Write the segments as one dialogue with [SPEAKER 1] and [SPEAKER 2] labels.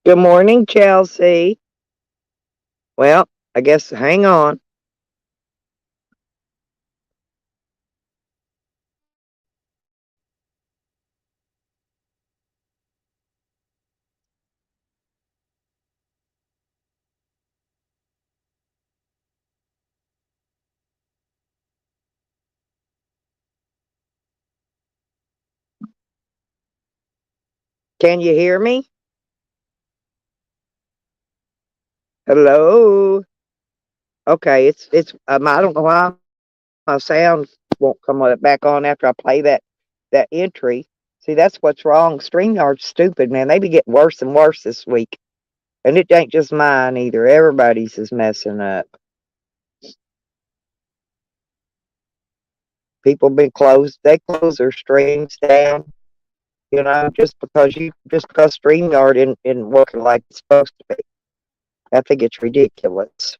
[SPEAKER 1] Good morning, Chelsea. Well, I guess hang on. Can you hear me? Hello. Okay, I don't know why my sound won't come back on after I play that entry. See, that's what's wrong. StreamYard's stupid, man. They be getting worse and worse this week. And it ain't just mine either. Everybody's is messing up. People been closed. They close their streams down. Just because StreamYard isn't working like it's supposed to be. I think it's ridiculous.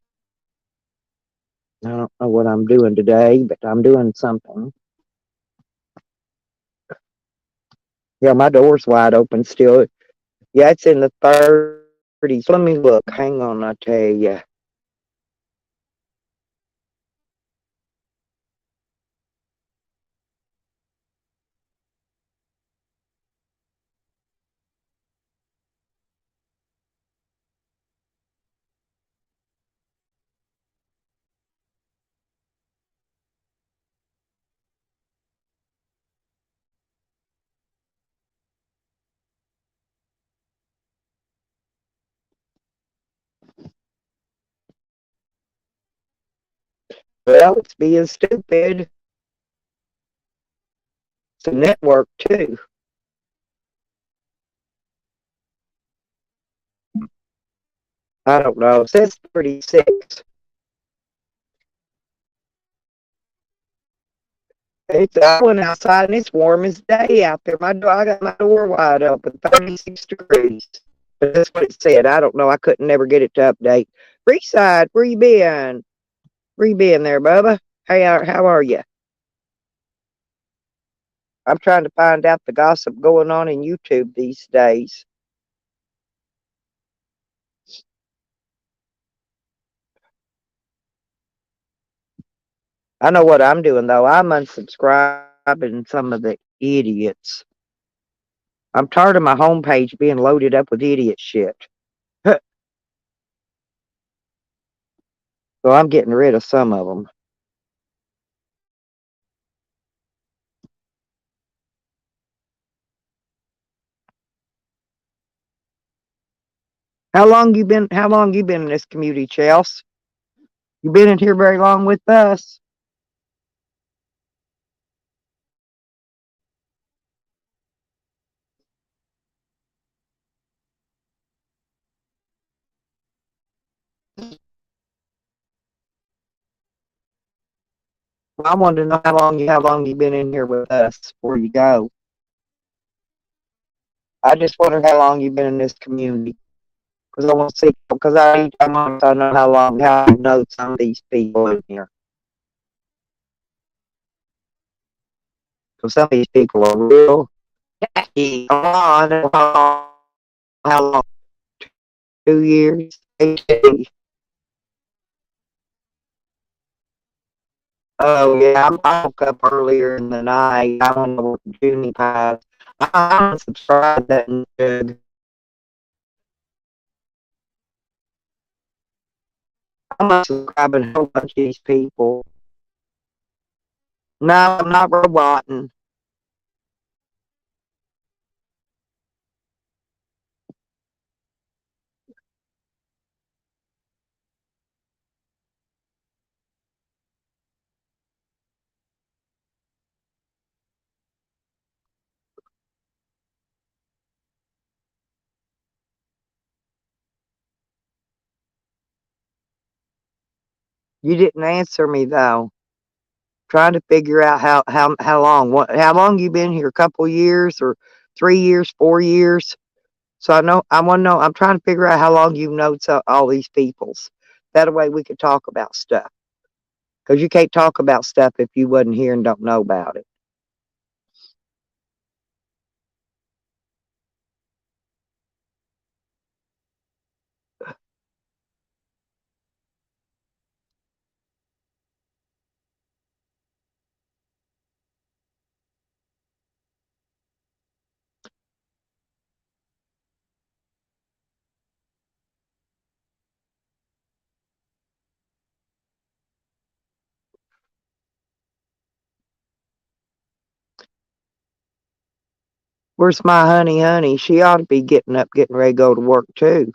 [SPEAKER 1] I don't know what I'm doing today, but I'm doing something. Yeah, my door's wide open still. Yeah, it's in the 30s. Let me look. Hang on, I'll tell you. Well, it's being stupid. It's a network, too. I don't know. It says 36. I went outside and it's warm as day out there. I got my door wide open, 36 degrees. But that's what it said. I don't know. I couldn't never get it to update. Freeside, where you been? Where you been there, Bubba? Hey, how are you? I'm trying to find out the gossip going on in YouTube these days. I know what I'm doing though. I'm unsubscribing some of the idiots. I'm tired of my homepage being loaded up with idiot shit. So I'm getting rid of some of them. How long you been in this community, Chelsea? You been in here very long with us? Well, I wanted to know how long you been in here with us before you go. I just wonder how long you've been in this community. Because I want to see, because I want to know how I know some of these people in here. Because some of these people are real tacky. Come on, how long? 2 years? Oh, yeah, I woke up earlier in the night. I don't know what Junie Pies. I unsubscribed that and I'm unsubscribing a whole bunch of these people. No, I'm not roboting. You didn't answer me though. Trying to figure out how long how long you been here? A couple years or 3 years, 4 years? So I want to know. I'm trying to figure out how long you've known all these peoples. That way we could talk about stuff. Because you can't talk about stuff if you wasn't here and don't know about it. Where's my honey? She ought to be getting up, getting ready to go to work too.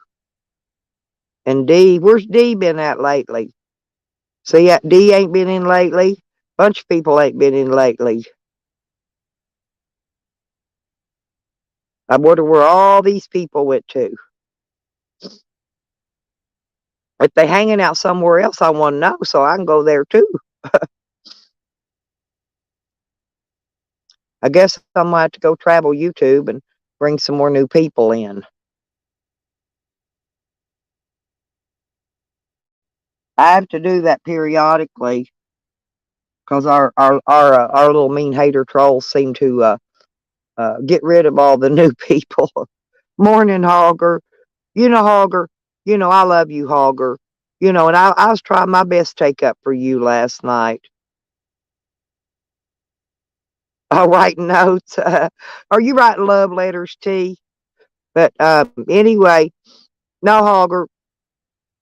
[SPEAKER 1] And Dee, where's Dee been at lately? See, Dee ain't been in lately. Bunch of people ain't been in lately. I wonder where all these people went to. If they hanging out somewhere else, I want to know so I can go there too. I guess I'm gonna have to go travel YouTube and bring some more new people in. I have to do that periodically because our little mean hater trolls seem to get rid of all the new people. Morning, Hogger. Hogger. I love you, Hogger. And I was trying my best to take up for you last night. I write notes. Are you writing love letters, T? But anyway, no, Hogger.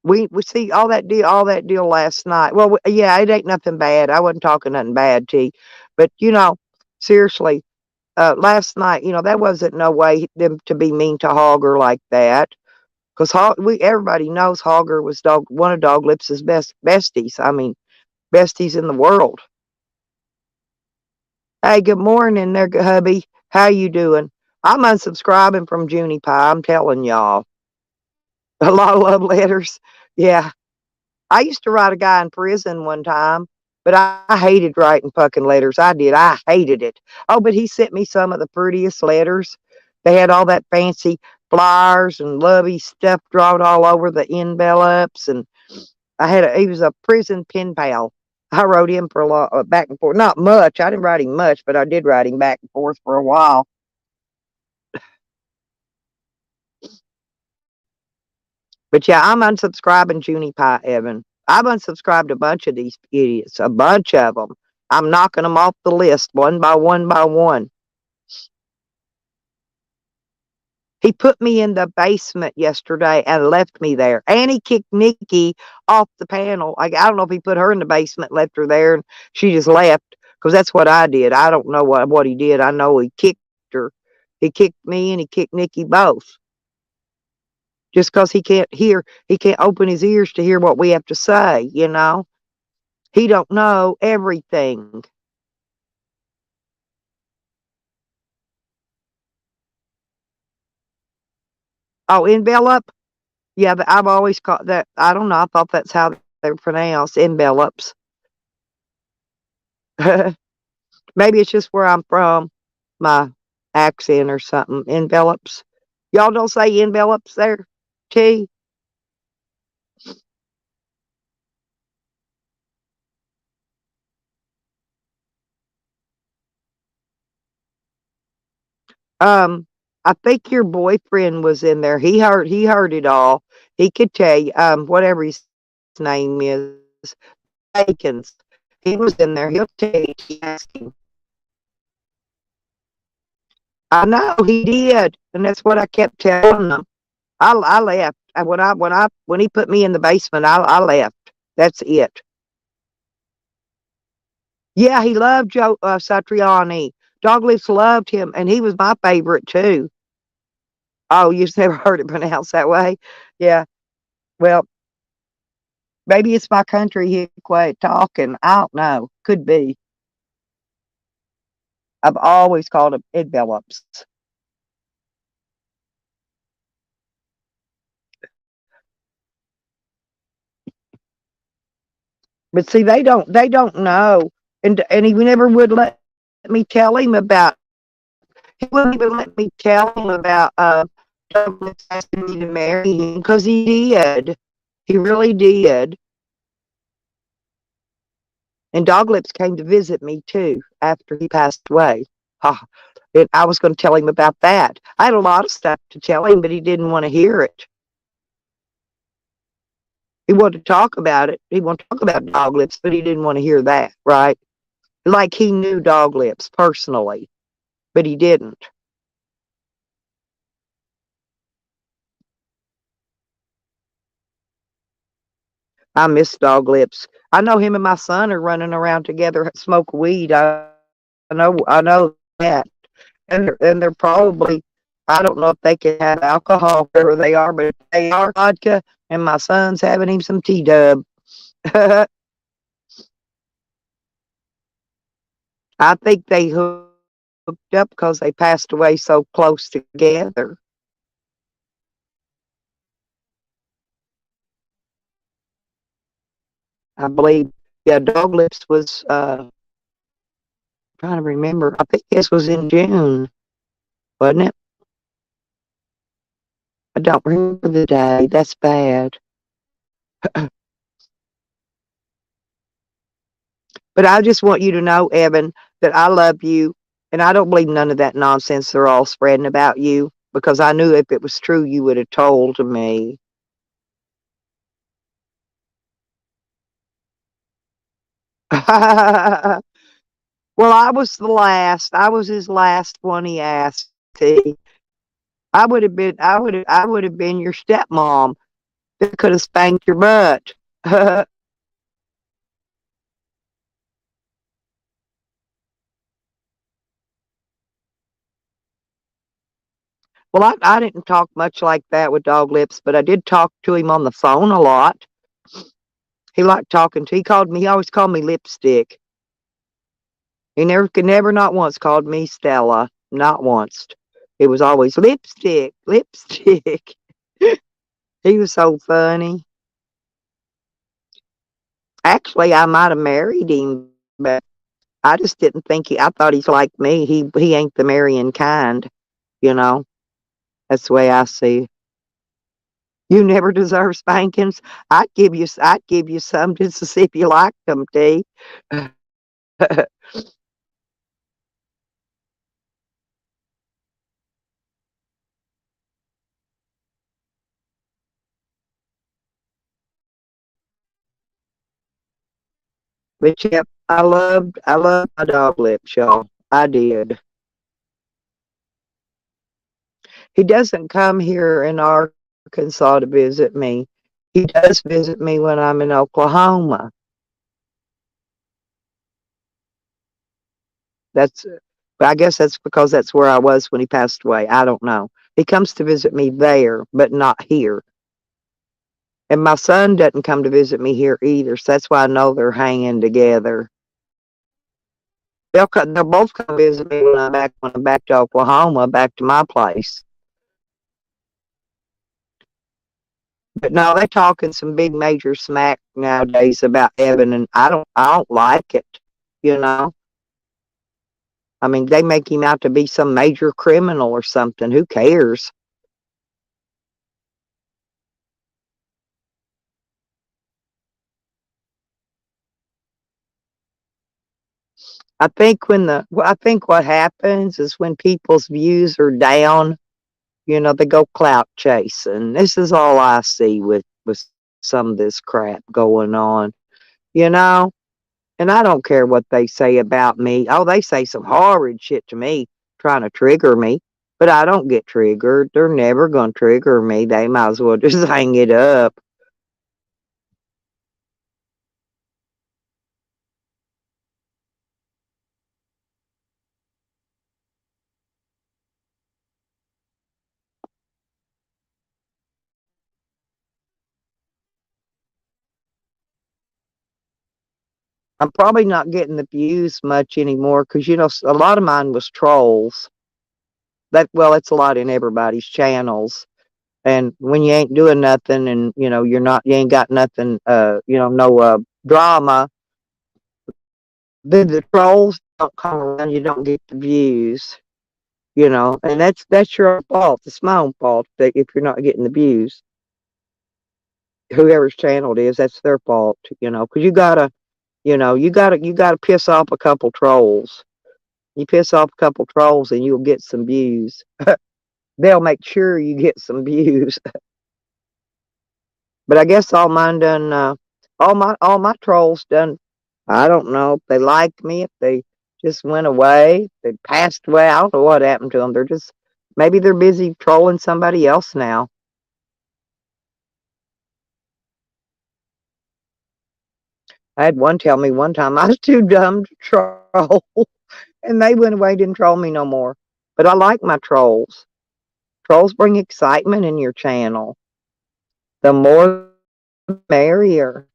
[SPEAKER 1] We see all that deal last night. Well, yeah, it ain't nothing bad. I wasn't talking nothing bad, T. But seriously, last night, that wasn't no way them to be mean to Hogger like that. Because everybody knows Hogger was one of Dog Lips' best besties. I mean, besties in the world. Hey, good morning there, hubby. How you doing? I'm unsubscribing from Junie Pie. I'm telling y'all. A lot of love letters. Yeah. I used to write a guy in prison one time, but I hated writing fucking letters. I did. I hated it. Oh, but he sent me some of the prettiest letters. They had all that fancy flowers and lovey stuff drawn all over the envelopes. And he was a prison pen pal. I wrote him for a lot, back and forth. Not much. I didn't write him much, but I did write him back and forth for a while. But yeah, I'm unsubscribing Junie Pie, Evan. I've unsubscribed a bunch of these idiots, a bunch of them. I'm knocking them off the list one by one by one. He put me in the basement yesterday and left me there. And he kicked Nikki off the panel. I don't know if he put her in the basement, left her there, and she just left. Because that's what I did. I don't know what he did. I know he kicked her. He kicked me and he kicked Nikki both. Just because he can't open his ears to hear what we have to say, He don't know everything. Oh, envelope? Yeah, I've always called that. I don't know. I thought that's how they were pronounced, envelopes. Maybe it's just where I'm from, my accent or something. Envelopes. Y'all don't say envelopes there, T? I think your boyfriend was in there. He heard it all. He could tell you, whatever his name is, Akins. He was in there. He'll tell you if you ask him. I know he did, and that's what I kept telling them. I left. When he put me in the basement, I left. That's it. Yeah, he loved Joe Satriani. Douglas loved him, and he was my favorite too. Oh, you've never heard it pronounced that way? Yeah. Well, maybe it's my country he quit talking. I don't know. Could be. I've always called them envelopes. But see, they don't know, and he never would let me tell him about. He wouldn't even let me tell him about Douglas asking me to marry him because he did. He really did. And Doglips came to visit me too after he passed away. And I was going to tell him about that. I had a lot of stuff to tell him, but he didn't want to hear it. He wanted to talk about it. He wanted to talk about Doglips, but he didn't want to hear that, right? Like he knew Doglips personally, but he didn't. I miss Doglips. I know him and my son are running around together, smoke weed. I know that. And they're probably, I don't know if they can have alcohol wherever they are, but if they are vodka, and my son's having him some T-Dub. I think they hooked up because they passed away so close together. I believe, yeah, Dog Lips was, trying to remember, I think this was in June, wasn't it? I don't remember the day. That's bad. But I just want you to know, Evan, that I love you, and I don't believe none of that nonsense they're all spreading about you, because I knew if it was true, you would have told me. Well, I was the last. I was his last one he asked. See, I would have been your stepmom that could have spanked your butt. Well, I didn't talk much like that with Dog Lips, but I did talk to him on the phone a lot. He liked talking to. He always called me Lipstick. He never not once called me Stella. Not once. It was always Lipstick, Lipstick. He was so funny. Actually, I might have married him, but I just didn't think I thought he's like me. He ain't the marrying kind, you know. That's the way I see. You never deserve spankings. I'd give you some just to see if you liked them, Dee. But yep, I loved my Dog Lips, y'all. I did. He doesn't come here in Arkansas to visit me. He does visit me when I'm in Oklahoma. That's, but I guess that's because that's where I was when he passed away. I don't know. He comes to visit me there, but not here. And my son doesn't come to visit me here either, so that's why I know they're hanging together. They'll both come visit me when I'm back to Oklahoma, back to my place. But no, they're talking some big major smack nowadays about Evan, and I don't like it. You know, I mean, they make him out to be some major criminal or something. Who cares? I think what happens is when people's views are down, they go clout chasing. This is all I see with some of this crap going on. You know, And I don't care what they say about me. Oh, they say some horrid shit to me, trying to trigger me. But I don't get triggered. They're never going to trigger me. They might as well just hang it up. I'm probably not getting the views much anymore because, a lot of mine was trolls. Well, it's a lot in everybody's channels. And when you ain't doing nothing and, you ain't got nothing, no drama, then the trolls don't come around. You don't get the views. And that's your own fault. It's my own fault that if you're not getting the views, whoever's channel it is, that's their fault. Because you gotta piss off a couple trolls. You piss off a couple trolls, and you'll get some views. They'll make sure you get some views. But I guess all mine done. All my trolls done. I don't know if they liked me, if they just went away, they passed away. I don't know what happened to them. Maybe they're busy trolling somebody else now. I had one tell me one time I was too dumb to troll, and they went away, didn't troll me no more. But I like my trolls. Trolls bring excitement in your channel. The more the merrier.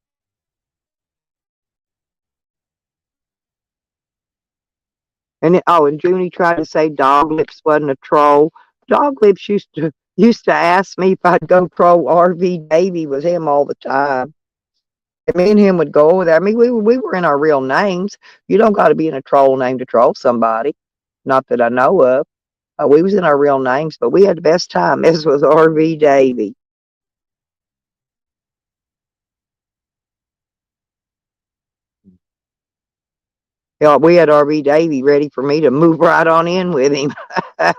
[SPEAKER 1] And Junie tried to say Dog Lips wasn't a troll. Dog Lips used to ask me if I'd go troll RV Davy with him all the time. And me and him would go over there. I mean, we were in our real names. You don't got to be in a troll name to troll somebody. Not that I know of. We was in our real names, but we had the best time. This was RV Davy. We had RV Davy ready for me to move right on in with him. That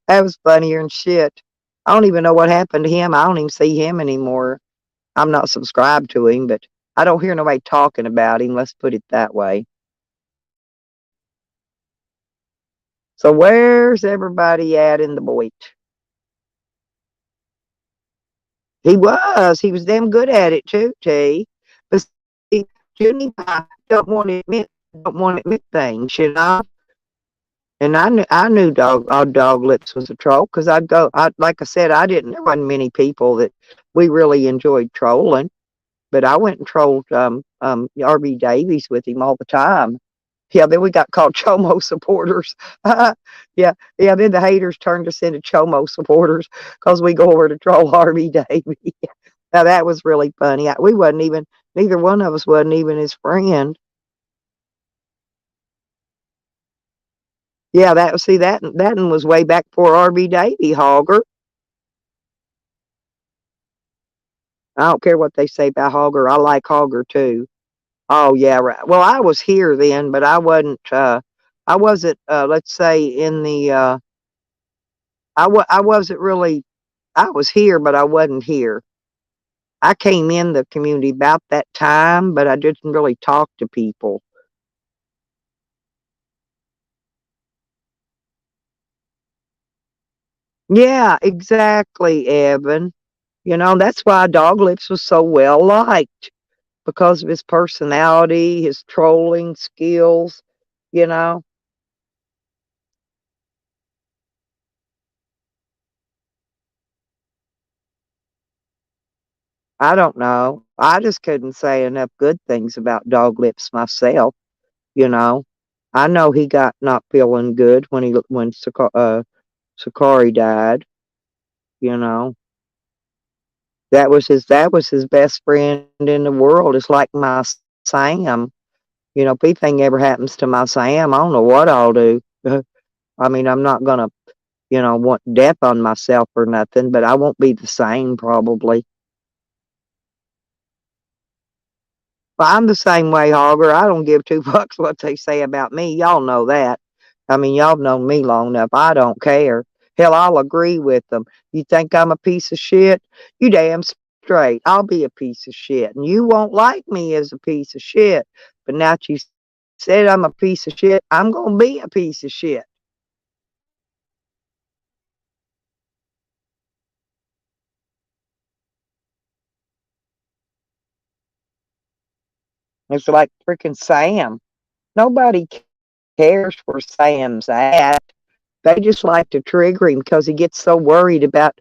[SPEAKER 1] was funnier than shit. I don't even know what happened to him. I don't even see him anymore. I'm not subscribed to him, but I don't hear nobody talking about him. Let's put it that way. So where's everybody at in the boat? He was damn good at it too, T. But see, Junie Pie don't want to admit things, you know. And I knew Dog Lips was a troll because like I said, there wasn't many people that we really enjoyed trolling, but I went and trolled RB Davies with him all the time. Yeah, then we got called Chomo supporters. Yeah, then the haters turned us into Chomo supporters because we go over to troll RB Davy. Now that was really funny. We wasn't even, neither one of us wasn't even his friend. Yeah, that one was way back before RB Davy, Hogger. I don't care what they say about Hogger. I like Hogger too. Oh yeah, right. Well, I was here then, but I wasn't let's say in the I wasn't really, I was here, but I wasn't here. I came in the community about that time, but I didn't really talk to people. Yeah, exactly, Evan. That's why Dog Lips was so well liked because of his personality, his trolling skills, you know. I don't know. I just couldn't say enough good things about Dog Lips myself, you know. I know he got not feeling good when Sakari died, you know. That was his best friend in the world. It's like my Sam. If anything ever happens to my Sam, I don't know what I'll do. I mean, I'm not gonna, want death on myself or nothing, but I won't be the same probably. Well, I'm the same way, Hogger. I don't give two fucks what they say about me. Y'all know that. I mean, y'all have known me long enough. I don't care. Hell, I'll agree with them. You think I'm a piece of shit? You damn straight. I'll be a piece of shit. And you won't like me as a piece of shit. But now that you said I'm a piece of shit, I'm going to be a piece of shit. It's like freaking Sam. Nobody cares where Sam's at. They just like to trigger him because he gets so worried about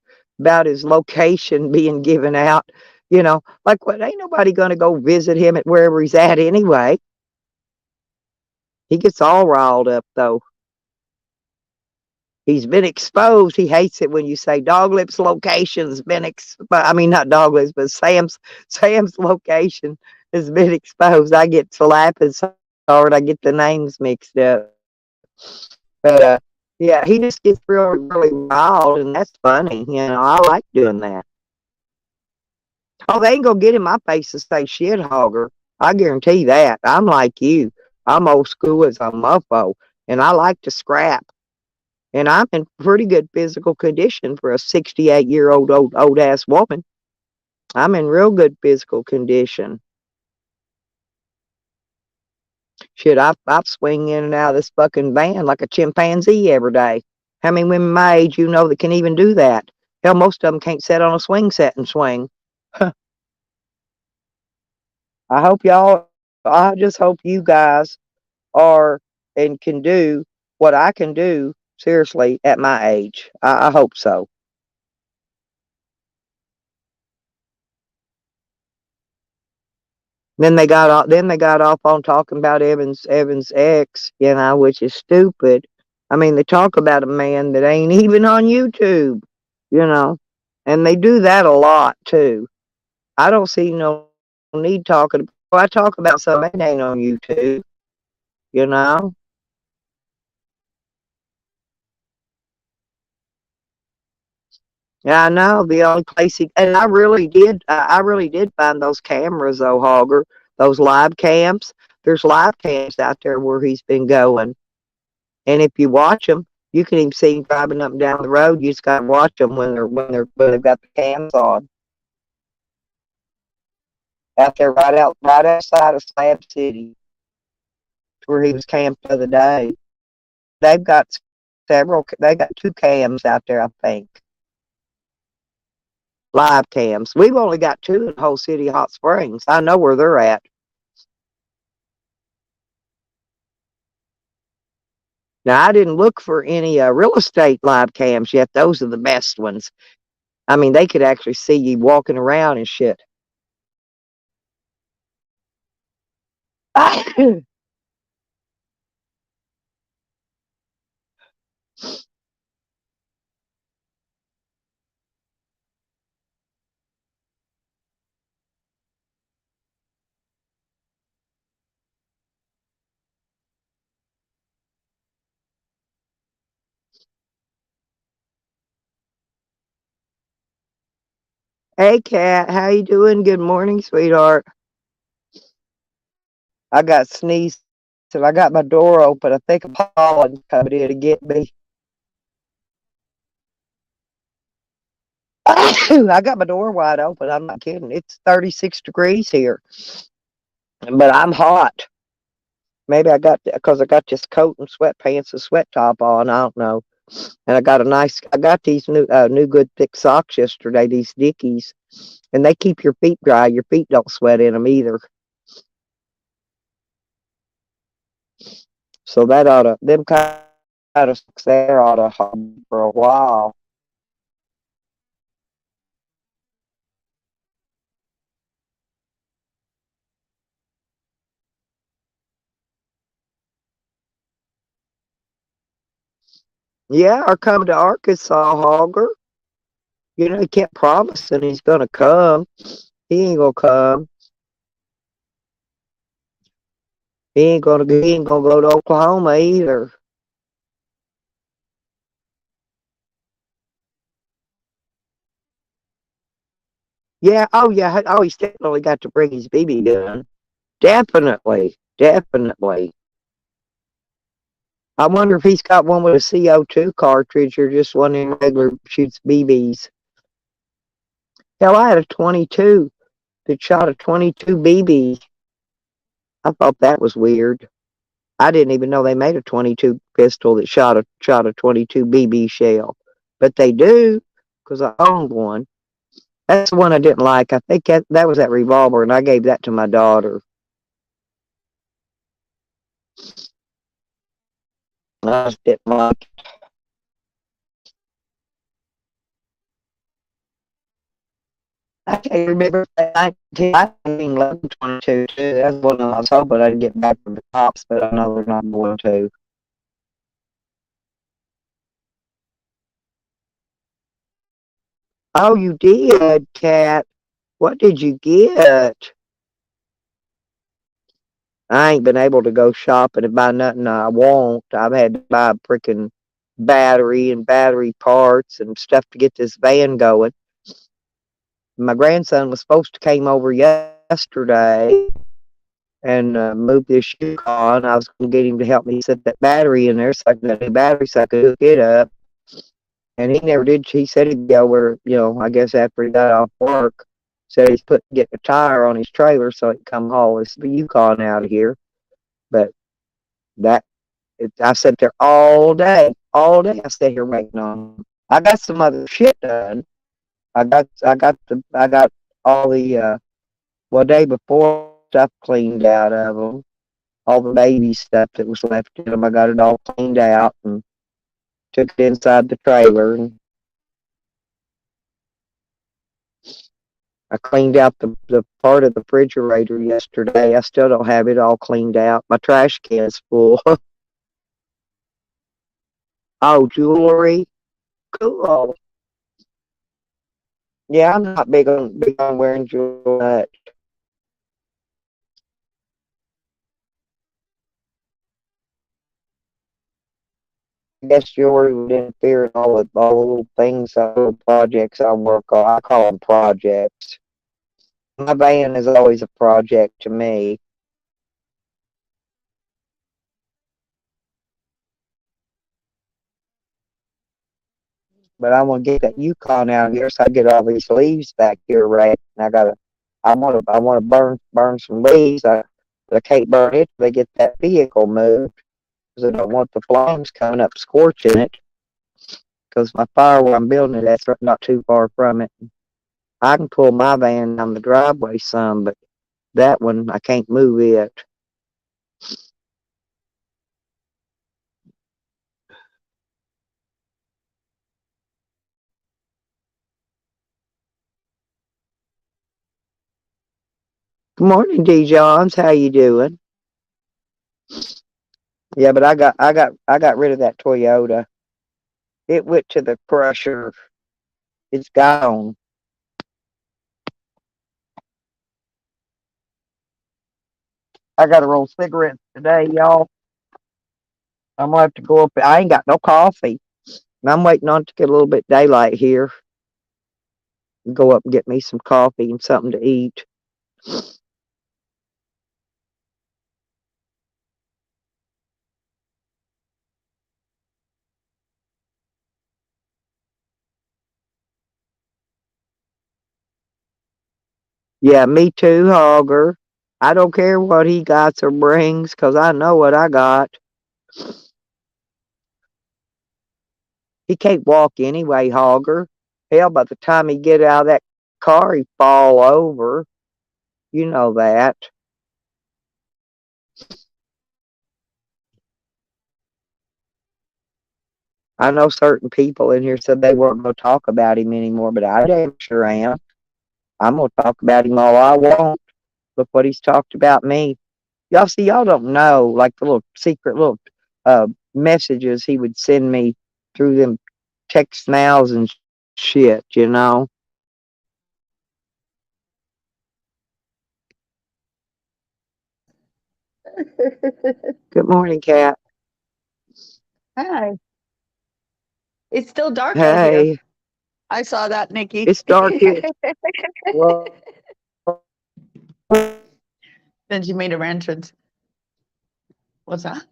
[SPEAKER 1] his location being given out. Like what? Ain't nobody gonna go visit him at wherever he's at anyway. He gets all riled up though. He's been exposed. He hates it when you say Dog Lips location's been exposed. I mean, not Dog Lips, but Sam's location has been exposed. I get laughing so hard I get the names mixed up. But yeah, he just gets really wild, and that's funny. I like doing that. Oh, they ain't gonna get in my face to say shit, Hogger. I guarantee that. I'm like you. I'm old school as a muffo, and I like to scrap. And I'm in pretty good physical condition for a 68-year-old old ass woman. I'm in real good physical condition. Shit, I swing in and out of this fucking van like a chimpanzee every day. How many women my age that can even do that? Hell, most of them can't sit on a swing set and swing. I hope y'all, I just hope you guys are and can do what I can do Seriously, at my age. I hope so. Then they got off on talking about Evan's ex, which is stupid. I mean, they talk about a man that ain't even on YouTube, you know. And they do that a lot too. I don't see no need talking. Well, I talk about something that ain't on YouTube, you know. Yeah, I know the only place and I really did find those cameras though, Hogger, those live cams. There's live cams out there where he's been going, and if you watch them, you can even see him driving up and down the road. You just got to watch them when they've got the cams on out there right outside of Slab City, where he was camped the other day. They've got several. They got two cams out there, I think. Live cams. We've only got two in the whole city of Hot Springs. I know where they're at. Now, I didn't look for any real estate live cams yet. Those are the best ones. I mean, they could actually see you walking around and shit. Hey, Kat, how you doing? Good morning, sweetheart. I got sneezed, and I got my door open. I think pollen's coming in to get me. I got my door wide open. I'm not kidding. It's 36 degrees here, but I'm hot. Maybe because I got this coat and sweatpants and sweat top on. I don't know. And I got these new good thick socks yesterday. These Dickies, and they keep your feet dry. Your feet don't sweat in them either. So that them kind of socks there ought to hold for a while. Yeah, or come to Arkansas, Hogger. He can't promise that he's gonna come. He ain't gonna come. He ain't gonna go to Oklahoma either. Yeah, oh yeah, oh he's definitely got to bring his BB gun. Definitely, definitely. I wonder if he's got one with a CO2 cartridge or just one in regular shoots BBs. Hell, I had a 22 that shot a 22 BB. I thought that was weird. I didn't even know they made a 22 pistol that shot a 22 BB shell, but they do because I owned one. That's the one I didn't like. I think that was that revolver, and I gave that to my daughter. I just didn't like. I can't remember that 1911 too. That's one I was hoping I'd get back from the cops, but I know they're not going to. Oh, you did, Kat. What did you get? I ain't been able to go shopping and buy nothing I want. I've had to buy a freaking battery and battery parts and stuff to get this van going. My grandson was supposed to came over yesterday and move this Yukon. I was going to get him to help me set that battery in there so I could get a battery so I could hook it up. And he never did. He said he'd go over, I guess after he got off work. Said he's getting a tire on his trailer so he can come haul his Yukon out of here. But I sat there all day. All day I sat here waiting on him. I got some other shit done. I got all the day before stuff cleaned out of them. All the baby stuff that was left in them, I got it all cleaned out and took it inside the trailer and I cleaned out the part of the refrigerator yesterday. I still don't have it all cleaned out. My trash can's full. Oh, jewelry. Cool. Yeah, I'm not big on wearing jewelry. I guess jewelry would interfere in all the little things, little projects I work on. I call them projects. My van is always a project to me. But I want to get that Yukon out here so I get all these leaves back here right. And I want to burn some leaves. But I can't burn it till they get that vehicle moved because I don't want the flames coming up scorching it. Because my fire where I'm building it, that's not too far from it. I can pull my van down the driveway some, but that one I can't move it. Good morning, D. Johns. How you doing? Yeah, but I got rid of that Toyota. It went to the crusher. It's gone. I got to roll cigarettes today, y'all. I'm gonna have to go up. I ain't got no coffee. I'm waiting on it to get a little bit daylight here. Go up and get me some coffee and something to eat. Yeah, me too, Hogger. I don't care what he got or brings, 'cause I know what I got. He can't walk anyway, Hogger. Hell, by the time he get out of that car, he fall over. You know that. I know certain people in here said they weren't going to talk about him anymore, but I damn sure am. I'm going to talk about him all I want. Look what he's talked about me. Y'all see, y'all don't know, like the little secret little messages he would send me through them text nows and shit, you know. Good morning, Kat.
[SPEAKER 2] Hi. It's still dark out here.
[SPEAKER 1] Hey,
[SPEAKER 2] I saw that, Nikki.
[SPEAKER 1] it's dark here. Well,
[SPEAKER 2] Then she made her entrance. What's that?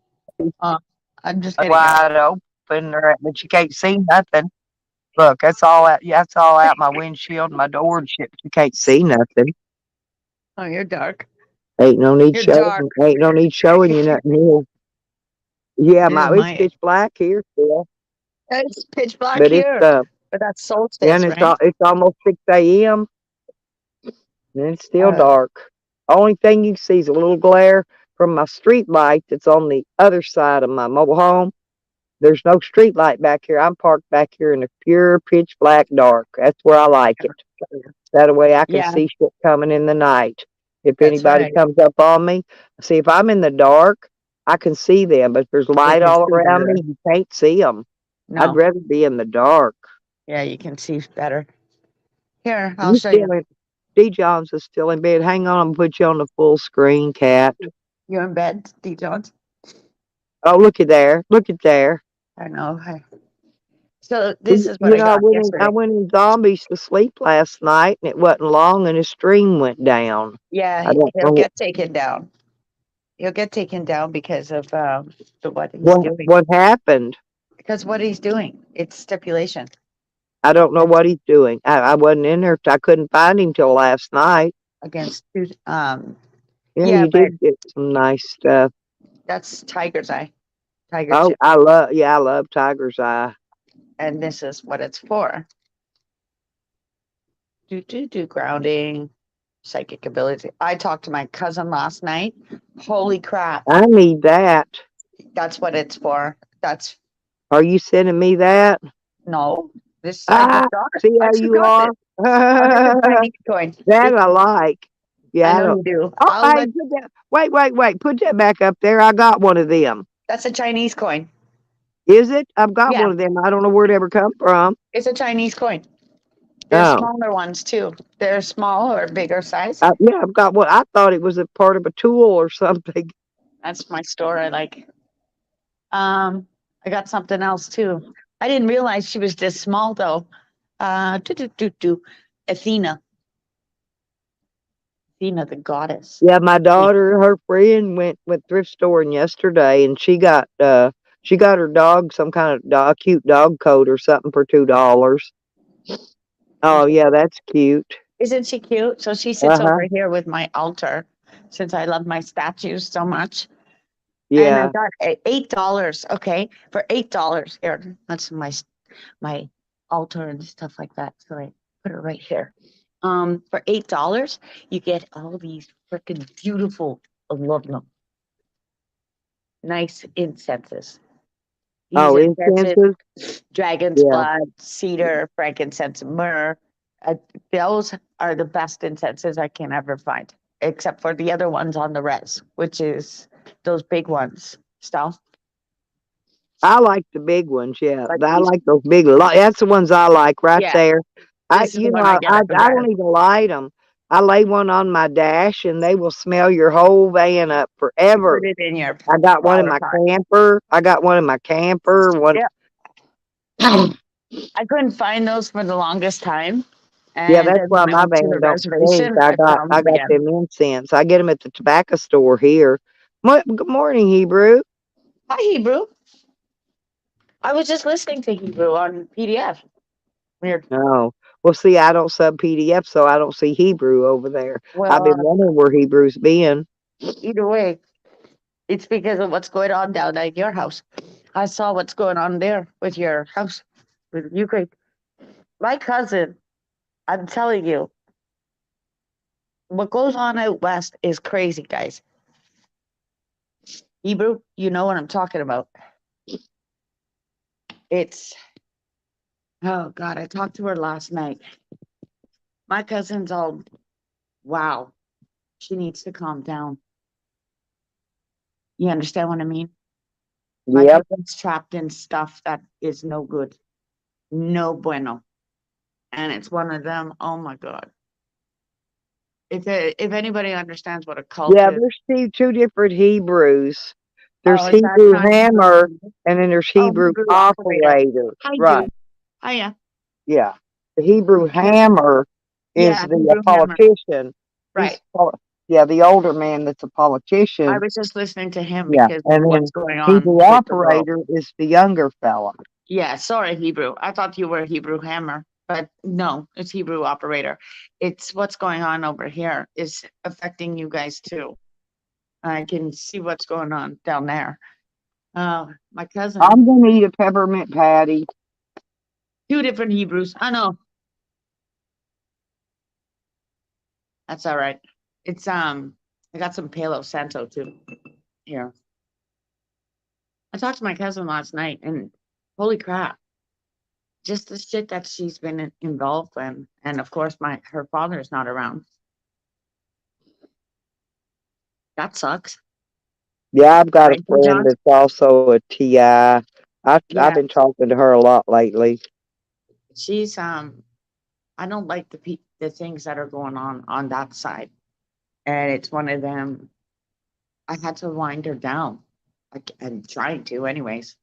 [SPEAKER 2] Uh, I'm just getting up.
[SPEAKER 1] wide open, but you can't see nothing. Look, that's all out. Yeah, that's all out my windshield, and my door and shit. You can't see nothing.
[SPEAKER 2] Oh, you're dark.
[SPEAKER 1] Ain't no need
[SPEAKER 2] You're
[SPEAKER 1] showing.
[SPEAKER 2] dark.
[SPEAKER 1] Ain't no need showing you nothing here. Yeah,
[SPEAKER 2] Yeah,
[SPEAKER 1] it's pitch black here still,
[SPEAKER 2] it's pitch black
[SPEAKER 1] but it's
[SPEAKER 2] here. But that's
[SPEAKER 1] yeah, and
[SPEAKER 2] solstice, right?
[SPEAKER 1] it's almost 6 a.m. and it's still
[SPEAKER 2] Uh,
[SPEAKER 1] dark. Only thing you see is a little glare from my street light that's on the other side of my mobile home. There's no street light back here. I'm parked back here in the pure pitch black dark. That's where I like it. That way I can
[SPEAKER 2] yeah,
[SPEAKER 1] see shit coming in the night. If
[SPEAKER 2] that's
[SPEAKER 1] anybody
[SPEAKER 2] right.
[SPEAKER 1] comes up on me, see if I'm in the dark, I can see them. But if there's
[SPEAKER 2] You
[SPEAKER 1] light
[SPEAKER 2] can
[SPEAKER 1] all
[SPEAKER 2] see
[SPEAKER 1] around
[SPEAKER 2] better.
[SPEAKER 1] me, you can't see them. I'd
[SPEAKER 2] No.
[SPEAKER 1] rather be in the dark.
[SPEAKER 2] Yeah, you can see better. Here, I'll
[SPEAKER 1] You
[SPEAKER 2] show you.
[SPEAKER 1] still in? D. Johns is still in bed. Hang on, I'm gonna put you on the full screen, Cat.
[SPEAKER 2] You're in bed, D. Jones?
[SPEAKER 1] Oh, look at there. Look at there.
[SPEAKER 2] I know. So this
[SPEAKER 1] You
[SPEAKER 2] is what
[SPEAKER 1] you
[SPEAKER 2] I
[SPEAKER 1] know,
[SPEAKER 2] got
[SPEAKER 1] I
[SPEAKER 2] yesterday.
[SPEAKER 1] went in zombies to sleep last night, and it wasn't long, and his stream went down.
[SPEAKER 2] Yeah,
[SPEAKER 1] I don't
[SPEAKER 2] he'll
[SPEAKER 1] know
[SPEAKER 2] get taken down. He'll get taken down because of what he's doing.
[SPEAKER 1] what happened.
[SPEAKER 2] Because what he's doing, it's stipulation.
[SPEAKER 1] I don't know
[SPEAKER 2] That's
[SPEAKER 1] what he's doing. I wasn't in there. I couldn't find him till last night.
[SPEAKER 2] against
[SPEAKER 1] Yeah,
[SPEAKER 2] yeah,
[SPEAKER 1] you
[SPEAKER 2] but
[SPEAKER 1] did get some nice stuff.
[SPEAKER 2] that's tiger's eye, tiger
[SPEAKER 1] Oh,
[SPEAKER 2] tip,
[SPEAKER 1] I love Tiger's Eye.
[SPEAKER 2] and this is what it's for. Do grounding, psychic ability. I talked to my cousin last night. Holy crap,
[SPEAKER 1] I need that.
[SPEAKER 2] that's what it's for. That's
[SPEAKER 1] Are you sending me that?
[SPEAKER 2] No, this I
[SPEAKER 1] Ah,
[SPEAKER 2] just got it.
[SPEAKER 1] see
[SPEAKER 2] I
[SPEAKER 1] how
[SPEAKER 2] just
[SPEAKER 1] you
[SPEAKER 2] got
[SPEAKER 1] are?
[SPEAKER 2] it. Oh, this is Chinese coin.
[SPEAKER 1] That I like.
[SPEAKER 2] I
[SPEAKER 1] Yeah, I
[SPEAKER 2] know
[SPEAKER 1] don't.
[SPEAKER 2] you do.
[SPEAKER 1] Oh,
[SPEAKER 2] I'll
[SPEAKER 1] hey,
[SPEAKER 2] let.
[SPEAKER 1] wait. Put that back up there. I got one of them.
[SPEAKER 2] That's a Chinese coin.
[SPEAKER 1] Is it? I've got
[SPEAKER 2] Yeah,
[SPEAKER 1] one of them. I don't know where it ever come from.
[SPEAKER 2] it's a Chinese coin. There's
[SPEAKER 1] Oh,
[SPEAKER 2] smaller ones too. They're small or bigger size.
[SPEAKER 1] yeah, I've got one. I thought it was a part of a tool or something.
[SPEAKER 2] That's my store. I like. I got something else too. I didn't realize she was this small though. Do. Athena. Athena, the goddess.
[SPEAKER 1] Yeah, my daughter, her friend went thrift storing yesterday, and she got her dog some kind of cute dog coat or something for $2. Oh yeah, that's cute.
[SPEAKER 2] Isn't she cute? So she sits
[SPEAKER 1] Uh-huh.
[SPEAKER 2] over here with my altar since I love my statues so much. And I
[SPEAKER 1] Yeah.
[SPEAKER 2] got $8. Okay. For $8. Here, that's my altar and stuff like that. So I put it right here. For $8, you get all these freaking beautiful, I love them, nice incenses. These
[SPEAKER 1] Oh,
[SPEAKER 2] incenses,
[SPEAKER 1] incenses?
[SPEAKER 2] dragon's
[SPEAKER 1] Yeah.
[SPEAKER 2] blood, cedar, frankincense, myrrh. Those are the best incenses I can ever find, except for the other ones on the res, which is those big ones. Stuff
[SPEAKER 1] I like the big ones, yeah.
[SPEAKER 2] like
[SPEAKER 1] I
[SPEAKER 2] these.
[SPEAKER 1] like those big that's the ones I like right
[SPEAKER 2] Yeah,
[SPEAKER 1] there.
[SPEAKER 2] this is the one I get at the
[SPEAKER 1] I
[SPEAKER 2] res.
[SPEAKER 1] don't even light them. I lay one on my dash and they will smell your whole van up
[SPEAKER 2] You put
[SPEAKER 1] forever.
[SPEAKER 2] it in your
[SPEAKER 1] I got one in
[SPEAKER 2] flower
[SPEAKER 1] my
[SPEAKER 2] pot.
[SPEAKER 1] camper. I got one in my camper. One.
[SPEAKER 2] Yeah, I couldn't find those for the longest time,
[SPEAKER 1] Yeah,
[SPEAKER 2] and
[SPEAKER 1] that's
[SPEAKER 2] then
[SPEAKER 1] why
[SPEAKER 2] when I
[SPEAKER 1] my
[SPEAKER 2] went to
[SPEAKER 1] van
[SPEAKER 2] the
[SPEAKER 1] don't stink.
[SPEAKER 2] reservation, I found
[SPEAKER 1] I
[SPEAKER 2] them
[SPEAKER 1] got
[SPEAKER 2] again.
[SPEAKER 1] them incense. I get them at the tobacco store here. Good morning, Hebrew.
[SPEAKER 2] Hi, Hebrew. I was just listening to Hebrew on PDF. Weird.
[SPEAKER 1] Oh, well, see, I don't sub PDF, so I don't see Hebrew over there. I've been
[SPEAKER 2] Well,
[SPEAKER 1] wondering where Hebrew's been.
[SPEAKER 2] either way, it's because of what's going on down at your house. I saw what's going on there with your house, with Ukraine. My cousin, I'm telling you, what goes on out west is crazy, guys. Hebrew, you know what I'm talking about. It's, oh God, I talked to her last night. My cousin's all, wow, she needs to calm down. You understand what I mean? My
[SPEAKER 1] Yep.
[SPEAKER 2] cousin's trapped in stuff that is no good, no bueno. And it's one of them, oh my God. If anybody understands what a cult
[SPEAKER 1] Yeah,
[SPEAKER 2] is,
[SPEAKER 1] there's two different Hebrews. There's
[SPEAKER 2] oh, is that
[SPEAKER 1] Hebrew
[SPEAKER 2] not Hebrew?
[SPEAKER 1] Hammer, and then there's
[SPEAKER 2] Oh,
[SPEAKER 1] Hebrew
[SPEAKER 2] Hebrew operator.
[SPEAKER 1] Operator.
[SPEAKER 2] I
[SPEAKER 1] Right.
[SPEAKER 2] do. Hiya.
[SPEAKER 1] Yeah. The Hebrew
[SPEAKER 2] Yeah,
[SPEAKER 1] Hammer is
[SPEAKER 2] yeah,
[SPEAKER 1] the
[SPEAKER 2] Hebrew hammer.
[SPEAKER 1] politician.
[SPEAKER 2] Right.
[SPEAKER 1] Yeah, the older man that's a
[SPEAKER 2] I
[SPEAKER 1] politician.
[SPEAKER 2] was just listening to him
[SPEAKER 1] Yeah.
[SPEAKER 2] because of
[SPEAKER 1] And
[SPEAKER 2] what's
[SPEAKER 1] then
[SPEAKER 2] going on
[SPEAKER 1] Hebrew
[SPEAKER 2] with the world.
[SPEAKER 1] Operator is the younger fella.
[SPEAKER 2] Yeah, sorry, Hebrew. I thought you were Hebrew hammer, but no, it's Hebrew operator. It's what's going on over here is affecting you guys too. I can see what's going on down there. My cousin,
[SPEAKER 1] I'm gonna eat a peppermint patty.
[SPEAKER 2] two different Hebrews. I know. That's all right. It's I got some Palo Santo too. Here. I talked to my cousin last night and holy crap. Just the shit that she's been involved in. And of course her father's not around. That sucks.
[SPEAKER 1] Yeah, I've got a
[SPEAKER 2] Right,
[SPEAKER 1] friend
[SPEAKER 2] John?
[SPEAKER 1] that's also a TI. I've
[SPEAKER 2] Yeah.
[SPEAKER 1] been talking to her a lot lately.
[SPEAKER 2] She's I don't like the things that are going on that side. And it's one of them. I had to wind her down. I'm trying to anyways.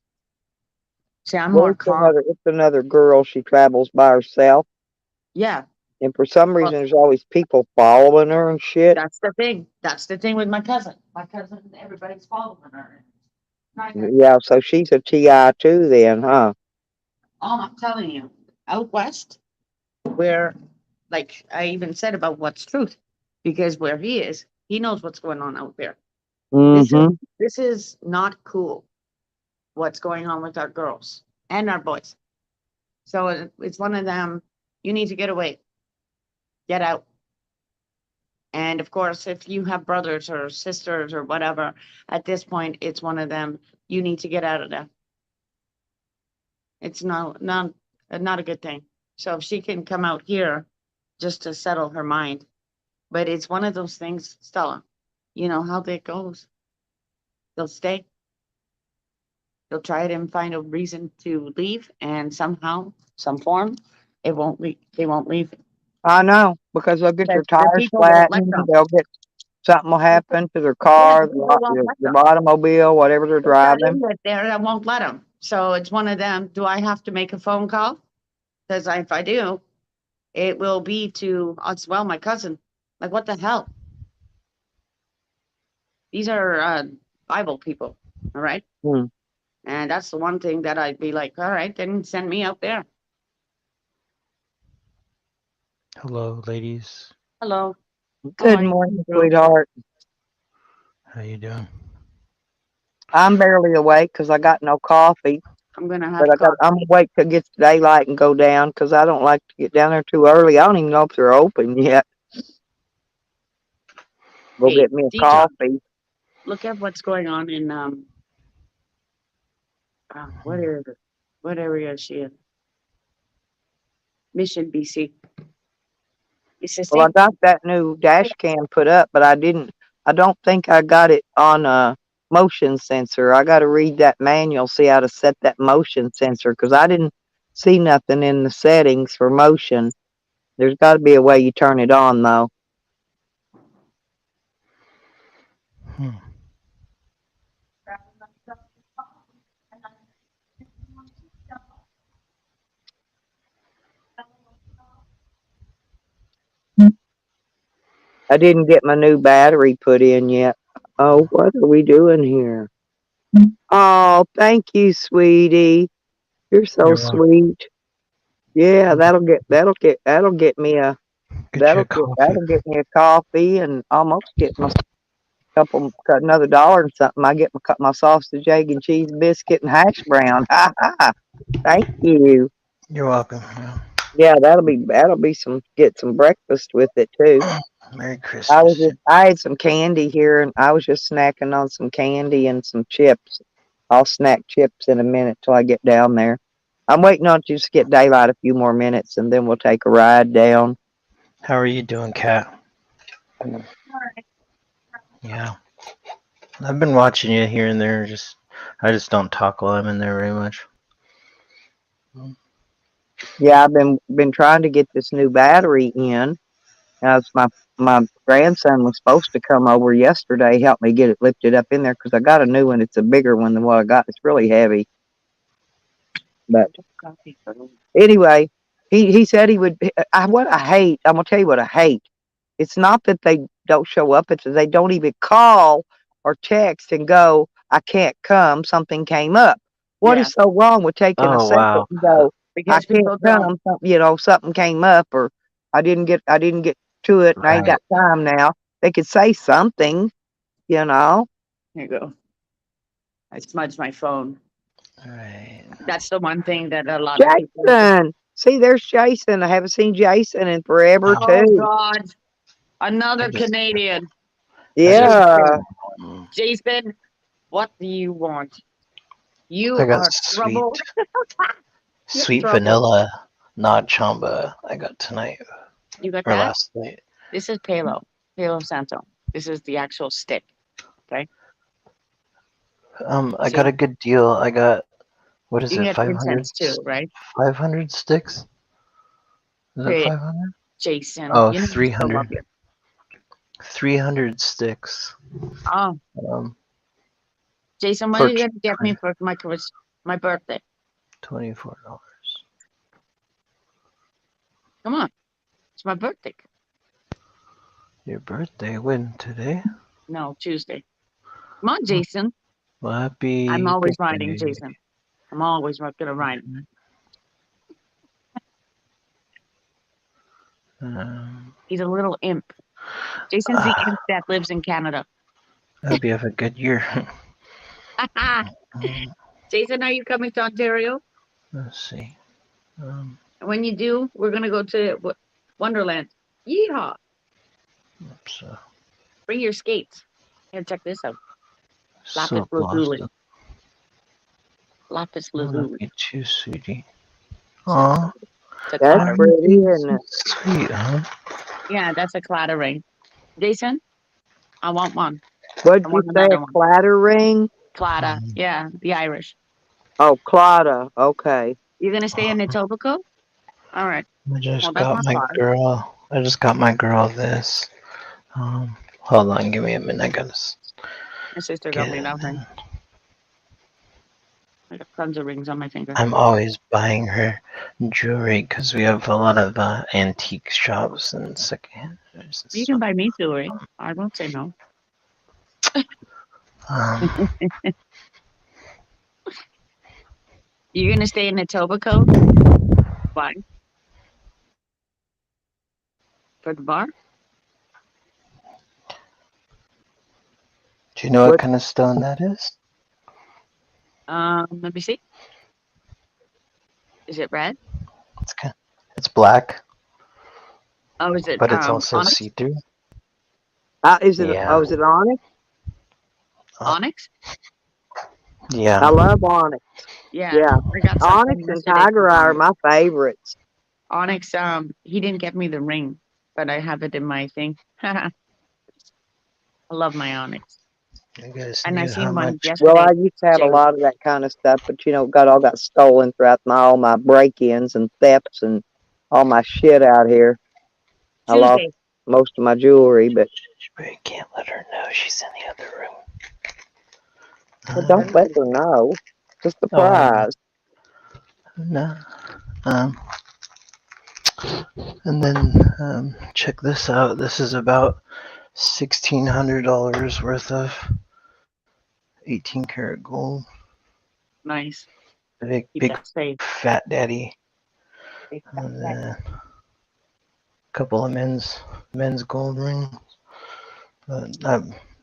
[SPEAKER 2] See, I'm
[SPEAKER 1] Well,
[SPEAKER 2] more calm.
[SPEAKER 1] it's another girl. She travels by herself,
[SPEAKER 2] Yeah.
[SPEAKER 1] and for some
[SPEAKER 2] Well,
[SPEAKER 1] reason, there's always people following her and shit.
[SPEAKER 2] that's the thing. That's the thing with my cousin. My cousin, everybody's following her.
[SPEAKER 1] Yeah, so she's a TI too, then, huh?
[SPEAKER 2] I'm telling you, out west, where, like I even said about what's truth, because where he is, he knows what's going on out there. This is
[SPEAKER 1] Mm-hmm.
[SPEAKER 2] this is not cool. What's going on with our girls and our boys? So it's one of them. You need to get away, get out. And of course, if you have brothers or sisters or whatever, at this point, it's one of them. You need to get out of there. It's not a good thing. So if she can come out here just to settle her mind, but it's one of those things, Stella. You know how that goes. They'll stay. They'll try it and find a reason to leave, and somehow, some form, it won't leave. They won't leave.
[SPEAKER 1] I know, because they'll get their
[SPEAKER 2] Because the
[SPEAKER 1] tires
[SPEAKER 2] people won't let
[SPEAKER 1] flattened,
[SPEAKER 2] them.
[SPEAKER 1] they'll get, something will happen to their
[SPEAKER 2] Yeah,
[SPEAKER 1] car,
[SPEAKER 2] the people won't let
[SPEAKER 1] the
[SPEAKER 2] them.
[SPEAKER 1] automobile, whatever they're
[SPEAKER 2] There's that
[SPEAKER 1] driving.
[SPEAKER 2] idiot there that won't let them. So it's one of them. Do I have to make a phone call? Because if I do, it will be to as well my cousin. Like what the hell? These are Bible people, all right?
[SPEAKER 1] Hmm.
[SPEAKER 2] And that's the one thing that I'd be like, all right, then send me out there.
[SPEAKER 3] Hello, ladies.
[SPEAKER 2] Hello. How
[SPEAKER 1] Good
[SPEAKER 2] are you,
[SPEAKER 1] morning,
[SPEAKER 2] Drew?
[SPEAKER 1] sweetheart.
[SPEAKER 3] How you doing?
[SPEAKER 1] I'm barely awake because I got no coffee,
[SPEAKER 2] I'm gonna have
[SPEAKER 1] but
[SPEAKER 2] coffee.
[SPEAKER 1] I'm awake till it gets daylight and go down because I don't like to get down there too early. I don't even know if they're open yet. Go
[SPEAKER 2] Hey,
[SPEAKER 1] get me a
[SPEAKER 2] DJ,
[SPEAKER 1] coffee.
[SPEAKER 2] look at what's going on in what is it? What area is she in? Mission, BC. It's the
[SPEAKER 1] Well, I
[SPEAKER 2] same.
[SPEAKER 1] got that new dash cam put up, but I don't think I got it on a motion sensor. I got to read that manual, see how to set that motion sensor because I didn't see nothing in the settings for motion. There's got to be a way you turn it on though.
[SPEAKER 3] Hmm.
[SPEAKER 1] I didn't get my new battery put in yet. Oh, what are we doing here? Oh, thank you, sweetie. You're so
[SPEAKER 3] You're welcome.
[SPEAKER 1] sweet. Yeah, that'll get me a
[SPEAKER 3] Get you a coffee.
[SPEAKER 1] that'll get me a coffee and almost get my cut another dollar and something. I get my sausage, egg, and cheese biscuit and hash brown. Ha ha! Thank you.
[SPEAKER 3] You're welcome. Yeah.
[SPEAKER 1] Yeah, that'll be some get some breakfast with it too.
[SPEAKER 3] Merry Christmas.
[SPEAKER 1] I had some candy here and I was just snacking on some candy and some chips. I'll snack chips in a minute till I get down there. I'm waiting on you to get daylight a few more minutes and then we'll take a ride down.
[SPEAKER 3] How are you doing, Kat? Yeah. I've been watching you here and there. I just don't talk while I'm in there very much.
[SPEAKER 1] Yeah, I've been trying to get this new battery in. As my grandson was supposed to come over yesterday, help me get it lifted up in there because I got a new one. It's a bigger one than what I got. It's really heavy. But
[SPEAKER 2] Coffee for me.
[SPEAKER 1] anyway, he said he would. What I hate, I'm gonna tell you what I hate. It's not that they don't show up; it's that they don't even call or text and go, "I can't come. Something came up." What
[SPEAKER 2] Yeah,
[SPEAKER 1] is so wrong with taking a
[SPEAKER 3] Oh,
[SPEAKER 1] second
[SPEAKER 3] wow.
[SPEAKER 1] and go, "I
[SPEAKER 2] because
[SPEAKER 1] can't
[SPEAKER 2] people don't.
[SPEAKER 1] come. Something came up, or I didn't get to it, and I ain't
[SPEAKER 3] Right.
[SPEAKER 1] got time now." They could say something, you know.
[SPEAKER 2] Here you go. I smudged my phone.
[SPEAKER 3] Right.
[SPEAKER 2] That's the one thing that a lot of people.
[SPEAKER 1] Jason, see, there's Jason. I haven't seen Jason in forever
[SPEAKER 2] Oh
[SPEAKER 1] too.
[SPEAKER 2] God,
[SPEAKER 3] I
[SPEAKER 2] another
[SPEAKER 3] just,
[SPEAKER 2] Canadian.
[SPEAKER 3] I just,
[SPEAKER 1] Yeah.
[SPEAKER 2] Jason, what do you want?
[SPEAKER 3] I
[SPEAKER 2] You
[SPEAKER 3] got
[SPEAKER 2] are trouble. You're
[SPEAKER 3] sweet
[SPEAKER 2] trouble.
[SPEAKER 3] vanilla, not chamba. I got tonight
[SPEAKER 2] You got
[SPEAKER 3] or
[SPEAKER 2] that?
[SPEAKER 3] last night.
[SPEAKER 2] This is Palo Santo. This is the actual stick. Okay.
[SPEAKER 3] I got
[SPEAKER 2] See,
[SPEAKER 3] a good deal. I got, what is
[SPEAKER 2] you can
[SPEAKER 3] it,
[SPEAKER 2] get incense too, right?
[SPEAKER 3] 500 sticks? Is it
[SPEAKER 2] Hey,
[SPEAKER 3] 500?
[SPEAKER 2] Jason,
[SPEAKER 3] Oh,
[SPEAKER 2] you know I still love
[SPEAKER 3] 300.
[SPEAKER 2] you.
[SPEAKER 3] 300 sticks.
[SPEAKER 2] Oh,
[SPEAKER 3] Um,
[SPEAKER 2] Jason, what are
[SPEAKER 3] for
[SPEAKER 2] you gonna get me for my birthday?
[SPEAKER 3] $24.
[SPEAKER 2] Come on, it's my birthday.
[SPEAKER 3] Your birthday when today?
[SPEAKER 2] No, Tuesday. Come on, Jason.
[SPEAKER 3] Well,
[SPEAKER 2] I'm
[SPEAKER 3] happy
[SPEAKER 2] always riding,
[SPEAKER 3] birthday.
[SPEAKER 2] Jason. I'm always gonna ride.
[SPEAKER 3] Um,
[SPEAKER 2] He's a little imp. Jason's the imp that lives in Canada.
[SPEAKER 3] I hope you have a good year.
[SPEAKER 2] Jason, are you coming to Ontario?
[SPEAKER 3] Let's see. Um,
[SPEAKER 2] When you do, we're gonna go to Wonderland. Yeehaw!
[SPEAKER 3] so,
[SPEAKER 2] Bring your skates. Here, check this out.
[SPEAKER 3] so
[SPEAKER 2] Lapis
[SPEAKER 3] close.
[SPEAKER 2] lazuli. Lapis
[SPEAKER 3] I love
[SPEAKER 2] lazuli.
[SPEAKER 3] you too, sweetie. Aw,
[SPEAKER 2] It's a
[SPEAKER 1] That's
[SPEAKER 2] clatter.
[SPEAKER 1] pretty, isn't it?
[SPEAKER 3] sweet, huh?
[SPEAKER 2] Yeah, that's a clatter ring. Jason, I want one.
[SPEAKER 1] What'd
[SPEAKER 2] I
[SPEAKER 1] you
[SPEAKER 2] want
[SPEAKER 1] say?
[SPEAKER 2] another
[SPEAKER 1] A
[SPEAKER 2] one.
[SPEAKER 1] clatter ring?
[SPEAKER 2] Clatter. Yeah, the Irish.
[SPEAKER 1] Oh, clatta. Okay.
[SPEAKER 2] You're gonna stay in Etobicoke? All right.
[SPEAKER 3] I just
[SPEAKER 2] Well, that's
[SPEAKER 3] got
[SPEAKER 2] not
[SPEAKER 3] my
[SPEAKER 2] far.
[SPEAKER 3] girl. I just got my girl this. Hold on, give me a minute. I gotta
[SPEAKER 2] My sister
[SPEAKER 3] get
[SPEAKER 2] got me
[SPEAKER 3] it.
[SPEAKER 2] that ring. I got tons of rings on my finger.
[SPEAKER 3] I'm always buying her jewelry because we have a lot of antique shops and secondhand.
[SPEAKER 2] You can buy me jewelry. I won't say no.
[SPEAKER 3] Um,
[SPEAKER 2] You're gonna stay in Etobicoke? Why? For the bar?
[SPEAKER 3] do you know what
[SPEAKER 1] What?
[SPEAKER 3] kind of stone that is?
[SPEAKER 2] Let me see. Is it red?
[SPEAKER 3] It's black,
[SPEAKER 2] Oh, is it
[SPEAKER 3] but it's also
[SPEAKER 2] onyx?
[SPEAKER 3] see-through.
[SPEAKER 1] Is it?
[SPEAKER 3] Yeah,
[SPEAKER 1] Oh, is it onyx?
[SPEAKER 2] Onyx?
[SPEAKER 3] yeah.
[SPEAKER 1] I love onyx.
[SPEAKER 2] Yeah,
[SPEAKER 1] Yeah,
[SPEAKER 2] I got
[SPEAKER 1] onyx
[SPEAKER 2] something
[SPEAKER 1] and
[SPEAKER 2] yesterday from
[SPEAKER 1] tiger eye are
[SPEAKER 2] Onyx.
[SPEAKER 1] my favorites.
[SPEAKER 2] Onyx, he didn't get me the ring, but I have it in my thing. I love my Onyx.
[SPEAKER 3] You guys
[SPEAKER 2] And I
[SPEAKER 3] knew how
[SPEAKER 2] seen one
[SPEAKER 3] much.
[SPEAKER 1] Well, I
[SPEAKER 2] yesterday.
[SPEAKER 1] used to have a
[SPEAKER 2] Jade.
[SPEAKER 1] lot of that kind of stuff, but got stolen throughout all my break-ins and thefts and all my shit out here. I lost
[SPEAKER 2] Tuesday.
[SPEAKER 1] most of my jewelry, but
[SPEAKER 3] But you can't let her know she's in the other room.
[SPEAKER 1] don't let her know. It's a
[SPEAKER 3] Oh, I
[SPEAKER 1] surprise.
[SPEAKER 3] know. No. And then check this out. This is about $1,600 worth of 18 karat gold.
[SPEAKER 2] Nice.
[SPEAKER 3] Big,
[SPEAKER 2] Keep
[SPEAKER 3] big
[SPEAKER 2] that safe.
[SPEAKER 3] fat daddy.
[SPEAKER 2] Big fat
[SPEAKER 3] And
[SPEAKER 2] cat.
[SPEAKER 3] then a couple of men's gold rings. But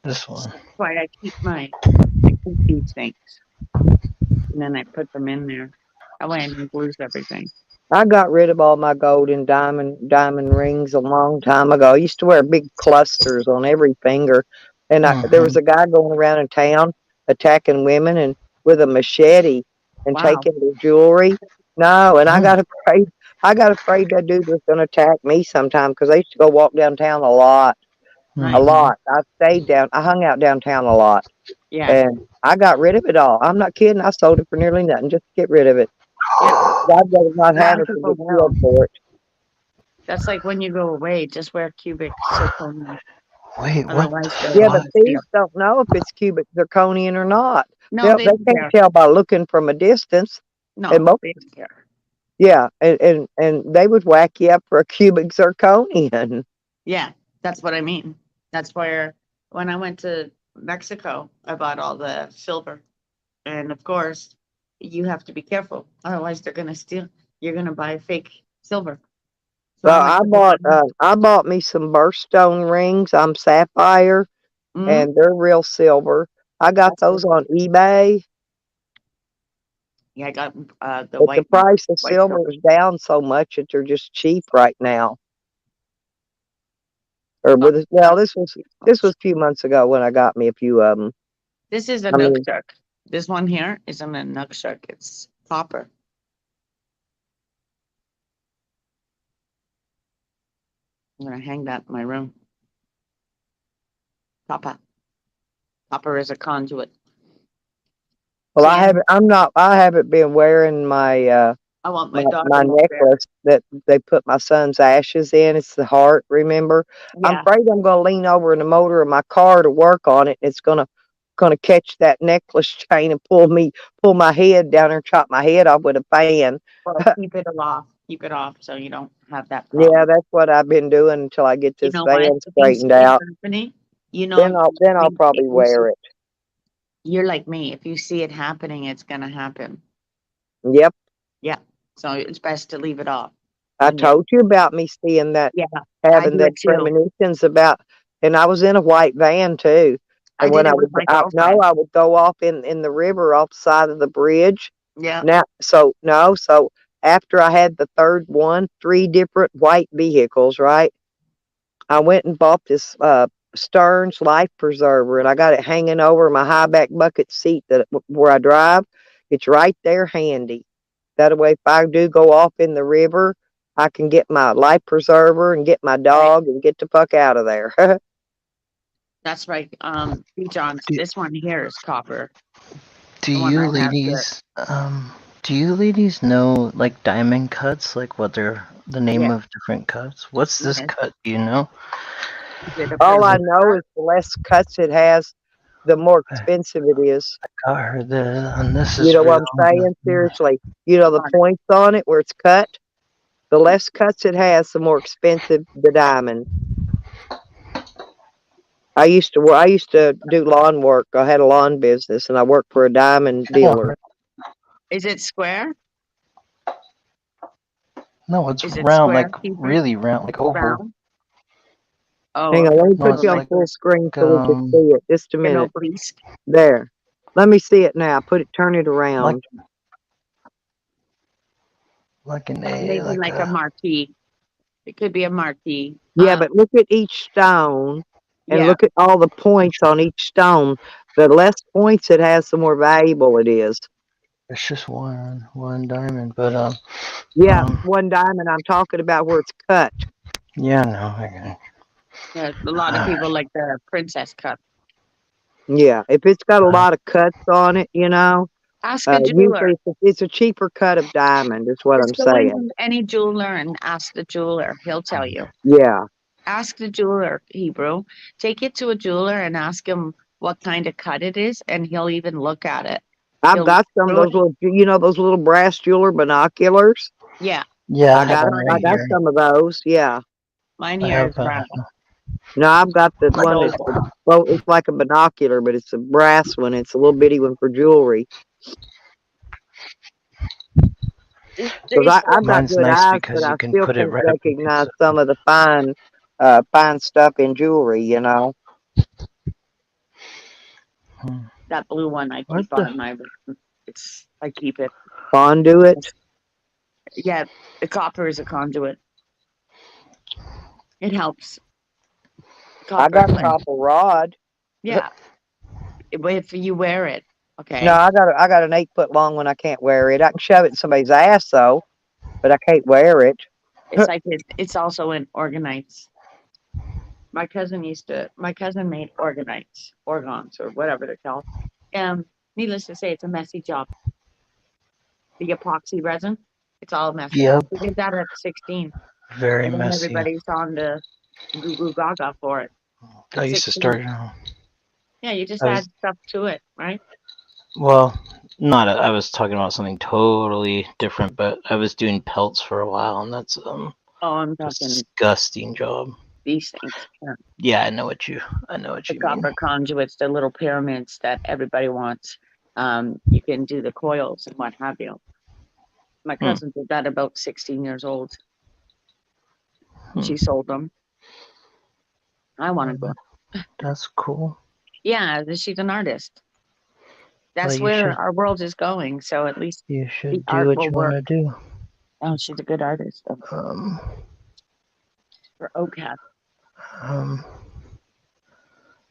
[SPEAKER 3] this one.
[SPEAKER 2] That's why I keep these things. And then I put them in there. That way I don't lose everything.
[SPEAKER 1] I got rid of all my gold and diamond rings a long time ago. I used to wear big clusters on every finger, and there was
[SPEAKER 3] Mhm.
[SPEAKER 1] a guy going around in town attacking women and with a machete and
[SPEAKER 2] Wow.
[SPEAKER 1] taking their jewelry. No, and I
[SPEAKER 3] Hmm.
[SPEAKER 1] got afraid. I got afraid that dude was going to attack me sometime because I used to go walk downtown a lot, a
[SPEAKER 2] Nice.
[SPEAKER 1] lot. I hung out downtown a lot,
[SPEAKER 2] Yeah.
[SPEAKER 1] and I got rid of it all. I'm not kidding. I sold it for nearly nothing just to get rid of it.
[SPEAKER 2] Yeah.
[SPEAKER 1] I'd rather not
[SPEAKER 2] A lot
[SPEAKER 1] have
[SPEAKER 2] of
[SPEAKER 1] it than
[SPEAKER 2] people
[SPEAKER 1] get
[SPEAKER 2] will.
[SPEAKER 1] killed for it.
[SPEAKER 2] That's like when you go away, just wear cubic zirconia.
[SPEAKER 3] Wait, what?
[SPEAKER 2] Otherwise they'll
[SPEAKER 1] Yeah, but
[SPEAKER 2] steal.
[SPEAKER 1] thieves don't know if it's cubic zirconian or not.
[SPEAKER 2] No, they
[SPEAKER 1] They
[SPEAKER 2] don't
[SPEAKER 1] can't
[SPEAKER 2] care.
[SPEAKER 1] tell by looking from a distance.
[SPEAKER 2] No,
[SPEAKER 1] And most,
[SPEAKER 2] they don't care.
[SPEAKER 1] yeah, and they would whack you up for a cubic zirconian.
[SPEAKER 2] Yeah, that's what I mean. That's where when I went to Mexico, I bought all the silver. And of course, you have to be careful. Otherwise they're gonna steal. You're gonna buy fake silver. So I
[SPEAKER 1] Well,
[SPEAKER 2] went to the one.
[SPEAKER 1] I bought me some birthstone rings. I'm sapphire,
[SPEAKER 2] Mhm,
[SPEAKER 1] and they're real silver. I got
[SPEAKER 2] that's
[SPEAKER 1] those
[SPEAKER 2] good.
[SPEAKER 1] on eBay,
[SPEAKER 2] Yeah, I got the
[SPEAKER 1] but the
[SPEAKER 2] white one.
[SPEAKER 1] price of
[SPEAKER 2] White silver.
[SPEAKER 1] silver is down so much that they're just cheap right now. Or
[SPEAKER 2] Oh,
[SPEAKER 1] well, this was a few months ago when I got me a few of them.
[SPEAKER 2] this is a
[SPEAKER 1] I mean,
[SPEAKER 2] Nookshuk. This one here isn't a Nookshuk. It's copper. I'm gonna hang that in my room. Copper. Copper is a conduit.
[SPEAKER 1] well,
[SPEAKER 2] Sand.
[SPEAKER 1] I haven't been wearing my
[SPEAKER 2] I want
[SPEAKER 1] my
[SPEAKER 2] my daughter
[SPEAKER 1] my
[SPEAKER 2] up there.
[SPEAKER 1] necklace that they put my son's ashes in. It's the heart, remember? I'm
[SPEAKER 2] Yeah.
[SPEAKER 1] afraid I'm gonna lean over in the motor of my car to work on it. It's gonna catch that necklace chain and pull my head down and chop my head off with a fan.
[SPEAKER 2] Well, keep it off. Keep it off so you don't have that
[SPEAKER 1] Yeah,
[SPEAKER 2] problem.
[SPEAKER 1] that's what I've been doing until I get
[SPEAKER 2] You
[SPEAKER 1] this
[SPEAKER 2] know what?
[SPEAKER 1] van
[SPEAKER 2] If you
[SPEAKER 1] straightened
[SPEAKER 2] see it
[SPEAKER 1] out.
[SPEAKER 2] happening, you know,
[SPEAKER 1] Then I'll probably wear it.
[SPEAKER 2] you're like me. If you see it happening, it's gonna happen.
[SPEAKER 1] Yep.
[SPEAKER 2] Yeah. So it's best to leave it off.
[SPEAKER 1] I
[SPEAKER 2] When you,
[SPEAKER 1] told you about me seeing that,
[SPEAKER 2] yeah, I
[SPEAKER 1] having
[SPEAKER 2] do
[SPEAKER 1] that
[SPEAKER 2] it too.
[SPEAKER 1] premonitions about, and I was in a white van too.
[SPEAKER 2] I
[SPEAKER 1] And
[SPEAKER 2] did
[SPEAKER 1] when
[SPEAKER 2] it with my girlfriend.
[SPEAKER 1] I would go off in the river off the side of the bridge.
[SPEAKER 2] Yeah.
[SPEAKER 1] So after I had the third one, 3 different white vehicles, right? I went and bought this Stearns life preserver, and I got it hanging over my high back bucket seat where I drive. It's right there handy. That way, if I do go off in the river, I can get my life preserver and get my dog and get the fuck out of there.
[SPEAKER 2] That's right. John's,
[SPEAKER 3] Do-
[SPEAKER 2] this one here is copper.
[SPEAKER 3] Do
[SPEAKER 2] The one
[SPEAKER 3] you
[SPEAKER 2] I have here.
[SPEAKER 3] ladies, do you ladies know like diamond cuts, like what they're the name
[SPEAKER 2] Yeah.
[SPEAKER 3] of different cuts? What's this
[SPEAKER 2] Yes.
[SPEAKER 3] cut? Do you know?
[SPEAKER 2] Is it a
[SPEAKER 1] All I
[SPEAKER 2] prison
[SPEAKER 1] know
[SPEAKER 2] cut?
[SPEAKER 1] is the less cuts it has, the more
[SPEAKER 3] Okay.
[SPEAKER 1] expensive it is.
[SPEAKER 3] Got her the, and this
[SPEAKER 1] You
[SPEAKER 3] is
[SPEAKER 1] know what
[SPEAKER 3] real.
[SPEAKER 1] I'm saying? Seriously. You know the
[SPEAKER 2] Right.
[SPEAKER 1] points on it where it's cut? The less cuts it has, the more expensive the diamond. I used to do lawn work. I had a lawn business and I worked for a diamond dealer.
[SPEAKER 2] Is it square?
[SPEAKER 3] No, it's
[SPEAKER 2] Is it
[SPEAKER 3] round,
[SPEAKER 2] square,
[SPEAKER 3] like
[SPEAKER 2] Keeper?
[SPEAKER 3] really round, like oval.
[SPEAKER 2] Round? Oh,
[SPEAKER 1] Hang on, let me
[SPEAKER 3] No,
[SPEAKER 1] put
[SPEAKER 3] it's
[SPEAKER 1] you on
[SPEAKER 3] like,
[SPEAKER 1] full screen so we can see it. Just a
[SPEAKER 2] no,
[SPEAKER 1] minute.
[SPEAKER 2] please.
[SPEAKER 1] There. Let me see it now. Turn it
[SPEAKER 3] like,
[SPEAKER 1] around.
[SPEAKER 3] like an A,
[SPEAKER 2] Maybe like a marquee. It could be a marquee.
[SPEAKER 1] Yeah, but look at each stone and
[SPEAKER 2] Yeah,
[SPEAKER 1] look at all the points on each stone. The less points it has, the more valuable it is.
[SPEAKER 3] it's just one diamond, but
[SPEAKER 1] Yeah, one diamond I'm talking about where it's cut.
[SPEAKER 3] yeah, no, I got it.
[SPEAKER 2] yeah, a lot of people like the princess cut.
[SPEAKER 1] Yeah, if it's got a lot of cuts on it,
[SPEAKER 2] Ask a jeweler.
[SPEAKER 1] usually it's a cheaper cut of diamond, is what I'm
[SPEAKER 2] Just go
[SPEAKER 1] saying.
[SPEAKER 2] into any jeweler and ask the jeweler. He'll tell you.
[SPEAKER 1] Yeah.
[SPEAKER 2] Ask the jeweler, Hebrew. Take it to a jeweler and ask him what kind of cut it is, and he'll even look at it.
[SPEAKER 1] I've
[SPEAKER 2] He'll
[SPEAKER 1] got some of
[SPEAKER 2] throw
[SPEAKER 1] those little, those little brass jeweler binoculars.
[SPEAKER 2] Yeah,
[SPEAKER 3] Yeah,
[SPEAKER 1] I got
[SPEAKER 3] them
[SPEAKER 1] I
[SPEAKER 3] right
[SPEAKER 1] got
[SPEAKER 3] here.
[SPEAKER 1] some of those. Yeah.
[SPEAKER 2] mine
[SPEAKER 3] I
[SPEAKER 2] here
[SPEAKER 3] have
[SPEAKER 2] is brown.
[SPEAKER 1] No, I've got the
[SPEAKER 2] Like
[SPEAKER 1] one
[SPEAKER 2] those.
[SPEAKER 1] that's well, it's like a binocular, but it's a brass one. It's a little bitty one for jewelry. Because I've got
[SPEAKER 3] Mine's
[SPEAKER 1] good
[SPEAKER 3] nice
[SPEAKER 1] eyes,
[SPEAKER 3] because
[SPEAKER 1] but
[SPEAKER 3] you
[SPEAKER 1] I
[SPEAKER 3] can
[SPEAKER 1] still
[SPEAKER 3] put it
[SPEAKER 1] can't
[SPEAKER 3] right up
[SPEAKER 1] recognize
[SPEAKER 3] against
[SPEAKER 1] some of the fine stuff in jewelry.
[SPEAKER 2] That blue one I
[SPEAKER 3] What
[SPEAKER 2] keep
[SPEAKER 3] the-
[SPEAKER 2] on my. I keep it.
[SPEAKER 1] Conduit.
[SPEAKER 2] Yeah, the copper is a conduit. It helps.
[SPEAKER 1] I got
[SPEAKER 2] like-
[SPEAKER 1] copper rod.
[SPEAKER 2] Yeah, if you wear it, okay.
[SPEAKER 1] No, I got an 8 foot long one. I can't wear it. I can shove it in somebody's ass though, but I can't wear it.
[SPEAKER 2] It's like it's also in organites. My cousin made organites, orgons, or whatever they're called. Needless to say, it's a messy job. The epoxy resin, it's all messy.
[SPEAKER 3] Yep.
[SPEAKER 2] We did that at 16.
[SPEAKER 3] Very
[SPEAKER 2] And then
[SPEAKER 3] messy.
[SPEAKER 2] everybody's on the goo goo gaga for it.
[SPEAKER 3] I used to
[SPEAKER 2] 16.
[SPEAKER 3] start.
[SPEAKER 2] Yeah, you just
[SPEAKER 3] I was-
[SPEAKER 2] add stuff to it, right?
[SPEAKER 3] Well, not. I was talking about something totally different, but I was doing pelts for a while, and that's
[SPEAKER 2] Oh, I'm talking
[SPEAKER 3] disgusting job.
[SPEAKER 2] these things. Yeah.
[SPEAKER 3] Yeah, I know what you
[SPEAKER 2] The
[SPEAKER 3] mean.
[SPEAKER 2] copper conduits, the little pyramids that everybody wants. You can do the coils and what have you. My cousin did that about 16 years old. She sold them. I want to go.
[SPEAKER 3] That's cool.
[SPEAKER 2] Yeah, she's an artist. That's
[SPEAKER 3] you
[SPEAKER 2] where
[SPEAKER 3] should-
[SPEAKER 2] our world is going. So at least
[SPEAKER 3] You
[SPEAKER 2] the
[SPEAKER 3] should
[SPEAKER 2] art
[SPEAKER 3] do what
[SPEAKER 2] will
[SPEAKER 3] you
[SPEAKER 2] work.
[SPEAKER 3] want to do.
[SPEAKER 2] Oh, she's a good artist. For OCAD.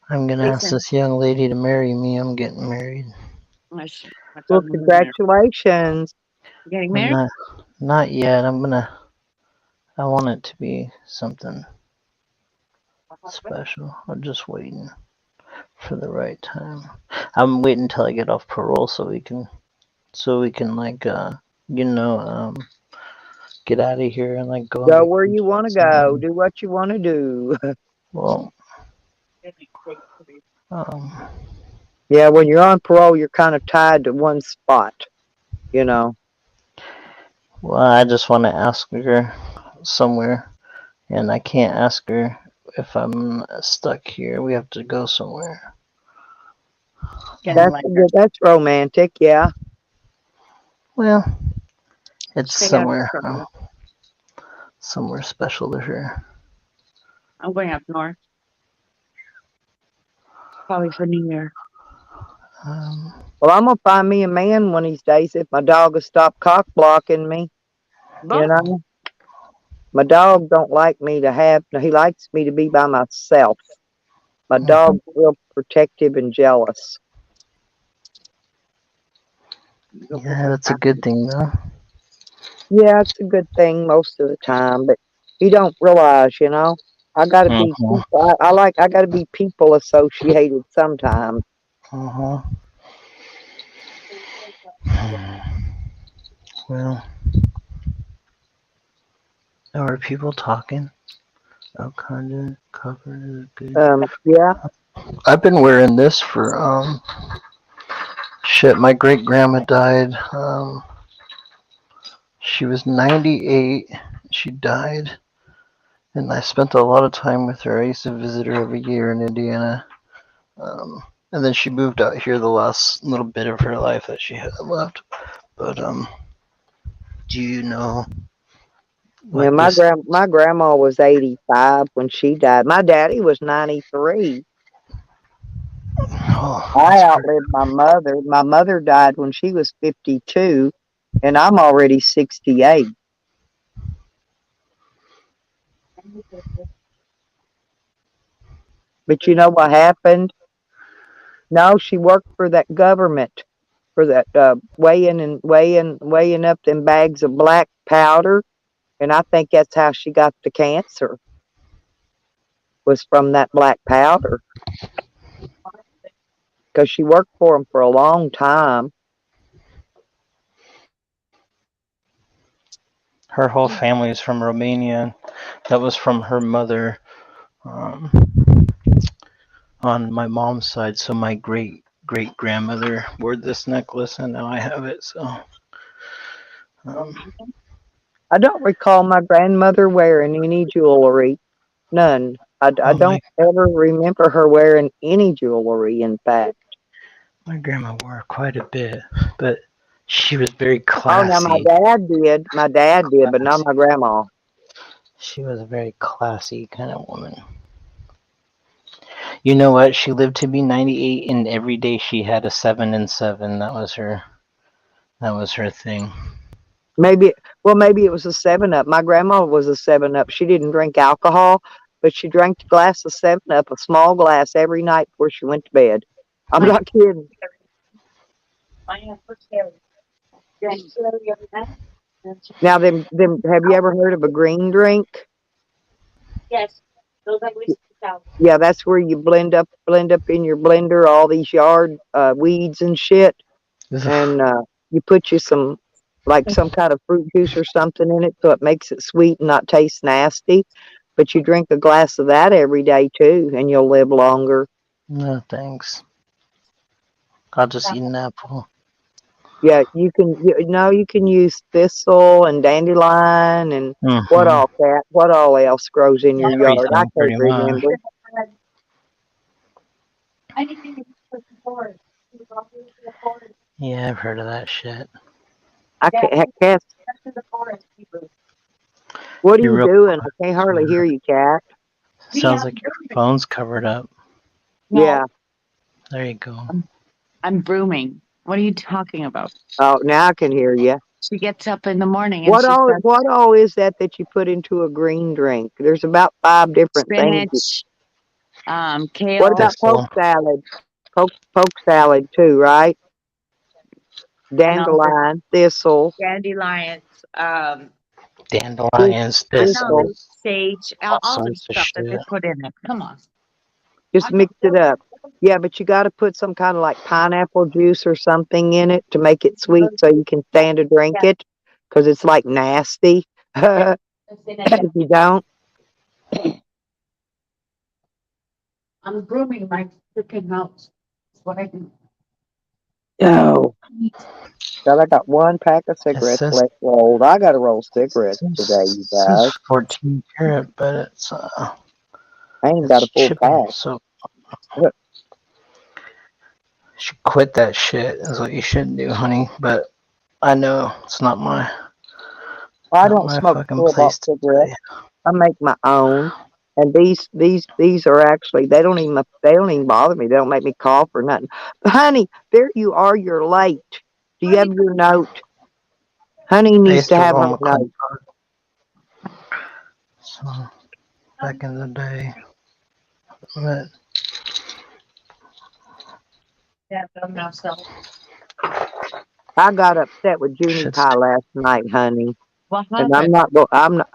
[SPEAKER 3] I'm gonna ask
[SPEAKER 2] Listen.
[SPEAKER 3] this young lady to marry me. I'm getting married.
[SPEAKER 2] My
[SPEAKER 1] Well,
[SPEAKER 2] cousin was there.
[SPEAKER 1] congratulations.
[SPEAKER 2] You getting
[SPEAKER 3] I'm
[SPEAKER 2] married?
[SPEAKER 3] not yet. I want it to be something special. I'm just waiting for the right time. I'm waiting until I get off parole so we can like get out of here and like go on
[SPEAKER 1] Go where you
[SPEAKER 3] vacation
[SPEAKER 1] want to
[SPEAKER 3] somewhere.
[SPEAKER 1] go. Do what you want to do.
[SPEAKER 3] Well,
[SPEAKER 1] Yeah, when you're on parole, you're kind of tied to one spot.
[SPEAKER 3] well, I just want to ask her somewhere, and I can't ask her if I'm stuck here. We have to go somewhere.
[SPEAKER 1] That's romantic. Yeah.
[SPEAKER 3] Well, it's
[SPEAKER 2] Stay out of
[SPEAKER 3] somewhere,
[SPEAKER 2] trouble.
[SPEAKER 3] somewhere special to her.
[SPEAKER 2] I'm going up north. Probably for New Year.
[SPEAKER 1] Well, I'm gonna find me a man one of these days if my dog will stop cock blocking me. My dog don't like me to have. He likes me to be by myself. My dog's real protective and jealous.
[SPEAKER 3] Yeah, that's a good thing though.
[SPEAKER 1] Yeah, it's a good thing most of the time, but you don't realize, you know. I gotta be
[SPEAKER 3] Uh-huh.
[SPEAKER 1] people. I gotta be people associated sometimes.
[SPEAKER 3] Uh-huh. Well, are people talking? Oh, content cover is good.
[SPEAKER 1] Yeah.
[SPEAKER 3] I've been wearing this for shit. My great grandma died. She was 98. She died, and I spent a lot of time with her. I used to visit her every year in Indiana. And then she moved out here the last little bit of her life that she had left. But do you know
[SPEAKER 1] Yeah,
[SPEAKER 3] what this?
[SPEAKER 1] my grandma was 85 when she died. My daddy was 93.
[SPEAKER 3] Oh,
[SPEAKER 1] I
[SPEAKER 3] that's pretty.
[SPEAKER 1] outlived my mother. My mother died when she was 52, and I'm already 68. But you know what happened? No, she worked for that government for that weighing up them bags of black powder, and I think that's how she got the cancer. Was from that black powder because she worked for them for a long time.
[SPEAKER 3] Her whole family is from Romania. That was from her mother um, on my mom's side. So my great grandmother wore this necklace, and now I have it. So um,
[SPEAKER 1] I don't recall my grandmother wearing any jewelry. None. I
[SPEAKER 3] oh
[SPEAKER 1] don't ever remember her wearing any jewelry, in fact.
[SPEAKER 3] my grandma wore quite a bit, but she was very
[SPEAKER 1] Oh, now my
[SPEAKER 3] classy.
[SPEAKER 1] dad did. My dad did, but not my grandma.
[SPEAKER 3] She was a very classy kind of woman. You know what? She lived to be 98, and every day she had a 7 and 7. That was her. That was her thing.
[SPEAKER 1] Maybe, well, maybe it was a 7 Up. My grandma was a 7 Up. She didn't drink alcohol, but she drank a glass of 7 Up, a small glass every night before she went to bed. I'm not kidding. Now, them, have you ever heard of a green drink? Yeah, that's where you blend up in your blender all these yard weeds and shit, and you put you some like some kind of fruit juice or something in it, so it makes it sweet and not taste nasty. But you drink a glass of that every day too, and you'll live longer.
[SPEAKER 3] No thanks. I'll just eat an apple.
[SPEAKER 1] Yeah, you can. You can use thistle and dandelion and what
[SPEAKER 3] Mm-hmm.
[SPEAKER 1] all cat? What all else grows in your yard? I
[SPEAKER 3] Everything,
[SPEAKER 1] can't
[SPEAKER 3] pretty much.
[SPEAKER 1] remember.
[SPEAKER 3] Yeah, I've heard of that shit.
[SPEAKER 1] I can't. Heck, Cass, what are
[SPEAKER 3] You're
[SPEAKER 1] you
[SPEAKER 3] real
[SPEAKER 1] doing?
[SPEAKER 3] quiet.
[SPEAKER 1] I can't hardly hear you, Cat.
[SPEAKER 3] Sounds like your phone's covered up.
[SPEAKER 1] Yeah.
[SPEAKER 3] There you go.
[SPEAKER 2] I'm brooming. What are you talking about?
[SPEAKER 1] Oh, now I can hear you.
[SPEAKER 2] She gets up in the morning and she starts
[SPEAKER 1] What all is that you put into a green drink? There's about 5 different things.
[SPEAKER 2] spinach,
[SPEAKER 1] What
[SPEAKER 2] kale,
[SPEAKER 1] about poke
[SPEAKER 3] Thistle.
[SPEAKER 1] salad? Poke salad too, right?
[SPEAKER 2] no, the
[SPEAKER 1] Dandelion, thistle,
[SPEAKER 2] dandelions,
[SPEAKER 1] thi-
[SPEAKER 3] Dandelions,
[SPEAKER 2] I know,
[SPEAKER 1] thistle.
[SPEAKER 3] thistles,
[SPEAKER 2] sage,
[SPEAKER 3] all
[SPEAKER 2] all the
[SPEAKER 3] sorts of
[SPEAKER 2] stuff that they
[SPEAKER 3] shit.
[SPEAKER 2] put in it. Come on.
[SPEAKER 1] Just mix it up. Yeah, but you got to put some kind of like pineapple juice or something in it to make it sweet so you can stand to drink it because it's like nasty. If you don't,
[SPEAKER 2] I'm brooming my freaking house. That's what I do.
[SPEAKER 1] no. God, I got one pack of
[SPEAKER 3] It
[SPEAKER 1] cigarettes
[SPEAKER 3] says
[SPEAKER 1] left rolled. I got to roll cigarettes today, you
[SPEAKER 3] says
[SPEAKER 1] guys.
[SPEAKER 3] 14 karat, but
[SPEAKER 1] I ain't got a
[SPEAKER 3] it's
[SPEAKER 1] full
[SPEAKER 3] chipping.
[SPEAKER 1] pack.
[SPEAKER 3] So
[SPEAKER 1] Look,
[SPEAKER 3] you should quit that shit. Is what you should do, honey. But I know it's
[SPEAKER 1] I
[SPEAKER 3] not
[SPEAKER 1] don't
[SPEAKER 3] my
[SPEAKER 1] smoke
[SPEAKER 3] fucking
[SPEAKER 1] store-bought
[SPEAKER 3] place to tell
[SPEAKER 1] cigarettes.
[SPEAKER 3] you.
[SPEAKER 1] I make my own. And these are actually they don't even bother me. They don't make me cough or nothing. But honey, there you are. You're late. Do you have your note? Honey
[SPEAKER 3] I
[SPEAKER 1] needs
[SPEAKER 3] used
[SPEAKER 1] to
[SPEAKER 3] to
[SPEAKER 1] have her
[SPEAKER 3] roll
[SPEAKER 1] note.
[SPEAKER 3] McClintock. So back in the day, but
[SPEAKER 1] I got upset with Junie
[SPEAKER 3] Shit's
[SPEAKER 1] Pie last night, honey.
[SPEAKER 2] What
[SPEAKER 1] And
[SPEAKER 2] happened?
[SPEAKER 1] I'm not,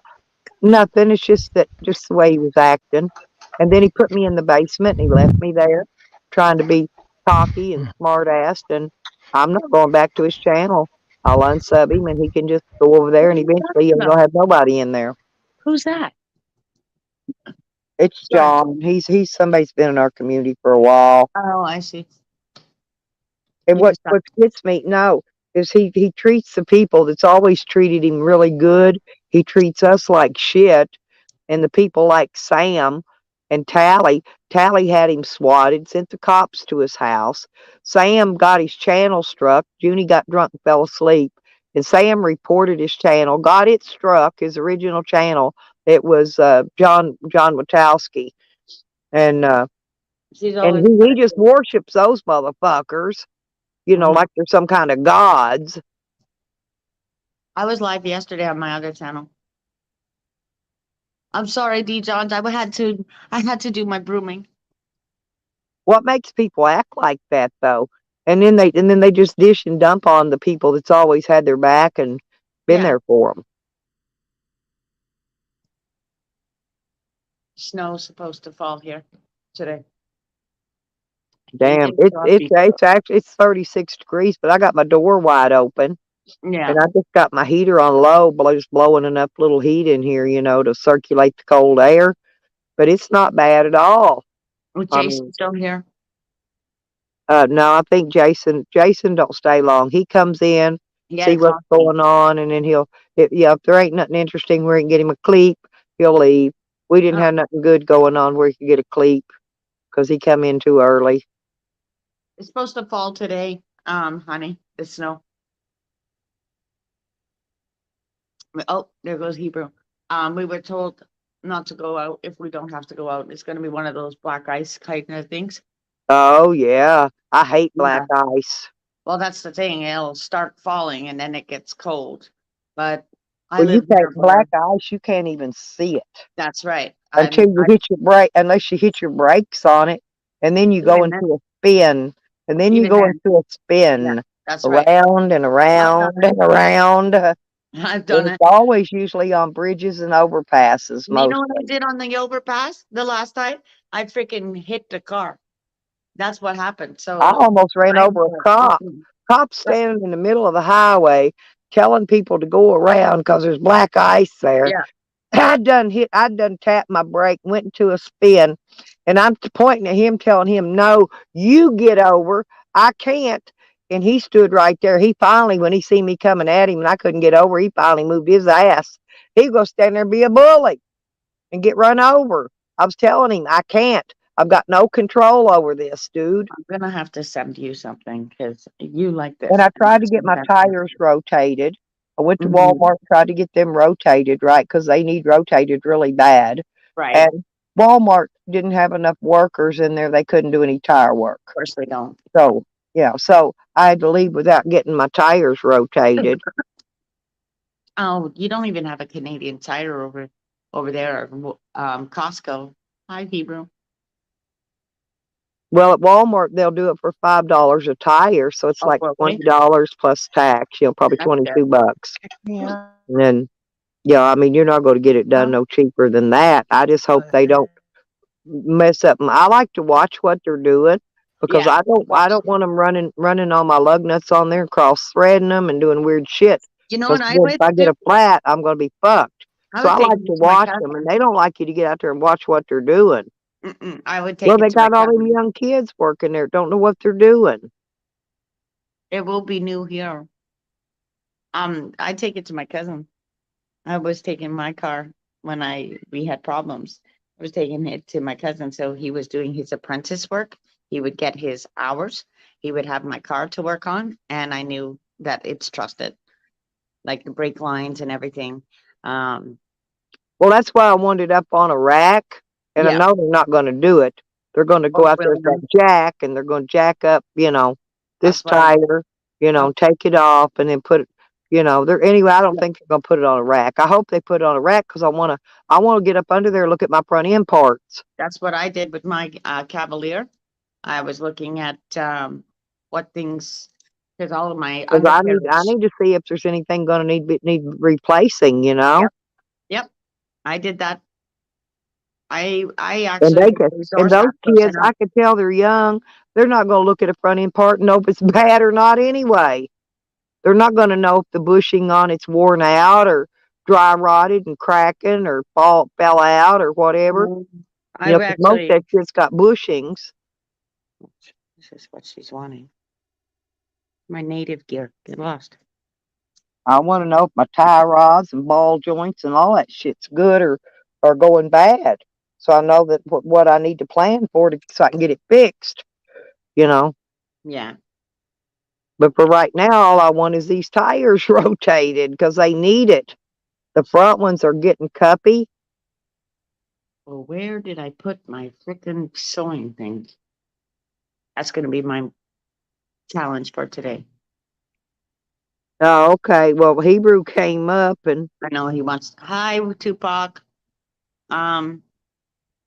[SPEAKER 1] nothing. It's just the way he was acting. And then he put me in the basement and he left me there trying to be cocky and smart assed. And I'm not going back to his channel. I'll unsub him and he can just go over there and eventually he'll have nobody in there.
[SPEAKER 2] Who's that?
[SPEAKER 1] It's
[SPEAKER 2] Sorry.
[SPEAKER 1] John. He's somebody's been in our community for a while.
[SPEAKER 2] Oh, I see.
[SPEAKER 1] And
[SPEAKER 2] He
[SPEAKER 1] what
[SPEAKER 2] just got-
[SPEAKER 1] gets me is he treats the people that's always treated him really good. He treats us like shit, and the people like Sam and Tally. Tally had him swatted, sent the cops to his house. Sam got his channel struck. Junie got drunk and fell asleep, and Sam reported his channel, got it struck, his original channel. It was John Wachowski, and
[SPEAKER 2] She's always.
[SPEAKER 1] he just worships those motherfuckers. You know,
[SPEAKER 2] Mhm.
[SPEAKER 1] like they're some kind of gods.
[SPEAKER 2] I was live yesterday on my other channel. I'm sorry, D. Johns. I had to do my brooming.
[SPEAKER 1] What makes people act like that though? And then they just dish and dump on the people that's always had their back and been
[SPEAKER 2] Yeah.
[SPEAKER 1] there for them.
[SPEAKER 2] Snow's supposed to fall here today.
[SPEAKER 1] Damn,
[SPEAKER 2] didn't show up before.
[SPEAKER 1] it's actually it's 36 degrees, but I got my door wide open
[SPEAKER 2] Yeah.
[SPEAKER 1] and I just got my heater on low, just blowing enough little heat in here, you know, to circulate the cold air. But it's not bad at all.
[SPEAKER 2] Was
[SPEAKER 1] I
[SPEAKER 2] Jason
[SPEAKER 1] mean,
[SPEAKER 2] still here?
[SPEAKER 1] no, I think Jason don't stay long. He comes in,
[SPEAKER 2] Yeah.
[SPEAKER 1] see what's going on, and then if there ain't nothing interesting where he can get him a cleep, he'll leave. We didn't
[SPEAKER 2] Oh.
[SPEAKER 1] have nothing good going on where he could get a cleep because he come in too early.
[SPEAKER 2] It's supposed to fall today, honey. The snow. Oh, there goes Hebrew. We were told not to go out if we don't have to go out. It's going to be one of those black ice kind of things.
[SPEAKER 1] Oh yeah, I hate black ice.
[SPEAKER 2] Well, that's the thing. It'll start falling and then it gets cold. But I
[SPEAKER 1] Well, you
[SPEAKER 2] live here
[SPEAKER 1] can't
[SPEAKER 2] where-
[SPEAKER 1] black ice. You can't even see it
[SPEAKER 2] That's right.
[SPEAKER 1] until you hit your brake, unless you hit your brakes on it, and then you go
[SPEAKER 2] Even then-
[SPEAKER 1] into a spin, and then you
[SPEAKER 2] Even
[SPEAKER 1] go
[SPEAKER 2] then.
[SPEAKER 1] into a spin
[SPEAKER 2] That's right.
[SPEAKER 1] around and around and around.
[SPEAKER 2] I've done
[SPEAKER 1] It's
[SPEAKER 2] it.
[SPEAKER 1] always usually on bridges and overpasses.
[SPEAKER 2] You know what I
[SPEAKER 1] Mostly.
[SPEAKER 2] did on the overpass the last time? I freaking hit the car. That's what happened. So
[SPEAKER 1] I almost ran
[SPEAKER 2] I-
[SPEAKER 1] over a cop. Cop standing in the middle of the highway, telling people to go around because there's black ice there.
[SPEAKER 2] Yeah.
[SPEAKER 1] I'd done tapped my brake, went into a spin, and I'm pointing at him, telling him, "No, you get over. I can't." And he stood right there. He finally, when he seen me coming at him and I couldn't get over, he finally moved his ass. He was gonna stand there and be a bully and get run over. I was telling him, I can't. I've got no control over this, dude.
[SPEAKER 2] I'm gonna have to send you something because you like this.
[SPEAKER 1] And I tried to get my tires rotated. I went to
[SPEAKER 2] Mhm.
[SPEAKER 1] Walmart, tried to get them rotated, right? Because they need rotated really bad.
[SPEAKER 2] Right.
[SPEAKER 1] And Walmart didn't have enough workers in there. They couldn't do any tire work.
[SPEAKER 2] Of course they don't.
[SPEAKER 1] So, yeah, so I had to leave without getting my tires rotated.
[SPEAKER 2] Oh, you don't even have a Canadian Tire over there. Costco. Hi, Hebrew.
[SPEAKER 1] Well, at Walmart, they'll do it for $5 a tire. So it's
[SPEAKER 2] Oh,
[SPEAKER 1] like
[SPEAKER 2] really?
[SPEAKER 1] $20 plus tax, probably
[SPEAKER 2] That's
[SPEAKER 1] 22
[SPEAKER 2] good.
[SPEAKER 1] bucks.
[SPEAKER 3] Yeah.
[SPEAKER 1] And then, yeah, I mean, you're not going to get it done no cheaper than that. I just hope they don't mess up. I like to watch what they're doing because
[SPEAKER 2] Yeah,
[SPEAKER 1] I don't want them running all my lug nuts on there and cross threading them and doing weird shit.
[SPEAKER 2] You know
[SPEAKER 1] Because
[SPEAKER 2] what I
[SPEAKER 1] then
[SPEAKER 2] would
[SPEAKER 1] if I get
[SPEAKER 2] do?
[SPEAKER 1] a flat, I'm going to be fucked. So I
[SPEAKER 2] would take
[SPEAKER 1] like
[SPEAKER 2] it
[SPEAKER 1] to
[SPEAKER 2] my
[SPEAKER 1] watch
[SPEAKER 2] cousin.
[SPEAKER 1] them, and they don't like you to get out there and watch what they're doing.
[SPEAKER 2] I would take
[SPEAKER 1] Well,
[SPEAKER 2] it
[SPEAKER 1] they
[SPEAKER 2] to my
[SPEAKER 1] got all them
[SPEAKER 2] cousin.
[SPEAKER 1] young kids working there, don't know what they're doing.
[SPEAKER 2] It will be new here. I take it to my cousin. I was taking my car when we had problems. I was taking it to my cousin, so he was doing his apprentice work. He would get his hours. He would have my car to work on, and I knew that it's trusted, like the brake lines and everything.
[SPEAKER 1] Well, that's why I wanted it up on a rack, and I
[SPEAKER 2] Yeah.
[SPEAKER 1] know they're not going to do it. They're going to go
[SPEAKER 2] Oh,
[SPEAKER 1] out there with
[SPEAKER 2] really?
[SPEAKER 1] that jack, and they're going to jack up, this
[SPEAKER 2] That's why-
[SPEAKER 1] tire, take it off, and then put it, anyway, I don't think they're going to put it on a rack. I hope they put it on a rack because I want to get up under there and look at my front end parts.
[SPEAKER 2] That's what I did with my Cavalier. I was looking at what things Because all of my
[SPEAKER 1] Cause I
[SPEAKER 2] undercarriage.
[SPEAKER 1] need to see if there's anything gonna need replacing, you know?
[SPEAKER 2] Yep, I did that. I
[SPEAKER 1] And
[SPEAKER 2] actually
[SPEAKER 1] they
[SPEAKER 2] did
[SPEAKER 1] could,
[SPEAKER 2] the
[SPEAKER 1] and
[SPEAKER 2] resource
[SPEAKER 1] those
[SPEAKER 2] map close
[SPEAKER 1] kids,
[SPEAKER 2] enough.
[SPEAKER 1] I could tell they're young. They're not gonna look at a front end part and know if it's bad or not anyway. They're not gonna know if the bushing on it's worn out or dry rotted and cracking or fell out or whatever. You know,
[SPEAKER 2] I've
[SPEAKER 1] 'cause most of
[SPEAKER 2] actually,
[SPEAKER 1] that shit's got bushings.
[SPEAKER 2] this is what she's wanting. My native gear, get lost.
[SPEAKER 1] I wanna know if my tie rods and ball joints and all that shit's good or going bad. So I know that what I need to plan for so I can get it fixed, you know.
[SPEAKER 2] Yeah.
[SPEAKER 1] But for right now, all I want is these tires rotated because they need it. The front ones are getting cuppy.
[SPEAKER 2] Well, where did I put my frickin' sewing thing? That's gonna be my challenge for today.
[SPEAKER 1] Oh, okay. Well, Hebrew came up and
[SPEAKER 2] I know he wants. Hi, Tupac. Um,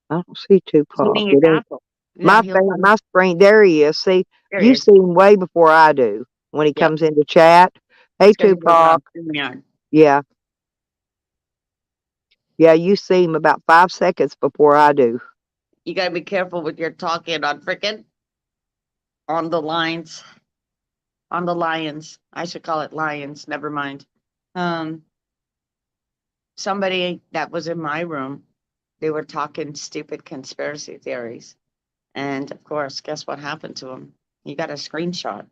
[SPEAKER 1] I don't see Tupac.
[SPEAKER 2] eating a
[SPEAKER 1] It ain't
[SPEAKER 2] apple. Yeah, he'll come.
[SPEAKER 1] my screen. There he is. See,
[SPEAKER 2] There he
[SPEAKER 1] you
[SPEAKER 2] is.
[SPEAKER 1] see him way before I do when he
[SPEAKER 2] Yep.
[SPEAKER 1] comes into chat. Hey,
[SPEAKER 2] He's gonna go
[SPEAKER 1] Tupac.
[SPEAKER 2] in the yard.
[SPEAKER 1] Yeah. Yeah, you see him about 5 seconds before I do.
[SPEAKER 2] You gotta be careful with your talking on frickin' on the lines. On the lions. I should call it lions. Never mind. Um, somebody that was in my room, they were talking stupid conspiracy theories. And of course, guess what happened to him? He got a screenshot.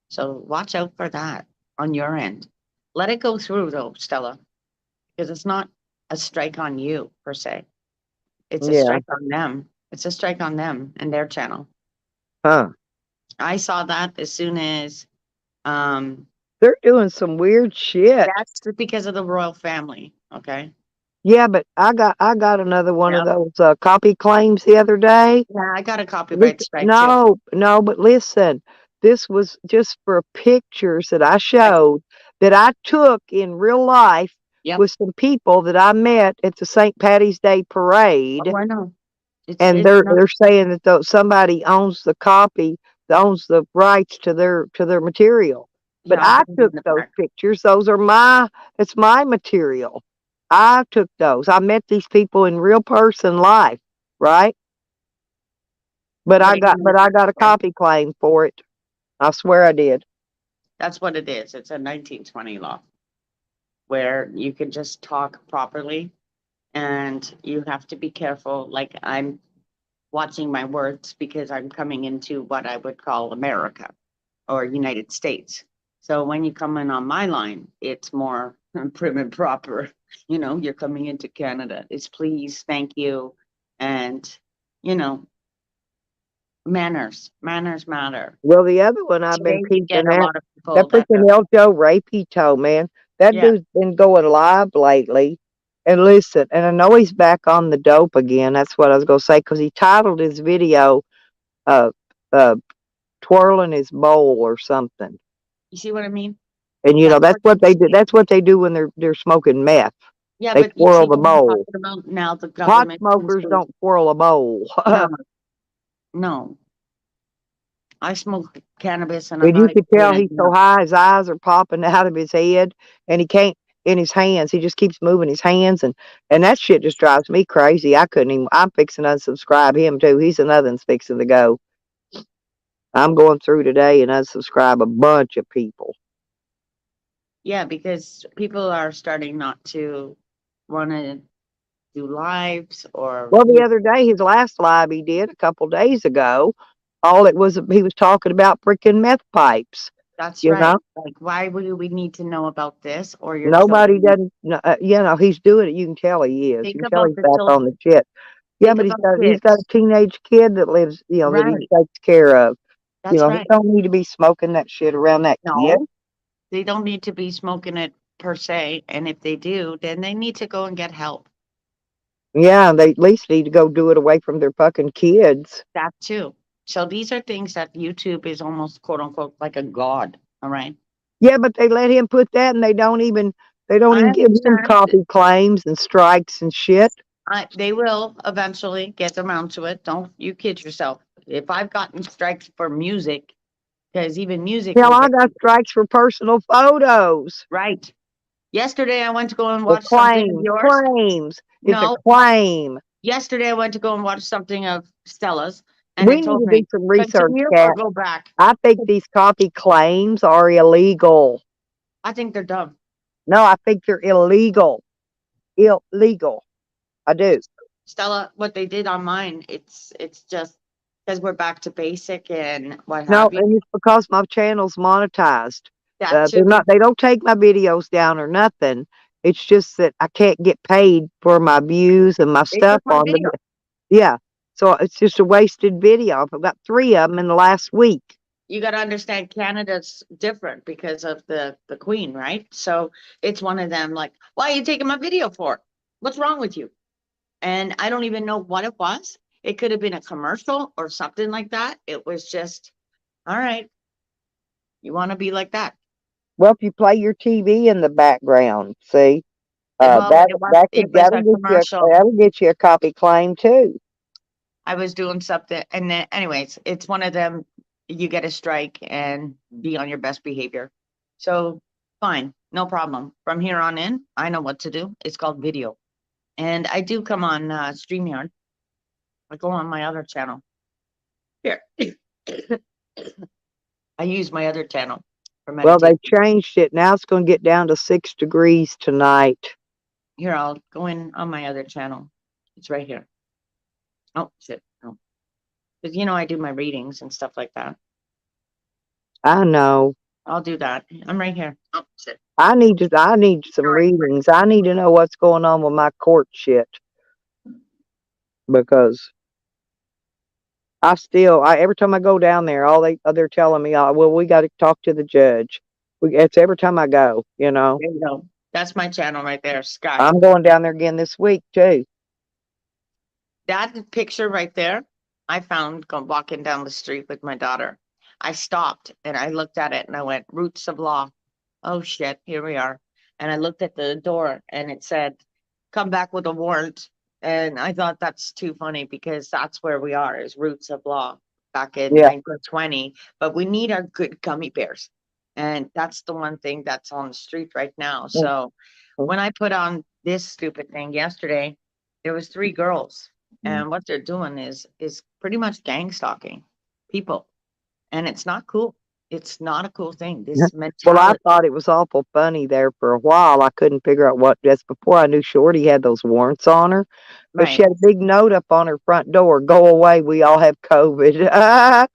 [SPEAKER 2] So watch out for that on your end. Let it go through though, Stella, because it's not a strike on you per se. It's a
[SPEAKER 1] Yeah.
[SPEAKER 2] strike on them. It's a strike on them and their channel.
[SPEAKER 1] Huh.
[SPEAKER 2] I saw that as soon as um
[SPEAKER 1] They're doing some weird shit.
[SPEAKER 2] that's because of the royal family. Okay.
[SPEAKER 1] Yeah, but I got another one of
[SPEAKER 2] Yep.
[SPEAKER 1] those copy claims the other day.
[SPEAKER 2] Yeah, I got a copyright strike too.
[SPEAKER 1] No, but listen, this was just for pictures that I
[SPEAKER 2] I,
[SPEAKER 1] showed that I took in real life
[SPEAKER 2] yep.
[SPEAKER 1] with some people that I met at the St. Patty's Day parade,
[SPEAKER 2] Oh, I know.
[SPEAKER 1] and
[SPEAKER 2] It's not.
[SPEAKER 1] they're saying that somebody owns the copy, owns the rights to their material.
[SPEAKER 2] Here,
[SPEAKER 1] But
[SPEAKER 2] I'll
[SPEAKER 1] I
[SPEAKER 2] put it in
[SPEAKER 1] took
[SPEAKER 2] the
[SPEAKER 1] those
[SPEAKER 2] back.
[SPEAKER 1] pictures. It's my material. I took those. I met these people in real person life, right?
[SPEAKER 2] Put it in
[SPEAKER 1] But
[SPEAKER 2] the
[SPEAKER 1] I
[SPEAKER 2] back.
[SPEAKER 1] got a copy claim for it. I swear I did.
[SPEAKER 2] That's what it is. It's a 1920 law where you can just talk properly and you have to be careful. Like I'm watching my words because I'm coming into what I would call America or United States. So when you come in on my line, it's more prim and proper. You know, you're coming into Canada. It's please, thank you. And, you know, manners matter.
[SPEAKER 1] Well, the other one I've been
[SPEAKER 2] Today you get
[SPEAKER 1] peeping
[SPEAKER 2] a
[SPEAKER 1] at,
[SPEAKER 2] lot of
[SPEAKER 1] that
[SPEAKER 2] people that
[SPEAKER 1] freaking
[SPEAKER 2] are,
[SPEAKER 1] El Joe Rapito, man. That
[SPEAKER 2] yeah,
[SPEAKER 1] dude's been going live lately. And listen, and I know he's back on the dope again. That's what I was gonna say, because he titled his video uh uh twirling his bowl or something.
[SPEAKER 2] you see what I mean?
[SPEAKER 1] And you know,
[SPEAKER 2] That's
[SPEAKER 1] that's
[SPEAKER 2] what
[SPEAKER 1] what they do. That's what they do when they're smoking meth.
[SPEAKER 2] yeah,
[SPEAKER 1] They
[SPEAKER 2] but you
[SPEAKER 1] twirl
[SPEAKER 2] see
[SPEAKER 1] the
[SPEAKER 2] what I'm
[SPEAKER 1] bowl.
[SPEAKER 2] talking about now, the
[SPEAKER 1] Pot
[SPEAKER 2] government seems
[SPEAKER 1] smokers
[SPEAKER 2] to,
[SPEAKER 1] don't twirl a bowl.
[SPEAKER 2] no, no. I smoke cannabis and I'm
[SPEAKER 1] And you
[SPEAKER 2] not even
[SPEAKER 1] could tell
[SPEAKER 2] doing it
[SPEAKER 1] he's so
[SPEAKER 2] now.
[SPEAKER 1] high, his eyes are popping out of his head, and he can't in his hands. He just keeps moving his hands, and that shit just drives me crazy. I couldn't even. I'm fixing to unsubscribe him too. He's another one's fixing to go. I'm going through today and unsubscribe a bunch of people.
[SPEAKER 2] Yeah, because people are starting not to want to do lives or
[SPEAKER 1] Well, the other day, his last live he did a couple days ago, all it was he was talking about freaking meth pipes.
[SPEAKER 2] that's
[SPEAKER 1] You
[SPEAKER 2] right.
[SPEAKER 1] know,
[SPEAKER 2] Like, why would we need to know about this or your
[SPEAKER 1] nobody
[SPEAKER 2] children?
[SPEAKER 1] doesn't. You know, he's doing it. You can tell he is.
[SPEAKER 2] Think
[SPEAKER 1] You can tell
[SPEAKER 2] about
[SPEAKER 1] he's
[SPEAKER 2] the
[SPEAKER 1] back on the
[SPEAKER 2] children.
[SPEAKER 1] shit. Yeah,
[SPEAKER 2] Think
[SPEAKER 1] but
[SPEAKER 2] about
[SPEAKER 1] he's got a
[SPEAKER 2] kids.
[SPEAKER 1] teenage kid that lives, you know, that he
[SPEAKER 2] Right.
[SPEAKER 1] takes care of. You
[SPEAKER 2] That's
[SPEAKER 1] know, he
[SPEAKER 2] right.
[SPEAKER 1] don't need to be smoking that shit around that kid.
[SPEAKER 2] No, they don't need to be smoking it per se. And if they do, then they need to go and get help.
[SPEAKER 1] Yeah, they at least need to go do it away from their fucking kids.
[SPEAKER 2] That too. So these are things that YouTube is almost quote unquote like a god. All right.
[SPEAKER 1] Yeah, but they let him put that, and they don't
[SPEAKER 2] I
[SPEAKER 1] even give him
[SPEAKER 2] understand.
[SPEAKER 1] copy claims and strikes and shit.
[SPEAKER 2] They will eventually get around to it. Don't you kid yourself. If I've gotten strikes for music, because even music
[SPEAKER 1] Hell,
[SPEAKER 2] will
[SPEAKER 1] I
[SPEAKER 2] get
[SPEAKER 1] got strikes for personal photos.
[SPEAKER 2] right. Yesterday, I went to go and
[SPEAKER 1] Or
[SPEAKER 2] watch something of
[SPEAKER 1] claims,
[SPEAKER 2] yours.
[SPEAKER 1] claims. It's a
[SPEAKER 2] No,
[SPEAKER 1] claim.
[SPEAKER 2] yesterday I went to go and watch something of Stella's, and
[SPEAKER 1] We
[SPEAKER 2] it
[SPEAKER 1] need
[SPEAKER 2] told
[SPEAKER 1] to do
[SPEAKER 2] me
[SPEAKER 1] some research,
[SPEAKER 2] continue or
[SPEAKER 1] Kat.
[SPEAKER 2] go back.
[SPEAKER 1] I think these coffee claims are illegal.
[SPEAKER 2] I think they're dumb.
[SPEAKER 1] No, I think they're illegal. Illegal. I do.
[SPEAKER 2] Stella, what they did on mine, it's just because we're back to basic and what
[SPEAKER 1] No,
[SPEAKER 2] have you.
[SPEAKER 1] and it's because my channel's monetized.
[SPEAKER 2] That
[SPEAKER 1] They're
[SPEAKER 2] too.
[SPEAKER 1] not. They don't take my videos down or nothing. It's just that I can't get paid for my views and my
[SPEAKER 2] They
[SPEAKER 1] stuff
[SPEAKER 2] took my
[SPEAKER 1] on the.
[SPEAKER 2] video.
[SPEAKER 1] Yeah, so it's just a wasted video. I've got 3 of them in the last week.
[SPEAKER 2] You got to understand Canada's different because of the Queen, right? So it's one of them. Like, why are you taking my video for? What's wrong with you? And I don't even know what it was. It could have been a commercial or something like that. It was just, all right, you want to be like that.
[SPEAKER 1] Well, if you play your TV in the background, see,
[SPEAKER 2] Well,
[SPEAKER 1] that
[SPEAKER 2] it was a commercial.
[SPEAKER 1] that'll get you a copy claim too.
[SPEAKER 2] I was doing something, and then, anyways, it's one of them. You get a strike and be on your best behavior. So fine, no problem. From here on in, I know what to do. It's called video, and I do come on StreamYard. I go on my other channel. Here, I use my other channel for
[SPEAKER 1] Well, they
[SPEAKER 2] meditation.
[SPEAKER 1] changed it. Now it's going to get down to 6 degrees tonight.
[SPEAKER 2] Here, I'll go in on my other channel. It's right here. Oh shit! No, because I do my readings and stuff like that.
[SPEAKER 1] I know.
[SPEAKER 2] I'll do that. I'm right here. Oh shit!
[SPEAKER 1] I need some readings. I need to know what's going on with my court shit because every time I go down there, they're telling me, well, we got to talk to the judge. It's every time I go.
[SPEAKER 2] There you go. That's my channel right there, Sky.
[SPEAKER 1] I'm going down there again this week too.
[SPEAKER 2] That picture right there, I found walking down the street with my daughter. I stopped and I looked at it and I went, Roots of Law. Oh shit, here we are. And I looked at the door and it said, come back with a warrant. And I thought that's too funny because that's where we are, is Roots of Law back in
[SPEAKER 1] Yeah.
[SPEAKER 2] 1920. But we need our good gummy bears. And that's the one thing that's on the street right now. So when I put on this stupid thing yesterday, there was 3 girls. And what they're doing is pretty much gang stalking people. And it's not cool. It's not a cool thing. This
[SPEAKER 1] Well, I
[SPEAKER 2] mentality.
[SPEAKER 1] thought it was awful funny there for a while. I couldn't figure out what. Just before I knew Shorty had those warrants on her, but she
[SPEAKER 2] Right.
[SPEAKER 1] had a big note up on her front door: "Go away, we all have COVID."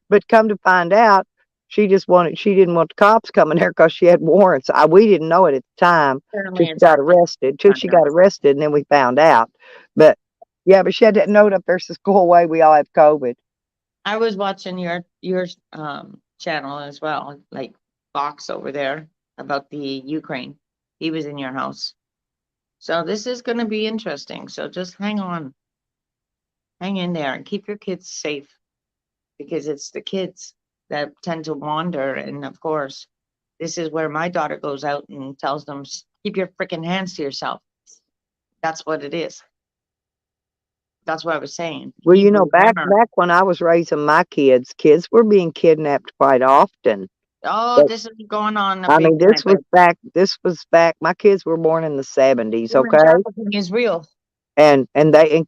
[SPEAKER 1] But come to find out, she didn't want the cops coming there because she had warrants. We didn't know it at the time
[SPEAKER 2] Apparently
[SPEAKER 1] till she
[SPEAKER 2] it's
[SPEAKER 1] got arrested. And then we found out. But yeah, but she had that note up there says, "Go away, we all have COVID."
[SPEAKER 2] I was watching your channel as well, like Fox over there about the Ukraine. He was in your house. So this is going to be interesting. So just hang on. Hang in there and keep your kids safe because it's the kids that tend to wander. And of course, this is where my daughter goes out and tells them, keep your freaking hands to yourself. That's what it is. That's what I was saying.
[SPEAKER 1] Well,
[SPEAKER 2] Hebrew
[SPEAKER 1] back
[SPEAKER 2] grammar.
[SPEAKER 1] when I was raising my kids were being kidnapped quite often.
[SPEAKER 2] Oh, this is going on.
[SPEAKER 1] I mean, this was back. My kids were born in the 70s,
[SPEAKER 2] Human
[SPEAKER 1] okay?
[SPEAKER 2] trafficking is real.
[SPEAKER 1] And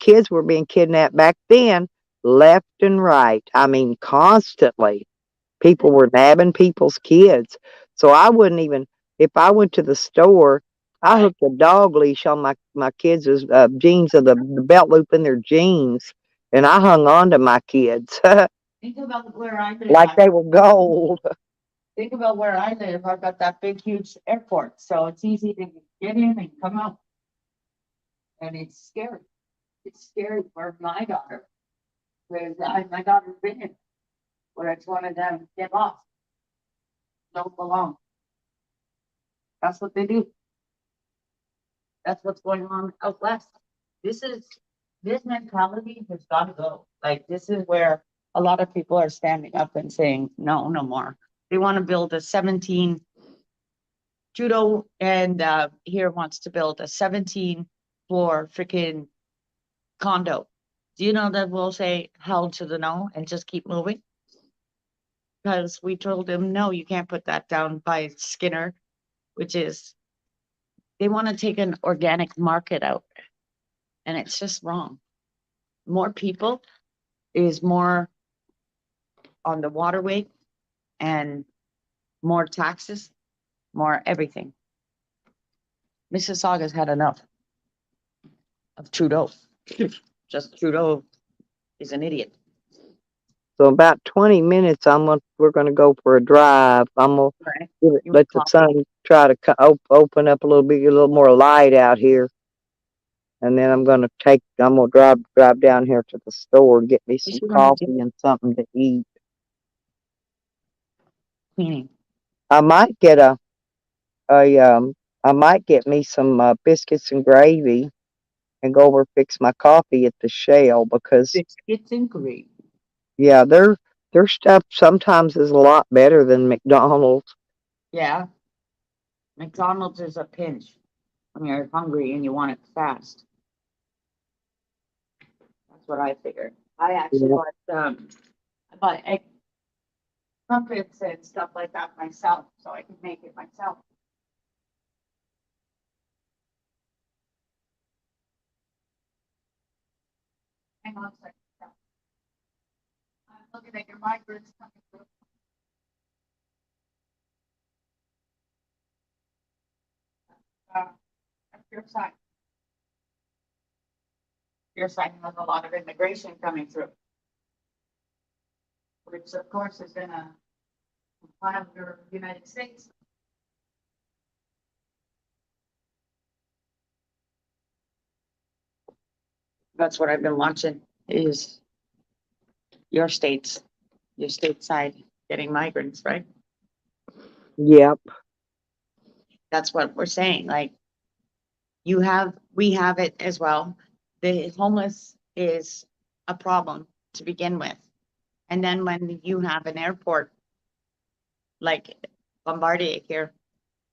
[SPEAKER 1] kids were being kidnapped back then, left and right. I mean, constantly. People were nabbing people's kids. So I wouldn't even, if I went to the store, I hooked a dog leash on my kids' jeans of the belt loop in their jeans, and I hung on to my kids
[SPEAKER 2] Think about where I live.
[SPEAKER 1] like they were gold.
[SPEAKER 2] Think about where I live. I've got that big, huge airport, so it's easy to get in and come out. And it's scary. It's scary for my daughter. Because my daughter's been in where it's one of them get lost. Don't belong. That's what they do. That's what's going on out west. This mentality has got to go. Like, this is where a lot of people are standing up and saying, no, no more. They want to build a 17, Trudeau and here wants to build a 17-floor freaking condo. Do you know that we'll say hell to the no and just keep moving? because we told him, no, you can't put that down by Skinner, which is, they want to take an organic market out. And it's just wrong. More people is more on the waterway and more taxes, more everything. Mississauga's had enough of Trudeau. Just Trudeau is an idiot.
[SPEAKER 1] So about 20 minutes, we're gonna go for a drive. I'm gonna
[SPEAKER 2] Right.
[SPEAKER 1] let the sun try to open up a little bit, get a little more light out here. And then I'm gonna drive down here to the store and get me some
[SPEAKER 2] you gonna do?
[SPEAKER 1] coffee and something to eat.
[SPEAKER 2] Cleaning.
[SPEAKER 1] I might get I might get me some biscuits and gravy and go over fix my coffee at the Shell because
[SPEAKER 2] Biscuits and gravy.
[SPEAKER 1] yeah, their stuff sometimes is a lot better than McDonald's.
[SPEAKER 2] Yeah. McDonald's is a pinch when you're hungry and you want it fast. That's what I figured. I actually
[SPEAKER 1] Yeah.
[SPEAKER 2] bought egg crumpets and stuff like that myself, so I can make it myself. Hang on a second. I'm looking at your migrants coming through. That's your side. Your side has a lot of immigration coming through, which of course is gonna file your United States. That's what I've been watching is your state side getting migrants, right?
[SPEAKER 1] Yep.
[SPEAKER 2] That's what we're saying. Like we have it as well. The homeless is a problem to begin with. And then when you have an airport like Bombardier here,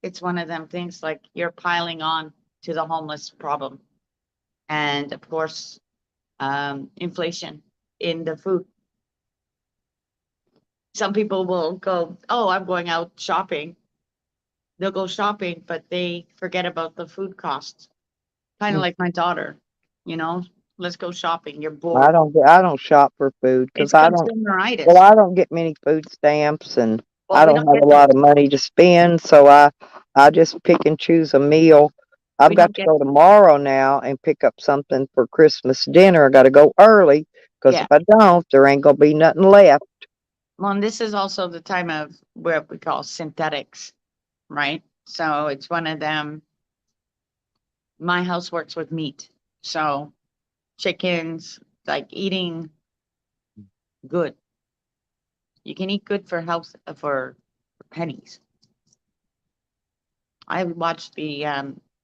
[SPEAKER 2] it's one of them things like you're piling on to the homeless problem. And of course, inflation in the food. Some people will go, oh, I'm going out shopping. They'll go shopping, but they forget about the food costs. Kind of like my daughter, let's go shopping. You're bored.
[SPEAKER 1] I don't shop for food
[SPEAKER 2] It's
[SPEAKER 1] because I don't get many food stamps and
[SPEAKER 2] Well,
[SPEAKER 1] I
[SPEAKER 2] we
[SPEAKER 1] don't
[SPEAKER 2] don't
[SPEAKER 1] have
[SPEAKER 2] get
[SPEAKER 1] a lot
[SPEAKER 2] those.
[SPEAKER 1] of money to spend, so I just pick and choose a meal. I've
[SPEAKER 2] We
[SPEAKER 1] got
[SPEAKER 2] don't
[SPEAKER 1] to
[SPEAKER 2] get,
[SPEAKER 1] go tomorrow now and pick up something for Christmas dinner. I got to go early because
[SPEAKER 2] yeah.
[SPEAKER 1] if I don't, there ain't gonna be nothing left.
[SPEAKER 2] Well, and this is also the time of what we call synthetics, right? So it's one of them. My house works with meat. So chickens, like eating good. You can eat good for health for pennies. I watched the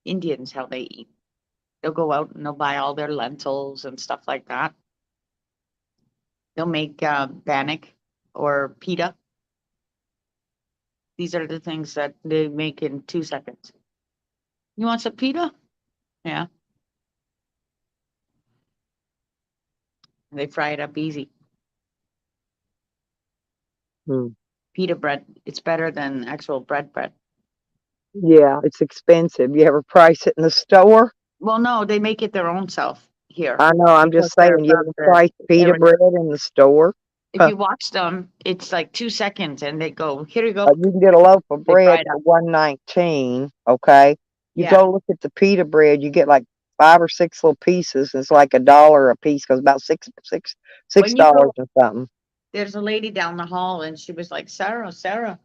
[SPEAKER 2] Indians how they eat. They'll go out and they'll buy all their lentils and stuff like that. They'll make bannock or pita. These are the things that they make in 2 seconds. You want some pita? Yeah. They fry it up easy.
[SPEAKER 1] Hmm.
[SPEAKER 2] Pita bread, it's better than actual bread.
[SPEAKER 1] Yeah, it's expensive. You ever price it in the store?
[SPEAKER 2] Well, no, they make it their own self here
[SPEAKER 1] I know. I'm
[SPEAKER 2] because
[SPEAKER 1] just
[SPEAKER 2] they're
[SPEAKER 1] saying, you
[SPEAKER 2] above
[SPEAKER 1] ever
[SPEAKER 2] the
[SPEAKER 1] price pita
[SPEAKER 2] area.
[SPEAKER 1] bread in the store?
[SPEAKER 2] If you watch them, it's like 2 seconds and they go, here you go.
[SPEAKER 1] You can get a loaf of
[SPEAKER 2] They fry
[SPEAKER 1] bread
[SPEAKER 2] it
[SPEAKER 1] for
[SPEAKER 2] up.
[SPEAKER 1] $1.19. Okay, you
[SPEAKER 2] Yeah.
[SPEAKER 1] go look at the pita bread. You get like 5 or 6 little pieces. It's like $1 a piece, because about six
[SPEAKER 2] When you
[SPEAKER 1] dollars
[SPEAKER 2] go,
[SPEAKER 1] or something.
[SPEAKER 2] there's a lady down the hall and she was like, Sarah,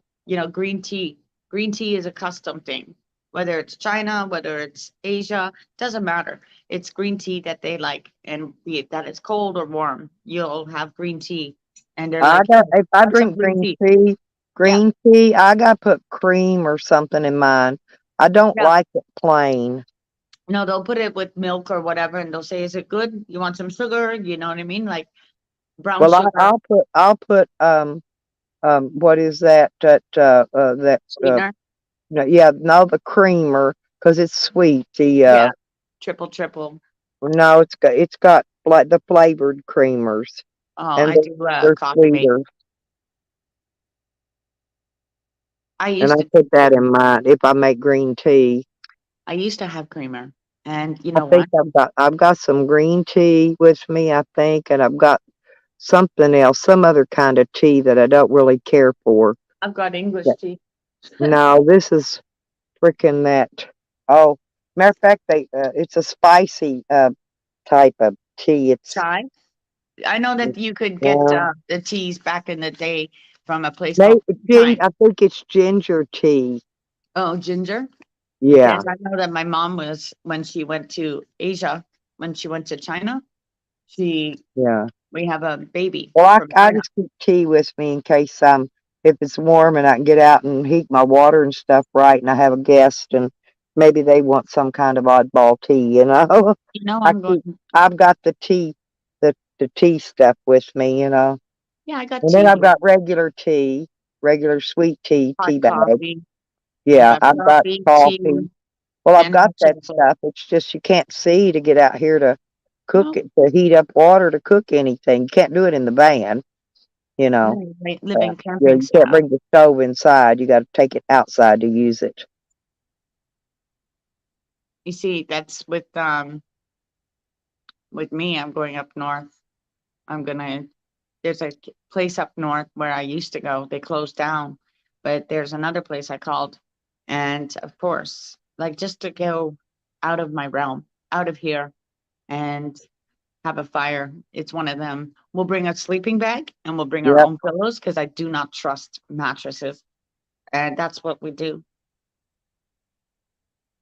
[SPEAKER 2] green tea. Green tea is a custom thing. Whether it's China, whether it's Asia, doesn't matter. It's green tea that they like. And be it that it's cold or warm, you'll have green tea. And they're like,
[SPEAKER 1] If I
[SPEAKER 2] have some
[SPEAKER 1] drink
[SPEAKER 2] green tea.
[SPEAKER 1] tea,
[SPEAKER 2] Yeah.
[SPEAKER 1] I gotta put cream or something in mine. I don't
[SPEAKER 2] Yeah.
[SPEAKER 1] like it plain.
[SPEAKER 2] No, they'll put it with milk or whatever and they'll say, is it good? You want some sugar? You know what I mean? Like brown
[SPEAKER 1] Well,
[SPEAKER 2] sugar,
[SPEAKER 1] I'll put what is that
[SPEAKER 2] sweetener.
[SPEAKER 1] no, yeah, no, the creamer, because it's sweet.
[SPEAKER 2] Yeah. Triple.
[SPEAKER 1] No, it's got like the flavored creamers,
[SPEAKER 2] Oh,
[SPEAKER 1] and
[SPEAKER 2] I do
[SPEAKER 1] they're
[SPEAKER 2] coffee mate.
[SPEAKER 1] sweeter.
[SPEAKER 2] I
[SPEAKER 1] And
[SPEAKER 2] used
[SPEAKER 1] I
[SPEAKER 2] to
[SPEAKER 1] put that in mind if I make green tea.
[SPEAKER 2] I used to have creamer, and you
[SPEAKER 1] I
[SPEAKER 2] know
[SPEAKER 1] think
[SPEAKER 2] what?
[SPEAKER 1] I've got some green tea with me, I think, and I've got something else, some other kind of tea that I don't really care for.
[SPEAKER 2] I've got English
[SPEAKER 1] Yeah.
[SPEAKER 2] tea.
[SPEAKER 1] No, this is freaking that. Oh, matter of fact, it's a spicy type of tea. It's
[SPEAKER 2] Chai. I know that you could get
[SPEAKER 1] yeah,
[SPEAKER 2] the teas back in the day from a place called Time.
[SPEAKER 1] I think it's ginger tea.
[SPEAKER 2] Oh, ginger.
[SPEAKER 1] Yeah,
[SPEAKER 2] Because I know that my mom was when she went to Asia, when she went to China, she
[SPEAKER 1] yeah.
[SPEAKER 2] we have a baby
[SPEAKER 1] Well,
[SPEAKER 2] from
[SPEAKER 1] I
[SPEAKER 2] China.
[SPEAKER 1] just keep tea with me in case if it's warm and I can get out and heat my water and stuff right, and I have a guest and maybe they want some kind of oddball tea, you know.
[SPEAKER 2] You know,
[SPEAKER 1] I
[SPEAKER 2] I'm
[SPEAKER 1] keep
[SPEAKER 2] going.
[SPEAKER 1] I've got the tea stuff with me, you know.
[SPEAKER 2] Yeah, I got
[SPEAKER 1] And then
[SPEAKER 2] tea
[SPEAKER 1] I've
[SPEAKER 2] here.
[SPEAKER 1] got regular tea, regular sweet
[SPEAKER 2] Hot
[SPEAKER 1] tea bag.
[SPEAKER 2] coffee. I
[SPEAKER 1] Yeah,
[SPEAKER 2] got
[SPEAKER 1] I've got
[SPEAKER 2] coffee, tea,
[SPEAKER 1] coffee. Well, I've
[SPEAKER 2] and
[SPEAKER 1] got
[SPEAKER 2] hot
[SPEAKER 1] that
[SPEAKER 2] chocolate.
[SPEAKER 1] stuff. It's just you can't see to get out here to cook
[SPEAKER 2] Well,
[SPEAKER 1] it, to heat up water to cook anything. You can't do it in the van, you know.
[SPEAKER 2] living
[SPEAKER 1] Yeah,
[SPEAKER 2] camping
[SPEAKER 1] you can't
[SPEAKER 2] style.
[SPEAKER 1] bring the stove inside. You got to take it outside to use it.
[SPEAKER 2] You see, that's with me. I'm going up north. I'm gonna there's a place up north where I used to go. They closed down, but there's another place I called. And of course, like just to go out of my realm, out of here and have a fire. It's one of them. We'll bring a sleeping bag and we'll bring our
[SPEAKER 1] Yep.
[SPEAKER 2] own pillows because I do not trust mattresses. And that's what we do.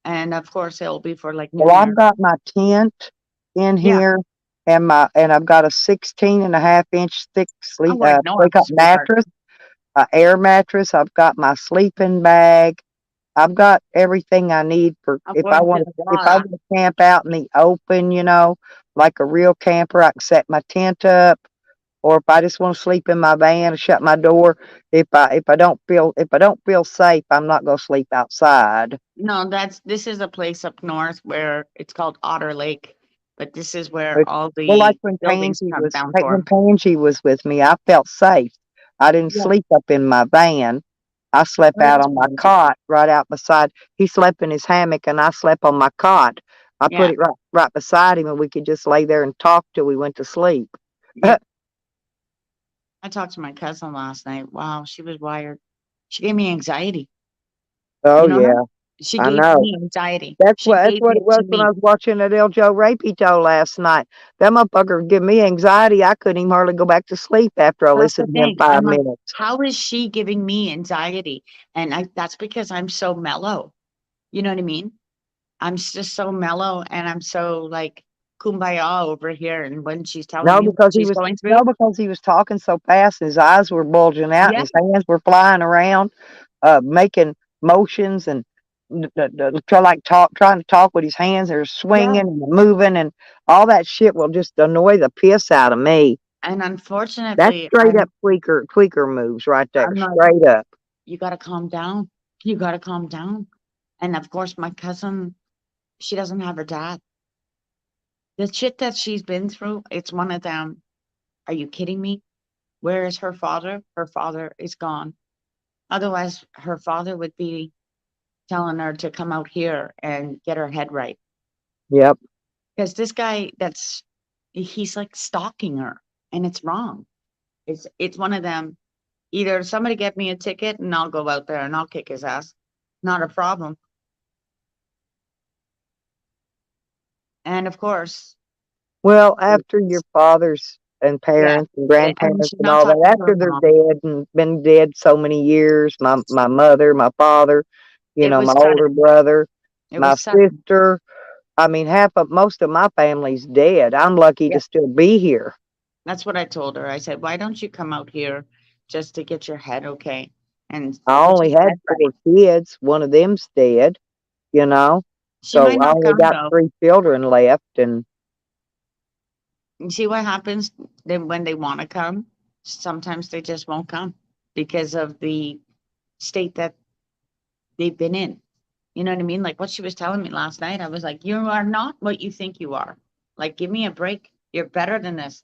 [SPEAKER 2] And of course, it'll be for like New
[SPEAKER 1] Well, I've
[SPEAKER 2] Year.
[SPEAKER 1] got my tent in
[SPEAKER 2] Yeah,
[SPEAKER 1] here and I've got a 16.5 inch thick
[SPEAKER 2] oh, I know
[SPEAKER 1] wake
[SPEAKER 2] I'm a
[SPEAKER 1] up
[SPEAKER 2] sweetheart.
[SPEAKER 1] mattress, a air mattress. I've got my sleeping bag. I've got everything I need for
[SPEAKER 2] I'm going to the
[SPEAKER 1] if I
[SPEAKER 2] water.
[SPEAKER 1] want to camp out in the open, you know, like a real camper. I can set my tent up, or if I just want to sleep in my van and shut my door. If I don't feel safe, I'm not gonna sleep outside.
[SPEAKER 2] No, this is a place up north where it's called Otter Lake, but this is where
[SPEAKER 1] But
[SPEAKER 2] all
[SPEAKER 1] well, like
[SPEAKER 2] the buildings come down
[SPEAKER 1] When
[SPEAKER 2] for.
[SPEAKER 1] Pansy was with me, I felt safe. I didn't
[SPEAKER 2] Yeah,
[SPEAKER 1] sleep up in my van. I slept
[SPEAKER 2] well,
[SPEAKER 1] out
[SPEAKER 2] that's
[SPEAKER 1] on my
[SPEAKER 2] what I do.
[SPEAKER 1] cot right out beside. He slept in his hammock, and I slept on my cot. I put
[SPEAKER 2] Yeah,
[SPEAKER 1] it right beside him, and we could just lay there and talk till we went to sleep.
[SPEAKER 2] yeah. I talked to my cousin last night. Wow, she was wired. She gave me anxiety.
[SPEAKER 1] Oh
[SPEAKER 2] You know her?
[SPEAKER 1] yeah,
[SPEAKER 2] She
[SPEAKER 1] I
[SPEAKER 2] gave
[SPEAKER 1] know.
[SPEAKER 2] me anxiety.
[SPEAKER 1] That's
[SPEAKER 2] She gave
[SPEAKER 1] what it
[SPEAKER 2] it
[SPEAKER 1] was
[SPEAKER 2] to
[SPEAKER 1] when I
[SPEAKER 2] me.
[SPEAKER 1] was watching that El Joe Rapito last night. That motherfucker give me anxiety. I couldn't even hardly go back to sleep after I
[SPEAKER 2] That's the
[SPEAKER 1] listened to him
[SPEAKER 2] thing. I'm
[SPEAKER 1] five
[SPEAKER 2] like,
[SPEAKER 1] minutes.
[SPEAKER 2] how is she giving me anxiety? And that's because I'm so mellow. You know what I mean? Just so mellow and I'm so like kumbaya over here. And when she's telling
[SPEAKER 1] No,
[SPEAKER 2] me what she's going through,
[SPEAKER 1] because he was talking so fast, and his eyes were bulging out, and
[SPEAKER 2] yeah,
[SPEAKER 1] his hands were flying around, making motions and trying to talk with his hands. They're
[SPEAKER 2] yeah.
[SPEAKER 1] swinging and moving, and all that shit will just annoy the piss out of me.
[SPEAKER 2] And
[SPEAKER 1] That's
[SPEAKER 2] unfortunately,
[SPEAKER 1] straight up tweaker moves right there,
[SPEAKER 2] I'm like,
[SPEAKER 1] straight up.
[SPEAKER 2] you got to calm down. You got to calm down. And of course, my cousin, she doesn't have her dad. The shit that she's been through, it's one of them. Are you kidding me? Where is her father? Her father is gone. Otherwise, her father would be telling her to come out here and get her head right.
[SPEAKER 1] Yep.
[SPEAKER 2] Because this guy he's like stalking her and it's wrong. It's one of them. Either somebody get me a ticket and I'll go out there and I'll kick his ass. Not a problem. And of course,
[SPEAKER 1] Well, after your fathers and
[SPEAKER 2] yeah.
[SPEAKER 1] parents and
[SPEAKER 2] And
[SPEAKER 1] grandparents
[SPEAKER 2] she's
[SPEAKER 1] and
[SPEAKER 2] not
[SPEAKER 1] all that,
[SPEAKER 2] talking to her
[SPEAKER 1] after they're
[SPEAKER 2] mom.
[SPEAKER 1] dead and been dead so many years, my mother, my father,
[SPEAKER 2] It
[SPEAKER 1] my
[SPEAKER 2] was
[SPEAKER 1] older
[SPEAKER 2] sudden.
[SPEAKER 1] brother,
[SPEAKER 2] It
[SPEAKER 1] my
[SPEAKER 2] was sudden.
[SPEAKER 1] sister. I mean, most of my family's dead. I'm lucky
[SPEAKER 2] Yeah.
[SPEAKER 1] to still be here.
[SPEAKER 2] That's what I told her. I said, why don't you come out here just to get your head okay and
[SPEAKER 1] I
[SPEAKER 2] get
[SPEAKER 1] only
[SPEAKER 2] your
[SPEAKER 1] had
[SPEAKER 2] head right?
[SPEAKER 1] four kids. One of them's dead, you know.
[SPEAKER 2] She
[SPEAKER 1] So
[SPEAKER 2] might
[SPEAKER 1] I
[SPEAKER 2] not
[SPEAKER 1] only
[SPEAKER 2] come
[SPEAKER 1] got
[SPEAKER 2] though.
[SPEAKER 1] three children left, and
[SPEAKER 2] You see what happens then when they want to come? Sometimes they just won't come because of the state that they've been in. You know what I mean? Like what she was telling me last night, I was like, you are not what you think you are. Like, give me a break. You're better than this.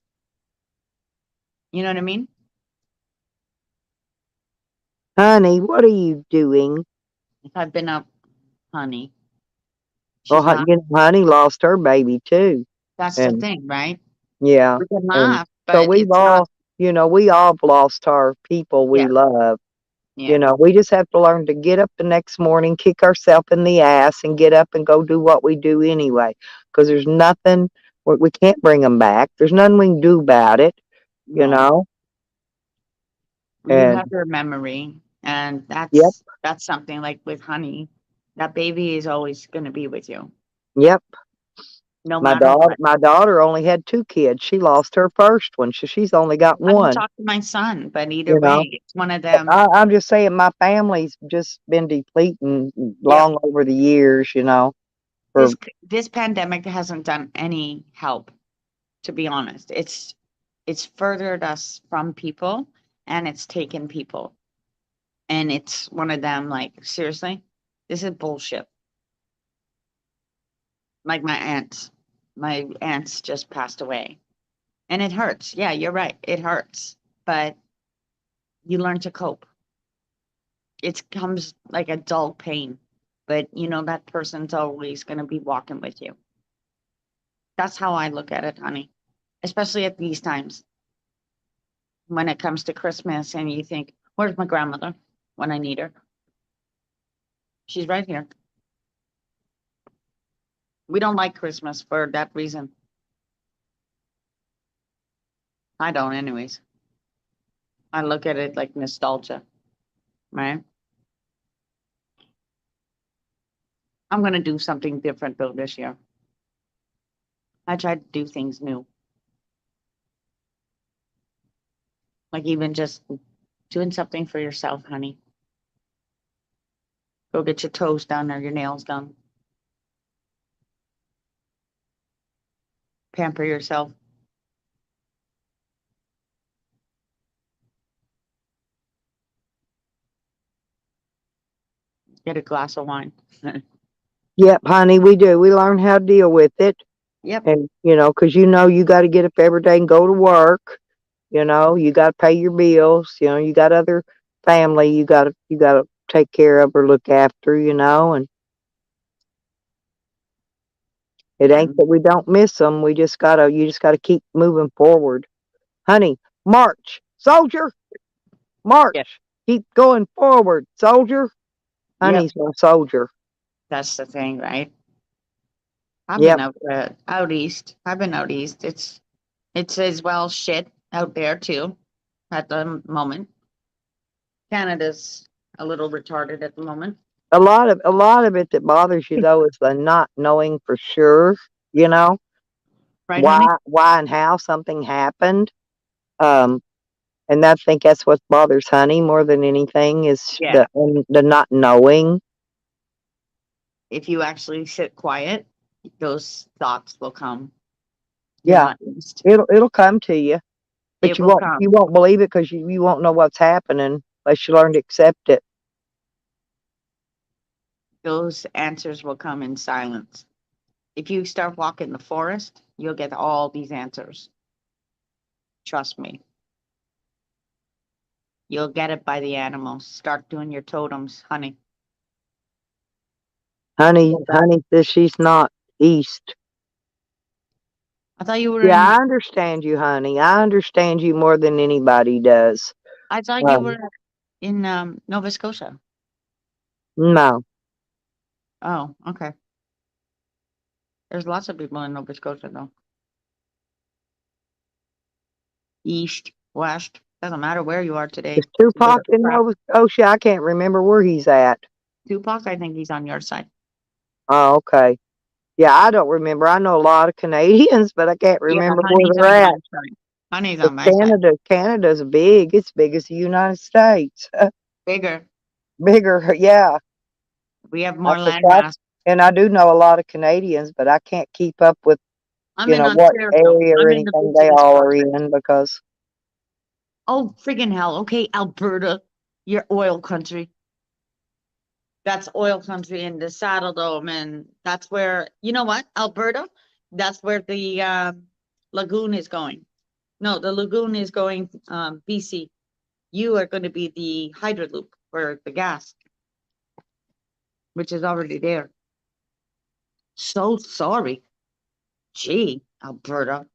[SPEAKER 2] You know what I mean?
[SPEAKER 1] Honey, what are you doing?
[SPEAKER 2] I've been up, honey.
[SPEAKER 1] Well,
[SPEAKER 2] She's not.
[SPEAKER 1] honey lost her baby too.
[SPEAKER 2] That's the
[SPEAKER 1] And
[SPEAKER 2] thing, right?
[SPEAKER 1] yeah,
[SPEAKER 2] We can
[SPEAKER 1] and
[SPEAKER 2] laugh,
[SPEAKER 1] so
[SPEAKER 2] but
[SPEAKER 1] we've
[SPEAKER 2] it's not.
[SPEAKER 1] all, we all have lost our people we
[SPEAKER 2] Yeah,
[SPEAKER 1] love.
[SPEAKER 2] yeah.
[SPEAKER 1] We just have to learn to get up the next morning, kick ourselves in the ass, and get up and go do what we do anyway. Because there's nothing, we can't bring them back. There's nothing we can do about it, you
[SPEAKER 2] No,
[SPEAKER 1] know?
[SPEAKER 2] you
[SPEAKER 1] And
[SPEAKER 2] have your memory, and
[SPEAKER 1] yep,
[SPEAKER 2] that's something like with honey. That baby is always going to be with you,
[SPEAKER 1] yep.
[SPEAKER 2] no matter what.
[SPEAKER 1] My daughter only had 2 kids. She lost her first one. She's only got
[SPEAKER 2] I haven't
[SPEAKER 1] 1,
[SPEAKER 2] talked to my son, but either
[SPEAKER 1] you know?
[SPEAKER 2] way, it's one of them.
[SPEAKER 1] I'm just saying my family's just been depleting
[SPEAKER 2] Yep.
[SPEAKER 1] long over the years, for
[SPEAKER 2] This pandemic hasn't done any help, to be honest. It's furthered us from people, and it's taken people. And it's one of them, like, seriously, this is bullshit. Like my aunts just passed away. And it hurts. Yeah, you're right. It hurts. But you learn to cope. It comes like a dull pain. But you know that person's always going to be walking with you. That's how I look at it, honey. Especially at these times when it comes to Christmas and you think, where's my grandmother when I need her? She's right here. We don't like Christmas for that reason. I don't, anyways. I look at it like nostalgia, right? I'm going to do something different though this year. I tried to do things new, like even just doing something for yourself, honey. Go get your toes done or your nails done. Pamper yourself. Get a glass of wine.
[SPEAKER 1] yep, honey, we do. We learn how to deal with it.
[SPEAKER 2] Yep.
[SPEAKER 1] And, because you got to get up every day and go to work. You got to pay your bills. You got other family you got to take care of or look after. And it
[SPEAKER 2] Yeah.
[SPEAKER 1] ain't that we don't miss them. You just gotta keep moving forward, honey. March, soldier,
[SPEAKER 2] Yeah.
[SPEAKER 1] march. Keep going forward, soldier.
[SPEAKER 2] Yep.
[SPEAKER 1] Honey's my soldier.
[SPEAKER 2] That's the thing, right? I've been
[SPEAKER 1] Yep.
[SPEAKER 2] out east. I've been out east. It's as well shit out there too at the moment. Canada's a little retarded at the moment.
[SPEAKER 1] A lot of it that bothers you though is the not knowing for sure. You know
[SPEAKER 2] Right, honey?
[SPEAKER 1] why and how something happened. Um, and I think that's what bothers Honey more than anything is
[SPEAKER 2] Yeah.
[SPEAKER 1] the not knowing.
[SPEAKER 2] If you actually sit quiet, those thoughts will come. You're
[SPEAKER 1] Yeah,
[SPEAKER 2] not used.
[SPEAKER 1] it'll come to you, but
[SPEAKER 2] It
[SPEAKER 1] you
[SPEAKER 2] will
[SPEAKER 1] won't
[SPEAKER 2] come.
[SPEAKER 1] believe it because you won't know what's happening unless you learn to accept it.
[SPEAKER 2] Those answers will come in silence. If you start walking the forest, you'll get all these answers. Trust me. You'll get it by the animals. Start doing your totems, honey.
[SPEAKER 1] Honey,
[SPEAKER 2] Go back.
[SPEAKER 1] honey says she's not east.
[SPEAKER 2] I thought you were
[SPEAKER 1] Yeah, I
[SPEAKER 2] in.
[SPEAKER 1] understand you, honey. I understand you more than anybody does.
[SPEAKER 2] I thought you
[SPEAKER 1] Um,
[SPEAKER 2] were in Nova Scotia.
[SPEAKER 1] no,
[SPEAKER 2] Oh, okay. There's lots of people in Nova Scotia though. East, west, doesn't matter where you are today.
[SPEAKER 1] is Tupac
[SPEAKER 2] Little
[SPEAKER 1] in
[SPEAKER 2] crap.
[SPEAKER 1] Nova Scotia? I can't remember where he's at.
[SPEAKER 2] Tupac, I think he's on your side.
[SPEAKER 1] Oh, okay. Yeah, I don't remember. I know a lot of Canadians, but I can't
[SPEAKER 2] Yeah,
[SPEAKER 1] remember where
[SPEAKER 2] honey's
[SPEAKER 1] they're
[SPEAKER 2] on my
[SPEAKER 1] at.
[SPEAKER 2] side. Honey's
[SPEAKER 1] 'Cause
[SPEAKER 2] on my side.
[SPEAKER 1] Canada's big. It's big as the United States.
[SPEAKER 2] Bigger.
[SPEAKER 1] Bigger, yeah.
[SPEAKER 2] We have
[SPEAKER 1] I
[SPEAKER 2] more
[SPEAKER 1] think
[SPEAKER 2] land mass.
[SPEAKER 1] and I do know a lot of Canadians, but I can't keep up with,
[SPEAKER 2] I'm in
[SPEAKER 1] what
[SPEAKER 2] Ontario.
[SPEAKER 1] area or
[SPEAKER 2] I'm in the
[SPEAKER 1] anything they
[SPEAKER 2] busiest
[SPEAKER 1] all
[SPEAKER 2] part
[SPEAKER 1] are
[SPEAKER 2] of it.
[SPEAKER 1] in because
[SPEAKER 2] Oh, friggin' hell. Okay, Alberta, your oil country. That's oil country in the Saddle Dome, and that's where, you know what, Alberta, that's where the lagoon is going. No, the lagoon is going BC. You are going to be the Hydro Loop for the gas, which is already there. So sorry. Gee, Alberta.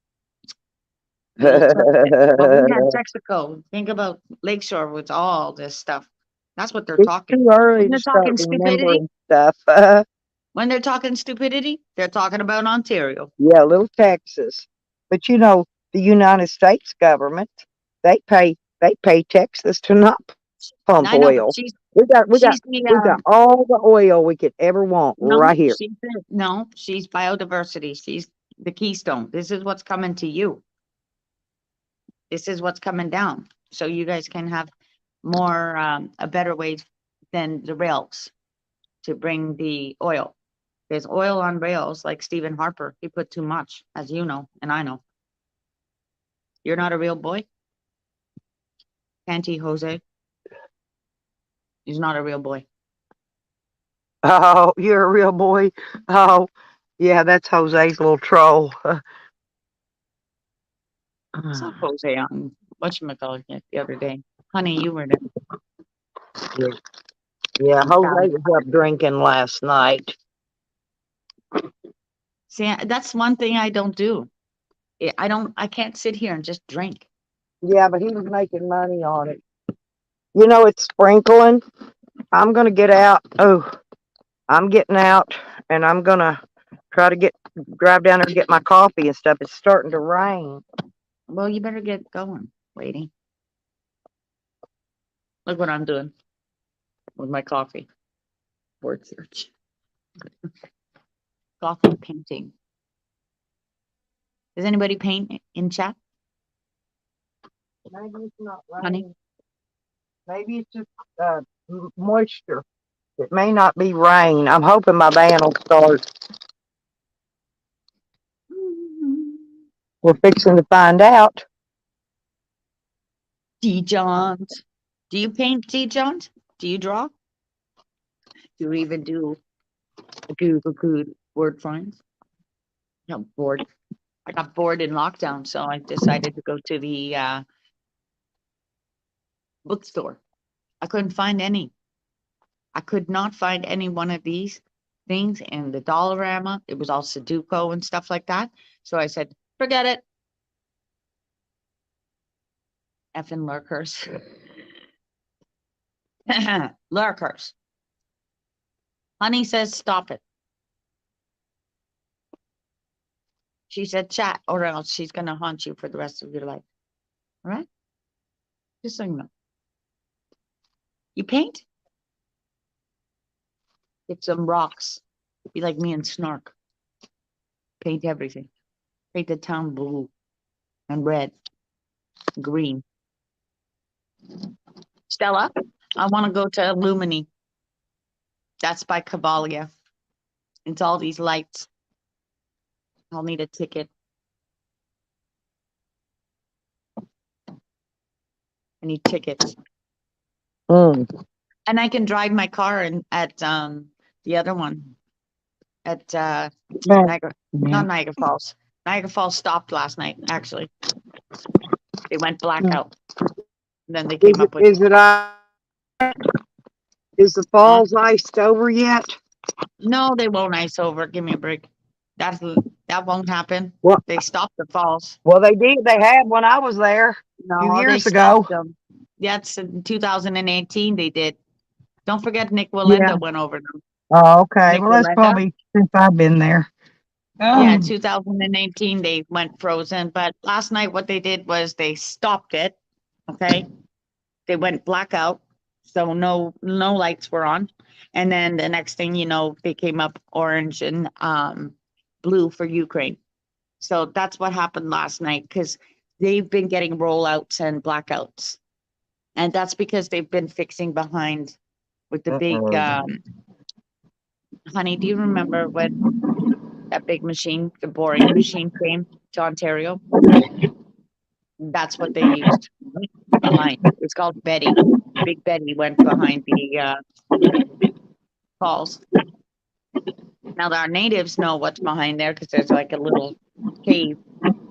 [SPEAKER 2] Little Texas. But we had Texaco. Think about Lakeshore with all this stuff. That's what they're
[SPEAKER 1] It's
[SPEAKER 2] talking.
[SPEAKER 1] too early
[SPEAKER 2] When
[SPEAKER 1] to
[SPEAKER 2] they're
[SPEAKER 1] start
[SPEAKER 2] talking stupidity,
[SPEAKER 1] remembering stuff.
[SPEAKER 2] when they're talking stupidity, they're talking about Ontario.
[SPEAKER 1] Yeah, little Texas. But you know, the United States government, they pay Texas to not pump
[SPEAKER 2] I know, but
[SPEAKER 1] oil. We got
[SPEAKER 2] she's the
[SPEAKER 1] we got all the oil we could ever want
[SPEAKER 2] no,
[SPEAKER 1] right here.
[SPEAKER 2] she's biodiversity. She's the keystone. This is what's coming to you. This is what's coming down. So you guys can have more a better way than the rails to bring the oil. There's oil on rails like Stephen Harper. He put too much, as you know, and I know. You're not a real boy. Canty Jose. He's not a real boy.
[SPEAKER 1] Oh, you're a real boy. Oh, yeah, that's Jose's little troll.
[SPEAKER 2] I saw Jose on whatchamacallit the other day. Honey, you were there.
[SPEAKER 1] Yeah, Jose was up drinking last night.
[SPEAKER 2] See, that's one thing I don't do. I can't sit here and just drink.
[SPEAKER 1] Yeah, but he was making money on it. You know, it's sprinkling. I'm gonna get out. Oh, I'm getting out, and I'm gonna try to drive down there and get my coffee and stuff. It's starting to rain.
[SPEAKER 2] Well, you better get going, lady. Look what I'm doing with my coffee. Word search. Coffee painting. Does anybody paint in chat?
[SPEAKER 1] Maybe it's not
[SPEAKER 2] Honey?
[SPEAKER 1] rain. Maybe it's just moisture. It may not be rain. I'm hoping my van will start. We're fixing to find out.
[SPEAKER 2] D. Johns. Do you paint, D. Johns? Do you draw? Do you even do good word finds? No, bored. I got bored in lockdown, so I decided to go to the bookstore. I couldn't find any. I could not find any one of these things in the Dollarama. It was all Sudoku and stuff like that. So I said, forget it. Effing lurkers. Lurkers. Honey says, stop it. She said, chat, or else she's going to haunt you for the rest of your life. All right? Just so you know. You paint? Get some rocks. Be like me and Snark. Paint everything. Paint the town blue and red, green. Stella, I want to go to Illumini. That's by Cavalia. It's all these lights. I'll need a ticket. I need tickets.
[SPEAKER 1] Mm.
[SPEAKER 2] And I can drive my car at the other one at Niagara, not Niagara Falls. Niagara Falls stopped last night, actually. They went blackout. And then they came up with
[SPEAKER 1] Is the falls iced over yet?
[SPEAKER 2] no, they won't ice over. Give me a break. That won't happen.
[SPEAKER 1] What?
[SPEAKER 2] They stopped the falls.
[SPEAKER 1] Well, they did. They had when I was there a few
[SPEAKER 2] No, they
[SPEAKER 1] years ago.
[SPEAKER 2] stopped them. That's in 2018 they did. Don't forget Nick Walinda went over them.
[SPEAKER 1] Oh, okay.
[SPEAKER 2] Nick
[SPEAKER 1] Well, that's
[SPEAKER 2] Walinda?
[SPEAKER 1] probably since I've been there.
[SPEAKER 2] Yeah, 2018 they went frozen, but last night what they did was they stopped it. Okay. They went blackout. So no lights were on. And then the next thing you know, they came up orange and blue for Ukraine. So that's what happened last night because they've been getting rollouts and blackouts. And that's because they've been fixing behind with the big honey, do you remember when that big machine, the boring machine came to Ontario? That's what they used behind. It's called Betty. Big Betty went behind the falls. Now our natives know what's behind there because there's like a little cave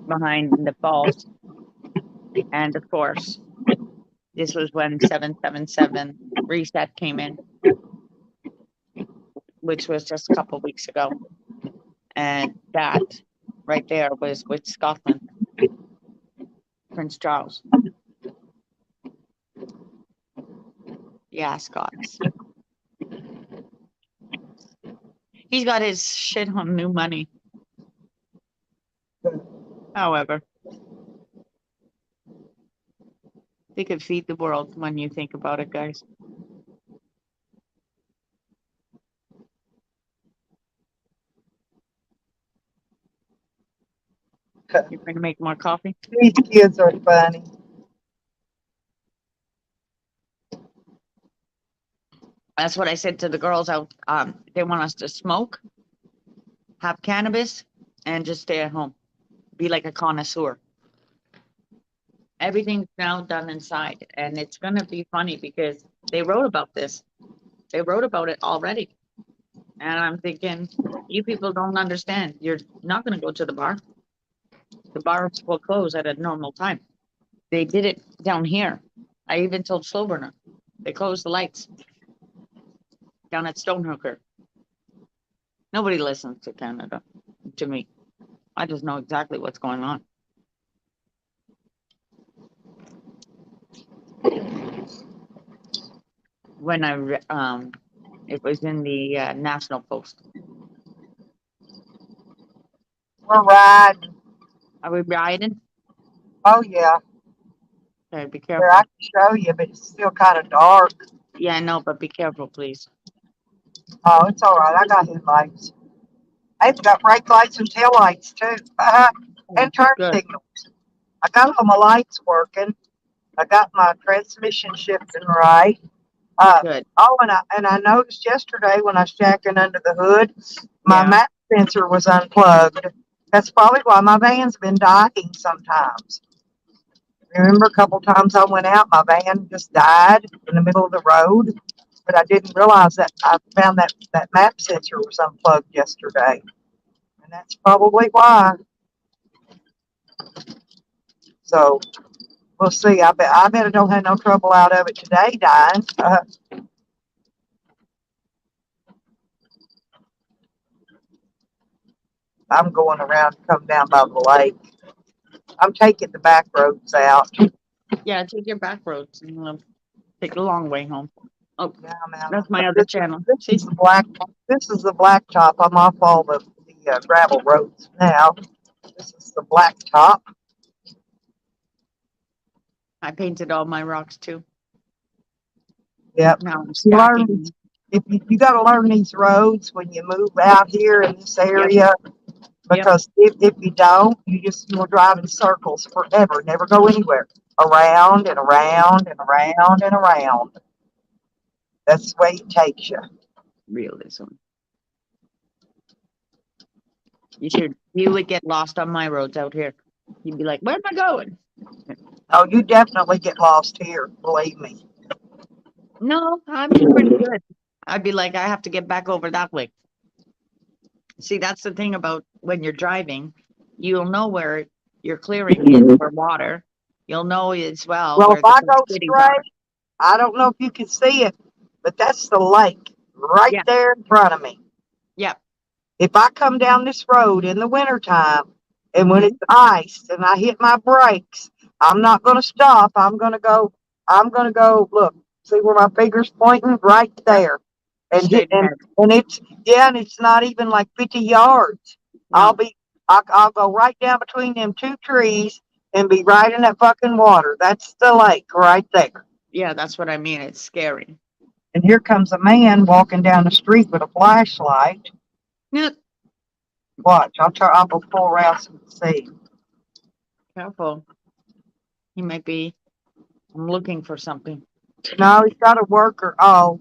[SPEAKER 2] behind the falls. And of course, this was when 777 reset came in, which was just a couple weeks ago. And that right there was with Scotland, Prince Charles. Yeah, Scots. He's got his shit on new money. However, they could feed the world when you think about it, guys. You're going to make more coffee?
[SPEAKER 1] These kids are funny.
[SPEAKER 2] That's what I said to the girls out. They want us to smoke, have cannabis, and just stay at home. Be like a connoisseur. Everything's now done inside, and it's going to be funny because they wrote about this. They wrote about it already. And I'm thinking, you people don't understand. You're not going to go to the bar. The bars will close at a normal time. They did it down here. I even told Slowburner. They closed the lights down at Stonehooker. Nobody listens to Canada, to me. I just know exactly what's going on. When it was in the National Post.
[SPEAKER 1] We're riding.
[SPEAKER 2] Are we riding?
[SPEAKER 1] Oh yeah.
[SPEAKER 2] Okay, be
[SPEAKER 1] Here,
[SPEAKER 2] careful.
[SPEAKER 1] I can show you, but it's still kind of dark.
[SPEAKER 2] Yeah, I know, but be careful, please.
[SPEAKER 1] Oh, it's all right. I got headlights. I've got brake lights and tail lights too, and turn
[SPEAKER 2] Good.
[SPEAKER 1] signals. I got all my lights working. I got my transmission shifting right.
[SPEAKER 2] Good.
[SPEAKER 1] Oh, and I noticed yesterday when I was jacking under the hood, my
[SPEAKER 2] Yeah.
[SPEAKER 1] map sensor was unplugged. That's probably why my van's been dying sometimes. Remember a couple times I went out, my van just died in the middle of the road, but I didn't realize that I found that map sensor was unplugged yesterday. And that's probably why. So we'll see. I bet I don't have no trouble out of it today dying. I'm going around to come down by the lake. I'm taking the back roads out.
[SPEAKER 2] Yeah, take your back roads and take the long way home. Oh,
[SPEAKER 1] Yeah, I'm out.
[SPEAKER 2] that's my other channel.
[SPEAKER 1] This
[SPEAKER 2] See?
[SPEAKER 1] is the blacktop. I'm off all the gravel roads now. This is the blacktop.
[SPEAKER 2] I painted all my rocks too.
[SPEAKER 1] Yep.
[SPEAKER 2] Now I'm
[SPEAKER 1] You learn
[SPEAKER 2] stacking.
[SPEAKER 1] if you got to learn these roads when you move out here in this area, because if you don't, you'll drive in circles forever, never go anywhere. Around and around and around and around. That's the way it takes you.
[SPEAKER 2] Realism. You would get lost on my roads out here. You'd be like, where am I going?
[SPEAKER 1] Oh, you definitely get lost here, believe me.
[SPEAKER 2] No, I'm pretty good. I'd be like, I have to get back over that way. See, that's the thing about when you're driving, you'll know where your clearing is for water. You'll know as well
[SPEAKER 1] Well,
[SPEAKER 2] where
[SPEAKER 1] if I
[SPEAKER 2] the
[SPEAKER 1] go
[SPEAKER 2] cities are.
[SPEAKER 1] straight, I don't know if you can see it, but that's the lake right
[SPEAKER 2] Yeah.
[SPEAKER 1] there in front of me.
[SPEAKER 2] Yep.
[SPEAKER 1] If I come down this road in the wintertime and when
[SPEAKER 2] Mhm.
[SPEAKER 1] it's iced and I hit my brakes, I'm not going to stop. I'm going to go, look, see where my finger's pointing? Right there. And
[SPEAKER 2] Straight ahead.
[SPEAKER 1] and it's not even like 50 yards.
[SPEAKER 2] No.
[SPEAKER 1] I'll go right down between them two trees and be right in that fucking water. That's the lake right there.
[SPEAKER 2] Yeah, that's what I mean. It's scary.
[SPEAKER 1] And here comes a man walking down the street with a flashlight.
[SPEAKER 2] Yeah.
[SPEAKER 1] Watch, I'll go pull around so you can see.
[SPEAKER 2] Careful. He might be. I'm looking for something.
[SPEAKER 1] No, he's got a worker. Oh.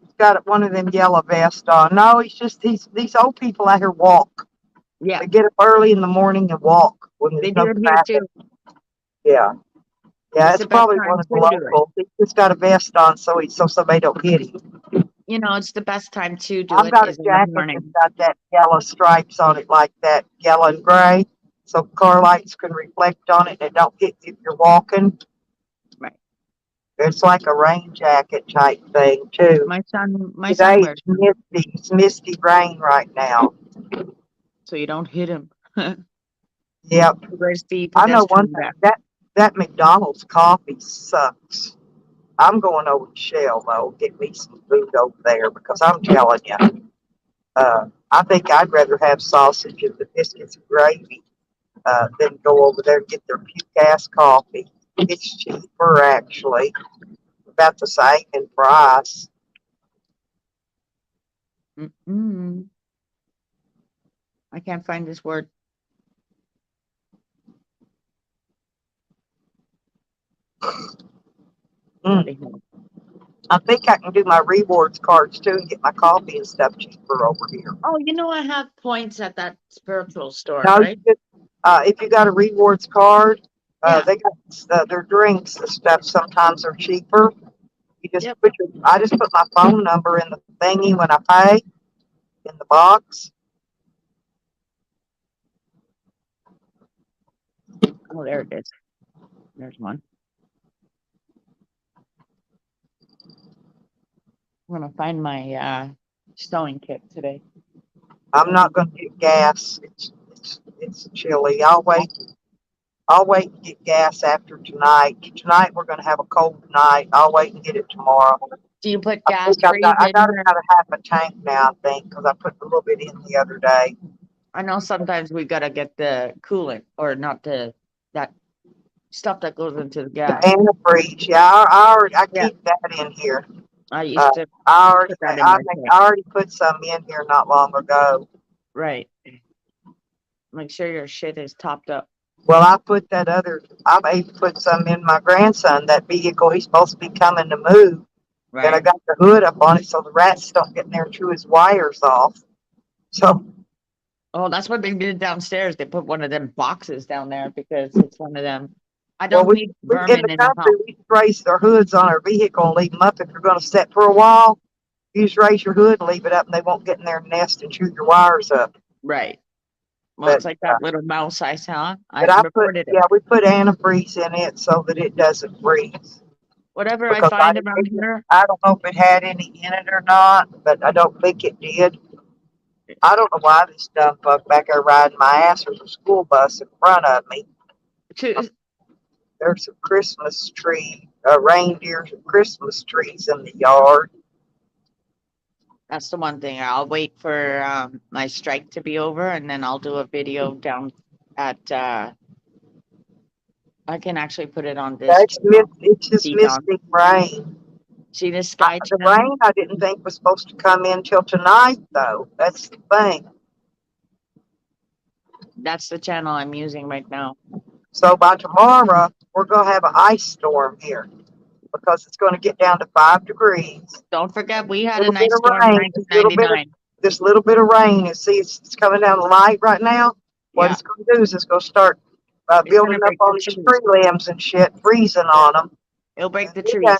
[SPEAKER 1] He's got one of them yellow vests on. No, these old people out here walk.
[SPEAKER 2] Yeah,
[SPEAKER 1] They get up early in the morning and walk when
[SPEAKER 2] they
[SPEAKER 1] there's
[SPEAKER 2] do
[SPEAKER 1] no
[SPEAKER 2] it here
[SPEAKER 1] traffic.
[SPEAKER 2] too.
[SPEAKER 1] Yeah. Yeah,
[SPEAKER 2] It's
[SPEAKER 1] it's
[SPEAKER 2] the best
[SPEAKER 1] probably
[SPEAKER 2] time
[SPEAKER 1] one of the
[SPEAKER 2] to do it.
[SPEAKER 1] locals. He's just got a vest on so somebody don't hit him.
[SPEAKER 2] You know, it's the best time to do
[SPEAKER 1] I've
[SPEAKER 2] it
[SPEAKER 1] got a
[SPEAKER 2] is in the
[SPEAKER 1] jacket
[SPEAKER 2] morning.
[SPEAKER 1] that's got that yellow stripes on it like that, yellow and gray, so car lights can reflect on it and it don't hit you if you're walking.
[SPEAKER 2] Right.
[SPEAKER 1] It's like a rain jacket type thing too.
[SPEAKER 2] My son
[SPEAKER 1] Today
[SPEAKER 2] wears them,
[SPEAKER 1] it's misty rain right now.
[SPEAKER 2] so you don't hit him.
[SPEAKER 1] Yep.
[SPEAKER 2] Where's the
[SPEAKER 1] I know one
[SPEAKER 2] pedestrian
[SPEAKER 1] thing,
[SPEAKER 2] back?
[SPEAKER 1] that McDonald's coffee sucks. I'm going over to Shell though, get me some food over there because I'm telling you, I think I'd rather have sausage and the biscuits and gravy than go over there and get their puke ass coffee. It's cheaper actually, about the same in price.
[SPEAKER 2] Mm-mm. I can't find this word.
[SPEAKER 1] Mm. I think I can do my rewards cards too and get my coffee and stuff cheaper over here.
[SPEAKER 2] Oh, you know, I have points at that spiritual store,
[SPEAKER 1] No,
[SPEAKER 2] right?
[SPEAKER 1] if you got a rewards card,
[SPEAKER 2] Yeah.
[SPEAKER 1] they got their drinks and stuff. Sometimes are cheaper. You just
[SPEAKER 2] Yep.
[SPEAKER 1] I just put my phone number in the thingy when I pay in the box.
[SPEAKER 2] Oh, there it is. There's one. I'm gonna find my sewing kit today.
[SPEAKER 1] I'm not going to get gas. It's chilly. I'll wait. I'll wait and get gas after tonight. Tonight we're going to have a cold night. I'll wait and get it tomorrow.
[SPEAKER 2] Do you put
[SPEAKER 1] I
[SPEAKER 2] gas
[SPEAKER 1] think
[SPEAKER 2] freeze
[SPEAKER 1] I
[SPEAKER 2] in
[SPEAKER 1] got
[SPEAKER 2] your?
[SPEAKER 1] about a half a tank now. I think because I put a little bit in the other day.
[SPEAKER 2] I know sometimes we gotta get the coolant or not that stuff that goes into the gas.
[SPEAKER 1] Antifreeze. Yeah, I
[SPEAKER 2] Yeah.
[SPEAKER 1] keep that in here.
[SPEAKER 2] I used to
[SPEAKER 1] I
[SPEAKER 2] put that in my tank.
[SPEAKER 1] already put some in here not long ago.
[SPEAKER 2] Right. Make sure your shit is topped up.
[SPEAKER 1] Well, I've even put some in my grandson, that vehicle he's supposed to be coming to move. And I
[SPEAKER 2] Right.
[SPEAKER 1] got the hood up on it so the rats don't get in there and chew his wires off. So,
[SPEAKER 2] Oh, that's what they did downstairs. They put one of them boxes down there because it's one of them. I
[SPEAKER 1] well,
[SPEAKER 2] don't need
[SPEAKER 1] in
[SPEAKER 2] vermin
[SPEAKER 1] the
[SPEAKER 2] in the house.
[SPEAKER 1] country, we raise our hoods on our vehicle and leave them up. If you're going to sit for a while, you just raise your hood and leave it up and they won't get in their nest and chew your wires up.
[SPEAKER 2] Right. Well, it's
[SPEAKER 1] But,
[SPEAKER 2] like that little mouse I saw.
[SPEAKER 1] but I put,
[SPEAKER 2] reported it.
[SPEAKER 1] yeah, we put antifreeze in it so that it doesn't freeze.
[SPEAKER 2] Whatever I
[SPEAKER 1] Because
[SPEAKER 2] find around here,
[SPEAKER 1] I don't know if it had any in it or not, but I don't think it did. I don't know why this dumb fuck back there riding my ass. There's a school bus in front of me. There's some Christmas tree, reindeers and Christmas trees in the yard.
[SPEAKER 2] that's the one thing. I'll wait for my strike to be over and then I'll do a video down at I can actually put it on this.
[SPEAKER 1] It's just
[SPEAKER 2] See, Don.
[SPEAKER 1] misting rain.
[SPEAKER 2] See this sky
[SPEAKER 1] The
[SPEAKER 2] channel?
[SPEAKER 1] rain I didn't think was supposed to come in till tonight, though. That's the thing.
[SPEAKER 2] That's the channel I'm using right now.
[SPEAKER 1] So by tomorrow, we're going to have an ice storm here because it's going to get down to 5 degrees.
[SPEAKER 2] Don't forget, we had a
[SPEAKER 1] Little
[SPEAKER 2] nice
[SPEAKER 1] bit of
[SPEAKER 2] storm in
[SPEAKER 1] rain, just little bit of-
[SPEAKER 2] 1999.
[SPEAKER 1] This little bit of rain, and see, it's coming down the light right now. What
[SPEAKER 2] Yeah.
[SPEAKER 1] it's going to do is it's going to start
[SPEAKER 2] It's
[SPEAKER 1] building
[SPEAKER 2] gonna
[SPEAKER 1] up
[SPEAKER 2] break the
[SPEAKER 1] on these
[SPEAKER 2] trees.
[SPEAKER 1] tree limbs and shit, freezing on them.
[SPEAKER 2] It'll break the
[SPEAKER 1] Yeah.
[SPEAKER 2] trees.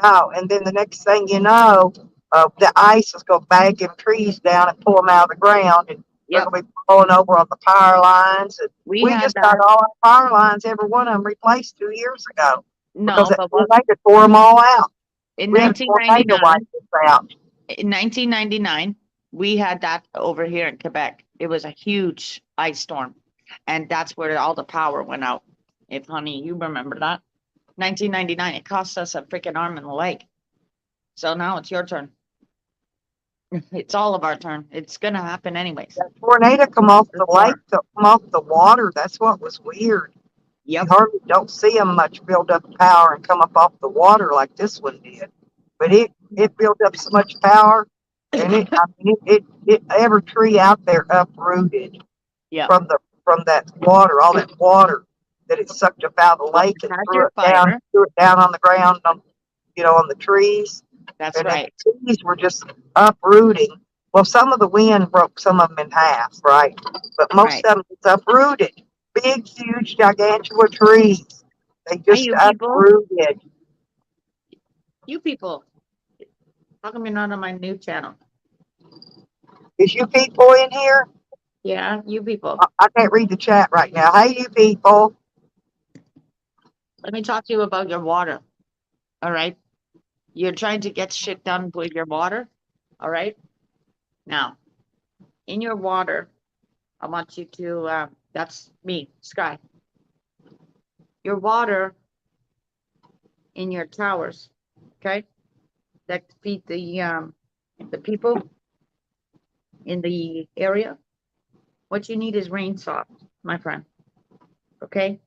[SPEAKER 1] No, and then the next thing you know, the ice is going to bag them trees down and pull them out of the ground, and they're
[SPEAKER 2] Yep.
[SPEAKER 1] going to be blowing over on the power lines. And
[SPEAKER 2] We
[SPEAKER 1] we
[SPEAKER 2] had
[SPEAKER 1] just
[SPEAKER 2] that.
[SPEAKER 1] got all our power lines, every one of them replaced 2 years ago.
[SPEAKER 2] No,
[SPEAKER 1] Because
[SPEAKER 2] but
[SPEAKER 1] they tore them all out.
[SPEAKER 2] in
[SPEAKER 1] We had tornado
[SPEAKER 2] 1999,
[SPEAKER 1] wipe this out.
[SPEAKER 2] in 1999, we had that over here in Quebec. It was a huge ice storm, and that's where all the power went out. If honey, you remember that? 1999. It cost us a freaking arm and a leg. So now it's your turn. It's all of our turn. It's gonna happen anyways.
[SPEAKER 1] That tornado come off the
[SPEAKER 2] Before.
[SPEAKER 1] lake, come off the water. That's what was weird.
[SPEAKER 2] Yep.
[SPEAKER 1] You hardly don't see them much build up power and come up off the water like this one did. But it built up so much power, and every tree out there uprooted
[SPEAKER 2] Yep.
[SPEAKER 1] from that water, all that water that it sucked up out of the lake and
[SPEAKER 2] Had
[SPEAKER 1] threw
[SPEAKER 2] your
[SPEAKER 1] it down,
[SPEAKER 2] fiber.
[SPEAKER 1] on the ground, on the trees.
[SPEAKER 2] That's
[SPEAKER 1] And
[SPEAKER 2] right.
[SPEAKER 1] the trees were just uprooting. Well, some of the wind broke some of them in half, right? But most
[SPEAKER 2] Right.
[SPEAKER 1] of them it's uprooted. Big, huge, gigantic trees. They just
[SPEAKER 2] you people.
[SPEAKER 1] uprooted.
[SPEAKER 2] You people. How come you're not on my new channel?
[SPEAKER 1] Is you people in here?
[SPEAKER 2] Yeah, you people.
[SPEAKER 1] I can't read the chat right now. Hey, you people.
[SPEAKER 2] Let me talk to you about your water. All right. You're trying to get shit done with your water. All right. Now, in your water, I want you to, that's me, Sky. Your water in your towers, okay, that feed the people in the area. What you need is rain soft, my friend. Okay,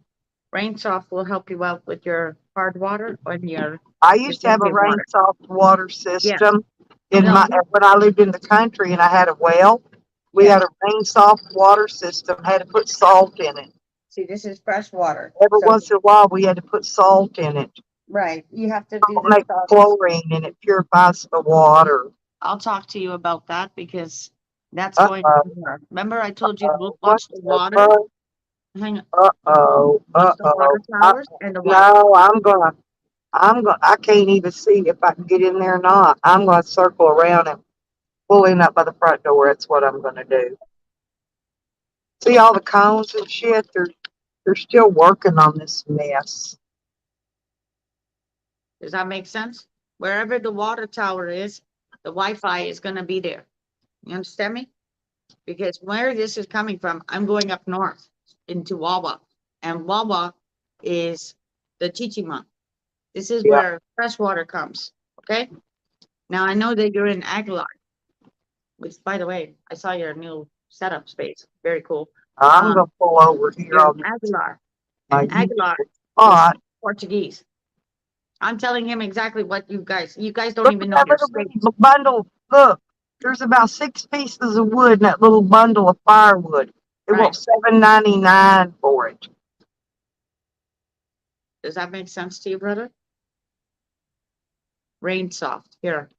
[SPEAKER 2] rain soft will help you out with your hard water or your
[SPEAKER 1] I used to have a
[SPEAKER 2] drinking
[SPEAKER 1] rain
[SPEAKER 2] water.
[SPEAKER 1] soft water
[SPEAKER 2] Yeah,
[SPEAKER 1] system in
[SPEAKER 2] no,
[SPEAKER 1] when I lived in the country and I had a well. We
[SPEAKER 2] yeah.
[SPEAKER 1] had a rain soft water system, had to put salt in it.
[SPEAKER 2] See, this is fresh water.
[SPEAKER 1] Every
[SPEAKER 2] So,
[SPEAKER 1] once in a while, we had to put salt in it.
[SPEAKER 2] right, you have to do
[SPEAKER 1] Salt
[SPEAKER 2] the
[SPEAKER 1] makes
[SPEAKER 2] soft.
[SPEAKER 1] chlorine and it purifies the water.
[SPEAKER 2] I'll talk to you about that because that's going
[SPEAKER 1] Uh-oh,
[SPEAKER 2] everywhere. Remember, I told you to
[SPEAKER 1] what
[SPEAKER 2] watch the
[SPEAKER 1] the
[SPEAKER 2] water.
[SPEAKER 1] fuck?
[SPEAKER 2] Hang on,
[SPEAKER 1] Uh-oh,
[SPEAKER 2] watch the water
[SPEAKER 1] uh-oh.
[SPEAKER 2] towers and the Wi-Fi.
[SPEAKER 1] No, I can't even see if I can get in there or not. I'm gonna circle around and pull in up by the front door. That's what I'm gonna do. See all the cones and shit? They're still working on this mess.
[SPEAKER 2] Does that make sense? Wherever the water tower is, the Wi-Fi is going to be there. You understand me? Because where this is coming from, I'm going up north into Wawa, and Wawa is the Chichima. This is
[SPEAKER 1] Yeah,
[SPEAKER 2] where fresh water comes. Okay. Now I know that you're in Aguilar, which, by the way, I saw your new setup space. Very cool.
[SPEAKER 1] I'm gonna pull over here
[SPEAKER 2] You're in
[SPEAKER 1] on
[SPEAKER 2] Aguilar,
[SPEAKER 1] my
[SPEAKER 2] and Aguilar
[SPEAKER 1] usual
[SPEAKER 2] is
[SPEAKER 1] spot.
[SPEAKER 2] Portuguese. I'm telling him exactly what you guys don't
[SPEAKER 1] Look
[SPEAKER 2] even
[SPEAKER 1] at
[SPEAKER 2] know
[SPEAKER 1] that
[SPEAKER 2] your
[SPEAKER 1] little
[SPEAKER 2] state.
[SPEAKER 1] bitty bundle. Look, there's about 6 pieces of wood in that little bundle of firewood. They
[SPEAKER 2] Right.
[SPEAKER 1] want $7.99 for it.
[SPEAKER 2] Does that make sense to you, brother? Rain soft. Here.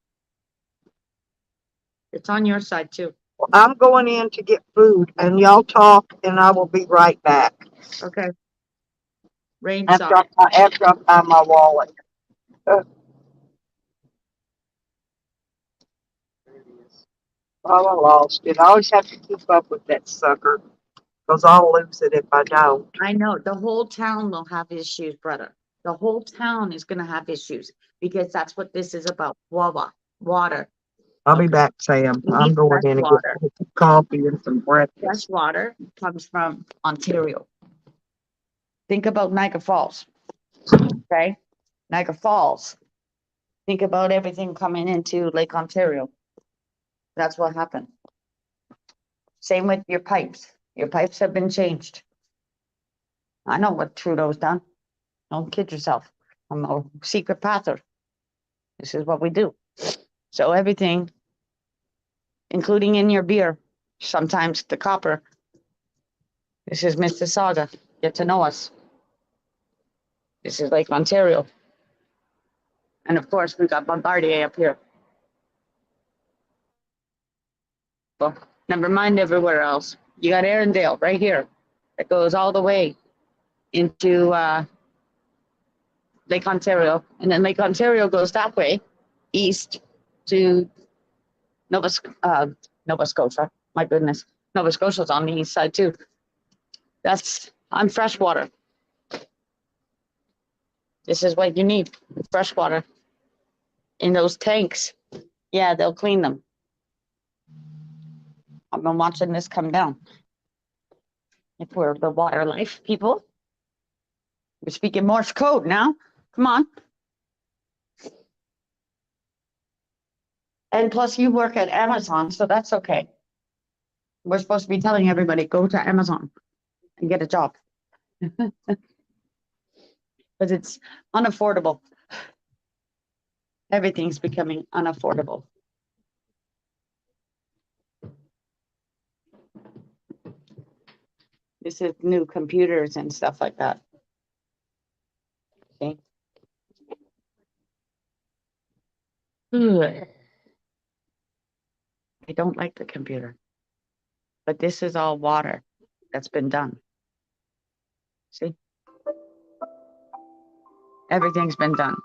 [SPEAKER 2] It's on your side too.
[SPEAKER 1] Well, I'm going in to get food, and y'all talk, and I will be right back
[SPEAKER 2] Okay. Rain
[SPEAKER 1] after
[SPEAKER 2] soft.
[SPEAKER 1] after I find my wallet. Uh, Oh, I lost it. I always have to keep up with that sucker because I'll lose it if I don't.
[SPEAKER 2] I know the whole town will have issues, brother. The whole town is gonna have issues because that's what this is about. Wawa, water.
[SPEAKER 1] I'll be
[SPEAKER 2] Okay.
[SPEAKER 1] back, Sam.
[SPEAKER 2] We
[SPEAKER 1] I'm
[SPEAKER 2] need
[SPEAKER 1] going
[SPEAKER 2] fresh
[SPEAKER 1] in and get
[SPEAKER 2] water.
[SPEAKER 1] some coffee and some
[SPEAKER 2] Fresh
[SPEAKER 1] breakfast.
[SPEAKER 2] water comes from Ontario. Think about Niagara Falls. Okay. Niagara Falls. Think about everything coming into Lake Ontario. That's what happened. Same with your pipes. Your pipes have been changed. I know what Trudeau's done. Don't kid yourself. I'm a secret pather. This is what we do. So everything, including in your beer, sometimes the copper. This is Mississauga. Get to know us. This is Lake Ontario. And of course, we got Bombardier up here. Well, never mind everywhere else. You got Arendelle right here. That goes all the way into Lake Ontario. And then Lake Ontario goes that way, east to Nova, Nova Scotia. My goodness. Nova Scotia's on the east side too. I'm freshwater. This is what you need. Fresh water in those tanks. Yeah, they'll clean them. I've been watching this come down. If we're the water life people, we're speaking Morse code now. Come on. And plus, you work at Amazon, so that's okay. We're supposed to be telling everybody go to Amazon and get a job. But it's unaffordable. Everything's becoming unaffordable. This is new computers and stuff like that. See? Ugh. I don't like the computer. But this is all water that's been done. See? Everything's been done.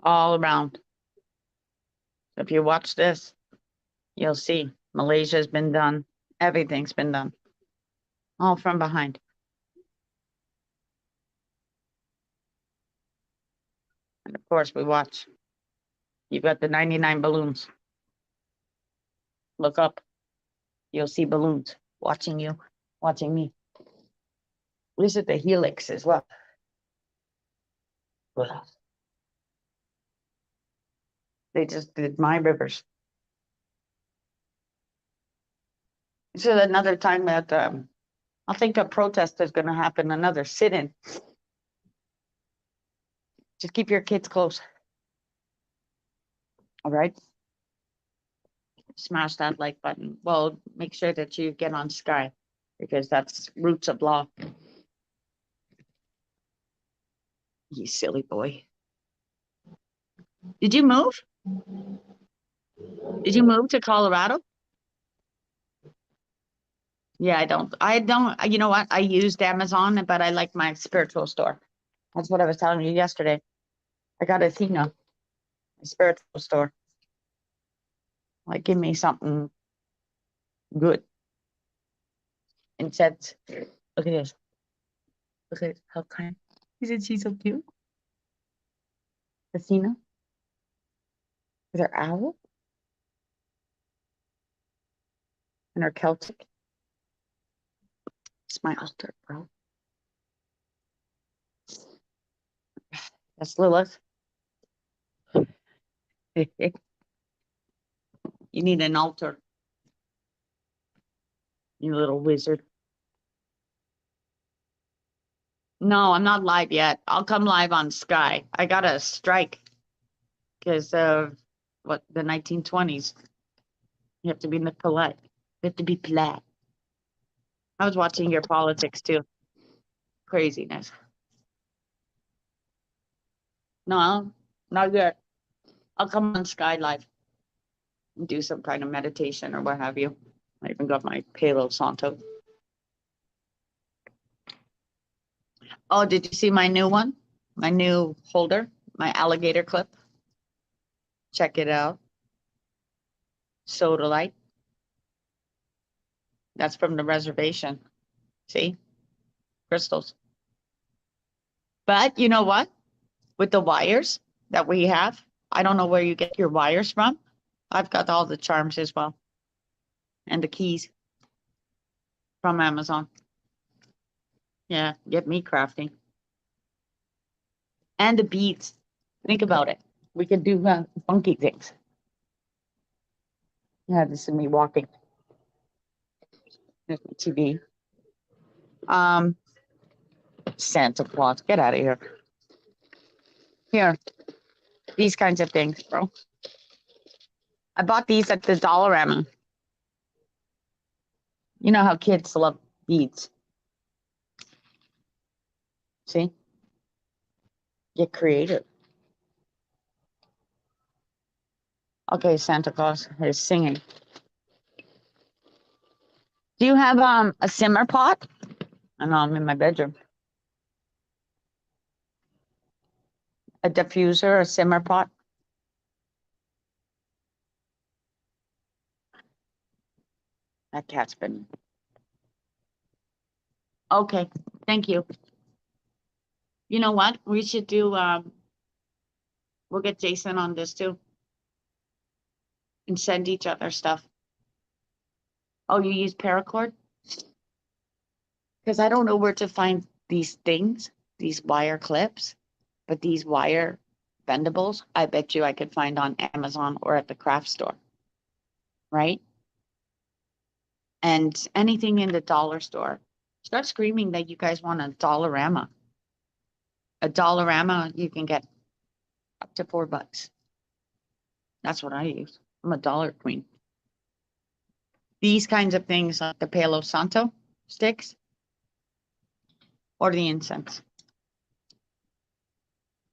[SPEAKER 2] All around. If you watch this, you'll see Malaysia's been done. Everything's been done. All from behind. And of course, we watch. You've got the 99 balloons. Look up. You'll see balloons watching you, watching me. This is the helix as well. They just did my rivers. So another time that I think a protest is going to happen, another sit-in. Just keep your kids close. All right. Smash that like button. Well, make sure that you get on Sky because that's roots of law. You silly boy. Did you move? Did you move to Colorado? Yeah, I don't, you know what? I used Amazon, but I like my spiritual store. That's what I was telling you yesterday. I got Athena, a spiritual store. Like, give me something good. Instead, look at this. Look at how kind. Isn't she so cute? Athena with her owl and her Celtic. It's my altar, bro. That's Lilith. You need an altar, you little wizard. No, I'm not live yet. I'll come live on Sky. I got a strike because of what the 1920s. You have to be polite. You have to be polite. I was watching your politics too. Craziness. No, not yet. I'll come on Sky Live and do some kind of meditation or what have you. I even got my Palo Santo. Oh, did you see my new one? My new holder, my alligator clip. Check it out. Sodalite. That's from the reservation. See? Crystals. But you know what? With the wires that we have, I don't know where you get your wires from. I've got all the charms as well. And the keys from Amazon. Yeah, get me crafting. And the beads. Think about it. We could do funky things. Yeah, this is me walking. There's my TV. Santa Claus, get out of here. Here, these kinds of things, bro. I bought these at the Dollarama. You know how kids love beads. See? Get creative. Okay, Santa Claus is singing. Do you have a simmer pot? I know I'm in my bedroom. A diffuser, a simmer pot. That cat's been. Okay, thank you. You know what? We should do, we'll get Jason on this too. And send each other stuff. Oh, you use paracord? Because I don't know where to find these things, these wire clips, but these wire bendables, I bet you I could find on Amazon or at the craft store. Right? And anything in the dollar store. Start screaming that you guys want a Dollarama. A Dollarama, you can get up to $4. That's what I use. I'm a dollar queen. These kinds of things like the Palo Santo sticks or the incense.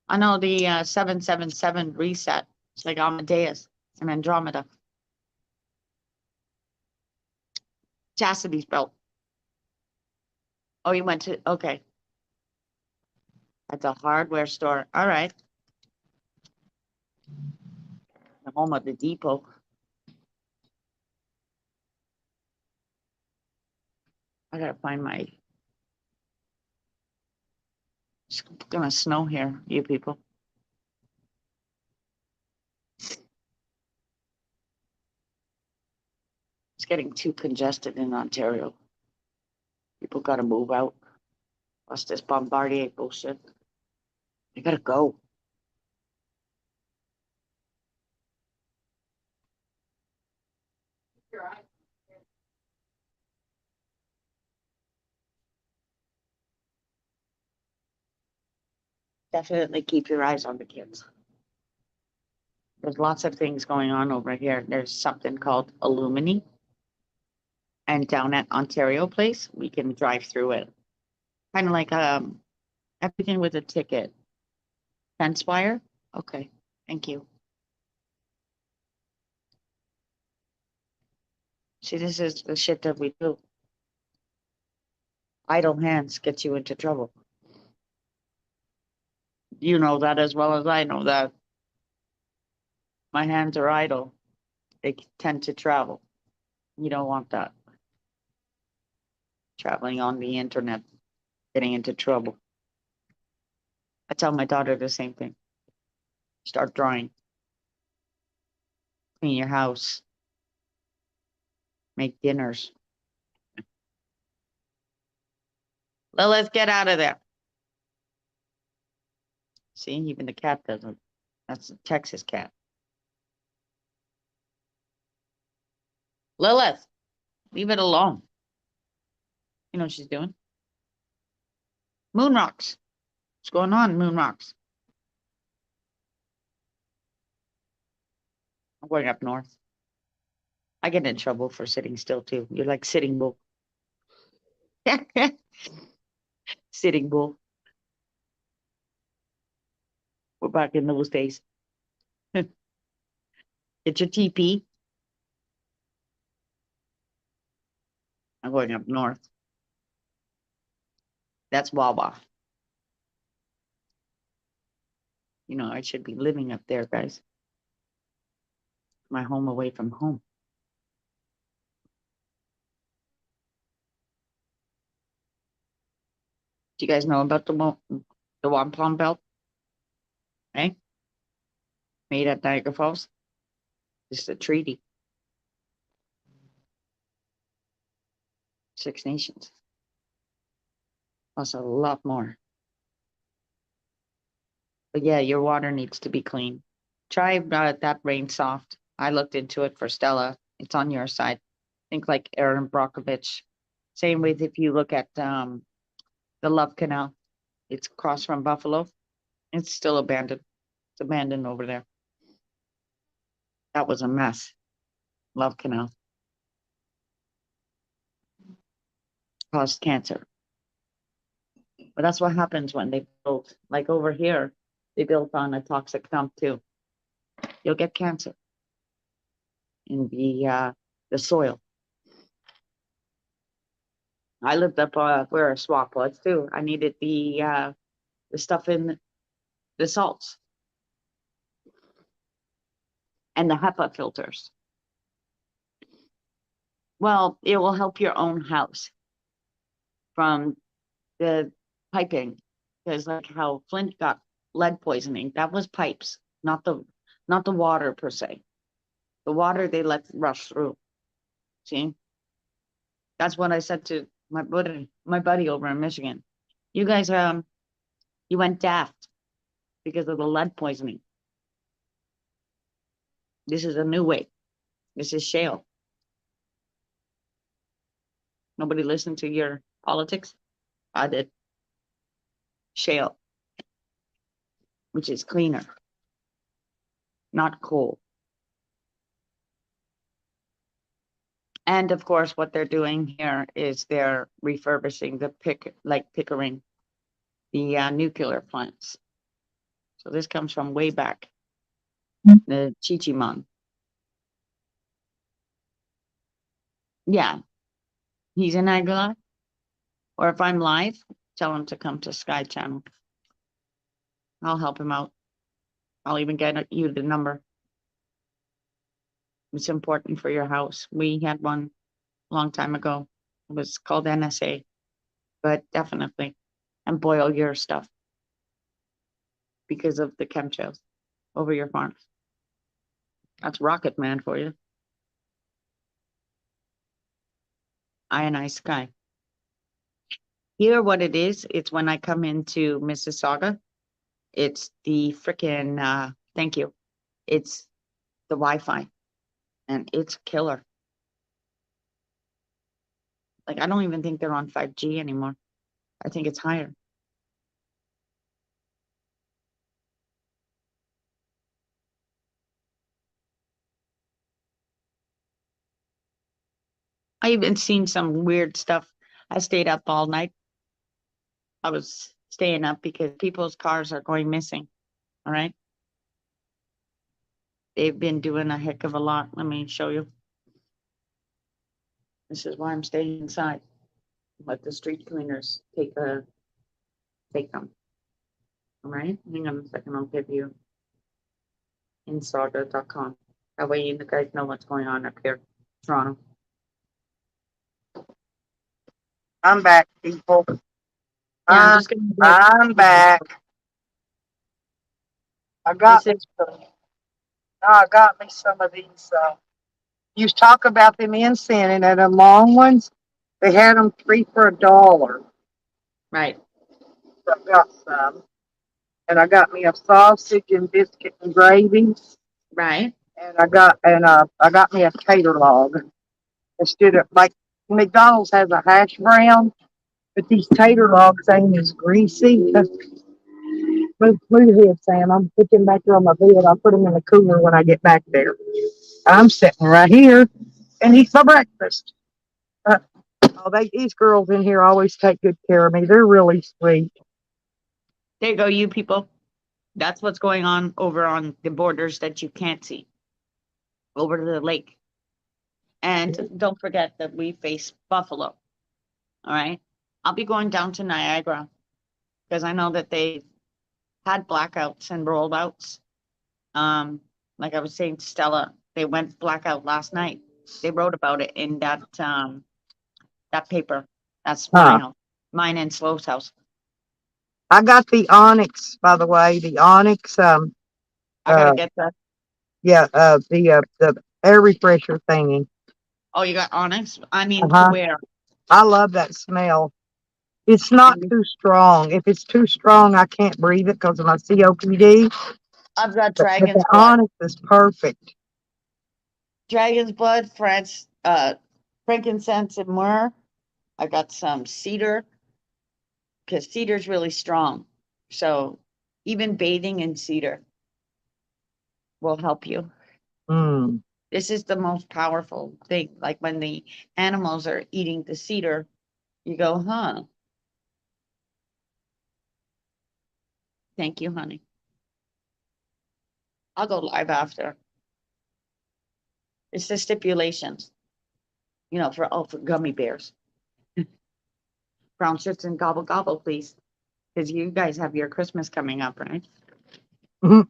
[SPEAKER 2] I know the 777 reset. It's like Amadeus and Andromeda. Chastity's belt. Oh, you went to, okay. At the hardware store. All right. The home of the depot. I gotta find my. It's gonna snow here, you people. getting too congested in Ontario. People gotta move out. Plus this Bombardier bullshit. They gotta go. Definitely keep your eyes on the kids. There's lots of things going on over here. There's something called Illumini. And down at Ontario Place, we can drive through it. Kind of like everything with a ticket. Fence wire? Okay, thank you. See, this is the shit that we do. Idle hands get you into trouble. You know that as well as I know that. My hands are idle. They tend to travel. You don't want that. Traveling on the internet, getting into trouble. I tell my daughter the same thing. Start drawing. Clean your house. Make dinners. Let's get out of there. See, even the cat doesn't. That's a Texas cat. Lilith, leave it alone. You know what she's doing? Moon rocks. What's going on, moon rocks? I'm going up north. I get in trouble for sitting still too. You're like sitting bull. Sitting bull. We're back in those days. Get your TP. I'm going up north. That's Wawa. You know, I should be living up there, guys. My home away from home. Do you guys know about the Wampum Belt? Eh? Made at Niagara Falls? This is a treaty. 6 nations. Plus a lot more. But yeah, your water needs to be clean. Try that Rain Soft. I looked into it for Stella. It's on your side. Think like Aaron Brockovich. Same with if you look at the Love Canal. It's across from Buffalo. It's still abandoned. It's abandoned over there. That was a mess. Love Canal. Caused cancer. But that's what happens when they build, like over here, they built on a toxic dump too. You'll get cancer in the soil. I lived up where a swamp was too. I needed the stuff in the salts and the HEPA filters. Well, it will help your own house from the piping, because like how Flint got lead poisoning, that was pipes, not the water per se. The water they let rush through. See, that's what I said to my buddy over in Michigan. You guys, you went daft because of the lead poisoning. This is a new way. This is shale. Nobody listened to your politics? I did. Shale, which is cleaner, not coal. And of course, what they're doing here is they're refurbishing the Pickering, the nuclear plants. So this comes from way back, the Chichimon. Yeah, he's in Aguilar. Or if I'm live, tell him to come to Sky Channel. I'll help him out. I'll even get you the number. It's important for your house. We had one a long time ago. It was called NSA, but definitely, and boil your stuff because of the chemtrails over your farms. That's Rocket Man for you. ionized sky. Here, what it is, it's when I come into Mississauga, it's the freaking, thank you. It's the Wi-Fi, and it's killer. Like, I don't even think they're on 5G anymore. I think it's higher. I even seen some weird stuff. I stayed up all night. I was staying up because people's cars are going missing. All right. They've been doing a heck of a lot. Let me show you. This is why I'm staying inside. Let the street cleaners take them. All right. Hang on a second. I'll give you insaga.com. That way you guys know what's going on up here, Toronto.
[SPEAKER 1] I'm back, people.
[SPEAKER 2] Yeah, I'm just gonna
[SPEAKER 1] I'm back. I got
[SPEAKER 2] This
[SPEAKER 1] I got me some of these. You talk about them incense and them long ones. They had them 3 for $1.
[SPEAKER 2] right.
[SPEAKER 1] So I got some, and I got me a sausage and biscuit and gravy,
[SPEAKER 2] Right.
[SPEAKER 1] and I got me a tater log instead of like McDonald's has a hash brown, but these tater logs ain't as greasy. Move ahead, Sam. I'm putting back here on my bed. I'll put them in the cooler when I get back there. I'm sitting right here and eat my breakfast. These girls in here always take good care of me. They're really sweet.
[SPEAKER 2] There you go, you people. That's what's going on over on the borders that you can't see. Over to the lake. And don't forget that we face Buffalo. All right. I'll be going down to Niagara because I know that they had blackouts and rollouts. Like I was saying to Stella, they went blackout last night. They wrote about it in that paper. That's my house, mine and Slowe's house.
[SPEAKER 1] I got the Onyx, by the way. The Onyx.
[SPEAKER 2] I gotta get that.
[SPEAKER 1] Yeah. The air refresher thingy.
[SPEAKER 2] Oh, you got Onyx? I mean,
[SPEAKER 1] Uh-huh.
[SPEAKER 2] to wear.
[SPEAKER 1] I love that smell. It's not too strong. If it's too strong, I can't breathe it because of my COPD.
[SPEAKER 2] I've got
[SPEAKER 1] But
[SPEAKER 2] Dragon's
[SPEAKER 1] the
[SPEAKER 2] Blood.
[SPEAKER 1] Onyx is perfect.
[SPEAKER 2] Dragon's Blood, frankincense and myrrh. I got some cedar because cedar's really strong. So even bathing in cedar will help you.
[SPEAKER 1] Mm.
[SPEAKER 2] This is the most powerful thing. Like when the animals are eating the cedar, you go, huh? Thank you, honey. I'll go live after. It's the stipulations, for gummy bears. Brown shirts and gobble gobble, please. Because you guys have your Christmas coming up, right?
[SPEAKER 1] Mhm.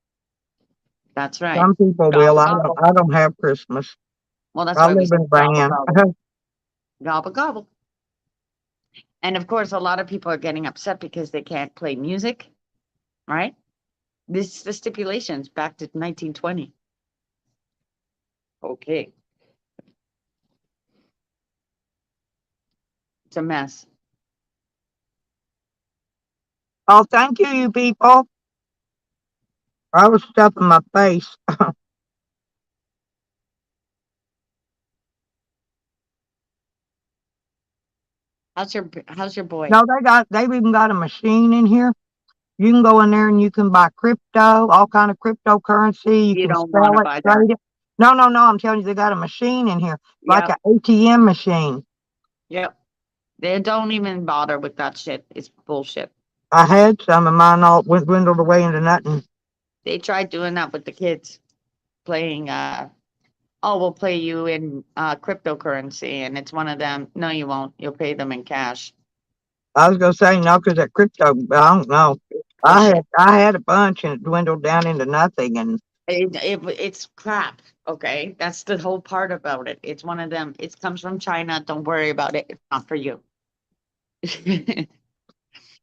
[SPEAKER 2] That's right.
[SPEAKER 1] Some people will. I don't have Christmas.
[SPEAKER 2] Well, that's
[SPEAKER 1] I
[SPEAKER 2] why we
[SPEAKER 1] live
[SPEAKER 2] say
[SPEAKER 1] in
[SPEAKER 2] gobble
[SPEAKER 1] Van.
[SPEAKER 2] gobble. Gobble gobble. And of course, a lot of people are getting upset because they can't play music, right? This is the stipulations back to 1920. Okay. It's a mess.
[SPEAKER 1] Oh, thank you, you people. I was stuffing my face.
[SPEAKER 2] How's your boy?
[SPEAKER 1] No, they've even got a machine in here. You can go in there and you can buy crypto, all kind of cryptocurrency. You
[SPEAKER 2] You
[SPEAKER 1] can
[SPEAKER 2] don't want
[SPEAKER 1] sell
[SPEAKER 2] to
[SPEAKER 1] it,
[SPEAKER 2] buy that.
[SPEAKER 1] trade it. No, I'm telling you, they got a machine in here, like
[SPEAKER 2] Yep.
[SPEAKER 1] an ATM machine.
[SPEAKER 2] Yep. They don't even bother with that shit. It's bullshit.
[SPEAKER 1] I had some of mine all dwindled away into nothing.
[SPEAKER 2] They tried doing that with the kids, playing we'll play you in cryptocurrency, and it's one of them. No, you won't. You'll pay them in cash.
[SPEAKER 1] I was gonna say no, because that crypto, I don't know.
[SPEAKER 2] Bullshit.
[SPEAKER 1] I had a bunch and it dwindled down into nothing. And
[SPEAKER 2] It's crap. Okay, that's the whole part about it. It's one of them. It comes from China. Don't worry about it. It's not for you.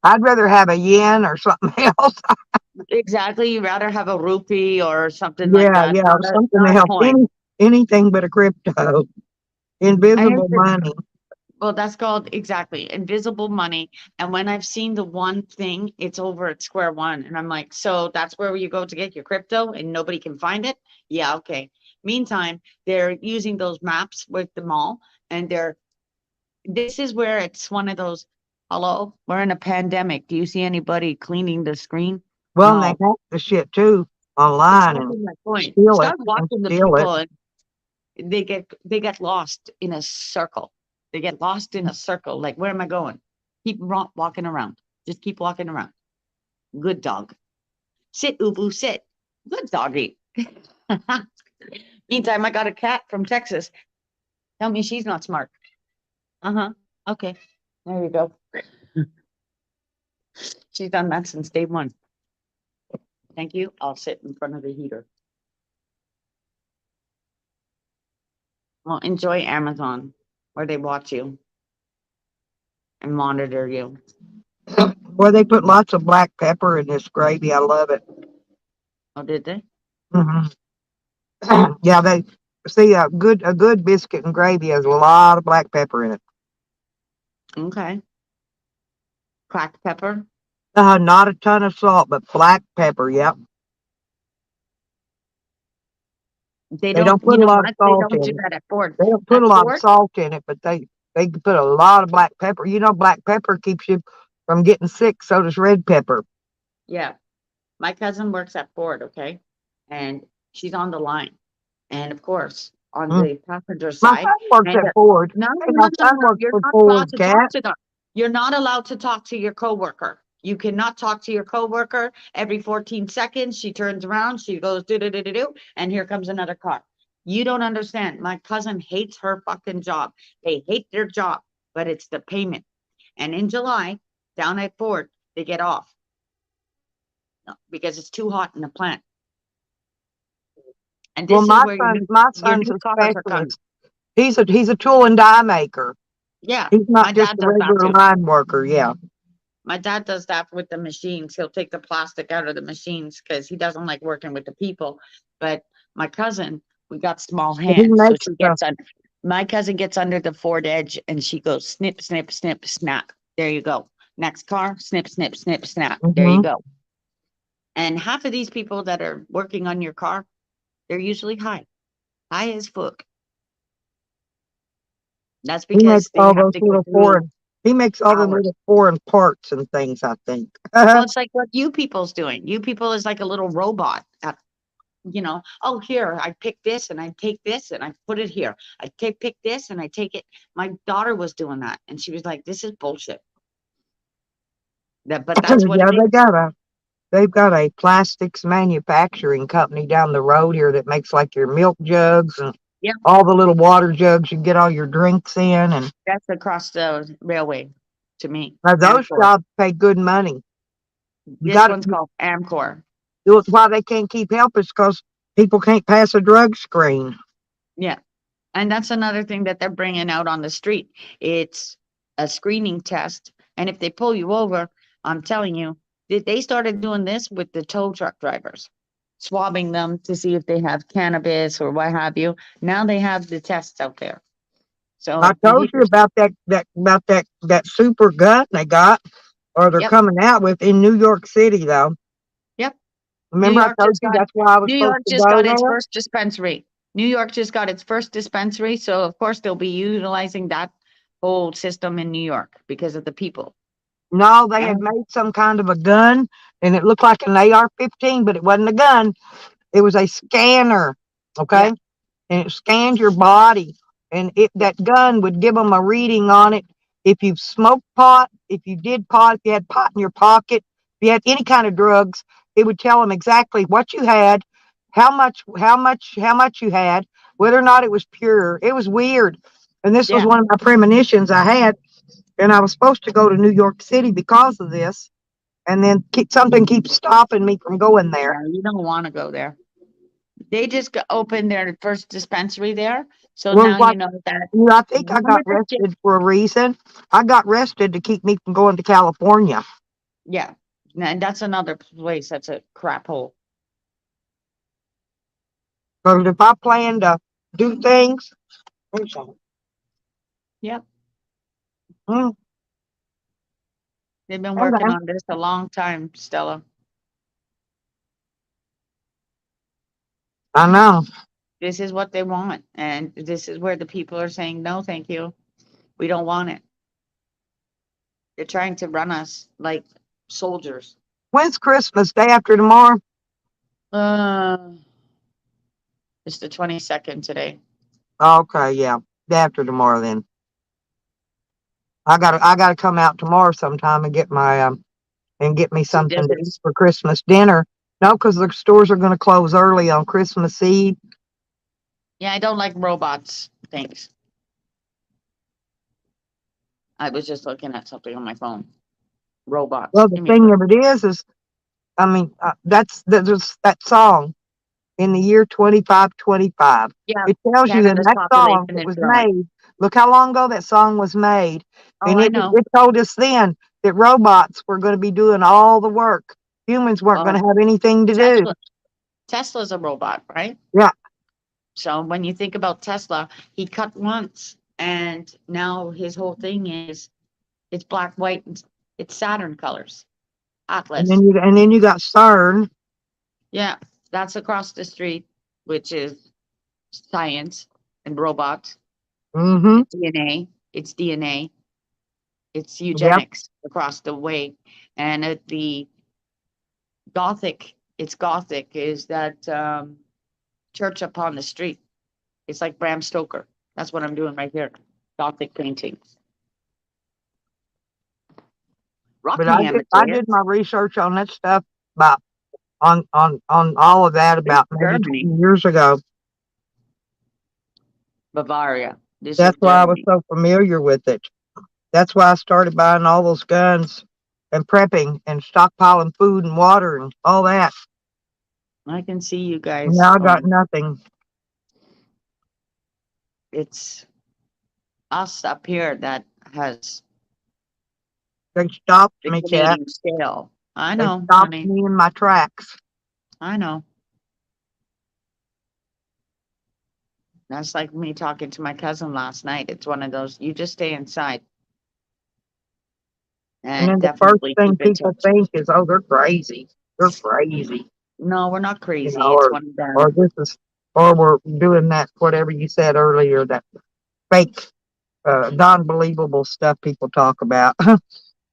[SPEAKER 1] I'd rather have a yen or something else.
[SPEAKER 2] Exactly. You'd rather have a rupee or something like
[SPEAKER 1] Yeah,
[SPEAKER 2] that.
[SPEAKER 1] yeah,
[SPEAKER 2] Not
[SPEAKER 1] something
[SPEAKER 2] a
[SPEAKER 1] else.
[SPEAKER 2] coin.
[SPEAKER 1] Anything but a crypto.
[SPEAKER 2] And
[SPEAKER 1] Invisible money.
[SPEAKER 2] Well, that's called exactly invisible money. And when I've seen the one thing, it's over at square one. And I'm like, so that's where you go to get your crypto and nobody can find it? Yeah, okay. Meantime, they're using those maps with the mall and this is where it's one of those, hello, we're in a pandemic. Do you see anybody cleaning the screen?
[SPEAKER 1] Well, and they
[SPEAKER 2] No.
[SPEAKER 1] hack the shit too online and
[SPEAKER 2] Exactly my point.
[SPEAKER 1] steal it
[SPEAKER 2] Start watching the
[SPEAKER 1] steal it.
[SPEAKER 2] people and they get lost in a circle. They get lost in a circle. Like, where am I going? Keep walking around. Just keep walking around. Good dog. Sit, Ubu, sit. Good doggy. Meantime, I got a cat from Texas. Tell me she's not smart. Uh-huh. Okay. There you go. She's done that since day one. Thank you. I'll sit in front of the heater. Well, enjoy Amazon, where they watch you and monitor you.
[SPEAKER 1] Well, they put lots of black pepper in this gravy. I love it.
[SPEAKER 2] Oh, did they?
[SPEAKER 1] Hmm. Yeah, they see a good biscuit and gravy has a lot of black pepper in it.
[SPEAKER 2] Okay. Cracked pepper.
[SPEAKER 1] Not a ton of salt, but black pepper. Yep.
[SPEAKER 2] They
[SPEAKER 1] They
[SPEAKER 2] don't,
[SPEAKER 1] don't put a
[SPEAKER 2] know
[SPEAKER 1] lot of
[SPEAKER 2] what? They
[SPEAKER 1] salt
[SPEAKER 2] don't
[SPEAKER 1] in
[SPEAKER 2] do
[SPEAKER 1] it.
[SPEAKER 2] that at Ford.
[SPEAKER 1] They don't put
[SPEAKER 2] At
[SPEAKER 1] a lot of
[SPEAKER 2] Ford?
[SPEAKER 1] salt in it, but they put a lot of black pepper. You know, black pepper keeps you from getting sick. So does red pepper.
[SPEAKER 2] Yeah. My cousin works at Ford, okay? And she's on the line. And of course, on
[SPEAKER 1] Mm.
[SPEAKER 2] the passenger
[SPEAKER 1] My
[SPEAKER 2] side,
[SPEAKER 1] son works
[SPEAKER 2] and
[SPEAKER 1] at Ford.
[SPEAKER 2] no,
[SPEAKER 1] Hey,
[SPEAKER 2] no,
[SPEAKER 1] my
[SPEAKER 2] no,
[SPEAKER 1] son
[SPEAKER 2] no.
[SPEAKER 1] works
[SPEAKER 2] You're
[SPEAKER 1] for
[SPEAKER 2] not allowed
[SPEAKER 1] Ford,
[SPEAKER 2] to talk
[SPEAKER 1] Cat.
[SPEAKER 2] to them. You're not allowed to talk to your coworker. You cannot talk to your coworker every 14 seconds. She turns around, she goes do do do do do, and here comes another car. You don't understand. My cousin hates her fucking job. They hate their job, but it's the payment. And in July, down at Ford, they get off because it's too hot in the plant. And
[SPEAKER 1] Well,
[SPEAKER 2] this is where
[SPEAKER 1] my
[SPEAKER 2] your
[SPEAKER 1] son's
[SPEAKER 2] new
[SPEAKER 1] a
[SPEAKER 2] cars are coming.
[SPEAKER 1] specialist. He's a tool and die maker.
[SPEAKER 2] Yeah,
[SPEAKER 1] He's
[SPEAKER 2] my
[SPEAKER 1] not just
[SPEAKER 2] dad
[SPEAKER 1] a
[SPEAKER 2] does that
[SPEAKER 1] regular
[SPEAKER 2] too.
[SPEAKER 1] line worker. Yeah.
[SPEAKER 2] My dad does that with the machines. He'll take the plastic out of the machines because he doesn't like working with the people. But my cousin, we got small
[SPEAKER 1] But he
[SPEAKER 2] hands, so
[SPEAKER 1] makes
[SPEAKER 2] she
[SPEAKER 1] stuff.
[SPEAKER 2] gets on. My cousin gets under the Ford Edge and she goes snip, snip, snip, snap. There you go. Next car, snip, snip, snip, snap. There you
[SPEAKER 1] Hmm.
[SPEAKER 2] go. And half of these people that are working on your car, they're usually high as fuck. That's
[SPEAKER 1] He makes
[SPEAKER 2] because they
[SPEAKER 1] all
[SPEAKER 2] have
[SPEAKER 1] those
[SPEAKER 2] to go
[SPEAKER 1] little
[SPEAKER 2] through
[SPEAKER 1] foreign. He makes all the
[SPEAKER 2] hours.
[SPEAKER 1] little foreign parts and things. I think.
[SPEAKER 2] Well, it's like what you people's doing. You people is like a little robot. Oh, here, I pick this and I take this and I put it here. I pick this and I take it. My daughter was doing that and she was like, this is bullshit. But that's what
[SPEAKER 1] Yeah,
[SPEAKER 2] it is.
[SPEAKER 1] they've got a plastics manufacturing company down the road here that makes like your milk jugs and
[SPEAKER 2] Yeah,
[SPEAKER 1] all the little water jugs you get all your drinks in, and
[SPEAKER 2] that's across the railway to me.
[SPEAKER 1] those
[SPEAKER 2] Amcor.
[SPEAKER 1] jobs pay good money. You
[SPEAKER 2] This
[SPEAKER 1] got to
[SPEAKER 2] one's called Amcor.
[SPEAKER 1] do it. Why they can't keep help is because people can't pass a drug screen.
[SPEAKER 2] Yeah. And that's another thing that they're bringing out on the street. It's a screening test. And if they pull you over, I'm telling you, they started doing this with the tow truck drivers, swabbing them to see if they have cannabis or what have you. Now they have the tests out there.
[SPEAKER 1] I
[SPEAKER 2] So you
[SPEAKER 1] told
[SPEAKER 2] get
[SPEAKER 1] you about that super gun they got, or they're
[SPEAKER 2] yep,
[SPEAKER 1] coming out with in New York City though.
[SPEAKER 2] yep. New
[SPEAKER 1] Remember I
[SPEAKER 2] York
[SPEAKER 1] told
[SPEAKER 2] just
[SPEAKER 1] you
[SPEAKER 2] got
[SPEAKER 1] that's why I was
[SPEAKER 2] New
[SPEAKER 1] supposed
[SPEAKER 2] York
[SPEAKER 1] to
[SPEAKER 2] just
[SPEAKER 1] go
[SPEAKER 2] got its
[SPEAKER 1] there.
[SPEAKER 2] first dispensary. New York just got its first dispensary. So of course they'll be utilizing that whole system in New York because of the people.
[SPEAKER 1] No, they had
[SPEAKER 2] And
[SPEAKER 1] made some kind of a gun, and it looked like an AR-15, but it wasn't a gun. It was a scanner,
[SPEAKER 2] yeah,
[SPEAKER 1] okay? And it scanned your body, and that gun would give them a reading on it. If you smoked pot, if you did pot, if you had pot in your pocket, if you had any kind of drugs, it would tell them exactly what you had, how much you had, whether or not it was pure. It was weird. And this was
[SPEAKER 2] yeah.
[SPEAKER 1] one of my premonitions I had, and I was supposed to go to New York City because of this, and then something keeps stopping me from going there.
[SPEAKER 2] Yeah, you don't want to go there. They just opened their first dispensary there. So
[SPEAKER 1] Well,
[SPEAKER 2] now you
[SPEAKER 1] what
[SPEAKER 2] know that.
[SPEAKER 1] I think I
[SPEAKER 2] Remember
[SPEAKER 1] got
[SPEAKER 2] the shit?
[SPEAKER 1] arrested for a reason. I got arrested to keep me from going to California.
[SPEAKER 2] Yeah. And that's another place that's a crap hole.
[SPEAKER 1] Because if I plan to do things,
[SPEAKER 2] Yep.
[SPEAKER 1] Mm,
[SPEAKER 2] They've been
[SPEAKER 1] okay.
[SPEAKER 2] working on this a long time, Stella.
[SPEAKER 1] I know.
[SPEAKER 2] This is what they want, and this is where the people are saying, no, thank you. We don't want it. They're trying to run us like soldiers.
[SPEAKER 1] When's Christmas? Day after tomorrow?
[SPEAKER 2] Uh, it's the 22nd today.
[SPEAKER 1] Okay, yeah. Day after tomorrow then. I gotta come out tomorrow sometime and get my and get me
[SPEAKER 2] Some
[SPEAKER 1] something to eat
[SPEAKER 2] distance.
[SPEAKER 1] for Christmas dinner. No, because the stores are gonna close early on Christmas Eve.
[SPEAKER 2] Yeah, I don't like robots. Thanks. I was just looking at something on my phone. Robots.
[SPEAKER 1] Well, the
[SPEAKER 2] Give me a
[SPEAKER 1] thing
[SPEAKER 2] break.
[SPEAKER 1] of it is, I mean, there's that song in the year 2525.
[SPEAKER 2] Yeah,
[SPEAKER 1] It tells you in
[SPEAKER 2] Canada's
[SPEAKER 1] that song
[SPEAKER 2] population
[SPEAKER 1] that
[SPEAKER 2] is
[SPEAKER 1] was
[SPEAKER 2] growing.
[SPEAKER 1] made. Look how long ago that song was made,
[SPEAKER 2] Oh,
[SPEAKER 1] and
[SPEAKER 2] I
[SPEAKER 1] it
[SPEAKER 2] know.
[SPEAKER 1] it told us then that robots were going to be doing all the work. Humans weren't going
[SPEAKER 2] Well,
[SPEAKER 1] to have anything to do.
[SPEAKER 2] Tesla's a robot, right?
[SPEAKER 1] Yeah,
[SPEAKER 2] So when you think about Tesla, he cut once, and now his whole thing is it's black, white, and it's Saturn colors.
[SPEAKER 1] and
[SPEAKER 2] Atlas.
[SPEAKER 1] then you got CERN.
[SPEAKER 2] Yeah, that's across the street, which is science and robots.
[SPEAKER 1] Mm-hmm.
[SPEAKER 2] DNA. It's DNA. It's
[SPEAKER 1] Yep.
[SPEAKER 2] eugenics across the way. And at the Gothic, it's Gothic, is that church up on the street. It's like Bram Stoker. That's what I'm doing right here. Gothic paintings.
[SPEAKER 1] But I
[SPEAKER 2] Rockingham
[SPEAKER 1] did
[SPEAKER 2] it
[SPEAKER 1] I
[SPEAKER 2] is.
[SPEAKER 1] did my research on that stuff about on all of that
[SPEAKER 2] This is
[SPEAKER 1] about maybe
[SPEAKER 2] Germany.
[SPEAKER 1] 20 years ago.
[SPEAKER 2] Bavaria. This is
[SPEAKER 1] That's why I was
[SPEAKER 2] Germany.
[SPEAKER 1] so familiar with it. That's why I started buying all those guns and prepping and stockpiling food and water and all that.
[SPEAKER 2] I can see you guys.
[SPEAKER 1] Now I got nothing.
[SPEAKER 2] It's us up here that has
[SPEAKER 1] They stopped
[SPEAKER 2] the
[SPEAKER 1] me, Cat.
[SPEAKER 2] Canadian scale. I
[SPEAKER 1] They
[SPEAKER 2] know,
[SPEAKER 1] stopped
[SPEAKER 2] honey.
[SPEAKER 1] me in my tracks.
[SPEAKER 2] I know. That's like me talking to my cousin last night. It's one of those, you just stay inside
[SPEAKER 1] And
[SPEAKER 2] and
[SPEAKER 1] then the first
[SPEAKER 2] definitely
[SPEAKER 1] thing
[SPEAKER 2] keep in
[SPEAKER 1] people
[SPEAKER 2] touch.
[SPEAKER 1] think is, oh, they're crazy. They're crazy,
[SPEAKER 2] No, we're not
[SPEAKER 1] you
[SPEAKER 2] crazy.
[SPEAKER 1] know,
[SPEAKER 2] It's one of
[SPEAKER 1] or
[SPEAKER 2] them.
[SPEAKER 1] this is, or we're doing that, whatever you said earlier, that fake, non-believable stuff people talk about.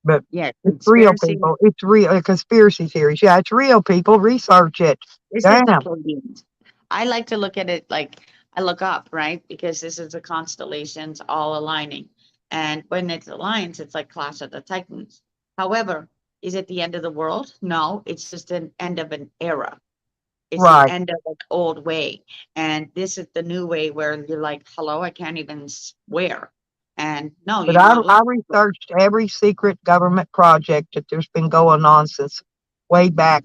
[SPEAKER 1] But
[SPEAKER 2] Yeah,
[SPEAKER 1] it's real,
[SPEAKER 2] conspiracy.
[SPEAKER 1] people. It's real. Conspiracy theories. Yeah, it's real, people. Research it.
[SPEAKER 2] This is the
[SPEAKER 1] Damn.
[SPEAKER 2] Pleiadians. I like to look at it like I look up, right? Because this is the constellations all aligning. And when it aligns, it's like Clash of the Titans. However, is it the end of the world? No, it's just an end of an era. It's the
[SPEAKER 1] Right.
[SPEAKER 2] end of an old way. And this is the new way where you're like, hello, I can't even swear. And no,
[SPEAKER 1] But
[SPEAKER 2] you're
[SPEAKER 1] I,
[SPEAKER 2] not
[SPEAKER 1] I
[SPEAKER 2] allowed.
[SPEAKER 1] researched every secret government project that there's been going on since way back,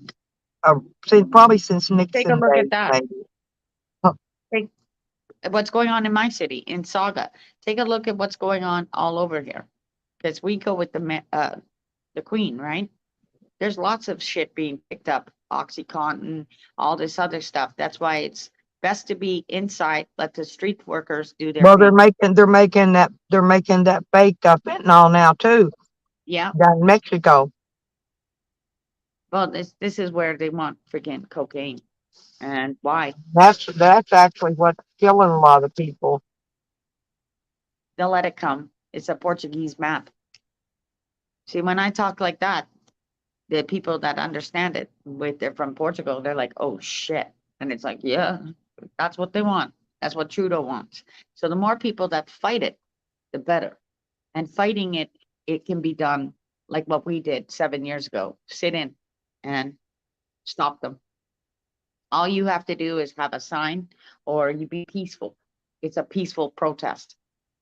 [SPEAKER 1] probably since
[SPEAKER 2] Take a
[SPEAKER 1] Nixon
[SPEAKER 2] look
[SPEAKER 1] days,
[SPEAKER 2] at that.
[SPEAKER 1] maybe. Huh.
[SPEAKER 2] Take what's going on in my city, in Saga. Take a look at what's going on all over here. Because we go with the queen, right? There's lots of shit being picked up, OxyContin, all this other stuff. That's why it's best to be inside. Let the street workers do their
[SPEAKER 1] Well, they're
[SPEAKER 2] thing.
[SPEAKER 1] making that fake fentanyl now too,
[SPEAKER 2] Yeah.
[SPEAKER 1] down in Mexico.
[SPEAKER 2] Well, this is where they want freaking cocaine, and why?
[SPEAKER 1] That's actually what's killing a lot of people.
[SPEAKER 2] They'll let it come. It's a Portuguese map. See, when I talk like that, the people that understand it, they're from Portugal, they're like, "Oh shit," and it's like, "Yeah, that's what they want. That's what Trudeau wants." So the more people that fight it, the better. And fighting it, it can be done like what we did 7 years ago. Sit in and stop them. All you have to do is have a sign, or you be peaceful. It's a peaceful protest.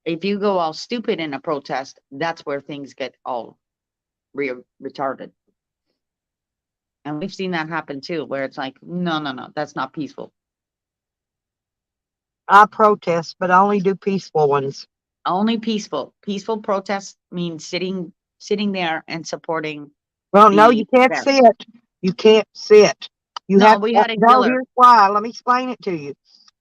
[SPEAKER 2] If you go all stupid in a protest, that's where things get all retarded. And we've seen that happen too, where it's like, no, no, no, that's not peaceful.
[SPEAKER 1] I protest, but I only do peaceful ones.
[SPEAKER 2] Only peaceful. Peaceful protest means sitting there and supporting
[SPEAKER 1] Well, no, you
[SPEAKER 2] the
[SPEAKER 1] can't
[SPEAKER 2] event.
[SPEAKER 1] sit. You can't sit. You
[SPEAKER 2] No,
[SPEAKER 1] have
[SPEAKER 2] we
[SPEAKER 1] to,
[SPEAKER 2] had a
[SPEAKER 1] no,
[SPEAKER 2] killer.
[SPEAKER 1] here's why. Let me explain it to you.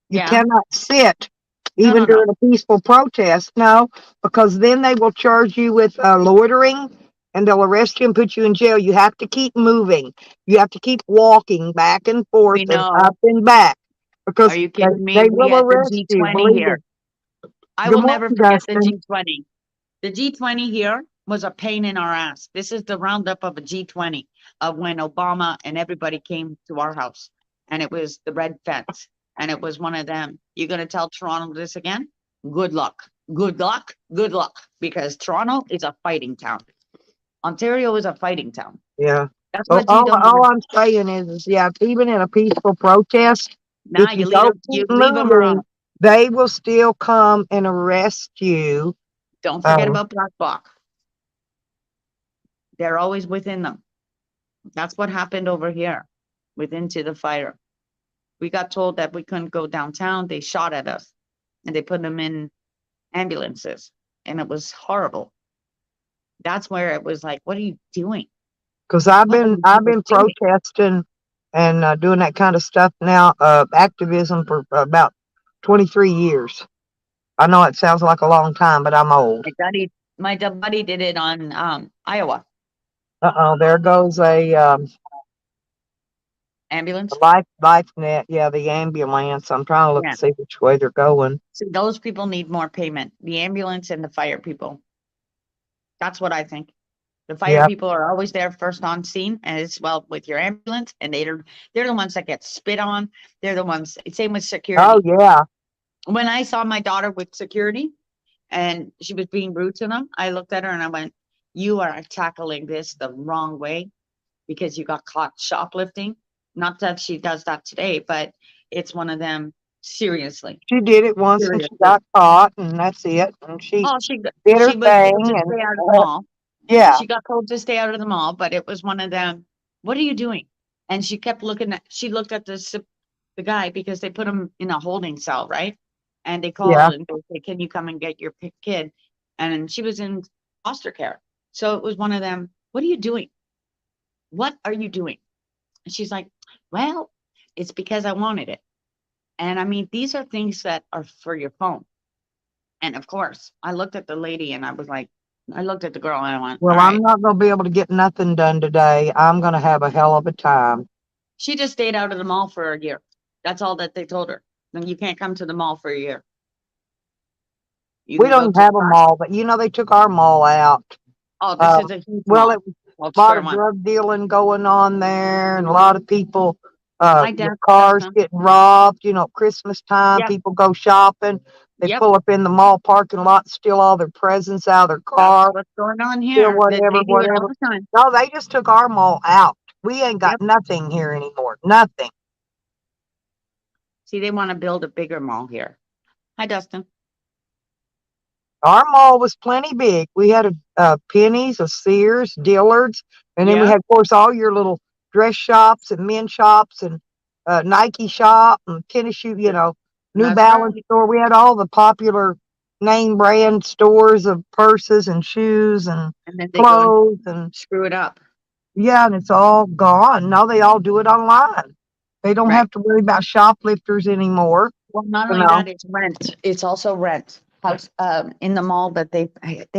[SPEAKER 1] You
[SPEAKER 2] Yeah.
[SPEAKER 1] cannot sit
[SPEAKER 2] No,
[SPEAKER 1] even
[SPEAKER 2] no, no.
[SPEAKER 1] during a peaceful protest. No, because then they will charge you with loitering and they'll arrest you and put you in jail. You have to keep moving. You have to keep walking back and forth
[SPEAKER 2] We
[SPEAKER 1] and
[SPEAKER 2] know.
[SPEAKER 1] up and back
[SPEAKER 2] Are
[SPEAKER 1] because
[SPEAKER 2] you kidding me?
[SPEAKER 1] they
[SPEAKER 2] We
[SPEAKER 1] will
[SPEAKER 2] had the
[SPEAKER 1] arrest you.
[SPEAKER 2] G20
[SPEAKER 1] Believe
[SPEAKER 2] here.
[SPEAKER 1] it.
[SPEAKER 2] I
[SPEAKER 1] Good
[SPEAKER 2] will never
[SPEAKER 1] morning,
[SPEAKER 2] forget the
[SPEAKER 1] Dustin.
[SPEAKER 2] G20. The G20 here was a pain in our ass. This is the roundup of a G20 of when Obama and everybody came to our house. And it was the red fence. And it was one of them. You're going to tell Toronto this again? Good luck. Good luck. Good luck. Because Toronto is a fighting town. Ontario is a fighting town.
[SPEAKER 1] Yeah.
[SPEAKER 2] That's
[SPEAKER 1] Well,
[SPEAKER 2] what you don't
[SPEAKER 1] all
[SPEAKER 2] understand.
[SPEAKER 1] I'm saying is, yeah, even in a peaceful protest,
[SPEAKER 2] Nah,
[SPEAKER 1] if you don't
[SPEAKER 2] you
[SPEAKER 1] keep
[SPEAKER 2] leave them
[SPEAKER 1] moving,
[SPEAKER 2] alone.
[SPEAKER 1] they will still come and arrest you.
[SPEAKER 2] Don't forget
[SPEAKER 1] Um,
[SPEAKER 2] about Black Bloc. They're always within them. That's what happened over here with Into the Fire. We got told that we couldn't go downtown. They shot at us and they put them in ambulances. And it was horrible. That's where it was like, what are you doing?
[SPEAKER 1] Because I've
[SPEAKER 2] What are
[SPEAKER 1] been
[SPEAKER 2] you
[SPEAKER 1] I've
[SPEAKER 2] people
[SPEAKER 1] been
[SPEAKER 2] doing?
[SPEAKER 1] protesting and doing that kind of stuff now, activism for about 23 years. I know it sounds like a long time, but I'm old.
[SPEAKER 2] My buddy did it on Iowa
[SPEAKER 1] There goes a
[SPEAKER 2] ambulance.
[SPEAKER 1] life net. Yeah, the ambulance. I'm trying to look
[SPEAKER 2] Yeah.
[SPEAKER 1] to see which way they're going.
[SPEAKER 2] So those people need more payment. The ambulance and the fire people. That's what I think. The fire
[SPEAKER 1] Yeah.
[SPEAKER 2] people are always there first on scene, and it's well with your ambulance, and they're the ones that get spit on. They're the ones. Same with security.
[SPEAKER 1] Oh yeah.
[SPEAKER 2] When I saw my daughter with security, and she was being rude to them, I looked at her and I went, "You are tackling this the wrong way because you got caught shoplifting. Not that she does that today, but it's one of them. Seriously,
[SPEAKER 1] She did it once and she
[SPEAKER 2] seriously.
[SPEAKER 1] got caught, and that's it. And she
[SPEAKER 2] Oh,
[SPEAKER 1] did her
[SPEAKER 2] she was
[SPEAKER 1] thing,
[SPEAKER 2] told to
[SPEAKER 1] and
[SPEAKER 2] stay out of the mall.
[SPEAKER 1] yeah.
[SPEAKER 2] She got told to stay out of the mall, but it was one of them. What are you doing? And she kept looking at. She looked at the guy because they put him in a holding cell, right? And they
[SPEAKER 1] Yeah.
[SPEAKER 2] called and they say, "Can you come and get your kid?" And she was in foster care, so it was one of them. What are you doing? What are you doing? And she's like, "Well, it's because I wanted it." And I mean, these are things that are for your phone. And of course, I looked at the lady and I was like, I looked at the girl and I went,
[SPEAKER 1] Well,
[SPEAKER 2] all
[SPEAKER 1] I'm
[SPEAKER 2] right.
[SPEAKER 1] not going to be able to get nothing done today. I'm going to have a hell of a time.
[SPEAKER 2] She just stayed out of the mall for a year. That's all that they told her. Then you can't come to the mall for a year. You
[SPEAKER 1] We
[SPEAKER 2] can
[SPEAKER 1] don't
[SPEAKER 2] go
[SPEAKER 1] even
[SPEAKER 2] to the
[SPEAKER 1] have a
[SPEAKER 2] park.
[SPEAKER 1] mall, but they took our mall out.
[SPEAKER 2] Oh, this
[SPEAKER 1] Um,
[SPEAKER 2] is a huge
[SPEAKER 1] well,
[SPEAKER 2] mall.
[SPEAKER 1] it was
[SPEAKER 2] Well,
[SPEAKER 1] a lot
[SPEAKER 2] Square
[SPEAKER 1] of
[SPEAKER 2] One.
[SPEAKER 1] drug dealing going on there, and a lot of people,
[SPEAKER 2] I
[SPEAKER 1] the
[SPEAKER 2] danced
[SPEAKER 1] cars
[SPEAKER 2] them.
[SPEAKER 1] getting robbed. Christmas time,
[SPEAKER 2] Yep.
[SPEAKER 1] people go shopping. They
[SPEAKER 2] Yep.
[SPEAKER 1] pull up in the mall parking lot, steal all their presents out of their
[SPEAKER 2] That's
[SPEAKER 1] car,
[SPEAKER 2] what's going on
[SPEAKER 1] steal
[SPEAKER 2] here.
[SPEAKER 1] whatever,
[SPEAKER 2] They do it all
[SPEAKER 1] whatever.
[SPEAKER 2] the time.
[SPEAKER 1] No, they just took our mall out. We ain't got
[SPEAKER 2] Yep.
[SPEAKER 1] nothing here anymore. Nothing.
[SPEAKER 2] See, they want to build a bigger mall here. Hi, Dustin.
[SPEAKER 1] Our mall was plenty big. We had a Penny's, a Sears, Dillard's, and then we
[SPEAKER 2] Yeah.
[SPEAKER 1] had, of course, all your little dress shops and men's shops and Nike shop and tennis shoe, New
[SPEAKER 2] That's
[SPEAKER 1] Balance
[SPEAKER 2] right.
[SPEAKER 1] store. We had all the popular name brand stores of purses and shoes and
[SPEAKER 2] And then they go and
[SPEAKER 1] clothes and
[SPEAKER 2] screw it up.
[SPEAKER 1] yeah, and it's all gone. Now they all do it online. They don't
[SPEAKER 2] Right.
[SPEAKER 1] have to worry about shoplifters anymore.
[SPEAKER 2] Well, not
[SPEAKER 1] You
[SPEAKER 2] only
[SPEAKER 1] know.
[SPEAKER 2] that, it's rent. It's also rent. House in the mall that they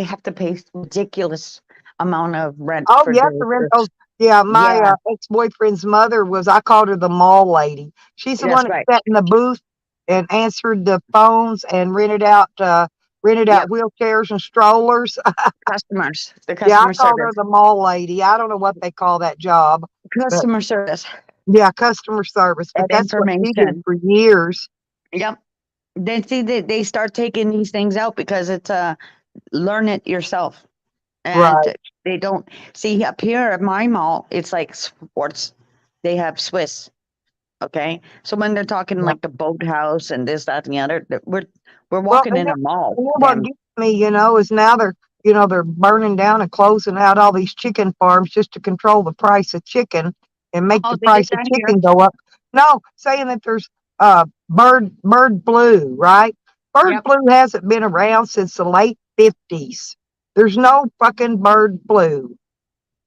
[SPEAKER 2] have to pay ridiculous amount of rent
[SPEAKER 1] Oh,
[SPEAKER 2] for
[SPEAKER 1] you have to rent
[SPEAKER 2] days.
[SPEAKER 1] those. Yeah, my
[SPEAKER 2] Yeah,
[SPEAKER 1] ex-boyfriend's mother I called her the mall lady. She's the one
[SPEAKER 2] that's
[SPEAKER 1] that
[SPEAKER 2] right.
[SPEAKER 1] sat in the booth and answered the phones and rented out
[SPEAKER 2] Yep,
[SPEAKER 1] wheelchairs and strollers.
[SPEAKER 2] customers, the
[SPEAKER 1] Yeah, I
[SPEAKER 2] customer
[SPEAKER 1] called her
[SPEAKER 2] service,
[SPEAKER 1] the mall lady. I don't know what they call that job, but
[SPEAKER 2] customer service,
[SPEAKER 1] yeah, customer service. But
[SPEAKER 2] and
[SPEAKER 1] that's what she did
[SPEAKER 2] information.
[SPEAKER 1] for years.
[SPEAKER 2] Yep. Then see they start taking these things out because it's learn it yourself, and
[SPEAKER 1] Right.
[SPEAKER 2] they don't see up here at my mall. It's like sports. They have Swiss. Okay, so when they're talking
[SPEAKER 1] Yeah.
[SPEAKER 2] like the boathouse and this, that, and the other, we're
[SPEAKER 1] Well,
[SPEAKER 2] walking in a mall.
[SPEAKER 1] and then what
[SPEAKER 2] Then
[SPEAKER 1] gets me, is now they're burning down and closing out all these chicken farms just to control the price of chicken and make
[SPEAKER 2] oh,
[SPEAKER 1] the
[SPEAKER 2] they did
[SPEAKER 1] price of
[SPEAKER 2] that here.
[SPEAKER 1] chicken go up. No, saying that there's bird flu, right? Bird
[SPEAKER 2] Yep.
[SPEAKER 1] flu hasn't been around since the late 50s. There's no fucking bird flu.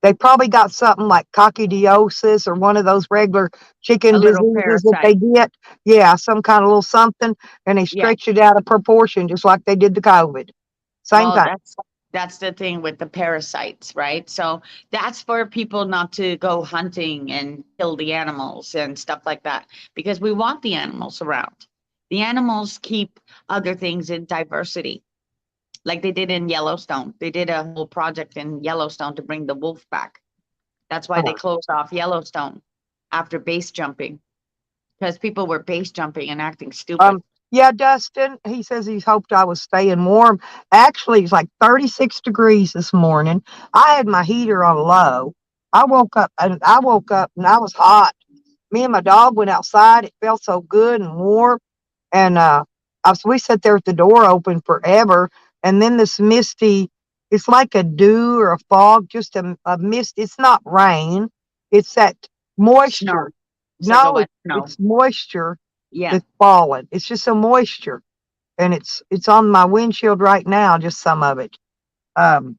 [SPEAKER 1] They probably got something like coccidiosis or one of those regular chicken
[SPEAKER 2] A little
[SPEAKER 1] diseases that they
[SPEAKER 2] parasite.
[SPEAKER 1] get. Yeah, some kind of little something, and they
[SPEAKER 2] Yeah.
[SPEAKER 1] stretch it out of proportion just like they did the COVID. Same
[SPEAKER 2] Well,
[SPEAKER 1] thing.
[SPEAKER 2] that's the thing with the parasites, right? So that's for people not to go hunting and kill the animals and stuff like that, because we want the animals around. The animals keep other things in diversity, like they did in Yellowstone. They did a whole project in Yellowstone to bring the wolf back. That's why they
[SPEAKER 1] Uh,
[SPEAKER 2] closed off Yellowstone after base jumping, because people were base jumping and acting stupid.
[SPEAKER 1] Yeah, Dustin, he says he hoped I was staying warm. Actually, it's like 36 degrees this morning. I had my heater on low. I woke up and I was hot. Me and my dog went outside. It felt so good and warm. And we sat there with the door open forever. And then this misty, it's like a dew or a fog, just a mist. It's not rain. It's that
[SPEAKER 2] Snow.
[SPEAKER 1] moisture.
[SPEAKER 2] It's like a
[SPEAKER 1] No,
[SPEAKER 2] wet snow.
[SPEAKER 1] it's moisture
[SPEAKER 2] Yeah.
[SPEAKER 1] that's falling. It's just a moisture, and it's on my windshield right now. Just some of it. Um,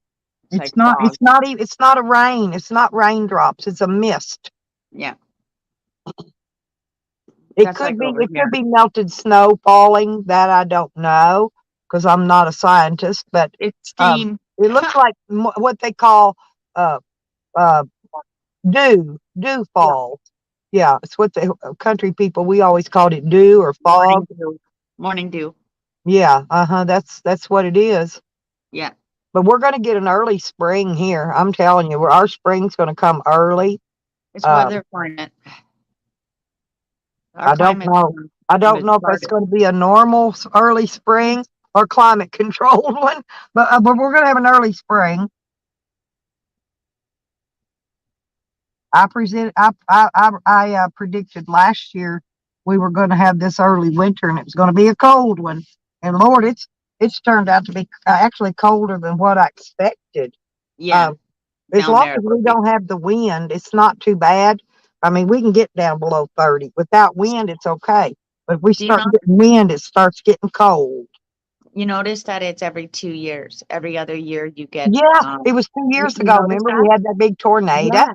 [SPEAKER 2] It's like fog.
[SPEAKER 1] it's not a rain. It's not raindrops. It's a mist.
[SPEAKER 2] Yeah.
[SPEAKER 1] It
[SPEAKER 2] That's
[SPEAKER 1] could
[SPEAKER 2] like
[SPEAKER 1] be
[SPEAKER 2] over
[SPEAKER 1] it
[SPEAKER 2] here.
[SPEAKER 1] could be melted snow falling. That I don't know because I'm not a scientist. But
[SPEAKER 2] It's
[SPEAKER 1] um,
[SPEAKER 2] steam.
[SPEAKER 1] it looks like what they call uh uh dew fall. Yeah, it's what the country people we always called it dew or fog.
[SPEAKER 2] Morning dew. Morning dew.
[SPEAKER 1] Yeah, that's what it is.
[SPEAKER 2] Yeah.
[SPEAKER 1] But we're going to get an early spring here. I'm telling you, our spring's going to come early.
[SPEAKER 2] It's
[SPEAKER 1] Um,
[SPEAKER 2] weather climate. Our
[SPEAKER 1] I don't
[SPEAKER 2] climate
[SPEAKER 1] know. I don't
[SPEAKER 2] was
[SPEAKER 1] know if that's
[SPEAKER 2] started.
[SPEAKER 1] going to be a normal early spring or climate controlled one, but we're going to have an early spring. I predicted last year we were going to have this early winter and it was going to be a cold one. And Lord, it's turned out to be actually colder than what I expected.
[SPEAKER 2] Yeah.
[SPEAKER 1] Um, as
[SPEAKER 2] Down
[SPEAKER 1] long
[SPEAKER 2] there.
[SPEAKER 1] as we don't have the wind, it's not too bad. I mean, we can get down below 30. Without wind, it's okay. But if we
[SPEAKER 2] Do you
[SPEAKER 1] start
[SPEAKER 2] know,
[SPEAKER 1] getting wind, it starts getting cold.
[SPEAKER 2] you notice that it's every 2 years. Every other year you get
[SPEAKER 1] Yeah, it was
[SPEAKER 2] you
[SPEAKER 1] 2 years ago.
[SPEAKER 2] notice
[SPEAKER 1] Remember, we
[SPEAKER 2] that?
[SPEAKER 1] had that big tornado.
[SPEAKER 2] Yeah.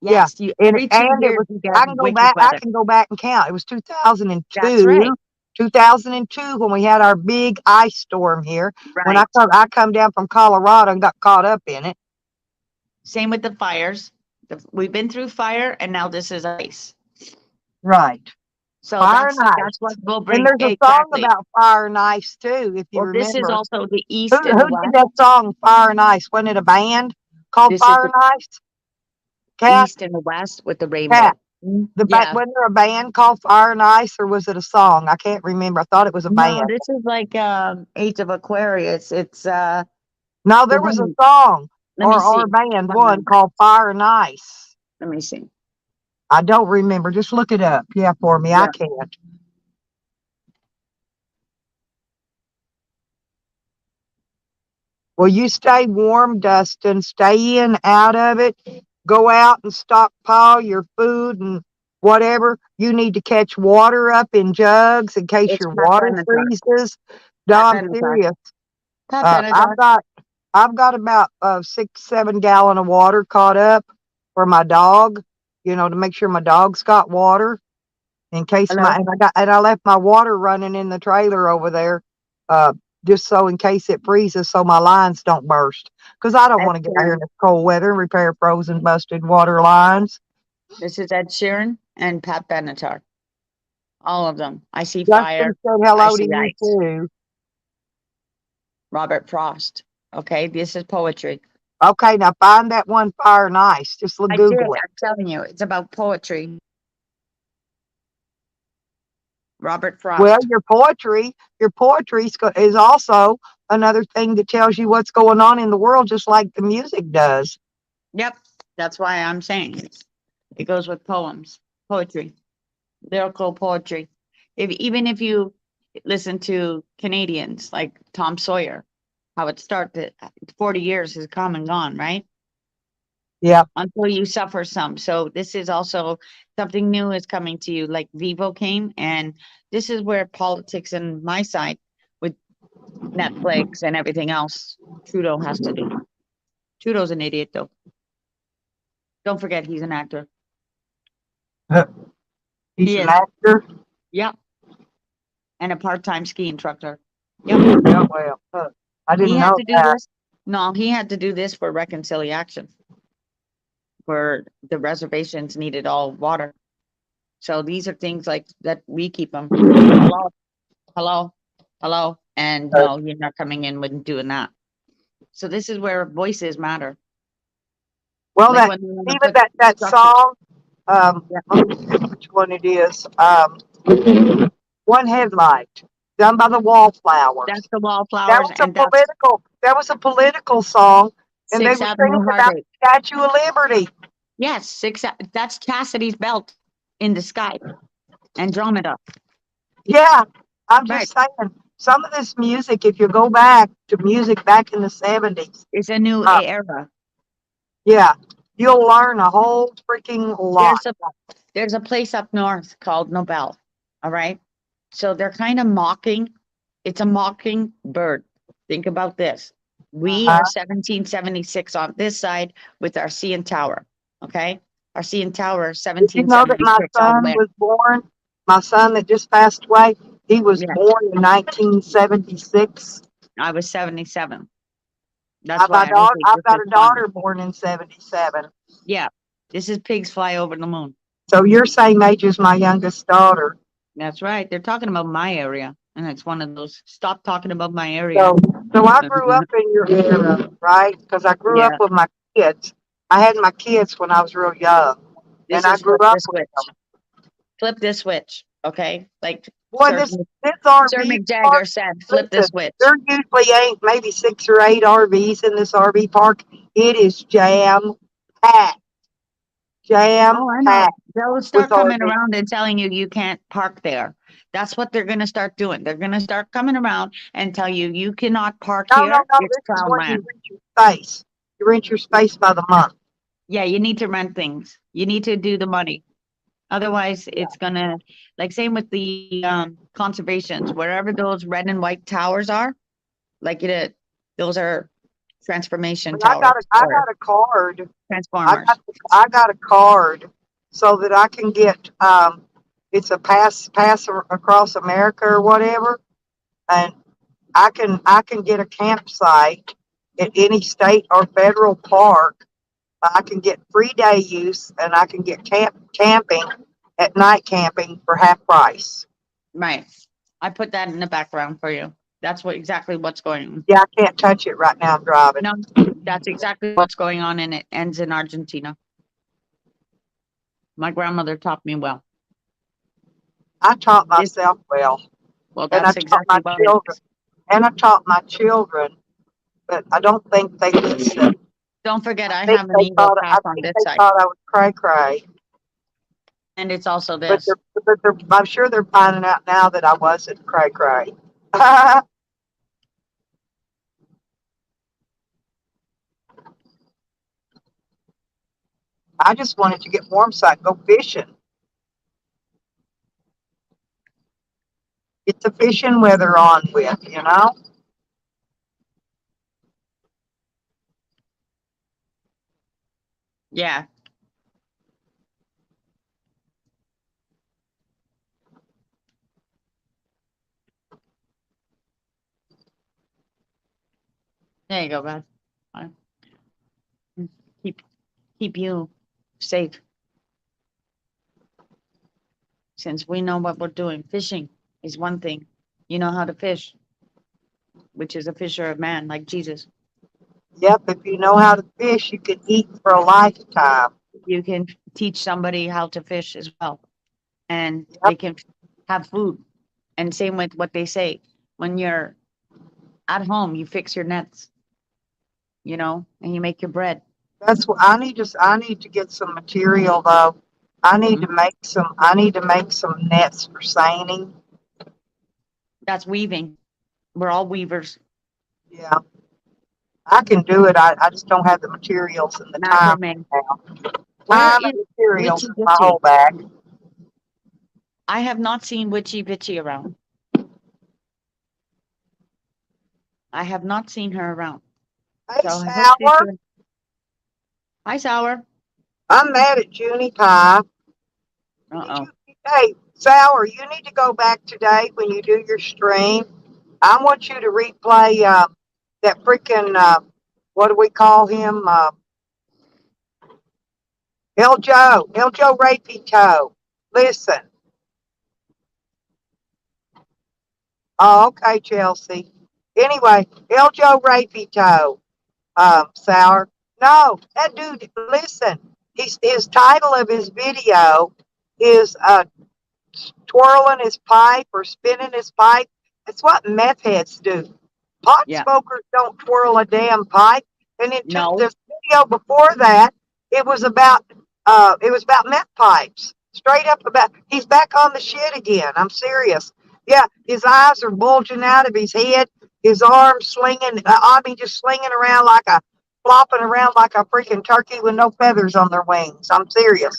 [SPEAKER 1] Yeah,
[SPEAKER 2] Yes. You
[SPEAKER 1] and
[SPEAKER 2] every two
[SPEAKER 1] and it
[SPEAKER 2] years
[SPEAKER 1] was.
[SPEAKER 2] you get
[SPEAKER 1] I can go
[SPEAKER 2] wicked
[SPEAKER 1] back. I
[SPEAKER 2] weather.
[SPEAKER 1] can go back and count. It was
[SPEAKER 2] That's
[SPEAKER 1] 2002.
[SPEAKER 2] right.
[SPEAKER 1] 2002 when we had our big ice storm here. When
[SPEAKER 2] Right.
[SPEAKER 1] I come down from Colorado and got caught up in it.
[SPEAKER 2] Same with the fires. We've been through fire and now this is ice.
[SPEAKER 1] Right.
[SPEAKER 2] So
[SPEAKER 1] Fire and
[SPEAKER 2] that's
[SPEAKER 1] ice.
[SPEAKER 2] what will
[SPEAKER 1] And
[SPEAKER 2] bring
[SPEAKER 1] there's a song
[SPEAKER 2] exactly.
[SPEAKER 1] about fire and ice too, if you
[SPEAKER 2] Well, this is
[SPEAKER 1] remember.
[SPEAKER 2] also the
[SPEAKER 1] Who
[SPEAKER 2] east and the
[SPEAKER 1] did
[SPEAKER 2] west.
[SPEAKER 1] that song, Fire and Ice? Wasn't it a band called
[SPEAKER 2] This is
[SPEAKER 1] Fire
[SPEAKER 2] the
[SPEAKER 1] and Ice? Cat,
[SPEAKER 2] east and the west with the
[SPEAKER 1] Cat.
[SPEAKER 2] rainbow. Yeah.
[SPEAKER 1] Wasn't there a band called Fire and Ice, or was it a song? I can't remember. I thought it was a
[SPEAKER 2] No,
[SPEAKER 1] band.
[SPEAKER 2] this is like Age of Aquarius. It's
[SPEAKER 1] No,
[SPEAKER 2] the
[SPEAKER 1] there was a
[SPEAKER 2] wind.
[SPEAKER 1] song
[SPEAKER 2] Let me
[SPEAKER 1] or
[SPEAKER 2] see.
[SPEAKER 1] a band one
[SPEAKER 2] Um,
[SPEAKER 1] called Fire and Ice.
[SPEAKER 2] Let me see.
[SPEAKER 1] I don't remember. Just look it up. Yeah, for me. I
[SPEAKER 2] Yeah.
[SPEAKER 1] can't. Well, you stay warm, Dustin. Stay in, out of it. Go out and stockpile your food and whatever. You need to catch water up in jugs in case
[SPEAKER 2] It's
[SPEAKER 1] your
[SPEAKER 2] Pat
[SPEAKER 1] water
[SPEAKER 2] Benatar.
[SPEAKER 1] freezes. No,
[SPEAKER 2] Pat
[SPEAKER 1] I'm
[SPEAKER 2] Benatar.
[SPEAKER 1] serious.
[SPEAKER 2] Pat
[SPEAKER 1] Uh,
[SPEAKER 2] Benatar.
[SPEAKER 1] I've got about 6, 7 gallon of water caught up for my dog. To make sure my dog's got water in case
[SPEAKER 2] Hello.
[SPEAKER 1] I left my water running in the trailer over there, uh, just so in case it freezes, so my lines don't burst. Because I don't
[SPEAKER 2] Ed
[SPEAKER 1] want to get out here in
[SPEAKER 2] Sheeran.
[SPEAKER 1] this cold weather and repair frozen, busted water lines.
[SPEAKER 2] This is Ed Sheeran and Pat Benatar. All of them. I see
[SPEAKER 1] Justin
[SPEAKER 2] fire.
[SPEAKER 1] said
[SPEAKER 2] I
[SPEAKER 1] hello to
[SPEAKER 2] see
[SPEAKER 1] you
[SPEAKER 2] ice.
[SPEAKER 1] too.
[SPEAKER 2] Robert Frost. Okay, this is poetry.
[SPEAKER 1] Okay, now find that one Fire and Ice. Just
[SPEAKER 2] I did.
[SPEAKER 1] Google it.
[SPEAKER 2] I'm telling you, it's about poetry. Robert
[SPEAKER 1] Well,
[SPEAKER 2] Frost.
[SPEAKER 1] your poetry is also another thing that tells you what's going on in the world, just like the music does.
[SPEAKER 2] Yep. That's why I'm saying it goes with poems, poetry, lyrical poetry. Even if you listen to Canadians like Tom Sawyer, how it started, 40 years has come and gone, right?
[SPEAKER 1] Yeah.
[SPEAKER 2] Until you suffer some. So this is also something new is coming to you, like Vivo came, and this is where politics and my side with Netflix and everything else Trudeau has to do. Trudeau's an idiot though. Don't forget, he's an actor.
[SPEAKER 1] He's
[SPEAKER 2] He
[SPEAKER 1] an
[SPEAKER 2] is.
[SPEAKER 1] actor.
[SPEAKER 2] Yep. And a part-time ski instructor. Yep.
[SPEAKER 1] Yeah, well, I
[SPEAKER 2] He
[SPEAKER 1] didn't
[SPEAKER 2] had
[SPEAKER 1] know
[SPEAKER 2] to do
[SPEAKER 1] that.
[SPEAKER 2] this. No, he had to do this for reconciliation. Where the reservations needed all water. So these are things like that we keep them. Hello, hello, hello. And no, you're not coming in with doing that. So this is where voices matter.
[SPEAKER 1] Well,
[SPEAKER 2] Like
[SPEAKER 1] that
[SPEAKER 2] when we wanna
[SPEAKER 1] even
[SPEAKER 2] put
[SPEAKER 1] that
[SPEAKER 2] structure-
[SPEAKER 1] song.
[SPEAKER 2] Yeah.
[SPEAKER 1] Let me see which one it is. One Headlight, done by the Wallflowers.
[SPEAKER 2] That's the Wallflowers, and that's
[SPEAKER 1] That was a political song, and they
[SPEAKER 2] Sixth
[SPEAKER 1] were
[SPEAKER 2] Avenue
[SPEAKER 1] singing about
[SPEAKER 2] Heartache.
[SPEAKER 1] the Statue of Liberty.
[SPEAKER 2] Yes, that's Cassidy's belt in the sky. Andromeda.
[SPEAKER 1] Yeah, I'm
[SPEAKER 2] Right.
[SPEAKER 1] just saying. Some of this music, if you go back to music back in the 70s,
[SPEAKER 2] It's a new
[SPEAKER 1] Uh,
[SPEAKER 2] era.
[SPEAKER 1] yeah, you'll learn a whole freaking lot.
[SPEAKER 2] There's a place up north called Nobel. All right. So they're kind of mocking. It's a mocking bird. Think about this. We
[SPEAKER 1] Uh-huh.
[SPEAKER 2] are 1776 on this side with our CN Tower. Okay. Our CN Tower,
[SPEAKER 1] Did you know that my
[SPEAKER 2] 1776 all the
[SPEAKER 1] son
[SPEAKER 2] way.
[SPEAKER 1] was born? My son that just passed away, he was
[SPEAKER 2] Yeah.
[SPEAKER 1] born in 1976.
[SPEAKER 2] I was 77. That's
[SPEAKER 1] I've
[SPEAKER 2] why
[SPEAKER 1] got,
[SPEAKER 2] I think
[SPEAKER 1] I've
[SPEAKER 2] this
[SPEAKER 1] got
[SPEAKER 2] is
[SPEAKER 1] a
[SPEAKER 2] fun.
[SPEAKER 1] daughter born in 77.
[SPEAKER 2] Yeah. This is pigs fly over the moon.
[SPEAKER 1] So you're same age as my youngest daughter.
[SPEAKER 2] That's right. They're talking about my area. And it's one of those stop talking about my area.
[SPEAKER 1] So I grew up in your era, right? Because I grew up
[SPEAKER 2] Yeah.
[SPEAKER 1] with my kids. I had my kids when I was real young,
[SPEAKER 2] This
[SPEAKER 1] and I
[SPEAKER 2] is
[SPEAKER 1] grew
[SPEAKER 2] flip
[SPEAKER 1] up
[SPEAKER 2] this
[SPEAKER 1] with
[SPEAKER 2] switch.
[SPEAKER 1] them.
[SPEAKER 2] Flip this switch. Okay. Like
[SPEAKER 1] Boy,
[SPEAKER 2] Sir,
[SPEAKER 1] this
[SPEAKER 2] Sir
[SPEAKER 1] RV
[SPEAKER 2] McJagger
[SPEAKER 1] park,
[SPEAKER 2] said, flip the
[SPEAKER 1] listen,
[SPEAKER 2] switch.
[SPEAKER 1] there usually ain't maybe 6 or 8 RVs in this RV park. It is jam packed. Jam
[SPEAKER 2] Oh, I know.
[SPEAKER 1] packed
[SPEAKER 2] They'll
[SPEAKER 1] with
[SPEAKER 2] start coming
[SPEAKER 1] RVs.
[SPEAKER 2] around and telling you you can't park there. That's what they're going to start doing. They're going to start coming around and tell you you cannot park
[SPEAKER 1] No,
[SPEAKER 2] here.
[SPEAKER 1] no, no.
[SPEAKER 2] It's
[SPEAKER 1] This is
[SPEAKER 2] clown
[SPEAKER 1] when you
[SPEAKER 2] land.
[SPEAKER 1] rent your space. You rent your space by the month.
[SPEAKER 2] Yeah, you need to rent things. You need to do the money. Otherwise, it's gonna like same with the conservations. Wherever those red and white towers are, like those are transformation
[SPEAKER 1] But
[SPEAKER 2] towers
[SPEAKER 1] I
[SPEAKER 2] or
[SPEAKER 1] got a card.
[SPEAKER 2] transformers.
[SPEAKER 1] I got a card so that I can get it's a pass across America or whatever, and I can get a campsite at any state or federal park. I can get free day use, and I can get camping at night camping for half price.
[SPEAKER 2] Right. I put that in the background for you. That's what exactly what's going on.
[SPEAKER 1] Yeah, I can't touch it right now. I'm driving.
[SPEAKER 2] No, that's exactly what's going on, and it ends in Argentina. My grandmother taught me well.
[SPEAKER 1] I taught myself well,
[SPEAKER 2] Well,
[SPEAKER 1] and I
[SPEAKER 2] that's
[SPEAKER 1] taught my
[SPEAKER 2] exactly what it
[SPEAKER 1] children,
[SPEAKER 2] is.
[SPEAKER 1] and I taught my children, but I don't think they listened.
[SPEAKER 2] Don't forget, I
[SPEAKER 1] think
[SPEAKER 2] have an evil
[SPEAKER 1] I
[SPEAKER 2] path on
[SPEAKER 1] think
[SPEAKER 2] this
[SPEAKER 1] they
[SPEAKER 2] side,
[SPEAKER 1] thought I was cray.
[SPEAKER 2] and it's also
[SPEAKER 1] But
[SPEAKER 2] this.
[SPEAKER 1] I'm sure they're finding out now that I wasn't cray. I just wanted to get warm so I could go fishing. Get the fishing weather on with, you know?
[SPEAKER 2] Yeah. There you go, Beth. Fine. Keep you safe. Since we know what we're doing, fishing is one thing. You know how to fish, which is a fisher of man, like Jesus.
[SPEAKER 1] Yep, if you know how to fish, you can eat for a lifetime.
[SPEAKER 2] You can teach somebody how to fish as well, and
[SPEAKER 1] Yep.
[SPEAKER 2] they can have food. And same with what they say when you're at home, you fix your nets, and you make your bread.
[SPEAKER 1] That's what I need to get some material though. I need to make some nets for seining.
[SPEAKER 2] That's weaving. We're all weavers.
[SPEAKER 1] Yeah. I can do it. I just don't have the materials and the time
[SPEAKER 2] Macrame.
[SPEAKER 1] now.
[SPEAKER 2] Where
[SPEAKER 1] Time
[SPEAKER 2] is
[SPEAKER 1] and materials
[SPEAKER 2] Witchy
[SPEAKER 1] is my
[SPEAKER 2] Bitchy?
[SPEAKER 1] whole bag.
[SPEAKER 2] I have not seen Witchy Bitchy around. I have not seen her around.
[SPEAKER 1] Hey,
[SPEAKER 2] So I hope she's
[SPEAKER 1] Sour.
[SPEAKER 2] doing. Hi, Sour.
[SPEAKER 1] I'm mad at Junie Pie.
[SPEAKER 2] Uh-oh.
[SPEAKER 1] Hey, Sour, you need to go back today when you do your stream. I want you to replay that freaking what do we call him? El Joe Rapey Toe. Listen. Oh, okay, Chelsea. Anyway, El Joe Rapey Toe. Sour. No, that dude. Listen. His title of his video is twirling his pipe or spinning his pipe. That's what meth heads do. Pot
[SPEAKER 2] Yeah.
[SPEAKER 1] smokers don't twirl a damn pipe. And then
[SPEAKER 2] No.
[SPEAKER 1] the video before that, it was about meth pipes. Straight up about he's back on the shit again. I'm serious. Yeah, his eyes are bulging out of his head. His arms slinging. I mean, just slinging around flopping around like a freaking turkey with no feathers on their wings. I'm serious.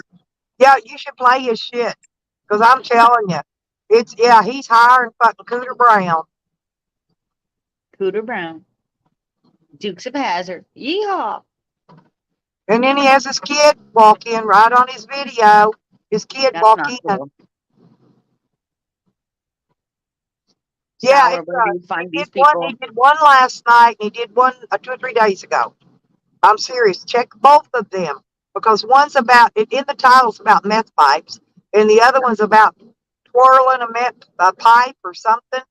[SPEAKER 1] Yeah, you should play his shit. Because I'm telling you, he's higher than fucking Cooter Brown.
[SPEAKER 2] Cooter Brown. Dukes of Hazzard. Yeehaw.
[SPEAKER 1] And then he has his kid walk in right on his video. His kid
[SPEAKER 2] That's
[SPEAKER 1] walk
[SPEAKER 2] not
[SPEAKER 1] in.
[SPEAKER 2] cool.
[SPEAKER 1] Yeah,
[SPEAKER 2] Sour, where do you find these
[SPEAKER 1] he
[SPEAKER 2] people?
[SPEAKER 1] did one last night, and he did one 2 or 3 days ago. I'm serious. Check both of them because one's about it in the title's about meth pipes, and the other one's about twirling a pipe or something.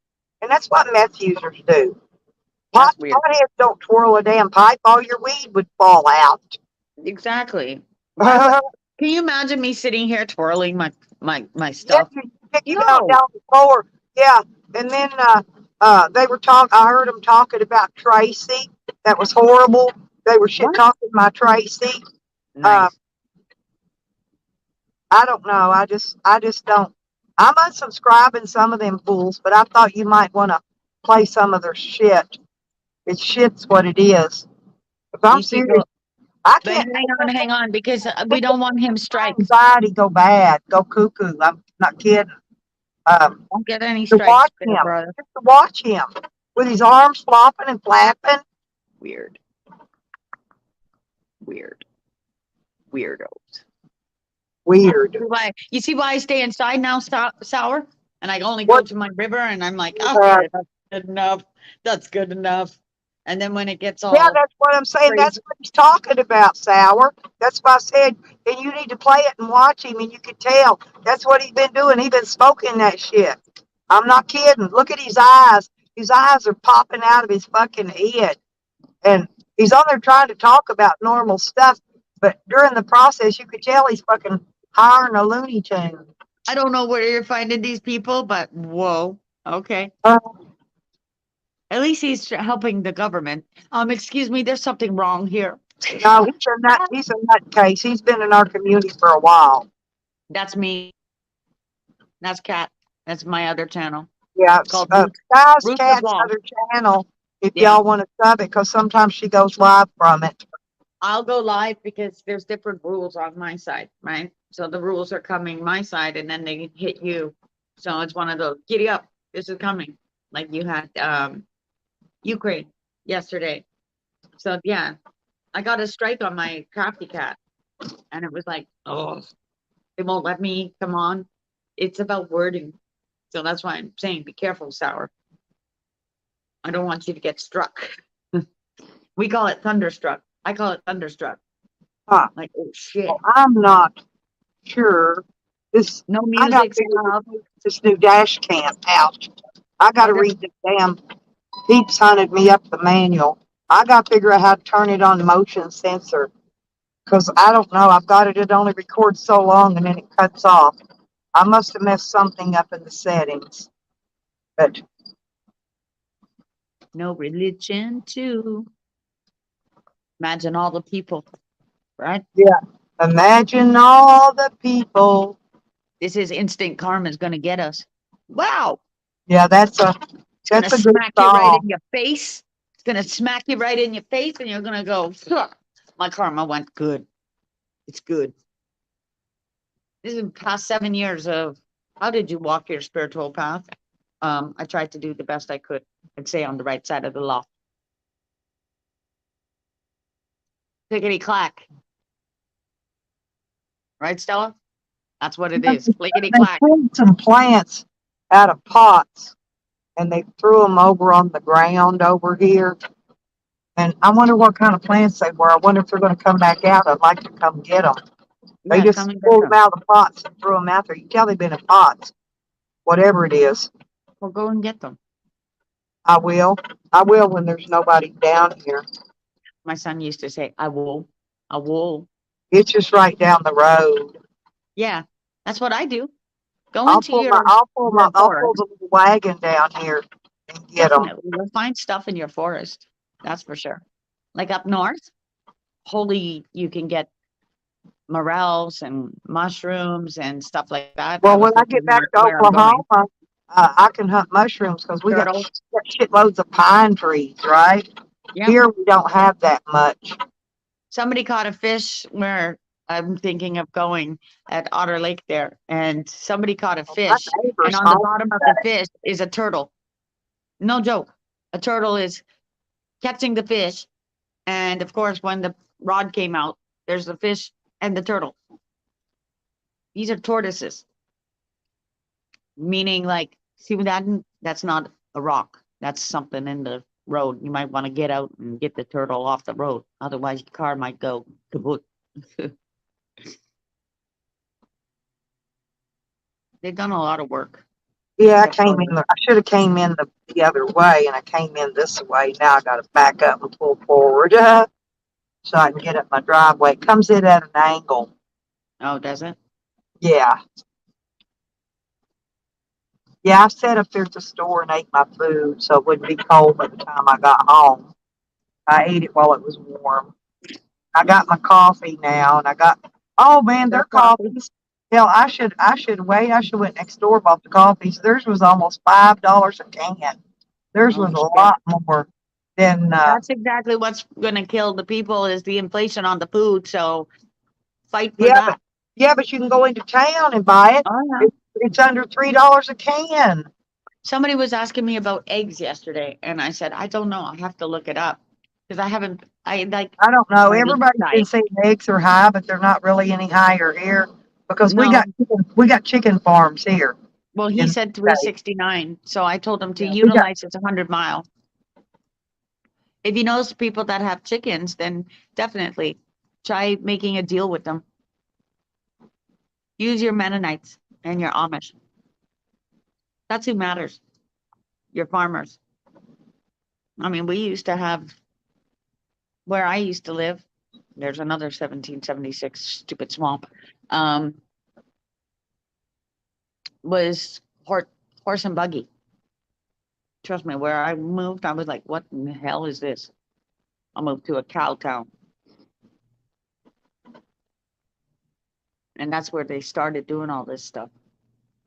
[SPEAKER 1] And that's what meth users do.
[SPEAKER 2] That's weird.
[SPEAKER 1] Potheads don't twirl a damn pipe. All your weed would fall out.
[SPEAKER 2] Exactly. Can you imagine me sitting here twirling my stuff?
[SPEAKER 1] Yeah, check it
[SPEAKER 2] No.
[SPEAKER 1] out down the floor. Yeah, and then they were talking. I heard them talking about Tracy. That was horrible. They were shit
[SPEAKER 2] What?
[SPEAKER 1] talking my Tracy.
[SPEAKER 2] Nice.
[SPEAKER 1] I don't know. I just don't. I'm unsubscribing some of them fools, but I thought you might want to play some of their shit. It's shit's what it is. If I'm
[SPEAKER 2] These
[SPEAKER 1] serious,
[SPEAKER 2] people,
[SPEAKER 1] I
[SPEAKER 2] but
[SPEAKER 1] can't.
[SPEAKER 2] hang on, because we don't want him strikes.
[SPEAKER 1] Anxiety go bad, go cuckoo. I'm not kidding.
[SPEAKER 2] Don't get any
[SPEAKER 1] To
[SPEAKER 2] strikes,
[SPEAKER 1] watch
[SPEAKER 2] there,
[SPEAKER 1] him,
[SPEAKER 2] brother.
[SPEAKER 1] just to watch him with his arms flopping and flapping.
[SPEAKER 2] Weird. Weirdos.
[SPEAKER 1] Weird.
[SPEAKER 2] You see why I stay inside now, Sour? And I only go
[SPEAKER 1] What?
[SPEAKER 2] to my river, and I'm like,
[SPEAKER 1] Yeah.
[SPEAKER 2] okay, that's good enough. That's good enough. And then when it gets all
[SPEAKER 1] Yeah, that's what I'm saying.
[SPEAKER 2] crazy.
[SPEAKER 1] That's what he's talking about, Sour. That's why I said, and you need to play it and watch him, and you can tell that's what he's been doing. He's been smoking that shit. I'm not kidding. Look at his eyes. His eyes are popping out of his fucking head. And he's on there trying to talk about normal stuff, but during the process, you could tell he's fucking hiring a Looney Tune.
[SPEAKER 2] I don't know where you're finding these people, but whoa, okay.
[SPEAKER 1] Uh,
[SPEAKER 2] At least he's helping the government. Excuse me, there's something wrong here.
[SPEAKER 1] No, he's a nutcase. He's been in our community for a while.
[SPEAKER 2] That's me. That's Cat. That's my other channel.
[SPEAKER 1] Yeah,
[SPEAKER 2] It's called
[SPEAKER 1] Sky's
[SPEAKER 2] Ruthless
[SPEAKER 1] Cat's
[SPEAKER 2] Law.
[SPEAKER 1] other channel. If
[SPEAKER 2] Yeah.
[SPEAKER 1] y'all want to sub it, because sometimes she goes live from it.
[SPEAKER 2] I'll go live because there's different rules on my side, right? So the rules are coming my side and then they hit you. So it's one of those, giddy up, this is coming. Like you had Ukraine yesterday. So yeah, I got a strike on my Crafty Cat and it was like, oh, it won't let me come on. It's about wording. So that's why I'm saying be careful, Sour. I don't want you to get struck. We call it thunderstruck. I call it thunderstruck.
[SPEAKER 1] Huh.
[SPEAKER 2] Like, oh shit.
[SPEAKER 1] Well, I'm not sure.
[SPEAKER 2] No
[SPEAKER 1] I got
[SPEAKER 2] music allowed.
[SPEAKER 1] this new dash cam out. I got to
[SPEAKER 2] Okay.
[SPEAKER 1] read the damn. Peeps hunted me up the manual. I got to figure out how to turn it on motion sensor. Because I don't know. I've got it. It only records so long and then it cuts off. I must have messed something up in the settings. But
[SPEAKER 2] No religion too. Imagine all the people, right?
[SPEAKER 1] imagine all the people.
[SPEAKER 2] This is instant karma's gonna get us. Wow.
[SPEAKER 1] Yeah, that's a
[SPEAKER 2] It's gonna
[SPEAKER 1] good
[SPEAKER 2] smack you right
[SPEAKER 1] song.
[SPEAKER 2] in your face. It's gonna smack you right in your face and you're gonna go, "Huh, my karma went good. It's good." This is the past 7 years of how did you walk your spiritual path? I tried to do the best I could and stay on the right side of the law. Clickety clack. Right, Stella? That's what it
[SPEAKER 1] Yeah,
[SPEAKER 2] is. Clickety
[SPEAKER 1] They
[SPEAKER 2] clack.
[SPEAKER 1] pulled some plants out of pots and they threw them over on the ground over here. And I wonder what kind of plants they were. I wonder if they're going to come back out. I'd like to come get them. They
[SPEAKER 2] Yeah,
[SPEAKER 1] just
[SPEAKER 2] come and get
[SPEAKER 1] pulled them
[SPEAKER 2] them.
[SPEAKER 1] out of the pots and threw them out there. You can tell they've been in pots, whatever it is.
[SPEAKER 2] Well, go and get them.
[SPEAKER 1] I will. I will when there's nobody down here.
[SPEAKER 2] My son used to say, I will. I will.
[SPEAKER 1] It's just right down the road.
[SPEAKER 2] Yeah, that's what I do. Go into your
[SPEAKER 1] I'll pull
[SPEAKER 2] forest.
[SPEAKER 1] the little wagon down here and get them.
[SPEAKER 2] Definitely. You'll find stuff in your forest. That's for sure. Like up north, holy, you can get morels and mushrooms and stuff like that. I
[SPEAKER 1] Well, when
[SPEAKER 2] was
[SPEAKER 1] I get
[SPEAKER 2] looking
[SPEAKER 1] back to
[SPEAKER 2] where I'm going.
[SPEAKER 1] Oklahoma, I can hunt mushrooms because we got
[SPEAKER 2] Turtle.
[SPEAKER 1] shitloads of pine trees, right?
[SPEAKER 2] Yeah.
[SPEAKER 1] Here we don't have that much.
[SPEAKER 2] Somebody caught a fish where I'm thinking of going at Otter Lake there, and somebody caught a
[SPEAKER 1] My
[SPEAKER 2] fish, and
[SPEAKER 1] neighbors
[SPEAKER 2] on the
[SPEAKER 1] home.
[SPEAKER 2] bottom of the fish is a turtle. No joke. A turtle is catching the fish, and of course, when the rod came out, there's the fish and the turtle. These are tortoises, meaning like, see that? That's not a rock. That's something in the road. You might want to get out and get the turtle off the road. Otherwise, your car might go kaput. They've done a lot of work.
[SPEAKER 1] Yeah,
[SPEAKER 2] Except for,
[SPEAKER 1] I should have came in the other way, and I came in this way. Now I got to back up and pull forward so I can get up my driveway. It comes in at an angle.
[SPEAKER 2] oh, does it?
[SPEAKER 1] Yeah. Yeah, I sat up there at the store and ate my food so it wouldn't be cold by the time I got home. I ate it while it was warm. I got my coffee now, and oh man, their
[SPEAKER 2] Their coffee.
[SPEAKER 1] coffees. Hell, I should wait. I should went next door and bought the coffees. Theirs was almost $5 a can. Theirs was
[SPEAKER 2] Oh,
[SPEAKER 1] a
[SPEAKER 2] shit.
[SPEAKER 1] lot more than
[SPEAKER 2] That's exactly what's going to kill the people is the inflation on the food. So fight for
[SPEAKER 1] yeah,
[SPEAKER 2] that.
[SPEAKER 1] but you can go into town and buy it.
[SPEAKER 2] Oh, yeah.
[SPEAKER 1] It's under $3 a can.
[SPEAKER 2] Somebody was asking me about eggs yesterday, and I said, I don't know. I'll have to look it up because I like
[SPEAKER 1] I don't know.
[SPEAKER 2] on the east
[SPEAKER 1] Everybody's been
[SPEAKER 2] side.
[SPEAKER 1] saying eggs are high, but they're not really any higher here because
[SPEAKER 2] No,
[SPEAKER 1] we got chicken farms here
[SPEAKER 2] well, he
[SPEAKER 1] in the
[SPEAKER 2] said
[SPEAKER 1] state.
[SPEAKER 2] 369. So I told him to
[SPEAKER 1] Yeah, we got
[SPEAKER 2] utilize his 100 mile. If he knows people that have chickens, then definitely try making a deal with them. Use your Mennonites and your Amish. That's who matters. Your farmers. I mean, we used to have where I used to live. There's another 1776 stupid swamp. Was horse and buggy. Trust me, where I moved, I was like, what in the hell is this? I moved to a cow town. And that's where they started doing all this stuff.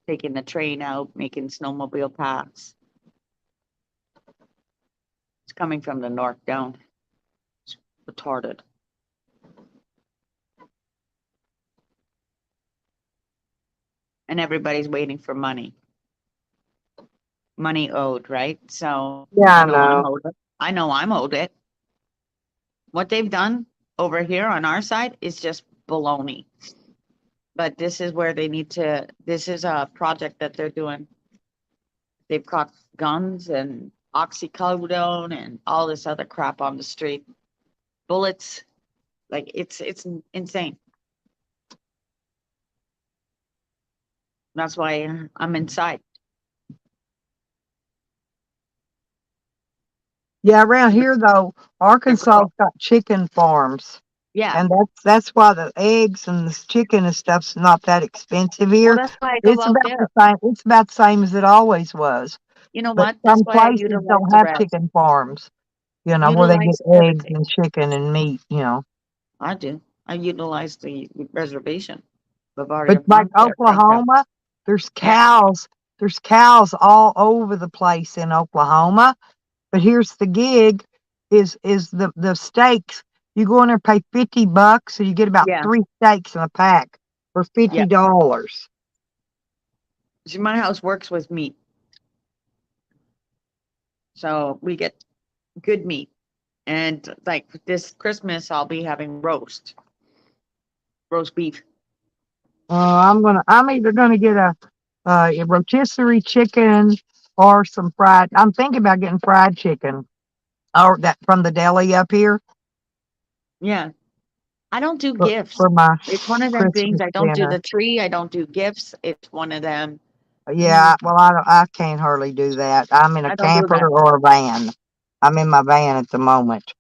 [SPEAKER 2] Taking the train out, making snowmobile paths. It's coming from the north down. It's retarded. And everybody's waiting for money. Money owed, right? So
[SPEAKER 1] yeah, I
[SPEAKER 2] I know I'm
[SPEAKER 1] know.
[SPEAKER 2] owed it. I know I'm owed it. What they've done over here on our side is just baloney. But this is where they need to, this is a project that they're doing. They've got guns and oxycodone and all this other crap on the street. Bullets. Like it's insane. That's why I'm inside.
[SPEAKER 1] Yeah, around here though, Arkansas got chicken farms,
[SPEAKER 2] Yeah.
[SPEAKER 1] and that's why the eggs and the chicken and stuff's not that expensive
[SPEAKER 2] Well,
[SPEAKER 1] here.
[SPEAKER 2] that's why I go out there.
[SPEAKER 1] It's about the same as it always was.
[SPEAKER 2] You know
[SPEAKER 1] But
[SPEAKER 2] what? That's
[SPEAKER 1] some
[SPEAKER 2] why I
[SPEAKER 1] places
[SPEAKER 2] utilize
[SPEAKER 1] don't
[SPEAKER 2] the
[SPEAKER 1] have
[SPEAKER 2] rest.
[SPEAKER 1] chicken farms, where they get
[SPEAKER 2] Utilize
[SPEAKER 1] eggs
[SPEAKER 2] everything.
[SPEAKER 1] and chicken and meat.
[SPEAKER 2] I do. I utilize the reservation. I've already
[SPEAKER 1] But like
[SPEAKER 2] farmed there.
[SPEAKER 1] Oklahoma, there's
[SPEAKER 2] Yeah.
[SPEAKER 1] cows. There's cows all over the place in Oklahoma. But here's the gig: is the steaks. You go in there, pay $50, and you get about
[SPEAKER 2] Yeah.
[SPEAKER 1] 3 steaks in a pack for
[SPEAKER 2] Yeah.
[SPEAKER 1] $50.
[SPEAKER 2] See, my house works with meat. So we get good meat. And like this Christmas, I'll be having roast beef.
[SPEAKER 1] I'm either gonna get a rotisserie chicken or some fried. I'm thinking about getting fried chicken or that from the deli up here
[SPEAKER 2] Yeah. I don't do
[SPEAKER 1] for,
[SPEAKER 2] gifts.
[SPEAKER 1] for my
[SPEAKER 2] It's one of them things.
[SPEAKER 1] Christmas
[SPEAKER 2] I don't do
[SPEAKER 1] dinner.
[SPEAKER 2] the tree. I don't do gifts. It's one of them.
[SPEAKER 1] Yeah, well, I can't hardly do that. I'm in a
[SPEAKER 2] I don't do
[SPEAKER 1] camper
[SPEAKER 2] that.
[SPEAKER 1] or a van. I'm in my van at the moment.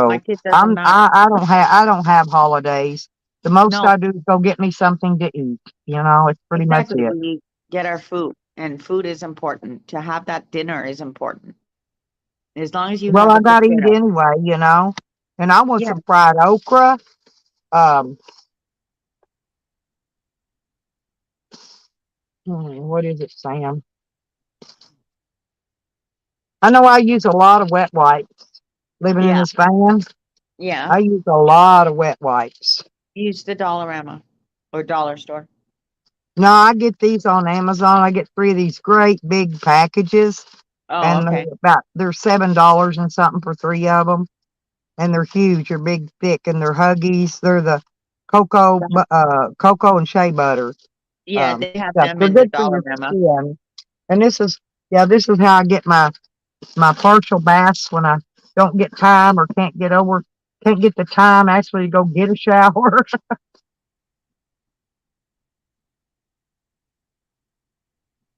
[SPEAKER 2] My
[SPEAKER 1] So
[SPEAKER 2] kid doesn't matter.
[SPEAKER 1] I don't have holidays. The most
[SPEAKER 2] No,
[SPEAKER 1] I do is go get me something to eat. You know, it's pretty much
[SPEAKER 2] exactly.
[SPEAKER 1] it.
[SPEAKER 2] We get our food, and food is important. To have that dinner is important. As long as you
[SPEAKER 1] Well,
[SPEAKER 2] have
[SPEAKER 1] I
[SPEAKER 2] the
[SPEAKER 1] gotta eat
[SPEAKER 2] potato.
[SPEAKER 1] anyway, you know. And I want
[SPEAKER 2] Yeah.
[SPEAKER 1] some fried okra. Um, what is it, Sam? I know I use a lot of wet wipes living in
[SPEAKER 2] Yeah.
[SPEAKER 1] this van.
[SPEAKER 2] Yeah.
[SPEAKER 1] I use a lot of wet wipes.
[SPEAKER 2] Use the Dollarama or dollar store.
[SPEAKER 1] No, I get these on Amazon. I get 3 of these great big packages,
[SPEAKER 2] Oh,
[SPEAKER 1] and
[SPEAKER 2] okay.
[SPEAKER 1] they're $7 and something for 3 of them, and they're huge. They're big, thick, and they're Huggies. They're the cocoa and shea butter
[SPEAKER 2] Yeah, they have
[SPEAKER 1] stuff.
[SPEAKER 2] them
[SPEAKER 1] They're
[SPEAKER 2] in the
[SPEAKER 1] good for your
[SPEAKER 2] Dollarama.
[SPEAKER 1] skin. And this is how I get my partial baths when I don't get time or can't get the time actually to go get a shower.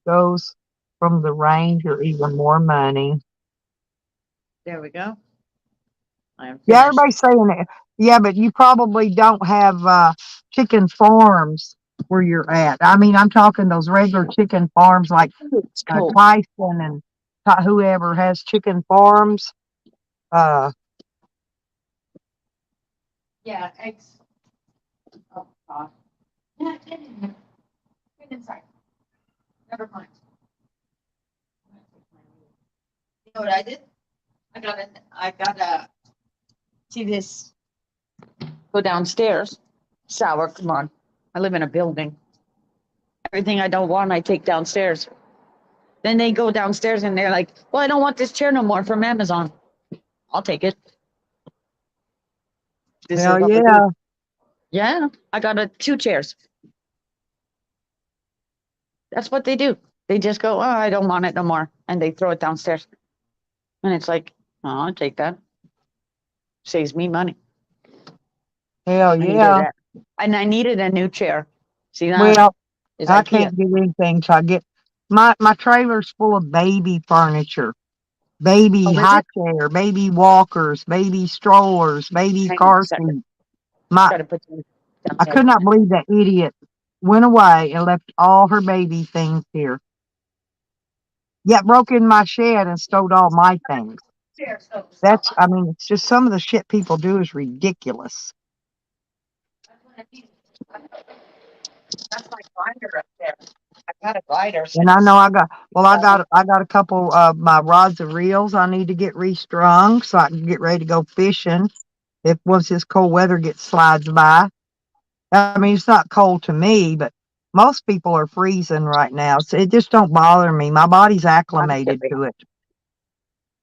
[SPEAKER 1] Those from the range are even more money.
[SPEAKER 2] There we go. I am
[SPEAKER 1] Yeah,
[SPEAKER 2] finished.
[SPEAKER 1] everybody's saying that. Yeah, but you probably don't have chicken farms where you're at. I mean, I'm talking those regular chicken farms like
[SPEAKER 2] It's cold.
[SPEAKER 1] Tyson and whoever has chicken farms. Uh,
[SPEAKER 2] Yeah, eggs. Oh, God. Yeah, get in here. Get inside. Never mind. You know what I did? I got a, see this, go downstairs. Sour, come on. I live in a building. Everything I don't want, I take downstairs. Then they go downstairs and they're like, well, I don't want this chair no more from Amazon. I'll take it. This is
[SPEAKER 1] hell
[SPEAKER 2] what we do.
[SPEAKER 1] yeah.
[SPEAKER 2] Yeah, I got 2 chairs. That's what they do. They just go, oh, I don't want it no more. And they throw it downstairs. And it's like, oh, I'll take that. Saves me money.
[SPEAKER 1] Hell
[SPEAKER 2] I needed
[SPEAKER 1] yeah.
[SPEAKER 2] that. And I needed a new chair. See that?
[SPEAKER 1] Well,
[SPEAKER 2] Is
[SPEAKER 1] I
[SPEAKER 2] IKEA.
[SPEAKER 1] can't do anything till I get my trailer's full of baby furniture, baby
[SPEAKER 2] Oh, is
[SPEAKER 1] high
[SPEAKER 2] it?
[SPEAKER 1] chair, baby walkers, baby strollers, baby
[SPEAKER 2] Hang on a
[SPEAKER 1] car
[SPEAKER 2] second.
[SPEAKER 1] seat. My
[SPEAKER 2] Gotta put them
[SPEAKER 1] I
[SPEAKER 2] downstairs.
[SPEAKER 1] could not believe that idiot went away and left all her baby things here. Yet broke in my shed and stole all my things. I mean, it's just some of the shit people do is ridiculous.
[SPEAKER 2] That's my glider up there. I got a glider.
[SPEAKER 1] And I know I got a couple of my rods and reels I need to get restrung so I can get ready to go fishing if once this cold weather slides by. I mean, it's not cold to me, but most people are freezing right now. So it just don't bother me. My body's
[SPEAKER 2] I'm
[SPEAKER 1] acclimated
[SPEAKER 2] chilly.
[SPEAKER 1] to it.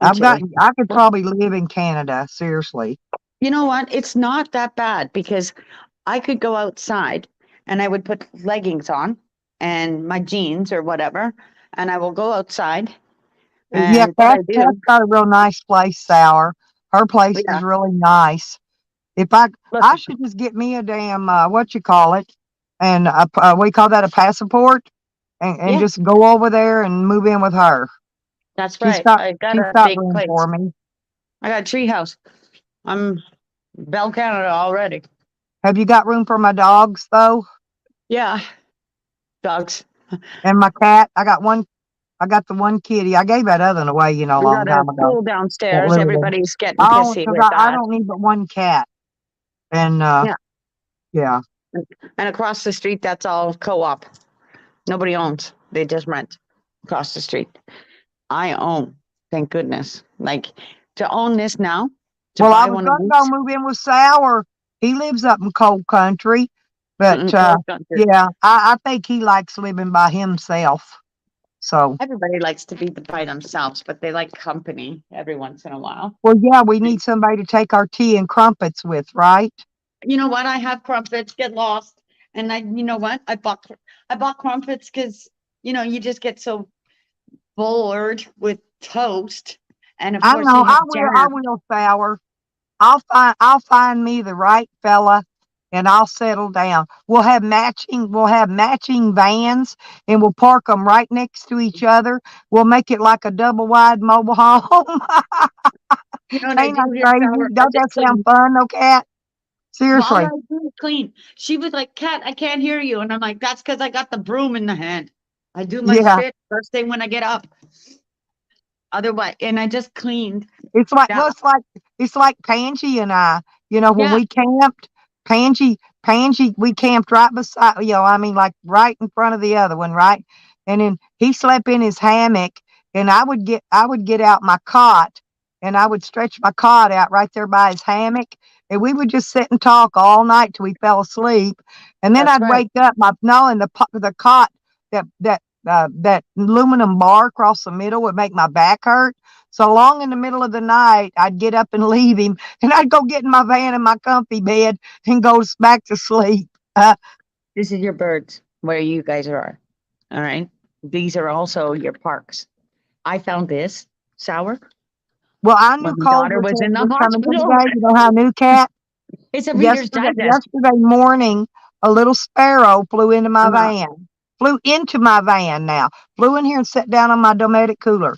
[SPEAKER 2] I'm chilly.
[SPEAKER 1] I could probably live in Canada, seriously.
[SPEAKER 2] You know what? It's not that bad because I could go outside and I would put leggings on and my jeans or whatever, and I will go outside.
[SPEAKER 1] Yeah,
[SPEAKER 2] And what I do,
[SPEAKER 1] Kat's got a real nice place, Sour. Her place
[SPEAKER 2] yeah,
[SPEAKER 1] is really nice. If
[SPEAKER 2] look,
[SPEAKER 1] I should just get me a damn what you call it, and we call that a passport, and
[SPEAKER 2] yeah,
[SPEAKER 1] just go over there and move in with her.
[SPEAKER 2] that's right. I got
[SPEAKER 1] She's
[SPEAKER 2] a
[SPEAKER 1] got
[SPEAKER 2] big
[SPEAKER 1] room
[SPEAKER 2] place.
[SPEAKER 1] for me.
[SPEAKER 2] I got a tree house. I'm Bell Canada already.
[SPEAKER 1] Have you got room for my dogs though,
[SPEAKER 2] Yeah, dogs.
[SPEAKER 1] and my cat? I got the one kitty. I gave that other one away, you know, a
[SPEAKER 2] We
[SPEAKER 1] long
[SPEAKER 2] got a
[SPEAKER 1] time ago.
[SPEAKER 2] pool
[SPEAKER 1] Won't
[SPEAKER 2] downstairs.
[SPEAKER 1] live with him.
[SPEAKER 2] Everybody's getting
[SPEAKER 1] Oh,
[SPEAKER 2] pissy
[SPEAKER 1] because
[SPEAKER 2] with
[SPEAKER 1] I
[SPEAKER 2] that.
[SPEAKER 1] don't need but one cat, and
[SPEAKER 2] Yeah,
[SPEAKER 1] yeah.
[SPEAKER 2] and across the street, that's all co-op. Nobody owns. They just rent across the street. I own, thank goodness. Like to own this now, to
[SPEAKER 1] Well, I
[SPEAKER 2] buy
[SPEAKER 1] was
[SPEAKER 2] one of
[SPEAKER 1] gonna go
[SPEAKER 2] these,
[SPEAKER 1] move in with Sour. He lives up in cold country, but
[SPEAKER 2] cold country.
[SPEAKER 1] yeah, I think he likes living by himself. So,
[SPEAKER 2] Everybody likes to be by themselves, but they like company every once in a while.
[SPEAKER 1] well, yeah, we need somebody to take our tea and crumpets with, right?
[SPEAKER 2] You know what? I have crumpets, get lost. And you know what? I bought crumpets because, you just get so bored with toast. And of
[SPEAKER 1] I
[SPEAKER 2] course
[SPEAKER 1] know,
[SPEAKER 2] you have
[SPEAKER 1] I
[SPEAKER 2] jam.
[SPEAKER 1] will, Sour. I'll find me the right fella and I'll settle down. We'll have matching vans and we'll park them right next to each other. We'll make it like a double wide mobile home.
[SPEAKER 2] You know what I
[SPEAKER 1] Ain't
[SPEAKER 2] do
[SPEAKER 1] that
[SPEAKER 2] here,
[SPEAKER 1] crazy?
[SPEAKER 2] Sour? I
[SPEAKER 1] Don't
[SPEAKER 2] just
[SPEAKER 1] that sound
[SPEAKER 2] clean.
[SPEAKER 1] fun, no, Cat?
[SPEAKER 2] Well, all
[SPEAKER 1] Seriously.
[SPEAKER 2] I do is clean. She was like, Cat, I can't hear you. And I'm like, that's because I got the broom in the hand. I do my
[SPEAKER 1] Yeah.
[SPEAKER 2] shit first thing when I get up. Otherwise, and I just cleaned.
[SPEAKER 1] It's like,
[SPEAKER 2] Yeah.
[SPEAKER 1] well, it's like Pangie and I, when
[SPEAKER 2] Yeah.
[SPEAKER 1] we camped, Pangie, we camped right beside, I mean, like right in front of the other one, right? And then he slept in his hammock, and I would get out my cot, and I would stretch my cot out right there by his hammock, and we would just sit and talk all night till we fell asleep, and then
[SPEAKER 2] That's
[SPEAKER 1] I'd
[SPEAKER 2] right.
[SPEAKER 1] wake up, knowing the cot, that aluminum bar across the middle would make my back hurt. So long in the middle of the night, I'd get up and leave him, and I'd go get in my van and my comfy bed and go back to sleep.
[SPEAKER 2] This is your birds where you guys are. All right. These are also your parks. I found this Sour
[SPEAKER 1] Well, I
[SPEAKER 2] when
[SPEAKER 1] knew
[SPEAKER 2] my daughter
[SPEAKER 1] Culver
[SPEAKER 2] was in the
[SPEAKER 1] was coming
[SPEAKER 2] hospital.
[SPEAKER 1] today. You know how I knew, Cat?
[SPEAKER 2] It's a Reader's
[SPEAKER 1] Yesterday,
[SPEAKER 2] Digest.
[SPEAKER 1] yesterday morning, a little sparrow flew into my
[SPEAKER 2] Uh-huh.
[SPEAKER 1] van. Flew into my van now. Flew in here and sat down on my Dometic cooler.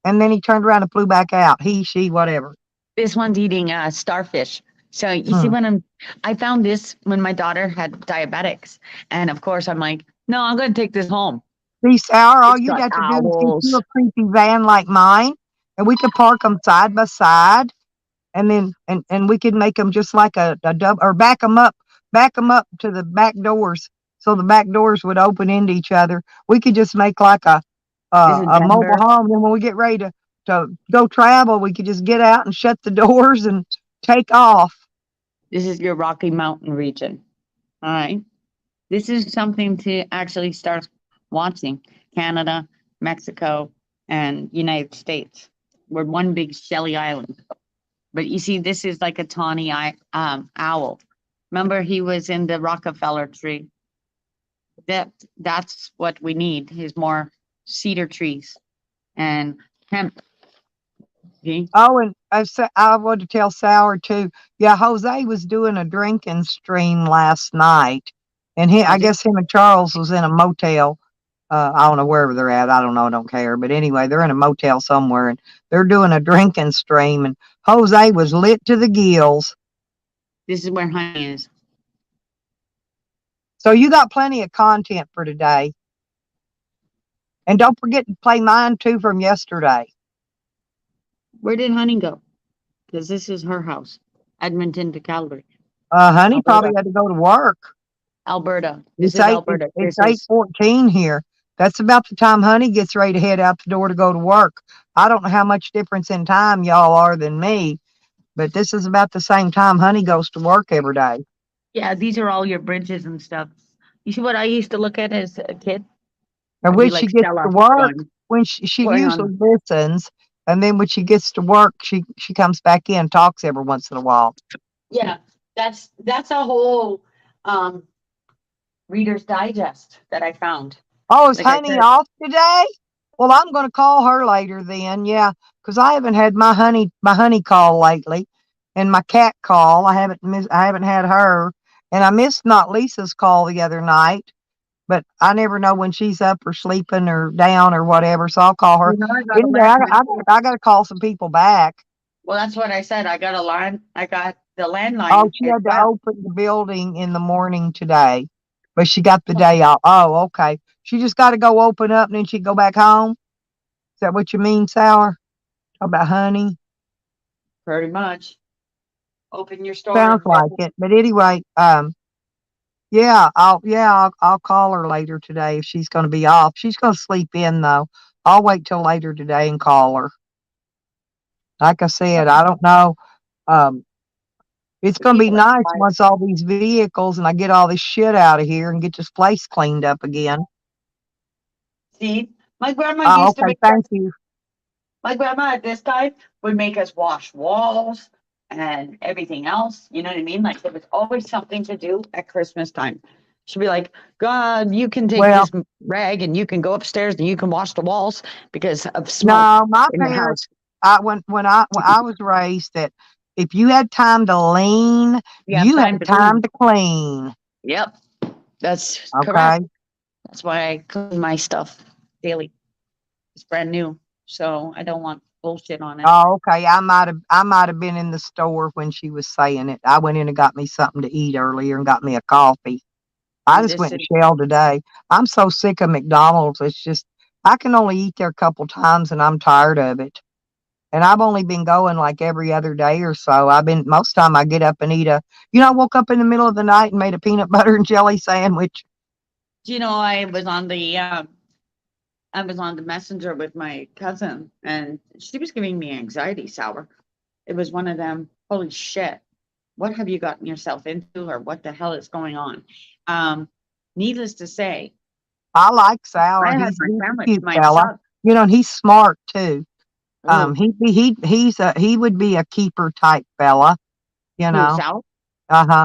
[SPEAKER 1] And then he turned around and flew back out. He, she, whatever.
[SPEAKER 2] This one's eating starfish. So you see
[SPEAKER 1] Hmm.
[SPEAKER 2] I found this when my daughter had diabetics. And of course I'm like, no, I'm going to take this home.
[SPEAKER 1] See, Sour, all
[SPEAKER 2] It's
[SPEAKER 1] you'd
[SPEAKER 2] got
[SPEAKER 1] have to do is get you
[SPEAKER 2] owls.
[SPEAKER 1] a creepy van like mine, and we could park them side by side, and then and we could make them just like a dub, or back them up to the back doors, so the back doors would open into each other. We could just make like a
[SPEAKER 2] This is
[SPEAKER 1] a mobile
[SPEAKER 2] Denver.
[SPEAKER 1] home. Then when we get ready to go travel, we could just get out and shut the doors and take off.
[SPEAKER 2] This is your Rocky Mountain region. All right. This is something to actually start watching. Canada, Mexico, and United States. We're one big shelly island. But you see, this is like a tawny owl. Remember, he was in the Rockefeller tree. That's what we need is more cedar trees and hemp. See?
[SPEAKER 1] Oh, and I want to tell Sour too. Yeah, Jose was doing a drinking stream last night, and I
[SPEAKER 2] Was he?
[SPEAKER 1] guess him and Charles was in a motel. I don't know wherever they're at. I don't know. I don't care. But anyway, they're in a motel somewhere, and they're doing a drinking stream. And Jose was lit to the gills.
[SPEAKER 2] This is where honey is.
[SPEAKER 1] So you got plenty of content for today. And don't forget to play mine too from yesterday.
[SPEAKER 2] Where did honey go? Because this is her house, Edmonton to Calgary,
[SPEAKER 1] Honey probably
[SPEAKER 2] Alberta.
[SPEAKER 1] had to go to work.
[SPEAKER 2] Alberta. This
[SPEAKER 1] It's
[SPEAKER 2] is
[SPEAKER 1] eight. It's,
[SPEAKER 2] Alberta.
[SPEAKER 1] it's
[SPEAKER 2] This is
[SPEAKER 1] 8:14 here. That's about the time Honey gets ready to head out the door to go to work. I don't know how much difference in time y'all are than me, but this is about the same time Honey goes to work every day.
[SPEAKER 2] yeah. These are all your bridges and stuff. You see what I used to look at as a kid?
[SPEAKER 1] And
[SPEAKER 2] I'd be
[SPEAKER 1] when she
[SPEAKER 2] like
[SPEAKER 1] gets to
[SPEAKER 2] Stella
[SPEAKER 1] work,
[SPEAKER 2] going,
[SPEAKER 1] when she
[SPEAKER 2] going
[SPEAKER 1] usually
[SPEAKER 2] on.
[SPEAKER 1] listens, and then when she gets to work, she comes back in, talks every once in a while.
[SPEAKER 2] Yeah, that's a whole um Reader's Digest that I found.
[SPEAKER 1] Oh, is
[SPEAKER 2] Like I
[SPEAKER 1] Honey
[SPEAKER 2] said,
[SPEAKER 1] off today? Well, I'm going to call her later then. Yeah, because I haven't had my honey call lately, and my cat call. I haven't had her, and I missed not Lisa's call the other night. But I never know when she's up or sleeping or down or whatever, so I'll call her.
[SPEAKER 2] I got a
[SPEAKER 1] Anyway,
[SPEAKER 2] landline.
[SPEAKER 1] I got to call some people back.
[SPEAKER 2] Well, that's what I said. I got a line. I got the
[SPEAKER 1] Oh,
[SPEAKER 2] landline
[SPEAKER 1] she
[SPEAKER 2] as
[SPEAKER 1] had to
[SPEAKER 2] well.
[SPEAKER 1] open the building in the morning today, but she got the day off. Oh, okay. She just got to go open up and then she go back home. Is that what you mean, Sour? Talk about Honey?
[SPEAKER 2] Pretty much. Open your store
[SPEAKER 1] Sounds
[SPEAKER 2] and
[SPEAKER 1] like it. But anyway, I'll call her later today if she's going to be off. She's going to sleep in though. I'll wait till later today and call her. Like I said, I don't know. Um, it's
[SPEAKER 2] the
[SPEAKER 1] going to be
[SPEAKER 2] people
[SPEAKER 1] nice
[SPEAKER 2] outside.
[SPEAKER 1] once all these vehicles and I get all this shit out of here and get this place cleaned up again.
[SPEAKER 2] See, my grandma
[SPEAKER 1] Oh,
[SPEAKER 2] used to
[SPEAKER 1] okay.
[SPEAKER 2] make
[SPEAKER 1] Thank you.
[SPEAKER 2] my grandma at this time would make us wash walls and everything else. You know what I mean? Like there was always something to do at Christmas time. She'll be like, God, you can take
[SPEAKER 1] Well,
[SPEAKER 2] this rag and you can go upstairs and you can wash the walls because of smoke
[SPEAKER 1] no, my
[SPEAKER 2] in the
[SPEAKER 1] parents,
[SPEAKER 2] house.
[SPEAKER 1] when I was raised that if you had time to lean,
[SPEAKER 2] You have
[SPEAKER 1] you
[SPEAKER 2] time
[SPEAKER 1] had
[SPEAKER 2] to
[SPEAKER 1] time
[SPEAKER 2] clean.
[SPEAKER 1] to clean.
[SPEAKER 2] Yep, that's
[SPEAKER 1] Okay.
[SPEAKER 2] correct. That's why I clean my stuff daily. It's brand new, so I don't want bullshit on it.
[SPEAKER 1] Oh, okay. I might have been in the store when she was saying it. I went in and got me something to eat earlier and got me a coffee. I
[SPEAKER 2] In
[SPEAKER 1] just
[SPEAKER 2] this
[SPEAKER 1] went and
[SPEAKER 2] city,
[SPEAKER 1] shelled today. I'm so sick of McDonald's. It's just I can only eat there a couple times and I'm tired of it. And I've only been going like every other day or so. Most time I get up and eat I woke up in the middle of the night and made a peanut butter and jelly sandwich.
[SPEAKER 2] do you know I was on the messenger with my cousin, and she was giving me anxiety sour. It was one of them. Holy shit! What have you gotten yourself into, or what the hell is going on? Um, Needless to say,
[SPEAKER 1] I like Sour.
[SPEAKER 2] I had
[SPEAKER 1] He's
[SPEAKER 2] my
[SPEAKER 1] a
[SPEAKER 2] sandwich.
[SPEAKER 1] cute
[SPEAKER 2] My
[SPEAKER 1] fella.
[SPEAKER 2] son,
[SPEAKER 1] And he's smart too.
[SPEAKER 2] who
[SPEAKER 1] He would be a keeper type fella, you
[SPEAKER 2] who
[SPEAKER 1] know.
[SPEAKER 2] Sal?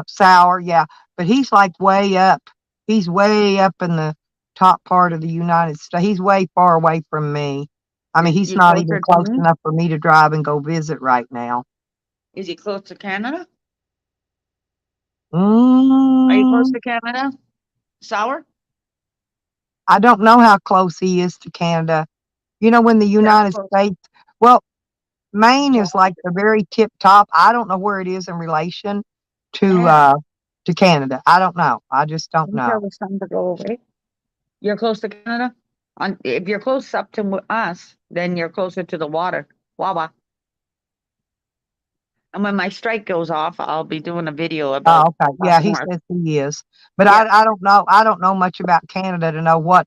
[SPEAKER 1] Sour, yeah. But he's like way up. He's way up in the top part of the United States. He's way far away from me. I mean,
[SPEAKER 2] Is
[SPEAKER 1] he's
[SPEAKER 2] you
[SPEAKER 1] not even
[SPEAKER 2] closer to
[SPEAKER 1] close
[SPEAKER 2] me?
[SPEAKER 1] enough for me to drive and go visit right now.
[SPEAKER 2] Is he close to Canada? Are you close
[SPEAKER 1] Mm,
[SPEAKER 2] to Canada? Sour?
[SPEAKER 1] I don't know how close he is to Canada. When the
[SPEAKER 2] That's
[SPEAKER 1] United
[SPEAKER 2] close.
[SPEAKER 1] States, well, Maine
[SPEAKER 2] So
[SPEAKER 1] is like the very tip top. I don't know where it is in relation to
[SPEAKER 2] yeah,
[SPEAKER 1] uh to Canada. I don't know. I just don't
[SPEAKER 2] you tell
[SPEAKER 1] know.
[SPEAKER 2] the sun to go away. You're close to Canada. If you're close up to us, then you're closer to the water. Wawa. And when my strike goes off, I'll be doing a video about
[SPEAKER 1] Oh, okay.
[SPEAKER 2] up
[SPEAKER 1] Yeah, he
[SPEAKER 2] north.
[SPEAKER 1] says he is. But
[SPEAKER 2] Yeah.
[SPEAKER 1] I don't know. I don't know much about Canada to know what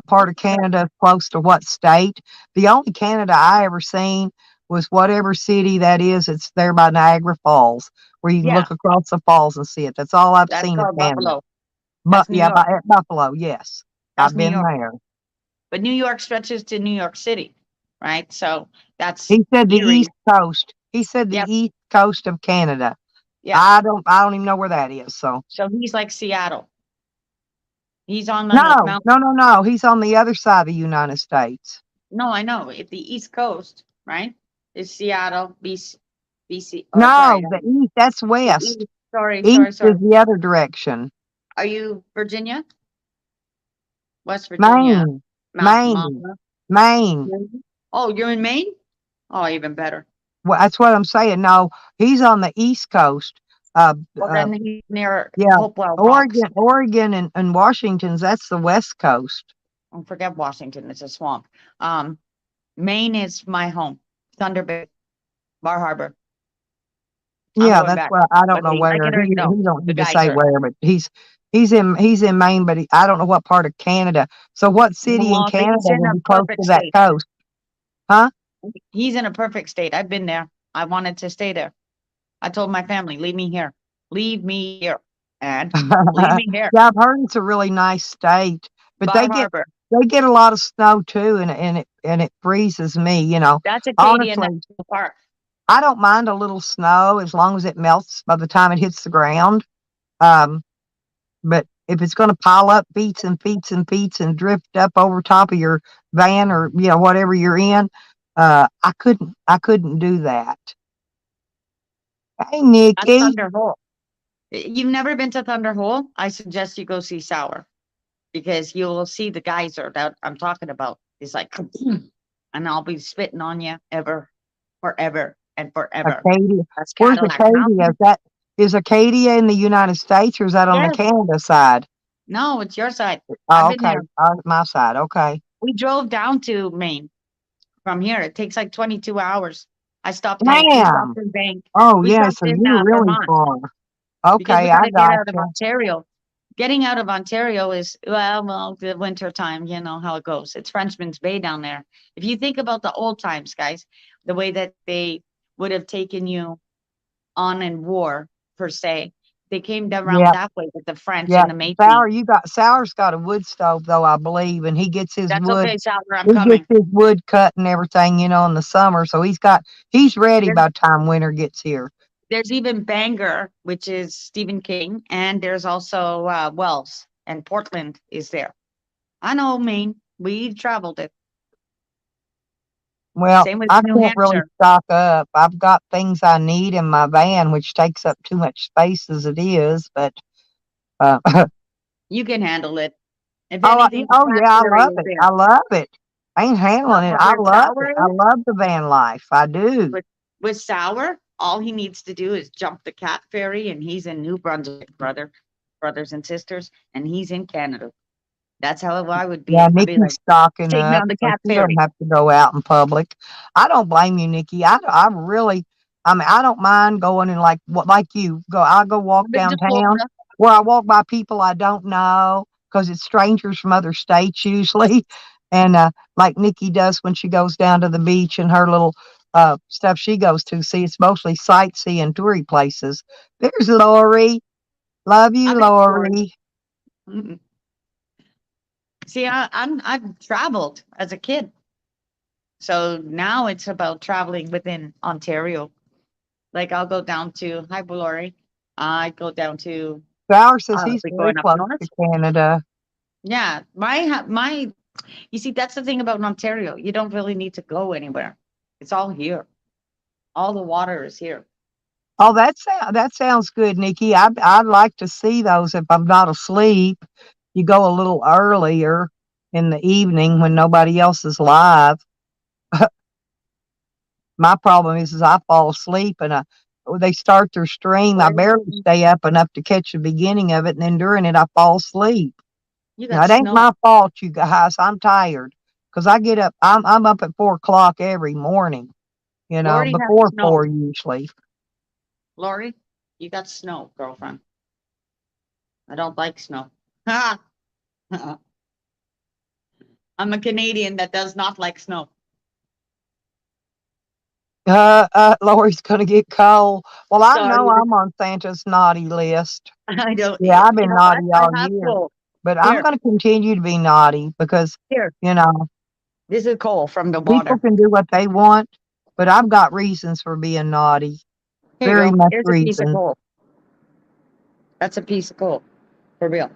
[SPEAKER 1] part of Canada is close to what state. The only Canada I ever seen was whatever city that is. It's there by Niagara Falls, where you can
[SPEAKER 2] Yeah,
[SPEAKER 1] look across the falls and see it. That's all I've
[SPEAKER 2] that's
[SPEAKER 1] seen of
[SPEAKER 2] called
[SPEAKER 1] Canada.
[SPEAKER 2] Buffalo.
[SPEAKER 1] But
[SPEAKER 2] That's New
[SPEAKER 1] yeah,
[SPEAKER 2] York.
[SPEAKER 1] at Buffalo, yes,
[SPEAKER 2] That's
[SPEAKER 1] I've
[SPEAKER 2] New
[SPEAKER 1] been
[SPEAKER 2] York.
[SPEAKER 1] there.
[SPEAKER 2] But New York stretches to New York City, right? So that's
[SPEAKER 1] He said the
[SPEAKER 2] Erie.
[SPEAKER 1] East Coast. He said the
[SPEAKER 2] Yep.
[SPEAKER 1] East Coast of Canada.
[SPEAKER 2] Yeah.
[SPEAKER 1] I don't even know where that is. So
[SPEAKER 2] So he's like Seattle. He's on the
[SPEAKER 1] no,
[SPEAKER 2] mountain.
[SPEAKER 1] no, no, no. He's on the other side of the United States.
[SPEAKER 2] No, I know. If the East Coast, right, is Seattle, BC, or
[SPEAKER 1] No,
[SPEAKER 2] sorry,
[SPEAKER 1] the East, that's
[SPEAKER 2] the
[SPEAKER 1] West.
[SPEAKER 2] East. Sorry,
[SPEAKER 1] East
[SPEAKER 2] sorry,
[SPEAKER 1] is
[SPEAKER 2] sorry.
[SPEAKER 1] the other direction.
[SPEAKER 2] Are you Virginia? West Virginia,
[SPEAKER 1] Maine,
[SPEAKER 2] Mount
[SPEAKER 1] Maine,
[SPEAKER 2] Mama.
[SPEAKER 1] Maine.
[SPEAKER 2] Oh, you're in Maine? Oh, even better.
[SPEAKER 1] Well, that's what I'm saying. No, he's on the East Coast. Uh,
[SPEAKER 2] Well,
[SPEAKER 1] uh,
[SPEAKER 2] then he's near
[SPEAKER 1] yeah,
[SPEAKER 2] Hopewell Rocks.
[SPEAKER 1] Oregon and Washington's, that's the West Coast.
[SPEAKER 2] Don't forget Washington. It's a swamp. Um, Maine is my home. Thunder Bay, Bar Harbor. I'm
[SPEAKER 1] Yeah,
[SPEAKER 2] going
[SPEAKER 1] that's
[SPEAKER 2] back,
[SPEAKER 1] why I don't
[SPEAKER 2] whether
[SPEAKER 1] know
[SPEAKER 2] you like
[SPEAKER 1] where
[SPEAKER 2] it or you don't.
[SPEAKER 1] he don't
[SPEAKER 2] The
[SPEAKER 1] need to say
[SPEAKER 2] geyser.
[SPEAKER 1] where, but he's in Maine, but I don't know what part of Canada. So what city in
[SPEAKER 2] No,
[SPEAKER 1] Canada
[SPEAKER 2] he's in
[SPEAKER 1] would
[SPEAKER 2] a
[SPEAKER 1] be close
[SPEAKER 2] perfect
[SPEAKER 1] to that
[SPEAKER 2] state.
[SPEAKER 1] coast? Huh?
[SPEAKER 2] He's in a perfect state. I've been there. I wanted to stay there. I told my family, leave me here. Leave me here. And leave me here.
[SPEAKER 1] Yeah, I've heard it's a really nice state, but
[SPEAKER 2] Bar Harbor.
[SPEAKER 1] they get a lot of snow too, and it freezes me.
[SPEAKER 2] That's Acadia
[SPEAKER 1] Honestly,
[SPEAKER 2] National Park.
[SPEAKER 1] I don't mind a little snow as long as it melts by the time it hits the ground. Um, but if it's going to pile up feet and feet and feet and drift up over top of your van or whatever you're in, I couldn't do that. Hey,
[SPEAKER 2] That's
[SPEAKER 1] Nikki.
[SPEAKER 2] Thunder Hole. You've never been to Thunder Hole? I suggest you go see Sour because you will see the geyser that I'm talking about. It's like, and I'll be spitting on you forever and forever.
[SPEAKER 1] Acadia.
[SPEAKER 2] That's
[SPEAKER 1] Where's
[SPEAKER 2] Cadillac
[SPEAKER 1] Acadia?
[SPEAKER 2] Mountain.
[SPEAKER 1] Is Acadia in the United States or is that on the
[SPEAKER 2] Yes.
[SPEAKER 1] Canada side?
[SPEAKER 2] No, it's your side.
[SPEAKER 1] Oh,
[SPEAKER 2] I've been
[SPEAKER 1] okay.
[SPEAKER 2] there.
[SPEAKER 1] My side. Okay.
[SPEAKER 2] We drove down to Maine from here. It takes like 22 hours. I stopped at we stopped
[SPEAKER 1] Damn.
[SPEAKER 2] in Bank.
[SPEAKER 1] Oh,
[SPEAKER 2] We
[SPEAKER 1] yeah.
[SPEAKER 2] stopped
[SPEAKER 1] So
[SPEAKER 2] in
[SPEAKER 1] you're really
[SPEAKER 2] Vermont
[SPEAKER 1] far.
[SPEAKER 2] because we
[SPEAKER 1] Okay.
[SPEAKER 2] got
[SPEAKER 1] I
[SPEAKER 2] to get out of
[SPEAKER 1] gotcha.
[SPEAKER 2] Ontario. Getting out of Ontario is well, the winter time, you know how it goes. It's Frenchman's Bay down there. If you think about the old times, guys, the way that they would have taken you on in war per se, they came down around
[SPEAKER 1] Yeah.
[SPEAKER 2] that way with the French
[SPEAKER 1] Yeah.
[SPEAKER 2] and the Métis.
[SPEAKER 1] Sour's got a wood stove though, I believe, and he gets his
[SPEAKER 2] That's
[SPEAKER 1] wood.
[SPEAKER 2] okay, Sour, I'm
[SPEAKER 1] He gets
[SPEAKER 2] coming.
[SPEAKER 1] his wood cut and everything, in the summer. So he's ready by the time winter gets here.
[SPEAKER 2] There's even Bangor, which is Stephen King, and there's also Wells, and Portland is there. I know Maine. We traveled it.
[SPEAKER 1] Well,
[SPEAKER 2] Same with
[SPEAKER 1] I
[SPEAKER 2] New
[SPEAKER 1] can't really
[SPEAKER 2] Hampshire.
[SPEAKER 1] stock up. I've got things I need in my van, which takes up too much space as it is. But uh,
[SPEAKER 2] You can handle it. If
[SPEAKER 1] oh,
[SPEAKER 2] anything, the
[SPEAKER 1] oh
[SPEAKER 2] cat
[SPEAKER 1] yeah, I
[SPEAKER 2] fairy
[SPEAKER 1] love
[SPEAKER 2] is
[SPEAKER 1] it.
[SPEAKER 2] there.
[SPEAKER 1] I love it. I ain't handling it.
[SPEAKER 2] But
[SPEAKER 1] I
[SPEAKER 2] where
[SPEAKER 1] love
[SPEAKER 2] Sour
[SPEAKER 1] it. I
[SPEAKER 2] is,
[SPEAKER 1] love the van life. I do.
[SPEAKER 2] with Sour, all he needs to do is jump the cat ferry, and he's in New Brunswick, brothers and sisters, and he's in Canada. That's how I would
[SPEAKER 1] Yeah,
[SPEAKER 2] be. I'd be like
[SPEAKER 1] Nikki's stocking
[SPEAKER 2] sitting
[SPEAKER 1] up,
[SPEAKER 2] on the
[SPEAKER 1] so
[SPEAKER 2] cat
[SPEAKER 1] she don't
[SPEAKER 2] ferry.
[SPEAKER 1] have to go out in public. I don't blame you, Nikki. I really, I mean, I don't mind going and like you go. I'll go walk
[SPEAKER 2] I've been to
[SPEAKER 1] downtown
[SPEAKER 2] Florida.
[SPEAKER 1] where I walk by people I don't know because it's strangers from other states usually, and like Nikki does when she goes down to the beach and her little stuff she goes to. See, it's mostly sightseeing, toury places. There's Lori. Love you,
[SPEAKER 2] I've been to Florida.
[SPEAKER 1] Lori.
[SPEAKER 2] Mm-mm. See, I've traveled as a kid, so now it's about traveling within Ontario. Like I'll go down to Hi Lori. I go down to
[SPEAKER 1] Bauer says he's
[SPEAKER 2] we
[SPEAKER 1] very
[SPEAKER 2] going up
[SPEAKER 1] close
[SPEAKER 2] north.
[SPEAKER 1] to Canada.
[SPEAKER 2] Yeah, my. You see, that's the thing about Ontario. You don't really need to go anywhere. It's all here. All the water is here.
[SPEAKER 1] Oh, that sounds good, Nikki. I'd like to see those if I'm not asleep. You go a little earlier in the evening when nobody else is live. My problem is I fall asleep and they start their stream. I barely stay up enough to catch the beginning of it, and then during it I fall asleep.
[SPEAKER 2] You
[SPEAKER 1] Now
[SPEAKER 2] got
[SPEAKER 1] it ain't
[SPEAKER 2] snow.
[SPEAKER 1] my fault, you guys. I'm tired because I get up. I'm up at 4 o'clock every morning.
[SPEAKER 2] Lori has
[SPEAKER 1] Before
[SPEAKER 2] snow.
[SPEAKER 1] 4 usually.
[SPEAKER 2] Lori, you got snow, girlfriend. I don't like snow. Ha! I'm a Canadian that does not like snow.
[SPEAKER 1] Lori's gonna get cold. Well, I know
[SPEAKER 2] Sorry,
[SPEAKER 1] I'm on Santa's naughty list.
[SPEAKER 2] I don't.
[SPEAKER 1] Yeah, I've
[SPEAKER 2] You
[SPEAKER 1] been
[SPEAKER 2] know what?
[SPEAKER 1] naughty
[SPEAKER 2] I
[SPEAKER 1] all
[SPEAKER 2] have
[SPEAKER 1] year,
[SPEAKER 2] coal.
[SPEAKER 1] but I'm
[SPEAKER 2] Here,
[SPEAKER 1] gonna continue to be naughty because,
[SPEAKER 2] here.
[SPEAKER 1] you know,
[SPEAKER 2] This is coal from the
[SPEAKER 1] people
[SPEAKER 2] water.
[SPEAKER 1] can do what they want, but I've got reasons for being naughty.
[SPEAKER 2] Here you
[SPEAKER 1] Very
[SPEAKER 2] go.
[SPEAKER 1] much
[SPEAKER 2] Here's a piece of
[SPEAKER 1] reason.
[SPEAKER 2] coal. That's a piece of coal, for real.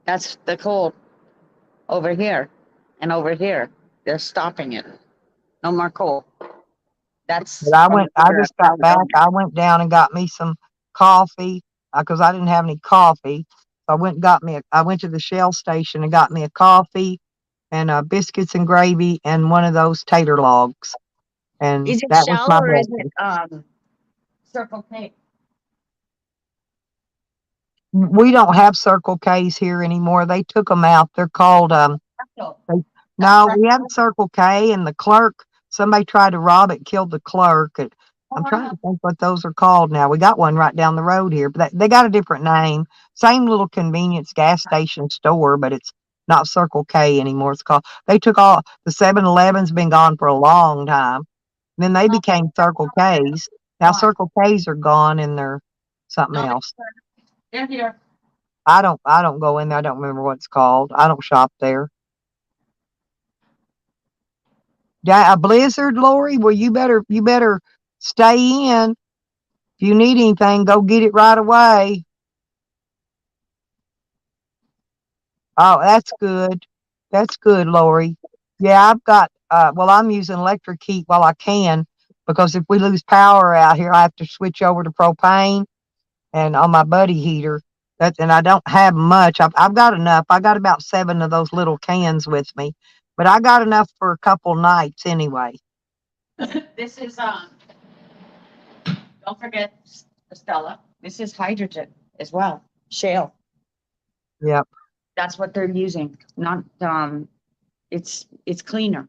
[SPEAKER 2] That's the coal over here, and over here. They're stopping it. No more coal. That's
[SPEAKER 1] But
[SPEAKER 2] from the
[SPEAKER 1] I
[SPEAKER 2] river of
[SPEAKER 1] just got back.
[SPEAKER 2] Caledonia.
[SPEAKER 1] I went down and got me some coffee because I didn't have any coffee. So I went to the Shell station and got me a coffee and biscuits and gravy and one of those tater logs. And
[SPEAKER 2] Is it
[SPEAKER 1] that was
[SPEAKER 2] Shell
[SPEAKER 1] my
[SPEAKER 2] or is it
[SPEAKER 1] breakfast.
[SPEAKER 2] Circle K?
[SPEAKER 1] We don't have Circle K's here anymore. They took them out. They're called
[SPEAKER 2] Presto.
[SPEAKER 1] no, we have Circle K and the clerk. Somebody tried to rob it, killed the clerk. And I'm trying to think what those are called now. We got one right down the road here, but they got a different name. Same little convenience gas station store, but it's not Circle K anymore. It's called. They took all the 7-Eleven's been gone for a long time. Then they became Circle K's. Now Circle K's are gone and they're something
[SPEAKER 2] No,
[SPEAKER 1] else.
[SPEAKER 2] they're here.
[SPEAKER 1] I don't go in there. I don't remember what it's called. I don't shop there. Yeah, a blizzard, Lori? Well, you better stay in. If you need anything, go get it right away. Oh, that's good. That's good, Lori. Yeah, I've got well, I'm using electric heat while I can because if we lose power out here, I have to switch over to propane and on my buddy heater. And I don't have much. I've got enough. I got about 7 of those little cans with me, but I got enough for a couple nights anyway.
[SPEAKER 2] This is don't forget, Stella. This is hydrogen as well. Shale.
[SPEAKER 1] Yep.
[SPEAKER 2] That's what they're using. Not it's cleaner.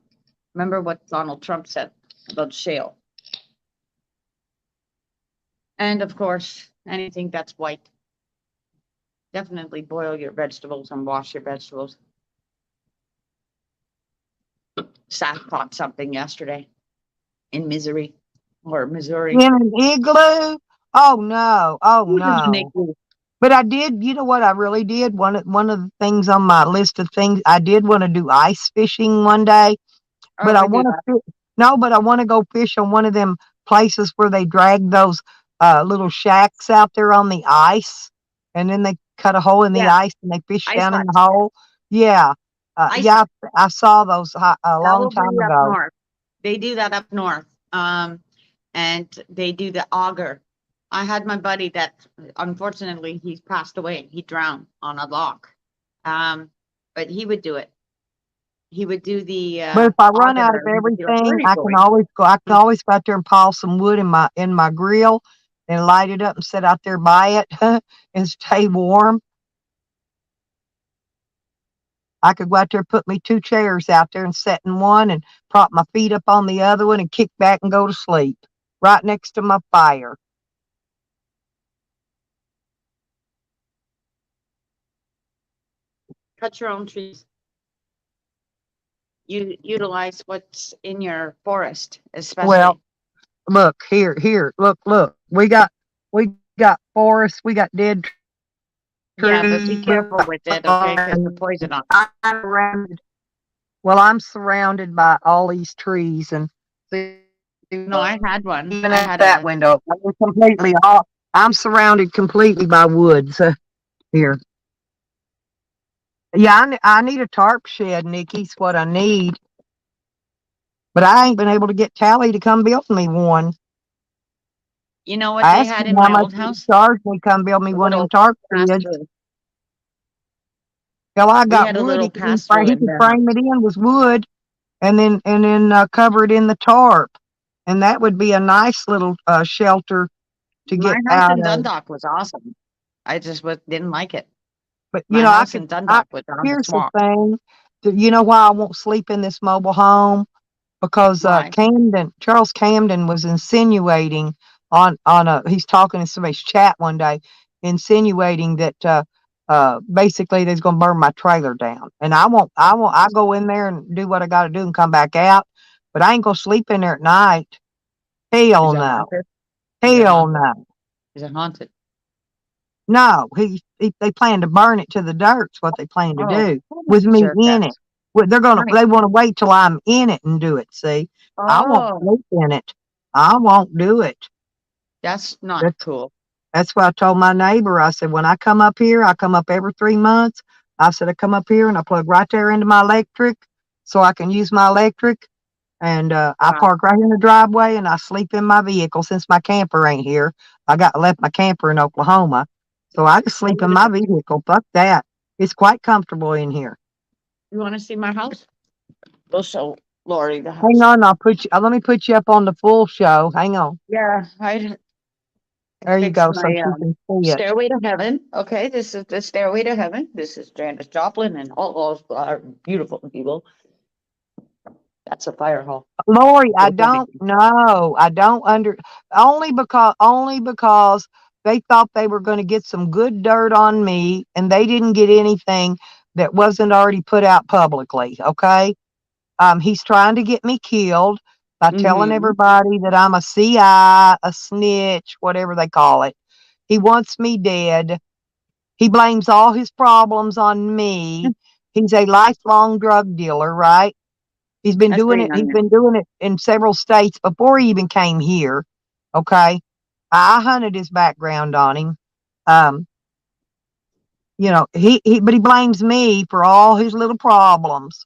[SPEAKER 2] Remember what Donald Trump said about shale. And of course, anything that's white. Definitely boil your vegetables and wash your vegetables. Sat caught something yesterday in Missouri.
[SPEAKER 1] In an igloo? Oh no. Oh no. But I did, you know what I really did? One of the things on my list of things, I did want to do ice fishing one day, but I want to, no, but I want to go fish on one of them places where they drag those little shacks out there on the ice, and then they cut a hole in the
[SPEAKER 2] Yeah.
[SPEAKER 1] ice and they fish
[SPEAKER 2] Ice
[SPEAKER 1] down in the
[SPEAKER 2] huts.
[SPEAKER 1] hole. Yeah,
[SPEAKER 2] Ice
[SPEAKER 1] yeah, I saw those a long time
[SPEAKER 2] Probably up
[SPEAKER 1] ago.
[SPEAKER 2] north. They do that up north. And they do the auger. I had my buddy that unfortunately he's passed away. He drowned on a lock. But he would do it. He would do the
[SPEAKER 1] But if I run out of
[SPEAKER 2] auger. He would be like, "Where are
[SPEAKER 1] everything,
[SPEAKER 2] you
[SPEAKER 1] I can
[SPEAKER 2] going?"
[SPEAKER 1] always go. I can always go out there and pile some wood in my grill and light it up and sit out there by it and stay warm. I could go out there, put me 2 chairs out there and sit in one and prop my feet up on the other one and kick back and go to sleep right next to my fire.
[SPEAKER 2] Cut your own trees. You utilize what's in your forest, especially.
[SPEAKER 1] Well, look here, look. We got forests, we got dead trees.
[SPEAKER 2] Yeah, but be careful with it, okay? Because the poison on.
[SPEAKER 1] I'm surrounded. Well, I'm surrounded by all these trees, and
[SPEAKER 2] No, I had one.
[SPEAKER 1] even
[SPEAKER 2] I
[SPEAKER 1] at
[SPEAKER 2] had
[SPEAKER 1] that
[SPEAKER 2] a
[SPEAKER 1] window, I'm surrounded completely by woods here. Yeah, I need a tarp shed, Nikki's what I need. But I ain't been able to get Tally to come build me one.
[SPEAKER 2] You know what
[SPEAKER 1] I
[SPEAKER 2] they
[SPEAKER 1] asked
[SPEAKER 2] had
[SPEAKER 1] him
[SPEAKER 2] in
[SPEAKER 1] how
[SPEAKER 2] my
[SPEAKER 1] much
[SPEAKER 2] old
[SPEAKER 1] he
[SPEAKER 2] house?
[SPEAKER 1] charged me to come build me
[SPEAKER 2] A
[SPEAKER 1] one of them
[SPEAKER 2] little
[SPEAKER 1] tarp sheds.
[SPEAKER 2] pass-through.
[SPEAKER 1] Hell, I
[SPEAKER 2] We
[SPEAKER 1] got
[SPEAKER 2] had a
[SPEAKER 1] wood.
[SPEAKER 2] little
[SPEAKER 1] He could
[SPEAKER 2] pass-through in
[SPEAKER 1] frame
[SPEAKER 2] the
[SPEAKER 1] it in with wood, and then cover it in the tarp, and that would be a nice little shelter to
[SPEAKER 2] My
[SPEAKER 1] get
[SPEAKER 2] house
[SPEAKER 1] out
[SPEAKER 2] in
[SPEAKER 1] of.
[SPEAKER 2] Dundalk was awesome. I just didn't like it.
[SPEAKER 1] But
[SPEAKER 2] My
[SPEAKER 1] I
[SPEAKER 2] house
[SPEAKER 1] could.
[SPEAKER 2] in Dundalk was on the
[SPEAKER 1] Here's the
[SPEAKER 2] swamp.
[SPEAKER 1] thing. You know why I won't sleep in this mobile home? Because
[SPEAKER 2] Why?
[SPEAKER 1] Charles Camden was insinuating he's talking in somebody's chat one day, insinuating that basically they's gonna burn my trailer down. And I go in there and do what I gotta do and come back out, but I ain't gonna sleep in there at night. Hell
[SPEAKER 2] Is it
[SPEAKER 1] no.
[SPEAKER 2] haunted? Is it
[SPEAKER 1] Hell
[SPEAKER 2] haunted?
[SPEAKER 1] no.
[SPEAKER 2] Is it haunted?
[SPEAKER 1] No. They plan to burn it to the dirt's what they plan to
[SPEAKER 2] Oh,
[SPEAKER 1] do with me
[SPEAKER 2] jerk
[SPEAKER 1] in
[SPEAKER 2] ass.
[SPEAKER 1] it. Well,
[SPEAKER 2] Right.
[SPEAKER 1] they wanna wait till I'm in it and do it, see? I won't
[SPEAKER 2] Oh,
[SPEAKER 1] sleep in it. I won't do it.
[SPEAKER 2] that's not
[SPEAKER 1] That's
[SPEAKER 2] cool.
[SPEAKER 1] that's what I told my neighbor. I said, when I come up here, I come up every 3 months. I said, I come up here and I plug right there into my electric so I can use my electric. And I
[SPEAKER 2] Wow.
[SPEAKER 1] park right in the driveway and I sleep in my vehicle since my camper ain't here. I left my camper in Oklahoma. So I just sleep in my vehicle. Fuck that. It's quite comfortable in here.
[SPEAKER 2] You want to see my house? We'll show Lori the house.
[SPEAKER 1] Hang on, let me put you up on the full show. Hang on.
[SPEAKER 2] Yeah, I
[SPEAKER 1] There you
[SPEAKER 2] fixed
[SPEAKER 1] go, so
[SPEAKER 2] my
[SPEAKER 1] she can see it.
[SPEAKER 2] Stairway to Heaven. Okay, this is the Stairway to Heaven. This is Janis Joplin and all those beautiful people. That's a fire hall.
[SPEAKER 1] Lori, I don't know. Only because they thought they were going to get some good dirt on me and they didn't get anything that wasn't already put out publicly. Okay. He's trying to get me killed by telling everybody that I'm a CI, a snitch, whatever they call it. He wants me dead. He blames all his problems on me. He's a lifelong drug dealer, right? He's been
[SPEAKER 2] That's
[SPEAKER 1] doing
[SPEAKER 2] pretty
[SPEAKER 1] it.
[SPEAKER 2] nice.
[SPEAKER 1] He's been doing it in several states before he even came here. Okay. I hunted his background on him. But he blames me for all his little problems.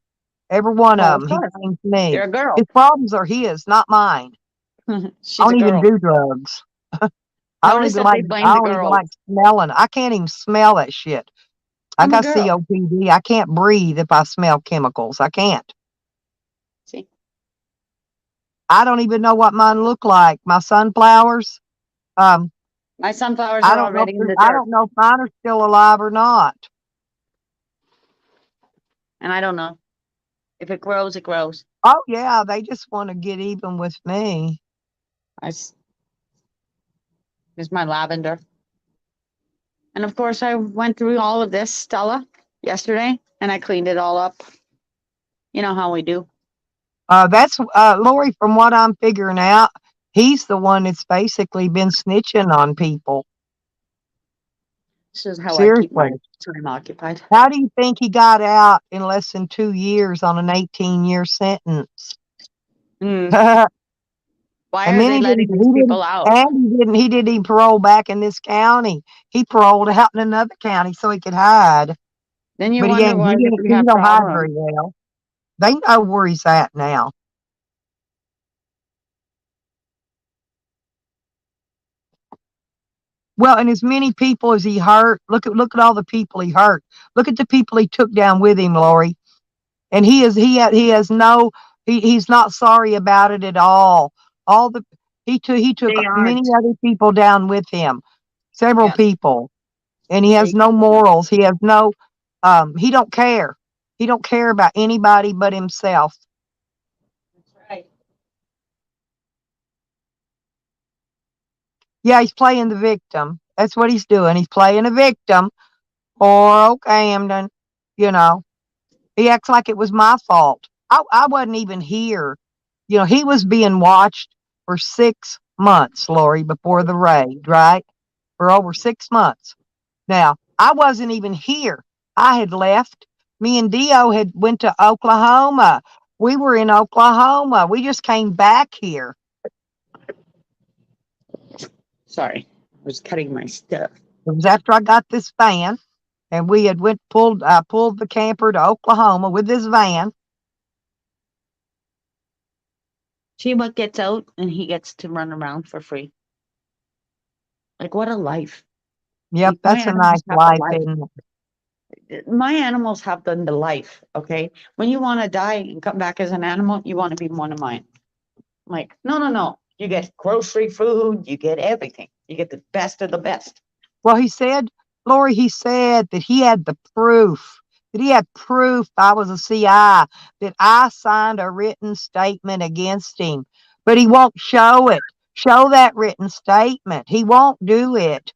[SPEAKER 1] Every one
[SPEAKER 2] Oh,
[SPEAKER 1] of
[SPEAKER 2] of
[SPEAKER 1] them, he
[SPEAKER 2] course.
[SPEAKER 1] blames me.
[SPEAKER 2] You're a girl.
[SPEAKER 1] His problems are his, not mine.
[SPEAKER 2] She's
[SPEAKER 1] I don't
[SPEAKER 2] a
[SPEAKER 1] even
[SPEAKER 2] girl.
[SPEAKER 1] do drugs.
[SPEAKER 2] Notice that they blame
[SPEAKER 1] I
[SPEAKER 2] the
[SPEAKER 1] don't even
[SPEAKER 2] girls.
[SPEAKER 1] like smelling. I can't even smell that shit. I
[SPEAKER 2] I'm a
[SPEAKER 1] got
[SPEAKER 2] girl.
[SPEAKER 1] COPD. I can't breathe if I smell chemicals. I can't.
[SPEAKER 2] See?
[SPEAKER 1] I don't even know what mine look like. My sunflowers.
[SPEAKER 2] My sunflowers
[SPEAKER 1] I
[SPEAKER 2] are
[SPEAKER 1] don't know.
[SPEAKER 2] already in the
[SPEAKER 1] I
[SPEAKER 2] dirt.
[SPEAKER 1] don't know if mine are still alive or not.
[SPEAKER 2] And I don't know. If it grows, it grows.
[SPEAKER 1] Oh yeah, they just want to get even with me.
[SPEAKER 2] This is my lavender. And of course, I went through all of this, Stella, yesterday, and I cleaned it all up. You know how we do.
[SPEAKER 1] That's Lori. From what I'm figuring out, he's the one that's basically been snitching on people.
[SPEAKER 2] This is how I keep my
[SPEAKER 1] Seriously.
[SPEAKER 2] time occupied.
[SPEAKER 1] How do you think he got out in less than 2 years on an 18-year sentence?
[SPEAKER 2] Why
[SPEAKER 1] And
[SPEAKER 2] are
[SPEAKER 1] then
[SPEAKER 2] they
[SPEAKER 1] he
[SPEAKER 2] letting
[SPEAKER 1] didn't,
[SPEAKER 2] these people out?
[SPEAKER 1] he didn't even parole back in this county. He paroled out in another county so he could hide.
[SPEAKER 2] Then you
[SPEAKER 1] But
[SPEAKER 2] wonder why we
[SPEAKER 1] he
[SPEAKER 2] have
[SPEAKER 1] don't hide
[SPEAKER 2] problems.
[SPEAKER 1] very well. They know where he's at now. Well, and as many people as he hurt, look at all the people he hurt. Look at the people he took down with him, Lori. And he has no he's not sorry about it at all. All the he took
[SPEAKER 2] They
[SPEAKER 1] many
[SPEAKER 2] aren't.
[SPEAKER 1] other people down with him, several
[SPEAKER 2] Yeah,
[SPEAKER 1] people, and he has
[SPEAKER 2] they,
[SPEAKER 1] no morals. He has no he don't care. He don't care about anybody but himself.
[SPEAKER 2] that's right.
[SPEAKER 1] Yeah, he's playing the victim. That's what he's doing. He's playing a victim. Or okay, Camden, you know. He acts like it was my fault. I wasn't even here. You know, he was being watched for 6 months, Lori, before the raid, right? For over 6 months. Now, I wasn't even here. I had left. Me and Dio had went to Oklahoma. We were in Oklahoma. We just came back here.
[SPEAKER 2] Sorry, I was cutting my stuff.
[SPEAKER 1] It was after I got this van, and we had pulled the camper to Oklahoma with this van.
[SPEAKER 2] See what gets out, and he gets to run around for free. Like what a life!
[SPEAKER 1] Yep,
[SPEAKER 2] Like, my
[SPEAKER 1] that's a
[SPEAKER 2] animals
[SPEAKER 1] nice
[SPEAKER 2] have a
[SPEAKER 1] life,
[SPEAKER 2] life.
[SPEAKER 1] isn't it?
[SPEAKER 2] My animals have done the life. Okay, when you want to die and come back as an animal, you want to be one of mine. I'm like, no, no, no. You get grocery food. You get everything. You get the best of the best.
[SPEAKER 1] Well, he said, Lori, he said that he had the proof, that he had proof I was a CI, that I signed a written statement against him, but he won't show it. Show that written statement. He won't do it.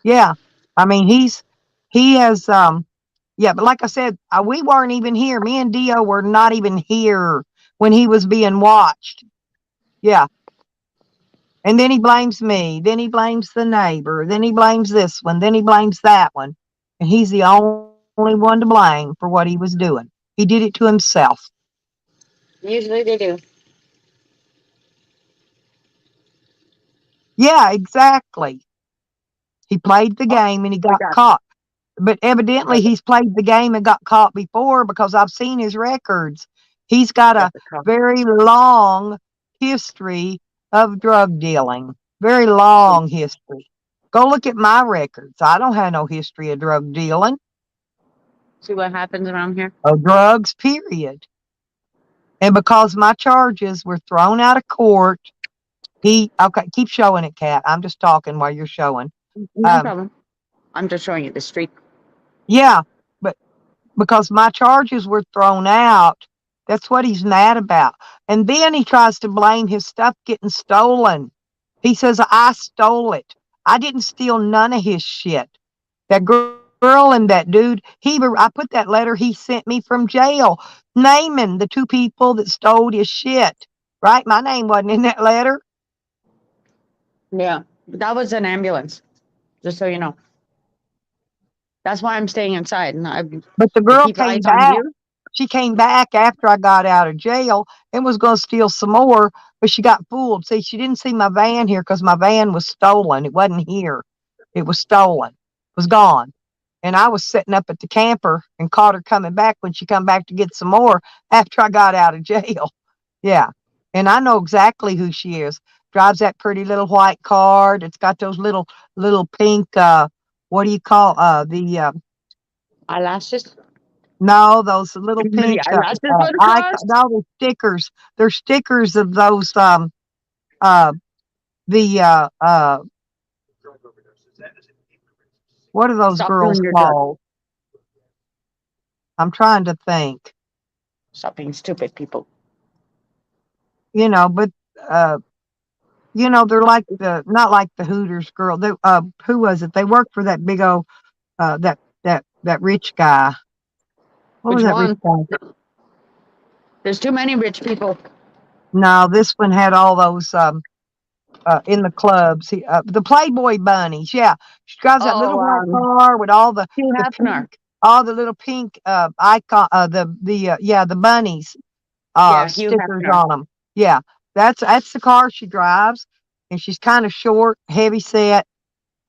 [SPEAKER 1] Yeah. I mean, he has, yeah, but like I said, we weren't even here. Me and Dio were not even here when he was being watched. Yeah. And then he blames me. Then he blames the neighbor. Then he blames this one. Then he blames that one. And he's the only one to blame for what he was doing. He did it to himself.
[SPEAKER 2] Usually they do.
[SPEAKER 1] Yeah, exactly. He played the game and he got
[SPEAKER 2] Got
[SPEAKER 1] caught. But evidently he's played the game and got caught before because I've seen his records. He's got a
[SPEAKER 2] the car.
[SPEAKER 1] very long history of drug dealing. Very long history. Go look at my records. I don't have no history of drug dealing.
[SPEAKER 2] See what happens around here.
[SPEAKER 1] Of drugs, period. And because my charges were thrown out of court, okay, keep showing it, Kat. I'm just talking while you're showing.
[SPEAKER 2] No problem. I'm just showing you the street.
[SPEAKER 1] Yeah, but because my charges were thrown out, that's what he's mad about. And then he tries to blame his stuff getting stolen. He says, I stole it. I didn't steal none of his shit. That girl and that dude, I put that letter he sent me from jail, naming the two people that stole his shit. Right? My name wasn't in that letter.
[SPEAKER 2] Yeah, that was an ambulance. Just so you know. That's why I'm staying inside, and
[SPEAKER 1] But the
[SPEAKER 2] I
[SPEAKER 1] girl
[SPEAKER 2] keep
[SPEAKER 1] came
[SPEAKER 2] eyes on
[SPEAKER 1] back.
[SPEAKER 2] you.
[SPEAKER 1] She came back after I got out of jail and was going to steal some more, but she got fooled. See, she didn't see my van here because my van was stolen. It wasn't here. It was stolen. It was gone. And I was sitting up at the camper and caught her coming back when she come back to get some more after I got out of jail. Yeah. And I know exactly who she is. Drives that pretty little white car. It's got those little pink what do you call the
[SPEAKER 2] Eyelashes.
[SPEAKER 1] no, those little
[SPEAKER 2] The
[SPEAKER 1] pink
[SPEAKER 2] eyelashes for the cars.
[SPEAKER 1] no, they're stickers. They're stickers of those uh the what are those
[SPEAKER 2] Stop
[SPEAKER 1] girls
[SPEAKER 2] doing your drug.
[SPEAKER 1] called? I'm trying to think.
[SPEAKER 2] Stop being stupid, people.
[SPEAKER 1] You know, but uh they're like not like the Hooters girl. They who was it? They worked for that big old that rich guy. What was
[SPEAKER 2] Which
[SPEAKER 1] that rich
[SPEAKER 2] one?
[SPEAKER 1] guy?
[SPEAKER 2] There's too many rich people.
[SPEAKER 1] No, this one had all those in the clubs. The Playboy bunnies. Yeah, she drives that little
[SPEAKER 2] Oh,
[SPEAKER 1] white car with all
[SPEAKER 2] Hugh
[SPEAKER 1] the
[SPEAKER 2] Hefner.
[SPEAKER 1] pink, all the little pink icon. The bunnies
[SPEAKER 2] Yeah, Hugh
[SPEAKER 1] stickers
[SPEAKER 2] Hefner.
[SPEAKER 1] on them. Yeah, That's the car she drives, and she's kind of short, heavy set,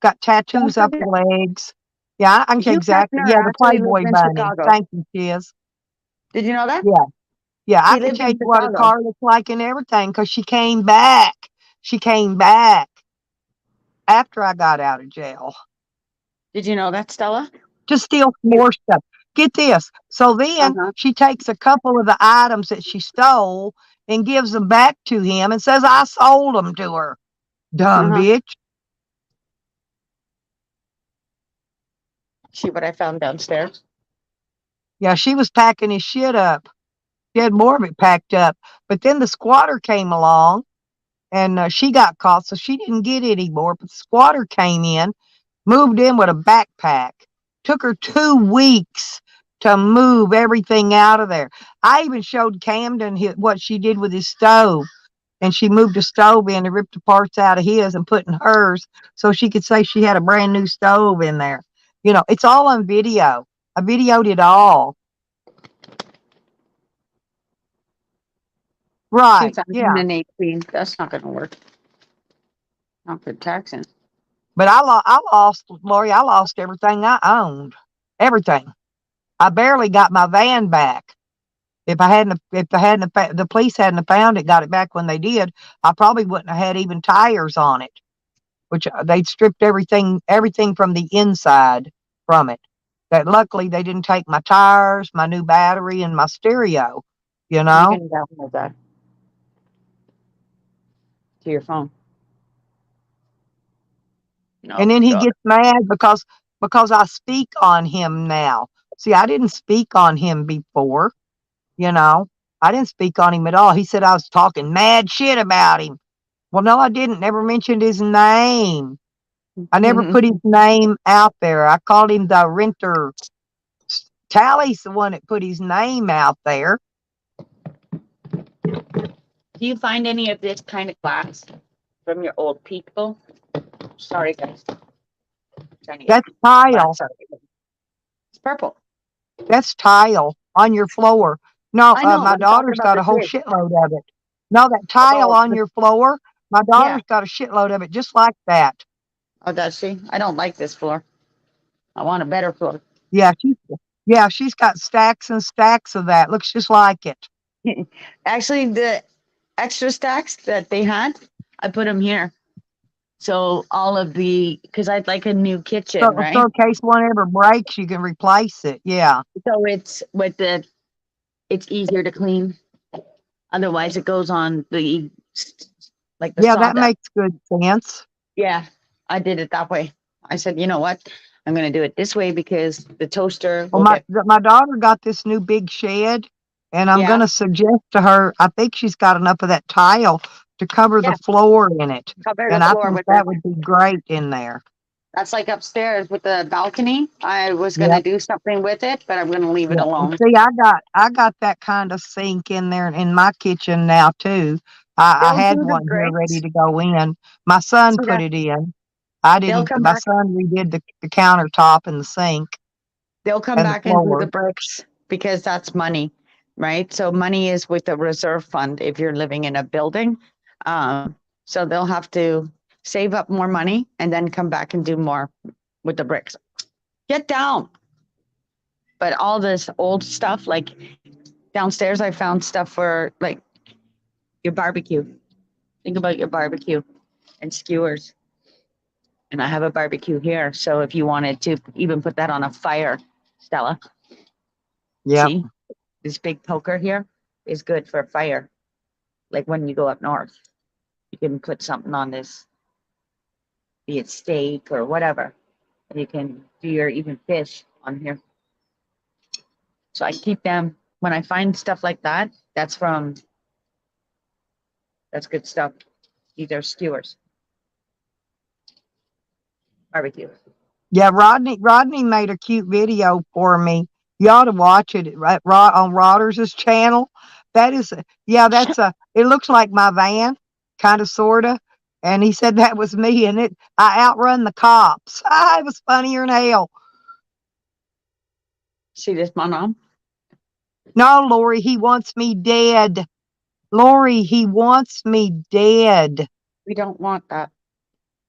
[SPEAKER 1] got
[SPEAKER 2] Don't
[SPEAKER 1] tattoos up
[SPEAKER 2] forget,
[SPEAKER 1] her legs. Yeah, I can say
[SPEAKER 2] Hugh
[SPEAKER 1] exactly.
[SPEAKER 2] Hefner
[SPEAKER 1] Yeah, the
[SPEAKER 2] actually lives
[SPEAKER 1] Playboy
[SPEAKER 2] in
[SPEAKER 1] bunny.
[SPEAKER 2] Chicago.
[SPEAKER 1] Thank you, Chiz.
[SPEAKER 2] Did you know that?
[SPEAKER 1] Yeah, yeah, I
[SPEAKER 2] He
[SPEAKER 1] can
[SPEAKER 2] lived
[SPEAKER 1] tell
[SPEAKER 2] in
[SPEAKER 1] you what her
[SPEAKER 2] Chicago.
[SPEAKER 1] car looks like and everything because she came back. She came back after I got out of jail
[SPEAKER 2] Did you know that, Stella?
[SPEAKER 1] to steal some
[SPEAKER 2] You,
[SPEAKER 1] more stuff. Get this. So then
[SPEAKER 2] uh-huh,
[SPEAKER 1] she takes a couple of the items that she stole and gives them back to him and says, I sold them to her. Dumb
[SPEAKER 2] uh-huh.
[SPEAKER 1] bitch.
[SPEAKER 2] See what I found downstairs?
[SPEAKER 1] Yeah, she was packing his shit up. She had more of it packed up. But then the squatter came along and she got caught, so she didn't get any more. But the squatter came in, moved in with a backpack. Took her 2 weeks to move everything out of there. I even showed Camden what she did with his stove. And she moved the stove in and ripped the parts out of his and put in hers so she could say she had a brand new stove in there. You know, it's all on video. I videoed it all. Right. Yeah.
[SPEAKER 2] 2018. That's not going to work. Not for taxing.
[SPEAKER 1] But I lost, Lori, I lost everything I owned. Everything. I barely got my van back. If the police hadn't have found it, got it back when they did, I probably wouldn't have had even tires on it, which they'd stripped everything from the inside from it. That luckily they didn't take my tires, my new battery, and my stereo, you
[SPEAKER 2] You
[SPEAKER 1] know?
[SPEAKER 2] can download that to your phone. Oh
[SPEAKER 1] And
[SPEAKER 2] my
[SPEAKER 1] then he
[SPEAKER 2] God.
[SPEAKER 1] gets mad because I speak on him now. See, I didn't speak on him before, you know. I didn't speak on him at all. He said I was talking mad shit about him. Well, no, I didn't. Never mentioned his name. I never put his name out there. I called him the renter. Tally's the one that put his name out there.
[SPEAKER 2] Do you find any of this kind of glass from your old people? Sorry, guys. Trying to get
[SPEAKER 1] That's tile.
[SPEAKER 2] glass out of it. It's purple.
[SPEAKER 1] That's tile on your floor. No,
[SPEAKER 2] I know.
[SPEAKER 1] my
[SPEAKER 2] I'm talking
[SPEAKER 1] daughter's
[SPEAKER 2] about
[SPEAKER 1] got
[SPEAKER 2] the
[SPEAKER 1] a whole
[SPEAKER 2] twig.
[SPEAKER 1] shitload of it. No, that tile
[SPEAKER 2] Oh,
[SPEAKER 1] on your floor, my
[SPEAKER 2] yeah.
[SPEAKER 1] daughter's got a shitload of it just like that.
[SPEAKER 2] Oh, does she? I don't like this floor. I want a better floor.
[SPEAKER 1] Yeah, she's got stacks and stacks of that. Looks just like it.
[SPEAKER 2] Actually, the extra stacks that they had, I put them here. So all of because I'd like a new kitchen,
[SPEAKER 1] So
[SPEAKER 2] right?
[SPEAKER 1] in case one ever breaks, you can replace it. Yeah.
[SPEAKER 2] So it's easier to clean. Otherwise, it goes on like the
[SPEAKER 1] Yeah, that
[SPEAKER 2] sawdust.
[SPEAKER 1] makes good sense.
[SPEAKER 2] Yeah, I did it that way. I said, you know what? I'm going to do it this way because the toaster
[SPEAKER 1] Well,
[SPEAKER 2] will get,
[SPEAKER 1] my daughter got this new big shed, and I'm
[SPEAKER 2] yeah,
[SPEAKER 1] gonna suggest to her. I think she's got enough of that tile to cover the
[SPEAKER 2] yeah,
[SPEAKER 1] floor in it,
[SPEAKER 2] cover the
[SPEAKER 1] and I
[SPEAKER 2] floor
[SPEAKER 1] think
[SPEAKER 2] with
[SPEAKER 1] that would be great in there.
[SPEAKER 2] that's like upstairs with the balcony. I was going to
[SPEAKER 1] Yep.
[SPEAKER 2] do something with it, but I'm going to leave it
[SPEAKER 1] Yeah. And
[SPEAKER 2] alone.
[SPEAKER 1] see, I got that kind of sink in there in my kitchen now too. I
[SPEAKER 2] They'll
[SPEAKER 1] had
[SPEAKER 2] do the
[SPEAKER 1] one here ready
[SPEAKER 2] bricks.
[SPEAKER 1] to go in. My son
[SPEAKER 2] See
[SPEAKER 1] put
[SPEAKER 2] that?
[SPEAKER 1] it in. I
[SPEAKER 2] They'll
[SPEAKER 1] didn't.
[SPEAKER 2] come
[SPEAKER 1] My
[SPEAKER 2] back.
[SPEAKER 1] son redid the countertop and the sink
[SPEAKER 2] They'll come
[SPEAKER 1] and the
[SPEAKER 2] back and do the
[SPEAKER 1] floor.
[SPEAKER 2] bricks because that's money, right? So money is with the reserve fund if you're living in a building. So they'll have to save up more money and then come back and do more with the bricks. Get down. But all this old stuff, like downstairs, I found stuff for like your barbecue. Think about your barbecue and skewers. And I have a barbecue here. So if you wanted to even put that on a fire, Stella,
[SPEAKER 1] Yep.
[SPEAKER 2] see? This big poker here is good for fire. Like when you go up north, you can put something on this, be it steak or whatever. And you can do your even fish on here. So I keep them when I find stuff like that. That's good stuff. These are skewers, barbecue.
[SPEAKER 1] Yeah, Rodney made a cute video for me. You ought to watch it right on Rodgers' channel. That is, yeah, it looks like my van, kind of, sort of. And he said that was me, and I outrun the cops. It was funnier than hell.
[SPEAKER 2] See this, my mom?
[SPEAKER 1] No, Lori, he wants me dead. Lori, he wants me dead.
[SPEAKER 2] We don't want that.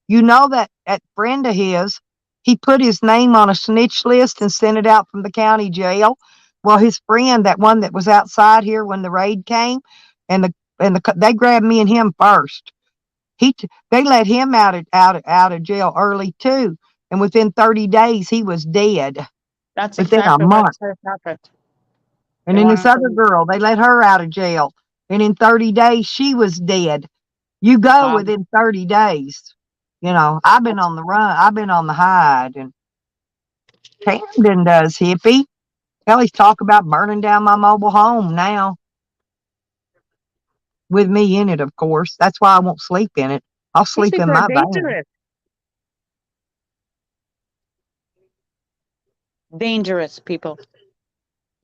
[SPEAKER 1] You know that at friend of his, he put his name on a snitch list and sent it out from the county jail. Well, his friend, that one that was outside here when the raid came, and they grabbed me and him first. They let him out of jail early too, and within 30 days he was dead.
[SPEAKER 2] That's
[SPEAKER 1] Within a
[SPEAKER 2] exactly what
[SPEAKER 1] month.
[SPEAKER 2] has happened.
[SPEAKER 1] And
[SPEAKER 2] They
[SPEAKER 1] then this
[SPEAKER 2] want
[SPEAKER 1] other girl, they let her out of jail, and in 30 days she was dead. You go within 30 days. You know, I've been on the run. I've been on the hide, and Camden does, hippie. Hell, he's talk about burning down my mobile home now. With me in it, of course. That's why I won't sleep in it. I'll
[SPEAKER 2] These
[SPEAKER 1] sleep in
[SPEAKER 2] people are
[SPEAKER 1] my van.
[SPEAKER 2] dangerous. Dangerous people.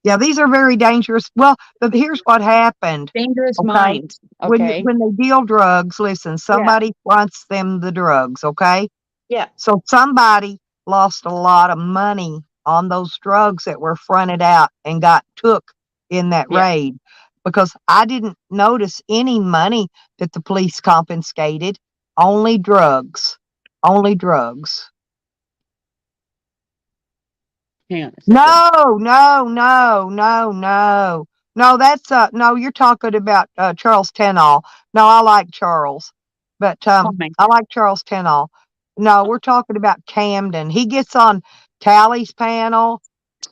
[SPEAKER 1] Yeah, these are very dangerous. Well, here's what happened.
[SPEAKER 2] Dangerous
[SPEAKER 1] Okay.
[SPEAKER 2] minds. Okay.
[SPEAKER 1] When they deal drugs, listen, somebody fronts them the drugs, okay?
[SPEAKER 2] Yeah.
[SPEAKER 1] So somebody lost a lot of money on those drugs that were fronted out and got took in that
[SPEAKER 2] Yeah.
[SPEAKER 1] raid, because I didn't notice any money that the police confiscated. Only drugs. Only drugs.
[SPEAKER 2] Hang on a second.
[SPEAKER 1] No, that's no, you're talking about Charles Tenall. No, I like Charles. But
[SPEAKER 2] Fine.
[SPEAKER 1] I like Charles Tenall. No, we're talking about Camden. He gets on Tally's panel.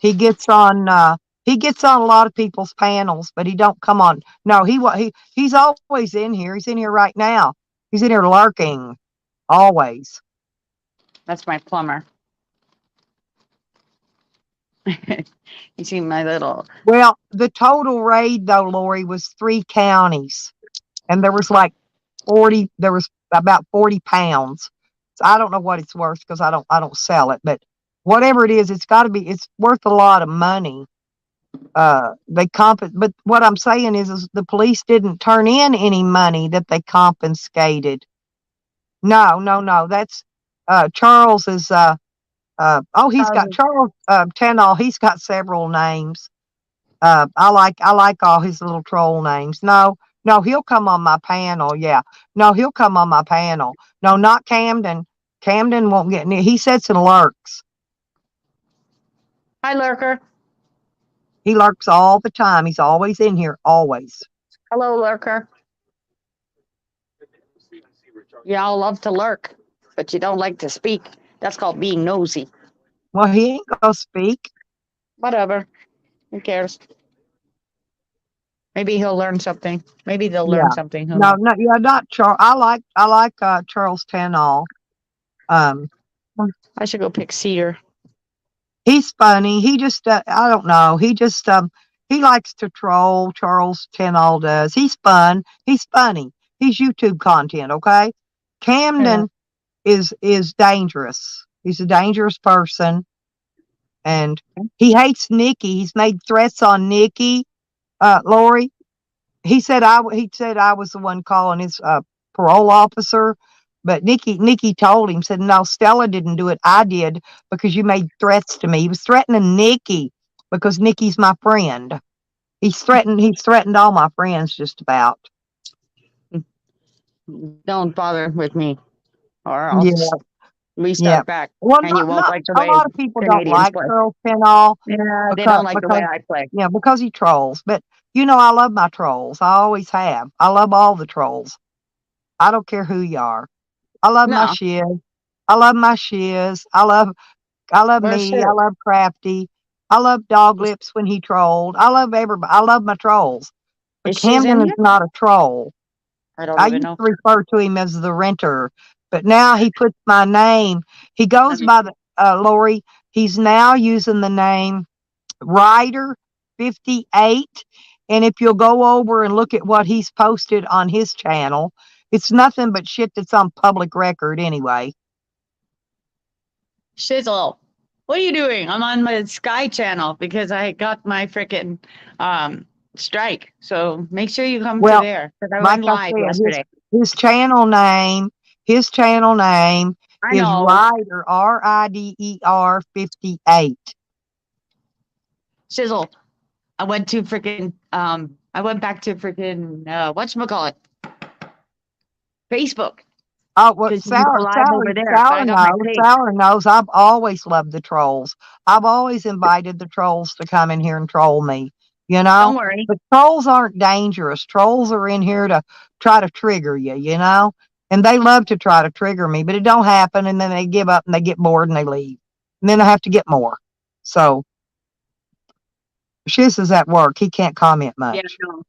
[SPEAKER 1] He gets on a lot of people's panels, but he don't come on. No, he's always in here. He's in here right now. He's in here lurking. Always.
[SPEAKER 2] That's my plumber. You see my little.
[SPEAKER 1] Well, the total raid though, Lori, was 3 counties, and there was like 40. There was about 40 pounds. So I don't know what it's worth because I don't sell it, but whatever it is, it's got to be. It's worth a lot of money. But what I'm saying is the police didn't turn in any money that they confiscated. No. That's Charles is. He's got Charles Tenall. He's got several names. I like all his little troll names. No, he'll come on my panel. Yeah. No, he'll come on my panel. No, not Camden. Camden won't get near. He sits and lurks.
[SPEAKER 2] Hi, lurker.
[SPEAKER 1] He lurks all the time. He's always in here, always.
[SPEAKER 2] Hello, lurker. Y'all love to lurk, but you don't like to speak. That's called being nosy.
[SPEAKER 1] Well, he ain't gonna speak.
[SPEAKER 2] Whatever. Who cares? Maybe he'll learn something. Maybe they'll learn something. Who knows?
[SPEAKER 1] No, yeah, not Charles. I like Charles Tenall.
[SPEAKER 2] I should go pick cedar.
[SPEAKER 1] He's funny. He just I don't know. He just he likes to troll. Charles Tenall does. He's fun. He's funny. He's YouTube content. Okay. Camden is dangerous. He's a dangerous person, and he hates Nikki. He's made threats on Nikki. Lori. He said I was the one calling his parole officer. But Nikki told him, said, no, Stella didn't do it. I did, because you made threats to me. He was threatening Nikki because Nikki's my friend. He's threatened all my friends just about.
[SPEAKER 2] Don't bother with me, or else we start back.
[SPEAKER 1] Well,
[SPEAKER 2] and you won't like the way
[SPEAKER 1] a lot of people
[SPEAKER 2] Canadians
[SPEAKER 1] don't like
[SPEAKER 2] play.
[SPEAKER 1] Charles Tenall.
[SPEAKER 2] Yeah, they don't like the way I play.
[SPEAKER 1] Yeah, because he trolls. But you know, I love my trolls. I always have. I love all the trolls. I don't care who you are. I love my shiz. I love my shiz. I love
[SPEAKER 2] Where's
[SPEAKER 1] me.
[SPEAKER 2] Shiz?
[SPEAKER 1] I love Crafty. I love Dog Lips when he trolled. I love everybody. I love my trolls. But
[SPEAKER 2] Is Shiz in
[SPEAKER 1] Camden is
[SPEAKER 2] here?
[SPEAKER 1] not a troll.
[SPEAKER 2] I don't
[SPEAKER 1] I
[SPEAKER 2] even
[SPEAKER 1] used
[SPEAKER 2] know.
[SPEAKER 1] to refer to him as the renter, but now he puts my name. He goes by the Lori. He's now using the name Ryder 58. And if you'll go over and look at what he's posted on his channel, it's nothing but shit that's on public record anyway.
[SPEAKER 2] Shizzle, what are you doing? I'm on my Sky channel because I got my freaking strike. So make sure you come to there, because I went live yesterday.
[SPEAKER 1] His channel name is Ryder, RIDER 58.
[SPEAKER 2] Shizzle, I went to freaking I went back to freaking whatchamacallit? Facebook.
[SPEAKER 1] Oh, well,
[SPEAKER 2] Because you can go live over there. But I got my page.
[SPEAKER 1] Sour knows I've always loved the trolls. I've always invited the trolls to come in here and troll me, you know?
[SPEAKER 2] Don't worry.
[SPEAKER 1] But trolls aren't dangerous. Trolls are in here to try to trigger you, you know? And they love to try to trigger me, but it don't happen, and then they give up and they get bored and they leave. And then I have to get more. So Shiz is at work. He can't comment much.
[SPEAKER 2] Yeah, no.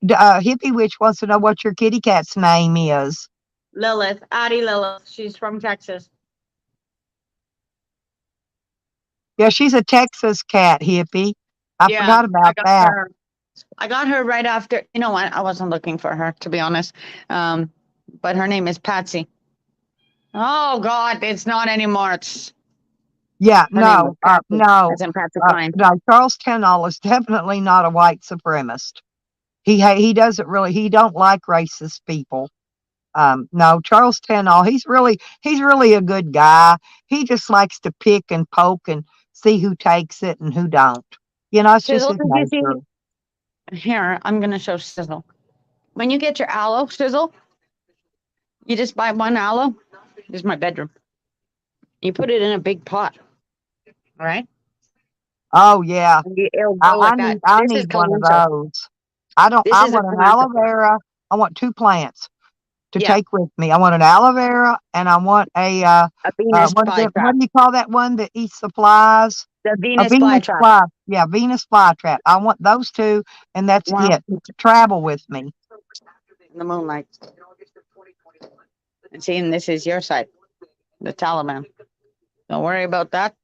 [SPEAKER 1] Hippie Witch wants to know what your kitty cat's name is.
[SPEAKER 2] Lilith, Addie Lilith. She's from Texas.
[SPEAKER 1] Yeah, she's a Texas cat, Hippie. I
[SPEAKER 2] Yeah,
[SPEAKER 1] forgot about that.
[SPEAKER 2] her. I got her right after. You know what? I wasn't looking for her, to be honest. But her name is Patsy. Oh God, it's not anymore. It's
[SPEAKER 1] Yeah,
[SPEAKER 2] her name
[SPEAKER 1] no,
[SPEAKER 2] was Patsy,
[SPEAKER 1] no,
[SPEAKER 2] as in Patsy Cline.
[SPEAKER 1] no. Charles Tennall is definitely not a white supremacist. He doesn't really. He don't like racist people. No, Charles Tennall. He's really a good guy. He just likes to pick and poke and see who takes it and who don't. You know, it's just
[SPEAKER 2] Sizzle,
[SPEAKER 1] his
[SPEAKER 2] did you see?
[SPEAKER 1] nature.
[SPEAKER 2] Here, I'm gonna show Sizzle. When you get your aloe, Sizzle, you just buy one aloe. This is my bedroom. You put it in a big pot, all right?
[SPEAKER 1] Oh yeah,
[SPEAKER 2] And it'll go like that.
[SPEAKER 1] I
[SPEAKER 2] This is
[SPEAKER 1] need one of
[SPEAKER 2] Calypso.
[SPEAKER 1] those. I don't.
[SPEAKER 2] This
[SPEAKER 1] I
[SPEAKER 2] is a
[SPEAKER 1] want an
[SPEAKER 2] plant.
[SPEAKER 1] aloe vera. I want 2 plants to
[SPEAKER 2] Yeah.
[SPEAKER 1] take with me. I want an aloe vera and I want a
[SPEAKER 2] A Venus
[SPEAKER 1] what
[SPEAKER 2] flytrap.
[SPEAKER 1] do you call that one that eats the flies?
[SPEAKER 2] The
[SPEAKER 1] A
[SPEAKER 2] Venus
[SPEAKER 1] Venus
[SPEAKER 2] flytrap.
[SPEAKER 1] fly. Yeah, Venus flytrap. I want those 2, and that's
[SPEAKER 2] Wow.
[SPEAKER 1] it. To travel with me.
[SPEAKER 2] In the moonlight. And seeing this is your side, the Taliban. Don't worry about that.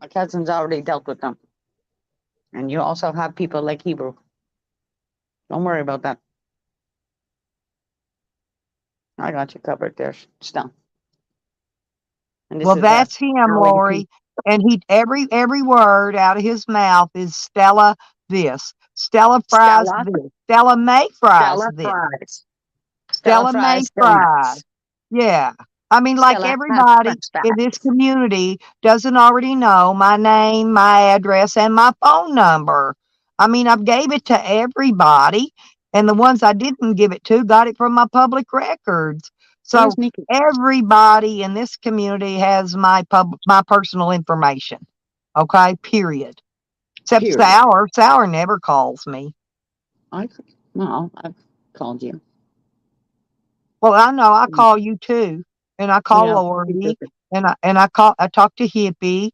[SPEAKER 2] My cousin's already dealt with them. And you also have people like Hebrew. Don't worry about that. I got you covered there, still. And this
[SPEAKER 1] Well,
[SPEAKER 2] is
[SPEAKER 1] that's him,
[SPEAKER 2] Halloween
[SPEAKER 1] Lori. And he every word out of his mouth is Stella this. Stella fries
[SPEAKER 2] Stella.
[SPEAKER 1] this. Stella May fries
[SPEAKER 2] Stella
[SPEAKER 1] this.
[SPEAKER 2] fries.
[SPEAKER 1] Stella May fries. Yeah. I mean, like
[SPEAKER 2] Stella
[SPEAKER 1] everybody in this community doesn't already know my name, my address, and my phone number. I mean, I've gave it to everybody, and the ones I didn't give it to got it from my public records. So everybody in this community has my personal information. Okay, period. Except
[SPEAKER 2] Period.
[SPEAKER 1] Sour. Sour never calls me.
[SPEAKER 2] I've called you.
[SPEAKER 1] Well, I know I call you too, and I call
[SPEAKER 2] Yeah.
[SPEAKER 1] Lori, and I talk to Hippie,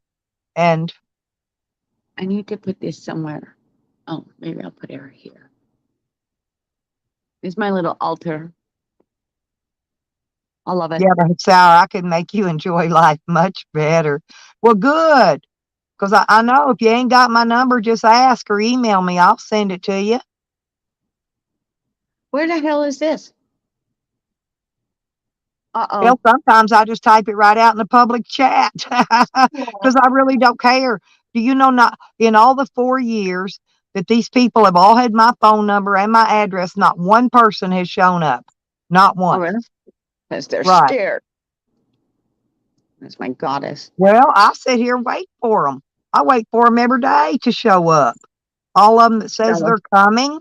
[SPEAKER 1] and
[SPEAKER 2] I need to put this somewhere. Oh, maybe I'll put her here. It's my little altar. I love it.
[SPEAKER 1] yeah, but Sour, I could make you enjoy life much better. Well, good, because I know if you ain't got my number, just ask or email me. I'll send it to you.
[SPEAKER 2] Where the hell is this? Uh-oh.
[SPEAKER 1] Well, sometimes I just type it right out in the public chat because I really don't care. Do you know, not in all the 4 years that these people have all had my phone number and my address, not one person has shown up. Not one.
[SPEAKER 2] Oh, really? Because they're
[SPEAKER 1] Right.
[SPEAKER 2] scared. That's my goddess.
[SPEAKER 1] Well, I sit here and wait for them. I wait for them every day to show up. All of them that says
[SPEAKER 2] Stella.
[SPEAKER 1] they're coming.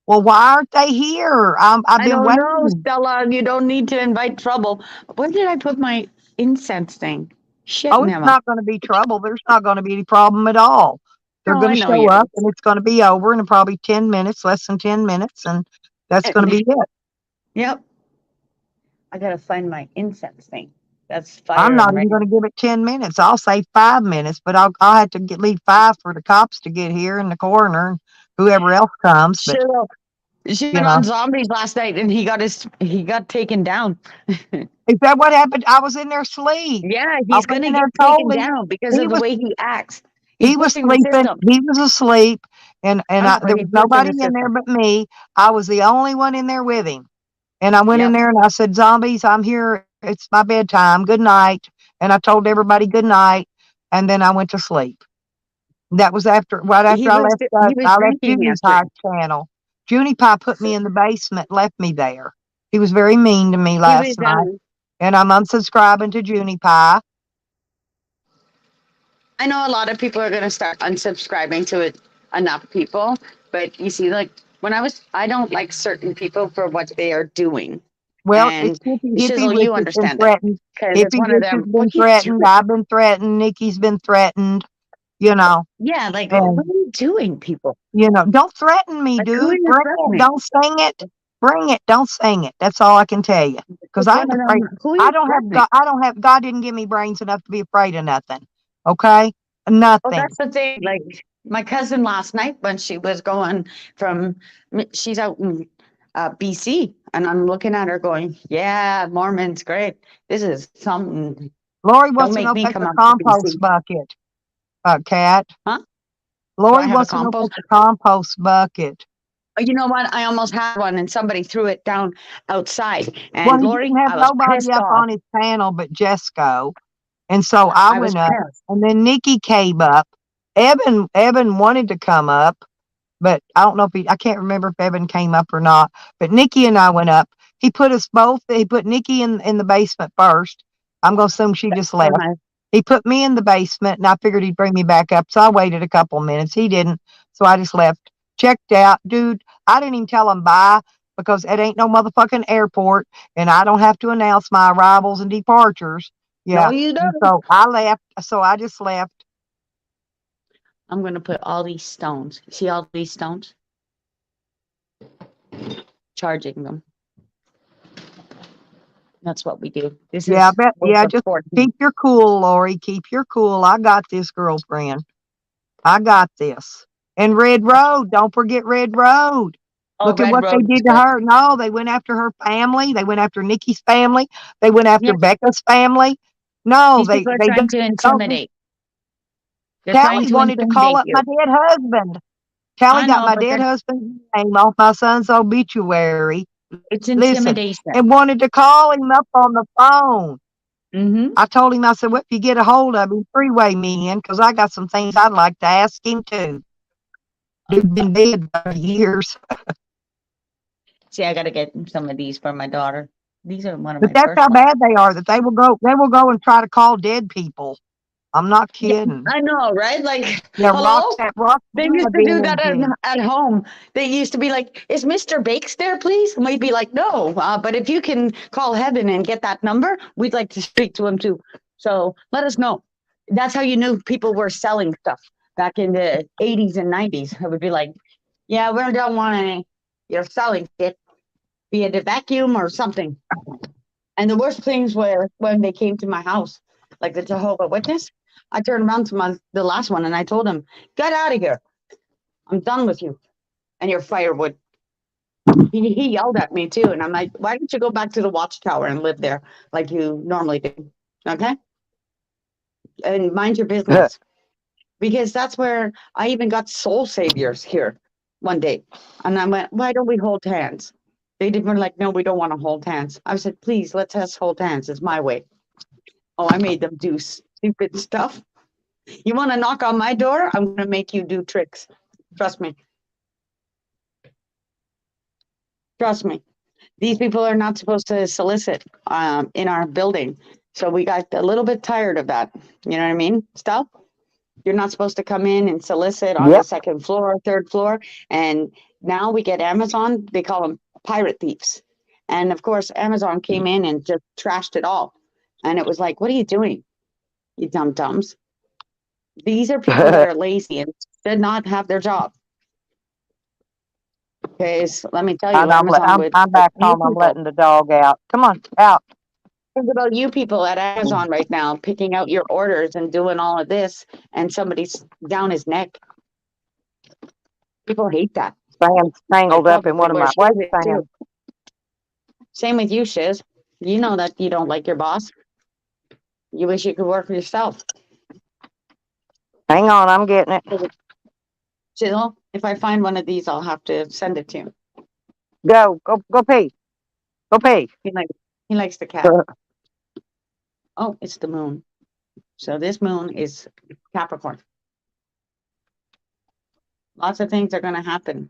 [SPEAKER 1] Well, why aren't they here? I've
[SPEAKER 2] I
[SPEAKER 1] been
[SPEAKER 2] don't
[SPEAKER 1] waiting.
[SPEAKER 2] know, Stella. You don't need to invite trouble. Where did I put my incense thing? Shit,
[SPEAKER 1] Oh, it's
[SPEAKER 2] Nema.
[SPEAKER 1] not going to be trouble. There's not going to be any problem at all. They're
[SPEAKER 2] Oh,
[SPEAKER 1] going
[SPEAKER 2] I
[SPEAKER 1] to
[SPEAKER 2] know
[SPEAKER 1] show
[SPEAKER 2] you.
[SPEAKER 1] up and it's going to be over in probably 10 minutes, less than 10 minutes, and that's going to be it.
[SPEAKER 2] Yep. I gotta find my incense thing. That's fire.
[SPEAKER 1] I'm not
[SPEAKER 2] and
[SPEAKER 1] even
[SPEAKER 2] ready.
[SPEAKER 1] going to give it 10 minutes. I'll say 5 minutes, but I'll have to leave 5 for the cops to get here and the coroner and whoever else comes. But
[SPEAKER 2] She
[SPEAKER 1] you
[SPEAKER 2] went
[SPEAKER 1] know.
[SPEAKER 2] on zombies last night and he got taken down.
[SPEAKER 1] Is that what happened? I was in there asleep.
[SPEAKER 2] Yeah,
[SPEAKER 1] I
[SPEAKER 2] he's
[SPEAKER 1] went
[SPEAKER 2] gonna
[SPEAKER 1] in
[SPEAKER 2] get
[SPEAKER 1] there
[SPEAKER 2] taken
[SPEAKER 1] totally-
[SPEAKER 2] down because
[SPEAKER 1] he
[SPEAKER 2] of the
[SPEAKER 1] was-
[SPEAKER 2] way he acts.
[SPEAKER 1] He was
[SPEAKER 2] pushing the
[SPEAKER 1] sleeping.
[SPEAKER 2] system.
[SPEAKER 1] He was asleep, and
[SPEAKER 2] know,
[SPEAKER 1] there
[SPEAKER 2] but
[SPEAKER 1] was
[SPEAKER 2] he's pushing
[SPEAKER 1] nobody
[SPEAKER 2] the
[SPEAKER 1] in there
[SPEAKER 2] system.
[SPEAKER 1] but me. I was the only one in there with him. And I went in
[SPEAKER 2] Yep.
[SPEAKER 1] there and I said, "Zombies, I'm here. It's my bedtime. Good night." And I told everybody good night, and then I went to sleep. That was right after
[SPEAKER 2] He
[SPEAKER 1] I
[SPEAKER 2] was
[SPEAKER 1] left.
[SPEAKER 2] drinking
[SPEAKER 1] I left
[SPEAKER 2] yesterday.
[SPEAKER 1] Junie Pie channel. Junie Pie put me in the basement, left me there. He was very mean to me last
[SPEAKER 2] He was
[SPEAKER 1] night, and I'm unsubscribing to Junie Pie.
[SPEAKER 2] I know a lot of people are gonna start unsubscribing to it. Enough people, but you see, like I don't like certain people for what they are doing,
[SPEAKER 1] Well,
[SPEAKER 2] and
[SPEAKER 1] it's Hippie
[SPEAKER 2] Shizzle,
[SPEAKER 1] Rich
[SPEAKER 2] you
[SPEAKER 1] has been
[SPEAKER 2] understand that
[SPEAKER 1] threatened.
[SPEAKER 2] because it's
[SPEAKER 1] Hippie
[SPEAKER 2] one of
[SPEAKER 1] Rich has
[SPEAKER 2] them. What
[SPEAKER 1] been
[SPEAKER 2] are you
[SPEAKER 1] threatened.
[SPEAKER 2] doing?
[SPEAKER 1] I've been threatened. Nikki's been threatened, you know,
[SPEAKER 2] Yeah, like what
[SPEAKER 1] and
[SPEAKER 2] are you doing, people?
[SPEAKER 1] don't threaten me,
[SPEAKER 2] Like who are
[SPEAKER 1] dude.
[SPEAKER 2] you
[SPEAKER 1] Bring it.
[SPEAKER 2] threatening?
[SPEAKER 1] Don't sing it. Bring it. Don't sing it. That's all I can tell you. Because
[SPEAKER 2] It's
[SPEAKER 1] I
[SPEAKER 2] one
[SPEAKER 1] ain't
[SPEAKER 2] of
[SPEAKER 1] afraid.
[SPEAKER 2] them. Who are
[SPEAKER 1] I
[SPEAKER 2] you
[SPEAKER 1] don't have
[SPEAKER 2] threatening?
[SPEAKER 1] God. God didn't give me brains enough to be afraid of nothing. Okay?
[SPEAKER 2] Well,
[SPEAKER 1] Nothing.
[SPEAKER 2] that's the thing. Like my cousin last night when she was going from, she's out in BC, and I'm looking at her going, "Yeah, Mormon's great. This is something.
[SPEAKER 1] Lori
[SPEAKER 2] Don't
[SPEAKER 1] wants to
[SPEAKER 2] make
[SPEAKER 1] know
[SPEAKER 2] me
[SPEAKER 1] if
[SPEAKER 2] come
[SPEAKER 1] that's a
[SPEAKER 2] out to
[SPEAKER 1] compost
[SPEAKER 2] BC,
[SPEAKER 1] bucket, Cat.
[SPEAKER 2] huh? Do I
[SPEAKER 1] Lori
[SPEAKER 2] have a
[SPEAKER 1] wants to know if
[SPEAKER 2] compost?
[SPEAKER 1] that's a compost bucket.
[SPEAKER 2] You know what? I almost had one, and somebody threw it down outside.
[SPEAKER 1] Well,
[SPEAKER 2] And
[SPEAKER 1] he
[SPEAKER 2] Lori,
[SPEAKER 1] didn't have
[SPEAKER 2] I was
[SPEAKER 1] nobody
[SPEAKER 2] pissed
[SPEAKER 1] up
[SPEAKER 2] off.
[SPEAKER 1] on his panel but Jesco. And so I
[SPEAKER 2] I was
[SPEAKER 1] went up,
[SPEAKER 2] pissed.
[SPEAKER 1] and then Nikki came up. Evan wanted to come up, but I don't know if I can't remember if Evan came up or not. But Nikki and I went up. He put Nikki in the basement first. I'm going to assume she just left.
[SPEAKER 2] Uh-huh.
[SPEAKER 1] He put me in the basement, and I figured he'd bring me back up. So I waited a couple minutes. He didn't. So I just left. Checked out. Dude, I didn't even tell him bye because it ain't no motherfucking airport, and I don't have to announce my arrivals and departures.
[SPEAKER 2] No,
[SPEAKER 1] Yeah.
[SPEAKER 2] you
[SPEAKER 1] And
[SPEAKER 2] don't.
[SPEAKER 1] so I left. So I just left.
[SPEAKER 2] I'm gonna put all these stones. See all these stones? Charging them. That's what we do. This
[SPEAKER 1] Yeah, I
[SPEAKER 2] is
[SPEAKER 1] bet.
[SPEAKER 2] worth
[SPEAKER 1] Yeah,
[SPEAKER 2] of
[SPEAKER 1] just
[SPEAKER 2] 14.
[SPEAKER 1] keep your cool, Lori. Keep your cool. I got this, girlfriend. I got this. And Red Road. Don't forget Red Road.
[SPEAKER 2] Oh,
[SPEAKER 1] Look at
[SPEAKER 2] Red
[SPEAKER 1] what they
[SPEAKER 2] Road is
[SPEAKER 1] did to
[SPEAKER 2] good.
[SPEAKER 1] her. No, they went after her family. They went after Nikki's family. They went after
[SPEAKER 2] Yeah,
[SPEAKER 1] Becca's family. No,
[SPEAKER 2] these people are
[SPEAKER 1] they
[SPEAKER 2] trying to
[SPEAKER 1] don't.
[SPEAKER 2] intimidate. They're trying
[SPEAKER 1] Callie
[SPEAKER 2] to
[SPEAKER 1] wanted to call
[SPEAKER 2] intimidate
[SPEAKER 1] up my
[SPEAKER 2] you.
[SPEAKER 1] dead husband. Callie
[SPEAKER 2] I
[SPEAKER 1] got
[SPEAKER 2] know,
[SPEAKER 1] my
[SPEAKER 2] but
[SPEAKER 1] dead husband's name off my son's obituary.
[SPEAKER 2] it's
[SPEAKER 1] Listen,
[SPEAKER 2] intimidation.
[SPEAKER 1] and wanted to call him up on the phone.
[SPEAKER 2] Mm-hmm.
[SPEAKER 1] I told him, I said, well, if you get a hold of him, freeway me in, because I got some things I'd like to ask him too. Dude been dead for years.
[SPEAKER 2] See, I gotta get some of these for my daughter. These are one of
[SPEAKER 1] But
[SPEAKER 2] my
[SPEAKER 1] that's
[SPEAKER 2] first
[SPEAKER 1] how
[SPEAKER 2] ones.
[SPEAKER 1] bad they are, that they will go and try to call dead people. I'm not
[SPEAKER 2] Yeah,
[SPEAKER 1] kidding.
[SPEAKER 2] I know, right? Like,
[SPEAKER 1] Yeah,
[SPEAKER 2] hello?
[SPEAKER 1] Rock
[SPEAKER 2] They used to do that
[SPEAKER 1] Energy.
[SPEAKER 2] at home. They used to be like, "Is Mr. Bakes there, please?" And we'd be like, "No, but if you can call heaven and get that number, we'd like to speak to him too. So let us know." That's how you knew people were selling stuff back in the 80s and 90s. It would be like, "Yeah, we don't want any. You're selling it, be it a vacuum or something." And the worst things were when they came to my house, like the Jehovah Witness. I turned around to the last one and I told him, "Get out of here. I'm done with you and your firewood." He yelled at me too. And I'm like, "Why don't you go back to the watchtower and live there like you normally do? Okay? And mind your business." Because that's where I even got soul saviors here one day. And I went, "Why don't we hold hands?" They were like, "No, we don't want to hold hands." I said, "Please, let's us hold hands. It's my way." Oh, I made them do stupid stuff. You want to knock on my door? I'm going to make you do tricks. Trust me. Trust me. These people are not supposed to solicit in our building. So we got a little bit tired of that. You know what I mean? Stuff. You're not supposed to come in and solicit on the
[SPEAKER 1] Yep.
[SPEAKER 2] second floor, third floor. And now we get Amazon. They call them pirate thieves. And of course, Amazon came in and just trashed it all. And it was like, "What are you doing, you dumb dumbs?" These are people that are lazy and did not have their job. Okay, so let me tell you,
[SPEAKER 1] And
[SPEAKER 2] Amazon would
[SPEAKER 1] I'm
[SPEAKER 2] like
[SPEAKER 1] back
[SPEAKER 2] you
[SPEAKER 1] home. I'm
[SPEAKER 2] people.
[SPEAKER 1] letting the dog out. Come on, out.
[SPEAKER 2] Think about you people at Amazon right now picking out your orders and doing all of this, and somebody's down his neck. People hate that.
[SPEAKER 1] Sam's
[SPEAKER 2] Like
[SPEAKER 1] tangled up in
[SPEAKER 2] probably
[SPEAKER 1] one of
[SPEAKER 2] where
[SPEAKER 1] my.
[SPEAKER 2] Shiz
[SPEAKER 1] Wait,
[SPEAKER 2] is
[SPEAKER 1] Sam.
[SPEAKER 2] too. Same with you, Shiz. You know that you don't like your boss. You wish you could work for yourself.
[SPEAKER 1] Hang on, I'm getting it.
[SPEAKER 2] Shizzle, if I find one of these, I'll have to send it to you.
[SPEAKER 1] Go pee. Go pee.
[SPEAKER 2] He likes the cat. Oh, it's the moon. So this moon is Capricorn. Lots of things are going to happen.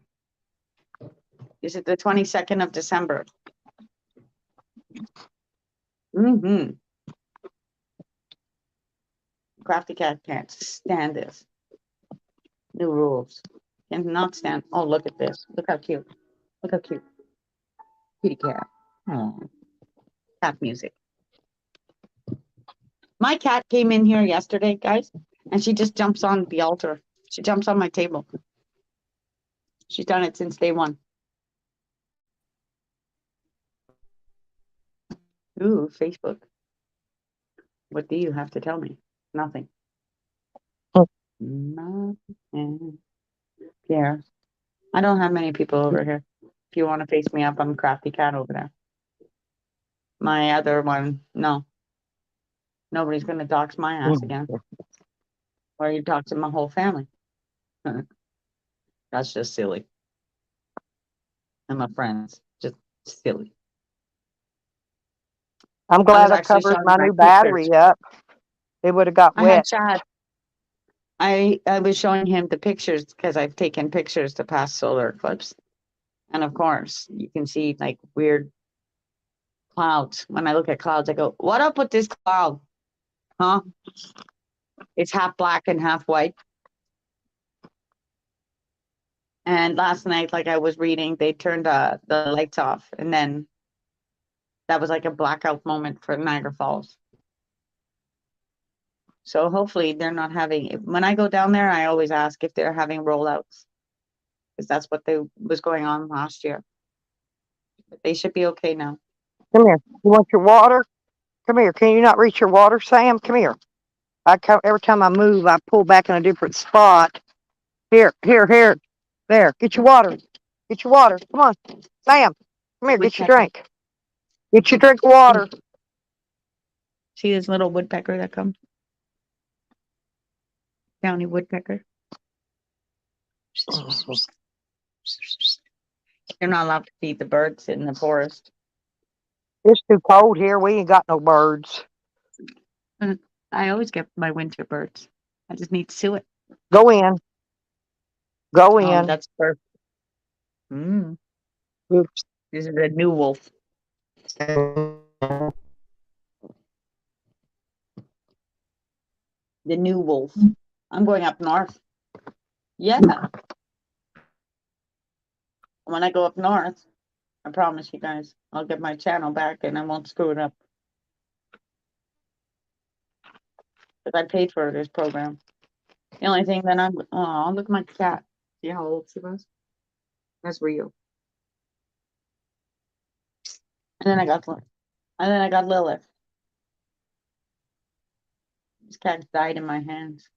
[SPEAKER 2] Is it the 22nd of December? Mm-hmm. Crafty Cat can't stand this. New rules. Cannot stand. Oh, look at this. Look how cute. Look how cute. Kitty cat. Oh, cat music. My cat came in here yesterday, guys, and she just jumps on the altar. She jumps on my table. She's done it since day one. Ooh, Facebook. What do you have to tell me? Nothing.
[SPEAKER 1] Oh.
[SPEAKER 2] Nothing. Here. I don't have many people over here. If you want to face me up, I'm Crafty Cat over there. My other one, no. Nobody's going to dox my ass again. Or you doxing my whole family. That's just silly. And my friends, just silly.
[SPEAKER 1] I'm
[SPEAKER 2] I
[SPEAKER 1] glad
[SPEAKER 2] was
[SPEAKER 1] I
[SPEAKER 2] actually
[SPEAKER 1] covered
[SPEAKER 2] showing
[SPEAKER 1] my
[SPEAKER 2] my
[SPEAKER 1] new battery
[SPEAKER 2] pictures.
[SPEAKER 1] up. It would have got
[SPEAKER 2] I had
[SPEAKER 1] wet.
[SPEAKER 2] Chad. I was showing him the pictures because I've taken pictures to past solar eclipse. And of course, you can see like weird clouds. When I look at clouds, I go, what up with this cloud? Huh? It's half black and half white. And last night, like I was reading, they turned the lights off. And then that was like a blackout moment for Niagara Falls. So hopefully they're not having, when I go down there, I always ask if they're having rollouts. Because that's what was going on last year. But they should be okay now.
[SPEAKER 1] Come here. You want your water? Come here. Can you not reach your water, Sam? Come here. Every time I move, I pull back in a different spot. Here. There. Get your water. Get your water. Come on. Sam, come here. Get your
[SPEAKER 2] Woodpecker.
[SPEAKER 1] drink. Get your drink of water.
[SPEAKER 2] See this little woodpecker that comes? Downy woodpecker. You're not allowed to feed the birds in the forest.
[SPEAKER 1] It's too cold here. We ain't got no birds.
[SPEAKER 2] I always get my winter birds. I just need to sue it.
[SPEAKER 1] Go in. Go
[SPEAKER 2] Oh,
[SPEAKER 1] in.
[SPEAKER 2] that's perfect. Mm.
[SPEAKER 1] Oops.
[SPEAKER 2] This is a new wolf. The new wolf. I'm going up north. Yeah. When I go up north, I promise you guys, I'll get my channel back and I won't screw it up. Because I paid for this program. The only thing that oh, look at my cat. See how old she was? That's real. And then I got Lilith. This cat died in my hands.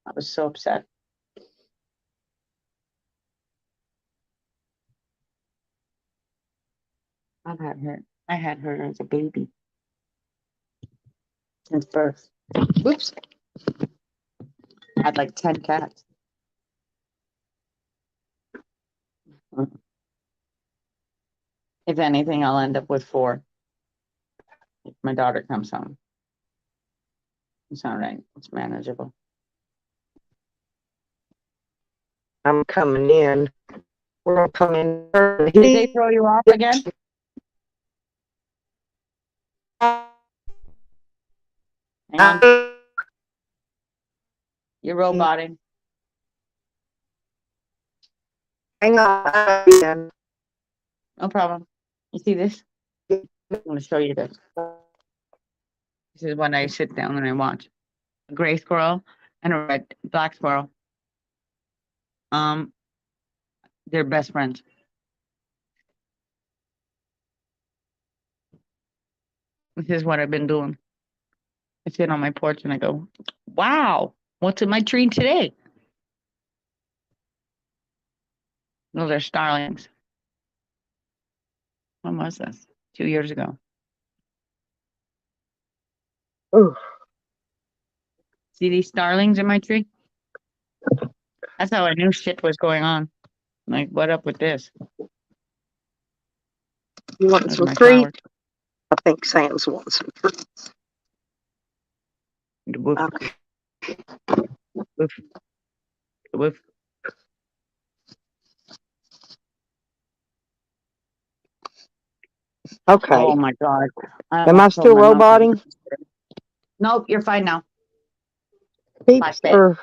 [SPEAKER 2] I was so upset. I had her as a baby since birth. Whoops. I had like 10 cats. If anything, I'll end up with 4 if my daughter comes home. It's all right. It's manageable.
[SPEAKER 1] I'm coming in. We're gonna come in early.
[SPEAKER 2] Did they throw you off again? Hang on. You're roboting.
[SPEAKER 1] Hang on.
[SPEAKER 2] No problem. You see this? I'm going to show you this. This is when I sit down and I watch. A gray squirrel and a black squirrel. They're best friends. This is what I've been doing. I sit on my porch and I go, wow, what's in my tree today? Those are starlings. When was this? 2 years ago.
[SPEAKER 1] Ooh.
[SPEAKER 2] See these starlings in my tree? That's how I knew shit was going on. Like, what up with this?
[SPEAKER 1] You want
[SPEAKER 2] Those are
[SPEAKER 1] some
[SPEAKER 2] my
[SPEAKER 1] treats?
[SPEAKER 2] flowers.
[SPEAKER 1] I think Sam's wants some treats.
[SPEAKER 2] Woof,
[SPEAKER 1] Okay.
[SPEAKER 2] woof, woof.
[SPEAKER 1] Okay.
[SPEAKER 2] Oh my God.
[SPEAKER 1] Am I still roboting?
[SPEAKER 2] Nope, you're fine now.
[SPEAKER 1] Peeps
[SPEAKER 2] bed.
[SPEAKER 1] are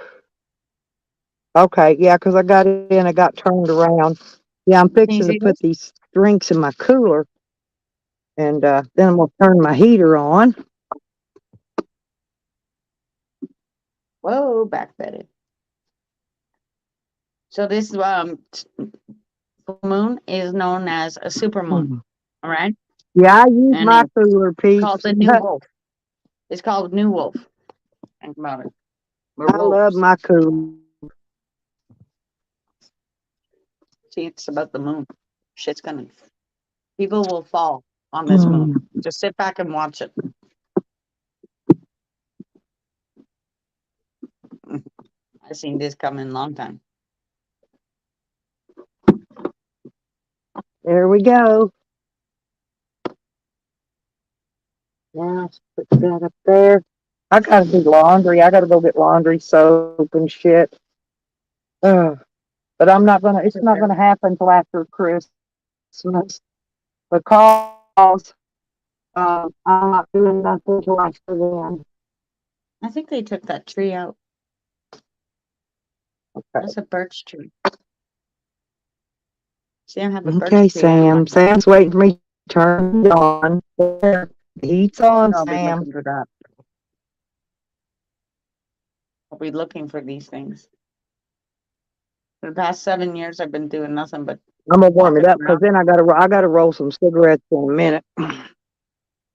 [SPEAKER 1] okay. Yeah, 'cause I got in, I got turned around. Yeah, I'm
[SPEAKER 2] Can you
[SPEAKER 1] fixing to
[SPEAKER 2] see
[SPEAKER 1] put
[SPEAKER 2] this?
[SPEAKER 1] these drinks in my cooler, and then I'm gonna turn my heater on.
[SPEAKER 2] Whoa, back bedded. So this full moon is known as a super moon. All right,
[SPEAKER 1] Yeah, I use
[SPEAKER 2] and
[SPEAKER 1] my
[SPEAKER 2] it's
[SPEAKER 1] cooler,
[SPEAKER 2] called
[SPEAKER 1] peeps.
[SPEAKER 2] the new wolf. It's called new wolf. Think about it. We're
[SPEAKER 1] I love
[SPEAKER 2] wolves.
[SPEAKER 1] my cooler.
[SPEAKER 2] See, it's about the moon. Shit's gonna. People will fall on this moon. Just sit back and watch it. I've seen this coming a long time.
[SPEAKER 1] There we go. Yeah, let's put that up there. I gotta do laundry. I gotta go get laundry soap and shit. But I'm not gonna. It's not gonna happen till after Christmas because I'm not doing nothing till after then.
[SPEAKER 2] I think they took that tree out.
[SPEAKER 1] Okay.
[SPEAKER 2] That's a birch tree. See, I have a birch
[SPEAKER 1] Okay,
[SPEAKER 2] tree. out in my-
[SPEAKER 1] Sam's waiting for me to turn it on. There. The heat's on,
[SPEAKER 2] I'll be
[SPEAKER 1] Sam.
[SPEAKER 2] looking for that. I'll be looking for these things. For the past 7 years, I've been doing nothing but
[SPEAKER 1] I'm gonna warm it
[SPEAKER 2] walking
[SPEAKER 1] up because
[SPEAKER 2] around.
[SPEAKER 1] then I gotta roll some cigarettes in a minute.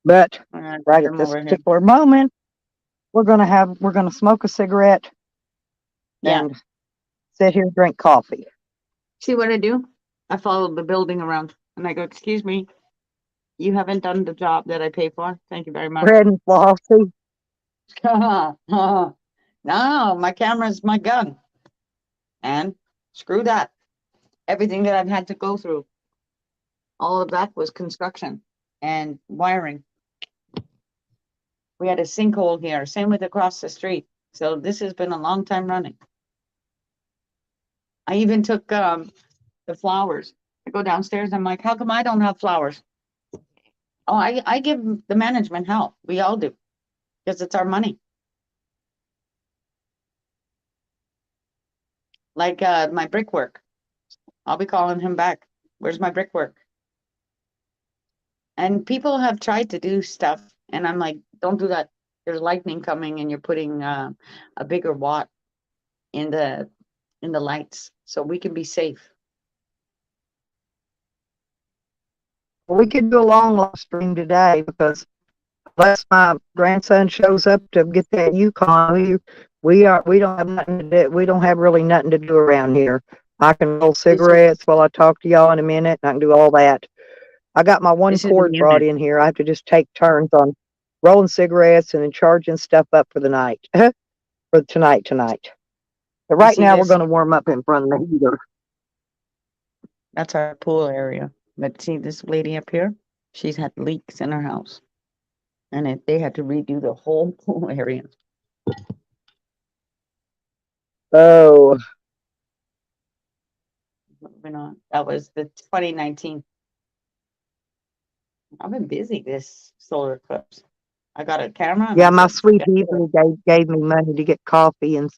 [SPEAKER 1] But
[SPEAKER 2] I'm gonna
[SPEAKER 1] right
[SPEAKER 2] put
[SPEAKER 1] at
[SPEAKER 2] them
[SPEAKER 1] this
[SPEAKER 2] over here.
[SPEAKER 1] particular moment, we're gonna smoke a cigarette
[SPEAKER 2] Yeah.
[SPEAKER 1] and sit here and drink coffee.
[SPEAKER 2] See what I do? I follow the building around and I go, "Excuse me, you haven't done the job that I pay for. Thank you very much."
[SPEAKER 1] Bread and Flossie.
[SPEAKER 2] No, my camera's my gun. And screw that. Everything that I've had to go through, all of that was construction and wiring. We had a sinkhole here, same with across the street. So this has been a long time running. I even took the flowers. I go downstairs, I'm like, how come I don't have flowers? Oh, I give the management help. We all do. Because it's our money. Like my brickwork. I'll be calling him back. Where's my brickwork? And people have tried to do stuff, and I'm like, don't do that. There's lightning coming, and you're putting a bigger watt in the lights, so we can be safe.
[SPEAKER 1] We could do a long live stream today because unless my grandson shows up to get that Yukon, we don't have nothing to do. We don't have really nothing to do around here. I can roll cigarettes while I talk to y'all in a minute, and I can do all that. I got my one
[SPEAKER 2] This is a
[SPEAKER 1] cord brought
[SPEAKER 2] unit.
[SPEAKER 1] in here. I have to just take turns on rolling cigarettes and then charging stuff up for the night, for tonight. But right
[SPEAKER 2] see
[SPEAKER 1] now, we're
[SPEAKER 2] this?
[SPEAKER 1] going to warm up in front of the heater.
[SPEAKER 2] That's our pool area. But see this lady up here? She's had leaks in her house. And they had to redo the whole pool area.
[SPEAKER 1] Oh,
[SPEAKER 2] Moving on. That was the 2019. I've been busy this solar eclipse. I got a camera. And
[SPEAKER 1] yeah,
[SPEAKER 2] I
[SPEAKER 1] my
[SPEAKER 2] said,
[SPEAKER 1] sweet
[SPEAKER 2] "Forget it."
[SPEAKER 1] Hebrew gave me money to get coffee and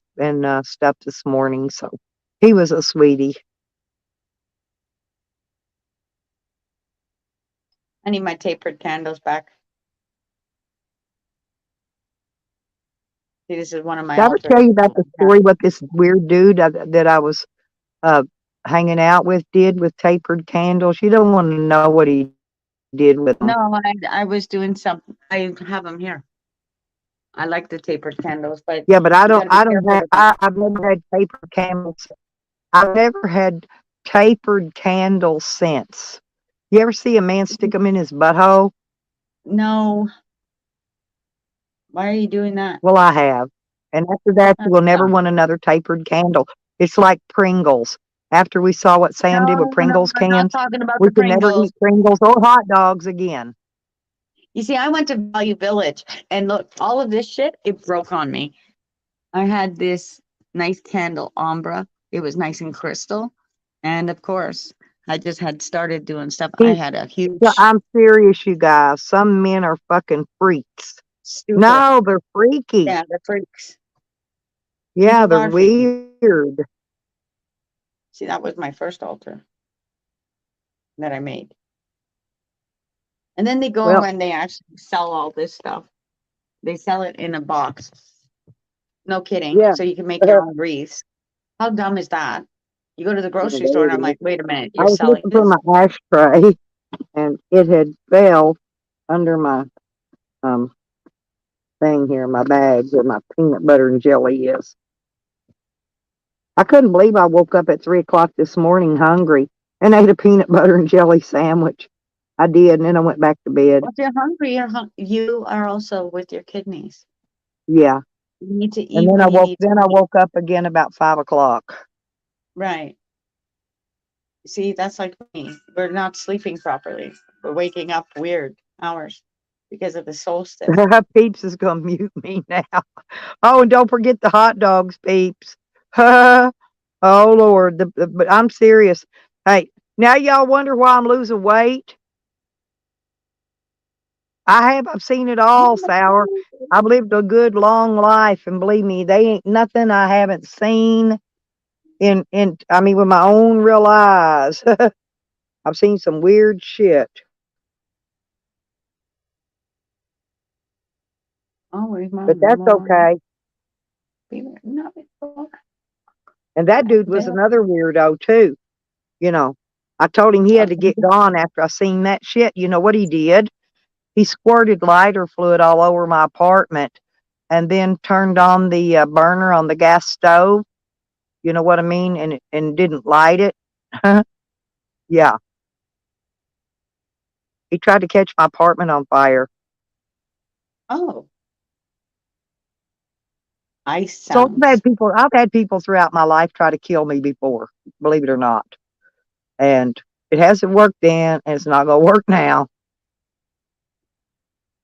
[SPEAKER 1] stuff this morning. So he was a sweetie.
[SPEAKER 2] I need my tapered candles back. See, this is one of my
[SPEAKER 1] Did I ever
[SPEAKER 2] altars.
[SPEAKER 1] tell you about the story what this weird dude that I was uh, hanging out with did with tapered candles? You don't want to know what he did with them.
[SPEAKER 2] No, I was doing something. I have them here. I like the tapered candles, but
[SPEAKER 1] Yeah, but
[SPEAKER 2] you gotta be careful with them.
[SPEAKER 1] I've never had tapered candles. I've never had tapered candles since. You ever see a man stick them in his butthole?
[SPEAKER 2] No. Why are you doing that?
[SPEAKER 1] Well, I have. And after that, you
[SPEAKER 2] That's
[SPEAKER 1] will never
[SPEAKER 2] dumb.
[SPEAKER 1] want another tapered candle. It's like Pringles. After we saw what Sam did with
[SPEAKER 2] No,
[SPEAKER 1] Pringles
[SPEAKER 2] I'm not
[SPEAKER 1] cans,
[SPEAKER 2] talking about
[SPEAKER 1] we
[SPEAKER 2] the
[SPEAKER 1] can never
[SPEAKER 2] Pringles.
[SPEAKER 1] eat Pringles or hot dogs again.
[SPEAKER 2] You see, I went to Value Village and look, all of this shit, it broke on me. I had this nice candle, Ombra. It was nice and crystal. And of course, I just had started doing stuff. I had a huge,
[SPEAKER 1] I'm serious, you guys. Some men are fucking freaks.
[SPEAKER 2] Stupid.
[SPEAKER 1] No, they're freaky.
[SPEAKER 2] Yeah, the freaks.
[SPEAKER 1] Yeah,
[SPEAKER 2] People
[SPEAKER 1] they're
[SPEAKER 2] are freaky.
[SPEAKER 1] weird.
[SPEAKER 2] See, that was my first altar that I made. And then they go
[SPEAKER 1] Well,
[SPEAKER 2] and they actually sell all this stuff. They sell it in a box. No kidding.
[SPEAKER 1] yeah.
[SPEAKER 2] So you can make your own wreaths. How dumb is that? You go to the grocery store and I'm like, wait a minute,
[SPEAKER 1] I
[SPEAKER 2] you're
[SPEAKER 1] was
[SPEAKER 2] selling
[SPEAKER 1] looking for
[SPEAKER 2] this?
[SPEAKER 1] my ashtray and it had fell under my um thing here, my bag where my peanut butter and jelly is. I couldn't believe I woke up at 3 o'clock this morning hungry and ate a peanut butter and jelly sandwich. I did, and then I went back to bed.
[SPEAKER 2] Well, if you're hungry, you are also with your kidneys.
[SPEAKER 1] Yeah.
[SPEAKER 2] You need to
[SPEAKER 1] And
[SPEAKER 2] eat when you need to
[SPEAKER 1] then I
[SPEAKER 2] eat.
[SPEAKER 1] woke up again about 5 o'clock.
[SPEAKER 2] Right. See, that's like me. We're not sleeping properly. We're waking up weird hours because of the solstice.
[SPEAKER 1] Peeps is gonna mute me now. Oh, and don't forget the hot dogs, Peeps. Oh Lord, but I'm serious. Hey, now y'all wonder why I'm losing weight? I've seen it all, Sour. I've lived a good long life, and believe me, they ain't nothing I haven't seen I mean with my own real eyes. I've seen some weird shit.
[SPEAKER 2] Oh, where's my
[SPEAKER 1] But that's
[SPEAKER 2] mom?
[SPEAKER 1] okay.
[SPEAKER 2] No,
[SPEAKER 1] And that dude was another weirdo too. You know, I told him he had to get gone after I seen that shit. You know what he did? He squirted lighter fluid all over my apartment and then turned on the burner on the gas stove. You know what I mean? And didn't light it. Yeah. He tried to catch my apartment on fire.
[SPEAKER 2] Oh, ice
[SPEAKER 1] So
[SPEAKER 2] sounds.
[SPEAKER 1] I've had people throughout my life try to kill me before, believe it or not. And it hasn't worked then, and it's not going to work now.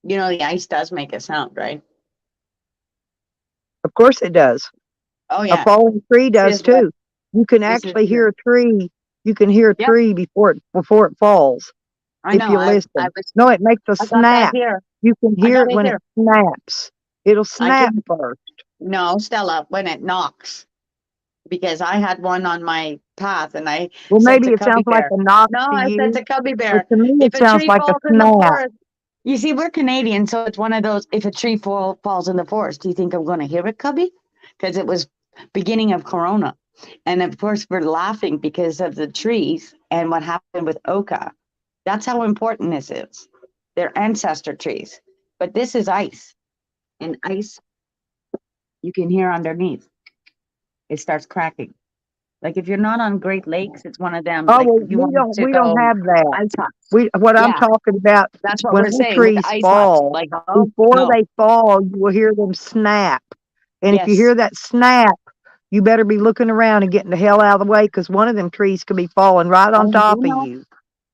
[SPEAKER 2] You know, the ice does make a sound, right?
[SPEAKER 1] Of course it does.
[SPEAKER 2] Oh,
[SPEAKER 1] A
[SPEAKER 2] yeah.
[SPEAKER 1] falling tree
[SPEAKER 2] This
[SPEAKER 1] does
[SPEAKER 2] is what
[SPEAKER 1] too. You can
[SPEAKER 2] this is
[SPEAKER 1] actually hear
[SPEAKER 2] true.
[SPEAKER 1] a tree. You can hear a
[SPEAKER 2] Yep,
[SPEAKER 1] tree before it falls
[SPEAKER 2] I
[SPEAKER 1] if
[SPEAKER 2] know.
[SPEAKER 1] you
[SPEAKER 2] I
[SPEAKER 1] listen.
[SPEAKER 2] was
[SPEAKER 1] No, it makes a
[SPEAKER 2] I got that
[SPEAKER 1] snap.
[SPEAKER 2] here.
[SPEAKER 1] You can
[SPEAKER 2] I
[SPEAKER 1] hear
[SPEAKER 2] got
[SPEAKER 1] it
[SPEAKER 2] it
[SPEAKER 1] when it
[SPEAKER 2] here.
[SPEAKER 1] snaps. It'll
[SPEAKER 2] I
[SPEAKER 1] snap
[SPEAKER 2] can
[SPEAKER 1] first.
[SPEAKER 2] no, Stella, when it knocks. Because I had one on my path and I
[SPEAKER 1] Well,
[SPEAKER 2] said
[SPEAKER 1] maybe
[SPEAKER 2] to
[SPEAKER 1] it
[SPEAKER 2] Cubby
[SPEAKER 1] sounds like
[SPEAKER 2] Bear.
[SPEAKER 1] a knock
[SPEAKER 2] No,
[SPEAKER 1] to
[SPEAKER 2] I said
[SPEAKER 1] you,
[SPEAKER 2] to Cubby
[SPEAKER 1] but
[SPEAKER 2] Bear,
[SPEAKER 1] to me
[SPEAKER 2] if
[SPEAKER 1] it
[SPEAKER 2] a
[SPEAKER 1] sounds
[SPEAKER 2] tree
[SPEAKER 1] like a
[SPEAKER 2] falls in the
[SPEAKER 1] snap.
[SPEAKER 2] forest, you see, we're Canadian, so it's one of those, if a tree falls in the forest, do you think I'm going to hear it, Cubby? Because it was beginning of Corona. And of course, we're laughing because of the trees and what happened with Oka. That's how important this is. They're ancestor trees. But this is ice. And ice, you can hear underneath. It starts cracking. Like if you're not on Great Lakes, it's one of them.
[SPEAKER 1] Oh
[SPEAKER 2] Like
[SPEAKER 1] well,
[SPEAKER 2] if you want to
[SPEAKER 1] we don't
[SPEAKER 2] go
[SPEAKER 1] have that.
[SPEAKER 2] ice hunt.
[SPEAKER 1] What I'm
[SPEAKER 2] Yeah,
[SPEAKER 1] talking about
[SPEAKER 2] that's what
[SPEAKER 1] when
[SPEAKER 2] we're
[SPEAKER 1] the
[SPEAKER 2] saying with the
[SPEAKER 1] trees
[SPEAKER 2] ice hunt.
[SPEAKER 1] fall,
[SPEAKER 2] Like, oh
[SPEAKER 1] before
[SPEAKER 2] no,
[SPEAKER 1] they fall, you will hear them snap. And if you
[SPEAKER 2] yes,
[SPEAKER 1] hear that snap, you better be looking around and getting the hell out of the way because one of them trees could be falling right on
[SPEAKER 2] oh,
[SPEAKER 1] top
[SPEAKER 2] you
[SPEAKER 1] of
[SPEAKER 2] know,
[SPEAKER 1] you.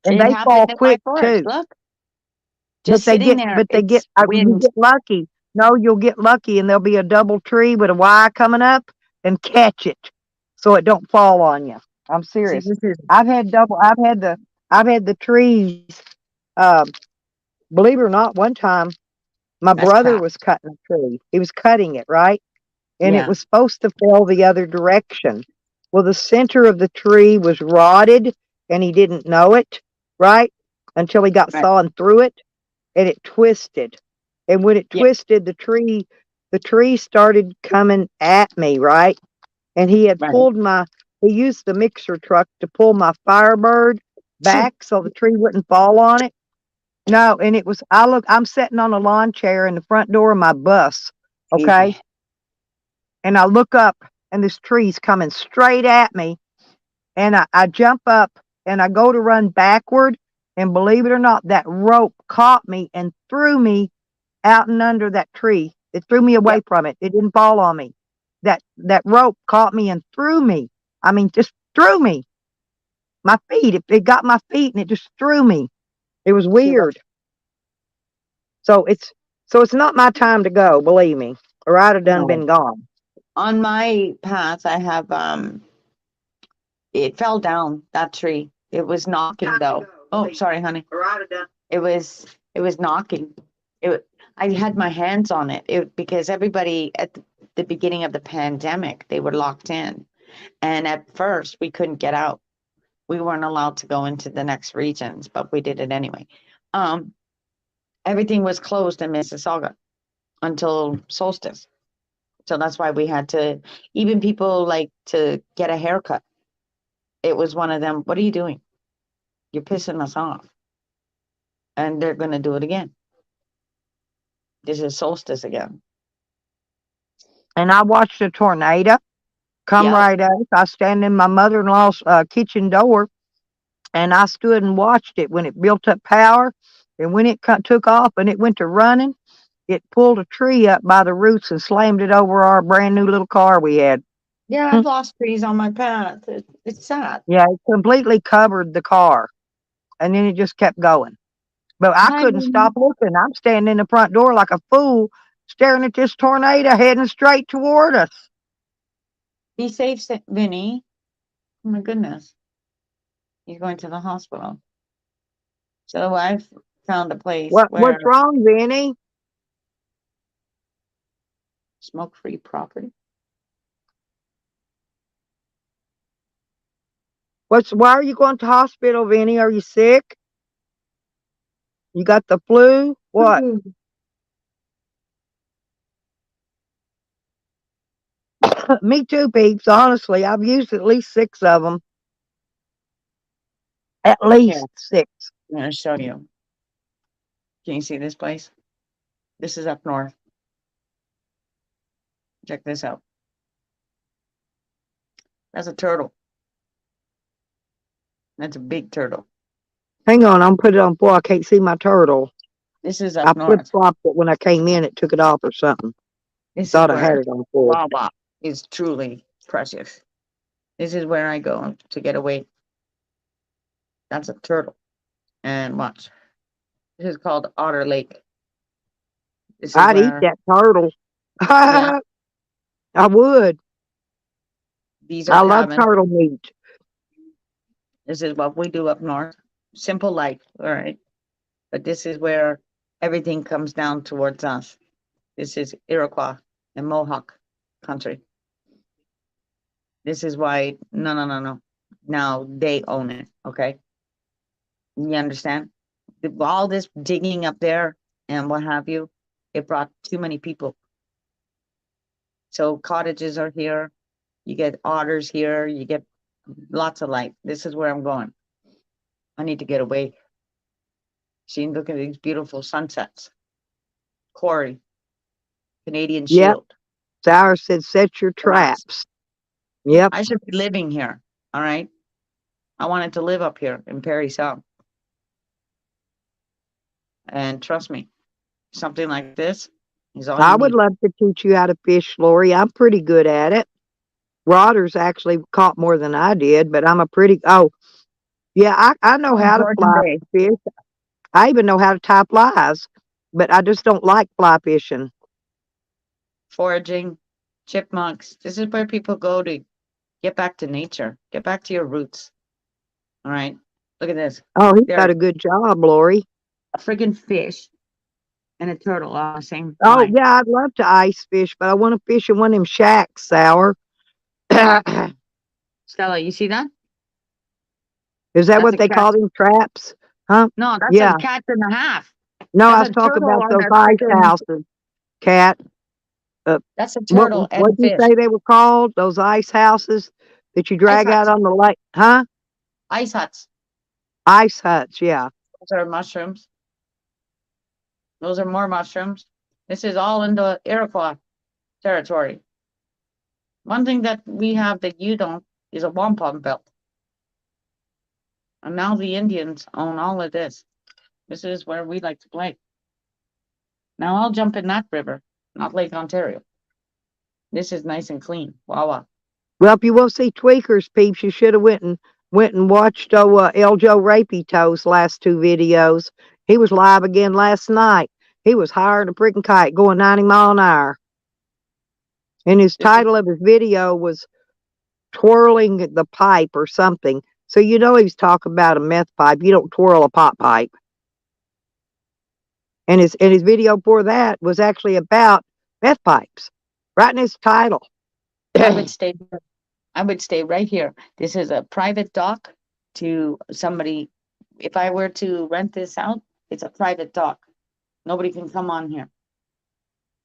[SPEAKER 1] And
[SPEAKER 2] it
[SPEAKER 1] they
[SPEAKER 2] happened
[SPEAKER 1] fall
[SPEAKER 2] in my
[SPEAKER 1] quick
[SPEAKER 2] forest.
[SPEAKER 1] too.
[SPEAKER 2] Look, just sitting there. It's
[SPEAKER 1] You
[SPEAKER 2] wind.
[SPEAKER 1] get lucky. No, you'll get lucky and there'll be a double tree with a Y coming up and catch it so it don't fall on you. I'm
[SPEAKER 2] See,
[SPEAKER 1] serious.
[SPEAKER 2] this is
[SPEAKER 1] I've had the trees, um, believe it or not, one time my
[SPEAKER 2] that's
[SPEAKER 1] brother
[SPEAKER 2] crap.
[SPEAKER 1] was cutting a tree. He was cutting it, right? And it
[SPEAKER 2] Yeah,
[SPEAKER 1] was supposed to fall the other direction. Well, the center of the tree was rotted and he didn't know it, right? Until he got
[SPEAKER 2] right.
[SPEAKER 1] sawing through it and it twisted. And when it
[SPEAKER 2] Yeah,
[SPEAKER 1] twisted, the tree started coming at me, right? And
[SPEAKER 2] right.
[SPEAKER 1] he used the mixer truck to pull my Firebird
[SPEAKER 2] Shoo.
[SPEAKER 1] back so the tree wouldn't fall on it. No, and I'm sitting on a lawn chair in the front door of my bus, okay?
[SPEAKER 2] Yeah.
[SPEAKER 1] And I look up and this tree's coming straight at me. And I jump up and I go to run backward. And believe it or not, that rope caught me and threw me out and under that tree. It threw me away
[SPEAKER 2] Yep.
[SPEAKER 1] from it. It didn't fall on me. That rope caught me and threw me. I mean, just threw me. My feet. It got my feet and it just threw me. It was
[SPEAKER 2] See what
[SPEAKER 1] weird. So it's not my time to go, believe me, or I'd have done
[SPEAKER 2] no.
[SPEAKER 1] been gone.
[SPEAKER 2] On my path, I have it fell down that tree. It was knocking though. Oh, sorry, honey. It was knocking. It I had my hands on it, because everybody at the beginning of the pandemic, they were locked in. And at first, we couldn't get out. We weren't allowed to go into the next regions, but we did it anyway. Everything was closed in Mississauga until solstice. So that's why we had to, even people like to get a haircut. It was one of them, what are you doing? You're pissing us off. And they're going to do it again. This is solstice again.
[SPEAKER 1] And I watched a tornado come
[SPEAKER 2] Yep.
[SPEAKER 1] right at us. I stand in my mother-in-law's kitchen door, and I stood and watched it when it built up power, and when it took off and it went to running, it pulled a tree up by the roots and slammed it over our brand new little car we had.
[SPEAKER 2] Yeah, I've lost trees on my path. It's sad.
[SPEAKER 1] Yeah, it completely covered the car, and then it just kept going. But I
[SPEAKER 2] Hi,
[SPEAKER 1] couldn't
[SPEAKER 2] Vinny.
[SPEAKER 1] stop looking. I'm standing in the front door like a fool, staring at this tornado heading straight toward us.
[SPEAKER 2] Be safe, Vinny. Oh my goodness. He's going to the hospital. So I've found a place where
[SPEAKER 1] What's wrong, Vinny?
[SPEAKER 2] smoke-free property.
[SPEAKER 1] Why are you going to hospital, Vinny? Are you sick? You got the flu? What? Me too, peeps. Honestly, I've used at least 6 of them. At least 6.
[SPEAKER 2] I'm going to show you. Can you see this place? This is up north. Check this out. That's a turtle. That's a big turtle.
[SPEAKER 1] Hang on, I'm put it on full. I can't see my turtle.
[SPEAKER 2] This is
[SPEAKER 1] I
[SPEAKER 2] up north.
[SPEAKER 1] flip-flopped it when I came in. It took it off or something.
[SPEAKER 2] This
[SPEAKER 1] Thought
[SPEAKER 2] is
[SPEAKER 1] I had
[SPEAKER 2] where
[SPEAKER 1] it on full.
[SPEAKER 2] Wawa is truly precious. This is where I go to get away. That's a turtle. And watch. This is called Otter Lake. This is
[SPEAKER 1] I'd eat
[SPEAKER 2] where
[SPEAKER 1] that turtle.
[SPEAKER 2] Yeah.
[SPEAKER 1] I would.
[SPEAKER 2] these
[SPEAKER 1] I
[SPEAKER 2] are
[SPEAKER 1] love
[SPEAKER 2] cabins.
[SPEAKER 1] turtle meat.
[SPEAKER 2] This is what we do up north. Simple life, all right. But this is where everything comes down towards us. This is Iroquois and Mohawk country. This is why, no. Now they own it, okay? You understand? All this digging up there and what have you, it brought too many people. So cottages are here. You get otters here. You get lots of life. This is where I'm going. I need to get away. See, look at these beautiful sunsets. Corey, Canadian
[SPEAKER 1] Yep.
[SPEAKER 2] Shield.
[SPEAKER 1] Sour said, set your traps. Yep.
[SPEAKER 2] I should be living here. All right. I wanted to live up here in Perry Sound. And trust me, something like this is all
[SPEAKER 1] I
[SPEAKER 2] you
[SPEAKER 1] would
[SPEAKER 2] need.
[SPEAKER 1] love to teach you how to fish, Lori. I'm pretty good at it. Rodder's actually caught more than I did, but I'm yeah, I know how to
[SPEAKER 2] Georgian
[SPEAKER 1] fly
[SPEAKER 2] Bay.
[SPEAKER 1] fish. I even know how to tie flies, but I just don't like fly fishing.
[SPEAKER 2] Foraging, chipmunks. This is where people go to get back to nature, get back to your roots. All right. Look at this.
[SPEAKER 1] Oh, he's got
[SPEAKER 2] There's
[SPEAKER 1] a good job, Lori.
[SPEAKER 2] a friggin' fish and a turtle on the same
[SPEAKER 1] Oh,
[SPEAKER 2] line.
[SPEAKER 1] yeah, I'd love to ice fish, but I want to fish in one of them shacks, Sour.
[SPEAKER 2] Stella, you see that?
[SPEAKER 1] Is that
[SPEAKER 2] That's
[SPEAKER 1] what
[SPEAKER 2] a
[SPEAKER 1] they
[SPEAKER 2] cat.
[SPEAKER 1] call them, traps? Huh?
[SPEAKER 2] No, that's
[SPEAKER 1] Yeah.
[SPEAKER 2] a cat and a half.
[SPEAKER 1] No, I
[SPEAKER 2] That's
[SPEAKER 1] was
[SPEAKER 2] a
[SPEAKER 1] talking
[SPEAKER 2] turtle
[SPEAKER 1] about
[SPEAKER 2] on
[SPEAKER 1] those
[SPEAKER 2] their
[SPEAKER 1] ice
[SPEAKER 2] friggin-
[SPEAKER 1] houses, Cat.
[SPEAKER 2] That's a turtle and
[SPEAKER 1] What did you
[SPEAKER 2] fish.
[SPEAKER 1] say they were called? Those ice houses that you drag out
[SPEAKER 2] huts.
[SPEAKER 1] on the lake? Huh?
[SPEAKER 2] Ice huts.
[SPEAKER 1] Ice huts, yeah.
[SPEAKER 2] Those are mushrooms. Those are more mushrooms. This is all in the Iroquois territory. One thing that we have that you don't is a wampum belt. And now the Indians own all of this. This is where we like to play. Now I'll jump in that river, not Lake Ontario. This is nice and clean. Wawa.
[SPEAKER 1] Well, if you will see tweakers, peeps, you should have went and watched El Joe Rapey Toes last 2 videos. He was live again last night. He was higher than a freaking kite, going 90 miles an hour. And his title of his video was twirling the pipe or something. So you know he's talking about a meth pipe. You don't twirl a pot pipe. And his video before that was actually about meth pipes, right in his title.
[SPEAKER 2] I would stay. I would stay right here. This is a private dock to somebody. If I were to rent this out, it's a private dock. Nobody can come on here.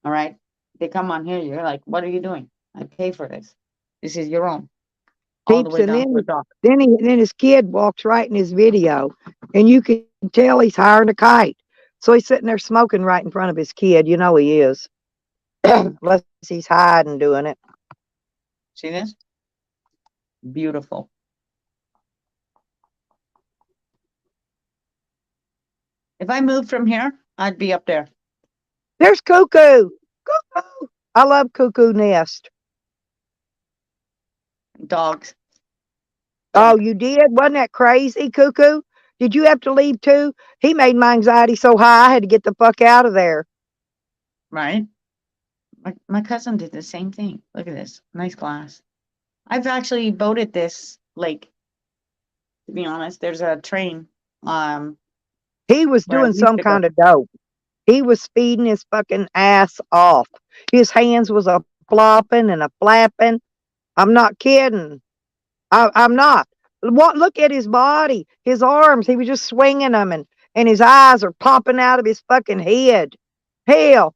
[SPEAKER 2] All right. They come on here. You're like, what are you doing? I pay for this. This is your own. All the
[SPEAKER 1] Peeps,
[SPEAKER 2] way
[SPEAKER 1] and
[SPEAKER 2] down to the dock.
[SPEAKER 1] then his kid walks right in his video, and you can tell he's hiring a kite. So he's sitting there smoking right in front of his kid. You know he is, unless he's hiding doing it.
[SPEAKER 2] See this? Beautiful. If I moved from here, I'd be up there.
[SPEAKER 1] There's Cuckoo. Cuckoo. I love Cuckoo Nest.
[SPEAKER 2] Dogs.
[SPEAKER 1] Oh, you did? Wasn't that crazy, Cuckoo? Did you have to leave too? He made my anxiety so high I had to get the fuck out of there.
[SPEAKER 2] Right? My cousin did the same thing. Look at this. Nice glass. I've actually boated this lake. To be honest, there's a train.
[SPEAKER 1] He was
[SPEAKER 2] Where I
[SPEAKER 1] doing
[SPEAKER 2] used
[SPEAKER 1] some
[SPEAKER 2] to go.
[SPEAKER 1] kind of dope. He was speeding his fucking ass off. His hands was a flopping and a flapping. I'm not kidding. I'm not. What? Look at his body, his arms. He was just swinging them, and his eyes are popping out of his fucking head. Hell,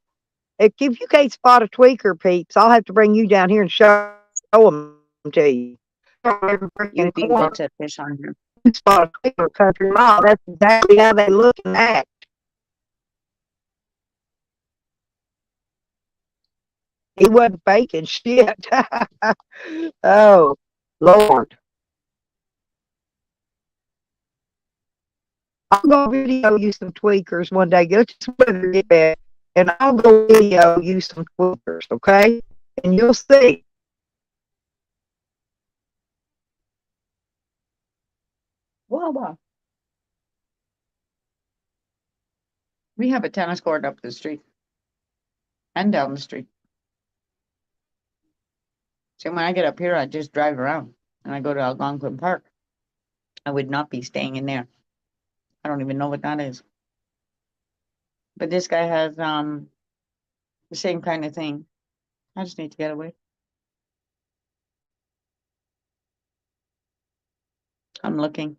[SPEAKER 1] if you can't spot a tweaker, peeps, I'll have to bring you down here and show them to you. Every
[SPEAKER 2] You'd
[SPEAKER 1] freaking
[SPEAKER 2] be
[SPEAKER 1] corner
[SPEAKER 2] able to fish on here.
[SPEAKER 1] you spot a tweaker country mile. That's exactly how they look and act. He wasn't faking shit. Oh, Lord. I'll go video you some tweakers one day. Let's just weather get back, and I'll go video you some tweakers, okay? And you'll see.
[SPEAKER 2] Wow. We have a tennis court up the street and down the street. So when I get up here, I just drive around and I go to Algonquin Park. I would not be staying in there. I don't even know what that is. But this guy has the same kind of thing. I just need to get away. I'm looking.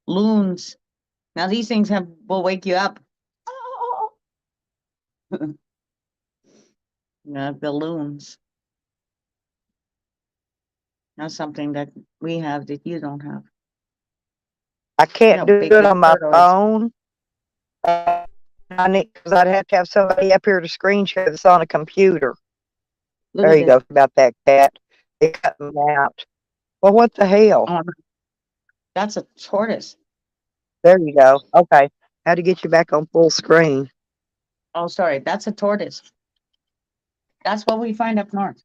[SPEAKER 2] Loons. Now these things will wake you up. Yeah, the loons. That's something that we have that you don't have.
[SPEAKER 1] I can't
[SPEAKER 2] how
[SPEAKER 1] do
[SPEAKER 2] big
[SPEAKER 1] it
[SPEAKER 2] this
[SPEAKER 1] on my
[SPEAKER 2] turtle is.
[SPEAKER 1] phone. Because I'd have to have somebody up here to screen share this on a computer.
[SPEAKER 2] Look
[SPEAKER 1] There
[SPEAKER 2] at
[SPEAKER 1] you
[SPEAKER 2] this.
[SPEAKER 1] go about that cat. They cut them out. Well, what the hell?
[SPEAKER 2] Oh, that's a tortoise.
[SPEAKER 1] There you go. Okay. How to get you back on full screen.
[SPEAKER 2] Oh, sorry. That's a tortoise. That's what we find up north.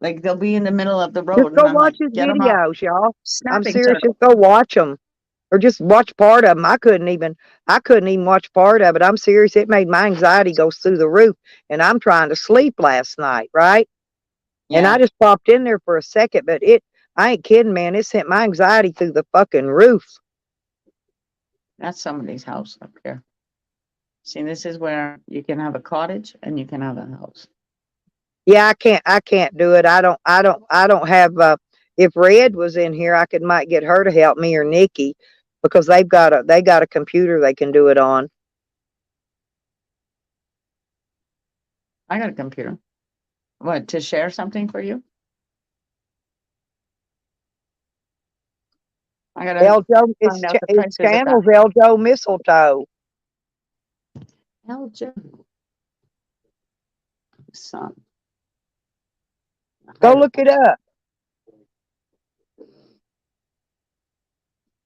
[SPEAKER 2] Like they'll be in the middle of the road.
[SPEAKER 1] Just go
[SPEAKER 2] and I'm
[SPEAKER 1] watch
[SPEAKER 2] like,
[SPEAKER 1] his
[SPEAKER 2] get 'em out.
[SPEAKER 1] videos, y'all. I'm
[SPEAKER 2] Snapping
[SPEAKER 1] serious.
[SPEAKER 2] turtle.
[SPEAKER 1] Just go watch them, or just watch part of them. I couldn't even watch part of it. I'm serious. It made my anxiety go through the roof, and I'm trying to sleep last night, right? And
[SPEAKER 2] Yeah,
[SPEAKER 1] I just popped in there for a second, but I ain't kidding, man. It sent my anxiety through the fucking roof.
[SPEAKER 2] that's somebody's house up here. See, this is where you can have a cottage and you can have a house.
[SPEAKER 1] Yeah, I can't do it. I don't have, if Red was in here, might get her to help me, or Nikki, because they got a computer they can do it on.
[SPEAKER 2] I got a computer. What, to share something for you? I gotta
[SPEAKER 1] Eljo,
[SPEAKER 2] find out the
[SPEAKER 1] his
[SPEAKER 2] prices of that.
[SPEAKER 1] channel's Eljo Mistletoe.
[SPEAKER 2] Elgin. Son.
[SPEAKER 1] Go look it up.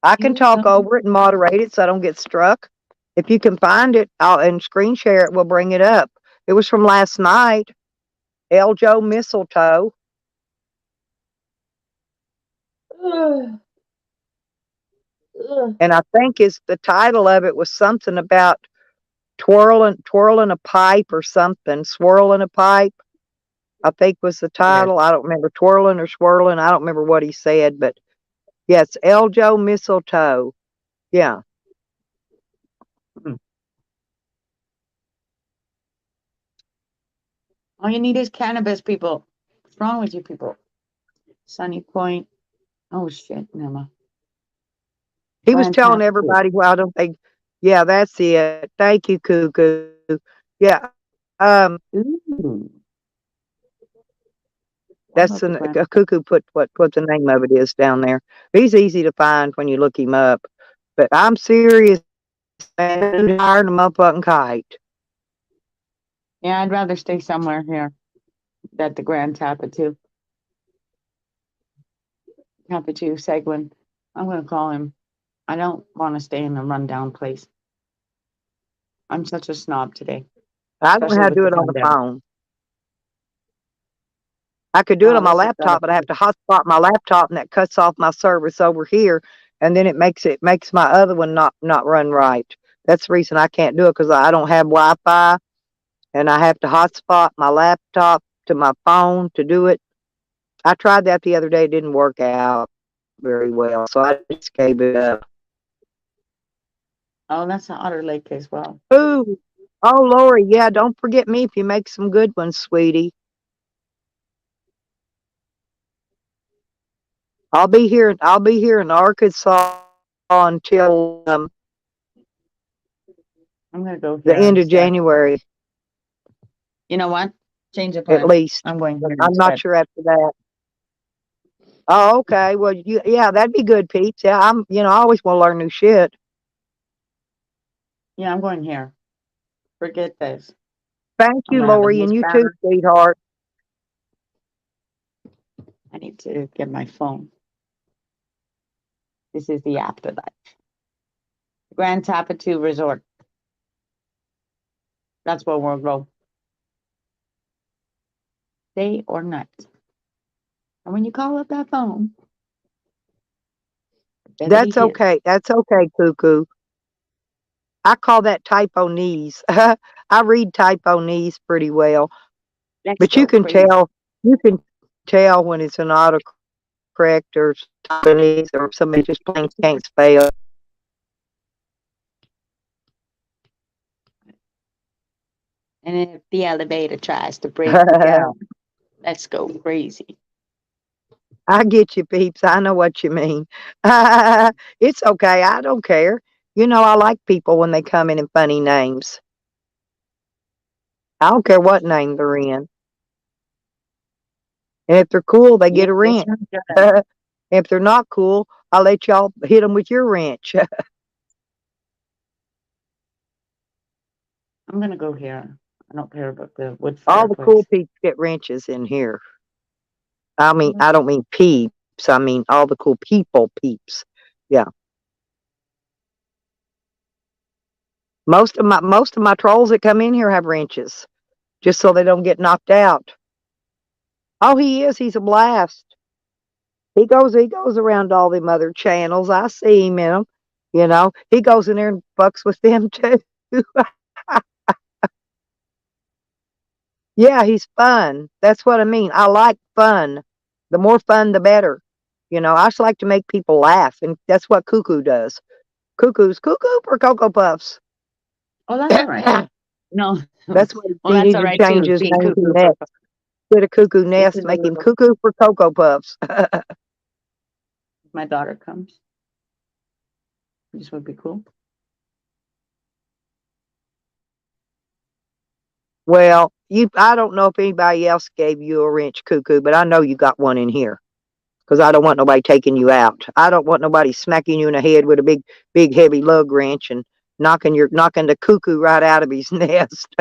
[SPEAKER 1] I can talk over it and moderate it so I don't get struck. If you can find it, and screen share it, we'll bring it up. It was from last night. Eljo Mistletoe. And I think the title of it was something about twirling a pipe or something, swirling a pipe, I think was the title. I don't remember, twirling or swirling. I don't remember what he said, but yeah, it's Eljo Mistletoe. Yeah.
[SPEAKER 2] All you need is cannabis, people. What's wrong with you people? Sunny Point. Oh shit, Nema.
[SPEAKER 1] He was
[SPEAKER 2] Grand
[SPEAKER 1] telling
[SPEAKER 2] Tapestry.
[SPEAKER 1] everybody, well, I don't think, yeah, that's it. Thank you, Cuckoo. Yeah.
[SPEAKER 2] Ooh.
[SPEAKER 1] That's a Cuckoo put what the name of it is down there. He's easy to find when you look him up. But I'm serious, man. Hired him up on kite.
[SPEAKER 2] Yeah, I'd rather stay somewhere here at the Grand Tapestry. Tapestry, Seguin. I'm gonna call him. I don't want to stay in a rundown place. I'm such a snob today,
[SPEAKER 1] I don't know
[SPEAKER 2] especially
[SPEAKER 1] how to
[SPEAKER 2] with
[SPEAKER 1] do
[SPEAKER 2] the
[SPEAKER 1] it on the
[SPEAKER 2] pandemic.
[SPEAKER 1] phone. I could do it
[SPEAKER 2] Oh,
[SPEAKER 1] on my
[SPEAKER 2] this has got
[SPEAKER 1] laptop, but I have to hotspot my laptop, and that cuts off my service over here, and then it makes my other one not run right. That's the reason I can't do it because I don't have Wi-Fi, and I have to hotspot my laptop to my phone to do it. I tried that the other day; it didn't work out very well, so I just gave it up.
[SPEAKER 2] Oh, that's an Otter Lake as well.
[SPEAKER 1] Ooh, oh Lori, yeah, don't forget me if you make some good ones, sweetie. I'll be here. I'll be here in Arkansas until
[SPEAKER 2] I'm gonna go
[SPEAKER 1] the
[SPEAKER 2] here
[SPEAKER 1] end of
[SPEAKER 2] instead.
[SPEAKER 1] January,
[SPEAKER 2] You know what? Change of
[SPEAKER 1] at
[SPEAKER 2] plan.
[SPEAKER 1] least.
[SPEAKER 2] I'm going here
[SPEAKER 1] I'm not
[SPEAKER 2] instead.
[SPEAKER 1] sure after that. Oh, okay. Well, yeah, that'd be good, Pete. Yeah, I always want to learn new shit.
[SPEAKER 2] Yeah, I'm going here. Forget this.
[SPEAKER 1] Thank
[SPEAKER 2] I'm
[SPEAKER 1] you,
[SPEAKER 2] gonna have a
[SPEAKER 1] Lori,
[SPEAKER 2] nice
[SPEAKER 1] and you too,
[SPEAKER 2] banner.
[SPEAKER 1] sweetheart.
[SPEAKER 2] I need to get my phone. This is the afterlife. Grand Tapestry Resort. That's where we'll go. Day or night. And when you call up that phone, it better be
[SPEAKER 1] That's
[SPEAKER 2] his.
[SPEAKER 1] okay. That's okay, Cuckoo. I call that typo knees. I read typo knees pretty well,
[SPEAKER 2] Let's
[SPEAKER 1] but you
[SPEAKER 2] go
[SPEAKER 1] can
[SPEAKER 2] crazy.
[SPEAKER 1] tell. You can tell when it's an autocorrect or typo knees or somebody just plain can't spell.
[SPEAKER 2] And if the elevator tries to break you down, let's go crazy.
[SPEAKER 1] I get you, peeps. I know what you mean. It's okay. I don't care. I like people when they come in funny names. I don't care what name they're in. And if they're cool, they
[SPEAKER 2] Yeah,
[SPEAKER 1] get a
[SPEAKER 2] this
[SPEAKER 1] wrench.
[SPEAKER 2] one's good.
[SPEAKER 1] If they're not cool, I'll let y'all hit them with your wrench.
[SPEAKER 2] I'm gonna go here. I don't care about the wood
[SPEAKER 1] All the cool
[SPEAKER 2] fireplace.
[SPEAKER 1] peeps get wrenches in here. I mean,
[SPEAKER 2] Well,
[SPEAKER 1] I don't mean peeps. I mean all the cool people peeps. Yeah. Most of my trolls that come in here have wrenches, just so they don't get knocked out. Oh, he is. He's a blast. He goes around all them other channels. I see him in them. He goes in there and fucks with them too. Yeah, he's fun. That's what I mean. I like fun. The more fun, the better. I just like to make people laugh, and that's what Cuckoo does. Cuckoo's cuckoo for Cocoa Puffs.
[SPEAKER 2] oh, that's all right. No,
[SPEAKER 1] That's why
[SPEAKER 2] well,
[SPEAKER 1] he
[SPEAKER 2] that's
[SPEAKER 1] needs
[SPEAKER 2] all
[SPEAKER 1] to
[SPEAKER 2] right
[SPEAKER 1] change
[SPEAKER 2] too.
[SPEAKER 1] his
[SPEAKER 2] Being
[SPEAKER 1] name to
[SPEAKER 2] cuckoo for
[SPEAKER 1] Nest. Get a cuckoo
[SPEAKER 2] this
[SPEAKER 1] nest,
[SPEAKER 2] is a
[SPEAKER 1] make him
[SPEAKER 2] little.
[SPEAKER 1] cuckoo for Cocoa Puffs.
[SPEAKER 2] My daughter comes. This would be cool.
[SPEAKER 1] Well, I don't know if anybody else gave you a wrench, Cuckoo, but I know you got one in here because I don't want nobody taking you out. I don't want nobody smacking you in the head with a big, heavy lug wrench and knocking the cuckoo right out of his nest.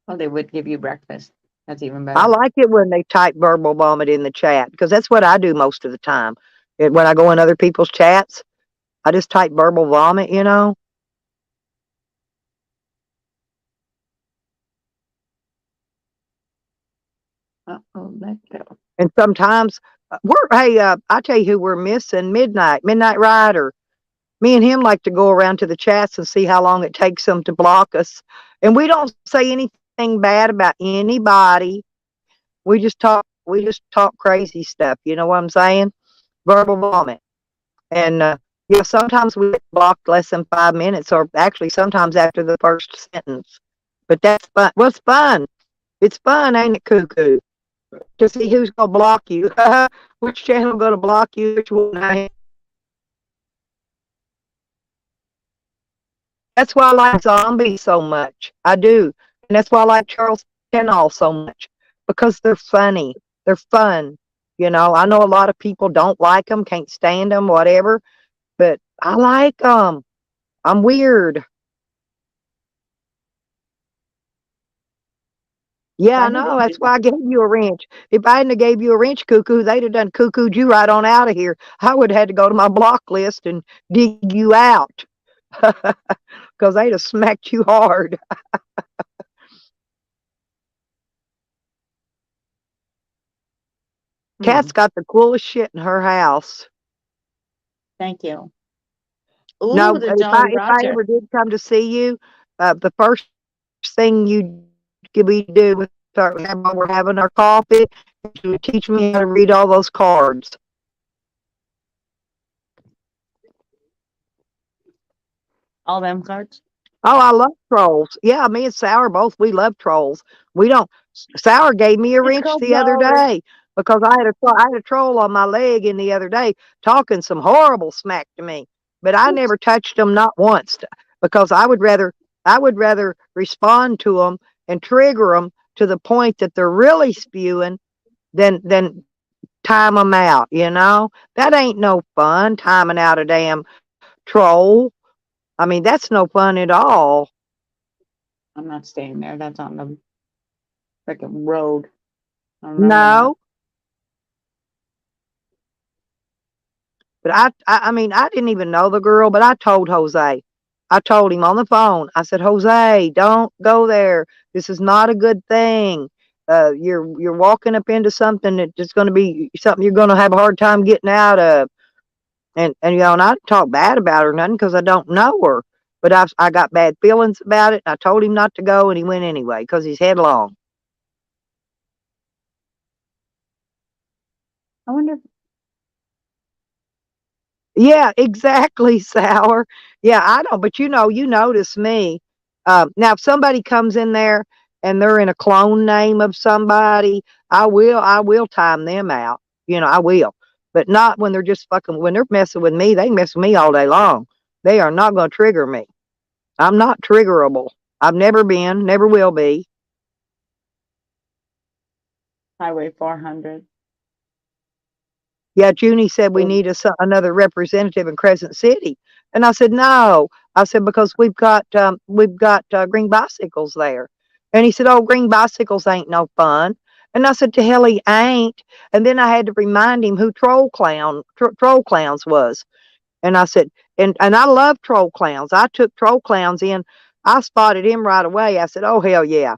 [SPEAKER 2] Well, they would give you breakfast. That's even
[SPEAKER 1] I
[SPEAKER 2] better.
[SPEAKER 1] like it when they type verbal vomit in the chat because that's what I do most of the time. When I go in other people's chats, I just type verbal vomit.
[SPEAKER 2] Let's go.
[SPEAKER 1] And sometimes I tell you who we're missing, Midnight Rider. Me and him like to go around to the chats and see how long it takes them to block us. And we don't say anything bad about anybody. We just talk crazy stuff. You know what I'm saying? Verbal vomit. And yeah, sometimes we get blocked less than 5 minutes, or actually sometimes after the first sentence. But that's fun. What's fun? It's fun, ain't it, Cuckoo? To see who's gonna block you. Which channel gonna block you? Which one ain't? That's why I like zombies so much. I do. And that's why I like Charles Kenall so much. Because they're funny. They're fun. You know, I know a lot of people don't like them, can't stand them, whatever. But I like them. I'm weird. Yeah, I
[SPEAKER 2] Funny
[SPEAKER 1] know.
[SPEAKER 2] to
[SPEAKER 1] That's
[SPEAKER 2] do.
[SPEAKER 1] why I gave you a wrench. If I hadn't have gave you a wrench, Cuckoo, they'd have done cuckooed you right on out of here. I would have had to go to my block list and dig you out. Because they'd have smacked you hard.
[SPEAKER 2] Hmm.
[SPEAKER 1] Kat's got the coolest shit in her house.
[SPEAKER 2] Thank you. Ooh,
[SPEAKER 1] No,
[SPEAKER 2] the Jolly
[SPEAKER 1] if I
[SPEAKER 2] Roger.
[SPEAKER 1] ever did come to see you, the first thing you we do with when we're having our coffee, you would teach me how to read all those cards.
[SPEAKER 2] All them cards.
[SPEAKER 1] Oh, I love trolls. Yeah, me and Sour both, we love trolls. We don't. Sour gave me a
[SPEAKER 2] It's
[SPEAKER 1] wrench
[SPEAKER 2] called
[SPEAKER 1] the other
[SPEAKER 2] Jolly.
[SPEAKER 1] day because I had a troll on my leg in the other day talking some horrible smack to me, but I
[SPEAKER 2] Oops.
[SPEAKER 1] never touched them not once because I would rather respond to them and trigger them to the point that they're really spewing than time them out. You know that ain't no fun timing out a damn troll. I mean that's no fun at all.
[SPEAKER 2] I'm not staying there. That's on the freaking road. I remember that.
[SPEAKER 1] No. But I mean, I didn't even know the girl, but I told Jose. I told him on the phone. I said, Jose, don't go there. This is not a good thing. You're walking up into something that's going to be something you're going to have a hard time getting out of. And you know, and I didn't talk bad about her or nothing because I don't know her. But I got bad feelings about it. And I told him not to go, and he went anyway because he's headlong.
[SPEAKER 2] I wonder if
[SPEAKER 1] Yeah, exactly, Sour. Yeah, I don't, but you notice me. Now, if somebody comes in there and they're in a clone name of somebody, I will time them out. I will, but not when they're just fucking, when they're messing with me, they can mess with me all day long. They are not going to trigger me. I'm not triggerable. I've never been, never will be.
[SPEAKER 2] Highway 400.
[SPEAKER 1] Yeah, Junie said we
[SPEAKER 2] Oh,
[SPEAKER 1] need another representative in Crescent City, and I said no. I said because we've got green bicycles there, and he said, "Oh, green bicycles ain't no fun." And I said, "To hell he ain't." And then I had to remind him who Troll Clowns was, and I said, and I love Troll Clowns. I took Troll Clowns in. I spotted him right away. I said, "Oh hell yeah!"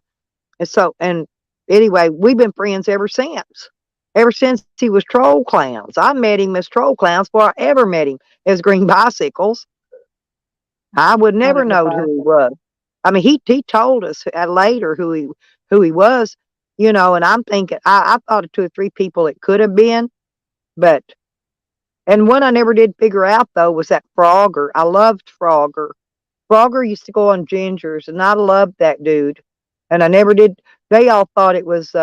[SPEAKER 1] And anyway, we've been friends ever since. Ever since he was Troll Clowns. I met him as Troll Clowns before I ever met him as Green Bicycles. I would
[SPEAKER 2] I
[SPEAKER 1] never
[SPEAKER 2] never
[SPEAKER 1] knowed
[SPEAKER 2] thought
[SPEAKER 1] who
[SPEAKER 2] of
[SPEAKER 1] he
[SPEAKER 2] it.
[SPEAKER 1] was. I mean, he told us later who he was, and I'm thinking I thought of two or three people it could have been, but and one I never did figure out though was that Frogger. I loved Frogger. Frogger used to go on Gingers, and I loved that dude. And I never did. They all thought it was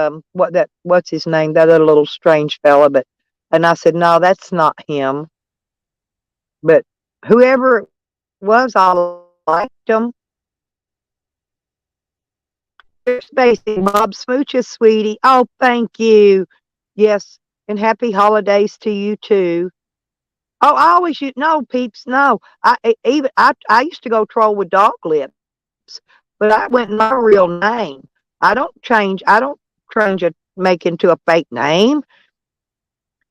[SPEAKER 1] what's his name, that other little strange fella. And I said, no, that's not him. But whoever it was, I liked him. Spacey, Bob Smooches, sweetie. Oh, thank you. Yes, and happy holidays to you too. Oh, I always no peeps. No, I used to go troll with Dog Lips, but I went in my real name. I don't change. I don't change a make into a fake name.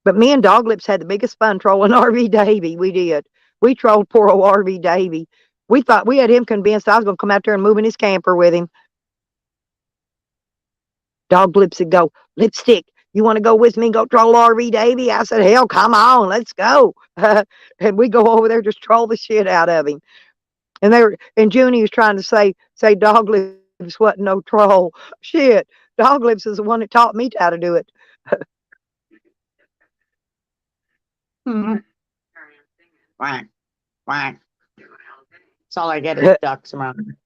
[SPEAKER 1] But me and Dog Lips had the biggest fun trolling RV Davy. We did. We trolled poor old RV Davy. We thought we had him convinced I was going to come out there and move in his camper with him. Dog Lips would go, Lipstick, you want to go with me and go troll RV Davy? I said, hell, come on, let's go. And we go over there just troll the shit out of him. And Junie was trying to say Dog Lips wasn't no troll. Shit, Dog Lips is the one that taught me how to do it.
[SPEAKER 2] Mhm. Quack, quack. That's all I get is ducks around.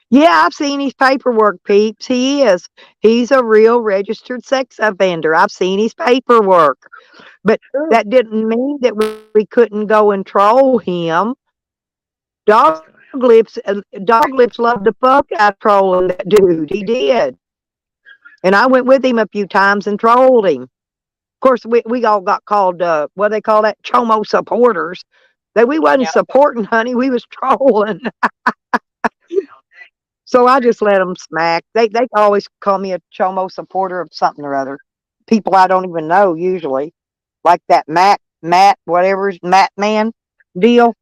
[SPEAKER 1] Yeah, I've seen his paperwork, peeps. He is. He's a real registered sex offender. I've seen his paperwork. But
[SPEAKER 2] Ooh.
[SPEAKER 1] that didn't mean that we couldn't go and troll him. Dog Lips loved the fuck out of trolling that dude. He did. And I went with him a few times and trolled him. Of course, we all got called, what do they call that? Chomo supporters. That we wasn't
[SPEAKER 2] Yeah.
[SPEAKER 1] supporting, honey. We was trolling. So I just let them smack. They always call me a Chomo supporter of something or other. People I don't even know usually, like that Matt, whatever's Matt Man deal.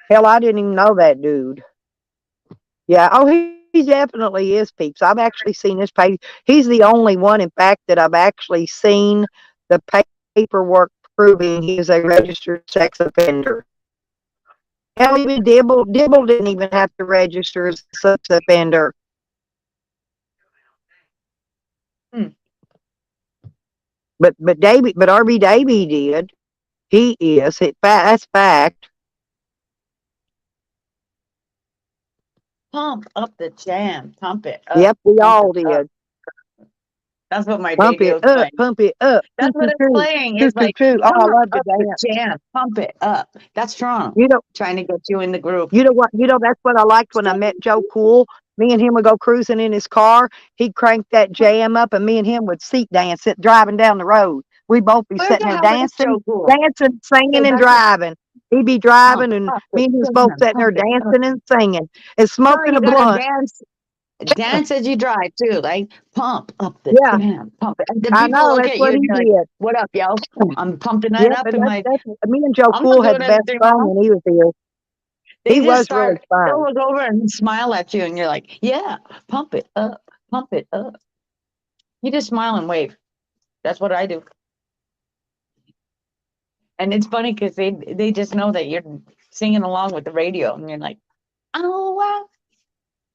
[SPEAKER 1] Hell, I didn't even know that dude. Yeah. Oh, he definitely is, peeps. I've actually seen his page. He's the only one, in fact, that I've actually seen the paperwork proving he is a registered sex offender. Hell, even Dibble didn't even have to register as a sex offender.
[SPEAKER 2] Hmm.
[SPEAKER 1] But RB Davy did. He is. That's fact.
[SPEAKER 2] Pump up the jam. Pump it up.
[SPEAKER 1] Yep, we
[SPEAKER 2] Pump
[SPEAKER 1] all
[SPEAKER 2] it up.
[SPEAKER 1] did.
[SPEAKER 2] That's what my
[SPEAKER 1] Pump
[SPEAKER 2] radio
[SPEAKER 1] it
[SPEAKER 2] is
[SPEAKER 1] up,
[SPEAKER 2] playing.
[SPEAKER 1] pump it up.
[SPEAKER 2] That's what it's playing. It's like,
[SPEAKER 1] Oh, I
[SPEAKER 2] pump
[SPEAKER 1] love to
[SPEAKER 2] up the
[SPEAKER 1] dance.
[SPEAKER 2] jam. Pump it up. That's strong.
[SPEAKER 1] You know,
[SPEAKER 2] Trying to get you in the groove.
[SPEAKER 1] you know what? That's what I liked when I met Joe Cool. Me and him would go cruising in his car. He'd crank that jam up, and me and him would seat dance it driving down the road. We'd both be
[SPEAKER 2] Where
[SPEAKER 1] sitting
[SPEAKER 2] the
[SPEAKER 1] there
[SPEAKER 2] hell is
[SPEAKER 1] dancing,
[SPEAKER 2] Joe Cool?
[SPEAKER 1] singing, and
[SPEAKER 2] That's
[SPEAKER 1] driving. He'd be
[SPEAKER 2] pump
[SPEAKER 1] driving, and
[SPEAKER 2] up
[SPEAKER 1] me
[SPEAKER 2] the
[SPEAKER 1] and he was both
[SPEAKER 2] jam.
[SPEAKER 1] sitting there
[SPEAKER 2] Pump it up.
[SPEAKER 1] dancing and singing and
[SPEAKER 2] No,
[SPEAKER 1] smoking
[SPEAKER 2] you
[SPEAKER 1] a
[SPEAKER 2] gotta
[SPEAKER 1] blunt.
[SPEAKER 2] dance as you drive too. Like pump up the
[SPEAKER 1] Yeah,
[SPEAKER 2] jam. Pump it. And the
[SPEAKER 1] I
[SPEAKER 2] people
[SPEAKER 1] know.
[SPEAKER 2] look
[SPEAKER 1] That's
[SPEAKER 2] at you
[SPEAKER 1] what
[SPEAKER 2] and
[SPEAKER 1] he
[SPEAKER 2] you're like,
[SPEAKER 1] did.
[SPEAKER 2] what up, yo? I'm pumping that
[SPEAKER 1] Yep,
[SPEAKER 2] up
[SPEAKER 1] and
[SPEAKER 2] in my
[SPEAKER 1] that's me and Joe
[SPEAKER 2] I'm not
[SPEAKER 1] Cool had
[SPEAKER 2] doing
[SPEAKER 1] the best
[SPEAKER 2] anything
[SPEAKER 1] fun
[SPEAKER 2] wrong.
[SPEAKER 1] when he was here.
[SPEAKER 2] They
[SPEAKER 1] He
[SPEAKER 2] just
[SPEAKER 1] was really
[SPEAKER 2] start, they'll
[SPEAKER 1] fun.
[SPEAKER 2] look over and smile at you and you're like, yeah, pump it up, pump it up. You just smile and wave. That's what I do. And it's funny because they just know that you're singing along with the radio and you're like, oh wow,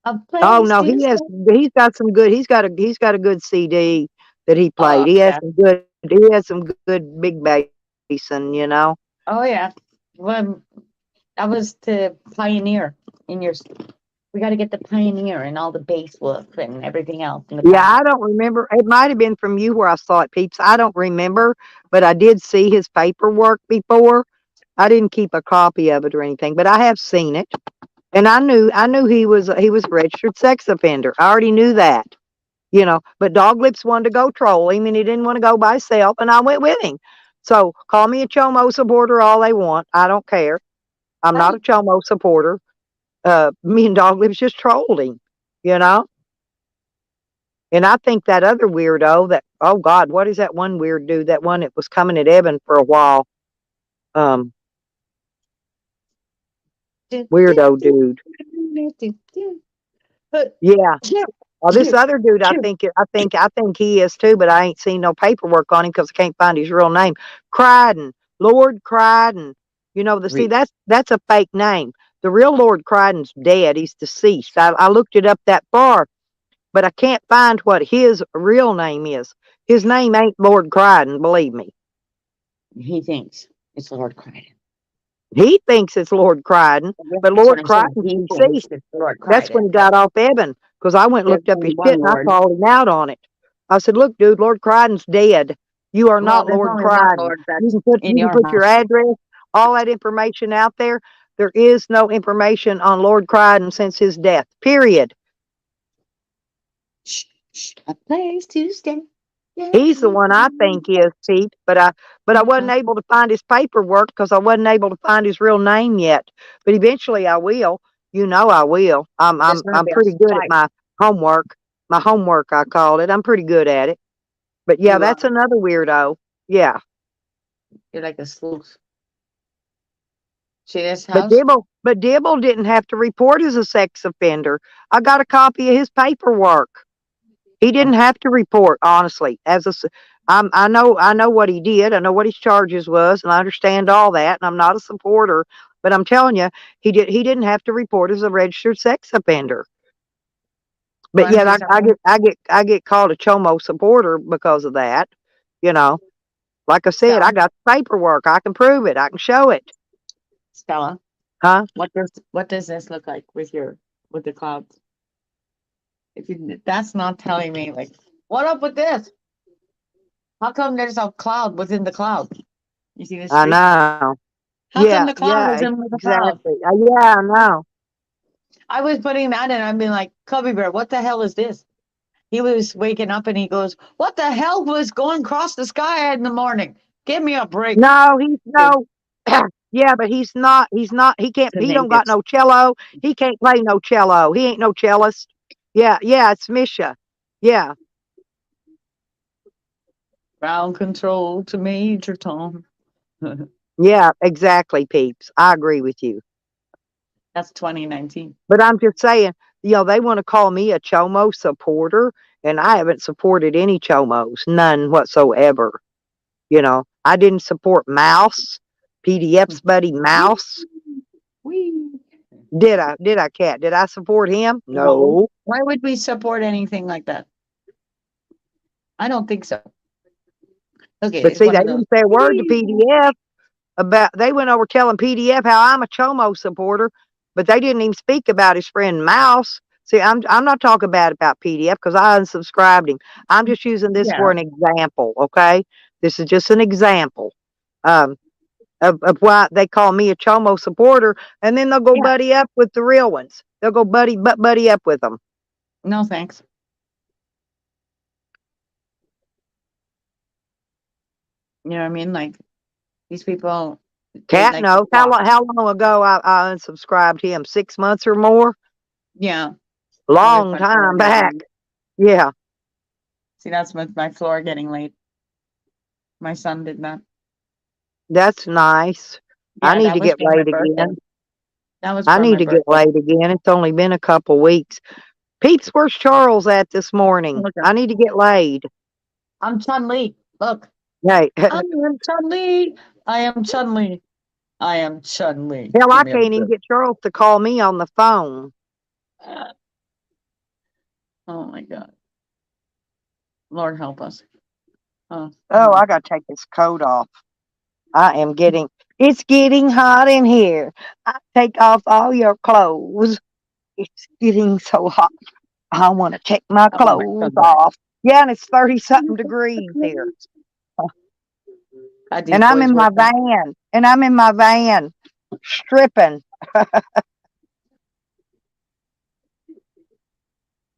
[SPEAKER 2] a
[SPEAKER 1] Oh
[SPEAKER 2] place
[SPEAKER 1] no,
[SPEAKER 2] to stay.
[SPEAKER 1] he's got some good. He's got a good CD that he
[SPEAKER 2] Oh
[SPEAKER 1] played.
[SPEAKER 2] yeah.
[SPEAKER 1] He has some good big bass, and
[SPEAKER 2] Oh yeah. Well, that was to pioneer in your we got to get the pioneer and all the bass work and everything else in the
[SPEAKER 1] yeah.
[SPEAKER 2] back.
[SPEAKER 1] I don't remember. It might have been from you where I saw it, peeps. I don't remember, but I did see his paperwork before. I didn't keep a copy of it or anything, but I have seen it, and I knew he was a registered sex offender. I already knew that. But Dog Lips wanted to go troll him, and he didn't want to go by himself, and I went with him. So call me a Chomo supporter all they want. I don't care. I'm not a Chomo supporter. Me and Dog Lips just trolled him, you know. And I think that other weirdo, oh God, what is that one weird dude? That one that was coming at Evan for a while. Weirdo dude. Yeah. Well, this other dude, I think he is too, but I ain't seen no paperwork on him because I can't find his real name. Crichton, Lord Crichton. That's a fake name. The real Lord Crichton's dead. He's deceased. I looked it up that far, but I can't find what his real name is. His name ain't Lord Crichton, believe me.
[SPEAKER 2] He thinks it's Lord Crichton.
[SPEAKER 1] He thinks it's Lord Crichton, but
[SPEAKER 2] That's what
[SPEAKER 1] Lord
[SPEAKER 2] I'm saying.
[SPEAKER 1] Crichton's
[SPEAKER 2] He thinks
[SPEAKER 1] deceased.
[SPEAKER 2] it's Lord
[SPEAKER 1] That's when
[SPEAKER 2] Crichton.
[SPEAKER 1] he got off Evan, because I went and
[SPEAKER 2] There's
[SPEAKER 1] looked up
[SPEAKER 2] only
[SPEAKER 1] his
[SPEAKER 2] one
[SPEAKER 1] shit and I
[SPEAKER 2] Lord.
[SPEAKER 1] called him out on it. I said, "Look, dude, Lord Crichton's dead. You are
[SPEAKER 2] Well,
[SPEAKER 1] not
[SPEAKER 2] there's
[SPEAKER 1] Lord
[SPEAKER 2] only one
[SPEAKER 1] Crichton.
[SPEAKER 2] Lord
[SPEAKER 1] You
[SPEAKER 2] that's
[SPEAKER 1] can put
[SPEAKER 2] in your
[SPEAKER 1] your
[SPEAKER 2] house.
[SPEAKER 1] address, all that information out there. There is no information on Lord Crichton since his death. Period.
[SPEAKER 2] Shh, a place to stay. Yeah.
[SPEAKER 1] He's the one I think is Pete, but I wasn't able to find his paperwork because I wasn't able to find his real name yet. But eventually I will. I will.
[SPEAKER 2] There's gonna
[SPEAKER 1] I'm
[SPEAKER 2] be a
[SPEAKER 1] pretty good at
[SPEAKER 2] fight.
[SPEAKER 1] my homework. My homework I call it. I'm pretty good at it. But yeah,
[SPEAKER 2] You
[SPEAKER 1] that's another weirdo. Yeah.
[SPEAKER 2] you're like a sleuth. See this
[SPEAKER 1] But
[SPEAKER 2] house?
[SPEAKER 1] Dibble didn't have to report as a sex offender. I got a copy of his paperwork. He didn't have to report, honestly. I know what he did. I know what his charges was, and I understand all that. And I'm not a supporter, but I'm telling you, he didn't have to report as a registered sex offender. But
[SPEAKER 2] Wanna
[SPEAKER 1] yet
[SPEAKER 2] see something?
[SPEAKER 1] I get called a Chomo supporter because of that. You know, like I said, I
[SPEAKER 2] Stella,
[SPEAKER 1] got the paperwork. I can prove it. I can show it.
[SPEAKER 2] Stella,
[SPEAKER 1] Huh?
[SPEAKER 2] what does this look like with the clouds? That's not telling me, like, what up with this? How come there's a cloud within the cloud? You see this
[SPEAKER 1] I
[SPEAKER 2] tree?
[SPEAKER 1] know.
[SPEAKER 2] How come
[SPEAKER 1] Yeah,
[SPEAKER 2] the cloud is
[SPEAKER 1] yeah,
[SPEAKER 2] in the cloud?
[SPEAKER 1] exactly. Yeah, I know.
[SPEAKER 2] I was putting that in. I've been like, Cubby Bear, what the hell is this? He was waking up and he goes, what the hell was going across the sky in the morning? Give me a break.
[SPEAKER 1] No, he's
[SPEAKER 2] Okay,
[SPEAKER 1] no. Yeah, but he's not, he can't,
[SPEAKER 2] to
[SPEAKER 1] he
[SPEAKER 2] make
[SPEAKER 1] don't got
[SPEAKER 2] it
[SPEAKER 1] no cello. He can't play no cello. He ain't no cellist. Yeah, yeah, it's Misha. Yeah,
[SPEAKER 2] ground control to Major Tom.
[SPEAKER 1] yeah, exactly, peeps. I agree with you.
[SPEAKER 2] That's 2019.
[SPEAKER 1] But I'm just saying, they want to call me a Chomo supporter, and I haven't supported any Chomos, none whatsoever. I didn't support Mouse, PDF's buddy Mouse.
[SPEAKER 2] Wee.
[SPEAKER 1] Did I, Cat? Did I support him?
[SPEAKER 2] No.
[SPEAKER 1] No.
[SPEAKER 2] Why would we support anything like that? I don't think so. Okay,
[SPEAKER 1] But
[SPEAKER 2] it's
[SPEAKER 1] see,
[SPEAKER 2] one
[SPEAKER 1] they
[SPEAKER 2] of those.
[SPEAKER 1] didn't say a word to PDF they went over telling PDF how I'm a Chomo supporter, but they didn't even speak about his friend Mouse. See, I'm not talking bad about PDF because I unsubscribed him. I'm just using this
[SPEAKER 2] Yeah.
[SPEAKER 1] for an example, okay? This is just an example um, of why they call me a Chomo supporter, and then they'll go
[SPEAKER 2] Yeah.
[SPEAKER 1] buddy up with the real ones. They'll go buddy up with them.
[SPEAKER 2] No thanks. You know what I mean? Like these people, they
[SPEAKER 1] Cat
[SPEAKER 2] like to
[SPEAKER 1] knows
[SPEAKER 2] talk.
[SPEAKER 1] how long ago I unsubscribed him? 6 months or more?
[SPEAKER 2] Yeah. With
[SPEAKER 1] Long
[SPEAKER 2] my floor
[SPEAKER 1] time
[SPEAKER 2] getting
[SPEAKER 1] back.
[SPEAKER 2] laid.
[SPEAKER 1] Yeah,
[SPEAKER 2] See, that's with my floor getting laid. My son did that.
[SPEAKER 1] that's nice. I
[SPEAKER 2] Yeah,
[SPEAKER 1] need
[SPEAKER 2] that
[SPEAKER 1] to
[SPEAKER 2] was
[SPEAKER 1] get
[SPEAKER 2] for my
[SPEAKER 1] laid
[SPEAKER 2] birthday.
[SPEAKER 1] again.
[SPEAKER 2] That was
[SPEAKER 1] I
[SPEAKER 2] for
[SPEAKER 1] need
[SPEAKER 2] my
[SPEAKER 1] to get
[SPEAKER 2] birthday.
[SPEAKER 1] laid again. It's only been a couple weeks. Pete's, where's Charles at this morning?
[SPEAKER 2] Look,
[SPEAKER 1] I need to get laid.
[SPEAKER 2] I'm Chun Li. Look,
[SPEAKER 1] Hey,
[SPEAKER 2] I am Chun Li. I am Chun Li. I am Chun Li.
[SPEAKER 1] hell,
[SPEAKER 2] Give
[SPEAKER 1] I
[SPEAKER 2] me a
[SPEAKER 1] can't even
[SPEAKER 2] break.
[SPEAKER 1] get Charles to call me on the phone.
[SPEAKER 2] Oh my God. Lord help us. Oh,
[SPEAKER 1] Oh, I gotta take this coat off. It's getting hot in here. I take off all your clothes. It's getting so hot. I want to take my
[SPEAKER 2] oh my
[SPEAKER 1] clothes
[SPEAKER 2] goodness.
[SPEAKER 1] off. Yeah, and it's 30 something degrees here.
[SPEAKER 2] God, these
[SPEAKER 1] And I'm
[SPEAKER 2] boys
[SPEAKER 1] in my
[SPEAKER 2] working.
[SPEAKER 1] van. And I'm in my van stripping.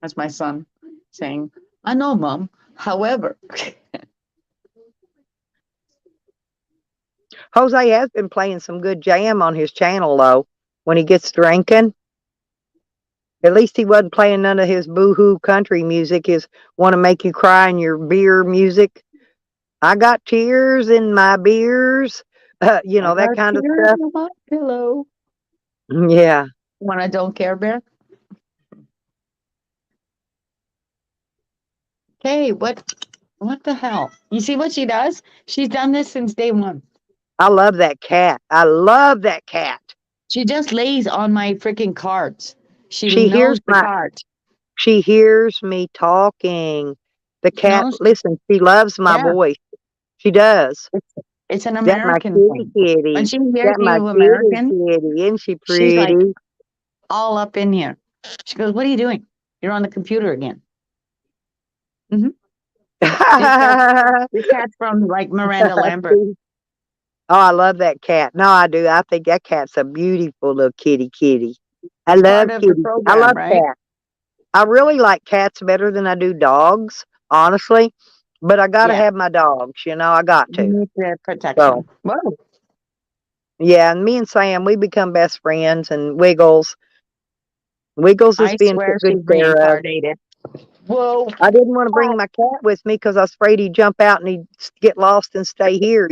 [SPEAKER 2] That's my son saying, I know, Mom. However,
[SPEAKER 1] Jose has been playing some good jam on his channel, though, when he gets drinking. At least he wasn't playing none of his boohoo country music, his want to make you cry in your beer music. I got tears in my beers,
[SPEAKER 2] I
[SPEAKER 1] that
[SPEAKER 2] got
[SPEAKER 1] kind of
[SPEAKER 2] tears
[SPEAKER 1] stuff.
[SPEAKER 2] on my pillow.
[SPEAKER 1] Yeah.
[SPEAKER 2] When I don't care, Bear. Okay, what the hell? You see what she does? She's done this since day one.
[SPEAKER 1] I love that cat. I love that cat.
[SPEAKER 2] She just lays on my freaking cards. She
[SPEAKER 1] She hears
[SPEAKER 2] knows the cards.
[SPEAKER 1] she hears me talking. The cat,
[SPEAKER 2] Knows,
[SPEAKER 1] listen, she loves my
[SPEAKER 2] yeah.
[SPEAKER 1] voice. She does.
[SPEAKER 2] It's an
[SPEAKER 1] That my
[SPEAKER 2] American
[SPEAKER 1] kitty
[SPEAKER 2] thing. When
[SPEAKER 1] kitty.
[SPEAKER 2] she hears
[SPEAKER 1] That my
[SPEAKER 2] you
[SPEAKER 1] kitty
[SPEAKER 2] American,
[SPEAKER 1] kitty. Isn't she
[SPEAKER 2] she's like
[SPEAKER 1] pretty?
[SPEAKER 2] all up in here. She goes, "What are you doing? You're on the computer again." This cat, this cat's from like Miranda Lambert.
[SPEAKER 1] Oh, I love that cat. No, I do. I think that cat's a beautiful little kitty kitty. I
[SPEAKER 2] It's
[SPEAKER 1] love
[SPEAKER 2] part of the
[SPEAKER 1] kitty. I
[SPEAKER 2] program,
[SPEAKER 1] love
[SPEAKER 2] right?
[SPEAKER 1] cats. I really like cats better than I do dogs, honestly. But I gotta
[SPEAKER 2] Yeah,
[SPEAKER 1] have my dogs, I got
[SPEAKER 2] you
[SPEAKER 1] to.
[SPEAKER 2] need the
[SPEAKER 1] So
[SPEAKER 2] protection. Whoa,
[SPEAKER 1] yeah, and me and Sam, we become best friends, and Wiggles is
[SPEAKER 2] I
[SPEAKER 1] being
[SPEAKER 2] swear
[SPEAKER 1] took good
[SPEAKER 2] she's
[SPEAKER 1] care of.
[SPEAKER 2] reincarnated. Whoa.
[SPEAKER 1] I didn't want to bring my cat with me because I was afraid he'd jump out and he'd get lost and stay here,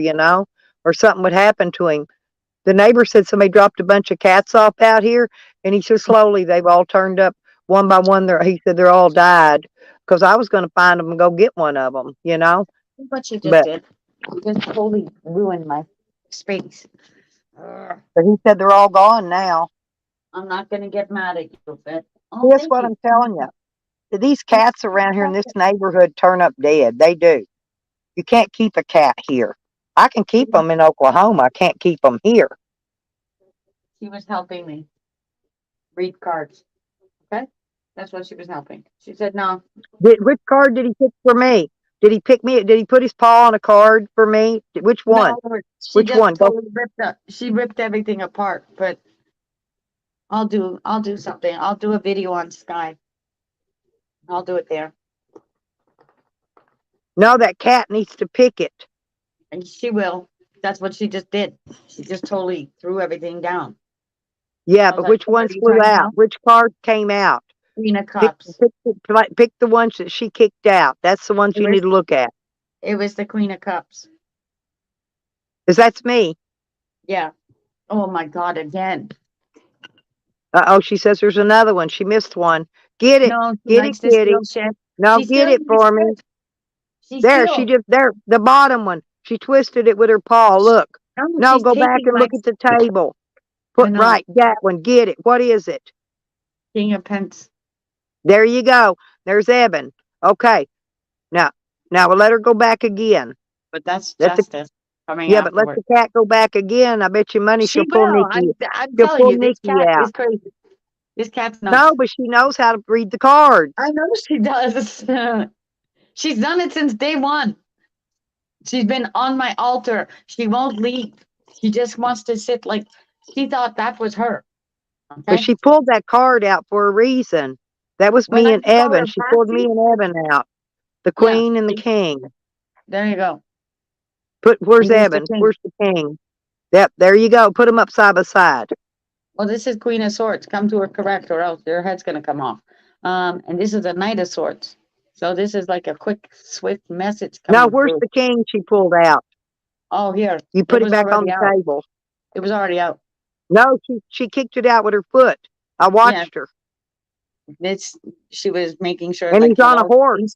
[SPEAKER 1] or something would happen to him. The neighbor said somebody dropped a bunch of cats off out here, and he said slowly they've all turned up one by one. He said they're all died because I was going to find them and go get one of them.
[SPEAKER 2] What you just
[SPEAKER 1] But,
[SPEAKER 2] did. You just totally ruined my space. Ugh.
[SPEAKER 1] but he said they're all gone now.
[SPEAKER 2] I'm not gonna get mad at you, but oh,
[SPEAKER 1] That's
[SPEAKER 2] thank
[SPEAKER 1] what
[SPEAKER 2] you.
[SPEAKER 1] I'm telling you. These cats around here in this neighborhood turn up dead. They do. You can't keep a cat here. I can keep them in Oklahoma. I can't keep them here.
[SPEAKER 2] She was helping me read cards. Okay. That's what she was helping. She said, no.
[SPEAKER 1] Which card did he pick for me? Did he pick me? Did he put his paw on a card for me? Which one?
[SPEAKER 2] No, she
[SPEAKER 1] Which
[SPEAKER 2] just
[SPEAKER 1] one? Go.
[SPEAKER 2] totally she ripped everything apart, but I'll do something. I'll do a video on Sky. I'll do it there.
[SPEAKER 1] No, that cat needs to pick it.
[SPEAKER 2] And she will. That's what she just did. She just totally threw everything down.
[SPEAKER 1] Yeah,
[SPEAKER 2] I was
[SPEAKER 1] but
[SPEAKER 2] like,
[SPEAKER 1] which
[SPEAKER 2] "What are
[SPEAKER 1] ones
[SPEAKER 2] you
[SPEAKER 1] flew
[SPEAKER 2] talking
[SPEAKER 1] out?
[SPEAKER 2] about?"
[SPEAKER 1] Which card came out?
[SPEAKER 2] Queen of
[SPEAKER 1] Pick,
[SPEAKER 2] Cups.
[SPEAKER 1] pick the ones that she kicked out. That's the ones you
[SPEAKER 2] Where's-
[SPEAKER 1] need to look at.
[SPEAKER 2] It was the Queen of Cups.
[SPEAKER 1] Because that's me.
[SPEAKER 2] Yeah. Oh my God, again.
[SPEAKER 1] Oh, she says there's another one. She missed one. Get it.
[SPEAKER 2] No, she
[SPEAKER 1] Get it,
[SPEAKER 2] likes to
[SPEAKER 1] kitty.
[SPEAKER 2] steal shit.
[SPEAKER 1] No,
[SPEAKER 2] She
[SPEAKER 1] get
[SPEAKER 2] steals
[SPEAKER 1] it
[SPEAKER 2] my
[SPEAKER 1] for me.
[SPEAKER 2] shit. She
[SPEAKER 1] There, she
[SPEAKER 2] steals.
[SPEAKER 1] just, there, the bottom one. She twisted it with her paw. Look. No,
[SPEAKER 2] she's
[SPEAKER 1] go back
[SPEAKER 2] taking
[SPEAKER 1] and look
[SPEAKER 2] my
[SPEAKER 1] at the table.
[SPEAKER 2] I
[SPEAKER 1] Put
[SPEAKER 2] know.
[SPEAKER 1] right, that one. Get it. What is it?
[SPEAKER 2] King of Pence.
[SPEAKER 1] There you go. There's Evan. Okay. Now we'll let her go back again.
[SPEAKER 2] But that's
[SPEAKER 1] Let the-
[SPEAKER 2] justice coming
[SPEAKER 1] Yeah, but let
[SPEAKER 2] afterward.
[SPEAKER 1] the cat go back again. I bet you money
[SPEAKER 2] She
[SPEAKER 1] she'll pull
[SPEAKER 2] will.
[SPEAKER 1] Nikki.
[SPEAKER 2] I'm
[SPEAKER 1] She'll
[SPEAKER 2] telling
[SPEAKER 1] pull
[SPEAKER 2] you, this
[SPEAKER 1] Nikki
[SPEAKER 2] cat
[SPEAKER 1] out.
[SPEAKER 2] is crazy. This cat's nuts.
[SPEAKER 1] No, but she knows how to read the cards.
[SPEAKER 2] I know she does. She's done it since day one. She's been on my altar. She won't leave. She just wants to sit like she thought that was her. Okay.
[SPEAKER 1] But she pulled that card out for a reason. That was
[SPEAKER 2] When
[SPEAKER 1] me
[SPEAKER 2] I
[SPEAKER 1] and
[SPEAKER 2] call her
[SPEAKER 1] Evan. She pulled me
[SPEAKER 2] Patsy-
[SPEAKER 1] and Evan out. The
[SPEAKER 2] Yeah.
[SPEAKER 1] queen and the king.
[SPEAKER 2] There you go.
[SPEAKER 1] Where's
[SPEAKER 2] And here's the
[SPEAKER 1] Evan?
[SPEAKER 2] king.
[SPEAKER 1] Where's the king? Yep, there you go. Put them up side by side.
[SPEAKER 2] Well, this is Queen of Swords. Come to her correct, or else your head's gonna come off. And this is a Knight of Swords. So this is like a quick, swift message coming
[SPEAKER 1] Now, where's
[SPEAKER 2] through.
[SPEAKER 1] the king she pulled out?
[SPEAKER 2] Oh, here.
[SPEAKER 1] You put it
[SPEAKER 2] was
[SPEAKER 1] back on
[SPEAKER 2] already
[SPEAKER 1] the
[SPEAKER 2] out.
[SPEAKER 1] table.
[SPEAKER 2] It was already out.
[SPEAKER 1] No, she kicked it out with her foot. I watched her.
[SPEAKER 2] She was making sure.
[SPEAKER 1] And
[SPEAKER 2] like,
[SPEAKER 1] he's on a
[SPEAKER 2] hello,
[SPEAKER 1] horse.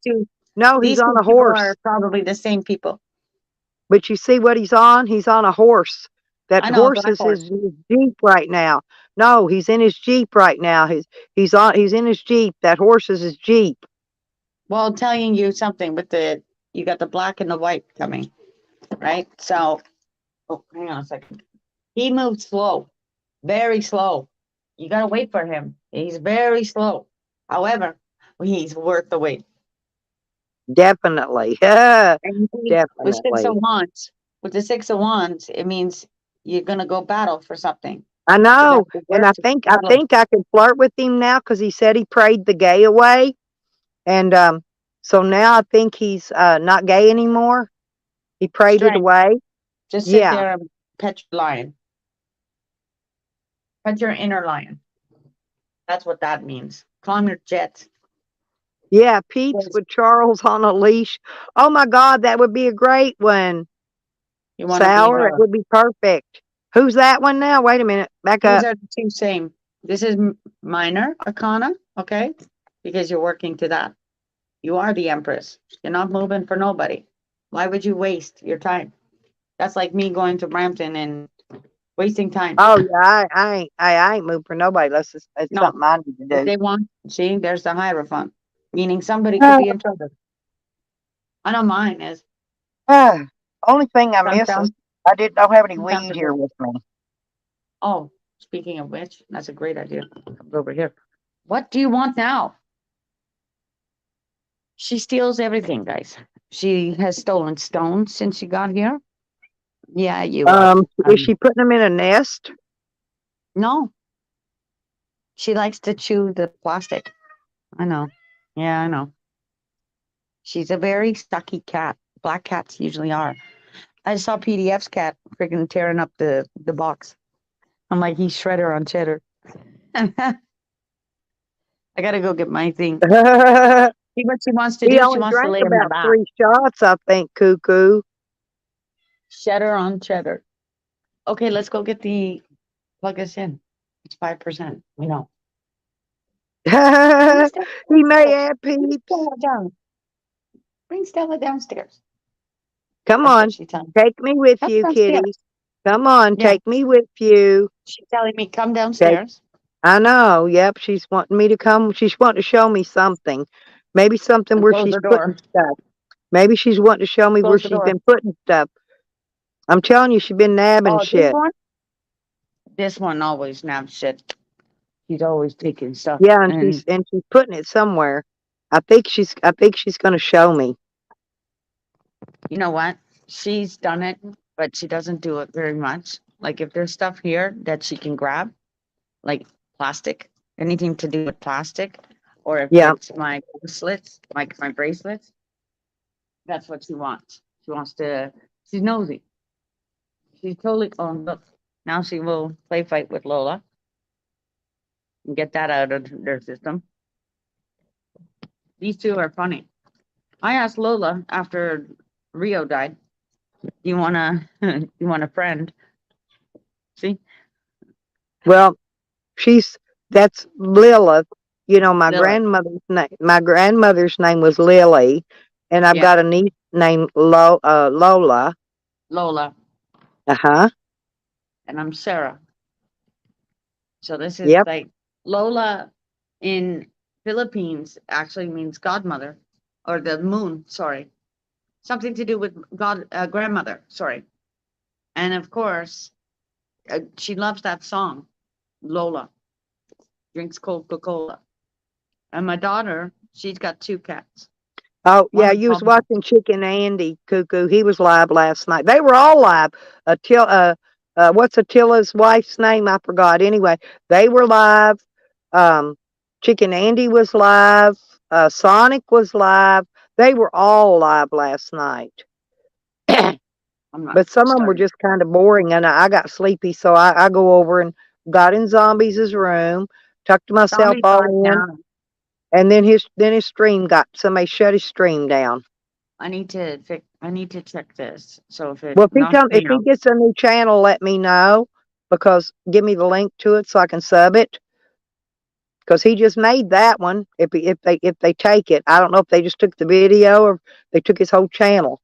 [SPEAKER 1] No,
[SPEAKER 2] these
[SPEAKER 1] he's on
[SPEAKER 2] two
[SPEAKER 1] a
[SPEAKER 2] people
[SPEAKER 1] horse.
[SPEAKER 2] are probably the same people.
[SPEAKER 1] But you see what he's on? He's on a horse. That
[SPEAKER 2] I know, a
[SPEAKER 1] horse
[SPEAKER 2] black
[SPEAKER 1] is
[SPEAKER 2] horse.
[SPEAKER 1] his Jeep right now. No, he's in his Jeep right now. He's in his Jeep. That horse is his Jeep.
[SPEAKER 2] Well, telling you something with you got the black and the white coming, right? So, oh, hang on a second. He moves slow, very slow. You gotta wait for him. He's very slow. However, he's worth the wait.
[SPEAKER 1] Definitely.
[SPEAKER 2] And you see, with Six
[SPEAKER 1] Definitely.
[SPEAKER 2] of Wands, with the Six of Wands, it means you're gonna go battle for something.
[SPEAKER 1] I know.
[SPEAKER 2] You have to
[SPEAKER 1] And
[SPEAKER 2] work
[SPEAKER 1] I
[SPEAKER 2] to
[SPEAKER 1] think
[SPEAKER 2] battle.
[SPEAKER 1] I can flirt with him now because he said he prayed the gay away. And so now I think he's not gay anymore. He prayed it
[SPEAKER 2] Strength.
[SPEAKER 1] away.
[SPEAKER 2] Just sit
[SPEAKER 1] Yeah.
[SPEAKER 2] there and pet your lion. Pet your inner lion. That's what that means. Calm your jets.
[SPEAKER 1] Yeah, Peeps
[SPEAKER 2] Yes.
[SPEAKER 1] with Charles on a leash. Oh my God, that would be a great one.
[SPEAKER 2] You want to be
[SPEAKER 1] Sour,
[SPEAKER 2] her.
[SPEAKER 1] it would be perfect. Who's that one now? Wait a minute. Back
[SPEAKER 2] These
[SPEAKER 1] up.
[SPEAKER 2] are the two same. This is minor arcana, okay? Because you're working to that. You are the empress. You're not moving for nobody. Why would you waste your time? That's like me going to Brampton and wasting time.
[SPEAKER 1] Oh yeah, I ain't moved for nobody. It's
[SPEAKER 2] No.
[SPEAKER 1] something I need to
[SPEAKER 2] If
[SPEAKER 1] do.
[SPEAKER 2] they want, see, there's the Hierophant, meaning somebody could be in trouble. I know mine is.
[SPEAKER 1] Only thing I miss
[SPEAKER 2] Sometimes-
[SPEAKER 1] is I don't have any
[SPEAKER 2] Sometimes
[SPEAKER 1] weed
[SPEAKER 2] I
[SPEAKER 1] here
[SPEAKER 2] do.
[SPEAKER 1] with me.
[SPEAKER 2] Oh, speaking of which, that's a great idea. Comes over here. What do you want now? She steals everything, guys. She has stolen stones since she got here. Yeah, you are.
[SPEAKER 1] Is she putting them in a nest?
[SPEAKER 2] No. She likes to chew the plastic. I know. Yeah, I know. She's a very sucky cat. Black cats usually are. I saw PDF's cat freaking tearing up the box. I'm like, he's shredder on cheddar. I gotta go get my thing.
[SPEAKER 1] He
[SPEAKER 2] See what she wants to do. She
[SPEAKER 1] only
[SPEAKER 2] wants to
[SPEAKER 1] drank
[SPEAKER 2] lay in my
[SPEAKER 1] about
[SPEAKER 2] back.
[SPEAKER 1] 3 shots, I think, Cuckoo.
[SPEAKER 2] Cheddar on cheddar. Okay, let's go get plug us in. It's 5%. We know.
[SPEAKER 1] He may have Peeps.
[SPEAKER 2] Stella down. Bring Stella downstairs.
[SPEAKER 1] Come
[SPEAKER 2] That's what
[SPEAKER 1] on,
[SPEAKER 2] she's telling me.
[SPEAKER 1] take me with
[SPEAKER 2] Come
[SPEAKER 1] you,
[SPEAKER 2] downstairs.
[SPEAKER 1] kitty. Come on,
[SPEAKER 2] Yeah.
[SPEAKER 1] take me with you.
[SPEAKER 2] She's telling me come downstairs.
[SPEAKER 1] I know. Yep, she's wanting me to come. She's wanting to show me something. Maybe something
[SPEAKER 2] And
[SPEAKER 1] where
[SPEAKER 2] close
[SPEAKER 1] she's
[SPEAKER 2] the door.
[SPEAKER 1] putting stuff. Maybe she's wanting to show me where
[SPEAKER 2] Close the
[SPEAKER 1] she's
[SPEAKER 2] door.
[SPEAKER 1] been putting stuff. I'm telling you, she's been nabbing
[SPEAKER 2] Oh,
[SPEAKER 1] shit.
[SPEAKER 2] this one? This one always nabs shit. She's always taking stuff.
[SPEAKER 1] Yeah, and
[SPEAKER 2] And
[SPEAKER 1] she's putting it somewhere. I think she's gonna show me.
[SPEAKER 2] you know what? She's done it, but she doesn't do it very much. Like if there's stuff here that she can grab, like plastic, anything to do with plastic, or if
[SPEAKER 1] Yeah.
[SPEAKER 2] it's my bracelets, like my bracelets, that's what she wants. She wants to, she's nosy. She's totally, oh, look, now she will play fight with Lola and get that out of their system. These two are funny. I asked Lola after Rio died, you wanna, you want a friend? See,
[SPEAKER 1] Well, that's Lilith. You know,
[SPEAKER 2] Lilith.
[SPEAKER 1] my grandmother's name was Lily, and I've
[SPEAKER 2] Yeah,
[SPEAKER 1] got a niece named Lola.
[SPEAKER 2] Lola,
[SPEAKER 1] Uh-huh.
[SPEAKER 2] and I'm Sarah. So this is
[SPEAKER 1] Yep.
[SPEAKER 2] like Lola in Philippines actually means godmother or the moon, sorry. Something to do with God grandmother, sorry. And of course, she loves that song, Lola, drinks Coca-Cola. And my daughter, she's got two cats.
[SPEAKER 1] Oh,
[SPEAKER 2] One
[SPEAKER 1] yeah,
[SPEAKER 2] of
[SPEAKER 1] you was
[SPEAKER 2] them,
[SPEAKER 1] watching Chicken Andy, Cuckoo. He was live last night. They were all live. What's Attila's wife's name? I forgot. Anyway, they were live. Um, Chicken Andy was live. Sonic was live. They were all live last night.
[SPEAKER 2] I'm not
[SPEAKER 1] But some of them were
[SPEAKER 2] starting.
[SPEAKER 1] just kind of boring, and I got sleepy, so I go over and got in Zombies' room, tucked myself
[SPEAKER 2] Zombie died
[SPEAKER 1] all in,
[SPEAKER 2] down.
[SPEAKER 1] and then his stream got somebody shut his stream down.
[SPEAKER 2] I need to check this. So if it
[SPEAKER 1] Well,
[SPEAKER 2] knocks
[SPEAKER 1] if
[SPEAKER 2] me
[SPEAKER 1] he
[SPEAKER 2] out,
[SPEAKER 1] gets a new channel, let me know because give me the link to it so I can sub it. Because he just made that one. If they take it, I don't know if they just took the video or they took his whole channel.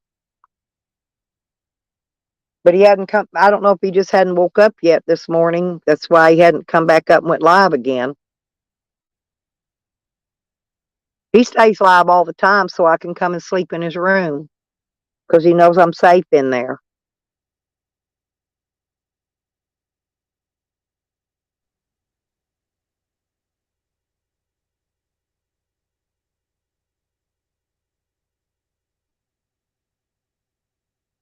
[SPEAKER 1] But he hadn't come. I don't know if he just hadn't woke up yet this morning. That's why he hadn't come back up and went live again. He stays live all the time so I can come and sleep in his room because he knows I'm safe in there.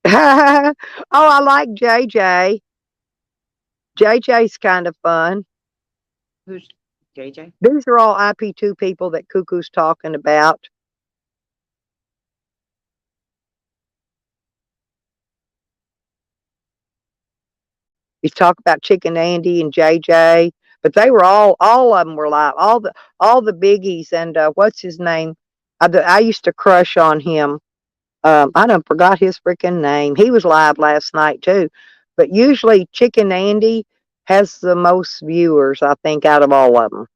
[SPEAKER 1] Oh, I like JJ. JJ's kind of fun.
[SPEAKER 2] who's JJ?
[SPEAKER 1] These are all IP2 people that Cuckoo's talking about. He's talking about Chicken Andy and JJ, but they were all of them were live. All the biggies and what's his name? I used to crush on him. I done forgot his freaking name. He was live last night too. But usually Chicken Andy has the most viewers, I think, out of all of them.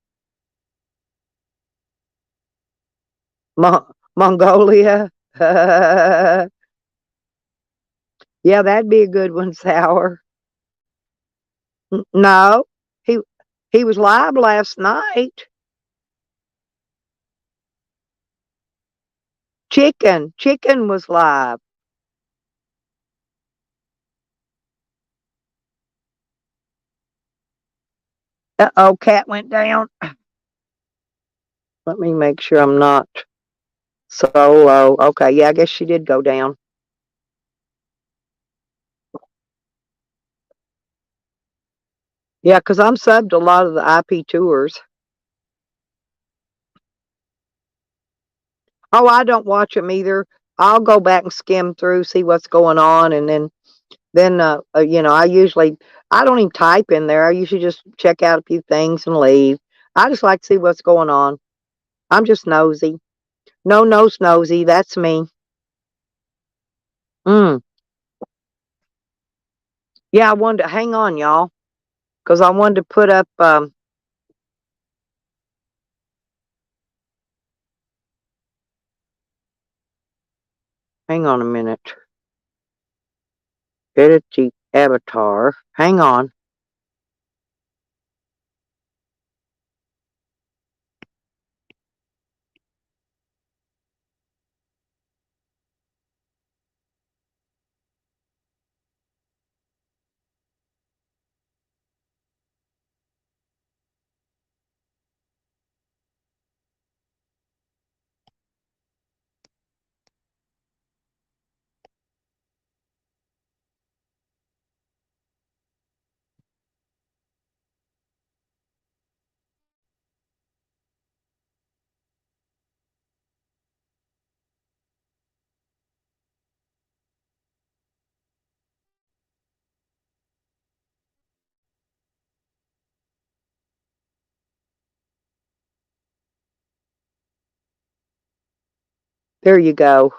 [SPEAKER 1] Mongolia. Yeah, that'd be a good one, Sour. No, he he was live last night. Chicken was live. Uh-oh, cat went down. Let me make sure I'm not solo. Okay, yeah, I guess she did go down. Yeah, because I'm subbed to a lot of the IP tours. Oh, I don't watch them either. I'll go back and skim through, see what's going on, and then I don't even type in there. I usually just check out a few things and leave. I just like to see what's going on. I'm just nosy. No nose nosy. That's me. Mm. Yeah, I wanted to hang on, y'all, because I wanted to put up. Hang on a minute. Edit the avatar. Hang on. There you go.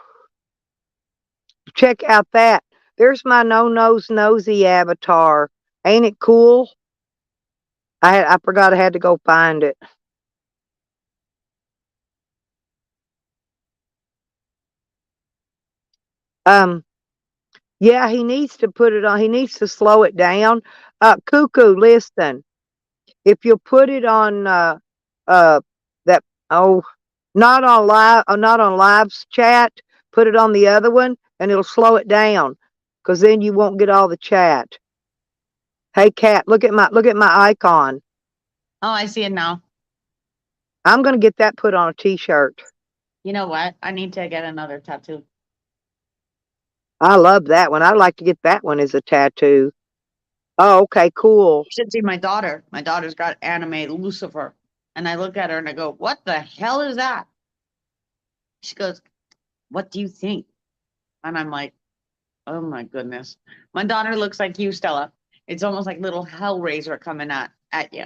[SPEAKER 1] Check out that. There's my no nose nosy avatar. Ain't it cool? I forgot I had to go find it. Um, yeah, he needs to put it on. He needs to slow it down. Cuckoo, listen. If you'll put it on uh that oh not on live's chat, put it on the other one and it'll slow it down because then you won't get all the chat. Hey cat, look at my icon.
[SPEAKER 2] Oh, I see it now.
[SPEAKER 1] I'm gonna get that put on a t-shirt.
[SPEAKER 2] You know what? I need to get another tattoo.
[SPEAKER 1] I love that one. I'd like to get that one as a tattoo. Oh, okay, cool.
[SPEAKER 2] You should see my daughter. My daughter's got anime Lucifer. And I look at her and I go, what the hell is that? She goes, what do you think? And I'm like, oh my goodness. My daughter looks like you, Stella. It's almost like little Hellraiser coming at you.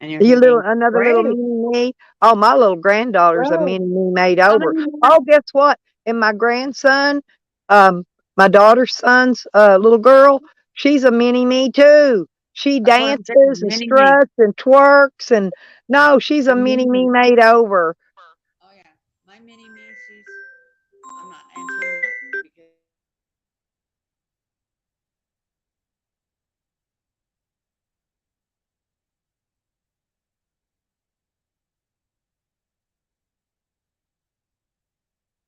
[SPEAKER 2] And you're
[SPEAKER 1] You little
[SPEAKER 2] thinking,
[SPEAKER 1] another little
[SPEAKER 2] great.
[SPEAKER 1] mini me. Oh, my little granddaughter's a
[SPEAKER 2] Right.
[SPEAKER 1] mini me made
[SPEAKER 2] How
[SPEAKER 1] over.
[SPEAKER 2] many more?
[SPEAKER 1] Oh, guess what? And my grandson, um, my daughter's son's little girl, she's a mini me too. She
[SPEAKER 2] That's what I'm saying.
[SPEAKER 1] dances and
[SPEAKER 2] Mini me.
[SPEAKER 1] struts and twerks and no, she's a mini me
[SPEAKER 2] Mini.
[SPEAKER 1] made over.
[SPEAKER 2] Oh yeah. My mini me, I'm not answering that because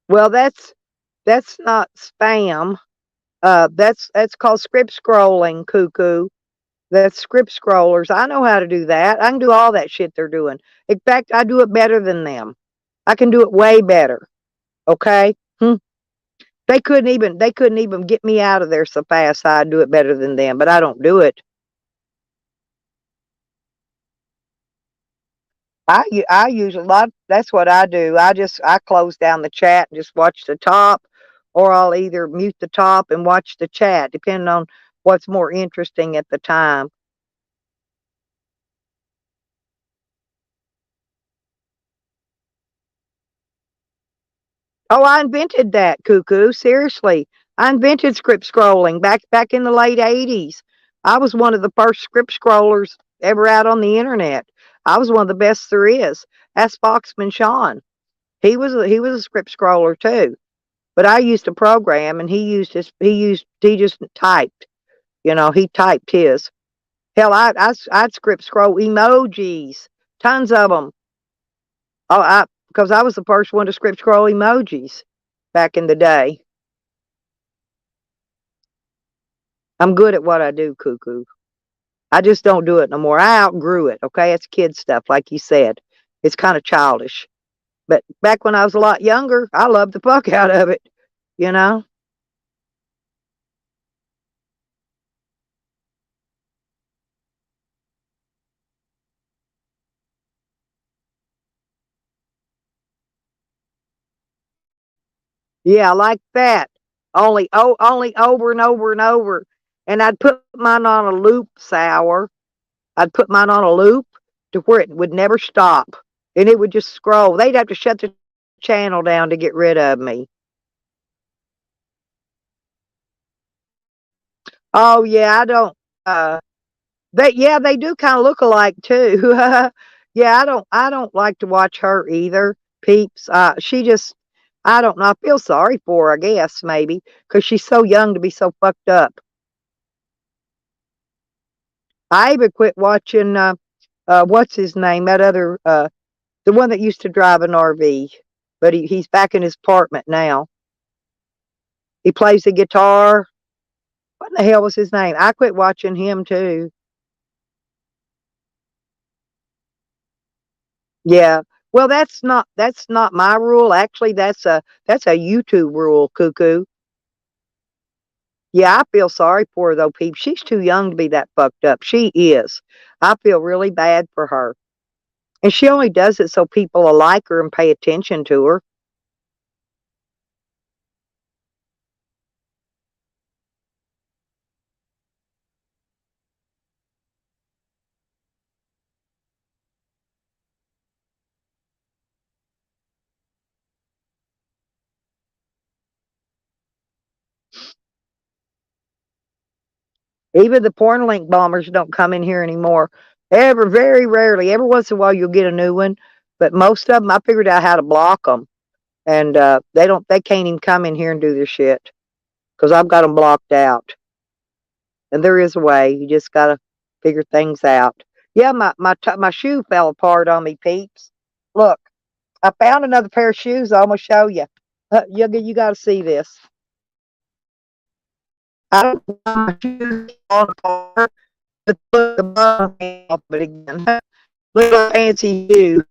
[SPEAKER 1] Well, that's not spam. That's called script scrolling, cuckoo. That's script scrollers. I know how to do that. I can do all that shit they're doing. In fact, I do it better than them. I can do it way better. Okay? They couldn't even get me out of there so fast. I'd do it better than them, but I don't do it. I use a lot. That's what I do. I close down the chat and just watch the top, or I'll either mute the top and watch the chat, depending on what's more interesting at the time. Oh, I invented that, cuckoo. Seriously. I invented script scrolling back in the late 80s. I was one of the first script scrollers ever out on the internet. I was one of the best there is. Ask Foxman Sean. He was a script scroller too. But I used a program and he just typed. He typed his. Hell, I'd script scroll emojis, tons of them. Oh, because I was the first one to script scroll emojis back in the day. I'm good at what I do, cuckoo. I just don't do it no more. I outgrew it. Okay, it's kid stuff, like you said. It's kind of childish. But back when I was a lot younger, I loved the fuck out of it. You know? Yeah, like that. Only over and over and over. And I'd put mine on a loop, sour. I'd put mine on a loop to where it would never stop. And it would just scroll. They'd have to shut the channel down to get rid of me. Oh yeah, I don't they do kind of look alike too. Yeah, I don't like to watch her either. Peeps. She just I don't know. I feel sorry for her, I guess, maybe, because she's so young to be so fucked up. I even quit watching what's his name? That other the one that used to drive an RV. But he's back in his apartment now. He plays the guitar. What the hell was his name? I quit watching him too. Yeah. Well, that's not my rule. Actually, that's a YouTube rule, cuckoo. Yeah, I feel sorry for her though, people. She's too young to be that fucked up. She is. I feel really bad for her. And she only does it so people will like her and pay attention to her. Even the porn link bombers don't come in here anymore. Very rarely. Every once in a while you'll get a new one, but most of them I figured out how to block them, and they can't even come in here and do their shit because I've got them blocked out. And there is a way. You just gotta figure things out. Yeah, my shoe fell apart on me, peeps. Look, I found another pair of shoes. I'm gonna show you. You got to see this. I don't know why my shoes falling apart, but look, the bottom came off. But again, look at fancy shoe.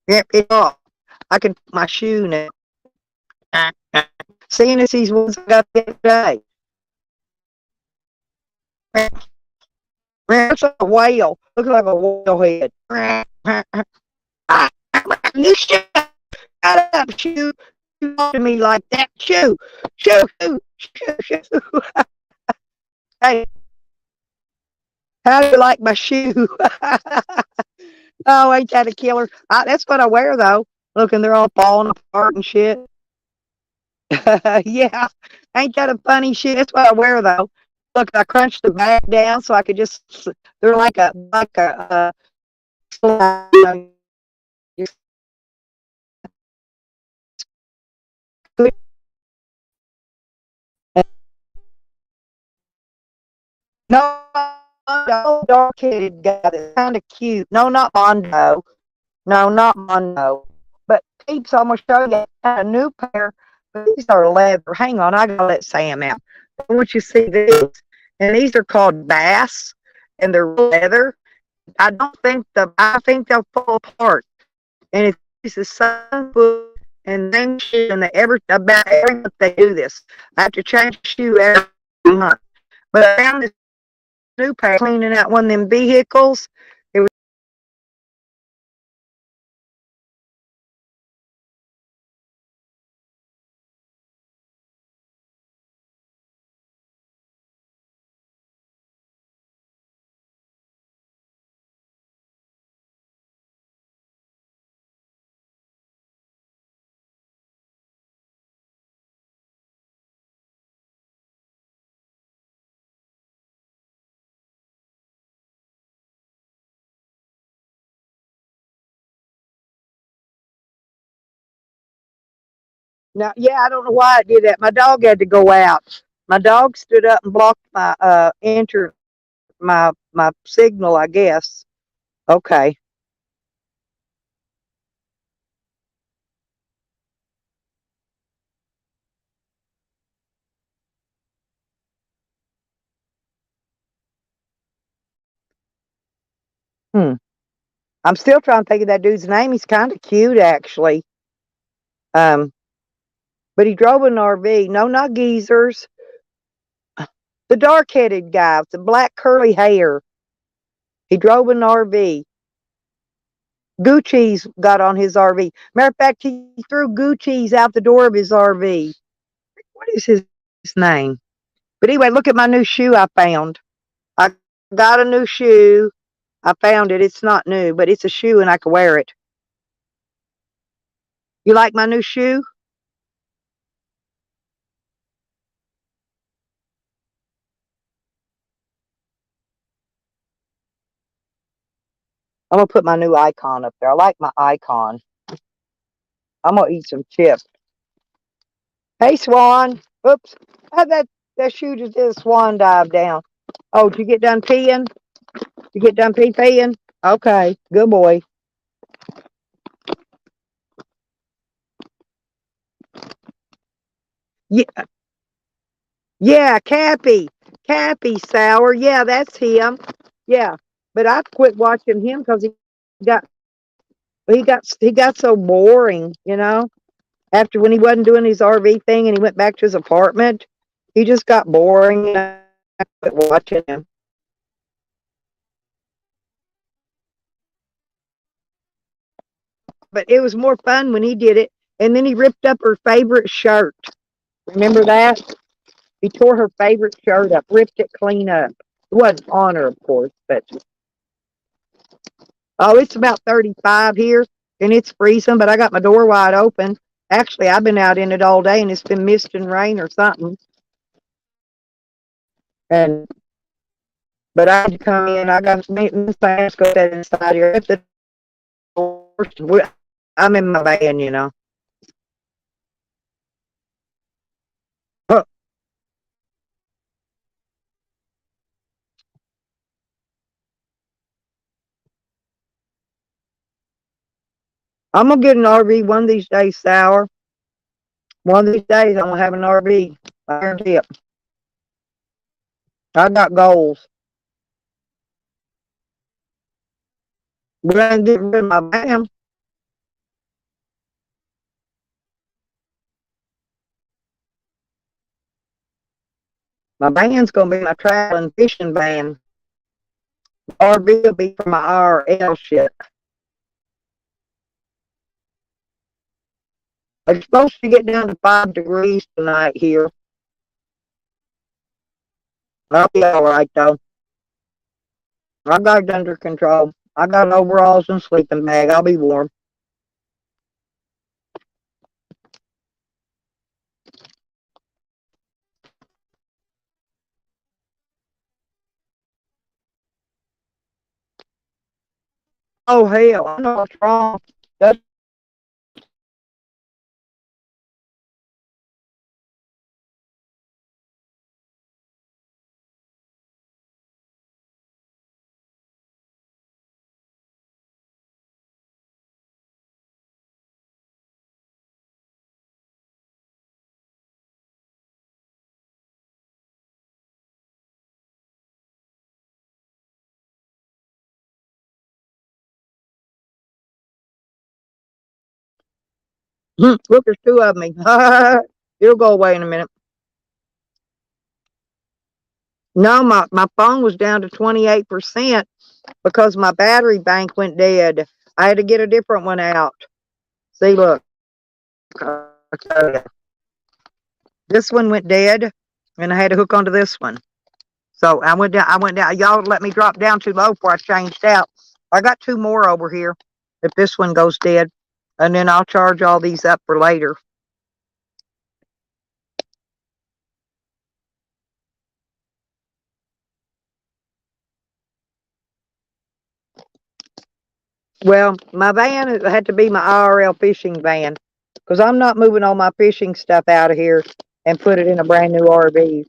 [SPEAKER 1] Rip it off. I can put my shoe now. Seeing as these ones I got the other day. It's like a whale. Looks like a whale head. You shut up, shoe. You talk to me like that. Shoe. Hey, how do you like my shoe? Oh, ain't that a killer? That's what I wear, though. Look, and they're all falling apart and shit. Yeah, ain't that a funny shit? That's what I wear, though. Look, I crunched the bag down so I could just, they're like a slide. No, dark-headed guy that's kind of cute. No, not Mondo. No, not Mondo. But peeps, I'm gonna show you a new pair. But these are leather. Hang on, I gotta let Sam out. I want you to see this. And these are called Bass, and they're leather. I think they'll fall apart. And it's the same foot and then shoe, and about every month they do this. I have to change the shoe every month. But I found this new pair cleaning out one of them vehicles. It was now, yeah, I don't know why I did that. My dog had to go out. My dog stood up and blocked my my signal, I guess. Okay. Hmm. I'm still trying to think of that dude's name. He's kind of cute, actually. Um, but he drove an RV. No, not geezers. The dark-headed guy with the black curly hair. He drove an RV. Gucci's got on his RV. Matter of fact, he threw Gucci's out the door of his RV. What is his name? But anyway, look at my new shoe I found. I got a new shoe. I found it. It's not new, but it's a shoe and I can wear it. You like my new shoe? I'm gonna put my new icon up there. I like my icon. I'm gonna eat some chips. Hey, Swan. Oops. How that shoe just did a swan dive down. Oh, did you get done peeing? You get done peeing? Okay, good boy. Yeah, yeah, Cappy Sour. Yeah, that's him. Yeah, but I quit watching him because got he got so boring. After when he wasn't doing his RV thing and he went back to his apartment, he just got boring. And I quit watching him. But it was more fun when he did it. And then he ripped up her favorite shirt. Remember that? He tore her favorite shirt up, ripped it clean up. It wasn't on her, of course, but oh, it's about 35 here and it's freezing, but I got my door wide open. Actually, I've been out in it all day and it's been mist and rain or something. And but I had to come in. I got Miss Vance go that inside here at the door. I'm in my van, you know. Huh. I'm gonna get an RV one of these days, Sour. One of these days, I'm gonna have an RV. I guarantee it. I got goals. But I ain't getting rid of my van. My van's gonna be my traveling fishing van. RV will be for my IRL shit. It's supposed to get down to 5 degrees tonight here. I'll be alright though. I got it under control. I got overalls and sleeping bag. I'll be warm. Oh hell, I know what's wrong. That's look, there's two of me. It'll go away in a minute. No, my phone was down to 28% because my battery bank went dead. I had to get a different one out. See, look. I'll tell you. This one went dead, and I had to hook onto this one. So I went down. Y'all let me drop down too low before I changed out. I got two more over here. If this one goes dead, and then I'll charge all these up for later. Well, my van had to be my IRL fishing van because I'm not moving all my fishing stuff out of here and put it in a brand new RV.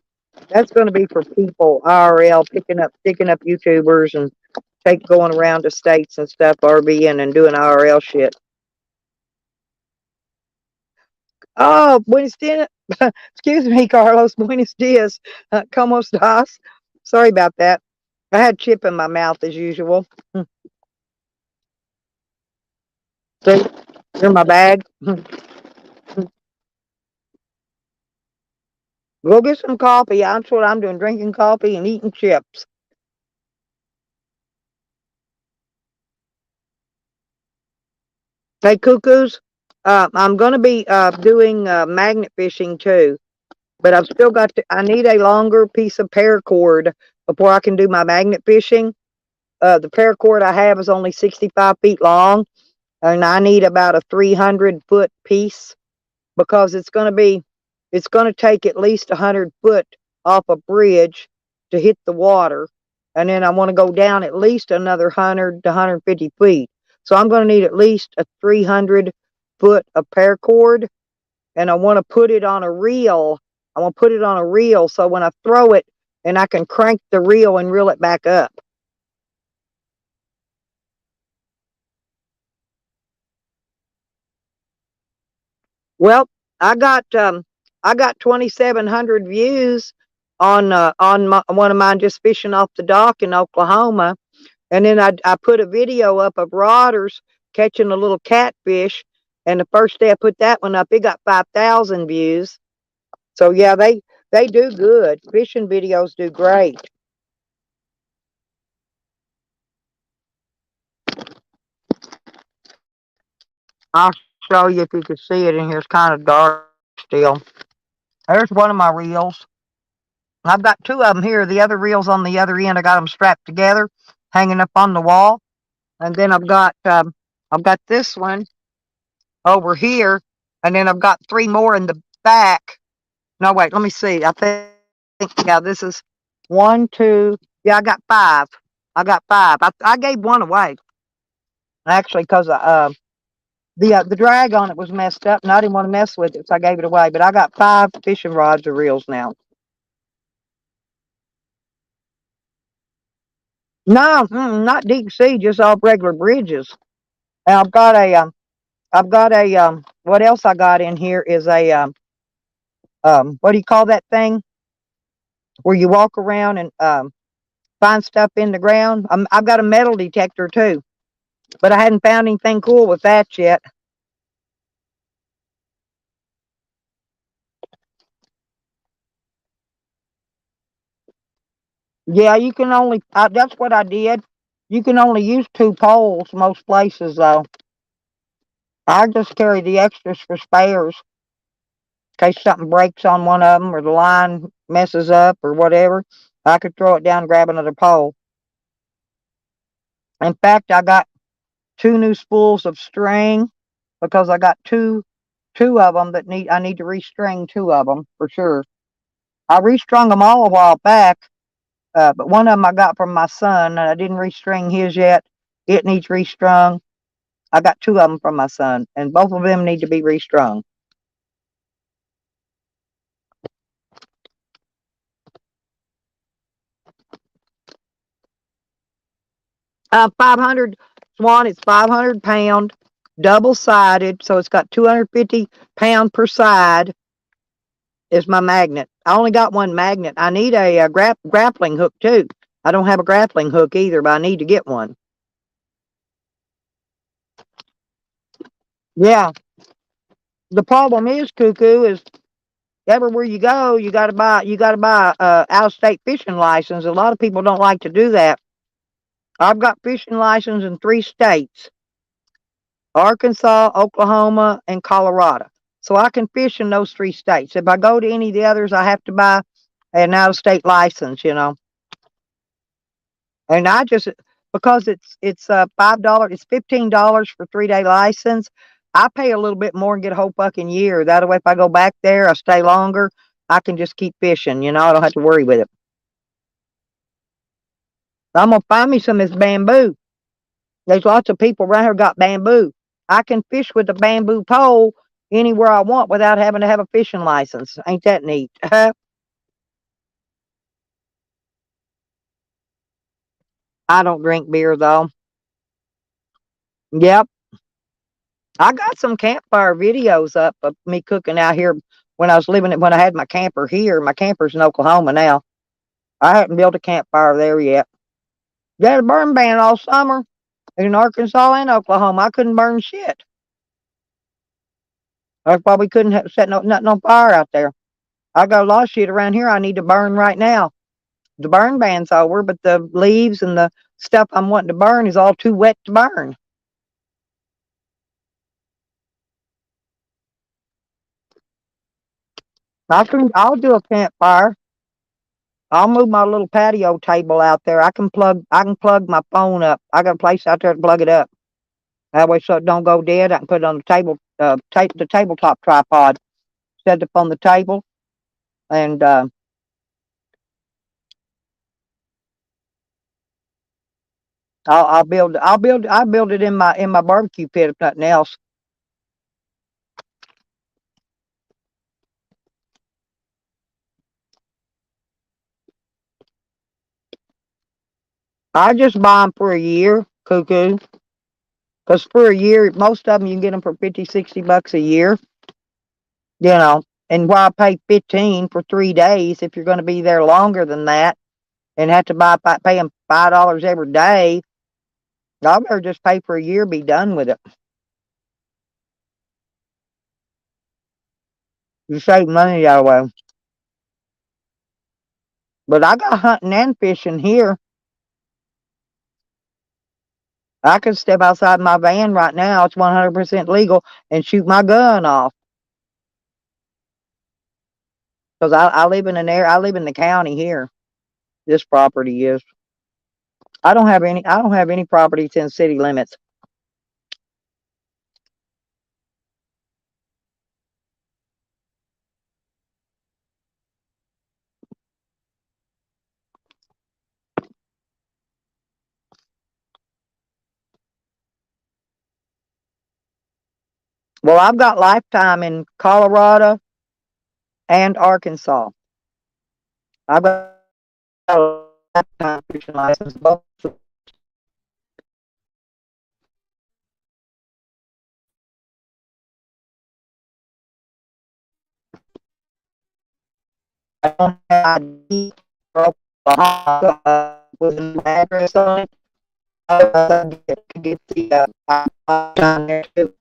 [SPEAKER 1] That's going to be for people IRL picking up YouTubers and going around the states and stuff, RVing and doing IRL shit. Oh, buenos dias. Excuse me, Carlos. Buenos dias. ¿Cómo estás? Sorry about that. I had chip in my mouth as usual. See, in my bag. Go get some coffee. That's what I'm doing, drinking coffee and eating chips. Hey, cuckoos, I'm going to be doing magnet fishing too, but I've still got I need a longer piece of paracord before I can do my magnet fishing. The paracord I have is only 65 feet long, and I need about a 300-foot piece because it's going to take at least 100 foot off a bridge to hit the water. And then I want to go down at least another 100 to 150 feet. So I'm going to need at least a 300-foot of paracord. And I want to put it on a reel. I want to put it on a reel so when I throw it, and I can crank the reel and reel it back up. Well, I got 2,700 views on one of mine just fishing off the dock in Oklahoma, and then I put a video up of Rodders catching a little catfish, and the first day I put that one up, it got 5,000 views. So yeah, they do good. Fishing videos do great. I'll show you if you can see it in here. It's kind of dark still. There's one of my reels. I've got two of them here. The other reel's on the other end. I got them strapped together, hanging up on the wall. And then I've got this one over here, and then I've got three more in the back. No, wait, let me see. I think yeah, this is One, two. Yeah, I got five. I got five. I gave one away actually because the drag on it was messed up, and I didn't want to mess with it, so I gave it away. But I got five fishing rods or reels now. No, not deep sea, just all regular bridges. And I've got a what else I got in here is a what do you call that thing where you walk around and find stuff in the ground? I've got a metal detector too, but I hadn't found anything cool with that yet. Yeah, you can only, that's what I did. You can only use two poles most places though. I just carry the extras for spares in case something breaks on one of them or the line messes up or whatever. I could throw it down and grab another pole. In fact, I got two new spools of string because I got two of them that I need to restring two of them for sure. I restrung them all a while back, but one of them I got from my son, and I didn't restring his yet. It needs restrung. I got two of them from my son, and both of them need to be restrung. 500 Swan. It's 500 pound, double sided, so it's got 250 pound per side. Is my magnet. I only got one magnet. I need a grappling hook too. I don't have a grappling hook either, but I need to get one. Yeah. The problem is, Cuckoo, is everywhere you go, you gotta buy out of state fishing license. A lot of people don't like to do that. I've got fishing license in 3 states: Arkansas, Oklahoma, and Colorado. So I can fish in those 3 states. If I go to any of the others, I have to buy an out of state license, you know. And I just, because it's $5, it's $15 for 3 day license. I pay a little bit more and get a whole fucking year. That way, if I go back there, I stay longer. I can just keep fishing. You know, I don't have to worry with it. I'm gonna find me some of this bamboo. There's lots of people around here got bamboo. I can fish with a bamboo pole anywhere I want without having to have a fishing license. Ain't that neat? I don't drink beer though. Yep. I got some campfire videos up of me cooking out here when I was when I had my camper here. My camper's in Oklahoma now. I hadn't built a campfire there yet. They had a burn ban all summer in Arkansas and Oklahoma. I couldn't burn shit. I probably couldn't have set nothing on fire out there. I got a lot of shit around here I need to burn right now. The burn ban's over, but the leaves and the stuff I'm wanting to burn is all too wet to burn. I'll do a campfire. I'll move my little patio table out there. I can plug my phone up. I got a place out there to plug it up. That way so it don't go dead. I can put it on the table, the tabletop tripod. Set it up on the table, and I'll build it in my barbecue pit if nothing else. I just buy them for a year, Cuckoo. Because for a year, most of them you can get them for 50, $60 a year. You know, and why pay 15 for 3 days if you're going to be there longer than that and have to pay them $5 every day? I better just pay for a year, be done with it. You save money that way. But I got hunting and fishing here. I can step outside my van right now. It's 100% legal and shoot my gun off. Because I live in I live in the county here. This property is. I don't have any properties in city limits. Well, I've got lifetime in Colorado and Arkansas. I've got a lifetime fishing license. Both. I don't have ID for Oklahoma with an address on it. Otherwise, I get the lifetime there too.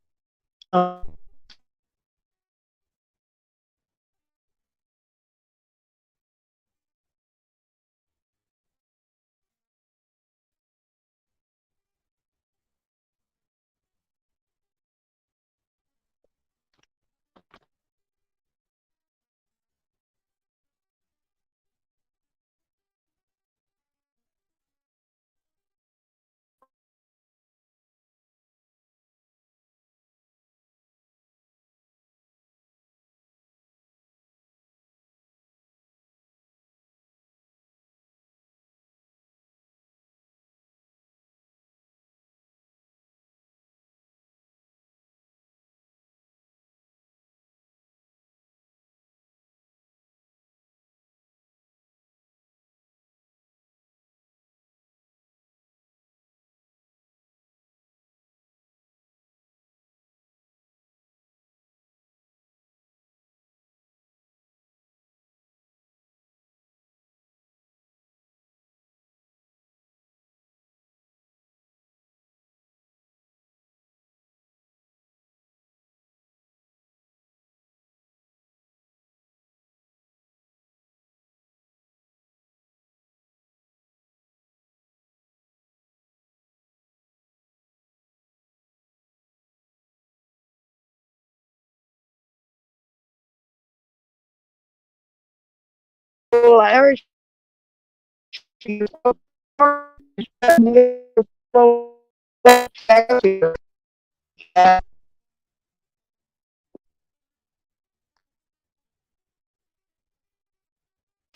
[SPEAKER 1] Well, Irish,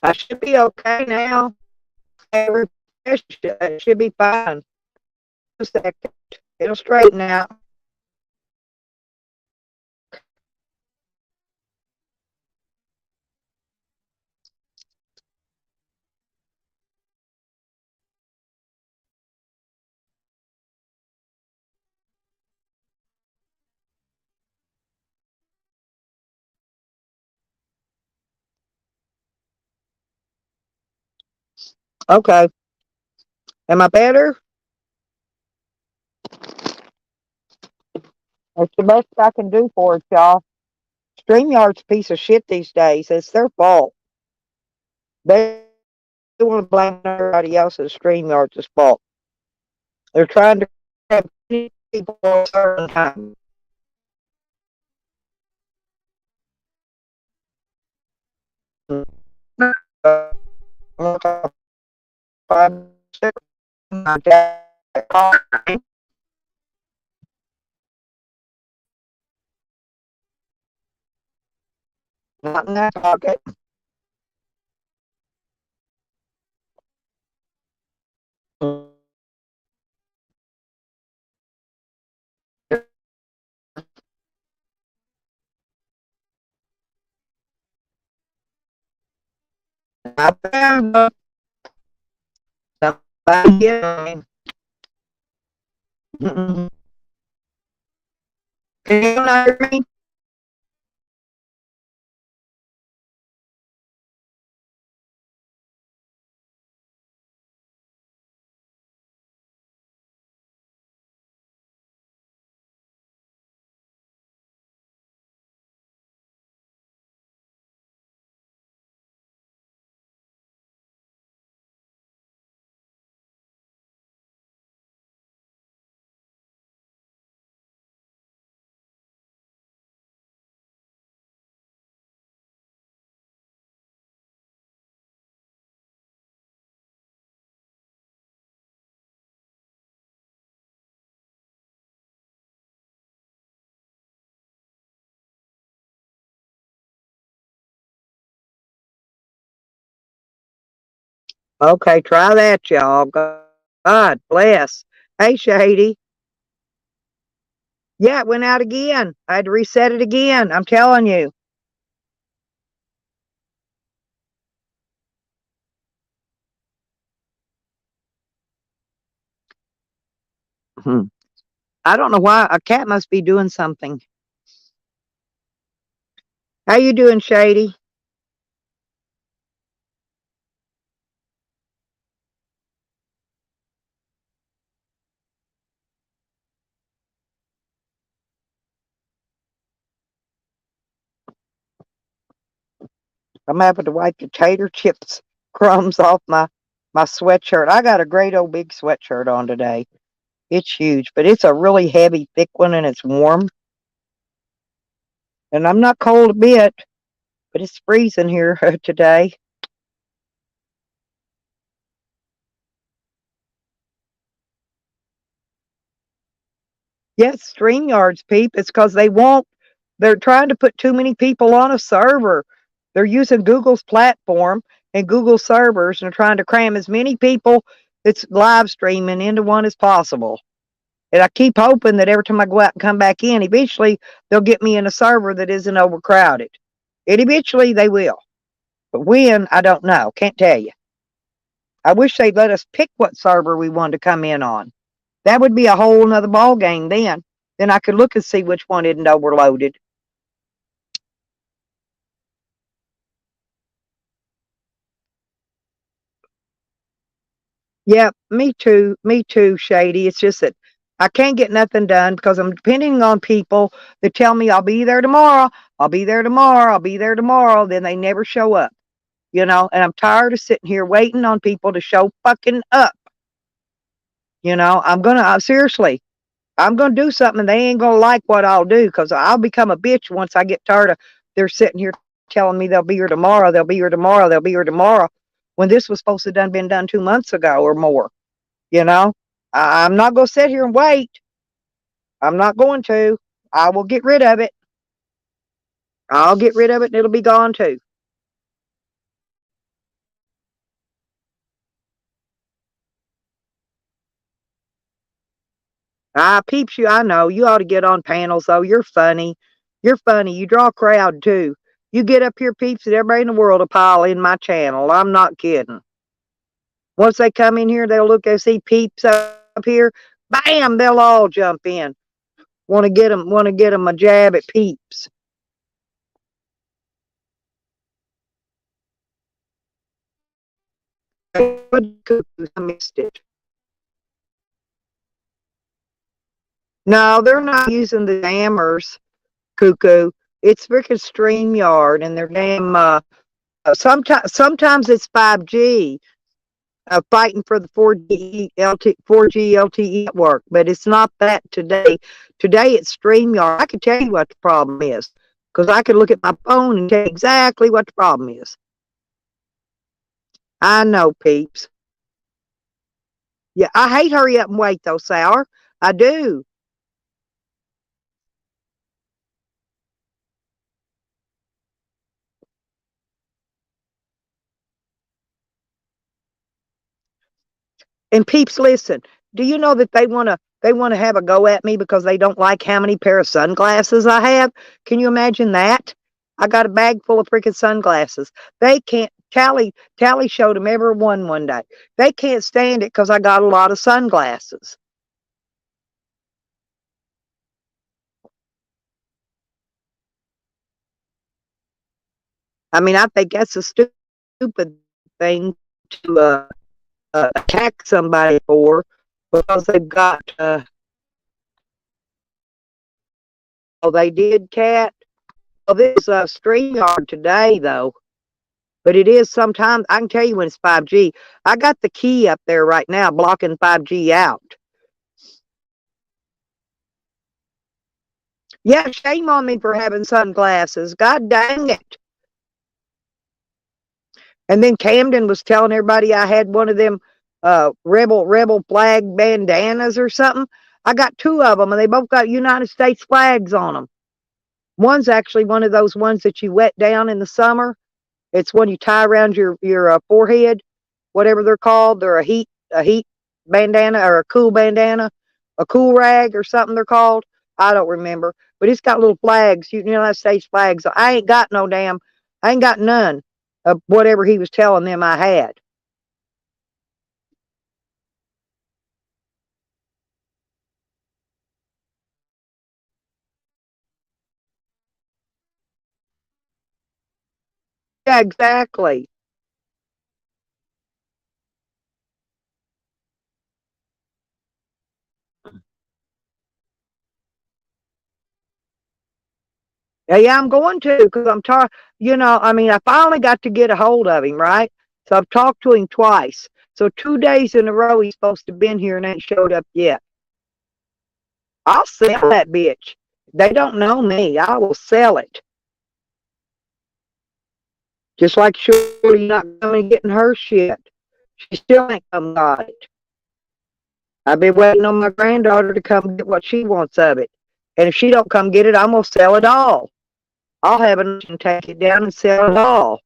[SPEAKER 1] I should be okay now. It should be fine. A second. It'll straighten out. Okay. Am I better? That's the best I can do for it, y'all. StreamYard's a piece of shit these days. It's their fault. They want to blame everybody else's StreamYard's fault. They're trying to have people at a certain time. Not in that pocket. I found somebody getting. Can you not hear me? Okay, try that, y'all. God bless. Hey, Shady. Yeah, it went out again. I had to reset it again. I'm telling you. Hmm. I don't know why. A cat must be doing something. How you doing, Shady? I'm having to wipe the tater chips crumbs off my sweatshirt. I got a great old big sweatshirt on today. It's huge, but it's a really heavy, thick one, and it's warm. And I'm not cold a bit, but it's freezing here today. Yes, StreamYard's peep. It's because they're trying to put too many people on a server. They're using Google's platform and Google servers and they're trying to cram as many people that's live streaming into one as possible. And I keep hoping that every time I go out and come back in, eventually they'll get me in a server that isn't overcrowded. And eventually they will. But when, I don't know. Can't tell you. I wish they'd let us pick what server we wanted to come in on. That would be a whole nother ball game then. Then I could look and see which one isn't overloaded. Yeah, me too, Shady. It's just that I can't get nothing done because I'm depending on people that tell me I'll be there tomorrow, I'll be there tomorrow, I'll be there tomorrow, then they never show up, and I'm tired of sitting here waiting on people to show fucking up. Seriously, I'm gonna do something and they ain't gonna like what I'll do because I'll become a bitch once I get tired of they're sitting here telling me they'll be here tomorrow, they'll be here tomorrow, they'll be here tomorrow, when this was supposed to have been done 2 months ago or more. You know, I'm not going to sit here and wait. I'm not going to. I will get rid of it. I'll get rid of it and it'll be gone too. I peeps you. I know you ought to get on panels though. You're funny. You're funny. You draw a crowd too. You get up here, peeps, and everybody in the world will pile in my channel. I'm not kidding. Once they come in here, they'll look and see peeps up here. Bam! They'll all jump in. Want to get them? Want to get them a jab at peeps? I missed it. No, they're not using the jammers, Cuckoo. It's freaking StreamYard and their damn sometimes it's 5G fighting for the 4G LTE network, but it's not that today. Today it's StreamYard. I can tell you what the problem is because I can look at my phone and tell you exactly what the problem is. I know, peeps. Yeah, I hate hurry up and wait though, Sour. I do. And peeps, listen. Do you know that they want to have a go at me because they don't like how many pair of sunglasses I have? Can you imagine that? I got a bag full of freaking sunglasses. They can't. Tally showed them every one day. They can't stand it because I got a lot of sunglasses. I mean, I think that's a stupid thing to attack somebody for because they've got. Oh, they did, Cat. Well, this StreamYard today, though. But it is sometimes, I can tell you when it's 5G. I got the key up there right now blocking 5G out. Yeah, shame on me for having sunglasses. God dang it. And then Camden was telling everybody I had one of them rebel flag bandanas or something. I got two of them and they both got United States flags on them. One's actually one of those ones that you wet down in the summer. It's one you tie around your forehead, whatever they're called. They're a heat bandana or a cool bandana, a cool rag or something they're called. I don't remember, but it's got little flags, United States flags. I ain't got I ain't got none of whatever he was telling them I had. Yeah, exactly. Yeah, I'm going to because I'm tired. I mean, I finally got to get a hold of him, right? So I've talked to him twice. So 2 days in a row he's supposed to have been here and ain't showed up yet. I'll sell that bitch. They don't know me. I will sell it. Just like Shorty not coming and getting her shit. She still ain't come got it. I've been waiting on my granddaughter to come get what she wants of it. And if she don't come get it, I'm gonna sell it all. I'll have it and take it down and sell it all.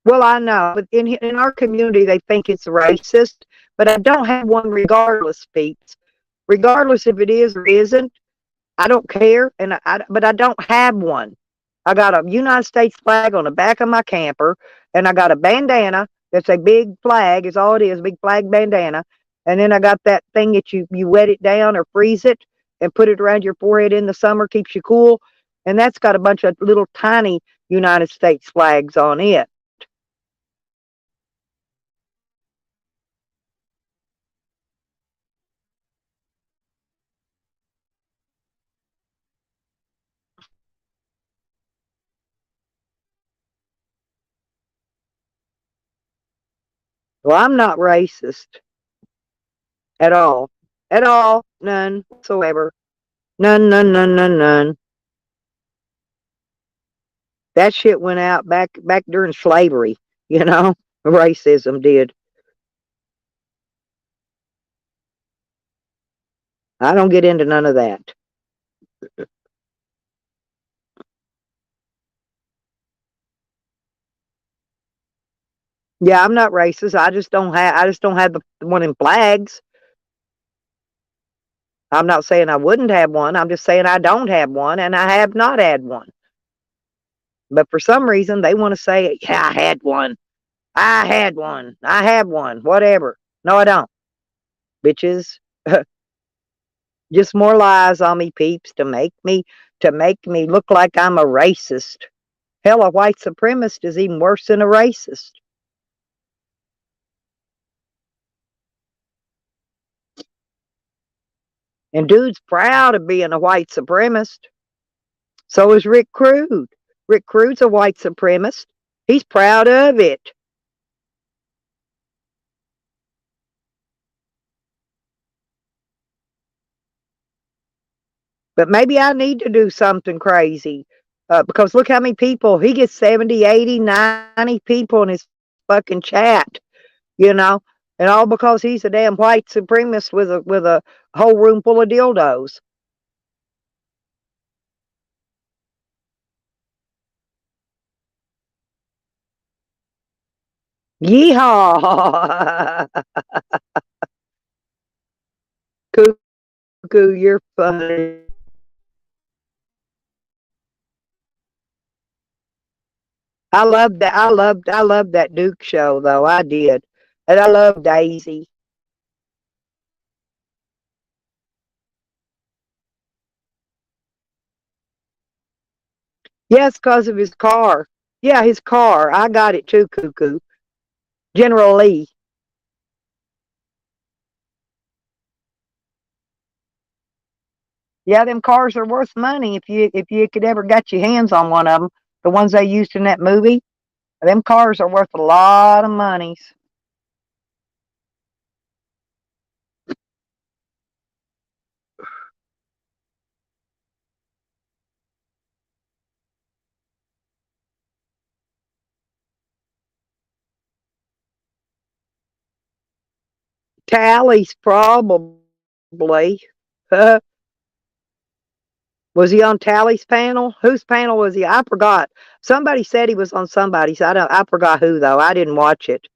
[SPEAKER 1] Well, I know, but in our community, they think it's racist, but I don't have one regardless, Pete. Regardless if it is or isn't, I don't care, but I don't have one. I got a United States flag on the back of my camper, and I got a bandana that's a big flag, is all it is, a big flag bandana. And then I got that thing that you wet it down or freeze it and put it around your forehead in the summer, keeps you cool. And that's got a bunch of little tiny United States flags on it. Well, I'm not racist at all. At all. None whatsoever. None, none, none, none, none. That shit went out back during slavery, you know? Racism did. I don't get into none of that. Yeah, I'm not racist. I just don't have the one in flags. I'm not saying I wouldn't have one. I'm just saying I don't have one and I have not had one. But for some reason they want to say, yeah, I had one. I had one. I have one. Whatever. No, I don't. Bitches. Just more lies on me, peeps, to make me look like I'm a racist. Hell, a white supremacist is even worse than a racist. And dude's proud of being a white supremacist. So is Rick Crude. Rick Crude's a white supremacist. He's proud of it. But maybe I need to do something crazy. Because look how many people, he gets 70, 80, 90 people in his fucking chat, you know? And all because he's a damn white supremacist with a whole room full of dildos. Yeehaw! Cuckoo, you're funny. I loved that Duke show though. I did. And I love Daisy. Yes, because of his car. Yeah, his car. I got it too, Cuckoo. General Lee. Yeah, them cars are worth money if you could ever got your hands on one of them. The ones they used in that movie. Them cars are worth a lot of monies. Tally's probably. Was he on Tally's panel? Whose panel was he? I forgot. Somebody said he was on somebody's. I forgot who though. I didn't watch it.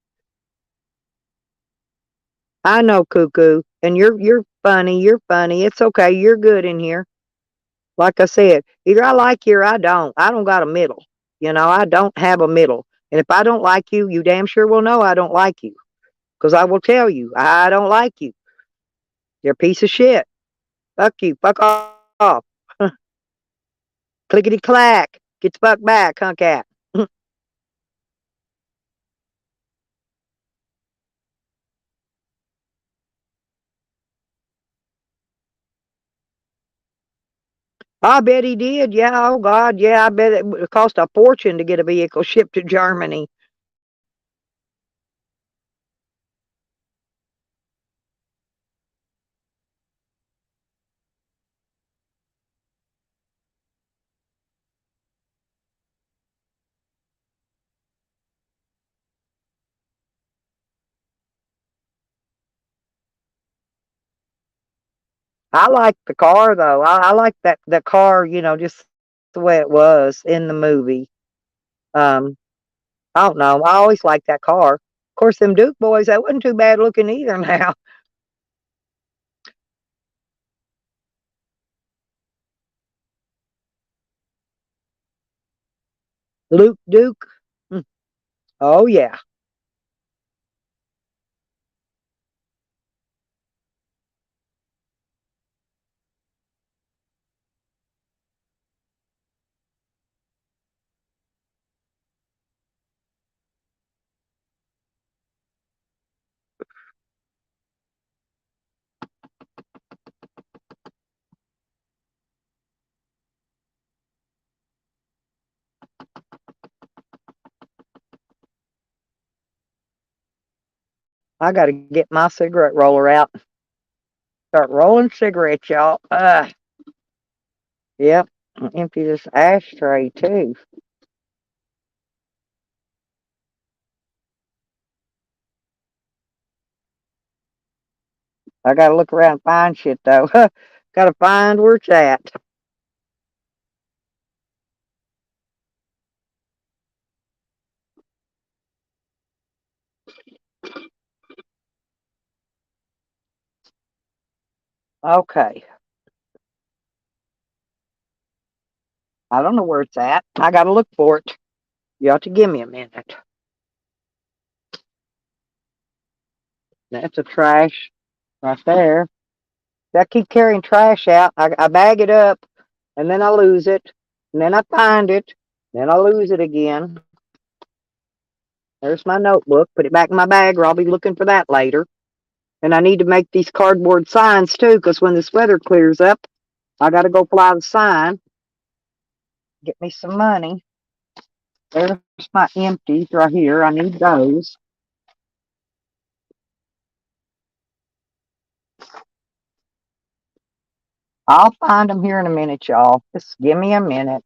[SPEAKER 1] I know, Cuckoo, and you're funny. You're funny. It's okay. You're good in here. Like I said, either I like you or I don't. I don't got a middle. You know, I don't have a middle. And if I don't like you, you damn sure will know I don't like you. Because I will tell you, I don't like you. You're a piece of shit. Fuck you. Fuck off. Clickety clack. Get the fuck back, huh, cat? I bet he did. Yeah. Oh, God. Yeah. I bet it would cost a fortune to get a vehicle shipped to Germany. I like the car, though. I like the car, just the way it was in the movie. Um, I don't know. I always liked that car. Of course, them Duke boys, that wasn't too bad looking either now. Luke Duke. Mm. Oh, yeah. I got to get my cigarette roller out. Start rolling cigarettes, y'all. Yep. Empty this ashtray, too. I got to look around and find shit, though. Got to find where it's at. Okay. I don't know where it's at. I got to look for it. You have to give me a minute. That's a trash right there. I keep carrying trash out. I bag it up, and then I lose it, and then I find it, then I lose it again. There's my notebook. Put it back in my bag, or I'll be looking for that later. And I need to make these cardboard signs too, because when this weather clears up, I got to go fly the sign. Get me some money. There's my empties right here. I need those. I'll find them here in a minute, y'all. Just give me a minute.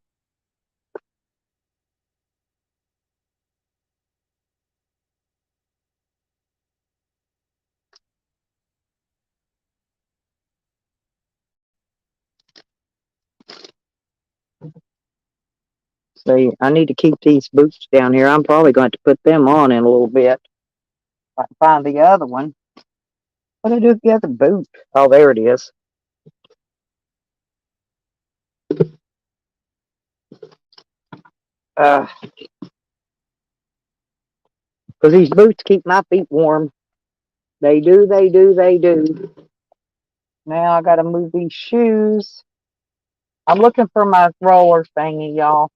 [SPEAKER 1] See, I need to keep these boots down here. I'm probably going to put them on in a little bit. I can find the other one. What do I do with the other boot? Oh, there it is. Because these boots keep my feet warm. They do, they do, they do. Now I got to move these shoes. I'm looking for my roller thingy, y'all.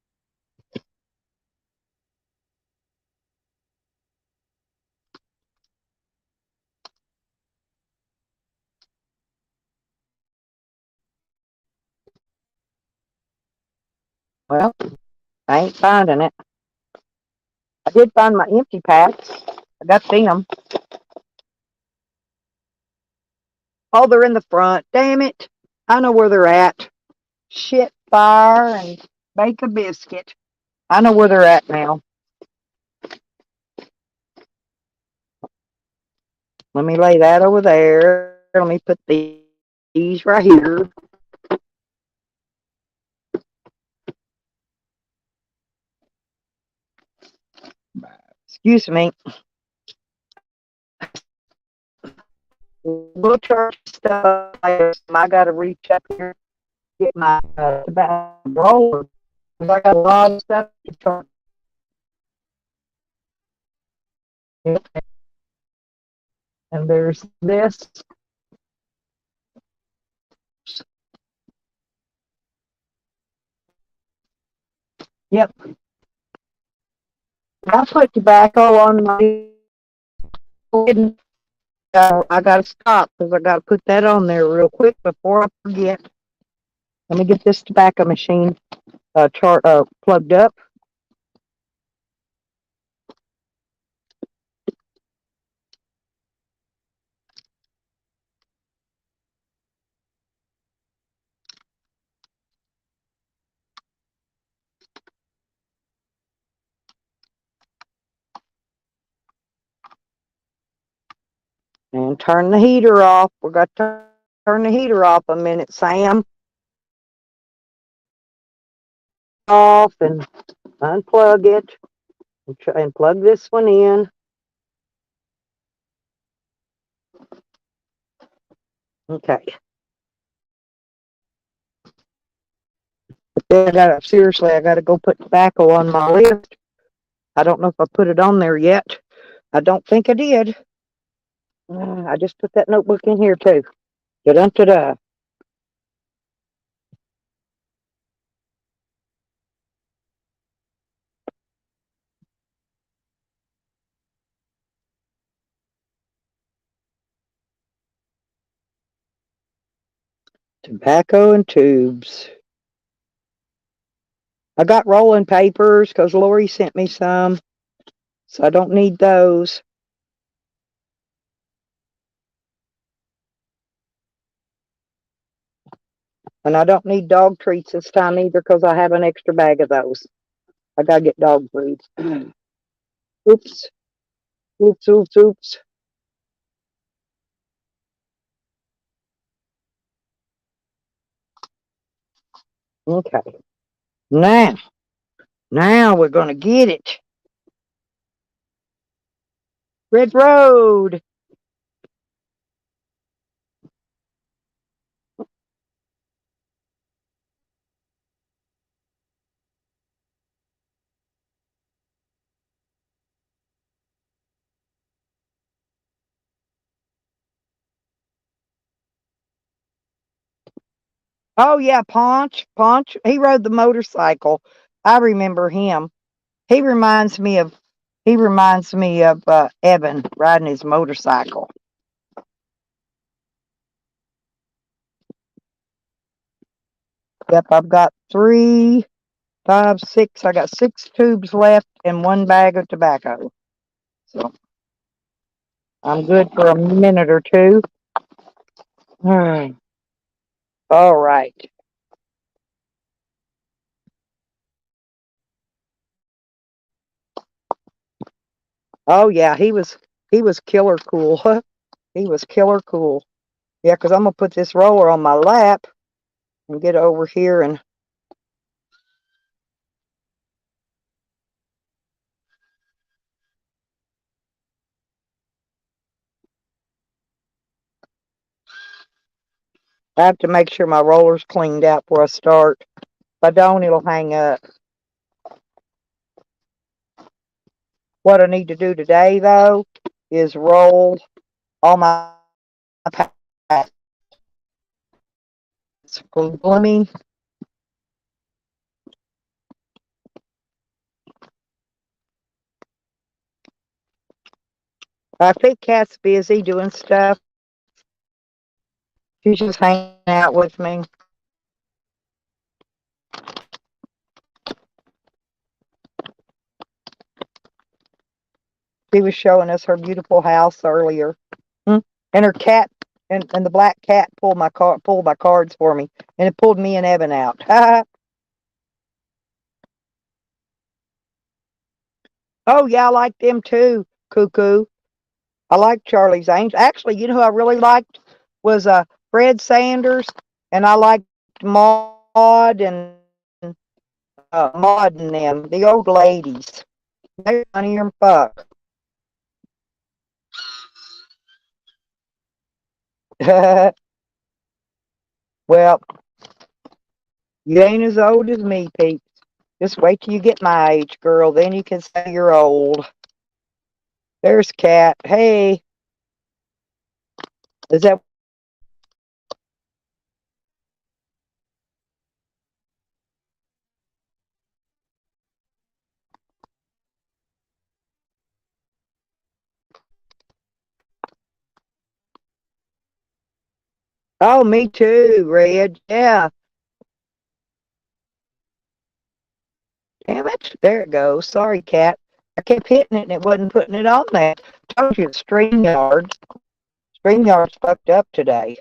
[SPEAKER 1] Well, I ain't finding it. I did find my empty packs. I got them. Oh, they're in the front. Damn it. I know where they're at. Shit, fire and bake a biscuit. I know where they're at now. Let me lay that over there. Let me put these right here. Excuse me. We'll charge stuff later. I gotta reach up here and get my tobacco roller. 'Cause I got a lot of stuff to charge. And there's this. Yep. I put tobacco on my. I gotta stop because I gotta put that on there real quick before I forget. Let me get this tobacco machine plugged up. And turn the heater off. We're going to turn the heater off a minute, Sam. Off and unplug it. And plug this one in. Okay. Then seriously, I got to go put tobacco on my list. I don't know if I put it on there yet. I don't think I did. I just put that notebook in here too. Da-da-da-da. Tobacco and tubes. I got rolling papers because Lori sent me some, so I don't need those. And I don't need dog treats this time either because I have an extra bag of those. I gotta get dog food. Oops. Oops, oops, oops. Okay. Now we're gonna get it. Red Road. Oh yeah, Ponch. Ponch. He rode the motorcycle. I remember him. He reminds me of Evan riding his motorcycle. Yep, I've got 3, 5, 6. I got 6 tubes left and 1 bag of tobacco. So I'm good for a minute or two. All right. Oh yeah, he was killer cool. He was killer cool. Yeah, because I'm gonna put this roller on my lap and get over here and I have to make sure my roller's cleaned out before I start. If I don't, it'll hang up. What I need to do today, though, is roll all my packs. Blooming. I think Kat's busy doing stuff. She's just hanging out with me. She was showing us her beautiful house earlier. And her cat and the black cat pulled my cards for me. And it pulled me and Evan out. Oh yeah, I like them too, Cuckoo. I like Charlie's Angels. Actually, you know who I really liked was Fred Sanders, and I liked Maud and Maud and them, the old ladies. They're funnier than fuck. Well, you ain't as old as me, Pete. Just wait till you get my age, girl. Then you can say you're old. There's Cat. Hey, is that? Oh, me too, Red. Yeah. Damn it. There it goes. Sorry, Cat. I kept hitting it and it wasn't putting it on there. Told you, StreamYard's fucked up today.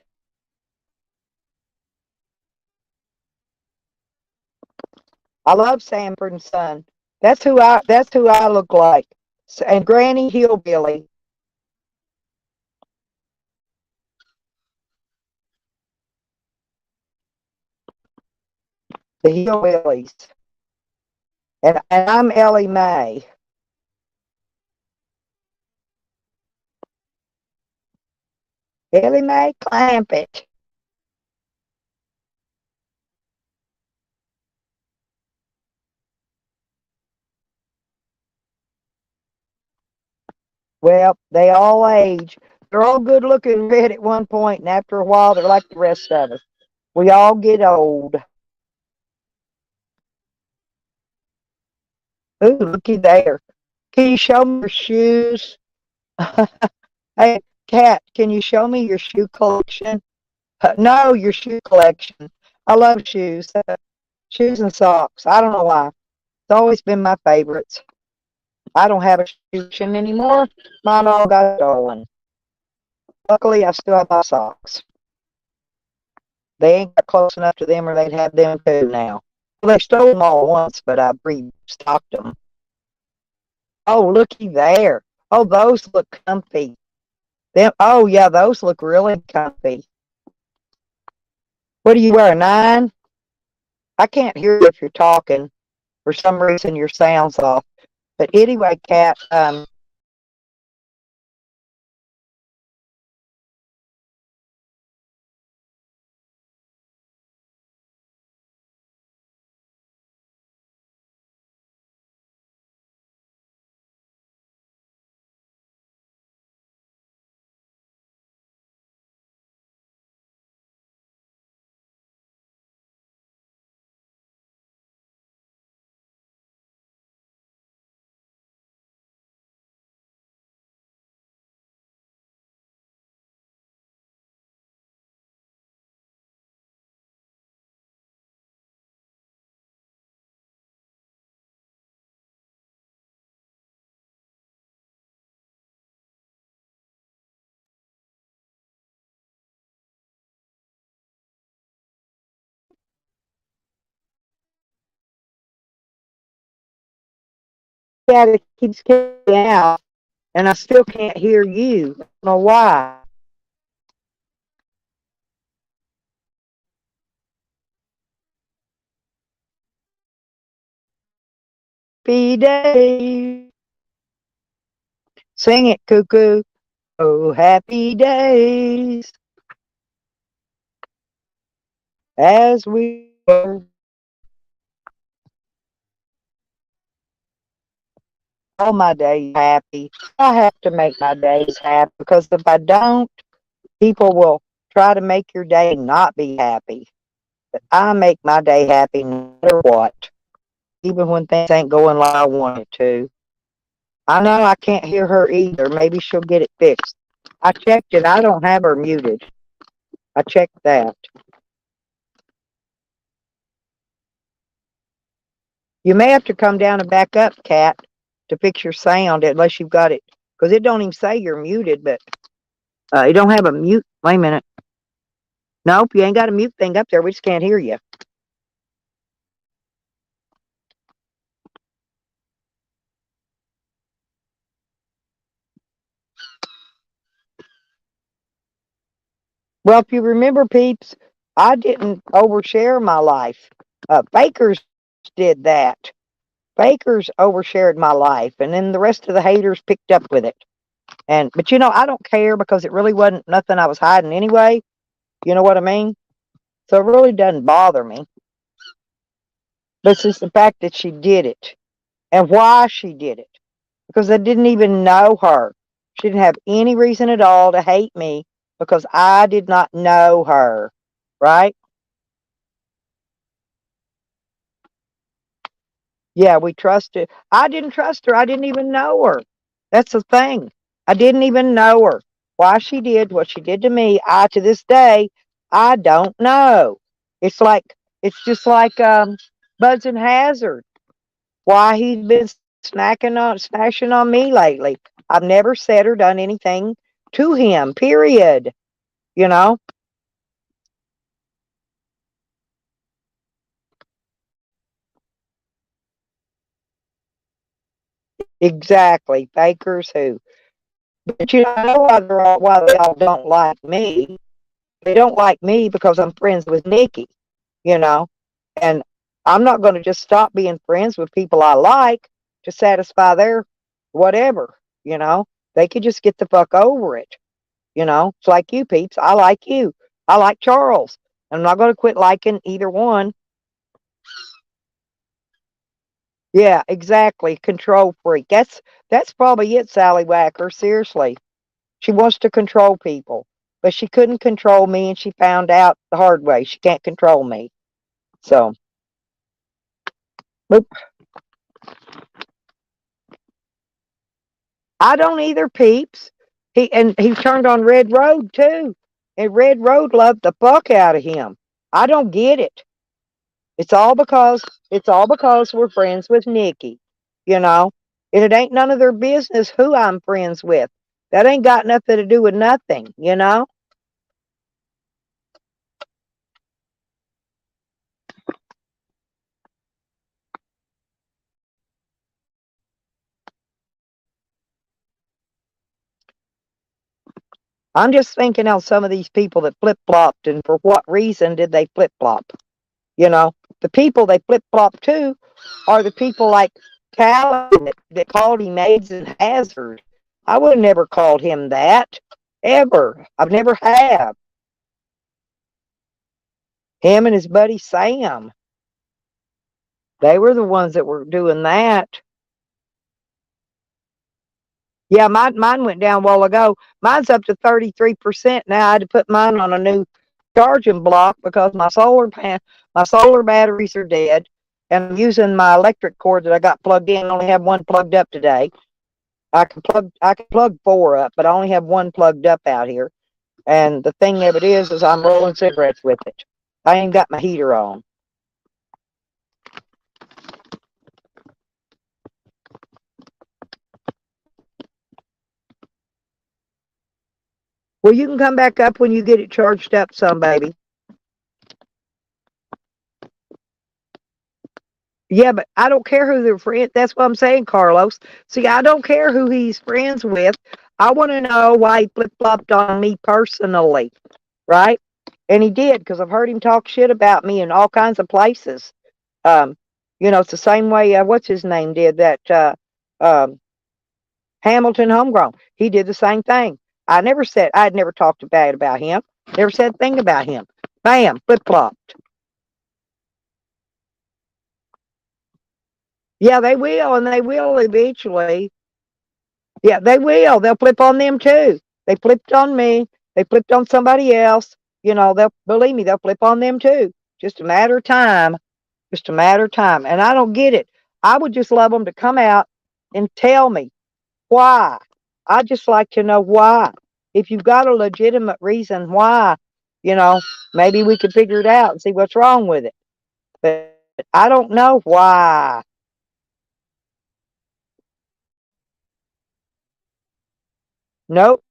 [SPEAKER 1] I love Sanford and Son. That's who I look like. And Granny Hillbilly, the Hillbillies. And I'm Ellie Mae. Ellie Mae Clampett. Well, they all age. They're all good looking red at one point, and after a while, they're like the rest of us. We all get old. Ooh, looky there. Can you show me your shoes? Hey, Cat, can you show me your shoe collection? No, your shoe collection. I love shoes. Shoes and socks. I don't know why. It's always been my favorites. I don't have a shoe collection anymore. Mine all got stolen. Luckily, I still have my socks. They ain't got close enough to them or they'd have them too now. Well, they stole them all once, but I restocked them. Oh, looky there. Oh, those look comfy. Oh, yeah, those look really comfy. What do you wear, a 9? I can't hear you if you're talking. For some reason, your sound's off. But anyway, Kat, it keeps kicking out, and I still can't hear you. I don't know why. Happy day. Sing it, cuckoo. Oh, happy days. As we were. All my days happy. I have to make my days happy because if I don't, people will try to make your day not be happy. But I make my day happy no matter what, even when things ain't going like I want it to. I know I can't hear her either. Maybe she'll get it fixed. I checked it. I don't have her muted. I checked that. You may have to come down and back up, Kat, to fix your sound unless you've got it. Because it don't even say you're muted, but you don't have a mute. Wait a minute. Nope, you ain't got a mute thing up there. We just can't hear you. Well, if you remember, peeps, I didn't overshare my life. Fakers did that. Fakers overshared my life, and then the rest of the haters picked up with it. But you know, I don't care because it really wasn't nothing I was hiding anyway. You know what I mean? So it really doesn't bother me. But it's just the fact that she did it and why she did it. Because I didn't even know her. She didn't have any reason at all to hate me because I did not know her. Right? Yeah, we trusted. I didn't trust her. I didn't even know her. That's the thing. I didn't even know her. Why she did what she did to me, I to this day, I don't know. It's like it's just like Buds and Hazard. Why he's been smashing on me lately. I've never said or done anything to him. Period. You know? Exactly. Fakers who. But you know, I know why they all don't like me. They don't like me because I'm friends with Nikki, you know, and I'm not going to just stop being friends with people I like to satisfy their whatever, you know. They could just get the fuck over it, you know. It's like you peeps. I like you. I like Charles. I'm not going to quit liking either one. Yeah, exactly. Control freak. That's probably it, Sally Whacker. Seriously. She wants to control people, but she couldn't control me, and she found out the hard way. She can't control me. So, but I don't either, peeps. He turned on Red Road too, and Red Road loved the fuck out of him. I don't get it. It's all because we're friends with Nikki, you know. And it ain't none of their business who I'm friends with. That ain't got nothing to do with nothing, you know. I'm just thinking on some of these people that flip flopped, and for what reason did they flip flop? You know, the people they flip flop to are the people like Calvin that called him AIDS and Hazard. I would have never called him that ever. I've never have. Him and his buddy Sam. They were the ones that were doing that. Yeah, mine went down a while ago. Mine's up to 33% now. I had to put mine on a new charging block because my solar batteries are dead, and I'm using my electric cord that I got plugged in. I only have one plugged up today. I can plug four up, but I only have one plugged up out here. And the thing of it is I'm rolling cigarettes with it. I ain't got my heater on. Well, you can come back up when you get it charged up some, baby. Yeah, but I don't care who they're friends. That's what I'm saying, Carlos. See, I don't care who he's friends with. I want to know why he flip flopped on me personally, right? And he did because I've heard him talk shit about me in all kinds of places. Um, it's the same way. What's his name did that? Um, Hamilton Homegrown. He did the same thing. I'd never talked bad about him. Never said a thing about him. Bam, flip flopped. Yeah, they will, and they will eventually. Yeah, they will. They'll flip on them too. They flipped on me. They flipped on somebody else. They'll believe me. They'll flip on them too. Just a matter of time. Just a matter of time. And I don't get it. I would just love them to come out and tell me why. I just like to know why. If you've got a legitimate reason why, you know, maybe we could figure it out and see what's wrong with it. But I don't know why. Nope.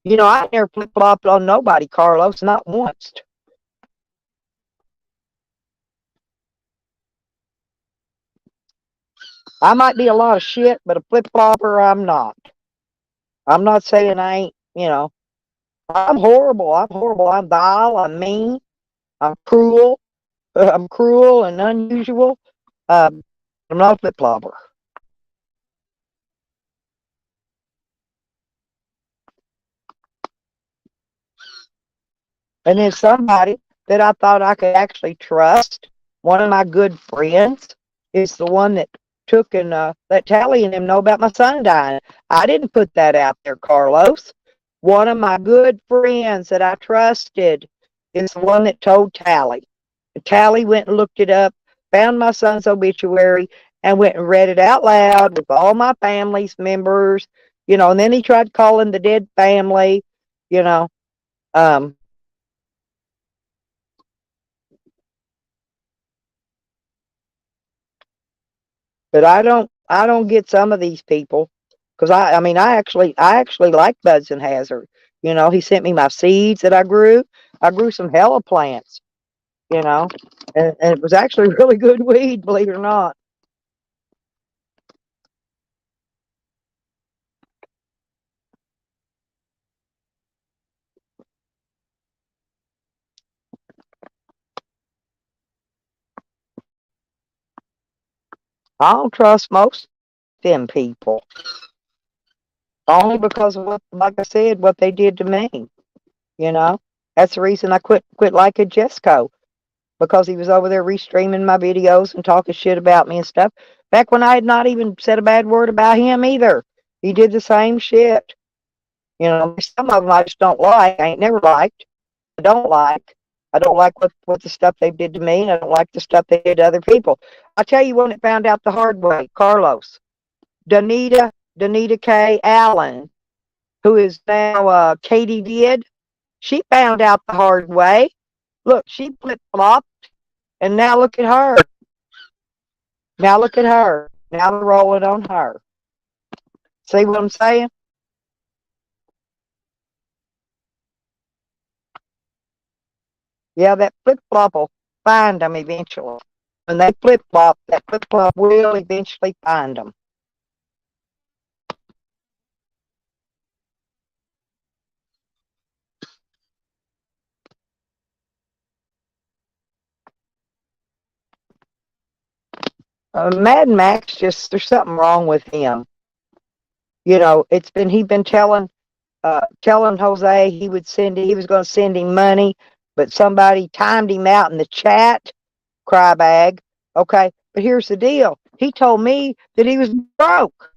[SPEAKER 1] I never flip flopped on nobody, Carlos, not once. I might be a lot of shit, but a flip flopper, I'm not. I'm not saying I ain't, I'm horrible. I'm horrible. I'm vile. I'm mean. I'm cruel. I'm cruel and unusual. I'm not a flip flopper. And then somebody that I thought I could actually trust, one of my good friends, is the one that took and let Tally and him know about my son dying. I didn't put that out there, Carlos. One of my good friends that I trusted is the one that told Tally. Tally went and looked it up, found my son's obituary, and went and read it out loud with all my family's members, and then he tried calling the dead family, you know. Um, but I don't get some of these people because I mean, I actually like Budson Hazard. He sent me my seeds that I grew. I grew some hella plants, you know, and it was actually really good weed, believe it or not. I don't trust most of them people only because of what, like I said, what they did to me. You know, that's the reason I quit liking Jesco because he was over there restreaming my videos and talking shit about me and stuff. Back when I had not even said a bad word about him either, he did the same shit. Some of them I just don't like. I ain't never liked. I don't like. I don't like what the stuff they did to me, and I don't like the stuff they did to other people. I'll tell you one that found out the hard way, Carlos. Danita K. Allen, who is now Katie Did. She found out the hard way. Look, she flip flopped, and now look at her. Now look at her. Now they're rolling on her. See what I'm saying? Yeah, that flip flop will find them eventually. When they flip flop, that flip flop will eventually find them. Mad Max, just there's something wrong with him. He's been telling Jose he was going to send him money, but somebody timed him out in the chat. Cry bag. Okay, but here's the deal. He told me that he was broke,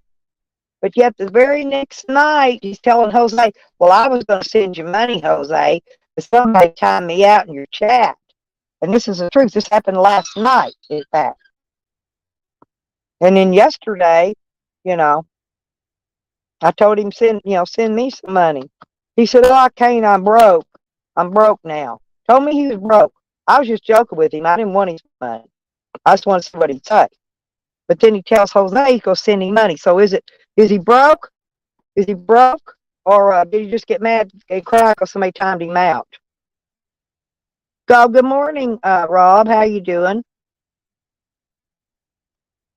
[SPEAKER 1] but yet the very next night he's telling Jose, "Well, I was going to send you money, Jose, but somebody timed me out in your chat." And this is the truth. This happened last night, in fact. And then yesterday, you know, I told him send me some money. He said, "Oh, I can't. I'm broke. I'm broke now." Told me he was broke. I was just joking with him. I didn't want his money. I just want to see what he'd say. But then he tells Jose he's going to send him money. So is he broke? Is he broke? Or did he just get mad and cry because somebody timed him out? Good morning, Rob. How you doing?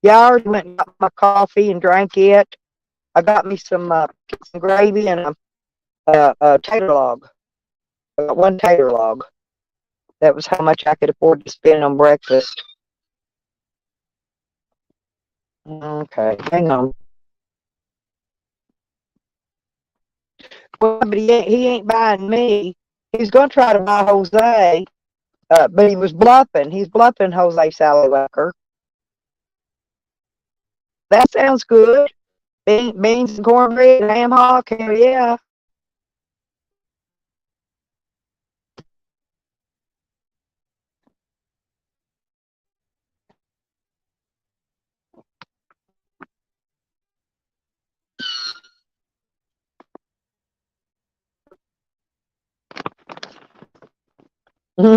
[SPEAKER 1] Yeah, I already went and got my coffee and drank it. I got me some gravy and a tater log. I got one tater log. That was how much I could afford to spend on breakfast. Okay, hang on. Well, but he ain't buying me. He's going to try to buy Jose, but he was bluffing. He's bluffing Jose Sallywecker. That sounds good. Beans and cornbread and ham hock. Hell yeah.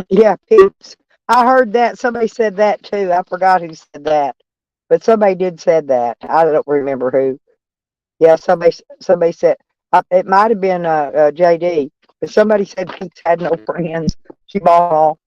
[SPEAKER 1] Yeah, pigs. I heard that. Somebody said that too. I forgot who said that, but somebody did said that. I don't remember who. Yeah, somebody said it might have been JD, but somebody said pigs had no friends. She bought all.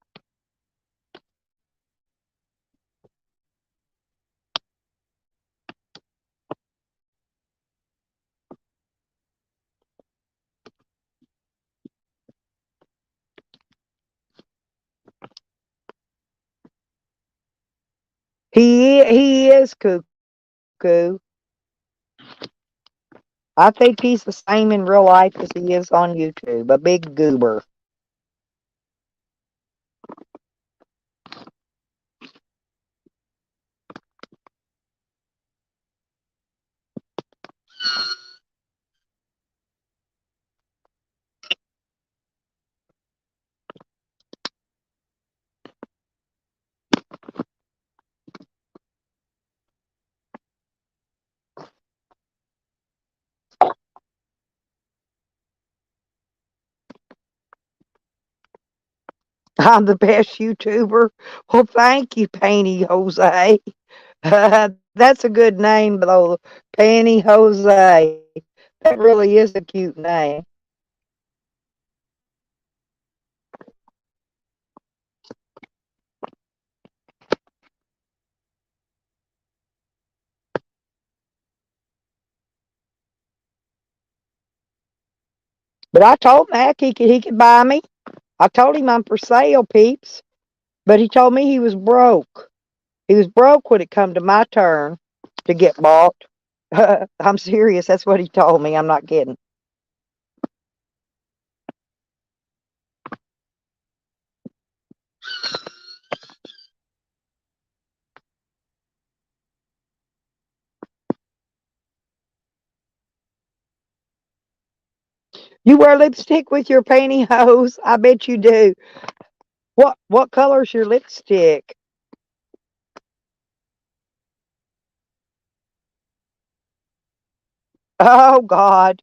[SPEAKER 1] He is cuckoo. I think he's the same in real life as he is on YouTube. A big goober. I'm the best YouTuber. Well, thank you, Panty Jose. That's a good name, though. Panty Jose. That really is a cute name. But I told Mac he could buy me. I told him I'm for sale, peeps. But he told me he was broke. He was broke when it come to my turn to get bought. I'm serious. That's what he told me. I'm not kidding. You wear lipstick with your pantyhose? I bet you do. What color's your lipstick? Oh God.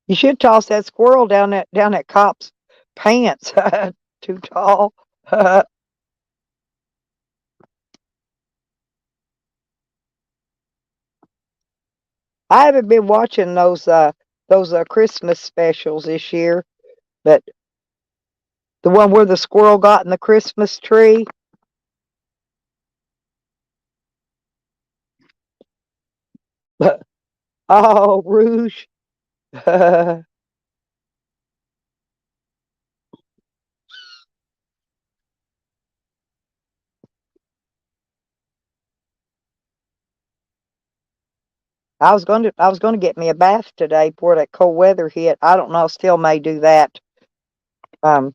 [SPEAKER 1] You should toss that squirrel down that cop's pants. Too tall. I haven't been watching those Christmas specials this year, but the one where the squirrel got in the Christmas tree. Oh, Rouge. I was going to get me a bath today before that cold weather hit. I don't know, still may do that. Um,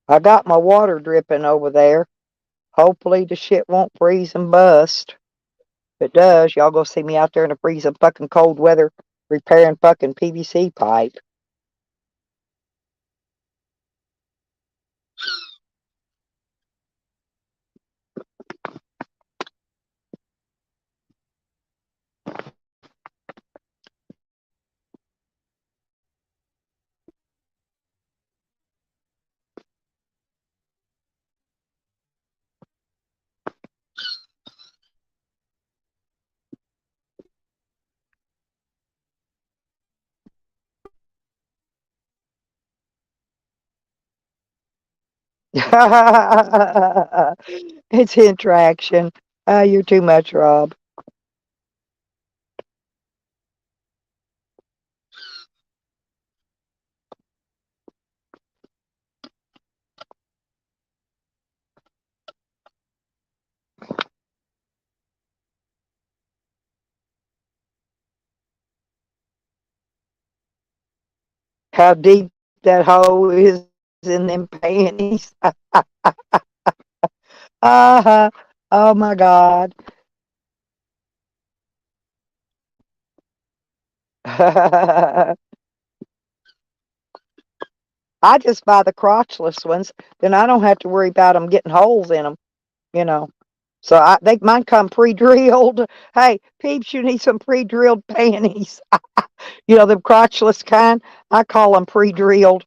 [SPEAKER 1] I got my water dripping over there. Hopefully the shit won't freeze and bust. If it does, y'all go see me out there in the freezing fucking cold weather repairing fucking PVC pipe. It's interaction. You're too much, Rob. How deep that hole is in them panties. Oh my God. I just buy the crotchless ones, then I don't have to worry about them getting holes in them, you know. So they mine come pre-drilled. Hey, peeps, you need some pre-drilled panties. You know, them crotchless kind. I call them pre-drilled.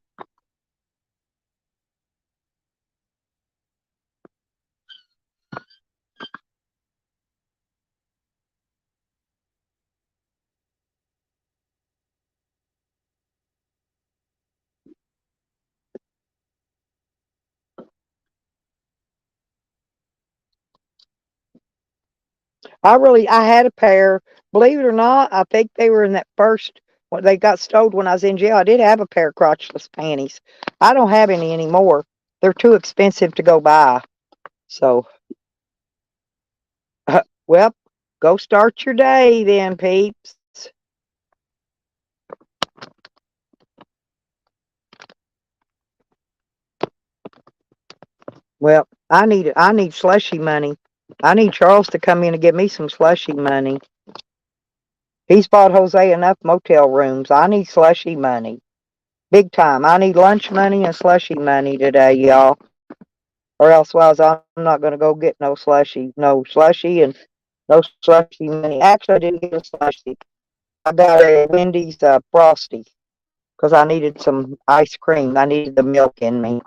[SPEAKER 1] I had a pair. Believe it or not, I think they were in that first when they got stowed when I was in jail. I did have a pair of crotchless panties. I don't have any anymore. They're too expensive to go buy. So, well, go start your day then, peeps. Well, I need slushy money. I need Charles to come in and give me some slushy money. He's bought Jose enough motel rooms. I need slushy money. Big time. I need lunch money and slushy money today, y'all. or elsewise I'm not gonna go get no slushy, and no slushy money. Actually, I didn't get a slushy. I got a Wendy's Frosty because I needed some ice cream. I needed the milk in me.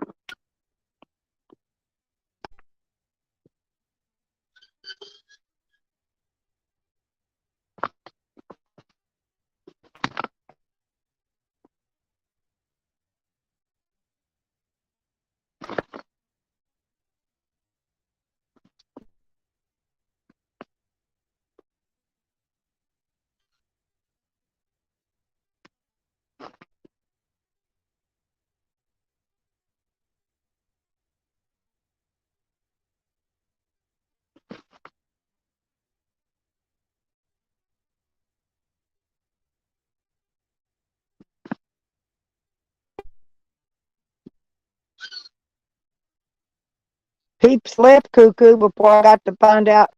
[SPEAKER 1] Peeps left Cuckoo before I got to find out.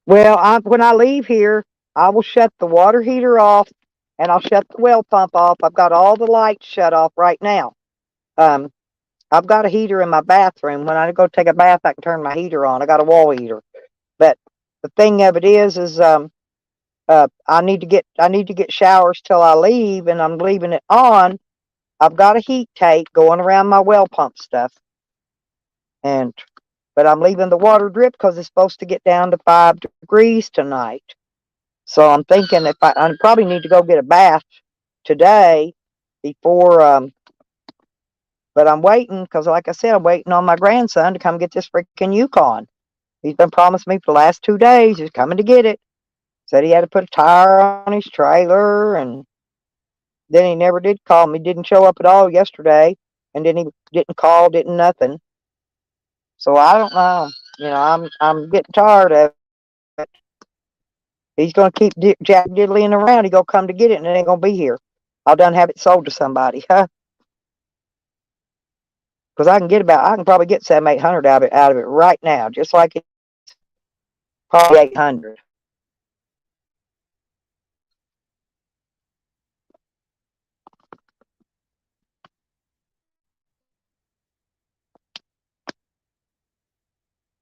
[SPEAKER 1] Well, when I leave here, I will shut the water heater off and I'll shut the well pump off. I've got all the lights shut off right now. Um, I've got a heater in my bathroom. When I go take a bath, I can turn my heater on. I got a wall heater. But the thing of it is I need to get showers till I leave, and I'm leaving it on. I've got a heat tape going around my well pump stuff, and but I'm leaving the water drip because it's supposed to get down to 5 degrees tonight. So I'm thinking if I probably need to go get a bath today before. But I'm waiting because, like I said, I'm waiting on my grandson to come get this freaking Yukon. He's been promising me for the last 2 days. He's coming to get it. Said he had to put a tire on his trailer, and then he never did call me. Didn't show up at all yesterday, and then he didn't call, didn't nothing. So I don't know. I'm getting tired of it. He's gonna keep jack diddling around. He gonna come to get it, and it ain't gonna be here. I'll done have it sold to somebody, huh? Because I can probably get 700-800 out of it right now, just like it's probably 800.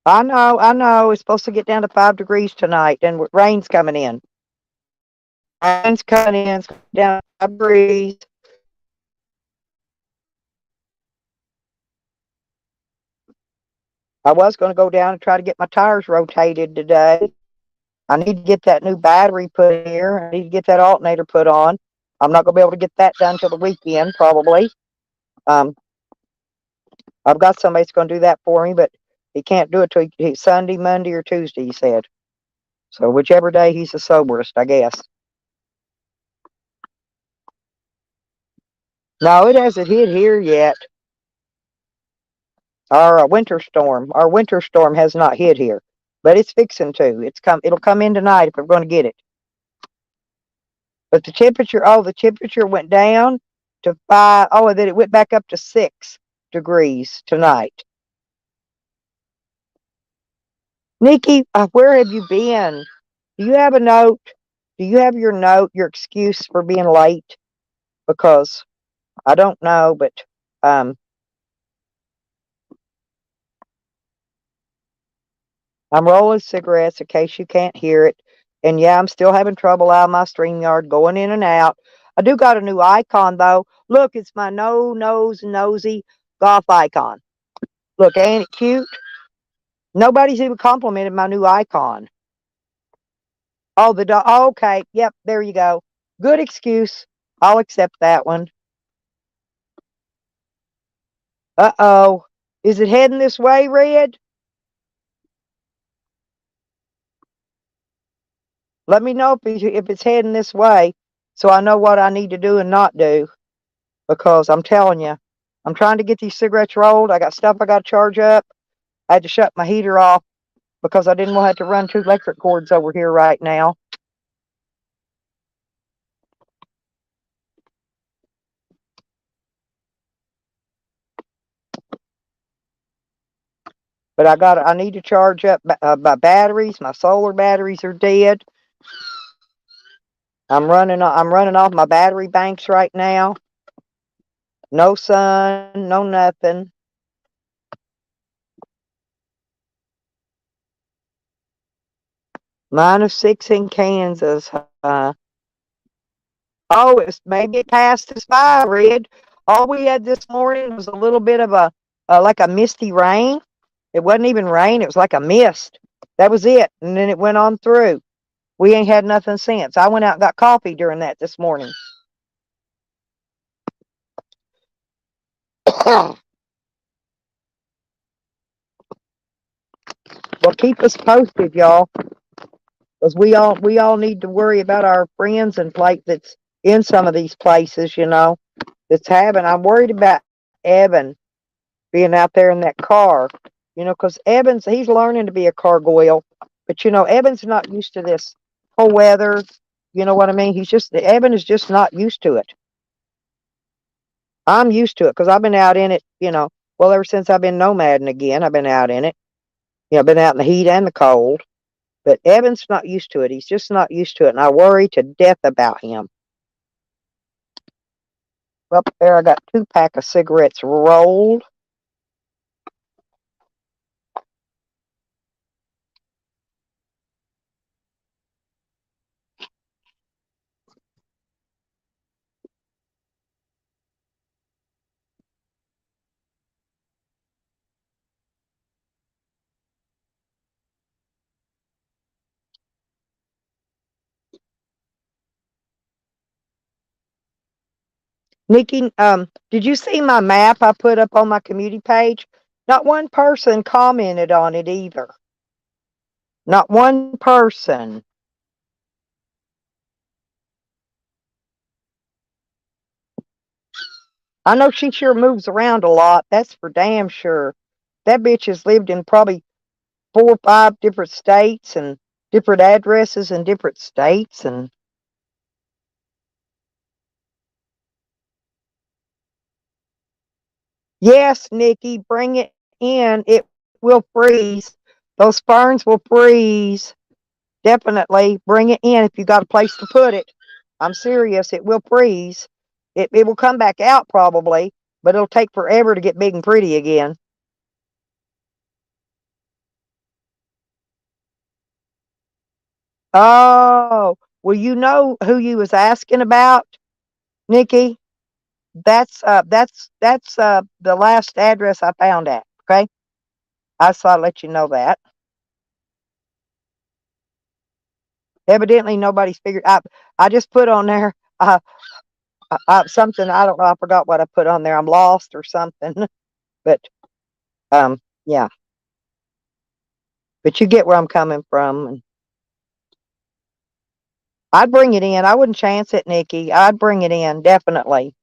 [SPEAKER 1] I know. It's supposed to get down to 5 degrees tonight, and rain's coming in. Rain's coming in. It's down to 5 degrees. I was going to go down and try to get my tires rotated today. I need to get that new battery put in here. I need to get that alternator put on. I'm not going to be able to get that done till the weekend, probably. Um, I've got somebody that's going to do that for me, but he can't do it till Sunday, Monday, or Tuesday, he said. So whichever day he's the soberest, I guess. No, it hasn't hit here yet. Our winter storm has not hit here, but it's fixing to. It'll come in tonight if we're going to get it. But the temperature went down to 5. Oh, and then it went back up to 6 degrees tonight. Nikki, where have you been? Do you have a note? Do you have your note, your excuse for being late? Because I don't know, but I'm rolling cigarettes in case you can't hear it. And yeah, I'm still having trouble out of my StreamYard going in and out. I do got a new icon though. Look, it's my nosy golf icon. Look, ain't it cute? Nobody's even complimented my new icon. Oh, the dog. Oh, okay. Yep. There you go. Good excuse. I'll accept that one. Uh-oh. Is it heading this way, Red? Let me know if it's heading this way so I know what I need to do and not do. Because I'm telling you, I'm trying to get these cigarettes rolled. I got stuff I got to charge up. I had to shut my heater off because I didn't want to have to run 2 electric cords over here right now. But I need to charge up my batteries. My solar batteries are dead. I'm running off my battery banks right now. No sun, no nothing. -6 in Kansas. Oh, maybe it passed us by, Red. All we had this morning was a little bit of like a misty rain. It wasn't even rain. It was like a mist. That was it. And then it went on through. We ain't had nothing since. I went out and got coffee during that this morning. Well, keep us posted, y'all, because we all need to worry about our friends and that's in some of these places, that's having. I'm worried about Evan being out there in that car, because he's learning to be a gargoyle, but Evan's not used to this whole weather. You know what I mean? Evan is just not used to it. I'm used to it because I've been out in it, well, ever since I've been nomading again, I've been out in it. I've been out in the heat and the cold. But Evan's not used to it. He's just not used to it, and I worry to death about him. Up there, I got 2 pack of cigarettes rolled. Nikki, did you see my map I put up on my community page? Not one person commented on it either. Not one person. I know she sure moves around a lot. That's for damn sure. That bitch has lived in probably 4 or 5 different states and different addresses in different states. And yes, Nikki, bring it in. It will freeze. Those ferns will freeze. Definitely bring it in if you got a place to put it. I'm serious. It will freeze. It will come back out probably, but it'll take forever to get big and pretty again. Oh, well, you know who you was asking about, Nikki? That's the last address I found at. Okay, I just thought I'd let you know that. Evidently, nobody's figured out. I just put on there something. I don't know. I forgot what I put on there. I'm lost or something. But yeah. But you get where I'm coming from. And I'd bring it in. I wouldn't chance it, Nikki. I'd bring it in, definitely.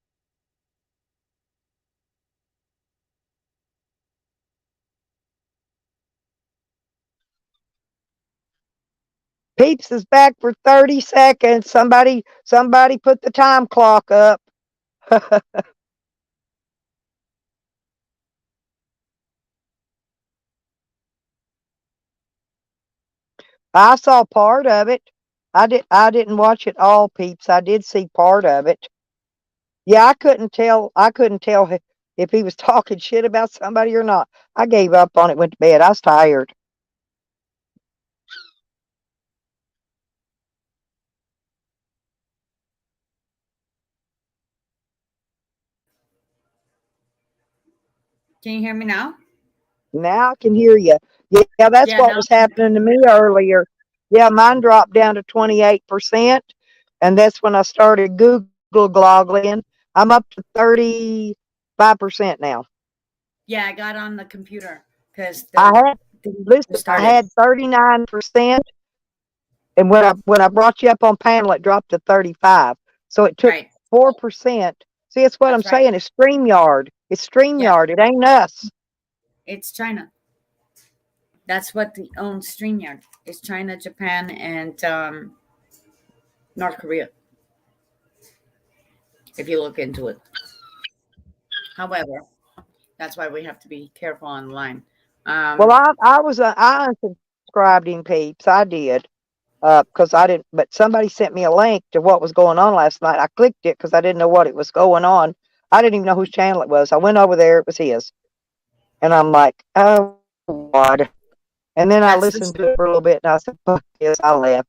[SPEAKER 1] Peeps is back for 30 seconds. Somebody put the time clock up. I saw part of it. I didn't watch it all, Peeps. I did see part of it. Yeah, I couldn't tell if he was talking shit about somebody or not. I gave up on it, went to bed. I was tired.
[SPEAKER 4] Can you hear me now?
[SPEAKER 1] Now I can hear you. Yeah, that's
[SPEAKER 2] Yeah,
[SPEAKER 1] what
[SPEAKER 2] now
[SPEAKER 1] was happening to me earlier. Yeah, mine dropped down to 28%, and that's when I started Google goggling. I'm up to 35% now.
[SPEAKER 2] yeah, I got on the computer because
[SPEAKER 1] I had
[SPEAKER 2] the
[SPEAKER 1] listen, I
[SPEAKER 2] started.
[SPEAKER 1] had 39%, and when I brought you up on panel, it dropped to 35. So it took
[SPEAKER 2] Right.
[SPEAKER 1] 4%. See, it's what I'm
[SPEAKER 2] That's right.
[SPEAKER 1] saying. It's StreamYard. It's
[SPEAKER 2] Yeah,
[SPEAKER 1] StreamYard. It ain't us.
[SPEAKER 2] it's China. That's what the owns StreamYard. It's China, Japan, and North Korea. If you look into it. However, that's why we have to be careful online.
[SPEAKER 1] Well,
[SPEAKER 2] Um,
[SPEAKER 1] I unsubscribed him, peeps. I did. Because I didn't, but somebody sent me a link to what was going on last night. I clicked it because I didn't know what it was going on. I didn't even know whose channel it was. I went over there, it was his. And I'm like, oh, God. And then I
[SPEAKER 2] that's the
[SPEAKER 1] listened to it for a little bit and I said, fuck this. I left.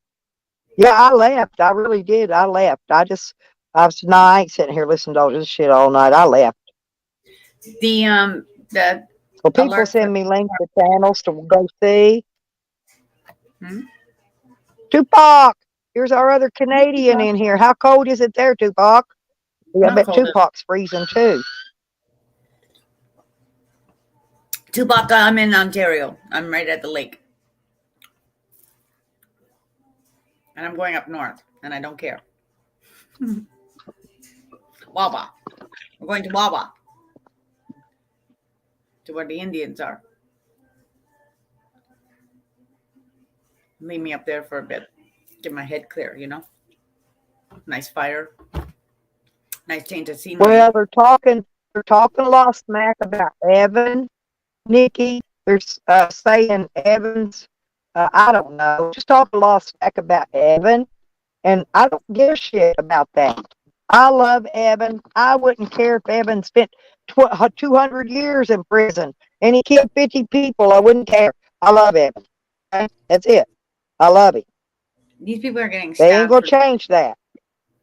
[SPEAKER 1] Yeah, I left. I really did. I left. I was, no, I ain't sitting here listening to all this shit all night. I left.
[SPEAKER 2] the
[SPEAKER 1] So people
[SPEAKER 2] alert for.
[SPEAKER 1] send me links to channels to go see.
[SPEAKER 2] Hmm?
[SPEAKER 1] Tupac, here's our other Canadian in here. How cold is it there, Tupac? Yeah, I
[SPEAKER 2] Not
[SPEAKER 1] bet
[SPEAKER 2] cold.
[SPEAKER 1] Tupac's freezing too.
[SPEAKER 2] Tupac, I'm in Ontario. I'm right at the lake. And I'm going up north, and I don't care. Wawa. We're going to Wawa, to where the Indians are. Leave me up there for a bit. Get my head clear, you know? Nice fire. Nice change of scenery.
[SPEAKER 1] Well, they're talking a lot of smack about Evan, Nikki. They're saying Evans. I don't know. Just talking a lot of smack about Evan, and I don't give a shit about that. I love Evan. I wouldn't care if Evan spent 200 years in prison and he killed 50 people. I wouldn't care. I love Evan. Okay? That's it. I love him.
[SPEAKER 2] These people are getting
[SPEAKER 1] They ain't
[SPEAKER 2] stabbed
[SPEAKER 1] gonna
[SPEAKER 2] for.
[SPEAKER 1] change that.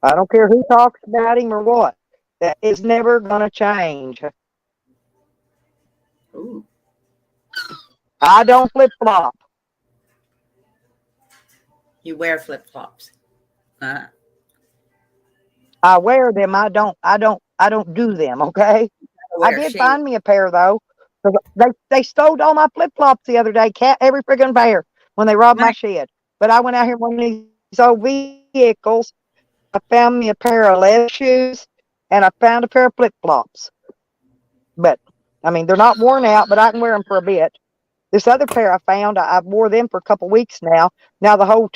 [SPEAKER 1] I don't care who talks about him or what. That is never gonna change.
[SPEAKER 2] Ooh.
[SPEAKER 1] I don't flip flop.
[SPEAKER 2] You wear flip flops. Uh-huh.
[SPEAKER 1] I wear them. I don't do them. Okay. I
[SPEAKER 2] Wear
[SPEAKER 1] did
[SPEAKER 2] shades.
[SPEAKER 1] find me a pair though. 'Cause they stole all my flip flops the other day. Every friggin' pair when they robbed my
[SPEAKER 2] Nice.
[SPEAKER 1] shed. But I went out here in one of these old vehicles. I found me a pair of leather shoes and I found a pair of flip flops. But I mean, they're not worn out, but I can wear them for a bit. This other pair I found, I wore them for a couple weeks now. Now the whole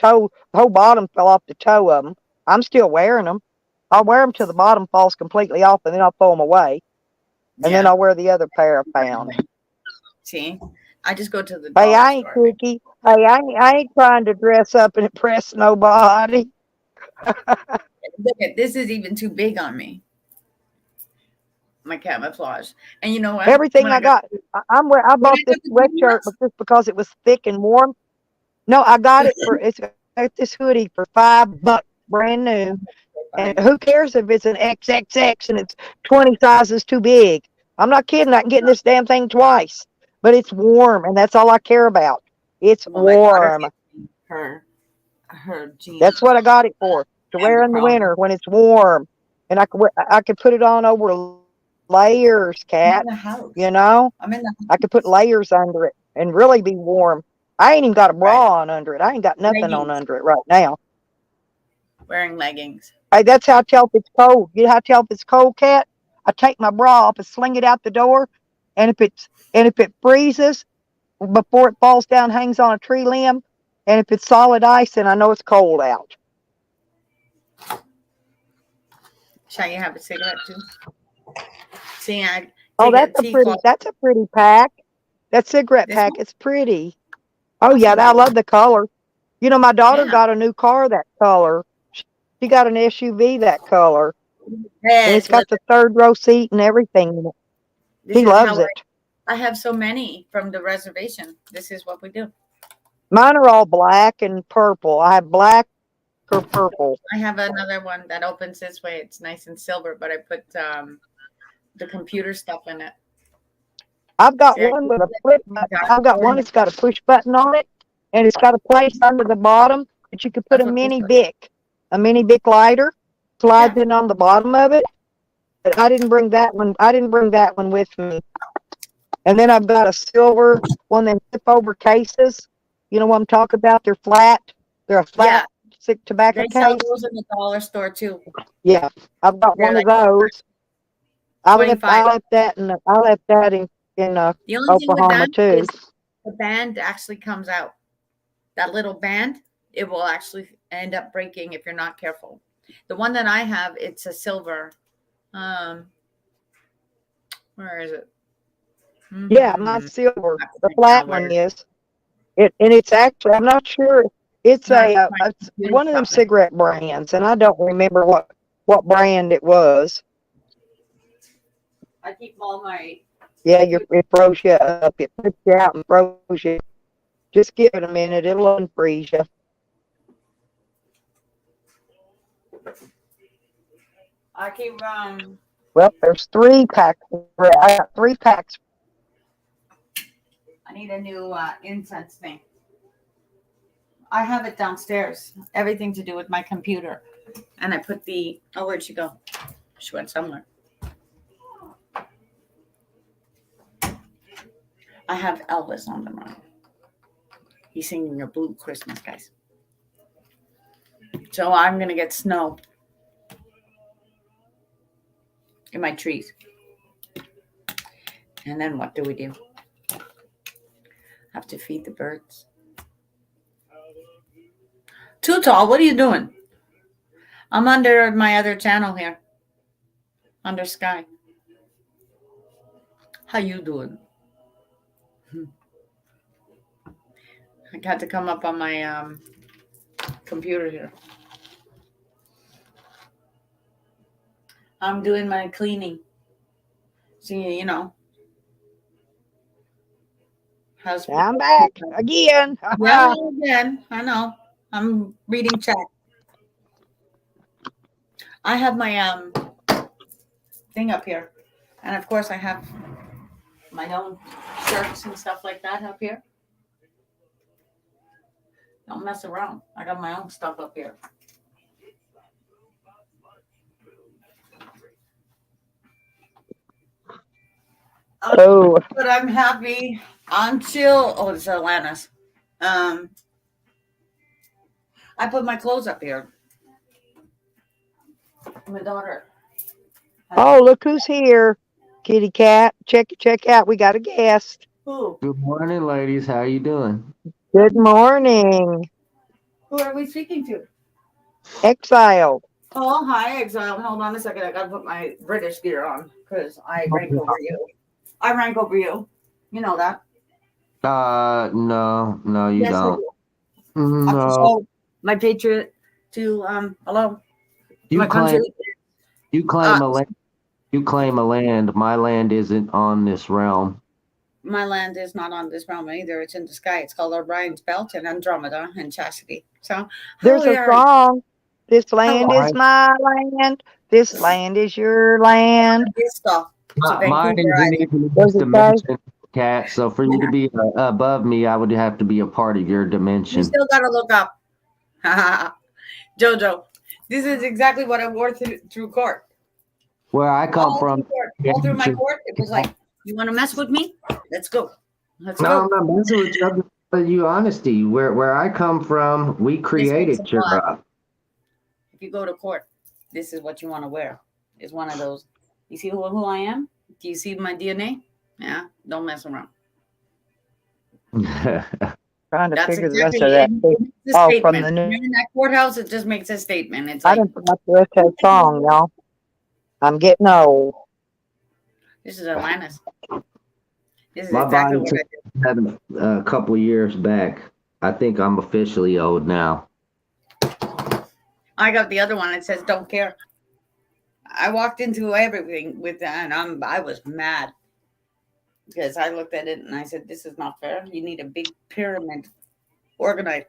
[SPEAKER 1] bottom fell off the toe of them. I'm still wearing them. I'll wear them till the bottom falls completely off, and then I'll throw them away. And then
[SPEAKER 2] Yeah.
[SPEAKER 1] I'll wear the other pair I found.
[SPEAKER 2] See, I just go to the
[SPEAKER 1] Hey,
[SPEAKER 2] dollar
[SPEAKER 1] I ain't
[SPEAKER 2] store.
[SPEAKER 1] picky. Hey, I ain't trying to dress up and impress nobody.
[SPEAKER 2] Look at this is even too big on me. My camouflage. And you know what?
[SPEAKER 1] Everything I got, I
[SPEAKER 2] When
[SPEAKER 1] bought
[SPEAKER 2] I
[SPEAKER 1] this
[SPEAKER 2] got the
[SPEAKER 1] sweatshirt
[SPEAKER 2] Pumas,
[SPEAKER 1] just because it was thick and warm. No, I got it for it's got this hoodie for $5, brand new. And
[SPEAKER 2] fine.
[SPEAKER 1] who cares if it's an XXX and it's 20 sizes too big? I'm not kidding. I can get in this damn thing twice, but it's warm, and that's all I care about. It's
[SPEAKER 2] Well, my daughter
[SPEAKER 1] warm.
[SPEAKER 2] gave me her jeans
[SPEAKER 1] That's what I got it for, to
[SPEAKER 2] and
[SPEAKER 1] wear
[SPEAKER 2] the
[SPEAKER 1] in the
[SPEAKER 2] chrome.
[SPEAKER 1] winter when it's warm, and I could put it on over layers,
[SPEAKER 2] I'm in
[SPEAKER 1] cat.
[SPEAKER 2] the house.
[SPEAKER 1] You know,
[SPEAKER 2] I'm in the
[SPEAKER 1] I could put layers under it and really be warm. I ain't even got a
[SPEAKER 2] right.
[SPEAKER 1] bra on under it. I ain't got nothing on
[SPEAKER 2] Leggings.
[SPEAKER 1] under it right now.
[SPEAKER 2] Wearing leggings.
[SPEAKER 1] Hey, that's how I tell if it's cold. You know how I tell if it's cold, cat? I take my bra off and sling it out the door, and if it freezes before it falls down, hangs on a tree limb, and if it's solid ice, then I know it's cold out.
[SPEAKER 2] Shall you have a cigarette too? See, I
[SPEAKER 1] Oh,
[SPEAKER 2] take a tea cloth.
[SPEAKER 1] that's a pretty pack. That cigarette
[SPEAKER 2] This
[SPEAKER 1] pack,
[SPEAKER 2] one?
[SPEAKER 1] it's pretty. Oh yeah,
[SPEAKER 2] Awesome,
[SPEAKER 1] I
[SPEAKER 2] baby.
[SPEAKER 1] love the color. You know, my daughter
[SPEAKER 2] Yeah.
[SPEAKER 1] got a new car that color. She got an SUV that color, and it's
[SPEAKER 2] Yes.
[SPEAKER 1] got the third row seat and everything in it.
[SPEAKER 2] This
[SPEAKER 1] She
[SPEAKER 2] is how
[SPEAKER 1] loves it.
[SPEAKER 2] I have so many from the reservation. This is what we do.
[SPEAKER 1] Mine are all black and purple. I have black or purple.
[SPEAKER 2] I have another one that opens this way. It's nice and silver, but I put the computer stuff in it.
[SPEAKER 1] I've got
[SPEAKER 2] Yeah,
[SPEAKER 1] one with a flip button. I've got one that's got a push button on it, and it's got a place under the bottom that you could put
[SPEAKER 2] That's
[SPEAKER 1] a
[SPEAKER 2] what this
[SPEAKER 1] mini
[SPEAKER 2] does.
[SPEAKER 1] Bic, lighter, slides in on the bottom of it. But I didn't bring that one. I didn't bring that one with me. And then I've got a silver one that flip over cases. You know what I'm talking about? They're flat. They're a flat stick tobacco
[SPEAKER 2] They sell
[SPEAKER 1] case.
[SPEAKER 2] those in the dollar store too.
[SPEAKER 1] Yeah, I've got
[SPEAKER 2] They're
[SPEAKER 1] one
[SPEAKER 2] like
[SPEAKER 1] of those. I left
[SPEAKER 2] 25.
[SPEAKER 1] that in
[SPEAKER 2] The only thing with
[SPEAKER 1] Oklahoma
[SPEAKER 2] that
[SPEAKER 1] too.
[SPEAKER 2] is the band actually comes out. That little band, it will actually end up breaking if you're not careful. The one that I have, it's a silver. Where is it?
[SPEAKER 1] Yeah,
[SPEAKER 2] Mhm.
[SPEAKER 1] mine's silver.
[SPEAKER 2] That's
[SPEAKER 1] The
[SPEAKER 2] right
[SPEAKER 1] flat
[SPEAKER 2] now, where
[SPEAKER 1] one is. And it's actually, I'm not sure. It's
[SPEAKER 2] Not
[SPEAKER 1] it's
[SPEAKER 2] computer
[SPEAKER 1] one of them
[SPEAKER 2] stuff.
[SPEAKER 1] cigarette brands, and I don't remember what brand it was.
[SPEAKER 2] I keep all my.
[SPEAKER 1] Yeah, it froze you up. It puts you out and froze you. Just give it a minute. It'll unfreeze you.
[SPEAKER 2] I keep
[SPEAKER 1] Well, there's 3 packs. I got 3 packs.
[SPEAKER 2] I need a new incense thing. I have it downstairs. Everything to do with my computer. And I put the where'd she go? She went somewhere. I have Elvis on the run. He's singing a Blue Christmas, guys. So I'm gonna get snow in my trees. And then what do we do? Have to feed the birds. Too Tall, what are you doing? I'm under my other channel here. Under Sky. How you doing? I got to come up on my computer here. I'm doing my cleaning. See, you know. How's
[SPEAKER 1] I'm back again.
[SPEAKER 2] Yeah, again. I know. I'm reading chat. I have my thing up here. And of course I have my own shirts and stuff like that up here. Don't mess around. I got my own stuff up here.
[SPEAKER 1] Oh,
[SPEAKER 2] But I'm happy. I'm chill. Oh, it's Atlantis. I put my clothes up here. My daughter.
[SPEAKER 1] oh, look who's here. Kitty cat. Check out. We got a guest.
[SPEAKER 2] Who?
[SPEAKER 4] Good morning, ladies. How you doing?
[SPEAKER 1] Good morning.
[SPEAKER 2] Who are we speaking to?
[SPEAKER 1] Exile.
[SPEAKER 2] Oh, hi, Exile. Hold on a second. I gotta put my British gear on because I rank over you. I rank over you. You know that.
[SPEAKER 4] No, you
[SPEAKER 2] Yes, I
[SPEAKER 4] don't.
[SPEAKER 2] do.
[SPEAKER 4] No,
[SPEAKER 2] So, my patriot to hello.
[SPEAKER 4] you
[SPEAKER 2] my
[SPEAKER 4] claim
[SPEAKER 2] country.
[SPEAKER 4] you claim a land. You claim a land. My land isn't on this realm.
[SPEAKER 2] My land is not on this realm either. It's in the sky. It's called Orion's Belt and Andromeda and Chastity. So
[SPEAKER 1] There's a song. This land
[SPEAKER 4] Hello.
[SPEAKER 1] is my land. This land is your land.
[SPEAKER 2] This stuff. It's a
[SPEAKER 4] Mine
[SPEAKER 2] Vancouver
[SPEAKER 4] isn't
[SPEAKER 2] Island.
[SPEAKER 4] even in
[SPEAKER 1] Does
[SPEAKER 4] this
[SPEAKER 1] it say?
[SPEAKER 4] dimension, Cat. So for you to be above me, I would have to be a part of your
[SPEAKER 2] You
[SPEAKER 4] dimension.
[SPEAKER 2] still gotta look up. Jojo, this is exactly what I wore through court.
[SPEAKER 4] Where I come from.
[SPEAKER 2] All through my court, it was like, you want to mess with me? Let's go. Let's
[SPEAKER 4] No,
[SPEAKER 2] go.
[SPEAKER 4] I'm not messing with you. I'm just telling you honesty. Where I come from, we created
[SPEAKER 2] makes
[SPEAKER 4] your.
[SPEAKER 2] it fun. If you go to court, this is what you want to wear. It's one of those. You see who I am? Do you see my DNA? Yeah. Don't mess around.
[SPEAKER 1] Trying to
[SPEAKER 2] That's
[SPEAKER 1] figure the rest
[SPEAKER 2] exactly
[SPEAKER 1] of that.
[SPEAKER 2] it. It's a
[SPEAKER 1] Oh, from
[SPEAKER 2] statement.
[SPEAKER 1] the new.
[SPEAKER 2] When you're in that courthouse, it just makes a statement. It's
[SPEAKER 1] I
[SPEAKER 2] like,
[SPEAKER 1] didn't forget the rest of that song, y'all. I'm getting old.
[SPEAKER 2] this is Atlantis. This is
[SPEAKER 4] My
[SPEAKER 2] exactly
[SPEAKER 4] body
[SPEAKER 2] what I did.
[SPEAKER 4] had a couple years back. I think I'm officially old now.
[SPEAKER 2] I got the other one that says don't care. I walked into everything with that and I was mad because I looked at it and I said, this is not fair. You need a big pyramid organized.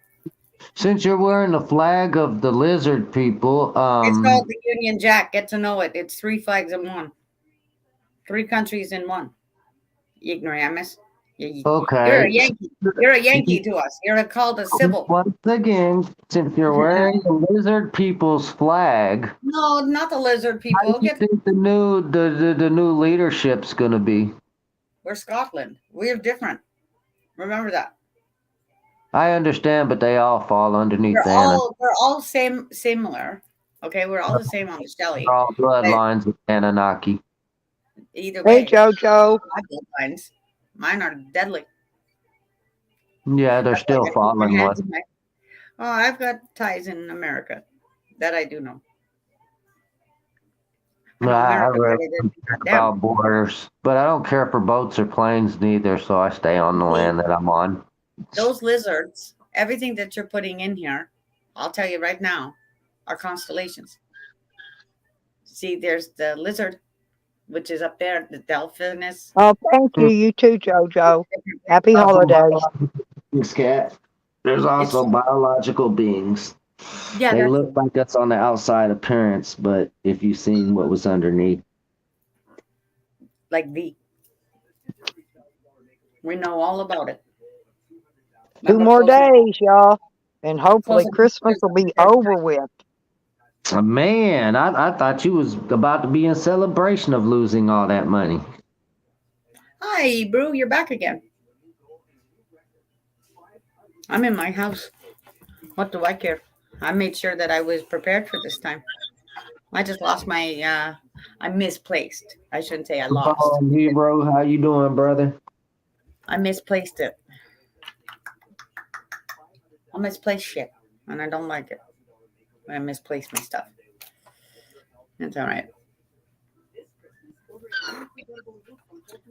[SPEAKER 4] Since you're wearing the flag of the lizard people,
[SPEAKER 2] It's called the Union Jack. Get to know it. It's 3 flags in one. 3 countries in one. ignoramus. You're a
[SPEAKER 4] Okay.
[SPEAKER 2] Yankee. You're a Yankee to us. You're called a civil.
[SPEAKER 4] Once again, since you're wearing the lizard people's flag,
[SPEAKER 2] No, not the lizard
[SPEAKER 4] how
[SPEAKER 2] people.
[SPEAKER 4] do you think the new leadership's gonna be?
[SPEAKER 2] We're Scotland. We're different. Remember that.
[SPEAKER 4] I understand, but they all fall underneath the Anunnaki.
[SPEAKER 2] We're all similar. Okay, we're all the same on the Shelly.
[SPEAKER 4] They're all bloodlines of Anunnaki.
[SPEAKER 2] Either
[SPEAKER 1] Hey,
[SPEAKER 2] way,
[SPEAKER 1] Jojo.
[SPEAKER 2] my bloodlines, mine are deadly.
[SPEAKER 4] Yeah, they're
[SPEAKER 2] That's why
[SPEAKER 4] still
[SPEAKER 2] I keep my
[SPEAKER 4] following
[SPEAKER 2] hands
[SPEAKER 4] one.
[SPEAKER 2] in Oh, I've got ties in America. That I do know. I know
[SPEAKER 4] I
[SPEAKER 2] America
[SPEAKER 4] really
[SPEAKER 2] better
[SPEAKER 4] don't
[SPEAKER 2] than
[SPEAKER 4] care
[SPEAKER 2] them.
[SPEAKER 4] about borders, but I don't care for boats or planes neither, so I stay on the land that I'm on.
[SPEAKER 2] Those lizards, everything that you're putting in here, I'll tell you right now, are constellations. See, there's the lizard, which is up there, the Delphinus.
[SPEAKER 1] Oh, thank you. You too, Jojo. Happy
[SPEAKER 4] Also
[SPEAKER 1] holidays.
[SPEAKER 4] Cat. There's also biological beings.
[SPEAKER 2] Yeah,
[SPEAKER 4] They
[SPEAKER 2] that's
[SPEAKER 4] look like us on the outside appearance, but if you've seen what was underneath,
[SPEAKER 2] like V. We know all about it.
[SPEAKER 1] 2
[SPEAKER 2] Remember
[SPEAKER 1] more
[SPEAKER 2] closing-
[SPEAKER 1] days, y'all. And hopefully
[SPEAKER 2] closing-
[SPEAKER 1] Christmas will be over with.
[SPEAKER 4] man, I thought you was about to be in celebration of losing all that money.
[SPEAKER 2] Hi, Brew, you're back again. I'm in my house. What do I care? I made sure that I was prepared for this time. I just lost my I misplaced. I shouldn't say I lost.
[SPEAKER 4] Bro, how you doing, brother?
[SPEAKER 2] I misplaced it. I misplaced shit. And I don't like it. I misplaced my stuff. It's all right.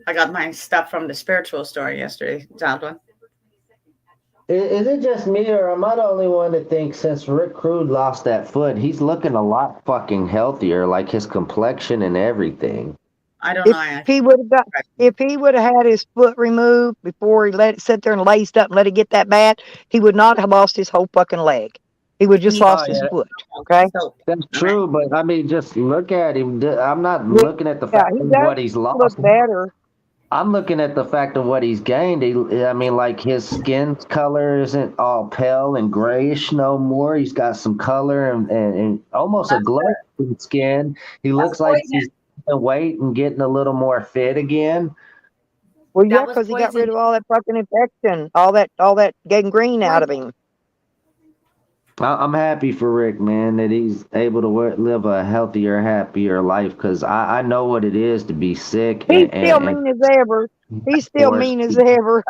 [SPEAKER 2] I got my stuff from the spiritual store yesterday, Zaldwin.
[SPEAKER 4] Is it just me, or am I the only one that thinks since Rick Crude lost that foot, he's looking a lot fucking healthier, like his complexion and everything?
[SPEAKER 2] I don't know.
[SPEAKER 1] If he would have had his foot removed before he let it sit there and laced up and let it get that bad, he would not have lost his whole fucking leg. He would just lost his foot. Okay.
[SPEAKER 2] So,
[SPEAKER 4] That's true, but I mean, just look at him. I'm not
[SPEAKER 1] Yeah,
[SPEAKER 4] looking at the fact
[SPEAKER 1] he
[SPEAKER 4] of
[SPEAKER 1] does
[SPEAKER 4] what he's lost.
[SPEAKER 1] look better.
[SPEAKER 4] I'm looking at the fact of what he's gained. I mean, like his skin color isn't all pale and grayish no more. He's got some color and almost a glow in skin. He looks like he's losing weight and getting a little more fit again.
[SPEAKER 1] Well, yeah,
[SPEAKER 2] That was
[SPEAKER 1] because he got rid
[SPEAKER 2] poison.
[SPEAKER 1] of all that fucking infection, all that gangrene out of him.
[SPEAKER 4] I'm happy for Rick, man, that he's able to live a healthier, happier life. Because I know what it is to be sick.
[SPEAKER 1] He's still mean as ever. He's still mean as ever.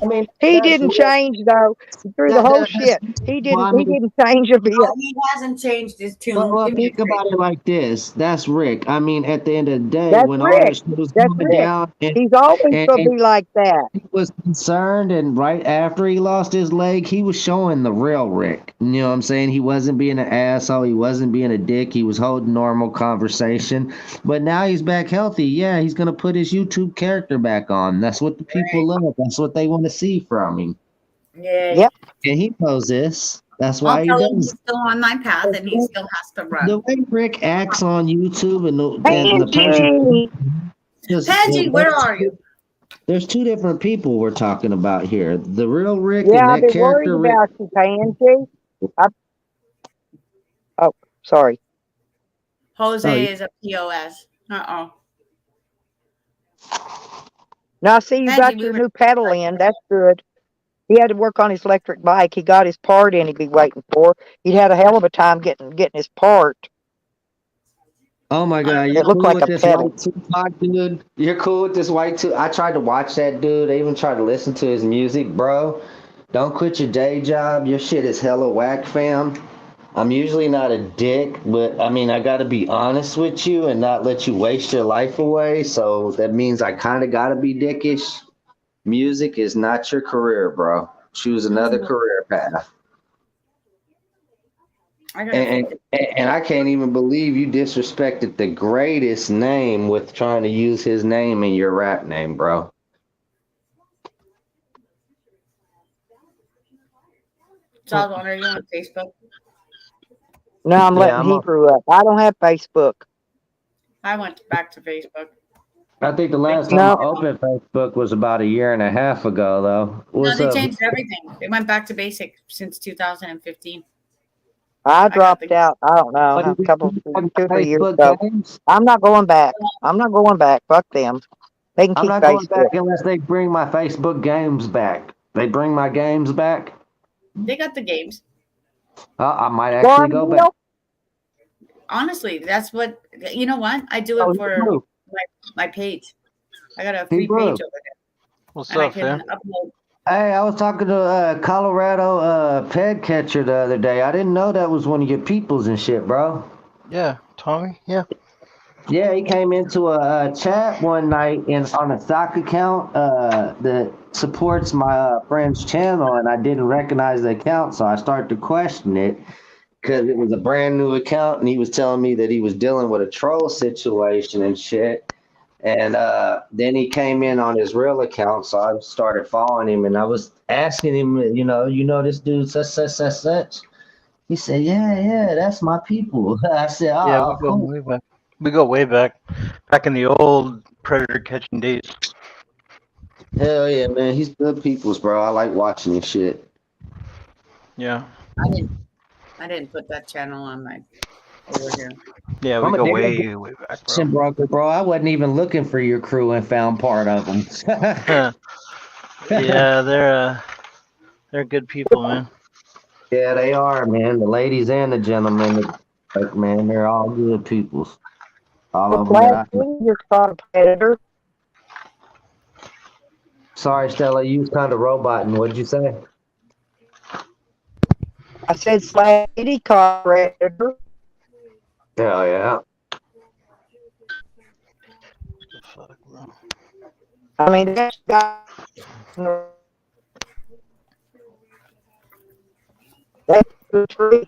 [SPEAKER 4] I mean,
[SPEAKER 1] He didn't change though. Through the whole shit, he didn't. He didn't change a bit.
[SPEAKER 2] No, he hasn't changed his tune.
[SPEAKER 4] Well,
[SPEAKER 2] Give me
[SPEAKER 4] think
[SPEAKER 2] a break.
[SPEAKER 4] about it like this. That's Rick. I mean, at the end of the day,
[SPEAKER 1] That's
[SPEAKER 4] when
[SPEAKER 1] Rick.
[SPEAKER 4] all this shit was
[SPEAKER 1] That's
[SPEAKER 4] going
[SPEAKER 1] Rick.
[SPEAKER 4] down, and
[SPEAKER 1] He's always
[SPEAKER 4] and-
[SPEAKER 1] gonna be like that.
[SPEAKER 4] he was concerned, and right after he lost his leg, he was showing the real Rick. You know what I'm saying? He wasn't being an asshole. He wasn't being a dick. He was holding normal conversation. But now he's back healthy. Yeah, he's gonna put his YouTube character back on. That's what the people love. That's what they want to see from him.
[SPEAKER 2] Yeah.
[SPEAKER 1] Yep.
[SPEAKER 4] And he knows this. That's why
[SPEAKER 2] I'll
[SPEAKER 4] he
[SPEAKER 2] tell him
[SPEAKER 4] does.
[SPEAKER 2] he's still on my path and he still has to
[SPEAKER 4] The
[SPEAKER 2] run.
[SPEAKER 4] way Rick acts on YouTube and the person.
[SPEAKER 1] Angie,
[SPEAKER 2] Pansy, where are you?
[SPEAKER 4] There's two different people we're talking about here. The real Rick
[SPEAKER 1] yeah,
[SPEAKER 4] and
[SPEAKER 1] I've
[SPEAKER 4] that
[SPEAKER 1] been worried
[SPEAKER 4] character Rick.
[SPEAKER 1] about you, Pansy. Oh, sorry.
[SPEAKER 2] Jose
[SPEAKER 4] Oh, you-
[SPEAKER 2] is a POS. Uh-oh.
[SPEAKER 1] Now I see you
[SPEAKER 2] Pansy,
[SPEAKER 1] got
[SPEAKER 2] we
[SPEAKER 1] your
[SPEAKER 2] were-
[SPEAKER 1] new pedal in. That's good. He had to work on his electric bike. He got his part in. He'd be waiting for. He'd had a hell of a time getting his part.
[SPEAKER 4] Oh my God,
[SPEAKER 1] It
[SPEAKER 4] you're
[SPEAKER 1] looked
[SPEAKER 4] cool
[SPEAKER 1] like
[SPEAKER 4] with
[SPEAKER 1] a
[SPEAKER 4] this
[SPEAKER 1] pedal.
[SPEAKER 4] white Tupac dude. You're cool with this white Tupac. I tried to watch that dude. I even tried to listen to his music, bro. Don't quit your day job. Your shit is hella whack, fam. I'm usually not a dick, but I mean, I got to be honest with you and not let you waste your life away. So that means I kind of got to be dickish. Music is not your career, bro. Choose another career path.
[SPEAKER 2] I gotta
[SPEAKER 4] And I can't even believe you disrespected the greatest name with trying to use his name in your rap name, bro.
[SPEAKER 2] John, are you on Facebook?
[SPEAKER 1] No, I'm
[SPEAKER 4] Yeah,
[SPEAKER 1] letting
[SPEAKER 4] I'm on-
[SPEAKER 1] Hebrew up. I don't have Facebook.
[SPEAKER 2] I went back to Facebook.
[SPEAKER 4] I think the last time
[SPEAKER 1] No.
[SPEAKER 4] I opened Facebook was about a year and a half ago, though.
[SPEAKER 2] No,
[SPEAKER 4] What's
[SPEAKER 2] they
[SPEAKER 4] up?
[SPEAKER 2] changed everything. They went back to basic since 2015.
[SPEAKER 1] I
[SPEAKER 2] got
[SPEAKER 1] dropped
[SPEAKER 2] the-
[SPEAKER 1] out. I don't know,
[SPEAKER 4] What
[SPEAKER 1] a
[SPEAKER 4] did
[SPEAKER 1] couple,
[SPEAKER 4] you talk
[SPEAKER 1] 2 or
[SPEAKER 4] about
[SPEAKER 1] 3 years
[SPEAKER 4] Facebook
[SPEAKER 1] ago.
[SPEAKER 4] games?
[SPEAKER 1] I'm not going back. I'm not going back. Fuck them. They can
[SPEAKER 4] I'm
[SPEAKER 1] keep
[SPEAKER 4] not going
[SPEAKER 1] Facebook.
[SPEAKER 4] back unless they bring my Facebook games back. They bring my games back.
[SPEAKER 2] They got the games.
[SPEAKER 4] I might
[SPEAKER 1] Go
[SPEAKER 4] actually
[SPEAKER 1] on
[SPEAKER 4] go
[SPEAKER 1] the
[SPEAKER 4] back.
[SPEAKER 1] deal.
[SPEAKER 2] Honestly, that's what you know. What I do
[SPEAKER 4] Oh,
[SPEAKER 2] it
[SPEAKER 4] he
[SPEAKER 2] for
[SPEAKER 4] blew.
[SPEAKER 2] my page. I got a
[SPEAKER 4] He
[SPEAKER 2] free
[SPEAKER 4] blew.
[SPEAKER 2] page over there,
[SPEAKER 3] What's
[SPEAKER 2] and I
[SPEAKER 3] up,
[SPEAKER 2] can
[SPEAKER 3] fam?
[SPEAKER 2] upload.
[SPEAKER 4] Hey, I was talking to Colorado ped catcher the other day. I didn't know that was one of your peoples and shit, bro.
[SPEAKER 3] Yeah, Tommy. Yeah.
[SPEAKER 4] Yeah, he came into a chat one night on a stock account that supports my friend's channel, and I didn't recognize the account, so I started to question it because it was a brand new account, and he was telling me that he was dealing with a troll situation and shit. And then he came in on his real account, so I started following him, and I was asking him, this dude such. He said, yeah, that's my people. I said,
[SPEAKER 3] Yeah, we
[SPEAKER 4] oh,
[SPEAKER 3] go
[SPEAKER 4] cool.
[SPEAKER 3] way back. We go way back. Back in the old predator catching days.
[SPEAKER 4] Hell yeah, man, he's good peoples, bro. I like watching his shit.
[SPEAKER 3] Yeah.
[SPEAKER 2] I didn't put that channel on my over here.
[SPEAKER 3] Yeah, we
[SPEAKER 4] I'm a
[SPEAKER 3] go
[SPEAKER 4] damn
[SPEAKER 3] way back,
[SPEAKER 4] Sim broker, bro. I wasn't even looking for your crew and found part of them.
[SPEAKER 3] bro. Yeah, they're good people, man.
[SPEAKER 4] Yeah, they are, man. The ladies and the gentlemen, like, man, they're all good peoples. All
[SPEAKER 1] The
[SPEAKER 4] of them that I
[SPEAKER 1] flag you're called a predator.
[SPEAKER 4] Sorry, Stella, you was kind of roboting. What'd you say?
[SPEAKER 1] I said Slady called predator.
[SPEAKER 4] Hell yeah.
[SPEAKER 3] Fuck, bro.
[SPEAKER 1] I mean, that's got they the tree.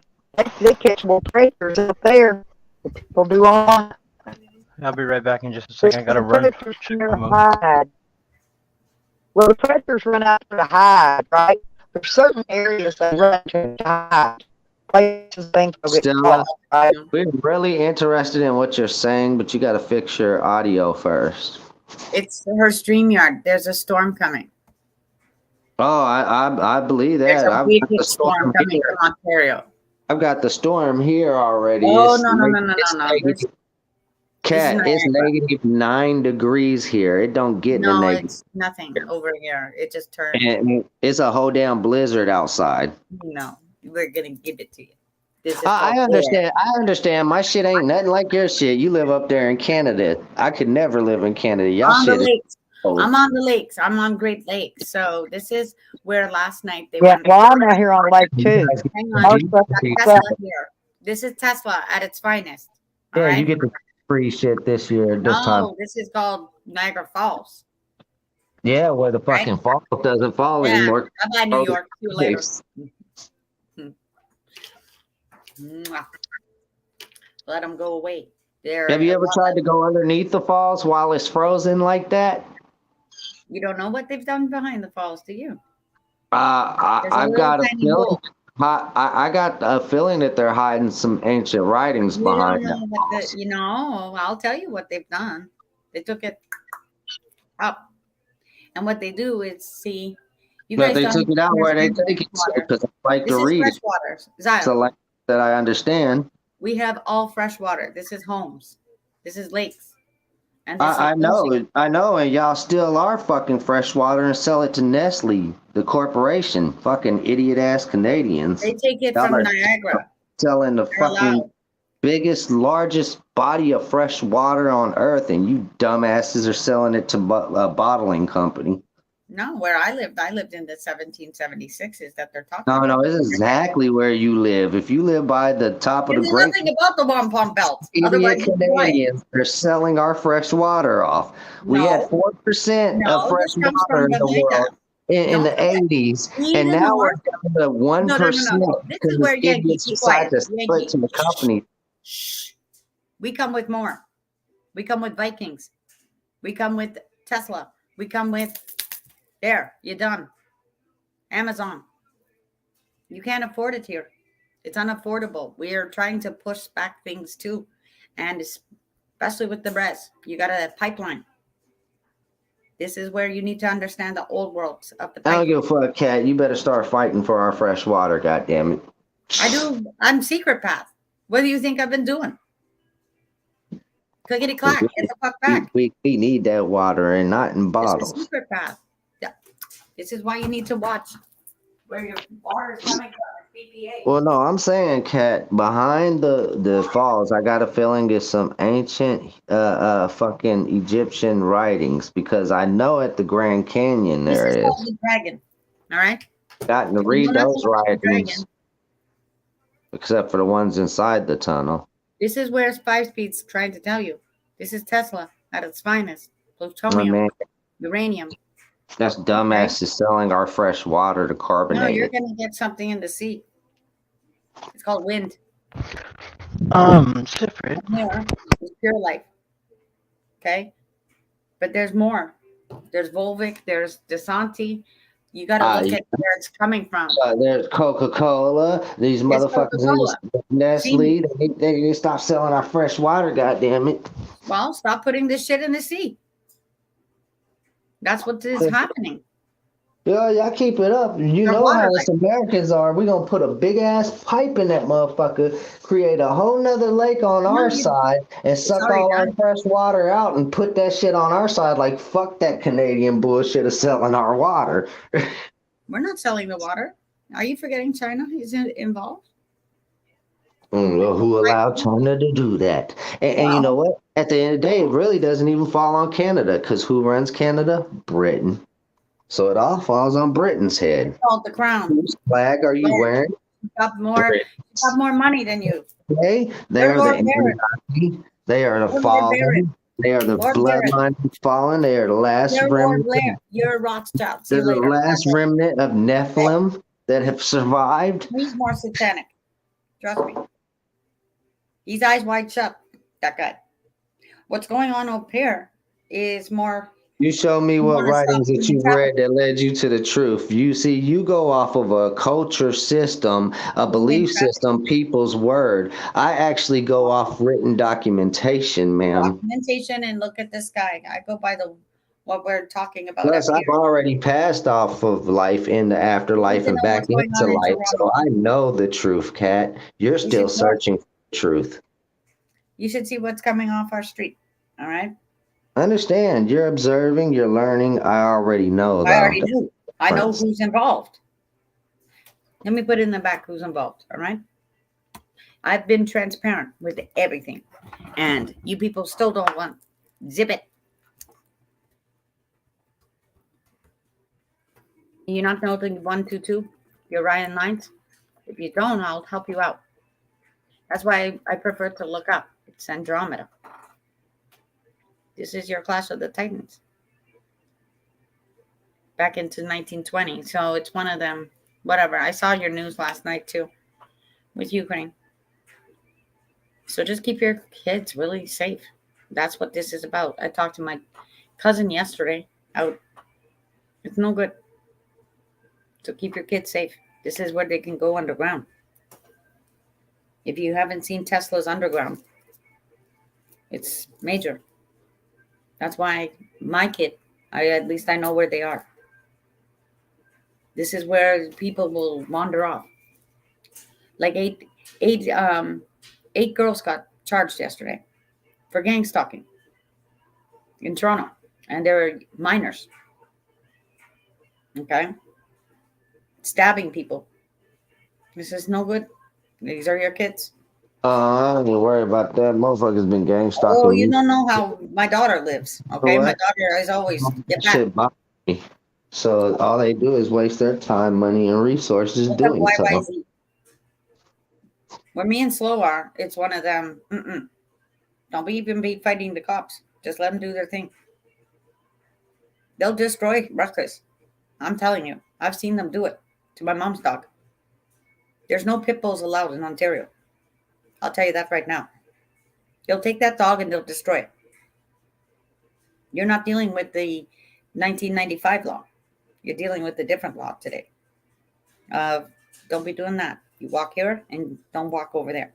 [SPEAKER 1] They catch more predators up there than people do on.
[SPEAKER 3] I'll be right back in just a second. I gotta
[SPEAKER 1] The
[SPEAKER 3] run.
[SPEAKER 1] predators
[SPEAKER 3] Check
[SPEAKER 1] near
[SPEAKER 3] my mode.
[SPEAKER 1] hide. Well, the predators run out to hide, right? There's certain areas they run to hide. Places things will get
[SPEAKER 4] Stella,
[SPEAKER 1] caught, right?
[SPEAKER 4] we're really interested in what you're saying, but you got to fix your audio first.
[SPEAKER 2] It's her StreamYard. There's a storm coming.
[SPEAKER 4] Oh, I believe
[SPEAKER 2] There's
[SPEAKER 4] that.
[SPEAKER 2] a
[SPEAKER 4] I've
[SPEAKER 2] big
[SPEAKER 4] got the
[SPEAKER 2] storm
[SPEAKER 4] storm
[SPEAKER 2] coming
[SPEAKER 4] here.
[SPEAKER 2] from Ontario.
[SPEAKER 4] I've got the storm here already.
[SPEAKER 2] Oh
[SPEAKER 4] It's
[SPEAKER 2] no.
[SPEAKER 4] negative-
[SPEAKER 2] This is
[SPEAKER 4] Cat, it's
[SPEAKER 2] Niagara.
[SPEAKER 4] negative 9 degrees here. It don't get in the
[SPEAKER 2] No,
[SPEAKER 4] negative.
[SPEAKER 2] it's nothing over here. It just turned.
[SPEAKER 4] And it's a whole damn blizzard outside.
[SPEAKER 2] No, we're gonna give it to you. This is
[SPEAKER 4] I
[SPEAKER 2] called
[SPEAKER 4] understand. I understand. My shit ain't nothing like your shit. You live up there in Canada. I could never live in Canada. Y'all
[SPEAKER 2] on the
[SPEAKER 4] shit is
[SPEAKER 2] lakes.
[SPEAKER 4] cold.
[SPEAKER 2] I'm on the lakes. I'm on Great Lakes. So this is where last night they
[SPEAKER 1] Yeah,
[SPEAKER 2] went.
[SPEAKER 1] well, I'm out here on Lake too.
[SPEAKER 2] Hang
[SPEAKER 4] You
[SPEAKER 2] on.
[SPEAKER 1] Most of
[SPEAKER 2] Got
[SPEAKER 1] the
[SPEAKER 2] Tesla here. This is Tesla at its finest. All
[SPEAKER 4] Yeah,
[SPEAKER 2] right.
[SPEAKER 4] you get the free shit this year, this time.
[SPEAKER 2] No, this is called Niagara Falls.
[SPEAKER 4] Yeah, where the fucking fall doesn't fall
[SPEAKER 2] Yeah.
[SPEAKER 4] anymore.
[SPEAKER 2] Bye bye, New York. See you later.
[SPEAKER 4] Have
[SPEAKER 2] Mwah. Let them go away. They're
[SPEAKER 4] you ever tried to go underneath the falls while it's frozen like that?
[SPEAKER 2] You don't know what they've done behind the falls, do you? There's a
[SPEAKER 4] I've
[SPEAKER 2] little
[SPEAKER 4] got a
[SPEAKER 2] tiny
[SPEAKER 4] feeling.
[SPEAKER 2] hole.
[SPEAKER 4] I got a feeling that they're hiding some ancient writings
[SPEAKER 2] You don't
[SPEAKER 4] behind
[SPEAKER 2] know
[SPEAKER 4] them.
[SPEAKER 2] what I'll tell you what they've done. They took it up. And what they do is see you
[SPEAKER 4] But
[SPEAKER 2] guys
[SPEAKER 4] they
[SPEAKER 2] don't
[SPEAKER 4] took it out where they
[SPEAKER 2] understand
[SPEAKER 4] take it
[SPEAKER 2] freshwater.
[SPEAKER 4] because I like
[SPEAKER 2] This
[SPEAKER 4] to
[SPEAKER 2] is
[SPEAKER 4] read it.
[SPEAKER 2] freshwater.
[SPEAKER 4] It's a
[SPEAKER 2] Xyle,
[SPEAKER 4] language that I understand.
[SPEAKER 2] we have all freshwater. This is homes. This is lakes. And this
[SPEAKER 4] I
[SPEAKER 2] is
[SPEAKER 4] know,
[SPEAKER 2] ocean.
[SPEAKER 4] and y'all still are fucking freshwater and sell it to Nestle, the corporation. Fucking idiot ass Canadians
[SPEAKER 2] They take it
[SPEAKER 4] Y'all
[SPEAKER 2] from
[SPEAKER 4] are
[SPEAKER 2] Niagara.
[SPEAKER 4] selling the
[SPEAKER 2] They're
[SPEAKER 4] fucking
[SPEAKER 2] allowed.
[SPEAKER 4] biggest, largest body of fresh water on earth, and you dumbasses are selling it to a bottling company.
[SPEAKER 2] No, where I lived in the 1776s that they're talking
[SPEAKER 4] No,
[SPEAKER 2] about.
[SPEAKER 4] no, this is exactly where you live. If you live by the top of
[SPEAKER 2] You
[SPEAKER 4] the
[SPEAKER 2] know
[SPEAKER 4] Great
[SPEAKER 2] nothing about the wampum belt. Otherwise,
[SPEAKER 4] Idiot
[SPEAKER 2] you'd be quiet.
[SPEAKER 4] Canadians are selling our fresh water off. We had
[SPEAKER 2] No,
[SPEAKER 4] 4% of
[SPEAKER 2] no,
[SPEAKER 4] fresh
[SPEAKER 2] this comes
[SPEAKER 4] water
[SPEAKER 2] from
[SPEAKER 4] in the
[SPEAKER 2] behind
[SPEAKER 4] world
[SPEAKER 2] us.
[SPEAKER 4] in
[SPEAKER 2] No,
[SPEAKER 4] the 80s,
[SPEAKER 2] we
[SPEAKER 4] and
[SPEAKER 2] the
[SPEAKER 4] now we're
[SPEAKER 2] north.
[SPEAKER 4] down to 1%
[SPEAKER 2] No. This
[SPEAKER 4] because
[SPEAKER 2] is where
[SPEAKER 4] the
[SPEAKER 2] Yankee,
[SPEAKER 4] idiots
[SPEAKER 2] be
[SPEAKER 4] decide
[SPEAKER 2] quiet.
[SPEAKER 4] to split
[SPEAKER 2] Yankee.
[SPEAKER 4] to the company.
[SPEAKER 2] Shh. We come with more. We come with Vikings. We come with Tesla. We come with there. You're done. Amazon. You can't afford it here. It's unaffordable. We are trying to push back things too. And especially with the breast. You got a pipeline.
[SPEAKER 5] This is where you need to understand the old world of the
[SPEAKER 4] I don't
[SPEAKER 5] pipe.
[SPEAKER 4] give a fuck, cat. You better start fighting for our fresh water, goddamn it.
[SPEAKER 5] I do. I'm secret path. What do you think I've been doing? Clickety clack. Get the fuck back.
[SPEAKER 4] We need that water and not in
[SPEAKER 5] This is
[SPEAKER 4] bottles.
[SPEAKER 5] secret path. Yeah. This is why you need to watch where your water is coming from. BPA.
[SPEAKER 4] Well, no, I'm saying, cat, behind the falls, I got a feeling there's some ancient fucking Egyptian writings because I know at the Grand Canyon
[SPEAKER 5] This
[SPEAKER 4] there
[SPEAKER 5] is
[SPEAKER 4] is.
[SPEAKER 5] called the dragon. All right.
[SPEAKER 4] Gotten to
[SPEAKER 5] You
[SPEAKER 4] read
[SPEAKER 5] do not
[SPEAKER 4] those
[SPEAKER 5] know about the
[SPEAKER 4] writings,
[SPEAKER 5] dragon.
[SPEAKER 4] except for the ones inside the tunnel.
[SPEAKER 5] This is where 5-Speed's trying to tell you. This is Tesla at its finest.
[SPEAKER 4] Oh,
[SPEAKER 5] Plutonium,
[SPEAKER 4] man,
[SPEAKER 5] uranium.
[SPEAKER 4] that's dumbass is selling our fresh water to
[SPEAKER 5] No,
[SPEAKER 4] carbonate
[SPEAKER 5] you're
[SPEAKER 4] it.
[SPEAKER 5] going to get something in the sea. It's called wind.
[SPEAKER 3] It's different.
[SPEAKER 5] Here is pure life. Okay. But there's more. There's Volvic. There's DeSanti. You got to look
[SPEAKER 4] yeah.
[SPEAKER 5] at where it's coming from.
[SPEAKER 4] There's Coca-Cola. These motherfuckers
[SPEAKER 5] Coca-Cola.
[SPEAKER 4] in Nestle. They stop selling our fresh water, goddamn it.
[SPEAKER 5] Well, stop putting this shit in the sea. That's what is happening.
[SPEAKER 4] Yeah, y'all keep it up. You
[SPEAKER 5] Your
[SPEAKER 4] know
[SPEAKER 5] water
[SPEAKER 4] how
[SPEAKER 5] line.
[SPEAKER 4] us Americans are. We're gonna put a big ass pipe in that motherfucker, create a whole nother lake on our side, and suck
[SPEAKER 5] already
[SPEAKER 4] all our
[SPEAKER 5] done.
[SPEAKER 4] fresh water out and put that shit on our side. Like fuck that Canadian bullshit of selling our water.
[SPEAKER 5] We're not selling the water. Are you forgetting China is involved?
[SPEAKER 4] Well, who allowed China to do that? And you know what? At the end of the day, it really doesn't even fall on Canada, because who runs Canada? Britain. So it all falls on Britain's head.
[SPEAKER 5] It's called the crown.
[SPEAKER 4] Whose flag are you
[SPEAKER 5] Where?
[SPEAKER 4] wearing?
[SPEAKER 5] Got more money than you.
[SPEAKER 4] Okay? They
[SPEAKER 5] They're
[SPEAKER 4] are
[SPEAKER 5] Lord
[SPEAKER 4] the
[SPEAKER 5] Barrett.
[SPEAKER 4] Illuminati. They are the
[SPEAKER 5] They're Lord Barrett.
[SPEAKER 4] fallen. They are the
[SPEAKER 5] Lord Barrett.
[SPEAKER 4] bloodline fallen. They are the last
[SPEAKER 5] You're Lord
[SPEAKER 4] remnant.
[SPEAKER 5] Blair. You're Rothschild. See
[SPEAKER 4] They're
[SPEAKER 5] you
[SPEAKER 4] the
[SPEAKER 5] later.
[SPEAKER 4] last remnant of Nephilim that have survived.
[SPEAKER 5] He's more satanic. Trust me. He's eyes wide shut. That guy. What's going on up here is more.
[SPEAKER 4] You show me what
[SPEAKER 5] wanna
[SPEAKER 4] writings
[SPEAKER 5] stop
[SPEAKER 4] that you've
[SPEAKER 5] human
[SPEAKER 4] read that led you to the truth. You see, you go off of a culture system, a belief system, people's word. I actually go off written documentation, ma'am.
[SPEAKER 5] Documentation and look at this guy. I go by the what we're talking about.
[SPEAKER 4] Plus,
[SPEAKER 5] up
[SPEAKER 4] I've
[SPEAKER 5] here.
[SPEAKER 4] already passed off of life in the afterlife
[SPEAKER 5] You
[SPEAKER 4] and
[SPEAKER 5] know
[SPEAKER 4] back
[SPEAKER 5] what's going
[SPEAKER 4] into
[SPEAKER 5] on in
[SPEAKER 4] life. So
[SPEAKER 5] Toronto.
[SPEAKER 4] I know the truth, Kat. You're still
[SPEAKER 5] should know.
[SPEAKER 4] searching for truth.
[SPEAKER 5] You should see what's coming off our street. All right.
[SPEAKER 4] Understand, you're observing, you're learning. I already know, though.
[SPEAKER 5] I already knew. I know
[SPEAKER 4] Difference.
[SPEAKER 5] who's involved. Let me put in the back who's involved. All right. I've been transparent with everything, and you people still don't want zip it. You not know the 122, your Ryan lines? If you don't, I'll help you out. That's why I prefer to look up. It's Andromeda. This is your Clash of the Titans. Back into 1920. So it's one of them. Whatever. I saw your news last night too with Ukraine. So just keep your kids really safe. That's what this is about. I talked to my cousin yesterday out. It's no good. So keep your kids safe. This is where they can go underground. If you haven't seen Tesla's underground, it's major. That's why my kid, at least I know where they are. This is where people will wander off. Like eight girls got charged yesterday for gang stalking in Toronto, and they're minors. Okay, stabbing people. This is no good. These are your kids.
[SPEAKER 4] I don't even worry about that. Motherfuckers been gang stalking
[SPEAKER 5] Oh, you
[SPEAKER 4] me.
[SPEAKER 5] don't know how my daughter lives. Okay,
[SPEAKER 4] What?
[SPEAKER 5] my daughter is always
[SPEAKER 4] That
[SPEAKER 5] get back.
[SPEAKER 4] shit bothers me. So all they do is waste their time, money, and resources
[SPEAKER 5] Look up
[SPEAKER 4] doing so.
[SPEAKER 5] YYZ. Where me and Slow are, it's one of them. Don't be fighting the cops. Just let them do their thing. They'll destroy Rutgers. I'm telling you. I've seen them do it to my mom's dog. There's no pit bulls allowed in Ontario. I'll tell you that right now. They'll take that dog and they'll destroy it. You're not dealing with the 1995 law. You're dealing with a different law today. Don't be doing that. You walk here and don't walk over there.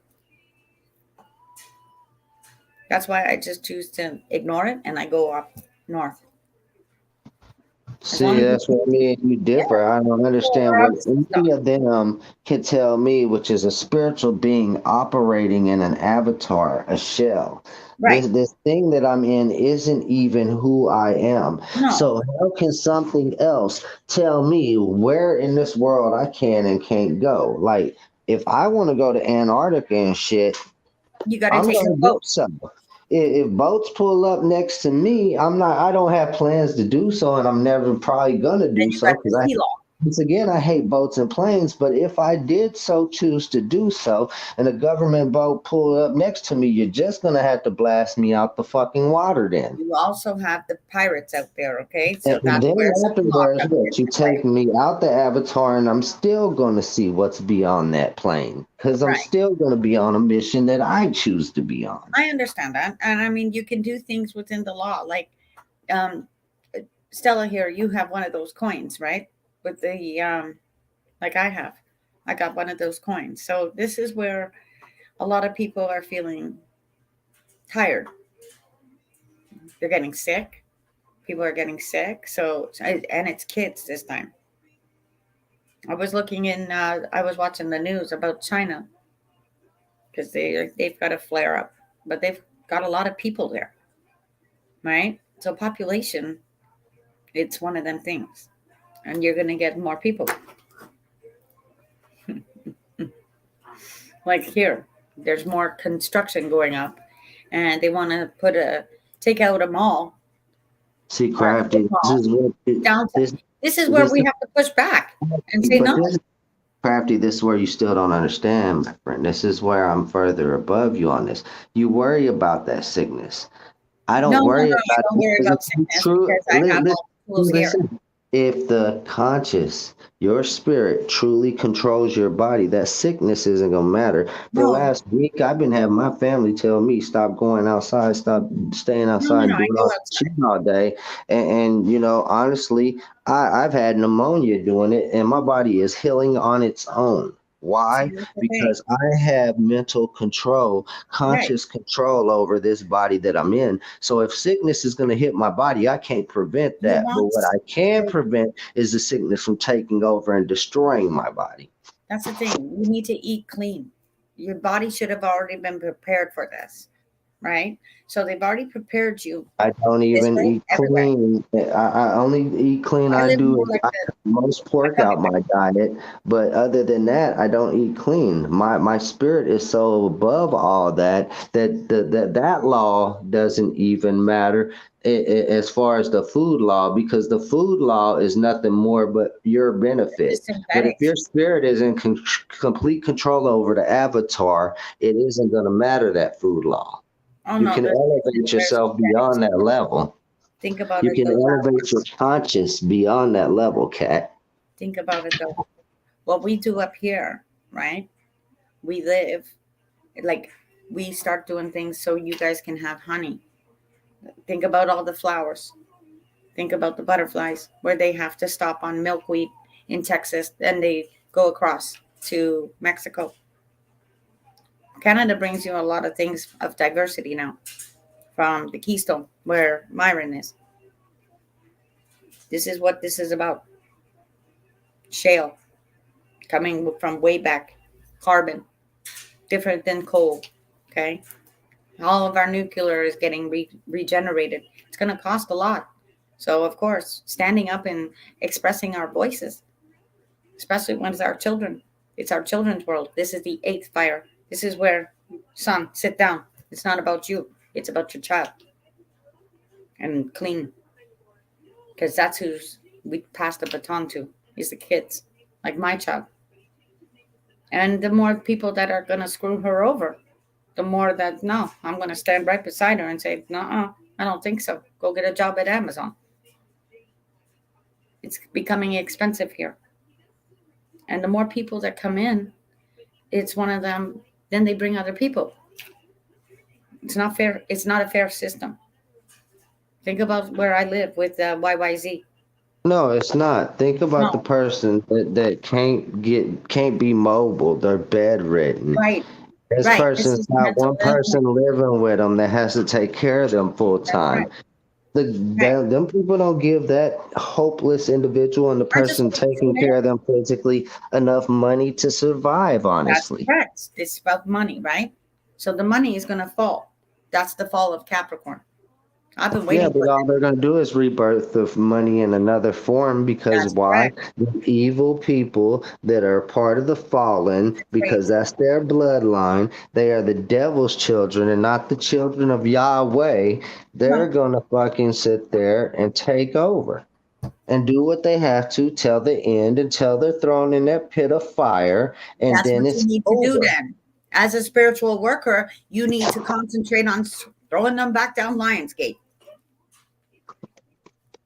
[SPEAKER 5] That's why I just choose to ignore it and I go up north.
[SPEAKER 4] See, that's where me and you differ. I don't understand what any of them can tell me, which is a spiritual being operating in an avatar, a shell.
[SPEAKER 5] Right.
[SPEAKER 4] This thing that I'm in isn't even who I am.
[SPEAKER 5] No.
[SPEAKER 4] So how can something else tell me where in this world I can and can't go? Like if I want to go to Antarctica and shit,
[SPEAKER 5] You got to
[SPEAKER 4] I'm
[SPEAKER 5] take
[SPEAKER 4] gonna
[SPEAKER 5] a
[SPEAKER 4] do
[SPEAKER 5] boat.
[SPEAKER 4] so. If boats pull up next to me, I don't have plans to do so, and I'm never probably gonna
[SPEAKER 5] Then
[SPEAKER 4] do
[SPEAKER 5] you
[SPEAKER 4] so
[SPEAKER 5] got
[SPEAKER 4] because
[SPEAKER 5] the
[SPEAKER 4] I,
[SPEAKER 5] sea law.
[SPEAKER 4] once again, I hate boats and planes. But if I did so choose to do so, and a government boat pulled up next to me, you're just gonna have to blast me out the fucking water then.
[SPEAKER 5] You also have the pirates out there, okay? So
[SPEAKER 4] And
[SPEAKER 5] that's
[SPEAKER 4] then
[SPEAKER 5] where some law
[SPEAKER 4] afterwards,
[SPEAKER 5] comes
[SPEAKER 4] what, you
[SPEAKER 5] into play.
[SPEAKER 4] take me out the avatar, and I'm still going to see what's beyond that plane because I'm
[SPEAKER 5] Right.
[SPEAKER 4] still going to be on a mission that I choose to be on.
[SPEAKER 5] I understand that. And I mean, you can do things within the law. Like um, Stella here, you have one of those coins, right? With the, like I have. I got one of those coins. So this is where a lot of people are feeling tired. They're getting sick. People are getting sick. So, and it's kids this time. I was looking in, I was watching the news about China because they've got a flare up, but they've got a lot of people there, right? So population, it's one of them things, and you're gonna get more people. Like here, there's more construction going up, and they want to take out a mall.
[SPEAKER 4] See, Crafty, this is what
[SPEAKER 5] Downtown. This is where we have to push back and say no.
[SPEAKER 4] Crafty, this is where you still don't understand, my friend. This is where I'm further above you on this. You worry about that sickness. I don't worry about
[SPEAKER 5] I don't worry about sickness because I have all the tools here.
[SPEAKER 4] If the conscious, your spirit truly controls your body, that sickness isn't gonna matter. For the last week, I've been having my family tell me stop going outside, stop staying outside, doing all shit all day. And you know, honestly, I've had pneumonia doing it, and my body is healing on its own. Why? Because I have mental control, conscious control over this body that I'm in. So if sickness is going to hit my body, I can't prevent that. But what I can prevent is the sickness from taking over and destroying my body.
[SPEAKER 5] That's the thing. You need to eat clean. Your body should have already been prepared for this, right? So they've already prepared you.
[SPEAKER 4] I don't even eat clean. I only eat clean. I do most pork out my diet, but other than that, I don't eat clean. My spirit is so above all that that law doesn't even matter as far as the food law, because the food law is nothing more but your benefit. But if your spirit is in complete control over the avatar, it isn't going to matter that food law.
[SPEAKER 5] Oh,
[SPEAKER 4] you can elevate yourself beyond that level.
[SPEAKER 5] Think about
[SPEAKER 4] you
[SPEAKER 5] it.
[SPEAKER 4] You can elevate your conscious beyond that level, Kat.
[SPEAKER 5] Think about it though. What we do up here, right? We live like we start doing things so you guys can have honey. Think about all the flowers. Think about the butterflies where they have to stop on milkweed in Texas, then they go across to Mexico. Canada brings you a lot of things of diversity now from the Keystone where Myron is. This is what this is about. Shale coming from way back, carbon, different than coal. Okay. All of our nuclear is getting regenerated. It's going to cost a lot. So, of course, standing up and expressing our voices, especially when it's our children. It's our children's world. This is the 8th fire. This is where, son, sit down. It's not about you. It's about your child. And clean. Because that's who we pass the baton to, is the kids, like my child. And the more people that are going to screw her over, the more that, no, I'm going to stand right beside her and say, no, I don't think so. Go get a job at Amazon. It's becoming expensive here. And the more people that come in, it's one of them, then they bring other people. It's not fair. It's not a fair system. Think about where I live with YYZ.
[SPEAKER 4] No, it's not. Think about the person that can't be mobile. They're bedridden.
[SPEAKER 5] Right.
[SPEAKER 4] This person's got one person living with them that has to take care of them full time. Them people don't give that hopeless individual and the
[SPEAKER 5] I just
[SPEAKER 4] person
[SPEAKER 5] want to
[SPEAKER 4] taking
[SPEAKER 5] say
[SPEAKER 4] care of them physically enough money to survive,
[SPEAKER 5] that's
[SPEAKER 4] honestly.
[SPEAKER 5] correct. It's about money, right? So the money is gonna fall. That's the fall of Capricorn. I've been
[SPEAKER 4] Yeah,
[SPEAKER 5] waiting
[SPEAKER 4] but
[SPEAKER 5] for
[SPEAKER 4] all
[SPEAKER 5] that.
[SPEAKER 4] they're going to do is rebirth the money in another form because
[SPEAKER 5] That's
[SPEAKER 4] why?
[SPEAKER 5] correct.
[SPEAKER 4] The evil people that are part of the fallen, because
[SPEAKER 5] Crazy.
[SPEAKER 4] that's their bloodline, they are the devil's children and not the children of Yahweh. They're
[SPEAKER 5] No,
[SPEAKER 4] going to fucking sit there and take over and do what they have to till the end until they're thrown in that pit of fire and
[SPEAKER 5] that's
[SPEAKER 4] then
[SPEAKER 5] what you
[SPEAKER 4] it's
[SPEAKER 5] need to do
[SPEAKER 4] over.
[SPEAKER 5] then. As a spiritual worker, you need to concentrate on throwing them back down Lionsgate.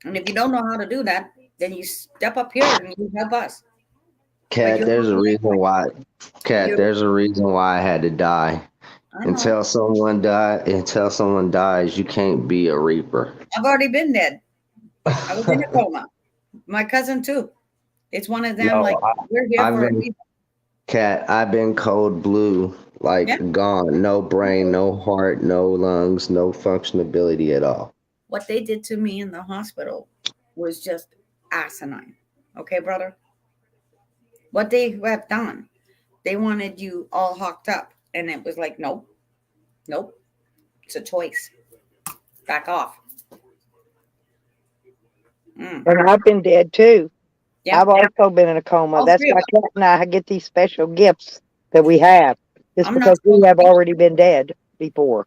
[SPEAKER 5] And if you don't know how to do that, then you step up here and you help us. But
[SPEAKER 4] Cat,
[SPEAKER 5] you're
[SPEAKER 4] there's a reason why. Cat,
[SPEAKER 5] you're
[SPEAKER 4] there's a reason why I had to die.
[SPEAKER 5] I know.
[SPEAKER 4] Until someone dies, you can't be a reaper.
[SPEAKER 5] I've already been dead. I was in a coma. My cousin too. It's one of them like
[SPEAKER 4] No,
[SPEAKER 5] we're here
[SPEAKER 4] I've
[SPEAKER 5] for a
[SPEAKER 4] been
[SPEAKER 5] reason.
[SPEAKER 4] cat. I've been cold blue,
[SPEAKER 5] Yeah.
[SPEAKER 4] like gone. No brain, no heart, no lungs, no functionability at all.
[SPEAKER 5] What they did to me in the hospital was just asinine. Okay, brother? What they have done, they wanted you all hocked up. And it was like, nope, nope. It's a choice. Back off. Mm.
[SPEAKER 1] And I've been dead too.
[SPEAKER 5] Yeah.
[SPEAKER 1] I've also been in a coma.
[SPEAKER 5] All
[SPEAKER 1] That's
[SPEAKER 5] three of
[SPEAKER 1] why
[SPEAKER 5] us.
[SPEAKER 1] Kat and I get these special gifts that we have. It's
[SPEAKER 5] I'm not
[SPEAKER 1] because we
[SPEAKER 5] supposed to
[SPEAKER 1] have
[SPEAKER 5] be.
[SPEAKER 1] already been dead before.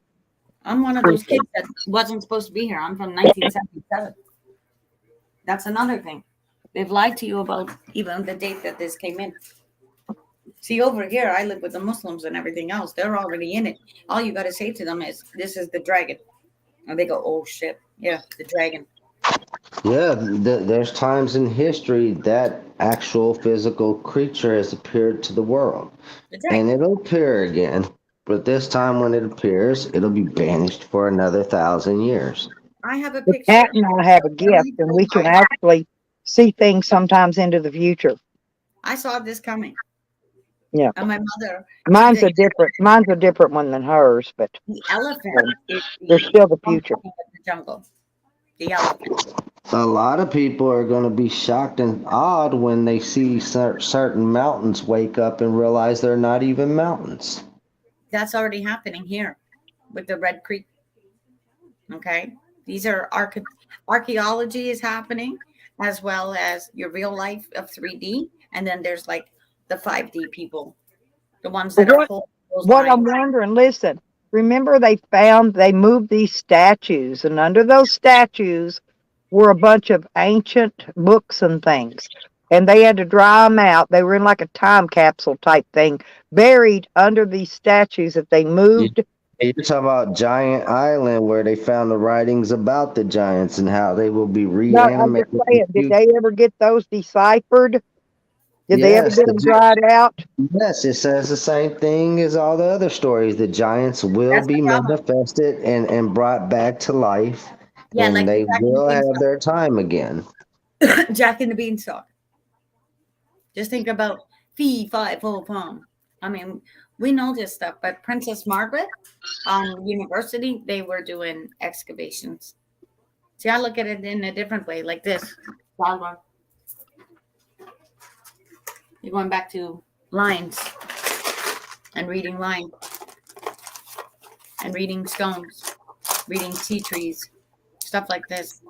[SPEAKER 5] I'm one of those kids that wasn't supposed to be here. I'm from 1977. That's another thing. They've lied to you about even the date that this came in. See, over here, I live with the Muslims and everything else. They're already in it. All you got to say to them is, this is the dragon. And they go, oh, shit. Yeah, the dragon.
[SPEAKER 4] Yeah, there's times in history that actual physical creature has appeared to the world,
[SPEAKER 5] The
[SPEAKER 4] and
[SPEAKER 5] dragon.
[SPEAKER 4] it'll appear again. But this time, when it appears, it'll be banished for another 1,000 years.
[SPEAKER 5] I have a
[SPEAKER 1] But Kat
[SPEAKER 5] picture.
[SPEAKER 1] and I have a gift, and we can actually see things sometimes into the future.
[SPEAKER 5] I saw this coming.
[SPEAKER 1] Yeah.
[SPEAKER 5] And my mother,
[SPEAKER 1] Mine's a different one than hers, but
[SPEAKER 5] the elephant is
[SPEAKER 1] there's still the future.
[SPEAKER 5] the jungle. The elephant.
[SPEAKER 4] A lot of people are going to be shocked and awed when they see certain mountains wake up and realize they're not even mountains.
[SPEAKER 5] That's already happening here with the Red Creek. Okay. These are archaeology is happening as well as your real life of 3D. And then there's like the 5D people, the ones that are holding those
[SPEAKER 1] What I'm
[SPEAKER 5] lines.
[SPEAKER 1] wondering, listen, remember they moved these statues, and under those statues were a bunch of ancient books and things. And they had to dry them out. They were in like a time capsule type thing, buried under these statues that they moved.
[SPEAKER 4] You're talking about Giant Island, where they found the writings about the giants and how they will be
[SPEAKER 1] No, I'm just
[SPEAKER 4] reanimated.
[SPEAKER 1] saying, did they ever get those deciphered? Did they ever
[SPEAKER 4] Yes,
[SPEAKER 1] get them dried out?
[SPEAKER 4] yes, it says the same thing as all the other stories. The giants will
[SPEAKER 5] That's
[SPEAKER 4] be
[SPEAKER 5] the problem.
[SPEAKER 4] manifested and brought back to life,
[SPEAKER 5] Yeah,
[SPEAKER 4] and
[SPEAKER 5] like
[SPEAKER 4] they
[SPEAKER 5] Jack and
[SPEAKER 4] will
[SPEAKER 5] the
[SPEAKER 4] have their time again.
[SPEAKER 5] Beanstalk. Jack and the Beanstalk. Just think about fee, fi, fo, fum. I mean, we know this stuff, but Princess Margaret University, they were doing excavations. See, I look at it in a different way, like this. You're going back to lines and reading lines and reading stones, reading tea trees, stuff like this.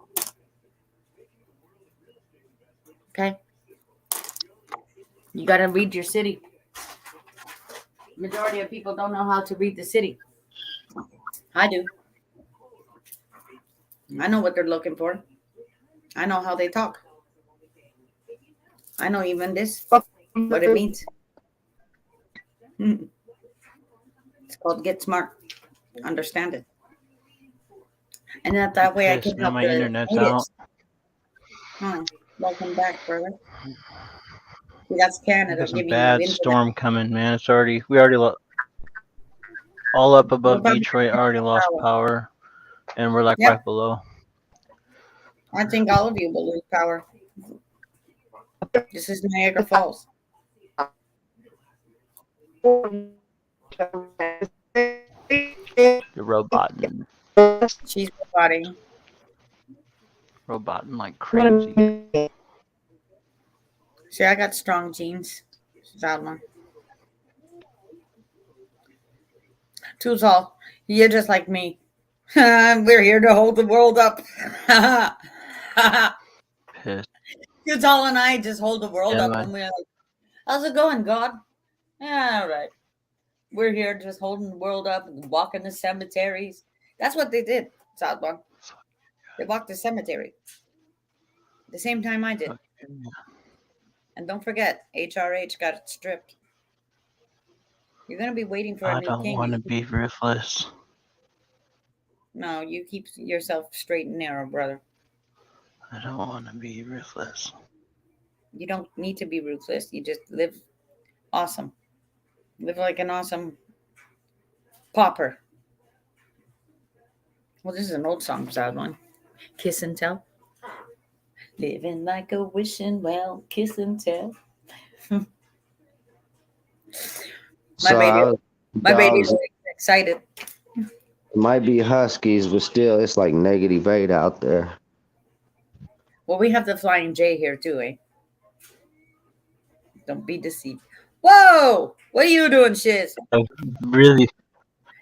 [SPEAKER 5] Okay? You got to read your city. Majority of people don't know how to read the city. I do. I know what they're looking for. I know how they talk. I know even this, what it means. It's called get smart. Understand it. And that way I
[SPEAKER 3] Yes,
[SPEAKER 5] can
[SPEAKER 3] man,
[SPEAKER 5] help
[SPEAKER 3] my
[SPEAKER 5] the
[SPEAKER 3] internet's
[SPEAKER 5] natives.
[SPEAKER 3] out.
[SPEAKER 5] Welcome back, brother. See, that's Canada
[SPEAKER 3] There's some
[SPEAKER 5] giving you
[SPEAKER 3] bad
[SPEAKER 5] internet.
[SPEAKER 3] storm coming, man. We already all up above Detroit, already lost power, and we're like
[SPEAKER 5] Yep.
[SPEAKER 3] right below.
[SPEAKER 5] I think all of you will lose power. This is Niagara Falls.
[SPEAKER 3] The robot.
[SPEAKER 5] She's roboting.
[SPEAKER 3] roboting like
[SPEAKER 1] What a
[SPEAKER 3] crazy.
[SPEAKER 1] minute.
[SPEAKER 5] See, I got strong genes. That one. Too tall. You're just like me. We're here to hold the world up.
[SPEAKER 3] Pissed.
[SPEAKER 5] Too tall and I just hold the world
[SPEAKER 3] Yeah,
[SPEAKER 5] up,
[SPEAKER 3] man.
[SPEAKER 5] and we're like, "How's it going, God?" Yeah, all right. We're here just holding the world up and walking the cemeteries. That's what they did, Southbound. They walked the cemetery the same time I did.
[SPEAKER 3] Fucking-
[SPEAKER 5] And don't forget, HRH got it stripped. You're gonna be waiting for a
[SPEAKER 3] I
[SPEAKER 5] new
[SPEAKER 3] don't
[SPEAKER 5] king.
[SPEAKER 3] want to be ruthless.
[SPEAKER 5] No, you keep yourself straight and narrow, brother.
[SPEAKER 3] I don't want to be ruthless.
[SPEAKER 5] You don't need to be ruthless. You just live awesome. Live like an awesome pauper. Well, this is an old song, sad one. Kiss and tell. Living like a wishing well, kiss and tell.
[SPEAKER 4] So
[SPEAKER 5] My baby's
[SPEAKER 4] dogs
[SPEAKER 5] excited.
[SPEAKER 4] might be huskies, but still, it's like -8 out there.
[SPEAKER 5] Well, we have the Flying J here too, eh? Don't be deceived. Whoa! What are you doing, Shiz?
[SPEAKER 3] Really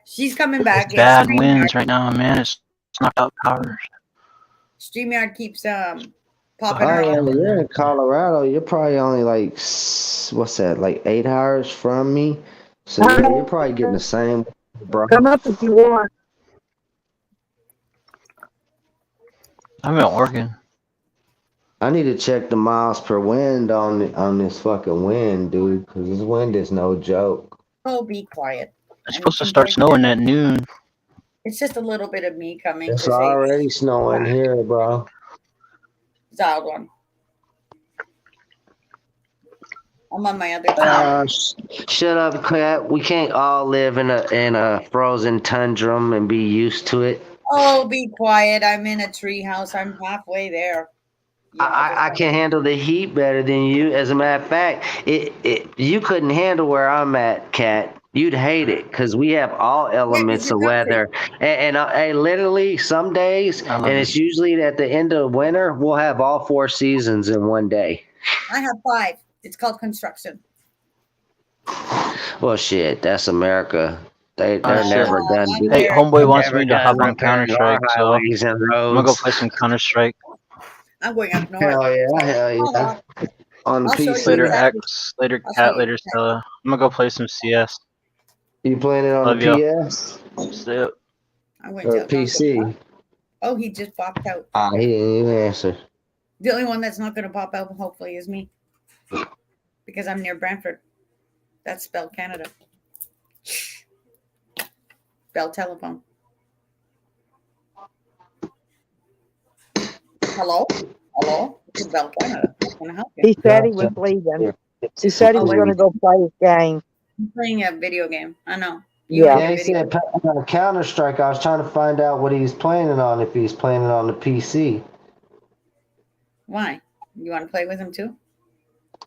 [SPEAKER 5] She's coming back.
[SPEAKER 3] bad
[SPEAKER 5] StreamYard,
[SPEAKER 3] winds right now, man. It's knocked out power.
[SPEAKER 5] StreamYard keeps popping
[SPEAKER 4] Oh
[SPEAKER 5] her
[SPEAKER 4] yeah,
[SPEAKER 5] off.
[SPEAKER 4] you're in Colorado. You're probably only like what's that? Like 8 hours from me. So yeah, you're probably getting the same, bro.
[SPEAKER 1] Come up if you want.
[SPEAKER 3] I'm in Oregon.
[SPEAKER 4] I need to check the miles per wind on this fucking wind, dude, because this wind is no joke.
[SPEAKER 5] Oh, be quiet.
[SPEAKER 3] It's
[SPEAKER 5] And
[SPEAKER 3] supposed to
[SPEAKER 5] enjoy
[SPEAKER 3] start
[SPEAKER 5] the
[SPEAKER 3] snowing
[SPEAKER 5] day.
[SPEAKER 3] at noon.
[SPEAKER 5] It's just a little bit of me coming
[SPEAKER 4] It's
[SPEAKER 5] to say,
[SPEAKER 4] already snowing here, bro.
[SPEAKER 5] Zald one. I'm on my other phone.
[SPEAKER 4] Shut up, Cat. We can't all live in a frozen tundra and be used to it.
[SPEAKER 5] Oh, be quiet. I'm in a tree house. I'm halfway there. You
[SPEAKER 4] I can handle the heat better than you. As a matter of fact, you couldn't handle where I'm at, Cat. You'd hate it because we have all elements
[SPEAKER 5] you're
[SPEAKER 4] of weather. And literally, some days,
[SPEAKER 3] I love
[SPEAKER 4] and
[SPEAKER 3] it.
[SPEAKER 4] it's usually at the end of winter, we'll have all 4 seasons in one day.
[SPEAKER 5] I have 5. It's called construction.
[SPEAKER 4] Well, shit, that's America. They're
[SPEAKER 3] Oh, shit.
[SPEAKER 4] never done.
[SPEAKER 5] I'm
[SPEAKER 3] Hey,
[SPEAKER 5] there.
[SPEAKER 3] homeboy wants
[SPEAKER 4] Never
[SPEAKER 3] me to
[SPEAKER 4] done
[SPEAKER 3] hop on
[SPEAKER 4] repairing
[SPEAKER 3] Counter Strike,
[SPEAKER 4] our
[SPEAKER 3] so I'm
[SPEAKER 4] highways and
[SPEAKER 3] gonna go
[SPEAKER 4] roads.
[SPEAKER 3] play some Counter Strike.
[SPEAKER 5] I'm going up north.
[SPEAKER 4] Hell yeah.
[SPEAKER 5] Hold on.
[SPEAKER 4] On the
[SPEAKER 5] I'll show you
[SPEAKER 4] PC.
[SPEAKER 3] Later,
[SPEAKER 5] exactly.
[SPEAKER 3] X. Later,
[SPEAKER 5] I'll show
[SPEAKER 3] Cat.
[SPEAKER 5] you
[SPEAKER 3] Later,
[SPEAKER 5] exactly.
[SPEAKER 3] Stella. I'm gonna go play some CS.
[SPEAKER 4] You playing it on
[SPEAKER 3] Love
[SPEAKER 4] the
[SPEAKER 3] ya.
[SPEAKER 4] PS
[SPEAKER 3] Stay up.
[SPEAKER 5] I'm going
[SPEAKER 4] or
[SPEAKER 5] to
[SPEAKER 4] PC?
[SPEAKER 5] Oh, he just popped out.
[SPEAKER 4] He didn't even answer.
[SPEAKER 5] The only one that's not going to pop out, hopefully, is me. Because I'm near Brantford. That's Bell Canada. Bell Telephone. Hello? Hello? This is Bell Canada. How can I help you?
[SPEAKER 1] He said he was leaving. He said he
[SPEAKER 5] Oh,
[SPEAKER 1] was
[SPEAKER 5] wait.
[SPEAKER 1] going to go play his game.
[SPEAKER 5] I'm playing a video game. I know. You
[SPEAKER 1] Yeah.
[SPEAKER 5] and
[SPEAKER 4] Yeah,
[SPEAKER 5] your
[SPEAKER 4] he
[SPEAKER 5] video.
[SPEAKER 4] said Counter Strike. I was trying to find out what he's playing it on. If he's playing it on the PC,
[SPEAKER 5] Why? You want to play with him too?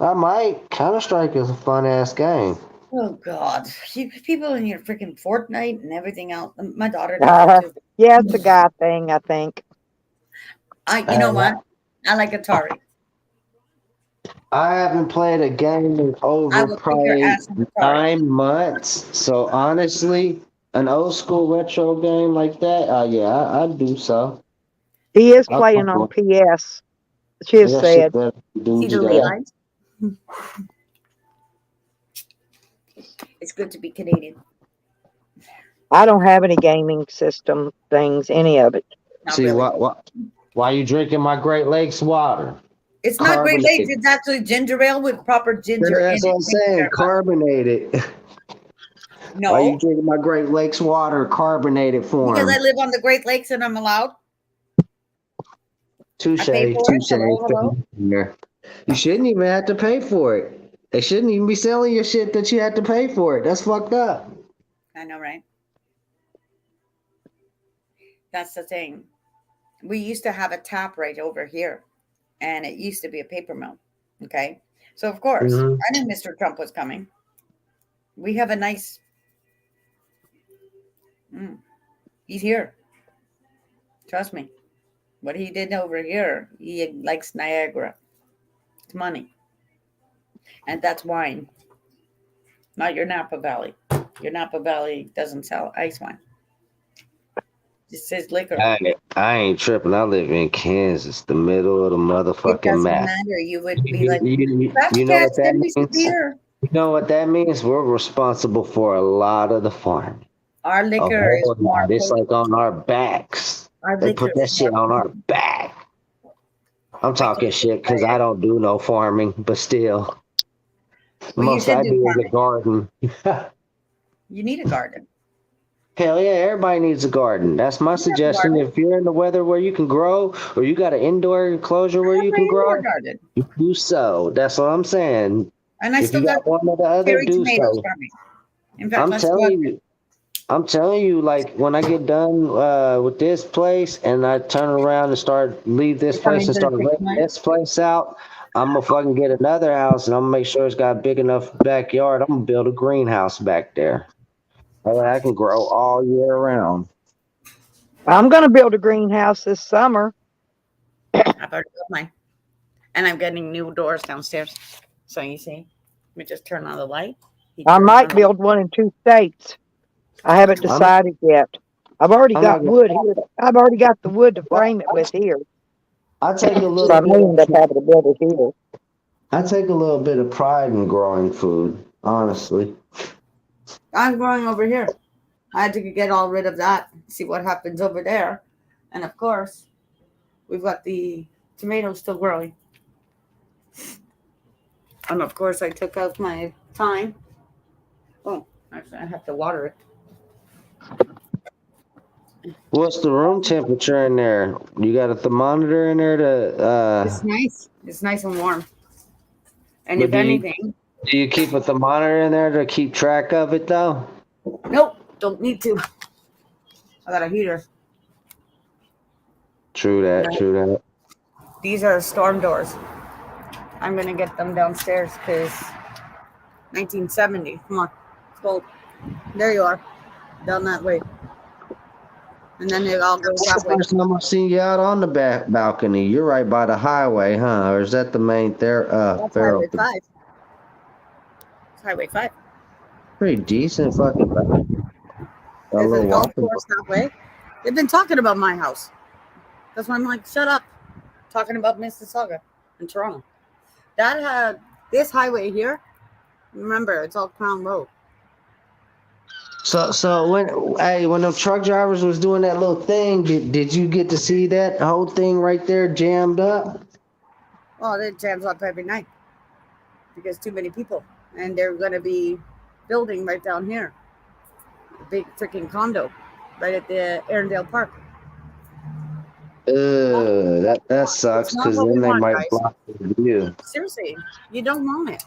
[SPEAKER 4] I might. Counter Strike is a fun ass game.
[SPEAKER 5] Oh God! People in your freaking Fortnite and everything else. My daughter does it too.
[SPEAKER 1] Yeah, it's a guy thing, I think.
[SPEAKER 5] You know what? I like Atari.
[SPEAKER 4] I haven't played a game in
[SPEAKER 5] I
[SPEAKER 4] over
[SPEAKER 5] will kick your
[SPEAKER 4] probably
[SPEAKER 5] ass in Atari.
[SPEAKER 4] 9 months. So honestly, an old school retro game like that, yeah, I'd do so.
[SPEAKER 1] He is
[SPEAKER 4] I'll
[SPEAKER 1] playing
[SPEAKER 4] fuck
[SPEAKER 1] on
[SPEAKER 4] with
[SPEAKER 1] PS. She has
[SPEAKER 4] that
[SPEAKER 1] said.
[SPEAKER 4] shit better do
[SPEAKER 5] See the
[SPEAKER 4] that.
[SPEAKER 5] lines? It's good to be Canadian.
[SPEAKER 1] I don't have any gaming system things, any of it.
[SPEAKER 5] Not
[SPEAKER 4] See,
[SPEAKER 5] really.
[SPEAKER 4] why you drinking my Great Lakes water?
[SPEAKER 5] It's not Great
[SPEAKER 4] Carbonated.
[SPEAKER 5] Lakes. It's actually ginger ale with proper ginger in
[SPEAKER 4] That's what I'm
[SPEAKER 5] it.
[SPEAKER 4] saying, carbonated. Why you
[SPEAKER 5] No,
[SPEAKER 4] drinking my Great Lakes water carbonated form?
[SPEAKER 5] because I live on the Great Lakes and I'm allowed.
[SPEAKER 4] Touche,
[SPEAKER 5] I pay for it.
[SPEAKER 4] touche.
[SPEAKER 5] Hello.
[SPEAKER 4] You shouldn't even have to pay for it. They shouldn't even be selling your shit that you had to pay for it. That's fucked up.
[SPEAKER 5] I know, right? That's the thing. We used to have a tap right over here, and it used to be a paper mill. Okay. So, of course,
[SPEAKER 4] Mhm.
[SPEAKER 5] I knew Mr. Trump was coming. We have a nice. He's here. Trust me. What he did over here, he likes Niagara. It's money. And that's wine, not your Napa Valley. Your Napa Valley doesn't sell ice wine. It says liquor.
[SPEAKER 4] I ain't tripping. I live in Kansas, the middle of the
[SPEAKER 5] It
[SPEAKER 4] motherfucking
[SPEAKER 5] doesn't
[SPEAKER 4] map.
[SPEAKER 5] matter. You would be
[SPEAKER 4] You,
[SPEAKER 5] like,
[SPEAKER 4] you know what that
[SPEAKER 5] send me some
[SPEAKER 4] means?
[SPEAKER 5] beer.
[SPEAKER 4] You know what that means? We're responsible for a lot of the farm.
[SPEAKER 5] Our
[SPEAKER 4] A
[SPEAKER 5] liquor is
[SPEAKER 4] whole
[SPEAKER 5] more
[SPEAKER 4] lot. It's
[SPEAKER 5] potent.
[SPEAKER 4] like on our backs.
[SPEAKER 5] Our
[SPEAKER 4] They
[SPEAKER 5] liquor
[SPEAKER 4] put that
[SPEAKER 5] is more
[SPEAKER 4] shit on our
[SPEAKER 5] potent.
[SPEAKER 4] back. I'm
[SPEAKER 5] Wait till
[SPEAKER 4] talking
[SPEAKER 5] you
[SPEAKER 4] shit
[SPEAKER 5] try
[SPEAKER 4] because
[SPEAKER 5] it.
[SPEAKER 4] I don't do no farming, but still, the
[SPEAKER 5] Well, you
[SPEAKER 4] most
[SPEAKER 5] should
[SPEAKER 4] I
[SPEAKER 5] do
[SPEAKER 4] do is a
[SPEAKER 5] farming.
[SPEAKER 4] garden.
[SPEAKER 5] You need a garden.
[SPEAKER 4] Hell yeah, everybody needs a garden. That's my
[SPEAKER 5] You have a
[SPEAKER 4] suggestion.
[SPEAKER 5] garden.
[SPEAKER 4] If you're in the weather where you can grow, or you got an indoor enclosure
[SPEAKER 5] I
[SPEAKER 4] where
[SPEAKER 5] have
[SPEAKER 4] you
[SPEAKER 5] my
[SPEAKER 4] can
[SPEAKER 5] indoor
[SPEAKER 4] grow,
[SPEAKER 5] garden.
[SPEAKER 4] you do so. That's what I'm saying.
[SPEAKER 5] And I
[SPEAKER 4] If you
[SPEAKER 5] still got
[SPEAKER 4] got one or the other,
[SPEAKER 5] cherry
[SPEAKER 4] do
[SPEAKER 5] tomatoes
[SPEAKER 4] so.
[SPEAKER 5] coming. In fact,
[SPEAKER 4] I'm
[SPEAKER 5] let's go out
[SPEAKER 4] telling
[SPEAKER 5] there.
[SPEAKER 4] you, like when I get done with this place and I turn around and leave this
[SPEAKER 5] You're
[SPEAKER 4] place
[SPEAKER 5] coming
[SPEAKER 4] and
[SPEAKER 5] to the
[SPEAKER 4] start
[SPEAKER 5] six
[SPEAKER 4] renting
[SPEAKER 5] months.
[SPEAKER 4] this place out, I'm gonna fucking get another house and I'm gonna make sure it's got a big enough backyard. I'm gonna build a greenhouse back there. That way I can grow all year round.
[SPEAKER 1] I'm gonna build a greenhouse this summer.
[SPEAKER 5] I've already built mine. And I'm getting new doors downstairs. So you see, let me just turn on the light. He
[SPEAKER 1] I
[SPEAKER 5] turns
[SPEAKER 1] might
[SPEAKER 5] on
[SPEAKER 1] build one in 2 states. I haven't
[SPEAKER 4] I'm
[SPEAKER 1] decided yet. I've already
[SPEAKER 4] I'm not
[SPEAKER 1] got
[SPEAKER 4] gonna
[SPEAKER 1] wood here. I've already got the wood to frame it with here.
[SPEAKER 4] I take a
[SPEAKER 1] So
[SPEAKER 4] little
[SPEAKER 1] I may end up
[SPEAKER 4] bit
[SPEAKER 1] having to build it here.
[SPEAKER 4] I take a little bit of pride in growing food, honestly.
[SPEAKER 5] I'm growing over here. I had to get all rid of that, see what happens over there. And of course, we've got the tomatoes still growing. And of course, I took out my thyme. Oh, actually, I have to water it.
[SPEAKER 4] What's the room temperature in there? You got a thermometer in there to
[SPEAKER 5] It's nice. It's nice and warm. And
[SPEAKER 4] but
[SPEAKER 5] if anything,
[SPEAKER 4] do you keep a thermometer in there to keep track of it though?
[SPEAKER 5] nope, don't need to. I got a heater.
[SPEAKER 4] True that,
[SPEAKER 5] No.
[SPEAKER 4] true that.
[SPEAKER 5] These are storm doors. I'm gonna get them downstairs because 1970. Come on, it's cold. There you are, down that way. And then it all goes
[SPEAKER 4] That's
[SPEAKER 5] that
[SPEAKER 4] the
[SPEAKER 5] way.
[SPEAKER 4] first time I've seen you out on the back balcony. You're right by the highway, huh? Or is that the main
[SPEAKER 5] That's
[SPEAKER 4] Farrell?
[SPEAKER 5] Highway 5. It's Highway 5.
[SPEAKER 4] Pretty decent fucking balcony. A
[SPEAKER 5] There's a
[SPEAKER 4] little
[SPEAKER 5] golf
[SPEAKER 4] walking.
[SPEAKER 5] course that way. They've been talking about my house. That's why I'm like, shut up. Talking about Mississauga in Toronto. That had this highway here. Remember, it's all Crown Road.
[SPEAKER 4] So when them truck drivers was doing that little thing, did you get to see that whole thing right there jammed up?
[SPEAKER 5] Oh, it jams up every night because too many people, and they're gonna be building right down here, a big freaking condo, right at the Arundel Park.
[SPEAKER 4] That sucks
[SPEAKER 5] It's not
[SPEAKER 4] because
[SPEAKER 5] what we
[SPEAKER 4] then they
[SPEAKER 5] want,
[SPEAKER 4] might
[SPEAKER 5] guys.
[SPEAKER 4] block the view.
[SPEAKER 5] Seriously, you don't want it.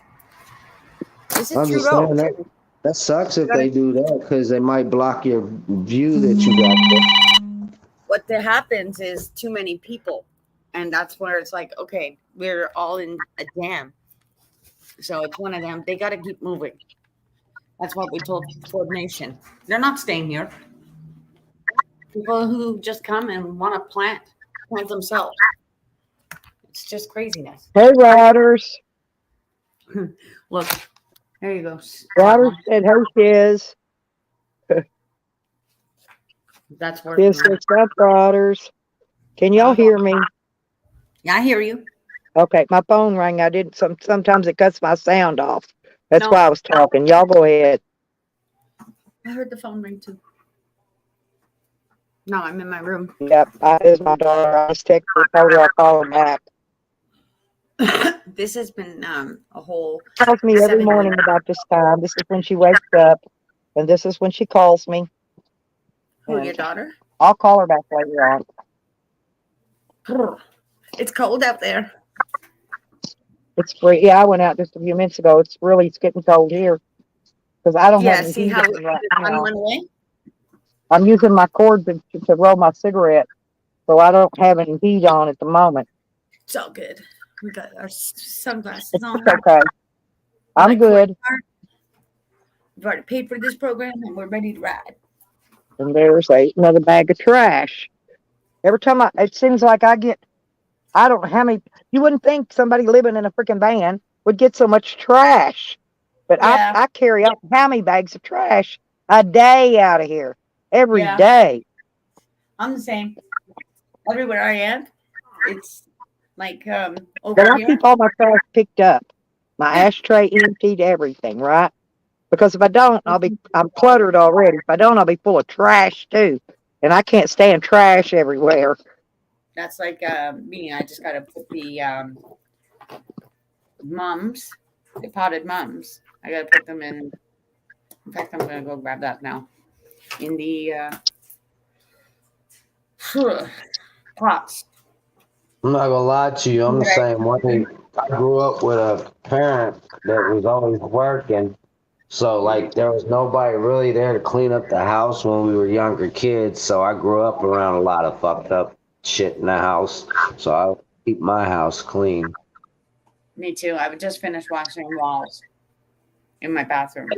[SPEAKER 5] This is
[SPEAKER 4] I'm just
[SPEAKER 5] Trudeau.
[SPEAKER 4] saying that sucks if
[SPEAKER 5] gotta-
[SPEAKER 4] they do that because they might block your view that you got there.
[SPEAKER 5] What happens is too many people, and that's where it's like, okay, we're all in a jam. So it's one of them. They got to keep moving. That's what we told Ford Nation. They're not staying here. People who just come and want to plant themselves. It's just craziness.
[SPEAKER 1] Hey, Riders.
[SPEAKER 5] Look, there you go.
[SPEAKER 1] Riders said, hey, Shiz.
[SPEAKER 5] That's working.
[SPEAKER 1] Shiz said, stop, Riders. Can y'all hear me?
[SPEAKER 5] Yeah, I hear you.
[SPEAKER 1] Okay, my phone rang. I didn't. Sometimes it cuts my sound off. That's
[SPEAKER 5] No.
[SPEAKER 1] why I was talking. Y'all go ahead.
[SPEAKER 5] I heard the phone ring too. No, I'm in my room.
[SPEAKER 1] Yep, is my daughter. I just texted her, told her I'll call her back.
[SPEAKER 5] This has been a whole.
[SPEAKER 1] She calls me every
[SPEAKER 5] 7
[SPEAKER 1] morning
[SPEAKER 5] minutes.
[SPEAKER 1] about this time. This is when she wakes up, and this is when she calls me.
[SPEAKER 5] Who, your
[SPEAKER 1] And
[SPEAKER 5] daughter?
[SPEAKER 1] I'll call her back later on.
[SPEAKER 5] It's cold out there.
[SPEAKER 1] It's free. Yeah, I went out just a few minutes ago. It's getting cold here because I don't
[SPEAKER 5] Yeah,
[SPEAKER 1] have any
[SPEAKER 5] see
[SPEAKER 1] heat
[SPEAKER 5] how
[SPEAKER 1] on right
[SPEAKER 5] one
[SPEAKER 1] now.
[SPEAKER 5] went away?
[SPEAKER 1] I'm using my cord to roll my cigarette, so I don't have any heat on at the moment.
[SPEAKER 5] It's all good. We got our sunglasses
[SPEAKER 1] It's
[SPEAKER 5] on.
[SPEAKER 1] okay. I'm
[SPEAKER 5] Like,
[SPEAKER 1] good.
[SPEAKER 5] We've already paid for this program and we're ready to ride.
[SPEAKER 1] And there's another bag of trash. Every time it seems like I get, I don't know how many, you wouldn't think somebody living in a freaking van would get so much trash. But
[SPEAKER 5] Yeah.
[SPEAKER 1] I carry out how many bags of trash a day out of here? Every
[SPEAKER 5] Yeah.
[SPEAKER 1] day.
[SPEAKER 5] I'm the same. Everywhere I am, it's like
[SPEAKER 1] But
[SPEAKER 5] over
[SPEAKER 1] I
[SPEAKER 5] here.
[SPEAKER 1] keep all my trash picked up. My ashtray emptied, everything, right? Because if I don't, I'm cluttered already. If I don't, I'll be full of trash too. And I can't stand trash everywhere.
[SPEAKER 5] That's like me. I just gotta put the mums, the potted mums. I gotta put them in. In fact, I'm gonna go grab that now. In the pots.
[SPEAKER 4] I'm not gonna lie to you. I'm the same way. I grew up with a parent that was always working, so like there was nobody really there to clean up the house when we were younger kids. So I grew up around a lot of fucked up shit in the house. So I keep my house clean.
[SPEAKER 5] Me too. I would just finish washing walls in my bathroom.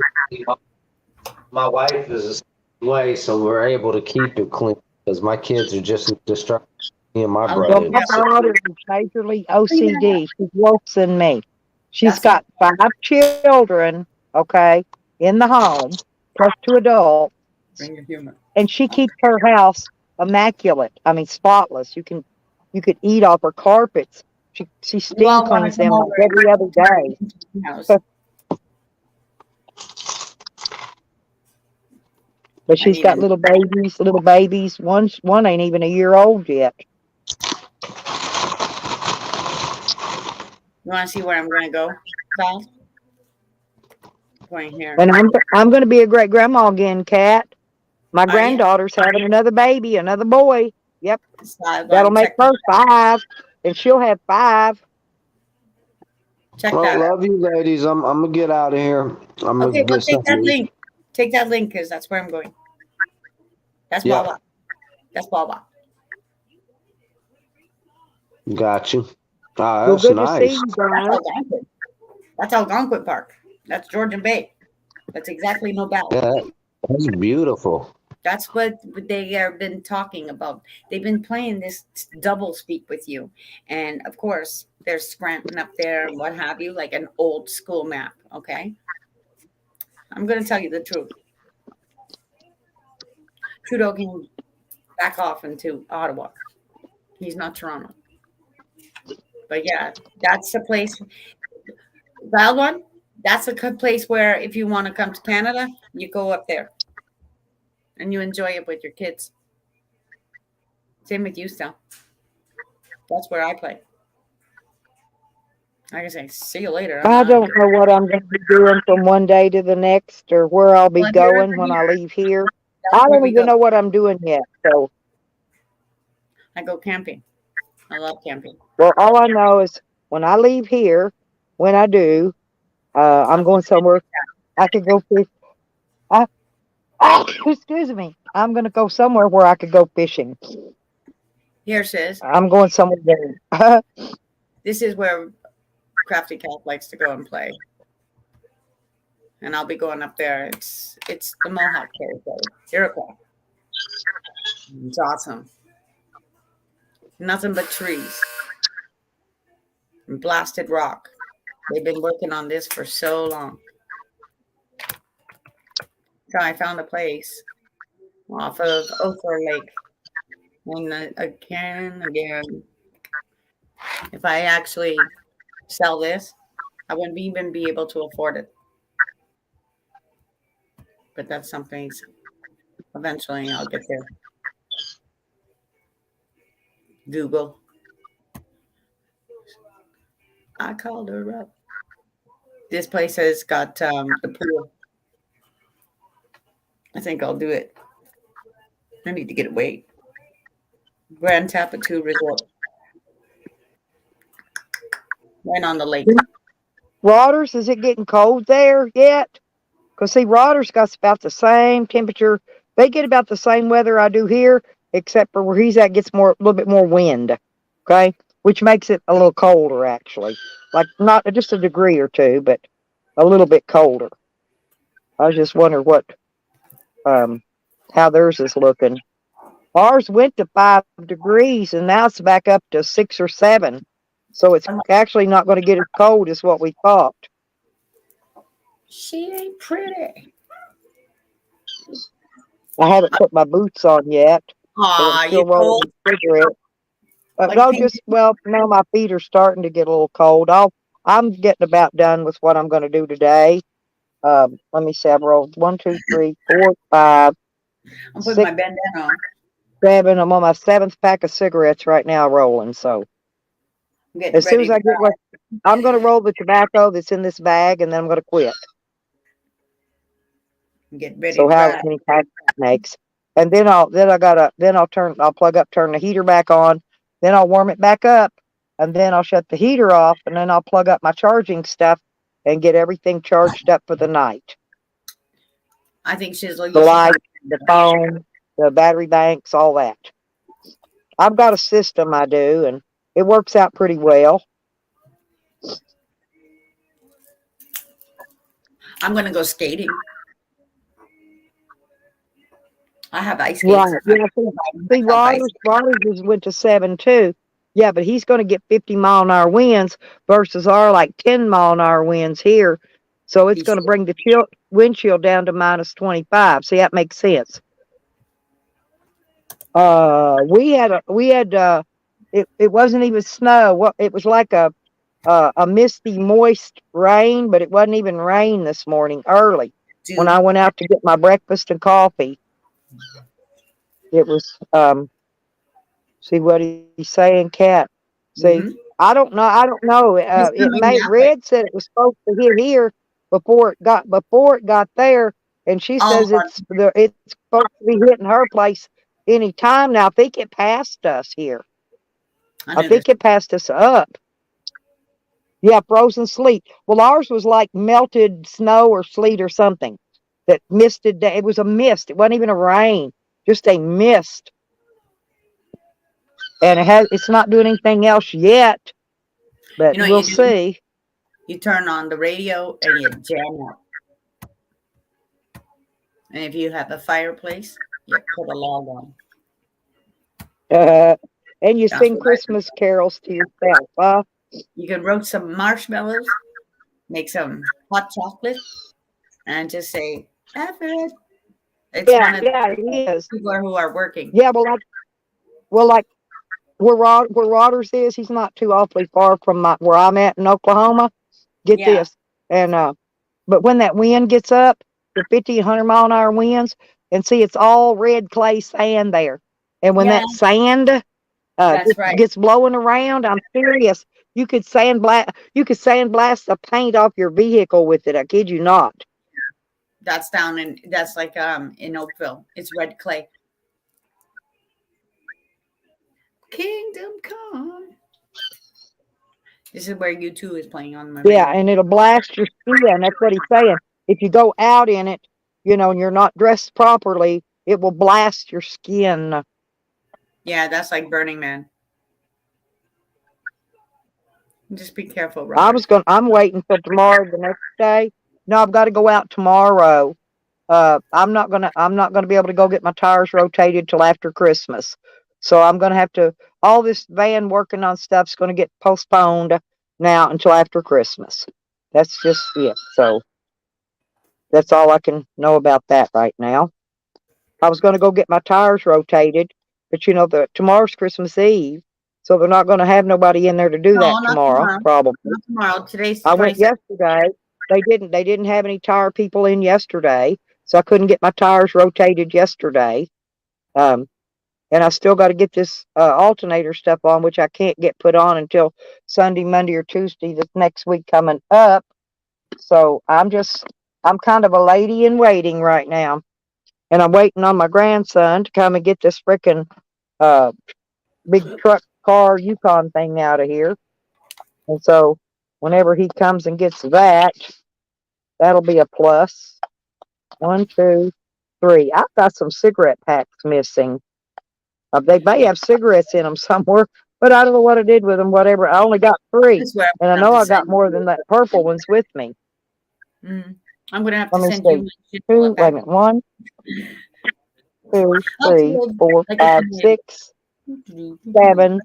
[SPEAKER 4] My wife is the same way, so we're able to keep it clean because my kids are just destructive. Me and my
[SPEAKER 5] I
[SPEAKER 1] Well,
[SPEAKER 4] brother.
[SPEAKER 1] my daughter is majorly OCD. She's worse than me. She's
[SPEAKER 5] That's
[SPEAKER 1] got 5 children, okay, in the home, plus 2 adults,
[SPEAKER 5] bring your humor.
[SPEAKER 1] and she keeps her house immaculate. I mean, spotless. You could eat off her carpets. She
[SPEAKER 5] You
[SPEAKER 1] steam
[SPEAKER 5] all wanna
[SPEAKER 1] cleans
[SPEAKER 5] come
[SPEAKER 1] them
[SPEAKER 5] over
[SPEAKER 1] like every other day.
[SPEAKER 5] House.
[SPEAKER 1] But she's
[SPEAKER 5] need
[SPEAKER 1] got
[SPEAKER 5] a-
[SPEAKER 1] little babies. One ain't even a year old yet.
[SPEAKER 5] You want to see where I'm going to go, Val? Going here.
[SPEAKER 1] And I'm going to be a great grandma again, Kat. My
[SPEAKER 5] you?
[SPEAKER 1] granddaughter's having another baby, another boy. Yep,
[SPEAKER 5] So I'll go
[SPEAKER 1] that'll
[SPEAKER 5] and
[SPEAKER 1] make her 5, and she'll have 5.
[SPEAKER 5] check
[SPEAKER 4] Well,
[SPEAKER 5] that out.
[SPEAKER 4] love you, ladies. I'm gonna get out of here. I'm
[SPEAKER 5] Okay,
[SPEAKER 4] gonna
[SPEAKER 5] well,
[SPEAKER 4] get
[SPEAKER 5] take that
[SPEAKER 4] something.
[SPEAKER 5] link. Take that link because that's where I'm going. That's
[SPEAKER 4] Yeah.
[SPEAKER 5] Wawa. That's Wawa.
[SPEAKER 4] Got you.
[SPEAKER 1] Well,
[SPEAKER 4] That's
[SPEAKER 1] good to
[SPEAKER 4] nice.
[SPEAKER 1] see you,
[SPEAKER 5] That's
[SPEAKER 1] Brian.
[SPEAKER 5] Algonquin. That's Algonquin Park. That's Georgian Bay. That's exactly no doubt.
[SPEAKER 4] Yeah, that's beautiful.
[SPEAKER 5] That's what they have been talking about. They've been playing this double speak with you. And of course, there's Scranton up there and what have you, like an old school map. Okay. I'm going to tell you the truth. Trudeau can back off into Ottawa. He's not Toronto. But yeah, that's the place. Wild one, that's a good place where if you want to come to Canada, you go up there and you enjoy it with your kids. Same with you, still. That's where I play. Like I say, see you later.
[SPEAKER 1] I don't know what I'm going to be doing from one day to the next, or where I'll be
[SPEAKER 5] Well, if you're
[SPEAKER 1] going
[SPEAKER 5] ever
[SPEAKER 1] when I
[SPEAKER 5] here,
[SPEAKER 1] leave here.
[SPEAKER 5] that's
[SPEAKER 1] I
[SPEAKER 5] where
[SPEAKER 1] don't
[SPEAKER 5] we
[SPEAKER 1] even
[SPEAKER 5] go.
[SPEAKER 1] know what I'm doing yet. So,
[SPEAKER 5] I go camping. I love camping.
[SPEAKER 1] well, all I know is when I leave here, when I do, I'm going somewhere. I could go fish. Excuse me. I'm going to go somewhere where I could go fishing.
[SPEAKER 5] Here, sis.
[SPEAKER 1] I'm going somewhere there.
[SPEAKER 5] This is where Crafty Cat likes to go and play. And I'll be going up there. It's the Mohawk territory. Iroquois. It's awesome. Nothing but trees. And blasted rock. They've been working on this for so long. So I found a place off of Ophir Lake. And again, if I actually sell this, I wouldn't even be able to afford it. But that's something eventually I'll get there. Google. I called her up. This place has got the pool. I think I'll do it. I need to get away. Grand Tapatoo Resort. Right on the lake.
[SPEAKER 1] Rodders, is it getting cold there yet? Because see, Rodders got about the same temperature. They get about the same weather I do here, except for where he's at gets a little bit more wind. Okay, which makes it a little colder actually. Like not just a degree or two, but a little bit colder. I was just wondering how theirs is looking. Ours went to 5 degrees and now it's back up to 6 or 7. So it's actually not going to get as cold as what we thought.
[SPEAKER 5] She ain't pretty.
[SPEAKER 1] I haven't put my boots on yet. So
[SPEAKER 5] Aw,
[SPEAKER 1] I'm still
[SPEAKER 5] you cold.
[SPEAKER 1] rolling a cigarette.
[SPEAKER 5] Like
[SPEAKER 1] No,
[SPEAKER 5] pink-
[SPEAKER 1] just, well, now my feet are starting to get a little cold. I'm getting about done with what I'm going to do today. Let me see. I've rolled 1, 2, 3, 4, 5,
[SPEAKER 5] I'm putting my
[SPEAKER 1] 6,
[SPEAKER 5] bandana on.
[SPEAKER 1] 7. I'm on my 7th pack of cigarettes right now rolling. So
[SPEAKER 5] I'm getting
[SPEAKER 1] as soon
[SPEAKER 5] ready
[SPEAKER 1] as I
[SPEAKER 5] to
[SPEAKER 1] get what, I'm going to roll the tobacco that's in this bag and then I'm going to quit.
[SPEAKER 5] get ready
[SPEAKER 1] So
[SPEAKER 5] to
[SPEAKER 1] how
[SPEAKER 5] ride.
[SPEAKER 1] many packs that makes. And then I'll plug up, turn the heater back on, then I'll warm it back up, and then I'll shut the heater off, and then I'll plug up my charging stuff and get everything charged up for the night.
[SPEAKER 5] I think Shizzle,
[SPEAKER 1] The
[SPEAKER 5] you should
[SPEAKER 1] light, the phone, the battery banks, all that. I've got a system I do, and it works out pretty well.
[SPEAKER 5] I'm gonna go skating. I have ice
[SPEAKER 1] Right.
[SPEAKER 5] skates.
[SPEAKER 1] Yeah, see, Rogers just went to 7 too. Yeah, but he's going to get 50-mile-an-hour winds versus our like 10-mile-an-hour winds here. So it's
[SPEAKER 5] He
[SPEAKER 1] going to
[SPEAKER 5] should.
[SPEAKER 1] bring the wind chill down to minus 25. See, that makes sense. It wasn't even snow. It was like a misty, moist rain, but it wasn't even rain this morning early when I went out to get my breakfast and coffee. It was, see what he's saying, Cat. See,
[SPEAKER 5] Mhm.
[SPEAKER 1] I don't know. Red said it was supposed to hit here before it got there, and she
[SPEAKER 5] Oh,
[SPEAKER 1] says it's supposed to be hitting her place any time now. I think it passed us here. I think it passed us up. Yeah, frozen sleet. Well, ours was like melted snow or sleet or something that misted. It was a mist. It wasn't even a rain, just a mist. And it's not doing anything else yet, but
[SPEAKER 5] you know what
[SPEAKER 1] we'll
[SPEAKER 5] you do?
[SPEAKER 1] see.
[SPEAKER 5] You turn on the radio and you jam up. And if you have a fireplace, you put a log on.
[SPEAKER 1] And you
[SPEAKER 5] That's
[SPEAKER 1] sing
[SPEAKER 5] what I do.
[SPEAKER 1] Christmas carols to yourself, huh?
[SPEAKER 5] You can roast some marshmallows, make some hot chocolate, and just say, F it. It's one of
[SPEAKER 1] Yeah,
[SPEAKER 5] the
[SPEAKER 1] it is.
[SPEAKER 5] people who are working.
[SPEAKER 1] Yeah, like where Rodgers is, he's not too awfully far from where I'm at in Oklahoma. Get
[SPEAKER 5] Yeah.
[SPEAKER 1] this, and but when that wind gets up, the 50, 100-mile-an-hour winds, and see, it's all red clay sand there, and when
[SPEAKER 5] Yeah,
[SPEAKER 1] that sand
[SPEAKER 5] that's right.
[SPEAKER 1] gets blowing around, I'm serious. You could sandblast the paint off your vehicle with it. I kid you not.
[SPEAKER 5] That's that's like in Oakville. It's red clay. Kingdom Come. This is where U2 is playing on my
[SPEAKER 1] Yeah,
[SPEAKER 5] radio.
[SPEAKER 1] and it'll blast your skin. That's what he's saying. If you go out in it, and you're not dressed properly, it will blast your skin.
[SPEAKER 5] Yeah, that's like Burning Man. Just be careful, Robert.
[SPEAKER 1] I'm waiting till tomorrow, the next day. No, I've got to go out tomorrow. I'm not gonna be able to go get my tires rotated till after Christmas. So I'm gonna have to. All this van working on stuff's gonna get postponed now until after Christmas. That's just it. So that's all I can know about that right now. I was gonna go get my tires rotated, but tomorrow's Christmas Eve, so they're not gonna have nobody in there to do
[SPEAKER 5] No,
[SPEAKER 1] that
[SPEAKER 5] not
[SPEAKER 1] tomorrow.
[SPEAKER 5] tomorrow.
[SPEAKER 1] Probably.
[SPEAKER 5] Not tomorrow. Today's the
[SPEAKER 1] I went
[SPEAKER 5] 22nd.
[SPEAKER 1] yesterday. They didn't have any tire people in yesterday, so I couldn't get my tires rotated yesterday. And I still got to get this alternator stuff on, which I can't get put on until Sunday, Monday, or Tuesday this next week coming up. So I'm kind of a lady in waiting right now, and I'm waiting on my grandson to come and get this frickin' big truck car Yukon thing out of here. And so whenever he comes and gets that, that'll be a plus. 1, 2, 3. I've got some cigarette packs missing. They may have cigarettes in them somewhere, but I don't know what I did with them. Whatever. I only got 3,
[SPEAKER 5] That's where
[SPEAKER 1] and I
[SPEAKER 5] I'm
[SPEAKER 1] know
[SPEAKER 5] gonna
[SPEAKER 1] I
[SPEAKER 5] have to
[SPEAKER 1] got
[SPEAKER 5] send
[SPEAKER 1] more
[SPEAKER 5] you.
[SPEAKER 1] than that purple one's with me.
[SPEAKER 5] I'm gonna have to
[SPEAKER 1] Let me
[SPEAKER 5] send you
[SPEAKER 1] see.
[SPEAKER 5] my shit
[SPEAKER 1] 2. Wait a
[SPEAKER 5] back.
[SPEAKER 1] minute. 1, 2,
[SPEAKER 5] That's
[SPEAKER 1] 3,
[SPEAKER 5] good.
[SPEAKER 1] 4,
[SPEAKER 5] Like a
[SPEAKER 1] 5,
[SPEAKER 5] tomato.
[SPEAKER 1] 6, 7,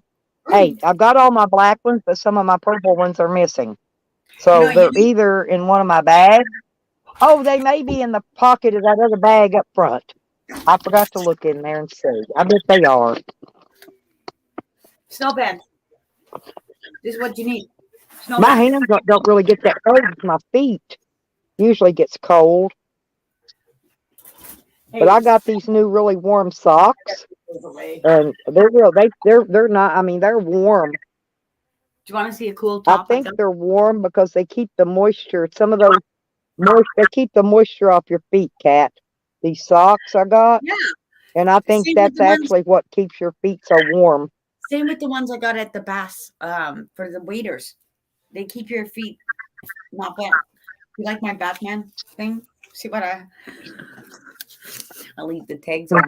[SPEAKER 1] 8. I've got all my black ones, but some of my purple ones are missing. So
[SPEAKER 5] You know,
[SPEAKER 1] they're either in one of my bags. Oh, they may be in the pocket of that other bag up front. I forgot to look in there and see. I bet they are.
[SPEAKER 5] Snow band. This is what you need. Snow
[SPEAKER 1] My
[SPEAKER 5] band.
[SPEAKER 1] hands don't really get that cold. My feet usually gets cold. But I got these new really warm socks, and they're real. They're not. I mean, they're warm.
[SPEAKER 5] Do you want to see a cool
[SPEAKER 1] I
[SPEAKER 5] top?
[SPEAKER 1] think they're warm because they keep the moisture. Some of those they keep the moisture off your feet, Kat. These socks I got,
[SPEAKER 5] Yeah.
[SPEAKER 1] and I think
[SPEAKER 5] Same with
[SPEAKER 1] that's
[SPEAKER 5] the ones.
[SPEAKER 1] actually what keeps your feet so warm.
[SPEAKER 5] Same with the ones I got at the Bass for the waiters. They keep your feet not bad. You like my Batman thing? See what I'll leave the tags on.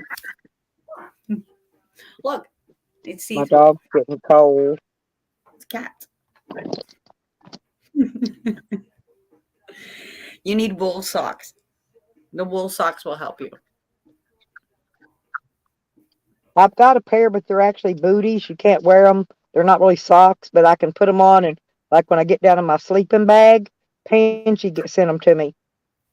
[SPEAKER 5] Look, it's
[SPEAKER 1] My
[SPEAKER 5] see-through.
[SPEAKER 1] dog's getting cold.
[SPEAKER 5] It's a cat. You need wool socks. The wool socks will help you.
[SPEAKER 1] I've got a pair, but they're actually booties. You can't wear them. They're not really socks, but I can put them on. And like when I get down in my sleeping bag, Pansy sent them to me.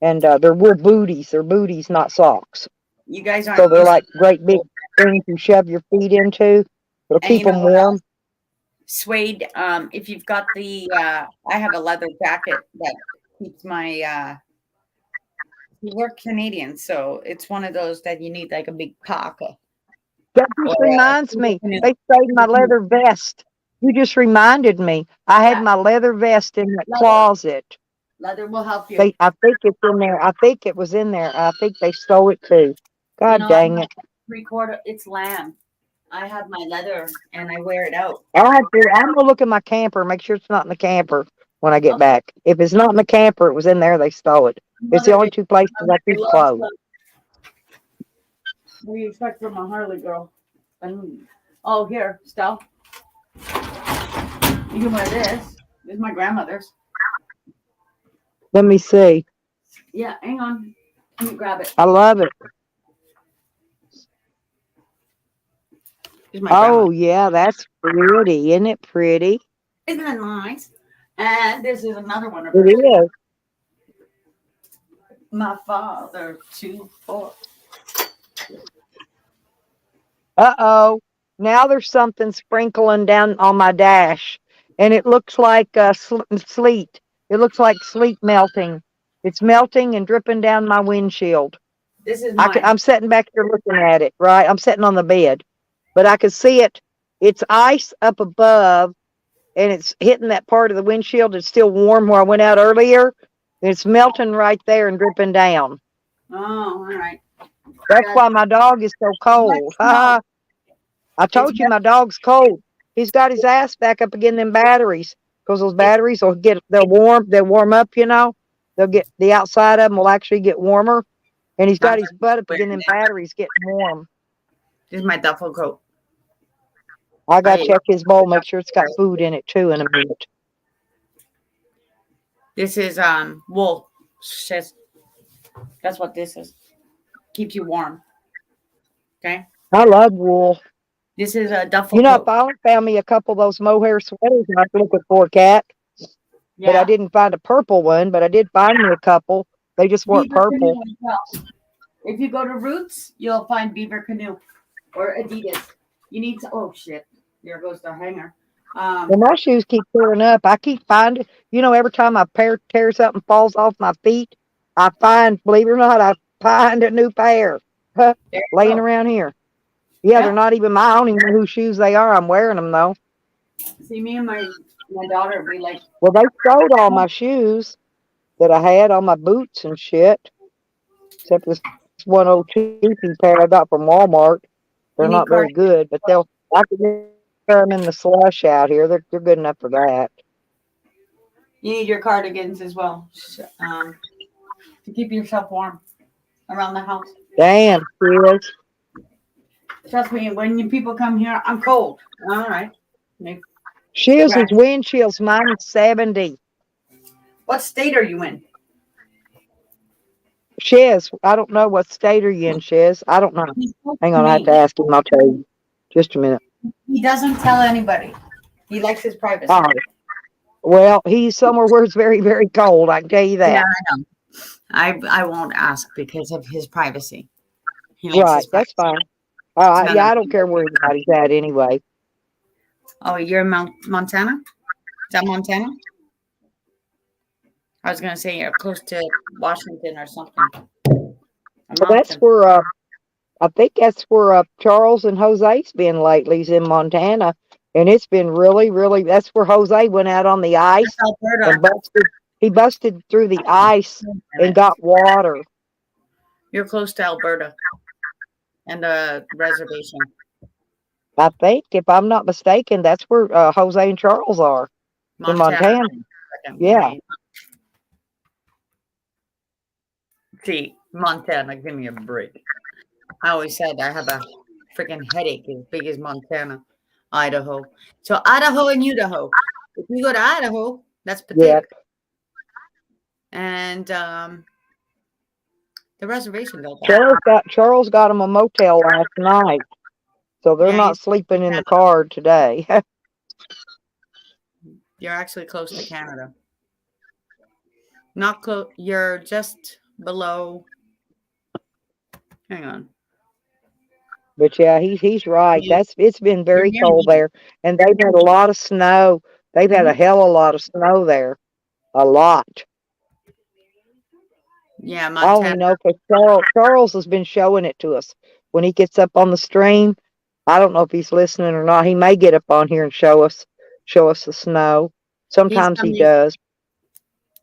[SPEAKER 1] And they're wool booties. They're booties, not socks.
[SPEAKER 5] You guys aren't.
[SPEAKER 1] So they're
[SPEAKER 5] used
[SPEAKER 1] like
[SPEAKER 5] to
[SPEAKER 1] great big things you shove your feet into. It'll
[SPEAKER 5] And
[SPEAKER 1] keep
[SPEAKER 5] you know
[SPEAKER 1] them
[SPEAKER 5] what
[SPEAKER 1] warm.
[SPEAKER 5] suede. If you've got the, I have a leather jacket that keeps my. We're Canadian, so it's one of those that you need like a big pocket.
[SPEAKER 1] That just
[SPEAKER 5] Or,
[SPEAKER 1] reminds me.
[SPEAKER 5] canoe.
[SPEAKER 1] They saved my leather vest. You just reminded me. I had
[SPEAKER 5] Yeah.
[SPEAKER 1] my leather vest in that
[SPEAKER 5] Leather.
[SPEAKER 1] closet.
[SPEAKER 5] Leather will help you.
[SPEAKER 1] I think it's in there. I think it was in there. I think they stole it too. God
[SPEAKER 5] know,
[SPEAKER 1] dang it.
[SPEAKER 5] 3/4. It's lamb. I have my leather and I wear it out.
[SPEAKER 1] I'm gonna look in my camper, make sure it's not in the camper when I get
[SPEAKER 5] Okay.
[SPEAKER 1] back. If it's not in the camper, it was in there, they stole it. It's the
[SPEAKER 5] Mother
[SPEAKER 1] only two places I keep
[SPEAKER 5] loves
[SPEAKER 1] clothes.
[SPEAKER 5] them. What do you expect from a Harley girl? Oh, here, Stell. You can wear this. This is my grandmother's.
[SPEAKER 1] Let me see.
[SPEAKER 5] Yeah, hang on. Let me grab it.
[SPEAKER 1] I love it.
[SPEAKER 5] This is my
[SPEAKER 1] Oh yeah, that's pretty. Isn't it pretty?
[SPEAKER 5] Isn't that nice? And this is another one of
[SPEAKER 1] It
[SPEAKER 5] hers.
[SPEAKER 1] is.
[SPEAKER 5] My father, 2-4.
[SPEAKER 1] Uh-oh. Now there's something sprinkling down on my dash. And it looks like sleet. It looks like sleet melting. It's melting and dripping down my windshield.
[SPEAKER 5] This is mine.
[SPEAKER 1] I'm sitting back here looking at it, right? I'm sitting on the bed. But I can see it. It's ice up above, and it's hitting that part of the windshield. It's still warm where I went out earlier. And it's melting right there and dripping down.
[SPEAKER 5] Oh, all right.
[SPEAKER 1] That's why my dog is so cold. Ha! I told you my dog's cold. He's got his ass back up against them batteries because those batteries they'll warm up, you know. They'll get the outside of them will actually get warmer, and he's got his butt up against them batteries getting warm.
[SPEAKER 5] This is my duffel coat.
[SPEAKER 1] I gotta check his bowl, make sure it's got food in it too in a minute.
[SPEAKER 5] This is wool. That's what this is. Keeps you warm. Okay.
[SPEAKER 1] I love wool.
[SPEAKER 5] This is a duffel
[SPEAKER 1] You know,
[SPEAKER 5] coat.
[SPEAKER 1] if I only found me a couple of those mohair sweaters I was looking for, Kat, but I didn't find a purple one, but I did find me a couple. They just weren't
[SPEAKER 5] Beaver
[SPEAKER 1] purple.
[SPEAKER 5] Canoe as well. If you go to Roots, you'll find Beaver Canoe or Adidas. You need to. Oh shit! There goes the hanger.
[SPEAKER 1] Well, my shoes keep tearing up. I keep finding, every time a pair tears up and falls off my feet, I find, believe it or not, I find a new pair laying around here. Yeah, they're not even mine. I don't even know whose shoes they are. I'm wearing them though.
[SPEAKER 5] See, me and my daughter, we like.
[SPEAKER 1] Well, they sold all my shoes that I had, all my boots and shit, except this one old cheapy pair I got from Walmart. They're not very good, but I could wear them in the slush out here. They're good enough for that.
[SPEAKER 5] You need your cardigans as well, to keep yourself warm around the house.
[SPEAKER 1] Damn, kids.
[SPEAKER 5] Trust me, when people come here, I'm cold. All right.
[SPEAKER 1] Shields' wind chill's -70.
[SPEAKER 5] What state are you in?
[SPEAKER 1] Shiz, I don't know what state are you in, Shiz. I don't know.
[SPEAKER 5] He's close
[SPEAKER 1] Hang
[SPEAKER 5] to
[SPEAKER 1] on, I have
[SPEAKER 5] me.
[SPEAKER 1] to ask him. I'll tell you. Just a minute.
[SPEAKER 5] He doesn't tell anybody. He likes his privacy.
[SPEAKER 1] Oh, well, he's somewhere where it's very, very cold. I can tell you that.
[SPEAKER 5] Yeah, I know. I won't ask because of his privacy. He likes
[SPEAKER 1] Right,
[SPEAKER 5] his
[SPEAKER 1] that's
[SPEAKER 5] privacy.
[SPEAKER 1] fine.
[SPEAKER 5] None
[SPEAKER 1] Yeah,
[SPEAKER 5] of
[SPEAKER 1] I don't care where anybody's at anyway.
[SPEAKER 5] Oh, you're in Montana? Is that Montana? I was gonna say you're close to Washington or something. A
[SPEAKER 1] Well, that's
[SPEAKER 5] mountain.
[SPEAKER 1] where I think that's where Charles and Jose's been lately. He's in Montana, and it's been really, really. That's where Jose went out on the ice
[SPEAKER 5] That's Alberta.
[SPEAKER 1] and busted. He busted through the ice
[SPEAKER 5] Wait a
[SPEAKER 1] and
[SPEAKER 5] minute.
[SPEAKER 1] got water.
[SPEAKER 5] You're close to Alberta and the reservation.
[SPEAKER 1] I think, if I'm not mistaken, that's where Jose and Charles are in Montana.
[SPEAKER 5] Second.
[SPEAKER 1] Yeah.
[SPEAKER 5] Wait. See, Montana, give me a break. I always said I have a freaking headache as big as Montana, Idaho. So Idaho and Idaho. If you go to Idaho, that's Pacific.
[SPEAKER 1] Yep.
[SPEAKER 5] And the reservation goes back.
[SPEAKER 1] Charles got him a motel last night, so they're
[SPEAKER 5] Yeah,
[SPEAKER 1] not sleeping in the car today.
[SPEAKER 5] You're actually close to Canada. Not close. You're just below. Hang on.
[SPEAKER 1] But yeah, he's right.
[SPEAKER 5] Yeah.
[SPEAKER 1] It's been very
[SPEAKER 5] near
[SPEAKER 1] cold
[SPEAKER 5] me.
[SPEAKER 1] there, and they've had a lot of snow. They've had a hell of a lot of snow there, a lot.
[SPEAKER 5] Yeah,
[SPEAKER 1] I only
[SPEAKER 5] Montana.
[SPEAKER 1] know because Charles has been showing it to us when he gets up on the stream. I don't know if he's listening or not. He may get up on here and show us the snow. Sometimes he
[SPEAKER 5] coming-
[SPEAKER 1] does.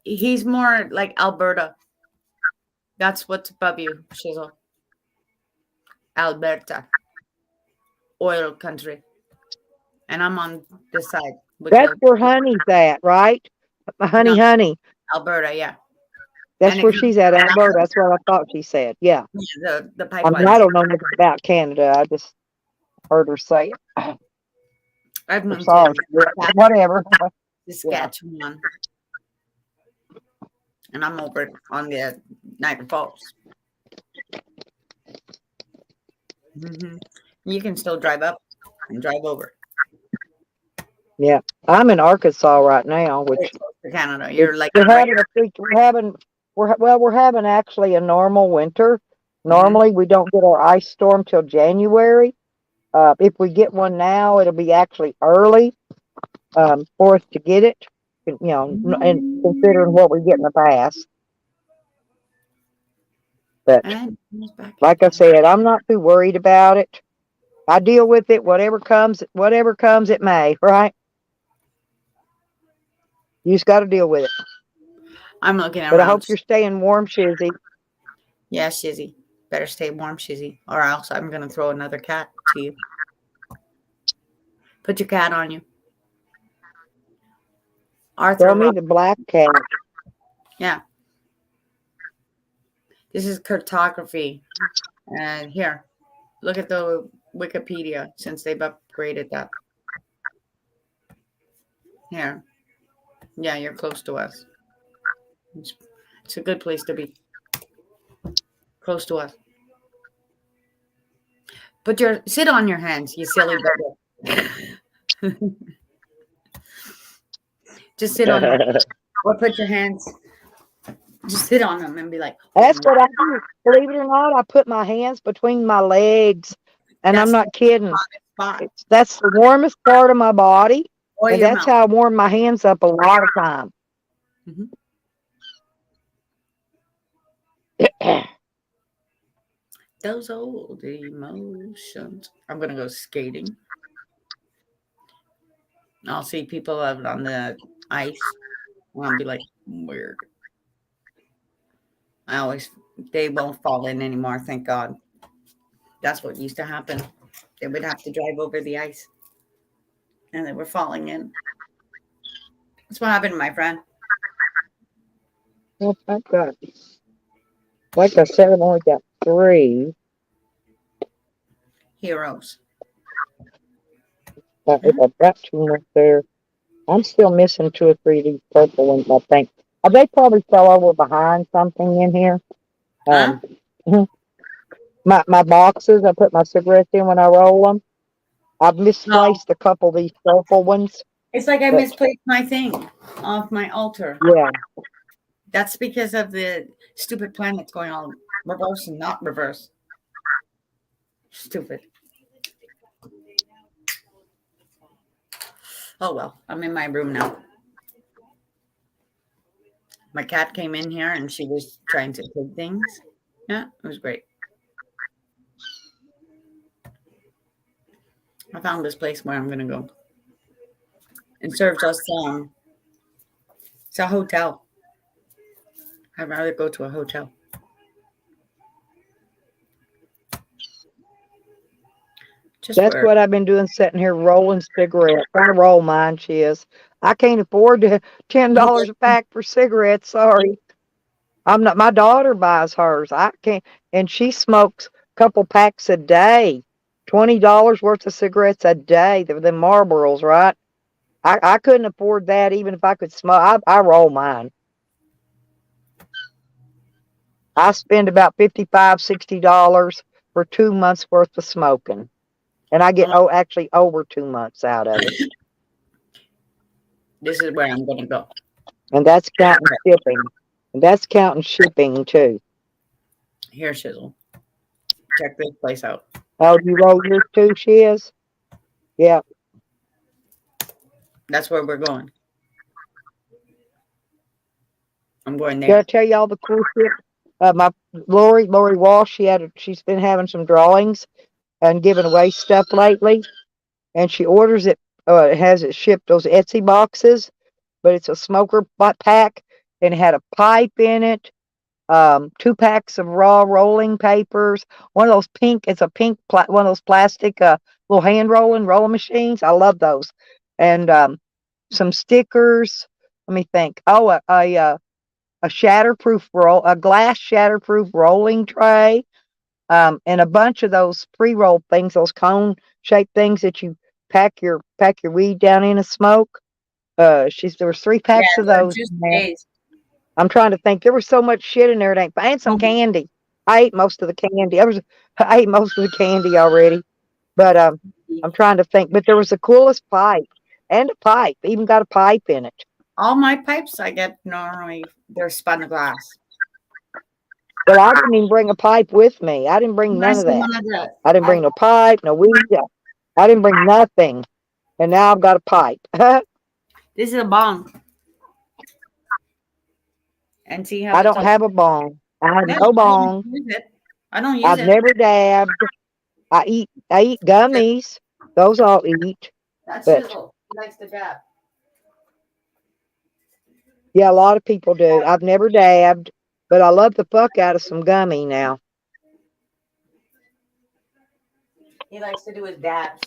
[SPEAKER 5] He's more like Alberta. That's what's above you, Shizzle. Alberta. Oil country. And I'm on this side. Which
[SPEAKER 1] That's
[SPEAKER 5] is
[SPEAKER 1] where Honey's at, right? Honey,
[SPEAKER 5] No.
[SPEAKER 1] Honey.
[SPEAKER 5] Alberta, yeah.
[SPEAKER 1] That's
[SPEAKER 5] And it
[SPEAKER 1] where
[SPEAKER 5] comes
[SPEAKER 1] she's at, Alberta. That's what I thought she said. Yeah.
[SPEAKER 5] The
[SPEAKER 1] I
[SPEAKER 5] pipeline.
[SPEAKER 1] mean, I don't know anything about Canada. I just heard her say it.
[SPEAKER 5] I've
[SPEAKER 1] I'm
[SPEAKER 5] moved
[SPEAKER 1] sorry.
[SPEAKER 5] to
[SPEAKER 1] Whatever.
[SPEAKER 5] Saskatchewan. And I'm over on the Niagara Falls. You can still drive up and drive over
[SPEAKER 1] I'm in Arkansas right now, which
[SPEAKER 5] to Canada. You're like
[SPEAKER 1] we're
[SPEAKER 5] right
[SPEAKER 1] we're having actually a normal winter. Normally we don't get our ice storm till January. If we get one now, it'll be actually early for us to get it. You know, and considering what we get in the past. But
[SPEAKER 5] and he's back
[SPEAKER 1] like I
[SPEAKER 5] again.
[SPEAKER 1] said, I'm not too worried about it. I deal with it, whatever comes, it may, right? You just got to deal with it.
[SPEAKER 5] I'm looking around.
[SPEAKER 1] But I hope you're staying warm, Shizzy.
[SPEAKER 5] Yeah, Shizzy. Better stay warm, Shizzy, or else I'm gonna throw another cat to you. Put your cat on you. Arthur.
[SPEAKER 1] Throw me the black cat.
[SPEAKER 5] Yeah. This is cartography. And here, look at the Wikipedia since they've upgraded that. Here. Yeah, you're close to us. It's a good place to be. Close to us. Sit on your hands, you silly bugger. Just sit on them. Or put your hands. Just sit on them and be like.
[SPEAKER 1] That's what I do. Believe it or not, I put my hands between my legs, and I'm not kidding.
[SPEAKER 5] Spot.
[SPEAKER 1] That's the warmest part of my body,
[SPEAKER 5] Or
[SPEAKER 1] and
[SPEAKER 5] your
[SPEAKER 1] that's
[SPEAKER 5] mouth.
[SPEAKER 1] how I warm my hands up a lot of time.
[SPEAKER 5] Those old emotions. I'm gonna go skating. I'll see people out on the ice. And I'll be like, weird. They won't fall in anymore, thank God. That's what used to happen. They would have to drive over the ice. And they were falling in. That's what happened to my friend.
[SPEAKER 1] Well, I've got, like I said, I've only got 3.
[SPEAKER 5] Heroes.
[SPEAKER 1] If I've got 2 more there, I'm still missing 2 or 3 of these purple ones, I think. They probably fell over behind something in here.
[SPEAKER 2] Huh?
[SPEAKER 1] My boxes, I put my cigarettes in when I roll them. I've misplaced a couple of these purple ones.
[SPEAKER 5] It's like I
[SPEAKER 1] But-
[SPEAKER 5] misplaced my thing off my altar.
[SPEAKER 1] Yeah.
[SPEAKER 5] That's because of the stupid planets going on reverse and not reverse. Stupid. Oh well, I'm in my room now. My cat came in here and she was trying to take things. Yeah, it was great. I found this place where I'm gonna go. It serves us it's a hotel. I'd rather go to a hotel. Just
[SPEAKER 1] That's
[SPEAKER 5] for
[SPEAKER 1] what I've been doing, sitting here rolling cigarettes. I roll mine, Chiz. I can't afford to $10 a pack for cigarettes. Sorry. I'm not, my daughter buys hers. I can't, and she smokes a couple packs a day. $20 worth of cigarettes a day. They're the Marlboros, right? I couldn't afford that even if I could smoke. I roll mine. I spend about $55, $60 for 2 months worth of smoking. And I get actually over 2 months out of it.
[SPEAKER 5] this is where I'm gonna go.
[SPEAKER 1] And that's counting shipping. And that's counting shipping too.
[SPEAKER 5] Here, Shizzle. Check this place out.
[SPEAKER 1] Oh, you roll yours too, Shiz? Yeah.
[SPEAKER 5] That's where we're going. I'm going
[SPEAKER 1] Did I
[SPEAKER 5] there.
[SPEAKER 1] tell y'all the cool shit? My Lori Walsh, she's been having some drawings and giving away stuff lately. And she orders it, has it shipped, those Etsy boxes, but it's a smoker pack and it had a pipe in it, 2 packs of raw rolling papers, one of those pink, it's a pink, one of those plastic, little hand rolling machines. I love those. And, some stickers. Let me think. Oh, a shatterproof a glass shatterproof rolling tray, and a bunch of those pre-roll things, those cone shaped things that you pack your weed down in and smoke. There was 3 packs of
[SPEAKER 5] they're
[SPEAKER 1] those.
[SPEAKER 5] just
[SPEAKER 1] in there.
[SPEAKER 5] days.
[SPEAKER 1] I'm trying to think. There was so much shit in there. And some candy. I ate most of the candy. I ate most of the candy already. But I'm trying to think. But there was the coolest pipe and a pipe. Even got a pipe in it.
[SPEAKER 5] All my pipes I get normally they're spun glass.
[SPEAKER 1] Well, I didn't even bring a pipe with me. I didn't bring none of that. I didn't bring no pipe, no weed. I didn't bring nothing. And now I've got a pipe.
[SPEAKER 5] This is a bong. And see how
[SPEAKER 1] I
[SPEAKER 5] it's
[SPEAKER 1] don't
[SPEAKER 5] all-
[SPEAKER 1] have a bong. I have
[SPEAKER 5] No,
[SPEAKER 1] no
[SPEAKER 5] I
[SPEAKER 1] bong.
[SPEAKER 5] don't use it. I don't use
[SPEAKER 1] I've
[SPEAKER 5] it.
[SPEAKER 1] never dabbed. I eat gummies. Those I'll eat.
[SPEAKER 5] That's
[SPEAKER 1] but-
[SPEAKER 5] Shizzle. He likes to dab.
[SPEAKER 1] Yeah, a lot of people do. I've never dabbed, but I love the fuck out of some gummy now.
[SPEAKER 5] He likes to do his dabs.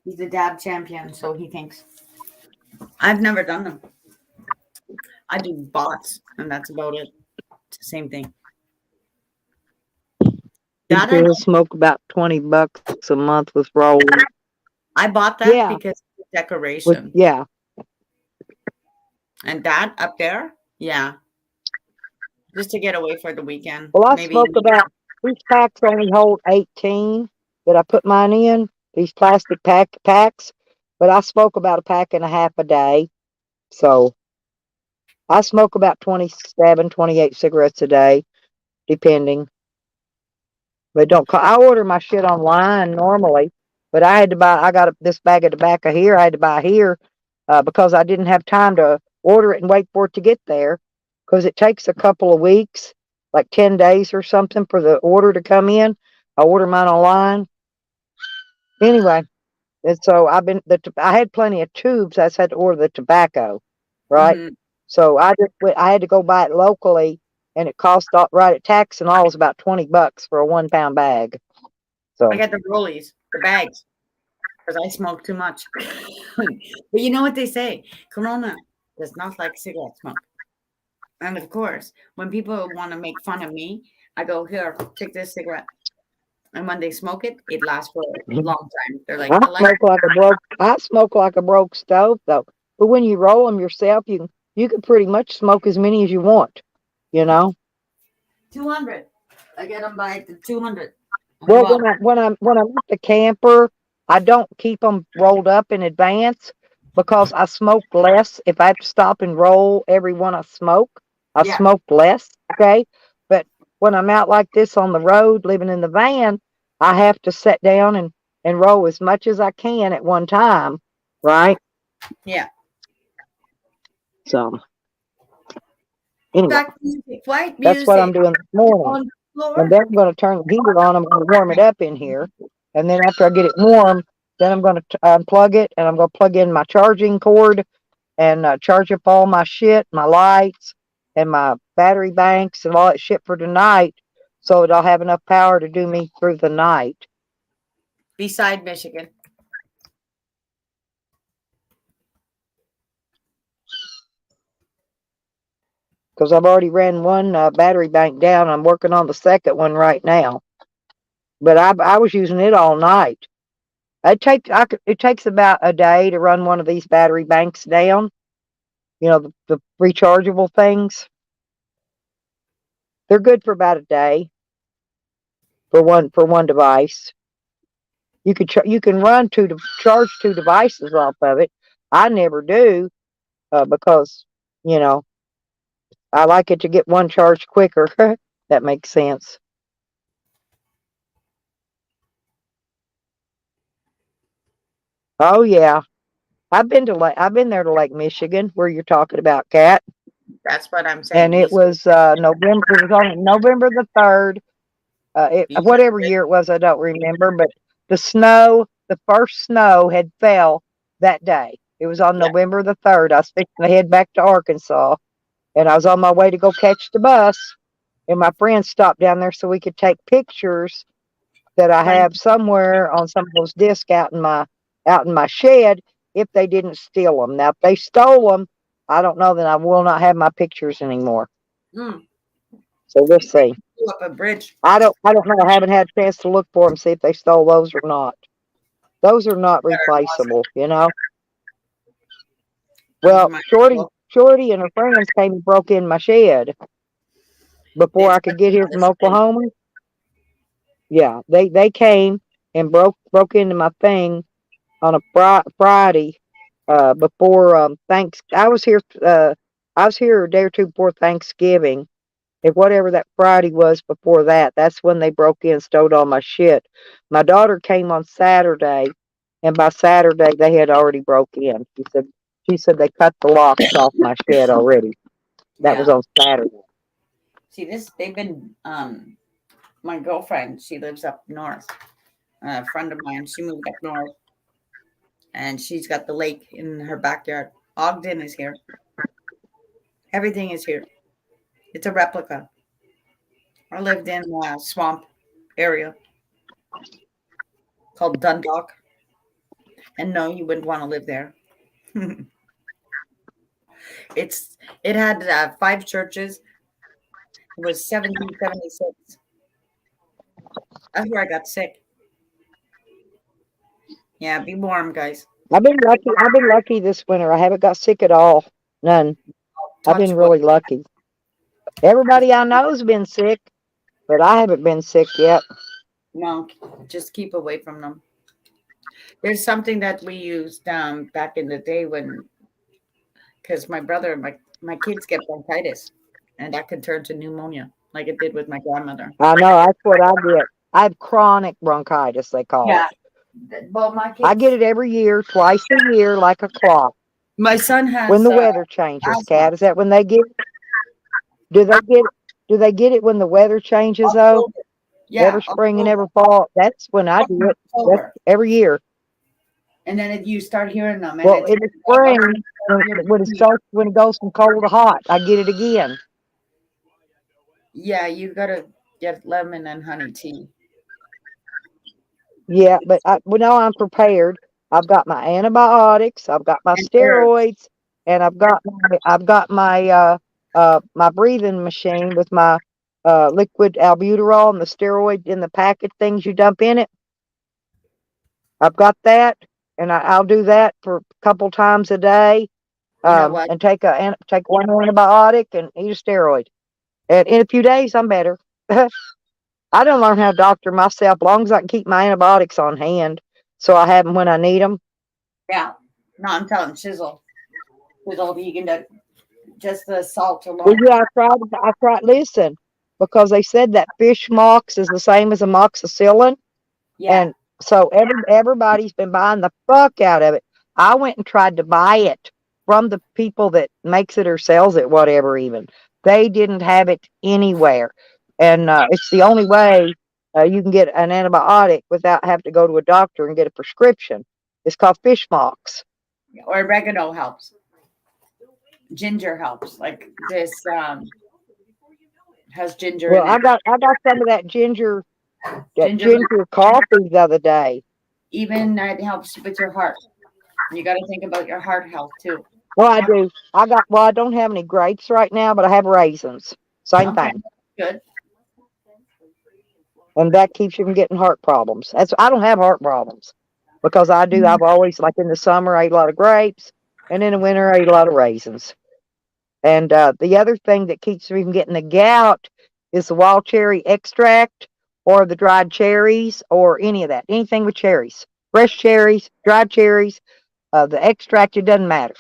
[SPEAKER 5] He's a dab champion, so he thinks. I've never done them. I do bots, and that's about it. It's the same thing. That I,
[SPEAKER 1] People smoke about $20 a month with rolling.
[SPEAKER 5] I bought that
[SPEAKER 1] Yeah.
[SPEAKER 5] because of decoration.
[SPEAKER 1] Yeah.
[SPEAKER 5] And that up there, yeah. Just to get away for the weekend.
[SPEAKER 1] Well, I
[SPEAKER 5] Maybe
[SPEAKER 1] smoke about, these packs only hold 18 that I put mine in, these plastic packs, but I smoke about a pack and a half a day. So I smoke about 27, 28 cigarettes a day, depending. But I order my shit online normally, but I got this bag of tobacco here. I had to buy here because I didn't have time to order it and wait for it to get there, because it takes a couple of weeks, like 10 days or something, for the order to come in. I order mine online. Anyway, and so I had plenty of tubes. I just had to order the tobacco, right?
[SPEAKER 5] Mhm.
[SPEAKER 1] So I had to go buy it locally, and it cost right at tax and all was about $20 for a 1 pound bag. So
[SPEAKER 5] I got the rollies, the bags, because I smoke too much. But you know what they say? Corona does not like cigarette smoke. And of course, when people want to make fun of me, I go, here, take this cigarette. And when they smoke it, it lasts for a long time. They're like,
[SPEAKER 1] I
[SPEAKER 5] I like
[SPEAKER 1] smoke like a broke stove though. But when you roll them yourself, you can pretty much smoke as many as you want, you know.
[SPEAKER 5] 200. I get them by the 200.
[SPEAKER 1] Well, when I'm at the camper, I don't keep them rolled up in advance because I smoke less. If I have to stop and roll every one I smoke, I
[SPEAKER 5] Yeah.
[SPEAKER 1] smoke less. Okay, but when I'm out like this on the road, living in the van, I have to sit down and roll as much as I can at one time, right?
[SPEAKER 5] Yeah.
[SPEAKER 1] So anyway,
[SPEAKER 5] Black music, white
[SPEAKER 1] that's what I'm
[SPEAKER 5] music
[SPEAKER 1] doing this morning.
[SPEAKER 5] on the floor.
[SPEAKER 1] And then I'm going to turn the heater on. I'm going to warm it up in here. And then after I get it warm, then I'm going to unplug it and I'm going to plug in my charging cord and charge up all my shit, my lights and my battery banks and all that shit for tonight so that I'll have enough power to do me through the night.
[SPEAKER 5] Beside Michigan.
[SPEAKER 1] Because I've already ran one battery bank down. I'm working on the second one right now. But I was using it all night. It takes about a day to run one of these battery banks down. You know, the rechargeable things. They're good for about a day for one device. You can run charge two devices off of it. I never do because you know I like it to get one charged quicker. That makes sense. Oh yeah, I've been there to Lake Michigan where you're talking about, Kat.
[SPEAKER 5] That's what I'm saying.
[SPEAKER 1] And it was November. It was on November the 3rd. Whatever year it was, I don't remember. But the first snow had fell that day. It was on November the 3rd. I was fixing to head back to Arkansas, and I was on my way to go catch the bus. And my friend stopped down there so we could take pictures that I have somewhere on some of those discs out in my shed. If they didn't steal them, now if they stole them, I don't know. Then I will not have my pictures anymore.
[SPEAKER 5] Mm.
[SPEAKER 1] So we'll see.
[SPEAKER 5] Up a bridge.
[SPEAKER 1] I don't know. I haven't had a chance to look for them, see if they stole those or not. Those are not replaceable, you know. Well, Shorty and her friends came and broke in my shed before I could get here from Oklahoma. Yeah, they came and broke into my thing on a Friday before thanks. I was here a day or two before Thanksgiving. If whatever that Friday was before that, that's when they broke in, stole all my shit. My daughter came on Saturday, and by Saturday they had already broke in. She said they cut the locks off my shed already. That was on Saturday.
[SPEAKER 5] See they've been my girlfriend, she lives up north. A friend of mine, she moved up north. And she's got the lake in her backyard. Ogden is here. Everything is here. It's a replica. I lived in a swamp area called Dundalk. And no, you wouldn't want to live there. It had 5 churches. It was 1776. That's where I got sick. Yeah, be warm, guys.
[SPEAKER 1] I've been lucky this winter. I haven't got sick at all. None. I've been really lucky. Everybody I know's been sick, but I haven't been sick yet.
[SPEAKER 5] No, just keep away from them. There's something that we used back in the day because my brother, my kids get bronchitis, and that could turn to pneumonia, like it did with my grandmother.
[SPEAKER 1] I know, that's what I get. I have chronic bronchitis, they call it.
[SPEAKER 5] Well, my kids,
[SPEAKER 1] I get it every year, twice a year, like a clock.
[SPEAKER 5] my son has
[SPEAKER 1] When the weather changes,
[SPEAKER 5] asthma.
[SPEAKER 1] Kat, is that when they get it? Do they get it when the weather changes though?
[SPEAKER 5] Yeah,
[SPEAKER 1] Every spring and every fall. That's when I do it. That's every year.
[SPEAKER 5] And then you start hearing them. And
[SPEAKER 1] Well, in the spring, when it goes from cold to hot, I get it again.
[SPEAKER 5] Yeah, you gotta get lemon and honey tea.
[SPEAKER 1] Yeah, but now I'm prepared. I've got my antibiotics, I've got my steroids, and I've got my my breathing machine with my liquid albuterol and the steroid in the packet things you dump in it. I've got that, and I'll do that for a couple times a day, and take one antibiotic and eat a steroid And in a few days, I'm better. I don't learn how to doctor myself, as long as I can keep my antibiotics on hand, so I have them when I need them.
[SPEAKER 5] Yeah. No, I'm telling Shizzle. Shizzle, you can do just the salt
[SPEAKER 1] Well,
[SPEAKER 5] alone.
[SPEAKER 1] yeah, I tried, listen, because they said that fish mox is the same as amoxicillin.
[SPEAKER 5] Yeah.
[SPEAKER 1] And so everybody's been buying the fuck out of it. I went and tried to buy it from the people that makes it or sells it, whatever even. They didn't have it anywhere. And it's the only way you can get an antibiotic without having to go to a doctor and get a prescription. It's called fish mox.
[SPEAKER 5] Or oregano helps. Ginger helps. Like this has ginger
[SPEAKER 1] Well,
[SPEAKER 5] in it.
[SPEAKER 1] I got some of that ginger
[SPEAKER 5] Ginger,
[SPEAKER 1] coffee the other day.
[SPEAKER 5] even it helps with your heart. You got to think about your heart health too.
[SPEAKER 1] Well, I do. I don't have any grapes right now, but I have raisins. Same
[SPEAKER 5] Okay,
[SPEAKER 1] thing.
[SPEAKER 5] good.
[SPEAKER 1] And that keeps you from getting heart problems. I don't have heart problems because I do. I've always, like in the summer, I eat a lot of grapes, and in the winter, I eat a lot of raisins. And the other thing that keeps me from getting the gout is the wild cherry extract or the dried cherries or any of that. Anything with cherries, fresh cherries, dried cherries, the extract, it doesn't matter.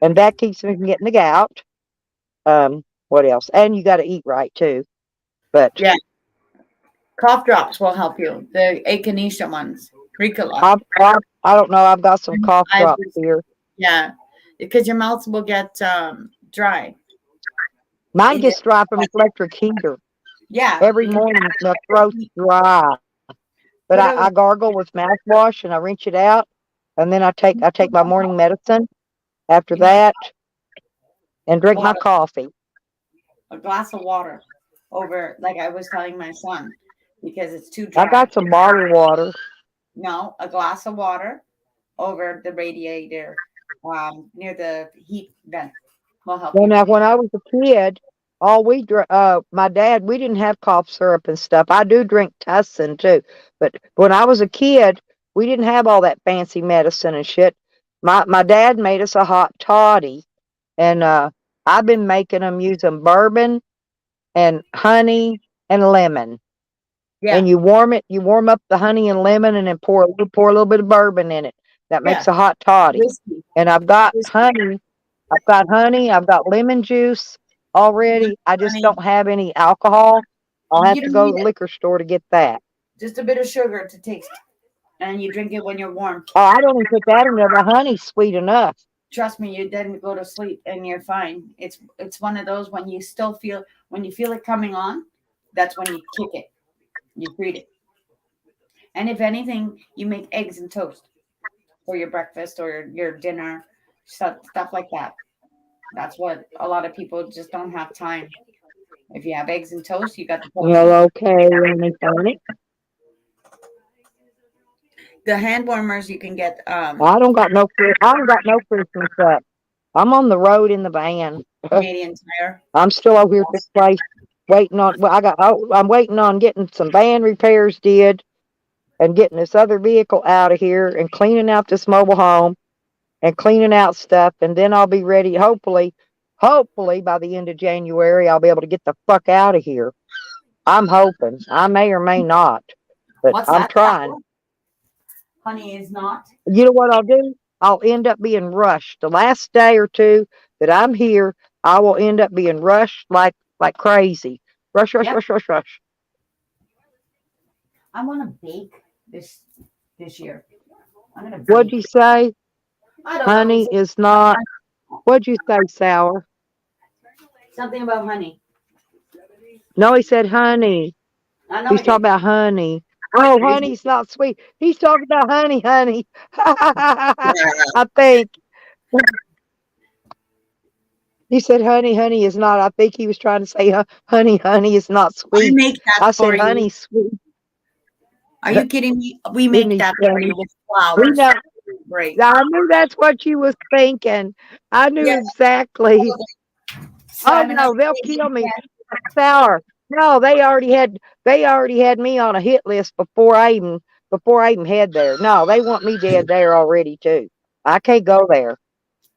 [SPEAKER 1] And that keeps me from getting the gout. What else? And you got to eat right too. But
[SPEAKER 5] Yeah. Cough drops will help you. The echinacea ones. Ricola.
[SPEAKER 1] I don't know. I've got some cough
[SPEAKER 5] I
[SPEAKER 1] drops
[SPEAKER 5] was-
[SPEAKER 1] here.
[SPEAKER 5] Yeah. Because your mouth will get dry.
[SPEAKER 1] Mine
[SPEAKER 5] It
[SPEAKER 1] gets
[SPEAKER 5] is-
[SPEAKER 1] dry from its electric heater.
[SPEAKER 5] Yeah.
[SPEAKER 1] Every morning, my throat's dry. But
[SPEAKER 5] Put a-
[SPEAKER 1] I gargle with mouthwash and I rinse it out, and then I take my morning medicine after that, and drink my
[SPEAKER 5] Water.
[SPEAKER 1] coffee.
[SPEAKER 5] A glass of water over, like I was telling my son, because it's too dry.
[SPEAKER 1] I got some bottled water.
[SPEAKER 5] No, a glass of water over the radiator near the heat vent will help
[SPEAKER 1] Well,
[SPEAKER 5] you.
[SPEAKER 1] now when I was a kid, my dad, we didn't have cough syrup and stuff. I do drink Tussin too, but when I was a kid, we didn't have all that fancy medicine and shit. My dad made us a hot toddy, and I've been making them using bourbon and honey and lemon.
[SPEAKER 5] Yeah.
[SPEAKER 1] And you warm up the honey and lemon, and then pour a little bit of bourbon in it. That makes a hot toddy.
[SPEAKER 5] Whiskey.
[SPEAKER 1] And I've got
[SPEAKER 5] Whiskey.
[SPEAKER 1] honey, I've got lemon juice already. I just
[SPEAKER 5] Honey.
[SPEAKER 1] don't have any alcohol. I'll have
[SPEAKER 5] You
[SPEAKER 1] to
[SPEAKER 5] don't
[SPEAKER 1] go
[SPEAKER 5] need
[SPEAKER 1] to the
[SPEAKER 5] it.
[SPEAKER 1] liquor store to get that.
[SPEAKER 5] Just a bit of sugar to taste, and you drink it when you're warm.
[SPEAKER 1] Oh, I don't even put that in there. The honey's sweet enough.
[SPEAKER 5] Trust me, you didn't go to sleep and you're fine. It's one of those when you feel it coming on, that's when you kick it. You treat it. And if anything, you make eggs and toast for your breakfast or your dinner, stuff like that. That's what a lot of people just don't have time. If you have eggs and toast, you got the protein.
[SPEAKER 1] Well, okay, honey.
[SPEAKER 5] The hand warmers you can get.
[SPEAKER 1] I don't got no Christmas up. I'm on the road in the van.
[SPEAKER 5] Canadian Tire.
[SPEAKER 1] I'm still over here at this place waiting on. Well, I'm waiting on getting some van repairs did, and getting this other vehicle out of here, and cleaning out this mobile home, and cleaning out stuff, and then I'll be ready. Hopefully by the end of January, I'll be able to get the fuck out of here. I'm hoping. I may or may not, but
[SPEAKER 5] What's
[SPEAKER 1] I'm
[SPEAKER 5] that?
[SPEAKER 1] trying.
[SPEAKER 5] Honey is not.
[SPEAKER 1] You know what I'll do? I'll end up being rushed. The last day or two that I'm here, I will end up being rushed like crazy. Rush.
[SPEAKER 5] Yep. I want to bake this year. I'm gonna.
[SPEAKER 1] What'd you say?
[SPEAKER 5] I don't
[SPEAKER 1] Honey
[SPEAKER 5] know.
[SPEAKER 1] is not. What'd you say, Sour?
[SPEAKER 5] Something about honey.
[SPEAKER 1] No, he said honey.
[SPEAKER 5] I know.
[SPEAKER 1] He's talking about honey. Oh, honey's not sweet. He's talking about honey. I think. He said honey is not. I think he was trying to say honey is not
[SPEAKER 5] We
[SPEAKER 1] sweet.
[SPEAKER 5] make that
[SPEAKER 1] I
[SPEAKER 5] for
[SPEAKER 1] said
[SPEAKER 5] you.
[SPEAKER 1] honey sweet.
[SPEAKER 5] Are you kidding me? We
[SPEAKER 1] Isn't
[SPEAKER 5] make
[SPEAKER 1] he
[SPEAKER 5] that for
[SPEAKER 1] funny?
[SPEAKER 5] you with
[SPEAKER 1] We
[SPEAKER 5] flowers.
[SPEAKER 1] know.
[SPEAKER 5] Great.
[SPEAKER 1] I knew that's what you was thinking. I knew
[SPEAKER 5] Yeah.
[SPEAKER 1] exactly. Oh
[SPEAKER 5] Simon,
[SPEAKER 1] no, they'll kill me. Sour. No, they already had me on a hit list before I even head there. No, they want me dead there already too. I can't go there.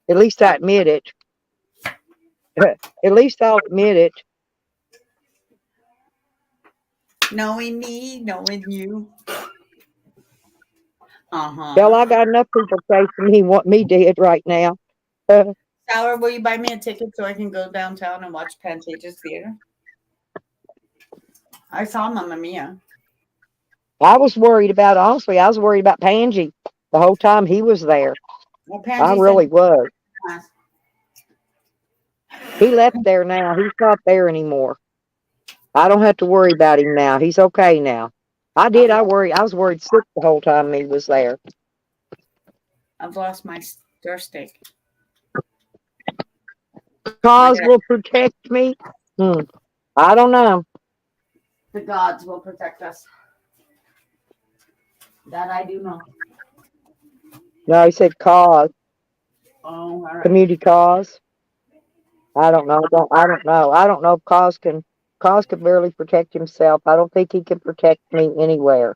[SPEAKER 1] At least I admit it. At least I'll admit it.
[SPEAKER 5] Knowing me, knowing you.
[SPEAKER 1] Hell, I got enough people chasing me, want me dead right now.
[SPEAKER 5] Sour, will you buy me a ticket so I can go downtown and watch Pantages Theater? I saw Mamma Mia.
[SPEAKER 1] I was worried about, honestly, I was worried about Pangy the whole time he was there.
[SPEAKER 5] Well,
[SPEAKER 1] I
[SPEAKER 5] Pansy
[SPEAKER 1] really was.
[SPEAKER 5] said,
[SPEAKER 1] He left there now. He's not there anymore. I don't have to worry about him now. He's okay now. I did. I was worried sick the whole time he was there.
[SPEAKER 5] I've lost my stir steak.
[SPEAKER 1] Cause will protect me. I don't know.
[SPEAKER 5] The gods will protect us. That I do know.
[SPEAKER 1] No, he said cause.
[SPEAKER 5] Oh, all right.
[SPEAKER 1] Community cause. I don't know. I don't know. I don't know if cause can barely protect himself. I don't think he can protect me anywhere.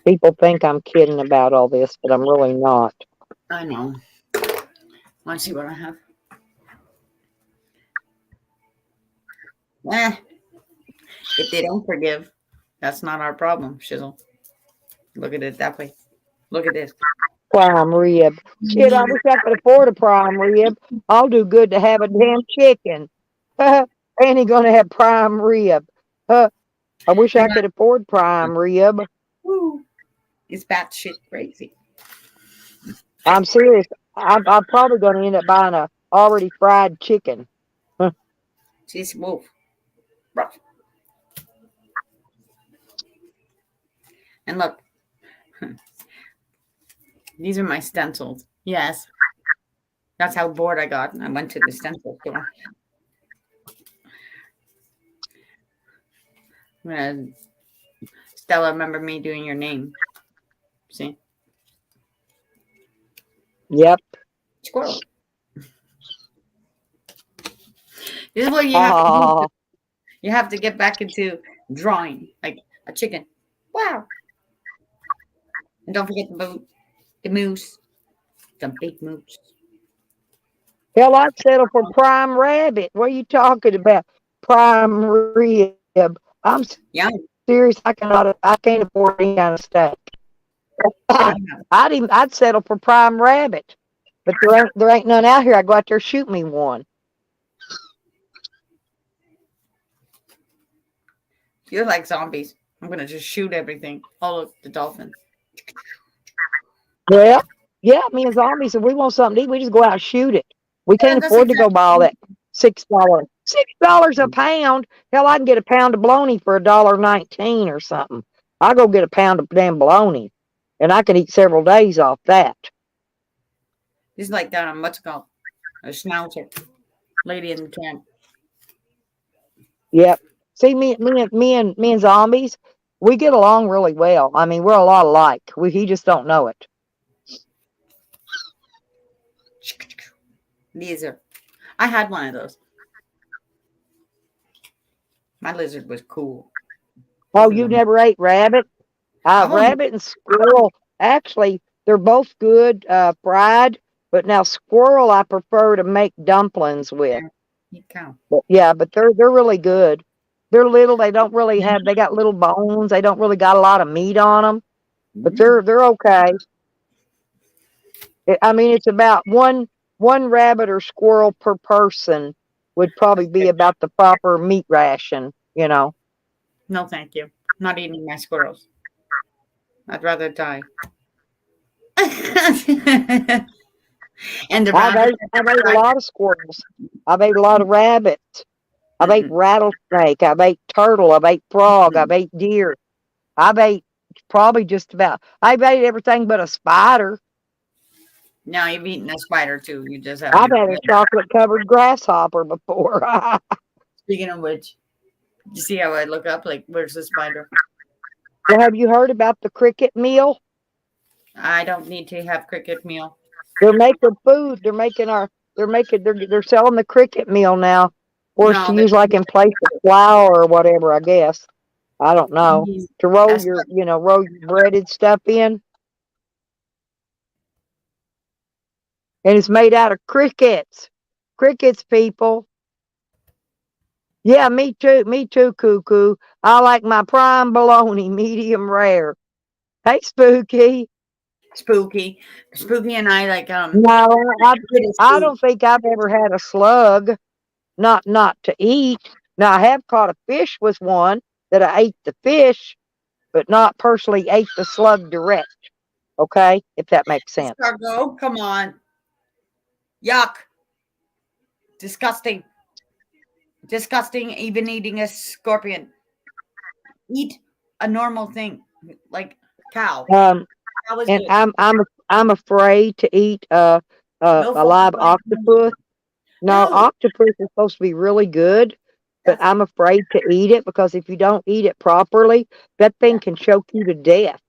[SPEAKER 1] People think I'm kidding about all this, but I'm really not.
[SPEAKER 5] I know. Want to see what I have? If they don't forgive, that's not our problem, Shizzle. Look at it that way. Look at this.
[SPEAKER 1] Prime rib. Shit, I wish I could afford a prime rib. I'll do good to have a damn chicken. Ain't he gonna have prime rib? I wish I could afford prime rib.
[SPEAKER 5] Woo. It's batshit crazy.
[SPEAKER 1] I'm serious. I'm probably gonna end up buying a already fried chicken.
[SPEAKER 5] She's wolf. Rough. And look, these are my stencils. Yes. That's how bored I got. I went to the stencil store. Stella, remember me doing your name. See?
[SPEAKER 1] Yep.
[SPEAKER 5] Squirrel. This is what you have to do. You have to get back into drawing, like a chicken. Wow. And don't forget the moose. The big moose.
[SPEAKER 1] Hell, I'd settle for prime rabbit. What are you talking about? Prime rib. I'm
[SPEAKER 5] Yeah.
[SPEAKER 1] serious. I can't afford any kind of steak. I'd settle for prime rabbit. But there ain't none out here. I go out there, shoot me one.
[SPEAKER 5] You're like zombies. I'm gonna just shoot everything. Oh, look, the dolphin.
[SPEAKER 1] Well, yeah, me and zombies, if we want something to eat, we just go out and shoot it. We can't
[SPEAKER 5] that's
[SPEAKER 1] afford to go buy all that $6. $6 a
[SPEAKER 5] Mm.
[SPEAKER 1] pound. Hell, I can get a pound of bologna for $1.19 or something. I'll go get a pound of damn bologna, and I can eat several days off that.
[SPEAKER 5] This is like what's it called? A schnauzer. Lady in the Tramp.
[SPEAKER 1] Yep. See, me and zombies, we get along really well. I mean, we're a lot alike. He just don't know it.
[SPEAKER 5] Lizard. I had one of those. My lizard was cool.
[SPEAKER 1] Oh, you never ate rabbit? Rabbit and squirrel. Actually, they're both good fried, but now squirrel I prefer to make dumplings with. But they're really good. They're little. They don't really have. They got little bones. They don't really got a lot of meat on them, but they're okay. I mean, it's about one rabbit or squirrel per person would probably be about the proper meat ration. You know.
[SPEAKER 5] No, thank you. Not eating my squirrels. I'd rather die. And
[SPEAKER 1] I've ate a lot of squirrels. I've ate a lot of rabbits. I've ate rattlesnake. I've ate turtle. I've ate frog. I've ate deer. I've ate probably just about. I've ate everything but a spider.
[SPEAKER 5] No, you've eaten a spider too. You just have.
[SPEAKER 1] I've had a chocolate-covered grasshopper before.
[SPEAKER 5] Speaking of which, you see how I look up? Like, where's the spider?
[SPEAKER 1] Well, have you heard about the cricket meal?
[SPEAKER 5] I don't need to have cricket meal.
[SPEAKER 1] They're making food. They're selling the cricket meal now. Or to use like in place of flour or whatever, I guess. I don't know. To roll roll your breaded stuff in. And it's made out of crickets. Crickets, people. Yeah, me too. Me too, Cuckoo. I like my prime bologna, medium rare. Hey, Spooky.
[SPEAKER 5] Spooky and I like
[SPEAKER 1] No, I,
[SPEAKER 5] get his
[SPEAKER 1] I
[SPEAKER 5] food.
[SPEAKER 1] don't think I've ever had a slug. Not to eat. Now I have caught a fish with one that I ate the fish, but not personally ate the slug direct. Okay, if that makes sense.
[SPEAKER 5] Escargot, come on. Yuck. Disgusting. Disgusting, even eating a scorpion. Eat a normal thing like cow. Cow is
[SPEAKER 1] And
[SPEAKER 5] good.
[SPEAKER 1] I'm afraid to eat
[SPEAKER 5] No
[SPEAKER 1] a
[SPEAKER 5] fucking
[SPEAKER 1] live
[SPEAKER 5] way.
[SPEAKER 1] octopus. No,
[SPEAKER 5] No.
[SPEAKER 1] octopus is supposed to be really good, but
[SPEAKER 5] That's
[SPEAKER 1] I'm afraid to eat it because if you don't eat it properly, that thing can choke you to death.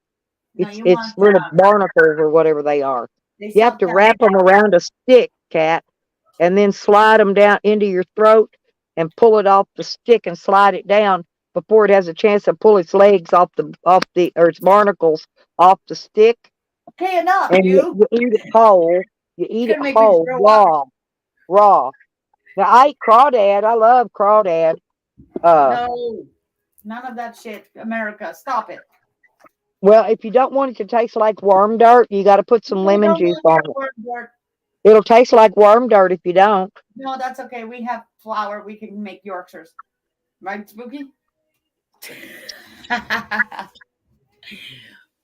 [SPEAKER 5] no, you
[SPEAKER 1] It's
[SPEAKER 5] want
[SPEAKER 1] little barnacles or whatever they are.
[SPEAKER 5] they
[SPEAKER 1] You
[SPEAKER 5] sell
[SPEAKER 1] have to
[SPEAKER 5] cow.
[SPEAKER 1] wrap them around a stick, cat, and then slide them down into your throat and pull it off the stick and slide it down before it has a chance to pull its legs off the or its barnacles off the stick.
[SPEAKER 5] Okay, enough,
[SPEAKER 1] And
[SPEAKER 5] you.
[SPEAKER 1] you eat it whole. You eat it
[SPEAKER 5] Gonna make me
[SPEAKER 1] whole,
[SPEAKER 5] throw up.
[SPEAKER 1] raw. Now I eat crawdad. I love crawdad.
[SPEAKER 5] No. None of that shit. America, stop it.
[SPEAKER 1] Well, if you don't want it to taste like worm dirt, you got to put some
[SPEAKER 5] We
[SPEAKER 1] lemon
[SPEAKER 5] don't
[SPEAKER 1] juice
[SPEAKER 5] want
[SPEAKER 1] on it.
[SPEAKER 5] word dirt.
[SPEAKER 1] It'll taste like worm dirt if you don't.
[SPEAKER 5] No, that's okay. We have flour. We can make Yorkshires. Right, Spooky?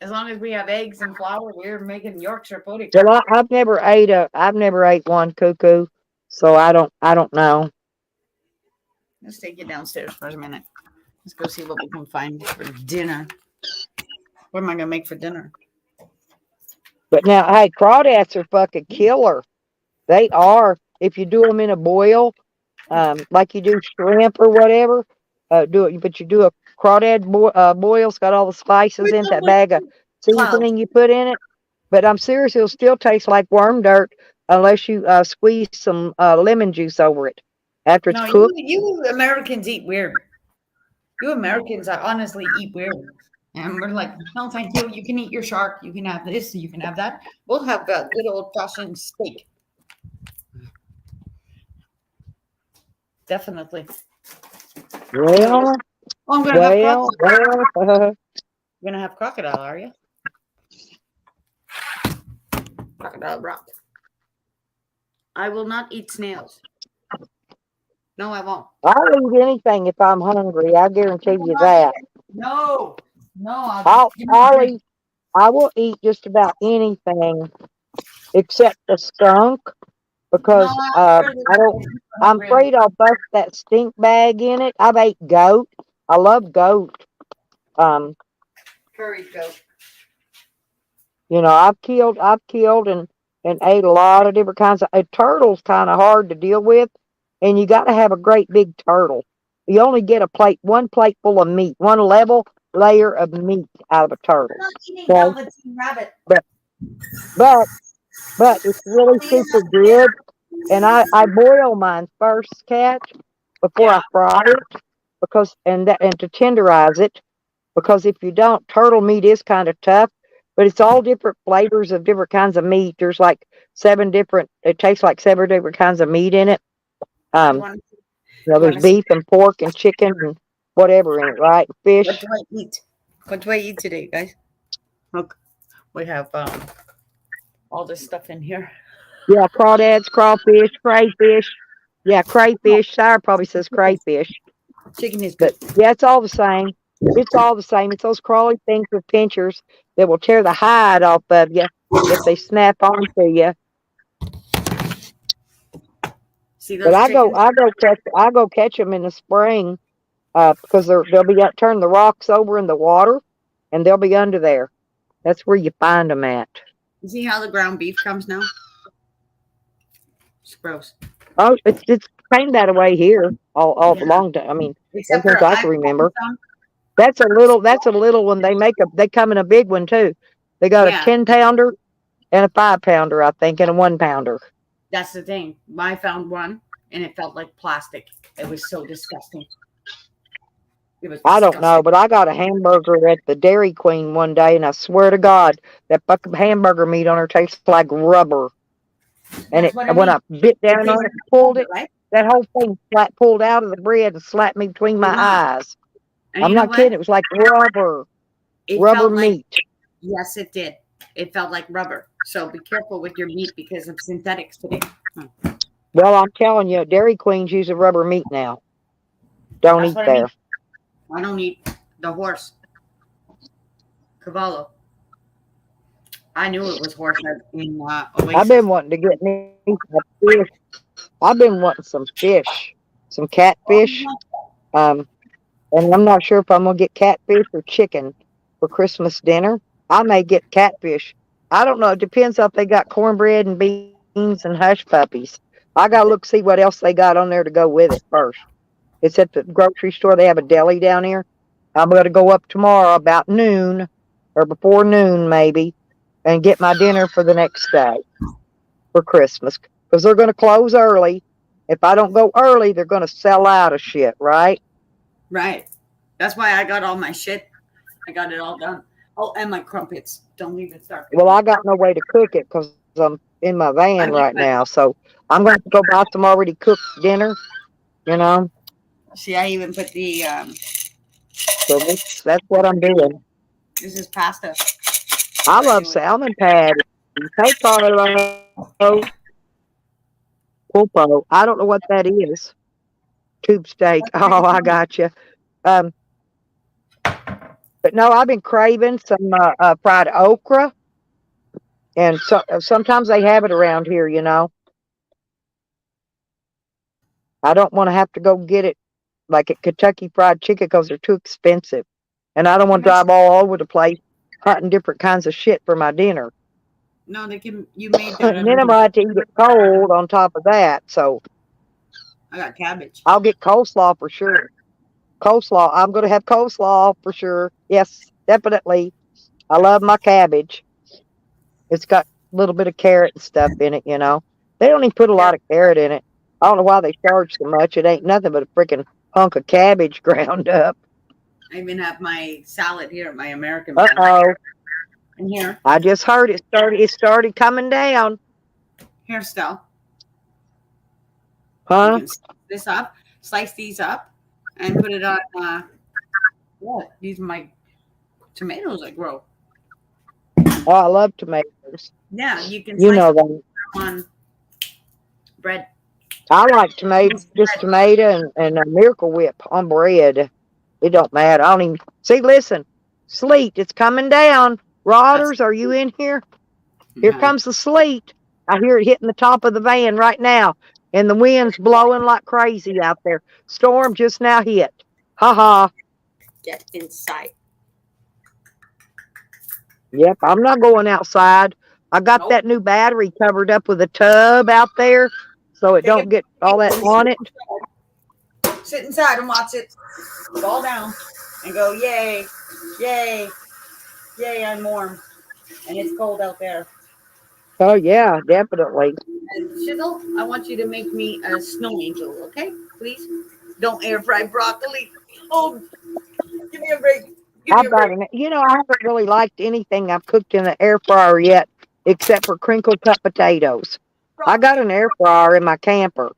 [SPEAKER 5] As long as we have eggs and flour, we're making Yorkshire pudding.
[SPEAKER 1] Well, I've never ate one, Cuckoo, so I don't know.
[SPEAKER 5] Let's take you downstairs for a minute. Let's go see what we can find for dinner. What am I gonna make for dinner?
[SPEAKER 1] But now, hey, crawdads are fucking killer. They are. If you do them in a boil, like you do shrimp or whatever, but you do a crawdad boil. It's got all the spices in that bag of seasoning you put in it. But I'm serious, it'll still taste like worm dirt unless you squeeze some lemon juice over it after it's
[SPEAKER 5] No,
[SPEAKER 1] cooked.
[SPEAKER 5] you Americans eat weird. You Americans honestly eat weird. And we're like, no, thank you. You can eat your shark. You can have this. You can have that. We'll have a good old fashioned steak. Definitely.
[SPEAKER 1] Well,
[SPEAKER 5] Oh, I'm gonna have
[SPEAKER 1] well,
[SPEAKER 5] crocodile.
[SPEAKER 1] well.
[SPEAKER 5] You're gonna have crocodile, are you? Crocodile rock. I will not eat snails. No, I won't.
[SPEAKER 1] I'll eat anything if I'm hungry. I guarantee you that.
[SPEAKER 5] No, no.
[SPEAKER 1] I will eat just about anything except the skunk because I'm afraid I'll bust that stink bag in it. I've ate goat. I love goat.
[SPEAKER 5] Curry goat.
[SPEAKER 1] You know, I've killed and ate a lot of different kinds of a turtle's kind of hard to deal with, and you got to have a great big turtle. You only get one plate full of meat, one level layer of meat out of a turtle.
[SPEAKER 5] I'm not eating
[SPEAKER 1] Okay?
[SPEAKER 5] Velveteen Rabbit.
[SPEAKER 1] But it's really super good. And I boil mine first, catch, before I fry it, because and to tenderize it, because if you don't, turtle meat is kind of tough. But it's all different flavors of different kinds of meat. There's like it tastes like 7 different kinds of meat in it. There's beef and pork and chicken and whatever in it, right? Fish.
[SPEAKER 5] What do I eat? What do I eat today, guys? Look, we have all this stuff in here.
[SPEAKER 1] Yeah, crawdads, crawfish, crayfish. Yeah, crayfish. Sarah probably says crayfish.
[SPEAKER 5] Chicken is good.
[SPEAKER 1] But yeah, it's all the same. It's all the same. It's those crawly things with pinchers that will tear the hide off of you if they snap onto you.
[SPEAKER 5] See those
[SPEAKER 1] But I go catch them in the spring because they'll be turn the rocks over in the water and they'll be under there. That's where you find them at.
[SPEAKER 5] You see how the ground beef comes now? It's gross.
[SPEAKER 1] Oh, it's came that way here all long time. I mean,
[SPEAKER 5] Except
[SPEAKER 1] since I can remember. That's a little one. They come in a big one too. They got a 10-pounder and a 5-pounder, I think, and a 1-pounder.
[SPEAKER 5] That's the thing. I found one and it felt like plastic. It was so disgusting.
[SPEAKER 1] I don't know, but I got a hamburger at the Dairy Queen one day, and I swear to God, that fucking hamburger meat on her tastes like rubber. And
[SPEAKER 5] That's what I
[SPEAKER 1] when
[SPEAKER 5] mean.
[SPEAKER 1] I bit down on it, and pulled it,
[SPEAKER 5] Right?
[SPEAKER 1] that whole thing flat pulled out of the bread and slapped me between my
[SPEAKER 5] Yeah.
[SPEAKER 1] eyes.
[SPEAKER 5] And
[SPEAKER 1] I'm
[SPEAKER 5] you know
[SPEAKER 1] not
[SPEAKER 5] what?
[SPEAKER 1] kidding. It was like rubber
[SPEAKER 5] It felt like,
[SPEAKER 1] meat.
[SPEAKER 5] yes, it did. It felt like rubber. So be careful with your meat because of synthetics today.
[SPEAKER 1] Well, I'm telling you, Dairy Queens use a rubber meat now. Don't
[SPEAKER 5] That's
[SPEAKER 1] eat
[SPEAKER 5] what I mean.
[SPEAKER 1] there.
[SPEAKER 5] I don't eat the horse. Cavallo. I knew it was horse in
[SPEAKER 1] I've
[SPEAKER 5] Oasis.
[SPEAKER 1] been wanting to get me some fish. I've been wanting some fish, some catfish. And I'm not sure if I'm gonna get catfish or chicken for Christmas dinner. I may get catfish. I don't know. It depends if they got cornbread and beans and hush puppies. I gotta look see what else they got on there to go with it first. It's at the grocery store. They have a deli down here. I'm gonna go up tomorrow about noon or before noon maybe and get my dinner for the next day for Christmas because they're gonna close early. If I don't go early, they're gonna sell out of shit, right?
[SPEAKER 5] Right. That's why I got all my shit. I got it all done. Oh, and my crumpets. Don't leave it start.
[SPEAKER 1] Well, I got no way to cook it because I'm in my van right now. So I'm going to go buy some already cooked dinner, you know.
[SPEAKER 5] See, I even put the
[SPEAKER 1] So that's what I'm doing.
[SPEAKER 5] this is pasta.
[SPEAKER 1] I love salmon patties. Hey, Carlo. Pulpo. I don't know what that is. Tube steak. Oh, I got you. But no, I've been craving some fried okra. And so sometimes they have it around here, you know. I don't want to have to go get it like at Kentucky Fried Chicken because they're too expensive. And I don't want to drive all over the place hunting different kinds of shit for my dinner.
[SPEAKER 5] No, they can. You made that.
[SPEAKER 1] And then I'm going to have to eat it cold on top of that. So
[SPEAKER 5] I got cabbage.
[SPEAKER 1] I'll get coleslaw for sure. Coleslaw. I'm going to have coleslaw for sure. Yes, definitely. I love my cabbage. It's got a little bit of carrot and stuff in it, you know. They don't even put a lot of carrot in it. I don't know why they charge so much. It ain't nothing but a freaking hunk of cabbage ground up.
[SPEAKER 5] I even have my salad here, my American.
[SPEAKER 1] Uh-oh.
[SPEAKER 5] And here,
[SPEAKER 1] I just heard it started coming down.
[SPEAKER 5] hairstyle.
[SPEAKER 1] Huh?
[SPEAKER 5] You can slice this up, slice these up, and put it on. What? These are my tomatoes I grow.
[SPEAKER 1] Oh, I love tomatoes.
[SPEAKER 5] Yeah, you can.
[SPEAKER 1] You
[SPEAKER 5] Slice
[SPEAKER 1] know
[SPEAKER 5] them
[SPEAKER 1] that.
[SPEAKER 5] on bread.
[SPEAKER 1] I like tomatoes, just tomato and a Miracle Whip on bread. It don't matter. I don't even see. Listen, sleet. It's coming down. Rodders, are you in here? Here comes the sleet. I hear it hitting the top of the van right now, and the wind's blowing like crazy out there. Storm just now hit. Ha ha.
[SPEAKER 5] Get inside.
[SPEAKER 1] Yep, I'm not going outside. I got
[SPEAKER 5] Nope.
[SPEAKER 1] that new battery covered up with a tub out there, so it don't get all that on it.
[SPEAKER 5] Sit inside and watch it fall down and go, yay, yay, yay, I'm warm. And it's cold out there.
[SPEAKER 1] Oh yeah, definitely.
[SPEAKER 5] And Shizzle, I want you to make me a snow angel, okay? Please. Don't air fry broccoli. Oh, give me a break. Give me
[SPEAKER 1] I've
[SPEAKER 5] a
[SPEAKER 1] got
[SPEAKER 5] break.
[SPEAKER 1] an, you know, I haven't really liked anything I've cooked in the air fryer yet, except for crinkle cut potatoes. I got an air fryer in my camper,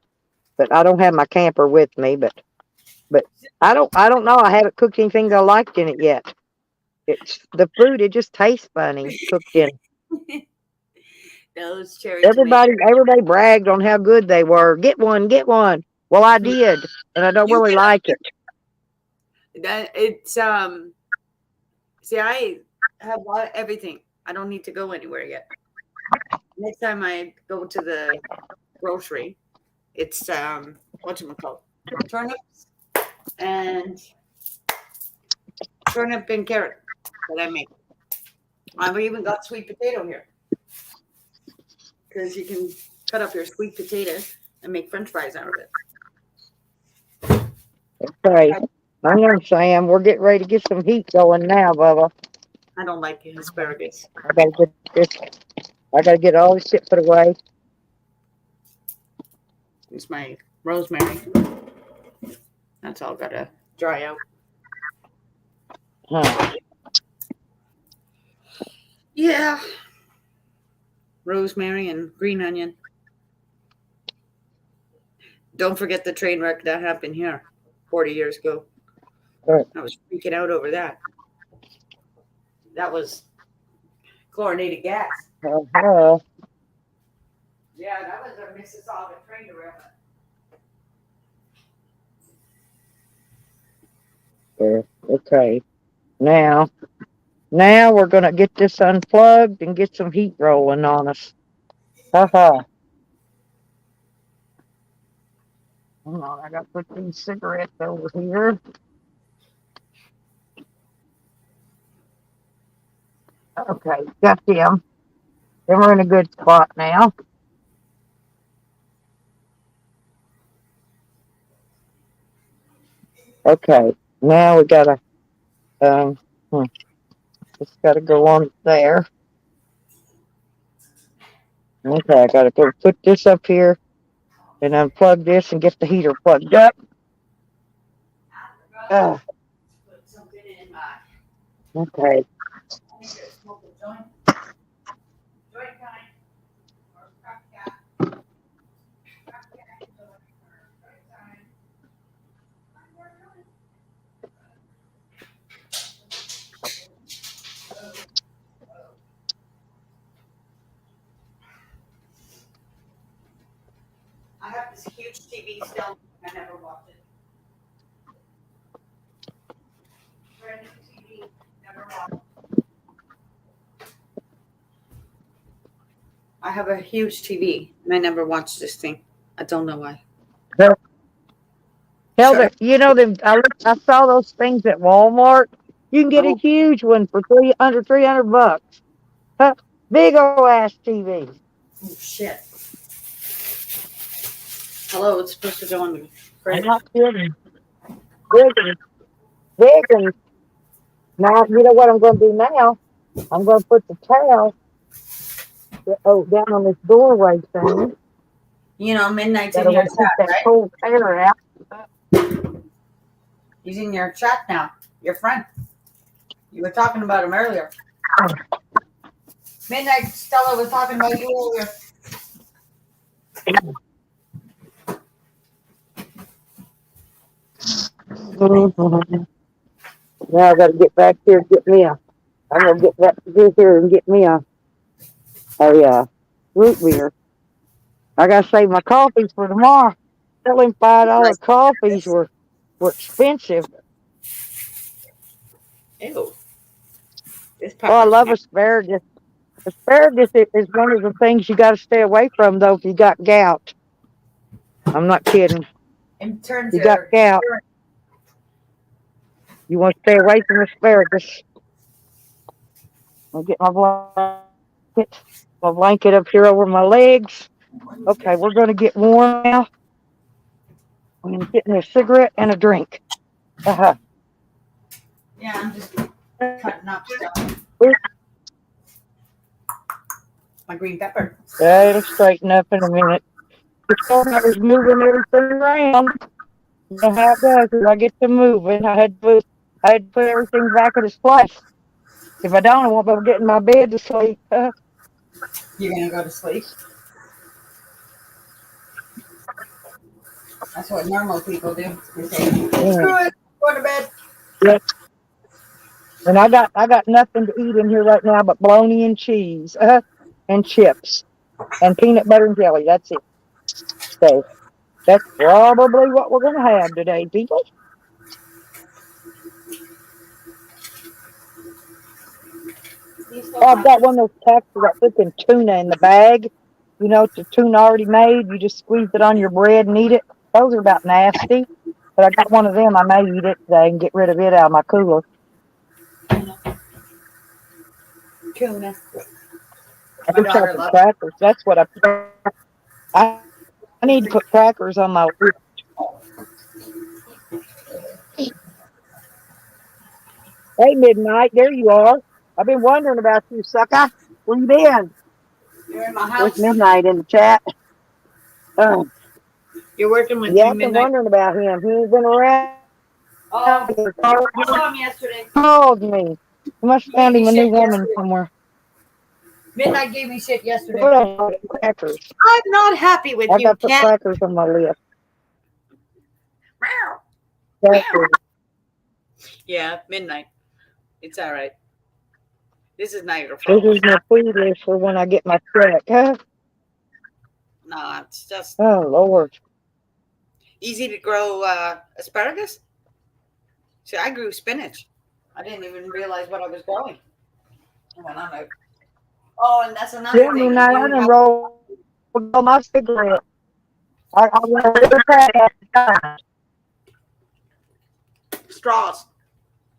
[SPEAKER 1] but I don't have my camper with me. But I don't know. I haven't cooked anything that I liked in it yet. It's the food. It just tastes funny cooked in.
[SPEAKER 5] Those cherry tomatoes.
[SPEAKER 1] Everybody bragged on how good they were. Get one, get one. Well, I did, and I don't
[SPEAKER 5] You
[SPEAKER 1] really
[SPEAKER 5] get
[SPEAKER 1] like it.
[SPEAKER 5] That it's see, I have everything. I don't need to go anywhere yet. Next time I go to the grocery, it's whatchamacallit? Turnips and turnip and carrot that I make. I've even got sweet potato here. Because you can cut up your sweet potato and make French fries out of it.
[SPEAKER 1] Okay, I'm gonna Sam. We're getting ready to get some heat going now, Bubba.
[SPEAKER 5] I don't like asparagus.
[SPEAKER 1] I gotta get this. I gotta get all this shit put away.
[SPEAKER 5] It's my rosemary. That's all gotta dry out.
[SPEAKER 1] Huh.
[SPEAKER 5] Yeah. Rosemary and green onion. Don't forget the train wreck that happened here 40 years ago.
[SPEAKER 1] Right.
[SPEAKER 5] I was freaking out over that. That was chlorinated gas.
[SPEAKER 1] Uh-huh.
[SPEAKER 5] Yeah, that was a Mississauga train derailment.
[SPEAKER 1] There. Okay. Now we're gonna get this unplugged and get some heat rolling on us. Haha. Hold on, I gotta put these cigarettes over here. Okay, got them. Then we're in a good spot now. Okay, now we gotta just gotta go on there. Okay, I gotta go put this up here and unplug this and get the heater plugged up.
[SPEAKER 5] Put something in my
[SPEAKER 1] Okay.
[SPEAKER 5] smoke a joint. Joint kind. Or crack cat. Crack cat. Joint kind. I have this huge TV still. I never watched it. Brand new TV. Never watched. I have a huge TV and I never watched this thing. I don't know why.
[SPEAKER 1] Hell,
[SPEAKER 5] Sure.
[SPEAKER 1] you know them. I saw those things at Walmart. You can get a
[SPEAKER 5] Oh.
[SPEAKER 1] huge one for under $300. Huh? Big old ass TV.
[SPEAKER 5] Oh shit. Hello, it's supposed to go on the
[SPEAKER 1] I'm
[SPEAKER 5] fridge.
[SPEAKER 1] not kidding. Big ones. Big ones. Now you know what I'm going to do now. I'm going to put the towel down on this doorway thing.
[SPEAKER 5] You know, Midnight's in
[SPEAKER 1] That'll
[SPEAKER 5] your
[SPEAKER 1] keep
[SPEAKER 5] chat,
[SPEAKER 1] that
[SPEAKER 5] right?
[SPEAKER 1] cold air out.
[SPEAKER 5] He's in your chat now. Your friend. You were talking about him earlier. Midnight Stella was talking about you earlier.
[SPEAKER 1] Now I got to get back here and get me a. I'm gonna get back here and get me a root beer. I gotta save my coffees for tomorrow. Selling $5 coffees were expensive.
[SPEAKER 5] Ew. This
[SPEAKER 1] Oh, I
[SPEAKER 5] pepper's
[SPEAKER 1] love asparagus. Asparagus is one of the things you got to stay away from, though, if you got gout. I'm not kidding.
[SPEAKER 5] in terms
[SPEAKER 1] You got
[SPEAKER 5] of
[SPEAKER 1] gout. You want to stay away from asparagus. I'll get my blanket up here over my legs. Okay, we're going to get warm now. I'm getting a cigarette and a drink.
[SPEAKER 5] yeah, I'm just cutting up stuff. My green pepper.
[SPEAKER 1] Yeah, it'll straighten up in a minute. The phone was moving everything around. You know how it does. When I get to moving, I had to put everything back in its place. If I don't, I won't be able to get in my bed to sleep.
[SPEAKER 5] You're gonna go to sleep. That's what normal people do. They say, screw it, go to bed.
[SPEAKER 1] Yep. And I got nothing to eat in here right now but bologna and cheese, and chips, and peanut butter and jelly. That's it. So that's probably what we're gonna have today, people. Oh, I've got one of those packs of that freaking tuna in the bag. You know, it's a tuna already made. You just squeeze it on your bread and eat it. Those are about nasty. But I got one of them. I may eat it today and get rid of it out of my cooler.
[SPEAKER 5] Tuna.
[SPEAKER 1] I wish I put crackers. That's what I need to put crackers on my list. Hey, Midnight, there you are. I've been wondering about you, sucker. Where you been?
[SPEAKER 5] You're in my
[SPEAKER 1] There's
[SPEAKER 5] house.
[SPEAKER 1] Midnight in the chat.
[SPEAKER 5] You're working with
[SPEAKER 1] Yeah,
[SPEAKER 5] me,
[SPEAKER 1] I've been
[SPEAKER 5] Midnight.
[SPEAKER 1] wondering about him. He ain't been around.
[SPEAKER 5] Oh, I saw him yesterday.
[SPEAKER 1] Called me. You must have found him a new woman somewhere.
[SPEAKER 5] Midnight gave me shit yesterday.
[SPEAKER 1] What else? Crackers.
[SPEAKER 5] I'm not happy with
[SPEAKER 1] I
[SPEAKER 5] you,
[SPEAKER 1] got to put
[SPEAKER 5] Ken.
[SPEAKER 1] crackers on my list.
[SPEAKER 2] Yeah, midnight. It's all right. This is Niagara
[SPEAKER 1] This
[SPEAKER 2] Falls.
[SPEAKER 1] is my playlist for when I get my check. Huh?
[SPEAKER 2] No, it's just
[SPEAKER 1] Oh, Lord.
[SPEAKER 2] easy to grow asparagus. See, I grew spinach. I didn't even realize what I was growing. I went on a- Oh, and that's another
[SPEAKER 1] Yeah, I
[SPEAKER 2] thing.
[SPEAKER 1] mean, I
[SPEAKER 2] You
[SPEAKER 1] done rolled all my cigarettes. I went a little fast.
[SPEAKER 2] straws.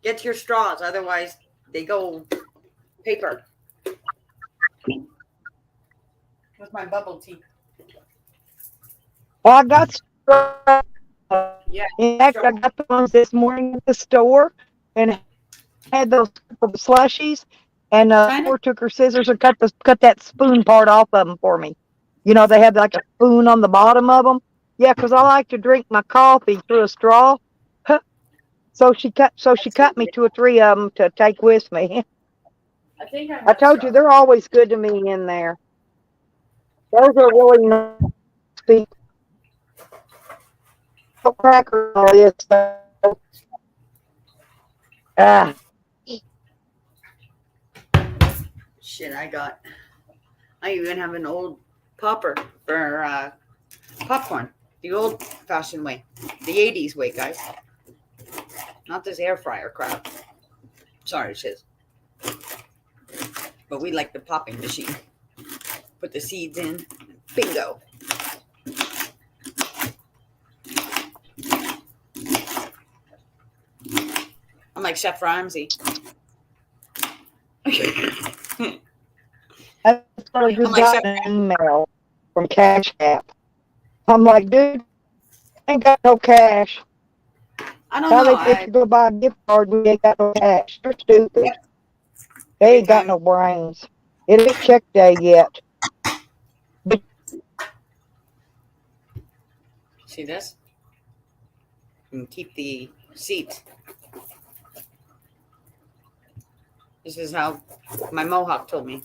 [SPEAKER 2] Get your straws, otherwise they go paper. With my bubble tea.
[SPEAKER 1] Well, I got straws.
[SPEAKER 2] Yeah.
[SPEAKER 1] In fact, I got the ones this morning at the store and had those slushies. And
[SPEAKER 2] China?
[SPEAKER 1] Laura took her scissors and cut that spoon part off of them for me. You know, they have like a spoon on the bottom of them. Yeah, 'cause I like to drink my coffee through a straw. So she cut me 2 or 3 of them to take with me.
[SPEAKER 2] I think
[SPEAKER 1] I told you they're always good to me in there. Those are really nice people. Crackers on this. Ah,
[SPEAKER 2] Shit, I even have an old popper for popcorn. The old fashioned way. The 80s way, guys. Not this air fryer crap. Sorry, shiz. But we like the popping machine. Put the seeds in. Bingo. I'm like Chef Ramsay.
[SPEAKER 1] I just
[SPEAKER 2] I'm like
[SPEAKER 1] got
[SPEAKER 2] Chef.
[SPEAKER 1] an email from Cash App. I'm like, dude, I ain't got no cash.
[SPEAKER 2] I don't
[SPEAKER 1] How
[SPEAKER 2] know.
[SPEAKER 1] they think you go buy a gift card when you ain't got no cash? They're stupid.
[SPEAKER 2] Yep.
[SPEAKER 1] They
[SPEAKER 2] Every
[SPEAKER 1] ain't got
[SPEAKER 2] time.
[SPEAKER 1] no brains. It ain't check day yet.
[SPEAKER 2] See this? And keep the seeds. This is how my Mohawk told me.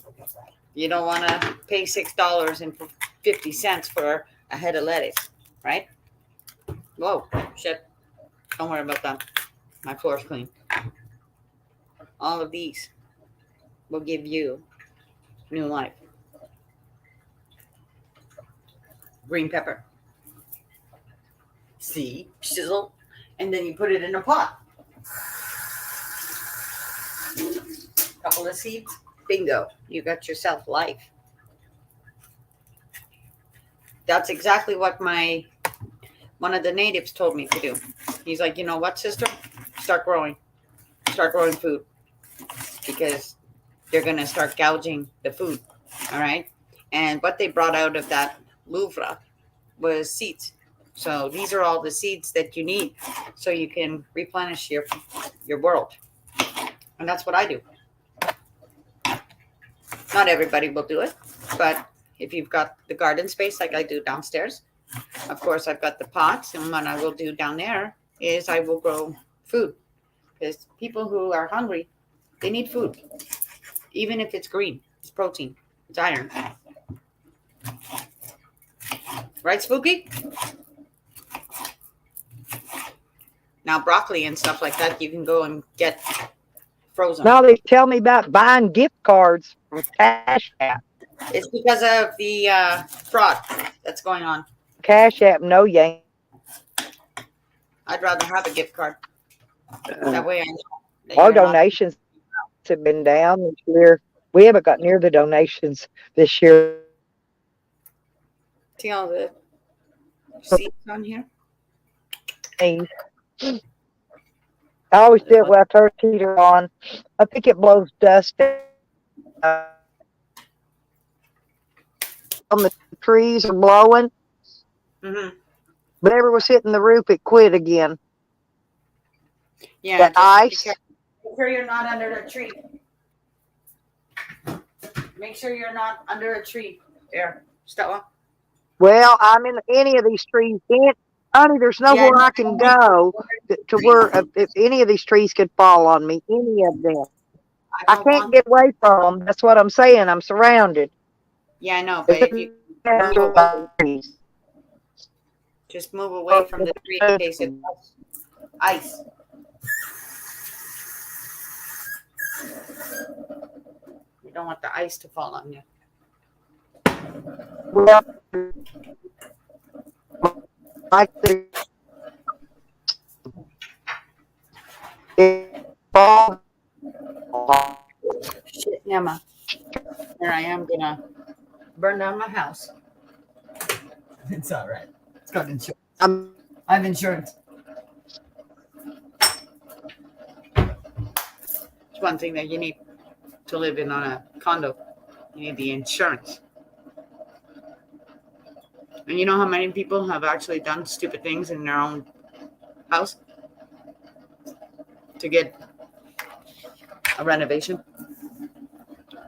[SPEAKER 2] You don't want to pay $6.50 for a head of lettuce, right? Whoa, shit. Don't worry about that. My floor's clean. All of these will give you new life. Green pepper. See, sizzle, and then you put it in a pot. Couple of seeds, bingo, you got yourself life. That's exactly what one of the natives told me to do. He's like, you know what, sister? Start growing food, because they're gonna start gouging the food. All right. And what they brought out of that Louvre was seeds. So these are all the seeds that you need so you can replenish your world. And that's what I do. Not everybody will do it, but if you've got the garden space like I do downstairs, of course I've got the pots, and what I will do down there is I will grow food, because people who are hungry, they need food. Even if it's green, it's protein, it's iron. Right, Spooky? Now broccoli and stuff like that, you can go and get frozen.
[SPEAKER 1] Now they tell me about buying gift cards from Cash App.
[SPEAKER 2] It's because of the fraud that's going on.
[SPEAKER 1] Cash App, no, you ain't.
[SPEAKER 2] I'd rather have a gift card. That way I know that
[SPEAKER 1] Our
[SPEAKER 2] you're not.
[SPEAKER 1] donations have been down this year. We haven't got near the donations this year.
[SPEAKER 2] See all the seeds on here?
[SPEAKER 1] I always do it with a turf heater on. I think it blows dust on the trees are blowing.
[SPEAKER 2] Mm-hmm.
[SPEAKER 1] Whatever was hitting the roof, it quit again.
[SPEAKER 2] Yeah.
[SPEAKER 1] That ice.
[SPEAKER 2] Make sure you're not under a tree. Make sure you're not under a tree. There, Stella.
[SPEAKER 1] Well, I'm in any of these trees. Honey, there's nowhere I can go to where if any of these trees could fall on me. Any of them. I can't get away from them. That's what I'm saying. I'm surrounded.
[SPEAKER 2] Yeah, I know, but if you move away, just move away from the tree in case it does.
[SPEAKER 5] Ice. You don't want the ice to fall on you.
[SPEAKER 1] Well, like the it fall.
[SPEAKER 5] Shit, Emma. Here I am gonna burn down my house. It's all right. It's got insurance.
[SPEAKER 1] I'm
[SPEAKER 5] I have insurance. It's one thing that you need to live in on a condo. You need the insurance. And you know how many people have actually done stupid things in their own house to get a renovation?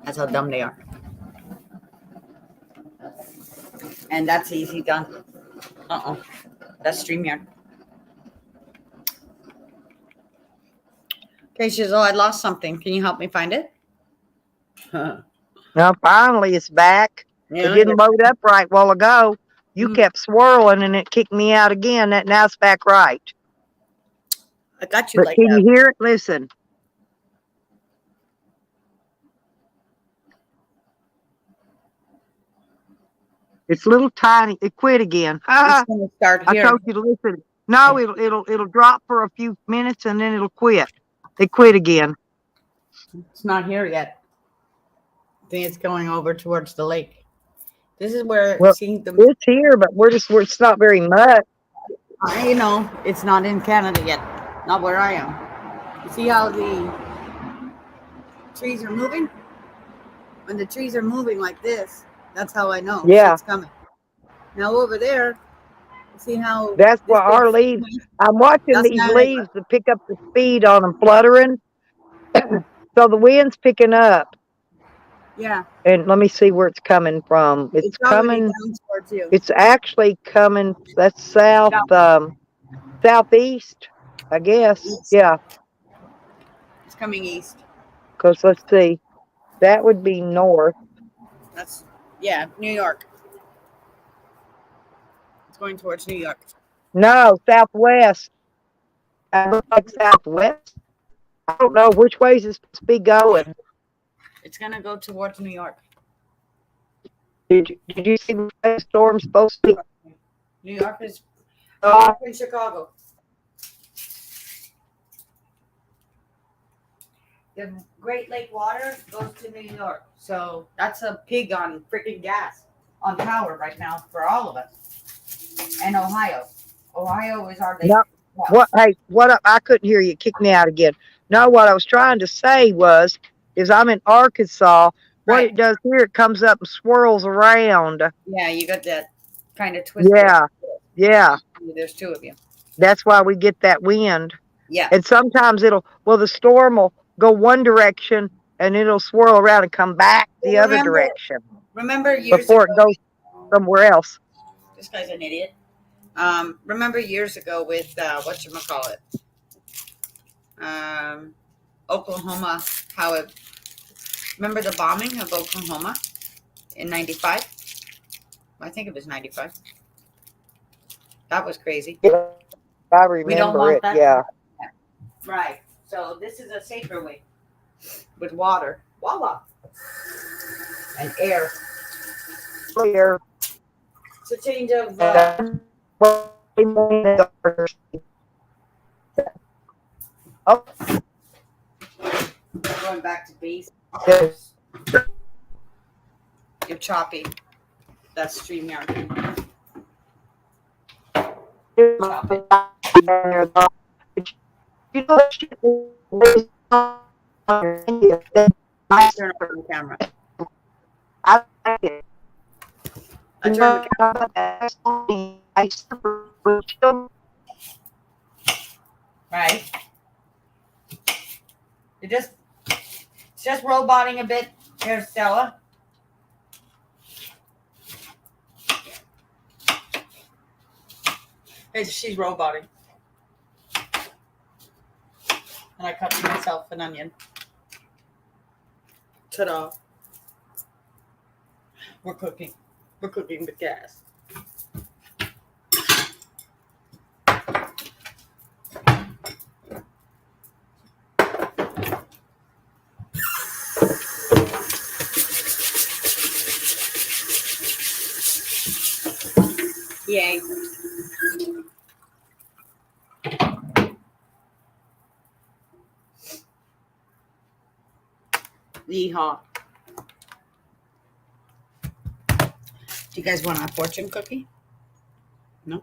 [SPEAKER 5] That's how dumb they are. And that's easy done. Uh-oh. That's StreamYard. Okay, Shizzle, I lost something. Can you help me find it?
[SPEAKER 1] now finally it's back. It
[SPEAKER 5] Yeah,
[SPEAKER 1] didn't load up right while ago. You
[SPEAKER 5] Mm.
[SPEAKER 1] kept swirling and it kicked me out again. That now it's back right.
[SPEAKER 5] I got you
[SPEAKER 1] But
[SPEAKER 5] like
[SPEAKER 1] can
[SPEAKER 5] that.
[SPEAKER 1] you hear it? Listen. It's little tiny. It quit again.
[SPEAKER 5] It's gonna start
[SPEAKER 1] I
[SPEAKER 5] here.
[SPEAKER 1] told you to listen. No, it'll drop for a few minutes and then it'll quit. It quit again.
[SPEAKER 5] It's not here yet. I think it's going over towards the lake. This is where,
[SPEAKER 1] Well,
[SPEAKER 5] see, the,
[SPEAKER 1] It's here, but it's not very much.
[SPEAKER 5] you know, it's not in Canada yet. Not where I am. You see how the trees are moving? When the trees are moving like this, that's how I know
[SPEAKER 1] Yeah.
[SPEAKER 5] it's coming. Now over there, you see how
[SPEAKER 1] That's
[SPEAKER 5] this
[SPEAKER 1] why our
[SPEAKER 5] big-
[SPEAKER 1] leaves. I'm watching
[SPEAKER 5] That's
[SPEAKER 1] these
[SPEAKER 5] Niagara.
[SPEAKER 1] leaves to pick up the speed on them fluttering. So the wind's picking up,
[SPEAKER 5] Yeah,
[SPEAKER 1] and let me see where it's coming from. It's
[SPEAKER 5] already
[SPEAKER 1] coming.
[SPEAKER 5] down towards you.
[SPEAKER 1] It's actually coming. That's south, southeast, I guess.
[SPEAKER 5] East.
[SPEAKER 1] Yeah,
[SPEAKER 5] It's coming east.
[SPEAKER 1] because let's see, that would be north.
[SPEAKER 5] That's, yeah, New York. It's going towards New York.
[SPEAKER 1] No, southwest. It looks like southwest. I don't know which way is it supposed to be going.
[SPEAKER 5] It's gonna go towards New York.
[SPEAKER 1] Did you see which way the storm's supposed to be?
[SPEAKER 5] New York is
[SPEAKER 1] Oh,
[SPEAKER 5] in Chicago. The Great Lake water goes to New York. So that's a pig on freaking gas on power right now for all of us. And Ohio. Ohio is our lake.
[SPEAKER 1] No.
[SPEAKER 5] Well,
[SPEAKER 1] What? Hey, what? I couldn't hear you. Kick me out again. No, what I was trying to say is I'm in Arkansas. What
[SPEAKER 5] Right.
[SPEAKER 1] it does here, it comes up and swirls around.
[SPEAKER 5] Yeah, you got that kind of twist.
[SPEAKER 1] Yeah.
[SPEAKER 5] There's two of you.
[SPEAKER 1] That's why we get that wind.
[SPEAKER 5] Yeah.
[SPEAKER 1] And sometimes the storm will go one direction and it'll swirl around and come back the
[SPEAKER 5] Well,
[SPEAKER 1] other direction
[SPEAKER 5] Remember years
[SPEAKER 1] before
[SPEAKER 5] ago,
[SPEAKER 1] it goes somewhere else.
[SPEAKER 5] this guy's an idiot. Remember years ago with whatchamacallit? Oklahoma, remember the bombing of Oklahoma in 95? I think it was 95. That was crazy.
[SPEAKER 1] Yeah, I
[SPEAKER 5] We don't
[SPEAKER 1] remember
[SPEAKER 5] want
[SPEAKER 1] it.
[SPEAKER 5] that.
[SPEAKER 1] Yeah.
[SPEAKER 5] Right. So this is a safer way with water. Voila. And air.
[SPEAKER 1] Clear.
[SPEAKER 5] It's a change of
[SPEAKER 1] Oh,
[SPEAKER 5] going back to base.
[SPEAKER 1] yes.
[SPEAKER 5] You're choppy. That's StreamYard.
[SPEAKER 1] You know that shit is
[SPEAKER 5] Turn on the camera.
[SPEAKER 1] I like it.
[SPEAKER 5] I turn the camera. Right. It's just roboting a bit here, Stella. She's roboting. And I cut myself an onion. Ta-da. We're cooking. We're cooking with gas. Yeehaw. Do you guys want a fortune cookie? No?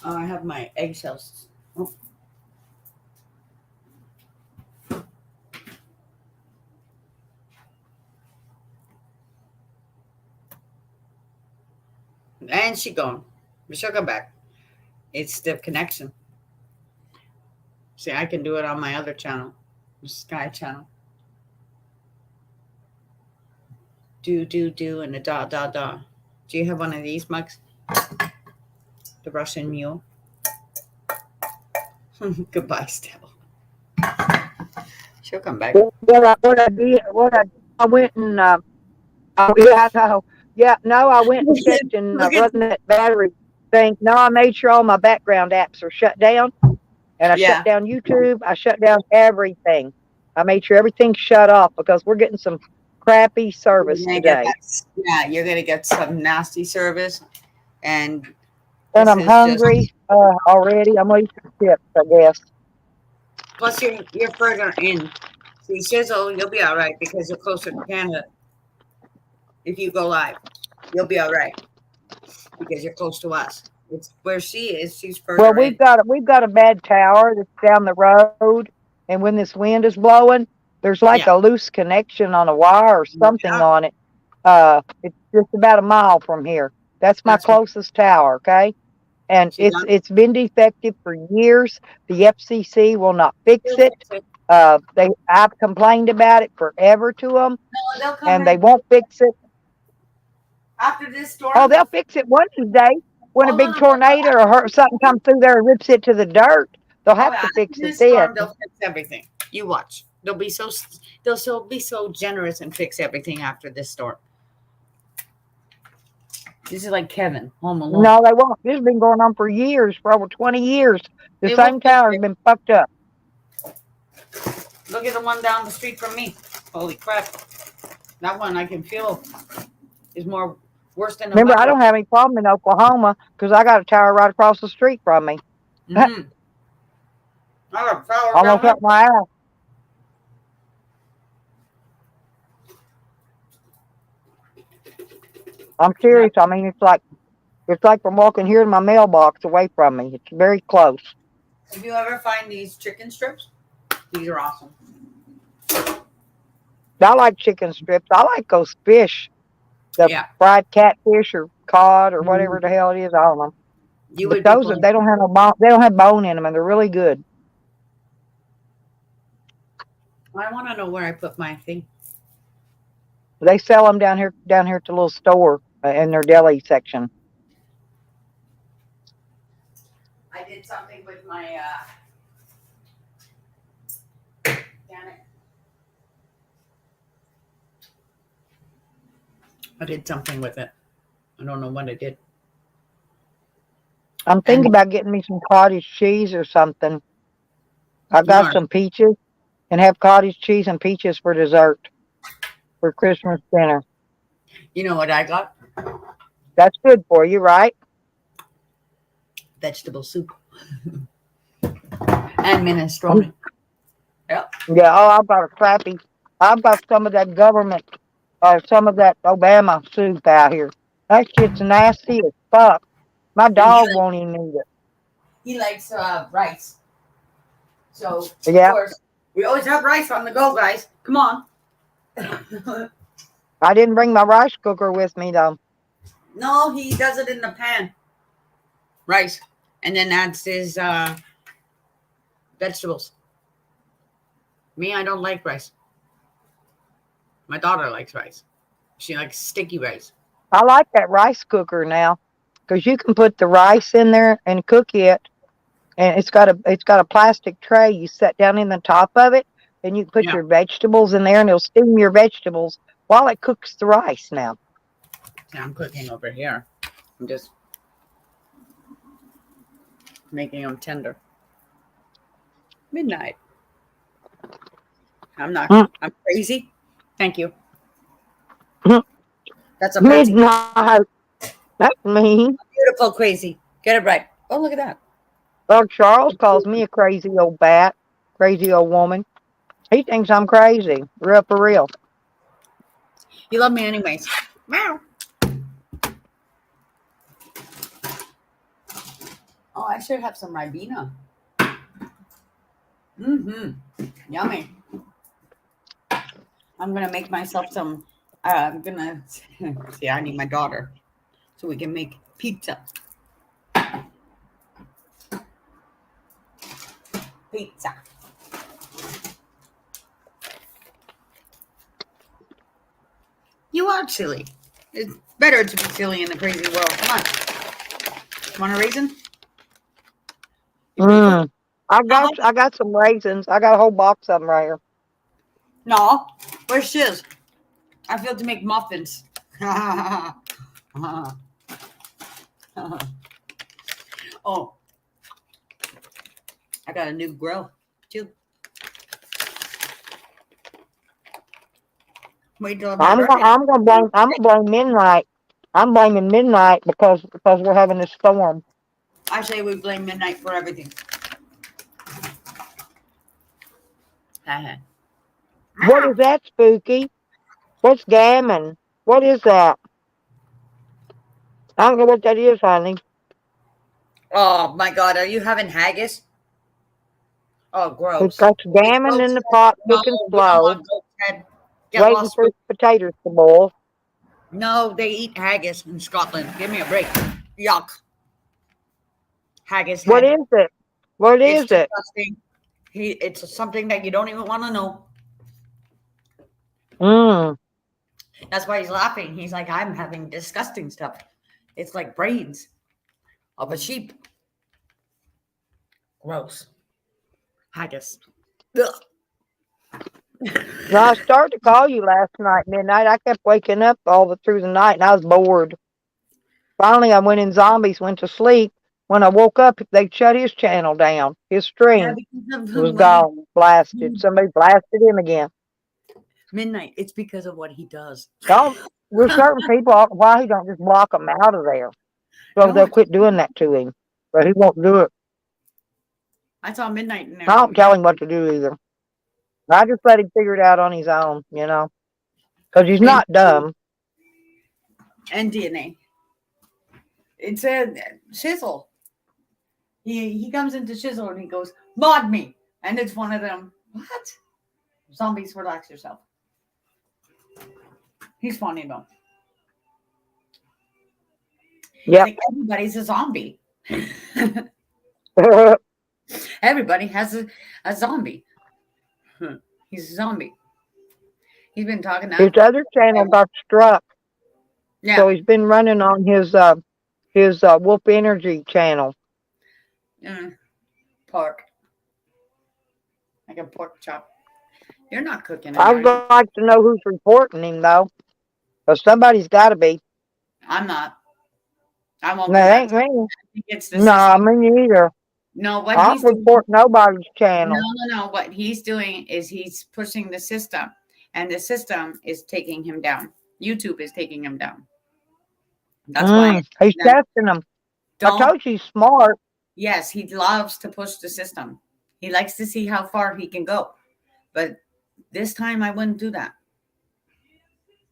[SPEAKER 5] Oh, I have my eggshells. Oh. And she gone. But she'll come back. It's the connection. See, I can do it on my other channel, the Sky channel. Do, and the da. Do you have one of these mugs? The Russian mule. Goodbye, Stella. She'll come back.
[SPEAKER 1] I went and oh yeah, I know. Yeah, no, I went and checked and running that battery thing. No, I made sure all my background apps are shut down, and I
[SPEAKER 5] Yeah.
[SPEAKER 1] shut down YouTube. I shut down everything. I made sure everything's shut off because we're getting some crappy service
[SPEAKER 5] You're gonna get
[SPEAKER 1] today,
[SPEAKER 5] that- yeah, you're gonna get some nasty service, and
[SPEAKER 1] and
[SPEAKER 5] this
[SPEAKER 1] I'm
[SPEAKER 5] is
[SPEAKER 1] hungry already. I'm waiting for chips, I guess.
[SPEAKER 5] plus you're further in. See, Shizzle, you'll be all right because you're closer to Canada. If you go live, you'll be all right because you're close to us. It's where she is. She's further
[SPEAKER 1] Well,
[SPEAKER 5] in.
[SPEAKER 1] we've got a bad tower that's down the road, and when this wind is blowing, there's like a loose connection on a wire or something
[SPEAKER 5] Yeah.
[SPEAKER 1] on it. It's just about a mile from here. That's my
[SPEAKER 5] That's what-
[SPEAKER 1] closest tower, okay? And
[SPEAKER 5] She done?
[SPEAKER 1] it's been defective for years. The FCC will not fix it. I've complained about it forever to them,
[SPEAKER 5] No, they'll come
[SPEAKER 1] and they
[SPEAKER 5] in
[SPEAKER 1] won't fix it.
[SPEAKER 5] after this storm.
[SPEAKER 1] Oh, they'll fix it one day when a
[SPEAKER 5] Oh,
[SPEAKER 1] big
[SPEAKER 5] no.
[SPEAKER 1] tornado or something comes through there and rips it to the dirt. They'll have to fix
[SPEAKER 5] This
[SPEAKER 1] it then.
[SPEAKER 5] storm, they'll fix everything. You watch. They'll be so generous and fix everything after this storm. This is like Kevin, Home Alone.
[SPEAKER 1] No, they won't. This has been going on for years, for over 20 years. The
[SPEAKER 5] They
[SPEAKER 1] same
[SPEAKER 5] won't fix
[SPEAKER 1] tower's
[SPEAKER 5] it.
[SPEAKER 1] been fucked up.
[SPEAKER 5] Look at the one down the street from me. Holy crap. That one I can feel is more worse than
[SPEAKER 1] Remember, I don't have any problem in Oklahoma because I got a tower right across the street from me.
[SPEAKER 5] Mm-hmm. I got a power
[SPEAKER 1] Almost
[SPEAKER 5] down
[SPEAKER 1] up my ass. I'm serious. I mean, it's like from walking here to my mailbox away from me. It's very close.
[SPEAKER 5] there. If you ever find these chicken strips, these are awesome.
[SPEAKER 1] I like chicken strips. I like those fish, the
[SPEAKER 5] Yeah.
[SPEAKER 1] fried catfish or cod or whatever the hell it is. I don't know.
[SPEAKER 5] You
[SPEAKER 1] But
[SPEAKER 5] would
[SPEAKER 1] those they don't have no bone. They don't have bone in them, and they're really good.
[SPEAKER 5] I want to know where I put my thing.
[SPEAKER 1] They sell them down here at the little store in their deli section.
[SPEAKER 5] I did something with my damn it. I did something with it. I don't know what I did.
[SPEAKER 1] I'm thinking about getting me some cottage cheese or something. I got
[SPEAKER 5] Alright.
[SPEAKER 1] some peaches, and have cottage cheese and peaches for dessert for Christmas dinner.
[SPEAKER 5] You know what I got?
[SPEAKER 1] That's good for you, right?
[SPEAKER 5] Vegetable soup. And minestrone.
[SPEAKER 1] Yeah. Oh, I've got some of that government, some of that Obama soup out here. That shit's nasty as fuck. My dog won't even eat it.
[SPEAKER 5] He likes rice. So,
[SPEAKER 1] Yeah.
[SPEAKER 5] of course, we always have rice on the go, guys. Come on.
[SPEAKER 1] I didn't bring my rice cooker with me though.
[SPEAKER 5] No, he does it in the pan. Rice. And then adds his vegetables. Me, I don't like rice. My daughter likes rice. She likes sticky rice.
[SPEAKER 1] I like that rice cooker now because you can put the rice in there and cook it, and it's got a plastic tray. You set down in the top of it, and you put
[SPEAKER 5] Yeah.
[SPEAKER 1] your vegetables in there, and it'll steam your vegetables while it cooks the rice. Now,
[SPEAKER 5] See, I'm cooking over here. I'm just making them tender. Midnight. I'm not. I'm crazy. Thank you. That's a fancy.
[SPEAKER 1] midnight. That's mean.
[SPEAKER 5] Beautiful, crazy. Get it right. Oh, look at that.
[SPEAKER 1] Well, Charles calls me a crazy old bat, crazy old woman. He thinks I'm crazy. Real for real.
[SPEAKER 5] You love me anyways. Meow. Oh, I should have some Ribena. Yummy. I'm gonna make myself some. I'm gonna see. I need my daughter, so we can make pizza. Pizza. You are silly. It's better to be silly in the crazy world. Come on. Want a raisin? You ready for it?
[SPEAKER 1] I got some raisins. I got a whole box of them right here.
[SPEAKER 5] No. Where's Shiz? I feel to make muffins. Oh, I got a new grill too. Wait till my birthday.
[SPEAKER 1] I'm gonna blame midnight. I'm blaming midnight because we're having a storm.
[SPEAKER 5] I say we blame midnight for everything.
[SPEAKER 1] What is that, Spooky? What's gammon? What is that? I don't know what that is, honey.
[SPEAKER 5] Oh my God, are you having haggis? Oh,
[SPEAKER 1] We've
[SPEAKER 5] gross.
[SPEAKER 1] got gammon in the pot, cooking
[SPEAKER 5] No, we don't
[SPEAKER 1] slow,
[SPEAKER 5] want goat's head. Get
[SPEAKER 1] waiting
[SPEAKER 5] lost.
[SPEAKER 1] for potatoes to boil.
[SPEAKER 5] No, they eat haggis in Scotland. Give me a break. Yuck. Haggis.
[SPEAKER 1] What
[SPEAKER 5] head.
[SPEAKER 1] is it? What
[SPEAKER 5] It's
[SPEAKER 1] is it?
[SPEAKER 5] disgusting. It's something that you don't even want to know.
[SPEAKER 1] Mmm.
[SPEAKER 5] That's why he's laughing. He's like, I'm having disgusting stuff. It's like brains of a sheep. Gross. Haggis. Ugh.
[SPEAKER 1] I started to call you last night, midnight. I kept waking up through the night, and I was bored. Finally, I went in zombies, went to sleep. When I woke up, they shut his channel down. His stream
[SPEAKER 5] Because
[SPEAKER 1] was
[SPEAKER 5] of
[SPEAKER 1] gone, blasted. Somebody blasted him again.
[SPEAKER 5] midnight. It's because of what he does.
[SPEAKER 1] Don't. There's certain people. Why he don't just block them out of there, so
[SPEAKER 5] No,
[SPEAKER 1] they'll quit doing that to him. But he won't do it.
[SPEAKER 5] I saw midnight in there.
[SPEAKER 1] I don't tell him what to do either. I just let him figure it out on his own, because he's not dumb.
[SPEAKER 5] And DNA. It's a Shizzle. He comes into Shizzle and he goes, mod me. And it's one of them. What? Zombies, relax yourself. He's funny though.
[SPEAKER 1] Yeah.
[SPEAKER 5] Like everybody's a zombie. Everybody has a zombie. He's a zombie. He's been talking
[SPEAKER 1] His
[SPEAKER 5] now.
[SPEAKER 1] other channel got struck,
[SPEAKER 5] Yeah.
[SPEAKER 1] so he's been running on his Wolf Energy channel.
[SPEAKER 5] Pork. Like a pork chop. You're not cooking it.
[SPEAKER 1] I
[SPEAKER 5] are
[SPEAKER 1] would
[SPEAKER 5] you?
[SPEAKER 1] like to know who's reporting him though, because somebody's got to be.
[SPEAKER 5] I'm not. I won't.
[SPEAKER 1] No,
[SPEAKER 5] do
[SPEAKER 1] it
[SPEAKER 5] that.
[SPEAKER 1] ain't me.
[SPEAKER 5] I think it's the
[SPEAKER 1] No,
[SPEAKER 5] system.
[SPEAKER 1] me neither.
[SPEAKER 5] No, what
[SPEAKER 1] I'll
[SPEAKER 5] he's doing.
[SPEAKER 1] report nobody's channel.
[SPEAKER 5] No. What he's doing is he's pushing the system, and the system is taking him down. YouTube is taking him down. That's why.
[SPEAKER 1] He's
[SPEAKER 5] No.
[SPEAKER 1] testing them. I
[SPEAKER 5] Don't.
[SPEAKER 1] told you he's smart.
[SPEAKER 5] Yes, he loves to push the system. He likes to see how far he can go. But this time I wouldn't do that.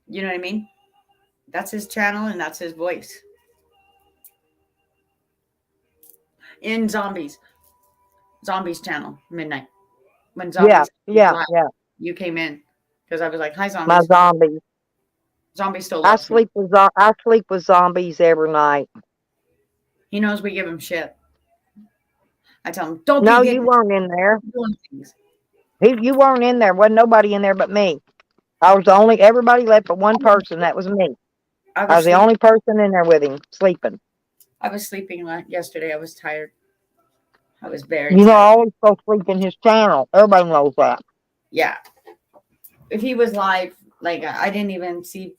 [SPEAKER 5] You know what I mean? That's his channel and that's his voice. In Zombies channel, midnight. When Zombies
[SPEAKER 1] Yeah.
[SPEAKER 5] you came in because I was like, hi, Zombies.
[SPEAKER 1] My zombies.
[SPEAKER 5] Zombies still
[SPEAKER 1] I
[SPEAKER 5] loves me.
[SPEAKER 1] sleep with zombies every night.
[SPEAKER 5] He knows we give him shit. I tell him, don't
[SPEAKER 1] No,
[SPEAKER 5] be
[SPEAKER 1] you weren't in there.
[SPEAKER 5] doing things.
[SPEAKER 1] You weren't in there. Wasn't nobody in there but me. I was the only. Everybody left but one person. That was me. I was the only person in there with him, sleeping.
[SPEAKER 5] I was sleeping yesterday. I was tired. I was very
[SPEAKER 1] You know, I
[SPEAKER 5] tired.
[SPEAKER 1] always go sleep in his channel. Everybody knows that.
[SPEAKER 5] Yeah. If he was live, like I didn't even see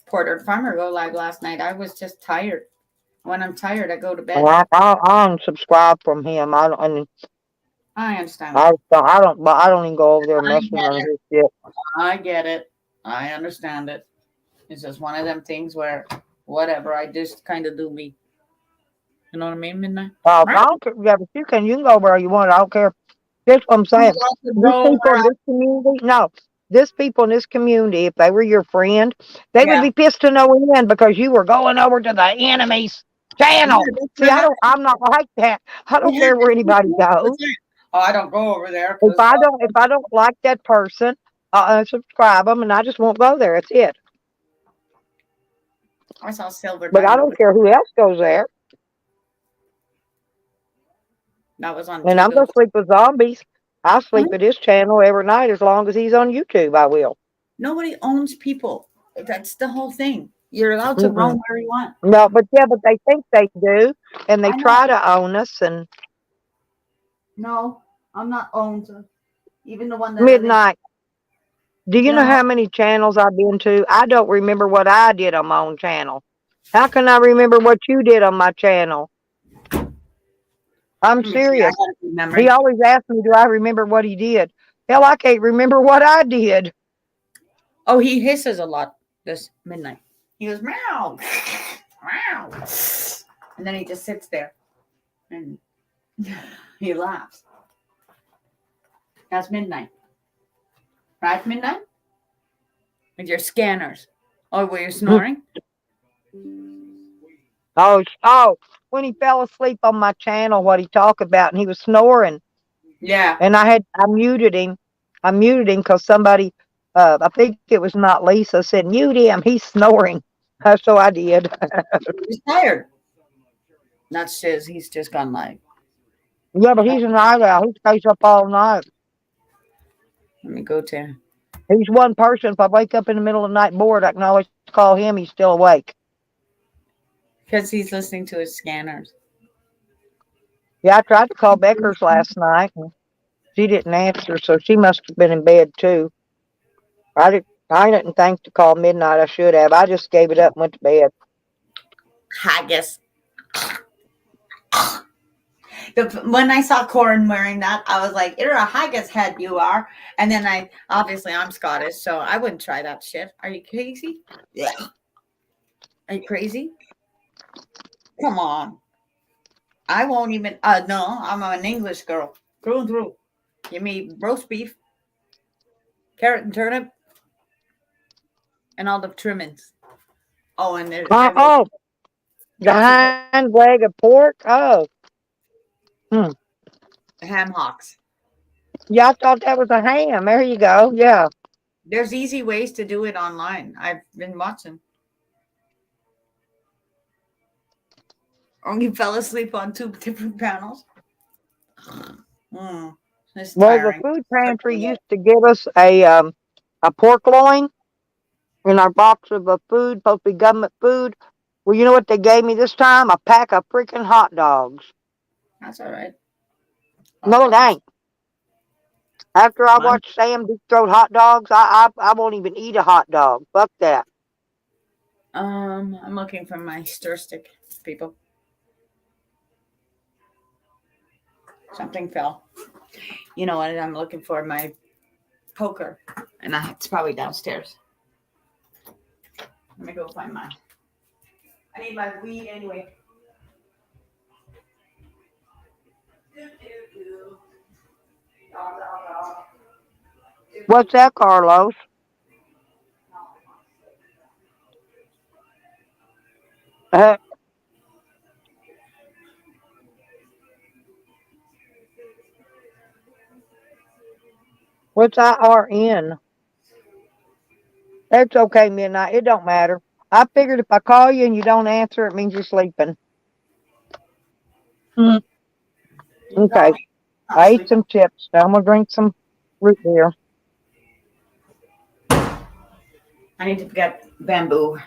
[SPEAKER 5] Porter Farmer go live last night. I was just tired. When I'm tired, I go to bed.
[SPEAKER 1] Well, I unsubscribe from him. I don't
[SPEAKER 5] understand.
[SPEAKER 1] I don't even go over there messing with his shit.
[SPEAKER 5] I get it. I understand it. It's just one of them things where whatever, I just kind of do me.
[SPEAKER 2] You know what I mean? Midnight.
[SPEAKER 1] I don't care. Yeah, but you can go where you want. I don't care. That's what I'm
[SPEAKER 2] I'm
[SPEAKER 1] saying.
[SPEAKER 2] allowed to
[SPEAKER 1] These
[SPEAKER 2] go
[SPEAKER 1] people
[SPEAKER 2] where
[SPEAKER 1] in this community, no, this people in this community, if they were your friend, they would
[SPEAKER 2] Yeah.
[SPEAKER 1] be pissed to no end because you were going over to the enemy's channel.
[SPEAKER 2] Yeah, that's
[SPEAKER 1] See,
[SPEAKER 2] what happened.
[SPEAKER 1] I'm not like that. I don't
[SPEAKER 2] It
[SPEAKER 1] care where anybody
[SPEAKER 2] happened.
[SPEAKER 1] goes.
[SPEAKER 2] Oh, I don't go over there
[SPEAKER 1] If
[SPEAKER 2] because
[SPEAKER 1] if I don't like that person, I'll unsubscribe them and I just won't go there. That's it.
[SPEAKER 2] I saw Silver
[SPEAKER 1] But I
[SPEAKER 2] Diamond.
[SPEAKER 1] don't care who else goes there.
[SPEAKER 2] That was on
[SPEAKER 1] And I'm
[SPEAKER 2] TV.
[SPEAKER 1] gonna sleep with zombies. I sleep at his channel every night as long as he's on YouTube. I will.
[SPEAKER 2] Nobody owns people. That's the whole thing. You're allowed to
[SPEAKER 1] Mm-mm.
[SPEAKER 2] roam where you want.
[SPEAKER 1] No, but they think they do, and they
[SPEAKER 2] I know.
[SPEAKER 1] try to own us. And
[SPEAKER 2] No, I'm not owned. Even the one that
[SPEAKER 1] midnight. Do you know
[SPEAKER 2] No.
[SPEAKER 1] how many channels I've been to? I don't remember what I did on my own channel. How can I remember what you did on my channel? I'm serious. He always asks me, do I remember what he did? Hell, I can't remember what I did.
[SPEAKER 2] Oh, he hisses a lot this midnight. He goes meow, meow, and then he just sits there and he laughs. That's midnight, right? Midnight with your scanners. Oh, were you snoring?
[SPEAKER 1] Oh, when he fell asleep on my channel, what he talked about, and he was snoring.
[SPEAKER 2] Yeah.
[SPEAKER 1] And I muted him. I muted him because somebody, I think it was not Lisa, said, mute him. He's snoring. So I did.
[SPEAKER 2] He's tired. That says he's just gone live.
[SPEAKER 1] Yeah, but he's a night owl. He stays up all night.
[SPEAKER 2] Let me go to.
[SPEAKER 1] He's one person. If I wake up in the middle of the night bored, I can always call him. He's still awake.
[SPEAKER 2] Because he's listening to his scanners.
[SPEAKER 1] Yeah, I tried to call Becker's last night. And she didn't answer, so she must have been in bed too. I didn't think to call midnight. I should have. I just gave it up and went to bed.
[SPEAKER 2] Haggis. When I saw Corin wearing that, I was like, "You're a haggis head, you are." And then I'm Scottish, so I wouldn't try that shit. Are you crazy? Yeah. Are you crazy? Come on. I won't even. No, I'm an English girl through and through. Give me roast beef, carrot and turnip, and all the trimmings. Oh, and there's
[SPEAKER 1] The hind leg of pork. Oh,
[SPEAKER 2] ham hocks.
[SPEAKER 1] yeah, I thought that was a ham. There you go. Yeah.
[SPEAKER 2] There's easy ways to do it online. I've been watching. Oh, you fell asleep on 2 different panels? It's
[SPEAKER 1] Well,
[SPEAKER 2] tiring.
[SPEAKER 1] the food pantry used to give us a pork loin in our box of food, supposed to be government food. Well, you know what they gave me this time? A pack of freaking hot dogs.
[SPEAKER 2] That's all right.
[SPEAKER 1] No, it ain't. After I watch Sam deep throat hot dogs, I won't even eat a hot dog. Fuck that.
[SPEAKER 2] I'm looking for my stir stick, people. Something fell. You know what? I'm looking for my poker, and it's probably downstairs. Let me go find mine. I need my weed anyway.
[SPEAKER 1] What's that, Carlos? What's IRN? That's okay, midnight. It don't matter. I figured if I call you and you don't answer, it means you're sleeping. Okay. I ate some chips. Now I'm gonna drink some root beer.
[SPEAKER 2] I need to get bamboozles.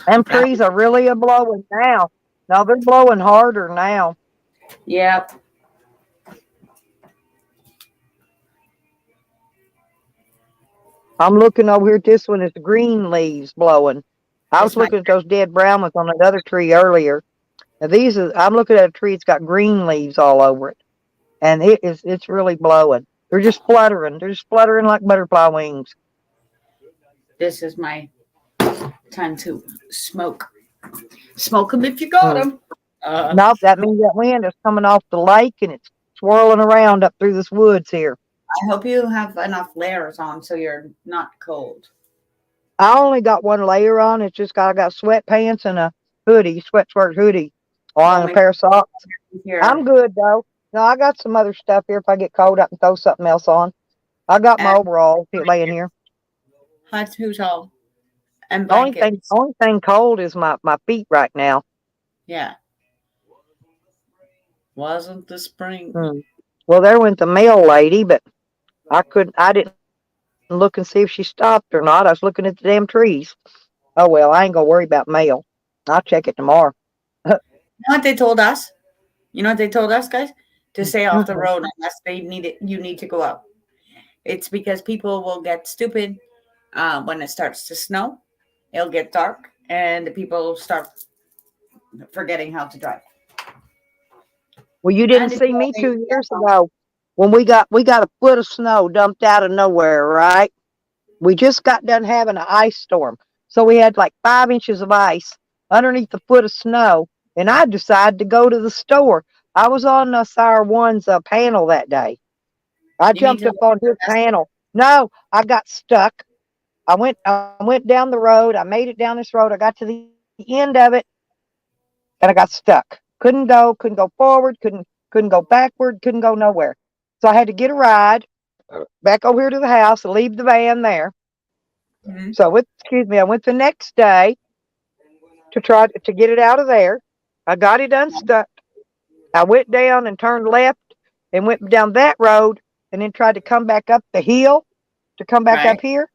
[SPEAKER 1] Them trees are really a blowing now. No, they're blowing harder now.
[SPEAKER 2] Yep.
[SPEAKER 1] I'm looking over here at this one. It's green leaves blowing. I was looking at those dead brown ones on that other tree earlier. Now I'm looking at a tree. It's got green leaves all over it, and it's really blowing. They're just fluttering. They're just fluttering like butterfly wings.
[SPEAKER 2] This is my time to smoke
[SPEAKER 5] Smoke them if you got
[SPEAKER 1] Mm.
[SPEAKER 5] them.
[SPEAKER 1] Nope, that means that wind is coming off the lake and it's swirling around up through this woods here.
[SPEAKER 5] I hope you have enough layers on so you're not cold.
[SPEAKER 1] I only got one layer on. It's just I got sweatpants and a hoodie, sweatshirt hoodie, on a
[SPEAKER 5] Well,
[SPEAKER 1] pair of socks.
[SPEAKER 5] Here.
[SPEAKER 1] I'm good though. No, I got some other stuff here. If I get cold, I can throw something else on. I got my
[SPEAKER 5] And-
[SPEAKER 1] overalls laying here.
[SPEAKER 5] Hot towel and
[SPEAKER 1] The only
[SPEAKER 5] blankets.
[SPEAKER 1] thing cold is my feet right now.
[SPEAKER 5] Yeah. Wasn't the spring.
[SPEAKER 1] Hmm. Well, there went the mail lady, but I didn't look and see if she stopped or not. I was looking at the damn trees. Oh well, I ain't gonna worry about mail. I'll check it tomorrow.
[SPEAKER 5] You know what they told us? You know what they told us, guys? To stay off the
[SPEAKER 1] Mhm.
[SPEAKER 5] road unless they need it. You need to go out. It's because people will get stupid when it starts to snow. It'll get dark, and the people start forgetting how to drive.
[SPEAKER 1] Well, you didn't
[SPEAKER 5] And if
[SPEAKER 1] see
[SPEAKER 5] you
[SPEAKER 1] me
[SPEAKER 5] only
[SPEAKER 1] 2
[SPEAKER 5] get
[SPEAKER 1] years
[SPEAKER 5] home-
[SPEAKER 1] ago when we got a foot of snow dumped out of nowhere, right? We just got done having an ice storm. So we had like 5 inches of ice underneath the foot of snow. And I decided to go to the store. I was on Sire One's panel that day. I
[SPEAKER 5] You need
[SPEAKER 1] jumped
[SPEAKER 5] to
[SPEAKER 1] up on his
[SPEAKER 5] look at
[SPEAKER 1] panel. No, I got stuck. I went down the road. I made it down this road. I got to the end of it and I got stuck. Couldn't go forward, couldn't go backward, couldn't go nowhere. So I had to get a ride back over here to the house and leave the van there.
[SPEAKER 5] Mhm.
[SPEAKER 1] So I went the next day to try to get it out of there. I got it unstuck. I went down and turned left and went down that road and then tried to come back up the hill to come back
[SPEAKER 5] Right.
[SPEAKER 1] up here.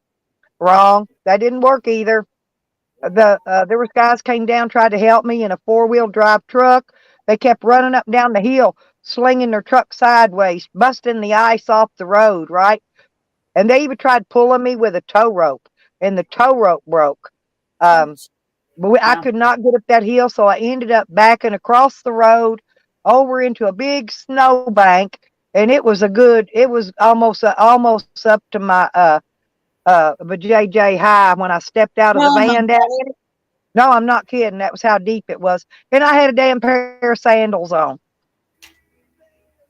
[SPEAKER 1] Wrong. That didn't work either. There was guys came down, tried to help me in a 4-wheel drive truck. They kept running up and down the hill, slinging their truck sideways, busting the ice off the road, right? And they even tried pulling me with a tow rope, and the tow rope broke. But I
[SPEAKER 5] Yeah.
[SPEAKER 1] could not get up that hill, so I ended up backing across the road over into a big snowbank, and it was almost up to my JJ high when I stepped out of the
[SPEAKER 5] Oh, my
[SPEAKER 1] van down in it. No, I'm not kidding. That was how deep it was. And I had a damn pair of sandals on.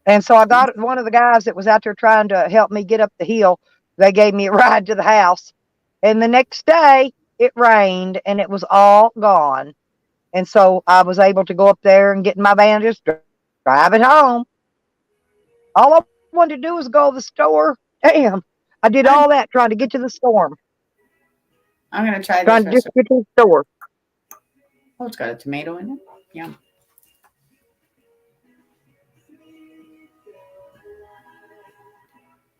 [SPEAKER 1] And so I got one of the guys that was out there trying to help me get up the hill. They gave me a ride to the house. And the next day it rained and it was all gone. And so I was able to go up there and get in my van and just drive it home. All I wanted to do was go to the store. Damn. I did all that trying to get to the storm.
[SPEAKER 5] I'm gonna try
[SPEAKER 1] Trying
[SPEAKER 5] this
[SPEAKER 1] to just
[SPEAKER 5] recipe.
[SPEAKER 1] get to the store.
[SPEAKER 5] Oh, it's got a tomato in it. Yum.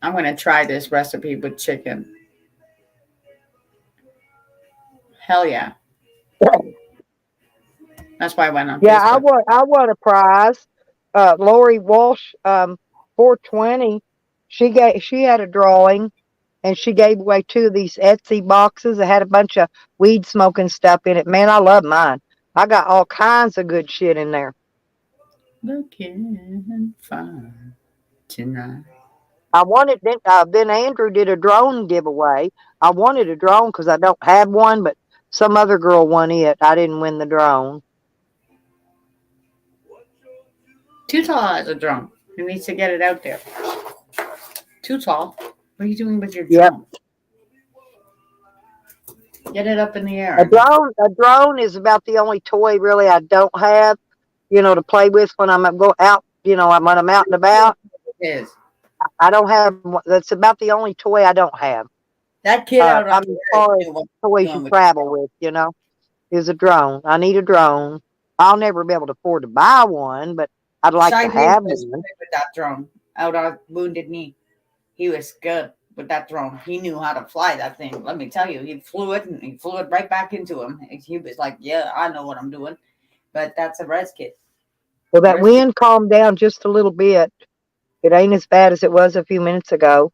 [SPEAKER 5] I'm gonna try this recipe with chicken. Hell yeah. That's why I went on
[SPEAKER 1] Yeah,
[SPEAKER 5] Facebook.
[SPEAKER 1] I won a prize. Lori Walsh, 420. She had a drawing, and she gave away 2 of these Etsy boxes that had a bunch of weed smoking stuff in it. Man, I love mine. I got all kinds of good shit in there.
[SPEAKER 5] Looking fine tonight.
[SPEAKER 1] I wanted then Andrew did a drone giveaway. I wanted a drone because I don't have one, but some other girl won it. I didn't win the drone.
[SPEAKER 5] Too Tall has a drone. He needs to get it out there. Too Tall. What are you doing with your
[SPEAKER 1] Yep.
[SPEAKER 5] drone? Get it up in the air.
[SPEAKER 1] A drone is about the only toy really I don't have, to play with when I'm out, when I'm out and about.
[SPEAKER 5] It is.
[SPEAKER 1] I don't have. That's about the only toy I don't have.
[SPEAKER 5] That kid out on
[SPEAKER 1] I'm
[SPEAKER 5] the
[SPEAKER 1] as
[SPEAKER 5] air
[SPEAKER 1] far as
[SPEAKER 5] knew what
[SPEAKER 1] toys
[SPEAKER 5] doing
[SPEAKER 1] you
[SPEAKER 5] with
[SPEAKER 1] travel with, is a drone. I need a drone. I'll never be able to afford to buy one, but I'd like
[SPEAKER 5] Shy
[SPEAKER 1] to
[SPEAKER 5] Dave
[SPEAKER 1] have
[SPEAKER 5] was
[SPEAKER 1] one.
[SPEAKER 5] good with that drone out on Wounded Knee. He was good with that drone. He knew how to fly that thing. Let me tell you, he flew it and he flew it right back into him. He was like, "Yeah, I know what I'm doing." But that's a res kid.
[SPEAKER 1] Well, that
[SPEAKER 5] Where's the-
[SPEAKER 1] wind calmed down just a little bit. It ain't as bad as it was a few minutes ago,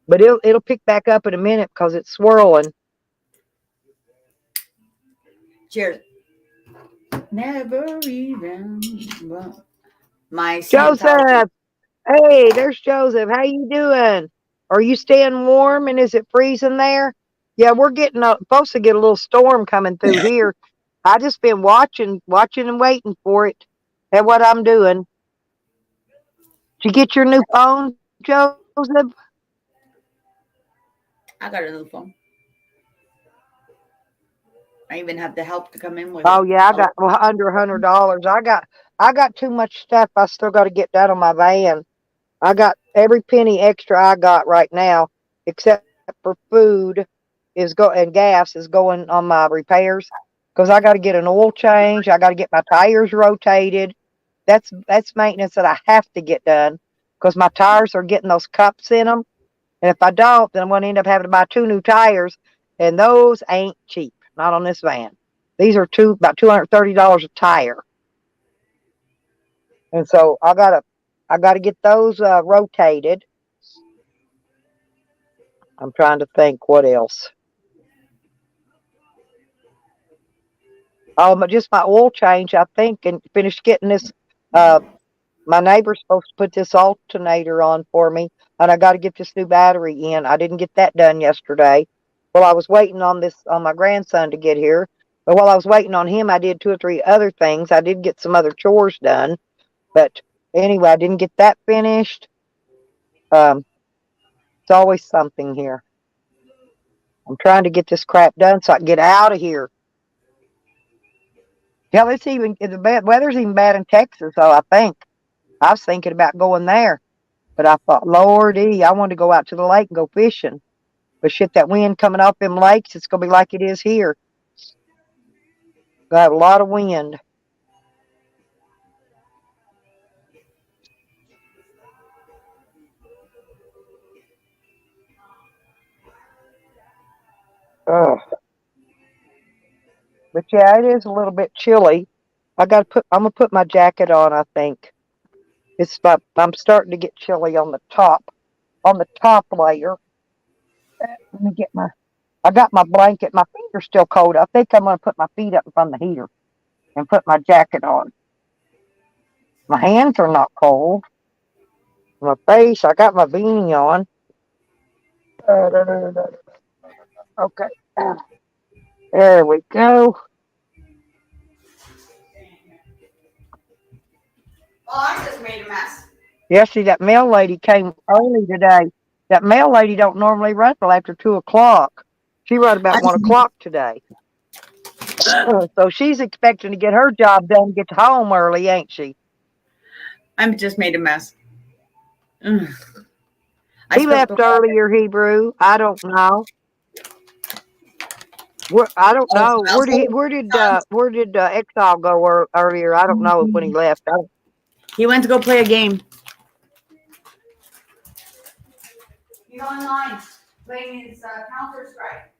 [SPEAKER 1] but it'll pick back up in a minute because it's swirling.
[SPEAKER 5] Cheers. Never even. Well, my Scientology-
[SPEAKER 1] Joseph, hey, there's Joseph. How you doing? Are you staying warm and is it freezing there? Yeah, we're supposed to get a little storm coming through here. I just been watching and waiting for it. That's what I'm doing. Did you get your new phone, Joseph?
[SPEAKER 5] I got a new phone. I even have the help to come in with
[SPEAKER 1] Oh
[SPEAKER 5] it.
[SPEAKER 1] yeah, I got under $100. I got too much stuff. I still got to get that on my van. I got every penny extra I got right now, except for food, and gas is going on my repairs because I got to get an oil change. I got to get my tires rotated. That's maintenance that I have to get done because my tires are getting those cups in them, and if I don't, then I'm going to end up having to buy 2 new tires, and those ain't cheap. Not on this van. These are about $230 a tire, and so I gotta get those rotated. I'm trying to think what else. Oh, just my oil change, I think, and finished getting this. My neighbor's supposed to put this alternator on for me, and I got to get this new battery in. I didn't get that done yesterday. Well, I was waiting on my grandson to get here. But while I was waiting on him, I did 2 or 3 other things. I did get some other chores done, but anyway, I didn't get that finished. It's always something here. I'm trying to get this crap done so I can get out of here. Hell, the weather's even bad in Texas, so I think. I was thinking about going there, but I thought, Lordy, I wanted to go out to the lake and go fishing. But shit, that wind coming off them lakes, it's going to be like it is here. Got a lot of wind. Ugh. But yeah, it is a little bit chilly. I'm gonna put my jacket on, I think. I'm starting to get chilly on the top layer. Let me I got my blanket. My feet are still cold. I think I'm gonna put my feet up in front of the heater and put my jacket on. My hands are not cold. My face, I got my beanie on. Okay. There we go.
[SPEAKER 5] Oh, I just made a mess.
[SPEAKER 1] Yeah, see, that mail lady came early today. That mail lady don't normally run till after 2 o'clock. She run about 1 o'clock today. So she's expecting to get her job done, get home early, ain't she?
[SPEAKER 5] I just made a mess. Ugh.
[SPEAKER 1] He left earlier, Hebrew. I don't know. I don't know. Where did Exile go earlier? I don't know when he left.
[SPEAKER 5] He went to go play a game. He's online playing his Counter-Strike.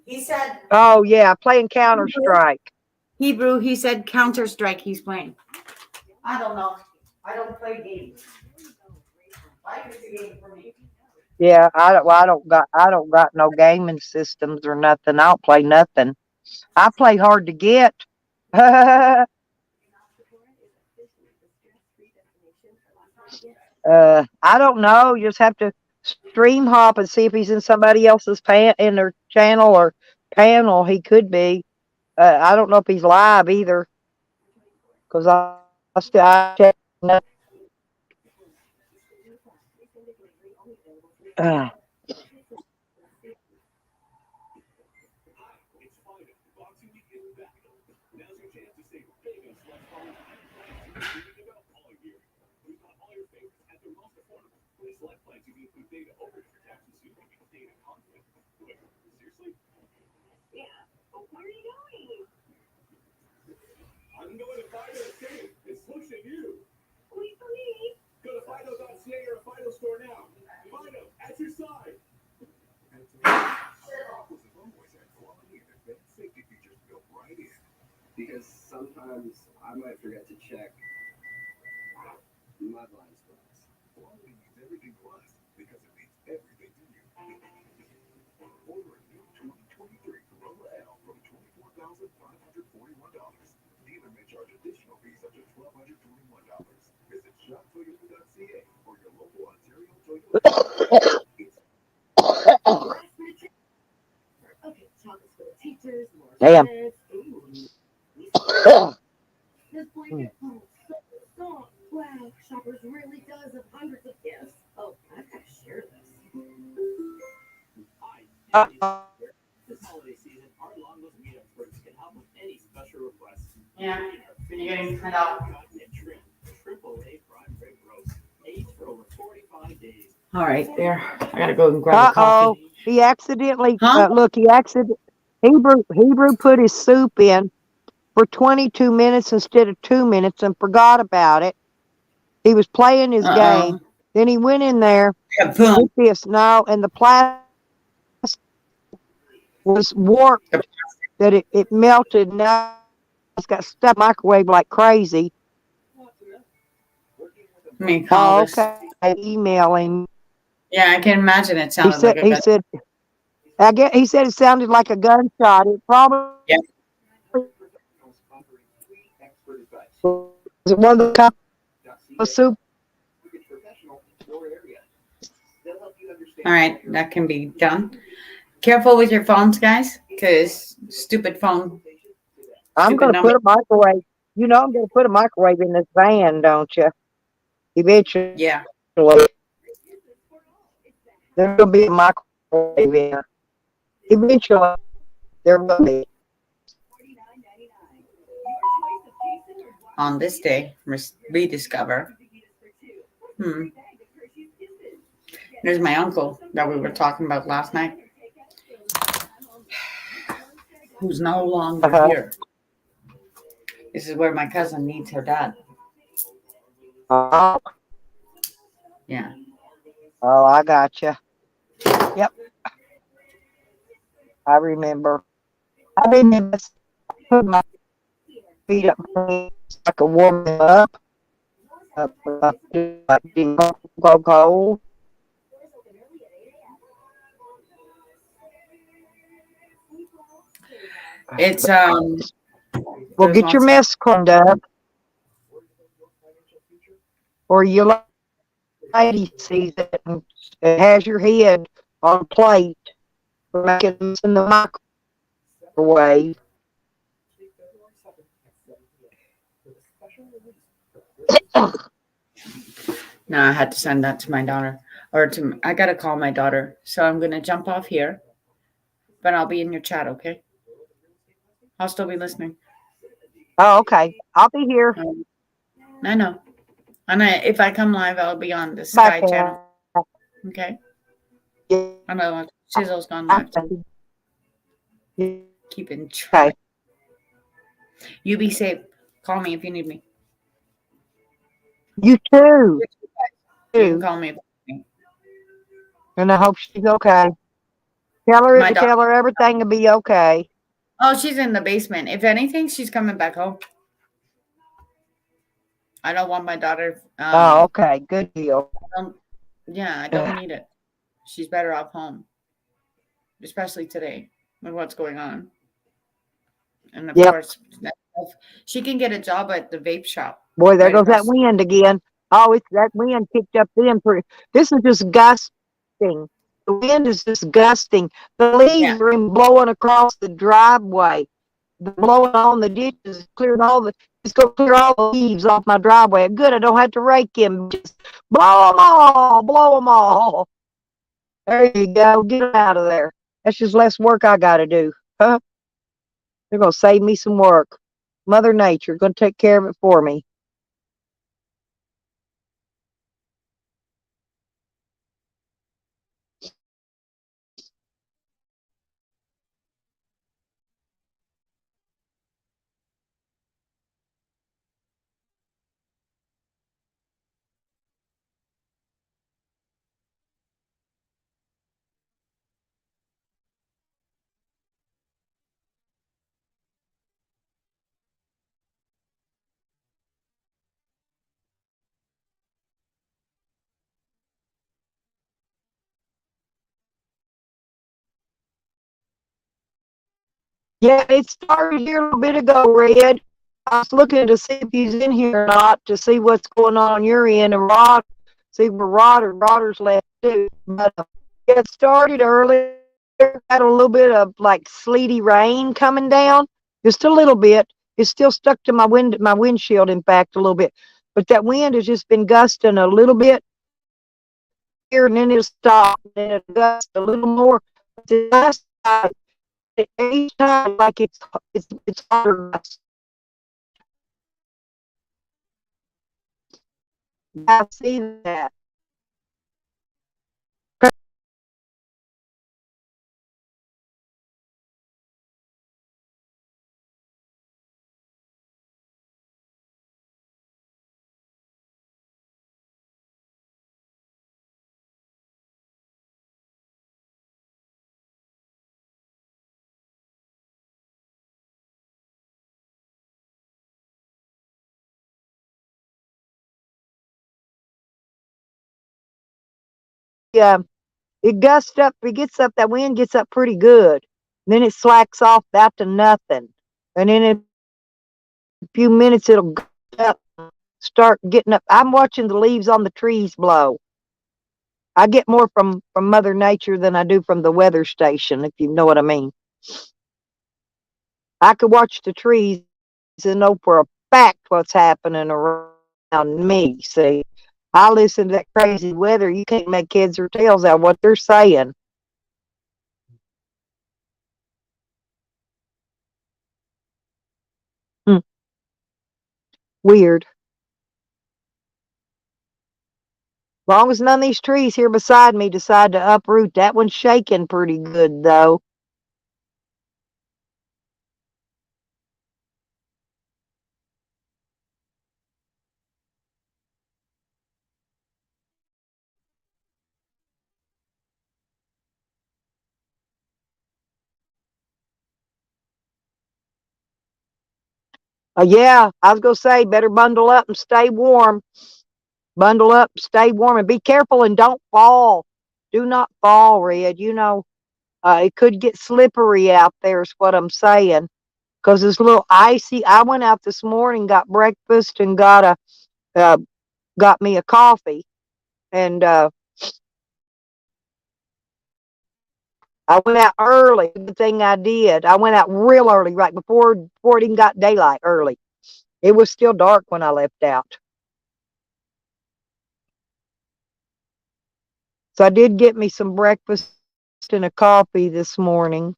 [SPEAKER 5] He said,
[SPEAKER 1] Oh yeah, playing Counter-Strike.
[SPEAKER 5] Hebrew, he said Counter-Strike he's playing. I don't know. I don't play games. Life is a game for me.
[SPEAKER 1] Yeah, I don't got no gaming systems or nothing. I don't play nothing. I play hard to get. I don't know. You just have to stream hop and see if he's in somebody else's in their channel or panel. He could be. I don't know if he's live either, because I check.
[SPEAKER 6] Because sometimes I might forget to check my blind spots. Quality means everything to us because it means everything to you. Order a new 2023 Corolla L from $24,541. Dealer may charge additional fees up to $1,221. Visit shoptoyota.ca or your local Ontario Toyota. Okay,
[SPEAKER 1] Damn.
[SPEAKER 7] This blanket oh, so soft. Wow, Shoppers really does have hundreds of gifts. Oh, I've got to share this.
[SPEAKER 6] This holiday season, our long list meat experts can help with any special requests.
[SPEAKER 2] Yeah, you're getting cut out.
[SPEAKER 6] Cotton and trim, triple A prime rib roast, aged for over 45 days.
[SPEAKER 2] All right, there. I gotta go and grab a
[SPEAKER 1] Uh-oh.
[SPEAKER 2] coffee.
[SPEAKER 1] He accidentally,
[SPEAKER 2] Huh?
[SPEAKER 1] look, Hebrew put his soup in for 22 minutes instead of 2 minutes and forgot about it. He was playing his game. Then he went in there
[SPEAKER 2] Yeah, boom.
[SPEAKER 1] with this. No, and the plastic was warped that it melted. Now it's got stuck in the microwave like crazy.
[SPEAKER 2] Let me call
[SPEAKER 1] Oh,
[SPEAKER 2] this.
[SPEAKER 1] okay. Email him.
[SPEAKER 2] Yeah, I can imagine it
[SPEAKER 1] He
[SPEAKER 2] sounded
[SPEAKER 1] said,
[SPEAKER 2] like a gun.
[SPEAKER 1] he said it sounded like a gunshot. It probably
[SPEAKER 2] Yeah.
[SPEAKER 6] Professionals offering free expert advice.
[SPEAKER 1] was one of the cup of soup.
[SPEAKER 6] Mortgage professional in your area. They'll help you understand.
[SPEAKER 2] All right, that can be done. Careful with your phones, guys, because stupid phone.
[SPEAKER 1] I'm
[SPEAKER 2] Stupid
[SPEAKER 1] going to
[SPEAKER 2] number.
[SPEAKER 1] put a microwave. You know, I'm going to put a microwave in this van, don't you? Eventually.
[SPEAKER 2] Yeah.
[SPEAKER 1] There will be a microwave in. Eventually, there will be.
[SPEAKER 2] On this day, rediscover. There's my uncle that we were talking about last night, who's no longer here. This is where my cousin meets her dad.
[SPEAKER 1] Oh,
[SPEAKER 2] Yeah.
[SPEAKER 1] I gotcha. Yep. I remember. I put my feet up so I could warm them up. Didn't go cold.
[SPEAKER 2] It's
[SPEAKER 1] Well,
[SPEAKER 2] there's
[SPEAKER 1] get your
[SPEAKER 2] lots of-
[SPEAKER 1] mess cleaned up, or your lady sees it and it has your head on a plate for making this in the microwave.
[SPEAKER 2] No, I had to send that to my daughter, I gotta call my daughter. So I'm gonna jump off here, but I'll be in your chat, okay? I'll still be listening.
[SPEAKER 1] Oh, okay. I'll be here.
[SPEAKER 2] I know. And if I come live, I'll be on the
[SPEAKER 1] Bye,
[SPEAKER 2] Sky channel. Okay. I know Shizzle's gone live. Keeping track.
[SPEAKER 1] Okay.
[SPEAKER 2] You be safe. Call me if you need me.
[SPEAKER 1] You too.
[SPEAKER 2] You can call me.
[SPEAKER 1] And I hope she's okay. Tell her everything will be okay.
[SPEAKER 2] Oh, she's in the basement. If anything, she's coming back home. I don't want my daughter.
[SPEAKER 1] Oh, okay. Good deal.
[SPEAKER 2] Yeah, I don't need it. She's better off home, especially today with what's going on. And of course, she can get a job at the vape shop.
[SPEAKER 1] Boy, there goes that wind again. Oh, it's that wind kicked up in. This is disgusting. The wind is disgusting. The leaves are blowing across the driveway. They're blowing on the ditches, clearing it's going to clear all the leaves off my driveway. Good, I don't have to rake them. Just blow them all, blow them all. There you go. Get it out of there. That's just less work I got to do. Huh? They're going to save me some work. Mother Nature going to take care of it for me. Yeah, it started here a little bit ago, Red. I was looking to see if he's in here or not to see what's going on your end. And see where Rodder's left too. But it started early. got a little bit of like sleety rain coming down, just a little bit. It's still stuck to my windshield, in fact, a little bit. But that wind has just been gusting a little bit here, and then it'll stop, and then it'll gust a little more. The last time, each time, like it's harder. I see that. Yeah, it gusts up. It gets up. That wind gets up pretty good. Then it slacks off back to nothing, and then in a few minutes it'll gust up, start getting up. I'm watching the leaves on the trees blow. I get more from Mother Nature than I do from the weather station, if you know what I mean. I could watch the trees and know for a fact what's happening around me. See, I listen to that crazy weather. You can't make heads or tails out of what they're saying. Hmm, weird. Long as none of these trees here beside me decide to uproot. That one's shaking pretty good, though. Yeah, I was gonna say, better bundle up and stay warm. Bundle up, stay warm, and be careful and don't fall. Do not fall, Red. It could get slippery out there, is what I'm saying. Because it's a little icy. I went out this morning, got breakfast, and uh, got me a coffee. And I went out early. Good thing I did. I went out real early, right before it even got daylight early. It was still dark when I left out. So I did get me some breakfast and a coffee this morning.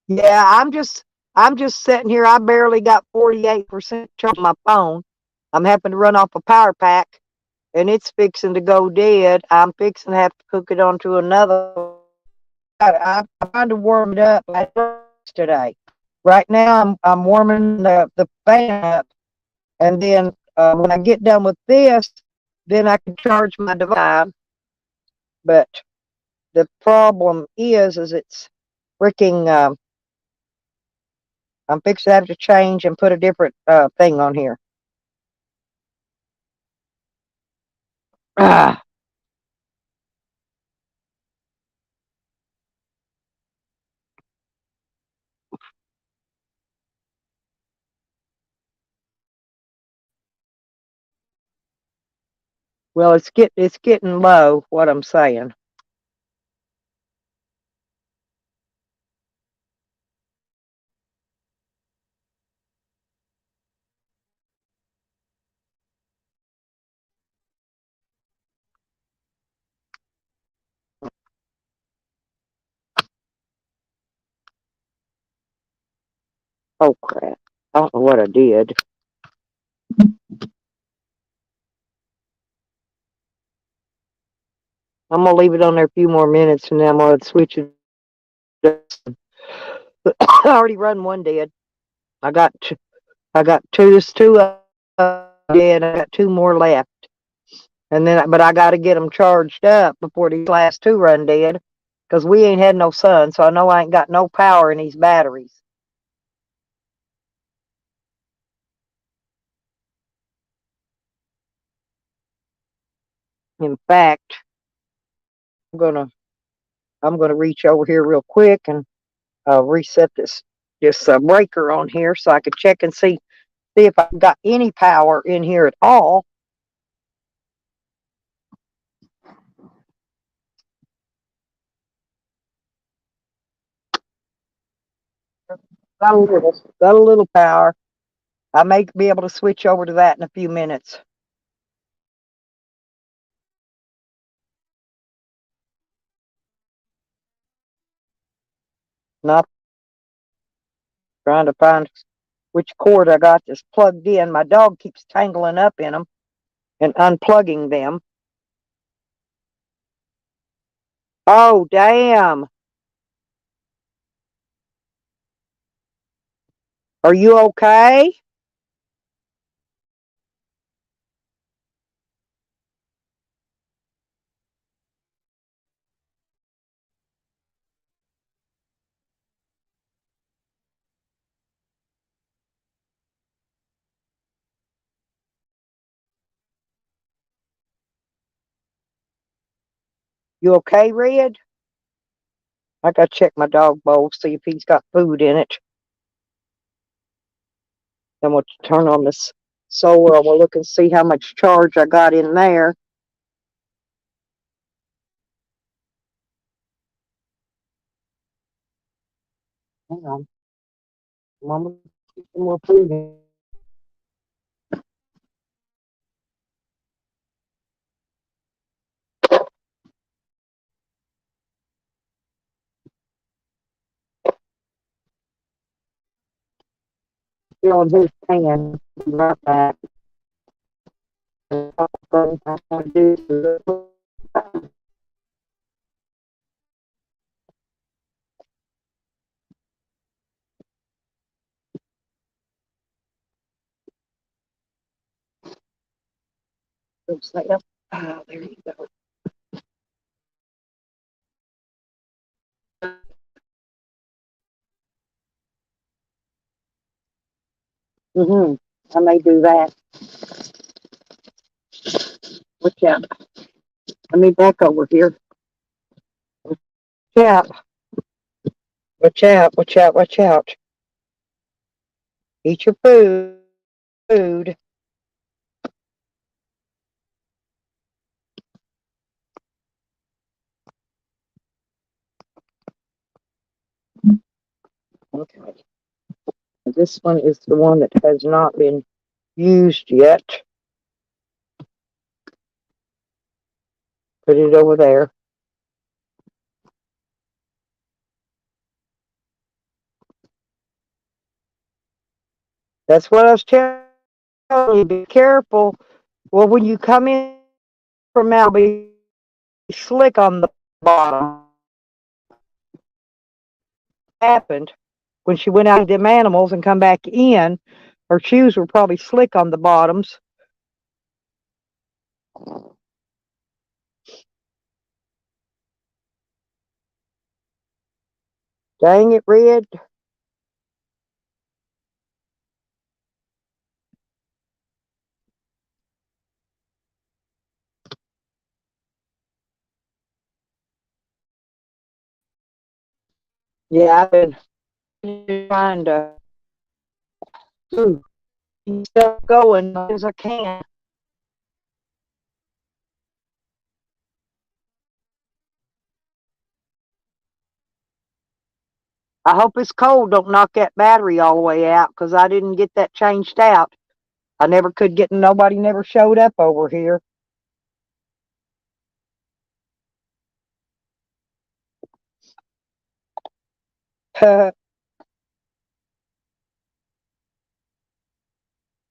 [SPEAKER 1] Yeah, I'm just sitting here. I barely got 48% charge on my phone. I'm having to run off a power pack, and it's fixing to go dead. I'm fixing to have to hook it onto another. I'm trying to warm it up today. Right now, I'm warming the fan up, and then when I get done with this, then I can charge my device. But the problem is it's freaking. I'm fixing to have to change and put a different thing on here. Ah, well, it's getting low. What I'm saying. Oh crap! I don't know what I did. I'm gonna leave it on there a few more minutes, and then I'm gonna switch it. I already run one dead. I got I got two. There's two dead. I got two more left, and then but I got to get them charged up before these last two run dead, because we ain't had no sun, so I know I ain't got no power in these batteries. In fact, gonna, I'm gonna reach over here real quick and reset this breaker on here so I could check and see if I've got any power in here at all. Got a little power. I may be able to switch over to that in a few minutes. Not trying to find which cord I got this plugged in. My dog keeps tangling up in them and unplugging them. Oh, damn. Are you okay? You okay, Red? I gotta check my dog bowl, see if he's got food in it. Then we'll turn on this solar and we'll look and see how much charge I got in there. Hang on. Mama, get some more food in. Fill in his pan. Be right back. A couple things I want to do. Oh, there you go. I may do that. Watch out. Let me back over here. Watch out. Watch out. Watch out. Watch out. Eat your food. Okay. This one is the one that has not been used yet. Put it over there. That's what I was telling you. Be careful. Well, when you come in from out, be slick on the bottom. Happened when she went out to them animals and come back in, her shoes were probably slick on the bottoms. Dang it, Red. Yeah, I've been trying to keep stuff going as I can. I hope it's cold don't knock that battery all the way out, because I didn't get that changed out. I never could get, nobody never showed up over here.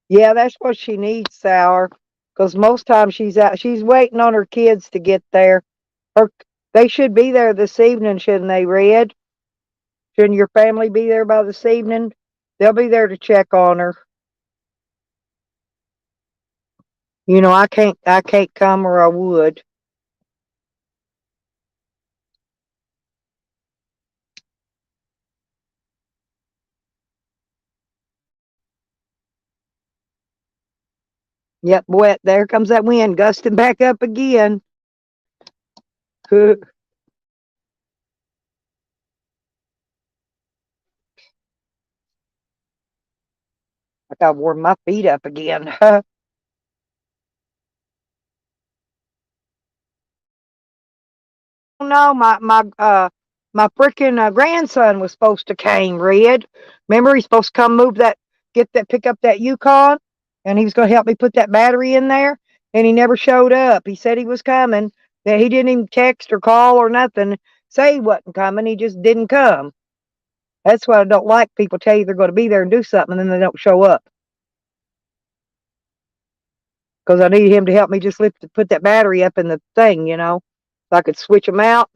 [SPEAKER 1] Yeah, that's what she needs, Sour, because most times she's out, she's waiting on her kids to get there. Her, they should be there this evening, shouldn't they, Red? Shouldn't your family be there by this evening? They'll be there to check on her. You know, I can't come, or I would. Yep, wet. There comes that wind gusting back up again. gotta warm my feet up again. No, my freaking grandson was supposed to came, Red. Remember, he's supposed to come pick up that Yukon, and he was going to help me put that battery in there, and he never showed up. He said he was coming, that he didn't even text or call or nothing, say he wasn't coming. He just didn't come. That's what I don't like. People tell you they're going to be there and do something, and then they don't show up. Because I need him to help me just put that battery up in the thing, so I could switch them out.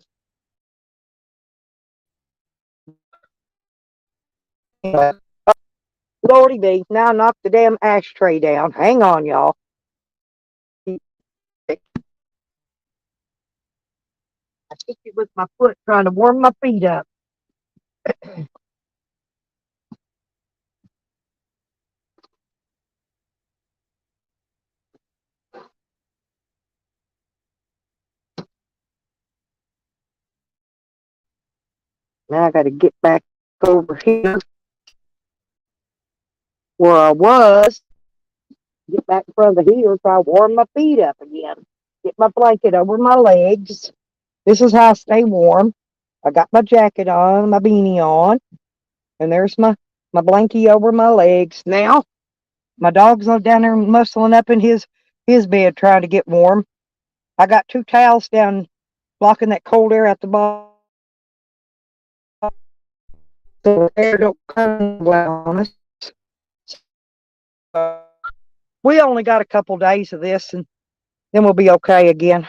[SPEAKER 1] Lordy be, now knock the damn ashtray down. Hang on, y'all. I kicked it with my foot trying to warm my feet up. Now I got to get back over here where I was. Get back in front of the heater so I warm my feet up again. Get my blanket over my legs. This is how I stay warm. I got my jacket on, my beanie on, and there's my blankie over my legs. Now, my dog's down there muscling up in his bed trying to get warm. I got 2 towels down blocking that cold air at the bottom so the air don't come on us. We only got a couple days of this, and then we'll be okay again.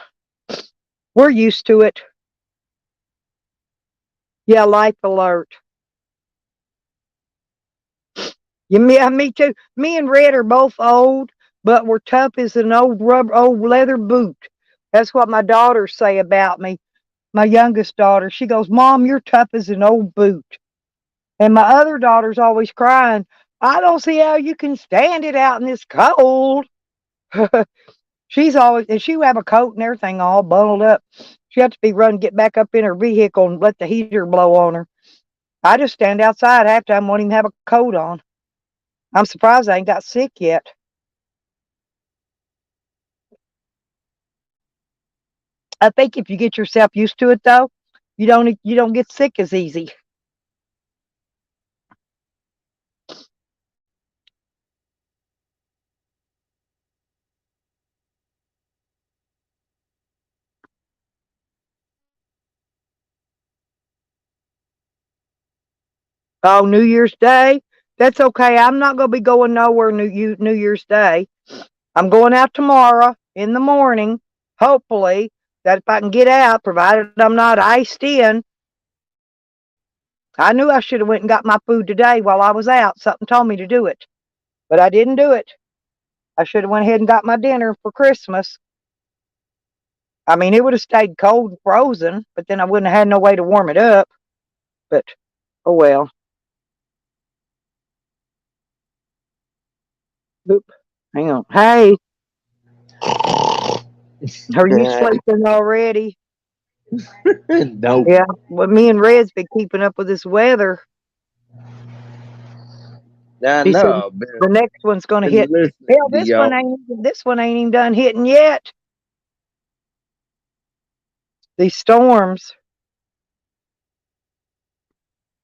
[SPEAKER 1] We're used to it. Yeah, life alert. Yeah, me too. Me and Red are both old, but we're tough as an old leather boot. That's what my daughters say about me. My youngest daughter, she goes, "Mom, you're tough as an old boot." And my other daughter's always crying, "I don't see how you can stand it out in this cold." She's always, and she have a coat and everything all bundled up. She has to be get back up in her vehicle and let the heater blow on her. I just stand outside half time, won't even have a coat on. I'm surprised I ain't got sick yet. I think if you get yourself used to it, though, you don't get sick as easy. Oh, New Year's Day? That's okay. I'm not going to be going nowhere New Year's Day. I'm going out tomorrow in the morning, hopefully, that if I can get out, provided I'm not iced in. I knew I should have went and got my food today while I was out. Something told me to do it, but I didn't do it. I should have went ahead and got my dinner for Christmas. I mean, it would have stayed cold and frozen, but then I wouldn't have had no way to warm it up. But, oh well. Oop, hang on. Hey, are you sleeping already?
[SPEAKER 8] Nope.
[SPEAKER 1] Yeah, well, me and Red's been keeping up with this weather.
[SPEAKER 8] I
[SPEAKER 1] He said
[SPEAKER 8] know.
[SPEAKER 1] the next one's going to
[SPEAKER 8] Been
[SPEAKER 1] hit.
[SPEAKER 8] listening
[SPEAKER 1] Hell,
[SPEAKER 8] to y'all.
[SPEAKER 1] this one ain't even done hitting yet. These storms.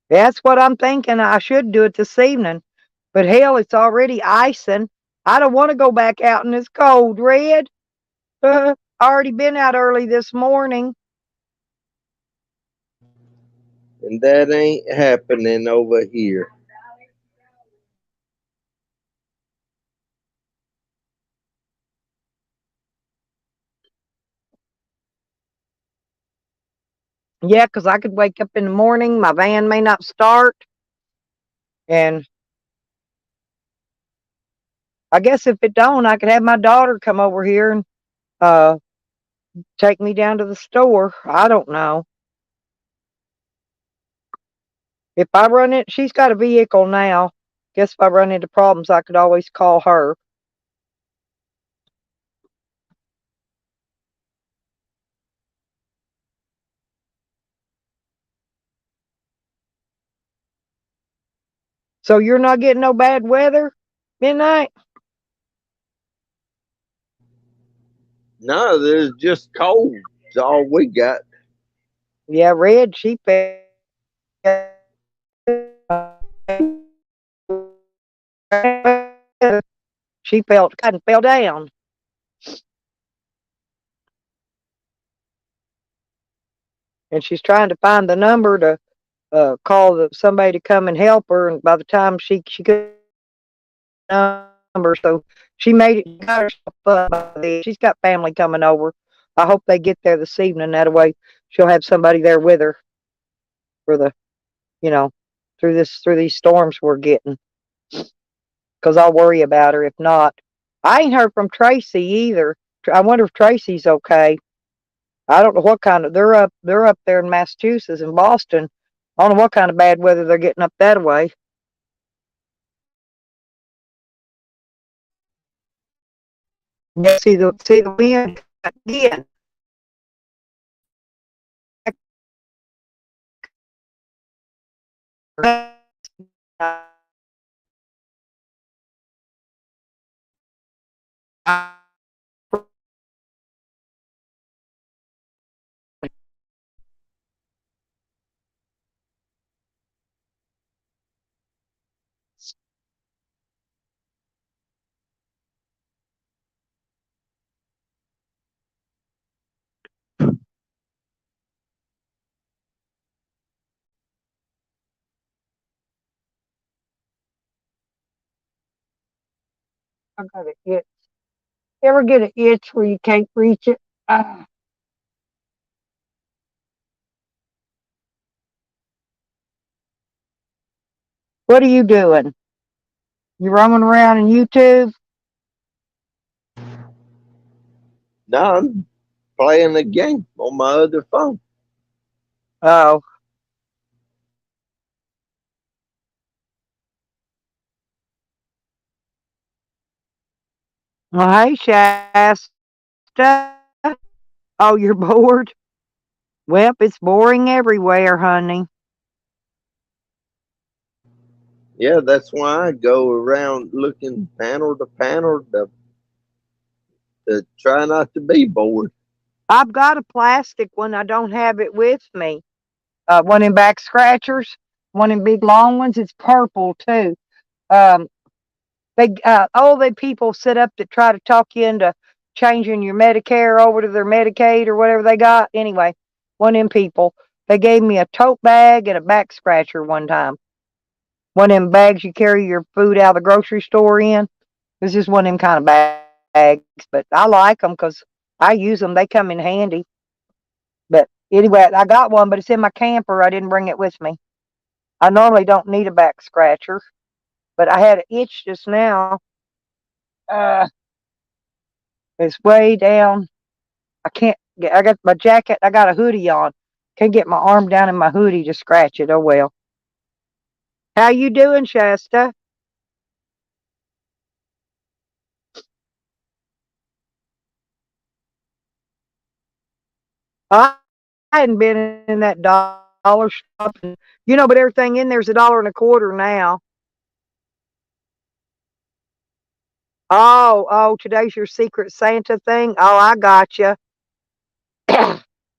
[SPEAKER 1] That's what I'm thinking. I should do it this evening. But hell, it's already icing. I don't want to go back out in this cold, Red. I already been out early this morning.
[SPEAKER 8] And that ain't happening over here.
[SPEAKER 1] Yeah, 'cause I could wake up in the morning. My van may not start. And I guess if it don't, I could have my daughter come over here and uh take me down to the store. I don't know. If I run it, she's got a vehicle now. Guess if I run into problems, I could always call her. So you're not getting no bad weather? Midnight?
[SPEAKER 8] No, there's just cold. It's all we got.
[SPEAKER 1] Yeah, Red, she fell. She fell, kind of fell down. And she's trying to find the number to call somebody to come and help her. And by the time she could number, so she made it. Got herself up by then. She's got family coming over. I hope they get there this evening. That way, she'll have somebody there with her for the, you know, through these storms we're getting. Because I'll worry about her if not. I ain't heard from Tracy either. I wonder if Tracy's okay. I don't know what kind of they're up there in Massachusetts and Boston. I don't know what kind of bad weather they're getting up that way. Yeah, see the wind again. I got an itch. You ever get an itch where you can't reach it? What are you doing? You roaming around in YouTube?
[SPEAKER 8] No, I'm playing the game on my other phone.
[SPEAKER 1] Oh, well, hey, Shasta. Oh, you're bored? Well, it's boring everywhere, honey.
[SPEAKER 8] Yeah, that's why I go around looking panel to panel to try not to be bored.
[SPEAKER 1] I've got a plastic one. I don't have it with me. One in back scratchers, one in big long ones. It's purple too. Um, all the people sit up that try to talk you into changing your Medicare over to their Medicaid or whatever they got. Anyway, one of them people, they gave me a tote bag and a back scratcher one time. One of them bags you carry your food out of the grocery store in. It's just one of them kind of bags, but I like them because I use them. They come in handy. But anyway, I got one, but it's in my camper. I didn't bring it with me. I normally don't need a back scratcher, but I had an itch just now. Uh, it's way down. I can't get. I got my jacket. I got a hoodie on. Can't get my arm down in my hoodie to scratch it. Oh well. How you doing, Shasta? I hadn't been in that dollar shop, but everything in there's $1.25 now. Oh, today's your Secret Santa thing. Oh, I got you.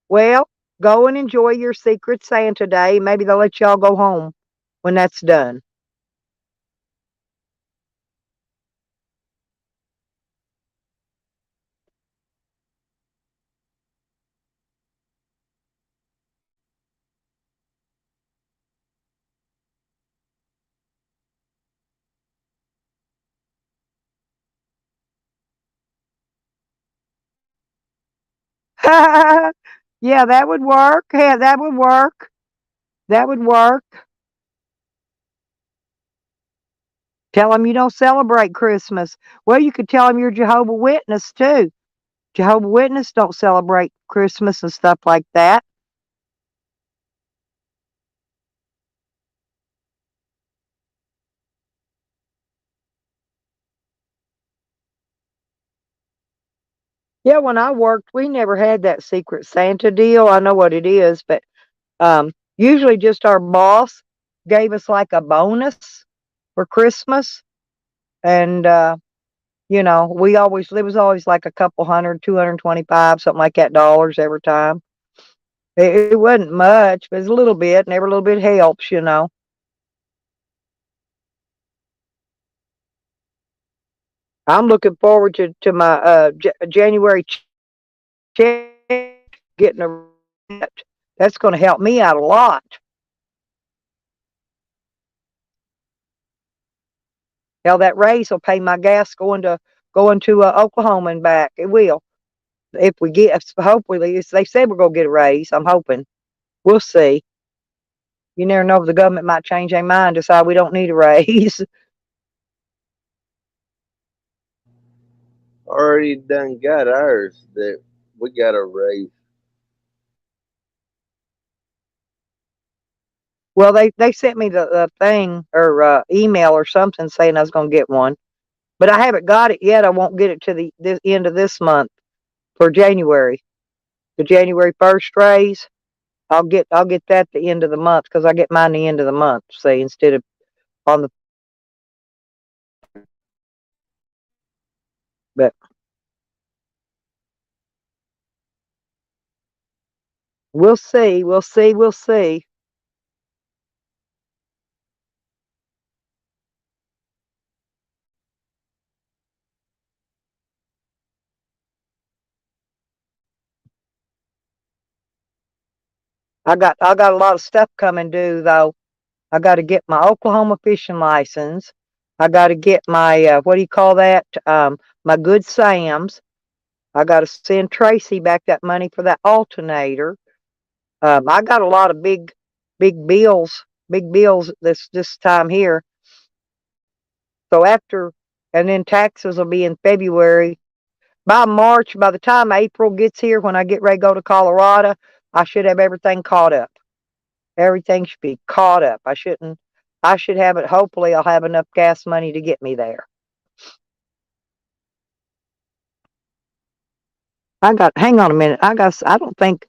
[SPEAKER 1] Well, go and enjoy your Secret Santa day. Maybe they'll let y'all go home when that's done. Yeah, that would work. Yeah, that would work. That would work. Tell them you don't celebrate Christmas. Well, you could tell them you're Jehovah Witness too. Jehovah Witness don't celebrate Christmas and stuff like that. Yeah, when I worked, we never had that Secret Santa deal. I know what it is, but usually just our boss gave us like a bonus for Christmas. And, you know, it was always like a couple hundred, 225, something like that dollars every time. It wasn't much, but it's a little bit, and every little bit helps, you know. I'm looking forward to my January check, getting a that's going to help me out a lot. Hell, that raise will pay my gas going to Oklahoma and back. It will. If we get, hopefully, they said we're going to get a raise. I'm hoping. We'll see. You never know if the government might change their mind, decide we don't need a raise.
[SPEAKER 8] Already done got ours that we got a raise.
[SPEAKER 1] Well, they sent me the thing or email or something saying I was going to get one, but I haven't got it yet. I won't get it to the end of this month for January. The January 1st raise, I'll get that at the end of the month because I get mine the end of the month. See, instead of on the, but we'll see. We'll see. We'll see. I got a lot of stuff coming due though. I got to get my Oklahoma fishing license. I got to get my what do you call that? My Good Sam's. I got to send Tracy back that money for that alternator. I got a lot of big bills this time here. So after, and then taxes will be in February. By March, by the time April gets here, when I get ready to go to Colorado, I should have everything caught up. Everything should be caught up. I should have it. Hopefully I'll have enough gas money to get me there. Hang on a minute. I don't think,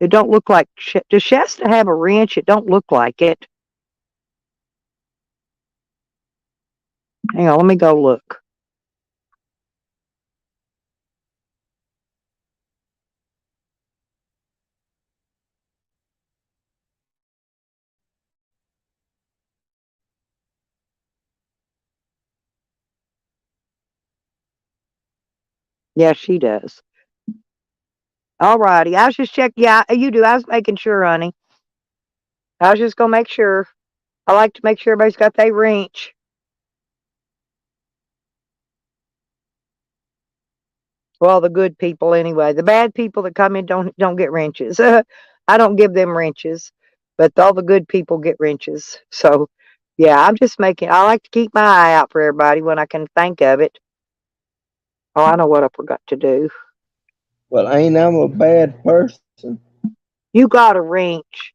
[SPEAKER 1] it don't look like, does Shasta have a wrench? It don't look like it. Hang on, let me go look. Yeah, she does. All righty. I was just checking. Yeah, you do. I was making sure, honey. I was just gonna make sure. I like to make sure everybody's got their wrench. Well, the good people anyway. The bad people that come in don't get wrenches. I don't give them wrenches, but all the good people get wrenches. So, yeah, I like to keep my eye out for everybody when I can think of it. Oh, I know what I forgot to do.
[SPEAKER 8] Well, ain't I'm a bad person,
[SPEAKER 1] You got a wrench.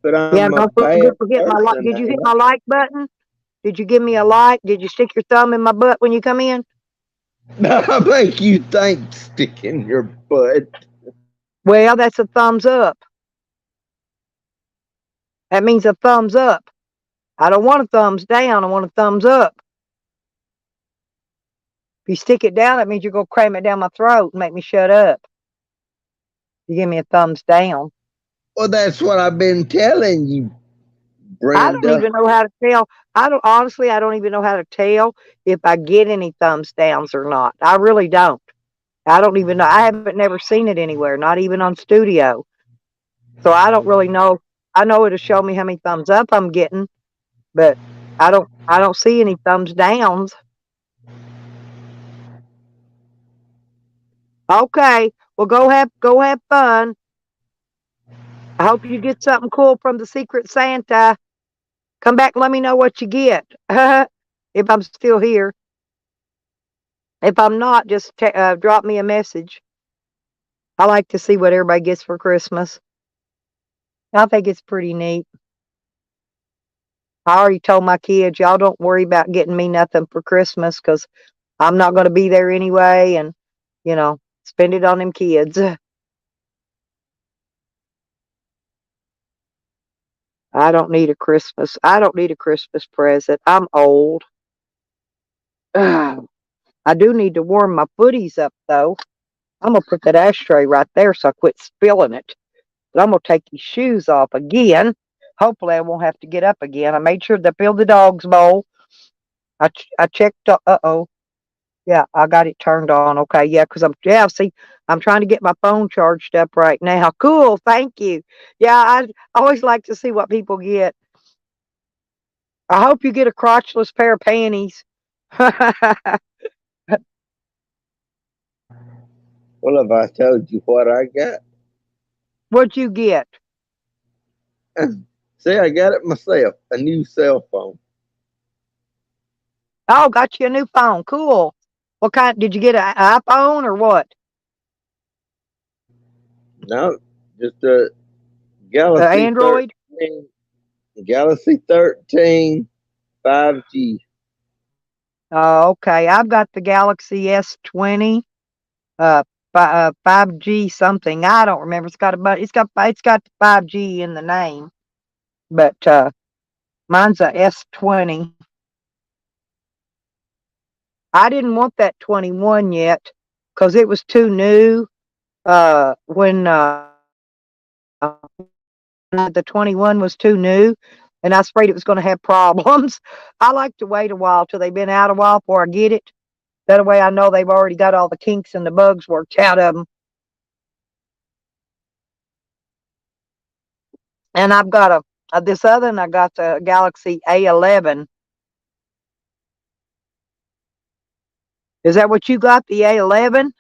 [SPEAKER 8] but
[SPEAKER 1] Yeah,
[SPEAKER 8] I'm a
[SPEAKER 1] don't
[SPEAKER 8] bad
[SPEAKER 1] forget my like.
[SPEAKER 8] person.
[SPEAKER 1] Did you hit
[SPEAKER 8] Ain't
[SPEAKER 1] my like button? Did you give me a like? Did you stick your thumb in my butt when you come in?
[SPEAKER 8] I? I make you think stick in your butt.
[SPEAKER 1] Well, that's a thumbs up. That means a thumbs up. I don't want a thumbs down. I want a thumbs up. If you stick it down, that means you're going to cram it down my throat and make me shut up. You give me a thumbs down.
[SPEAKER 8] Well, that's what I've been telling you,
[SPEAKER 1] I don't
[SPEAKER 8] Brenda.
[SPEAKER 1] even know how to tell. Honestly, I don't even know how to tell if I get any thumbs downs or not. I really don't. I don't even know. I haven't never seen it anywhere, not even on Studio. So I don't really know. I know it'll show me how many thumbs up I'm getting, but I don't see any thumbs downs. Okay. Well, go have fun. I hope you get something cool from the Secret Santa. Come back and let me know what you get. If I'm still here. If I'm not, just drop me a message. I like to see what everybody gets for Christmas. I think it's pretty neat. I already told my kids, y'all don't worry about getting me nothing for Christmas because I'm not going to be there anyway. And, spend it on them kids. I don't need a Christmas. I don't need a Christmas present. I'm old. I do need to warm my footies up though. I'm gonna put that ashtray right there so I quit spilling it. But I'm gonna take these shoes off again. Hopefully I won't have to get up again. I made sure to fill the dog's bowl. I checked. Oh. Yeah, I got it turned on. Okay, yeah, because see, I'm trying to get my phone charged up right now. Cool, thank you. Yeah, I always like to see what people get. I hope you get a crotchless pair of panties.
[SPEAKER 8] Well, have I told you what I got?
[SPEAKER 1] What'd you get?
[SPEAKER 8] See, I got it myself. A new cell phone.
[SPEAKER 1] Oh, got you a new phone. Cool. What kind? Did you get an iPhone or what?
[SPEAKER 8] No, just a Galaxy
[SPEAKER 1] Android?
[SPEAKER 8] 13. Galaxy 13 5G.
[SPEAKER 1] Oh, okay. I've got the Galaxy S20, 5G something. I don't remember. It's got 5G in the name, but mine's a S20. I didn't want that 21 yet because it was too new. When the 21 was too new, and I was afraid it was going to have problems. I like to wait a while till they've been out a while before I get it. That way I know they've already got all the kinks and the bugs worked out of them. And I've got this other one. I got the Galaxy A11. Is that what you got? The A11?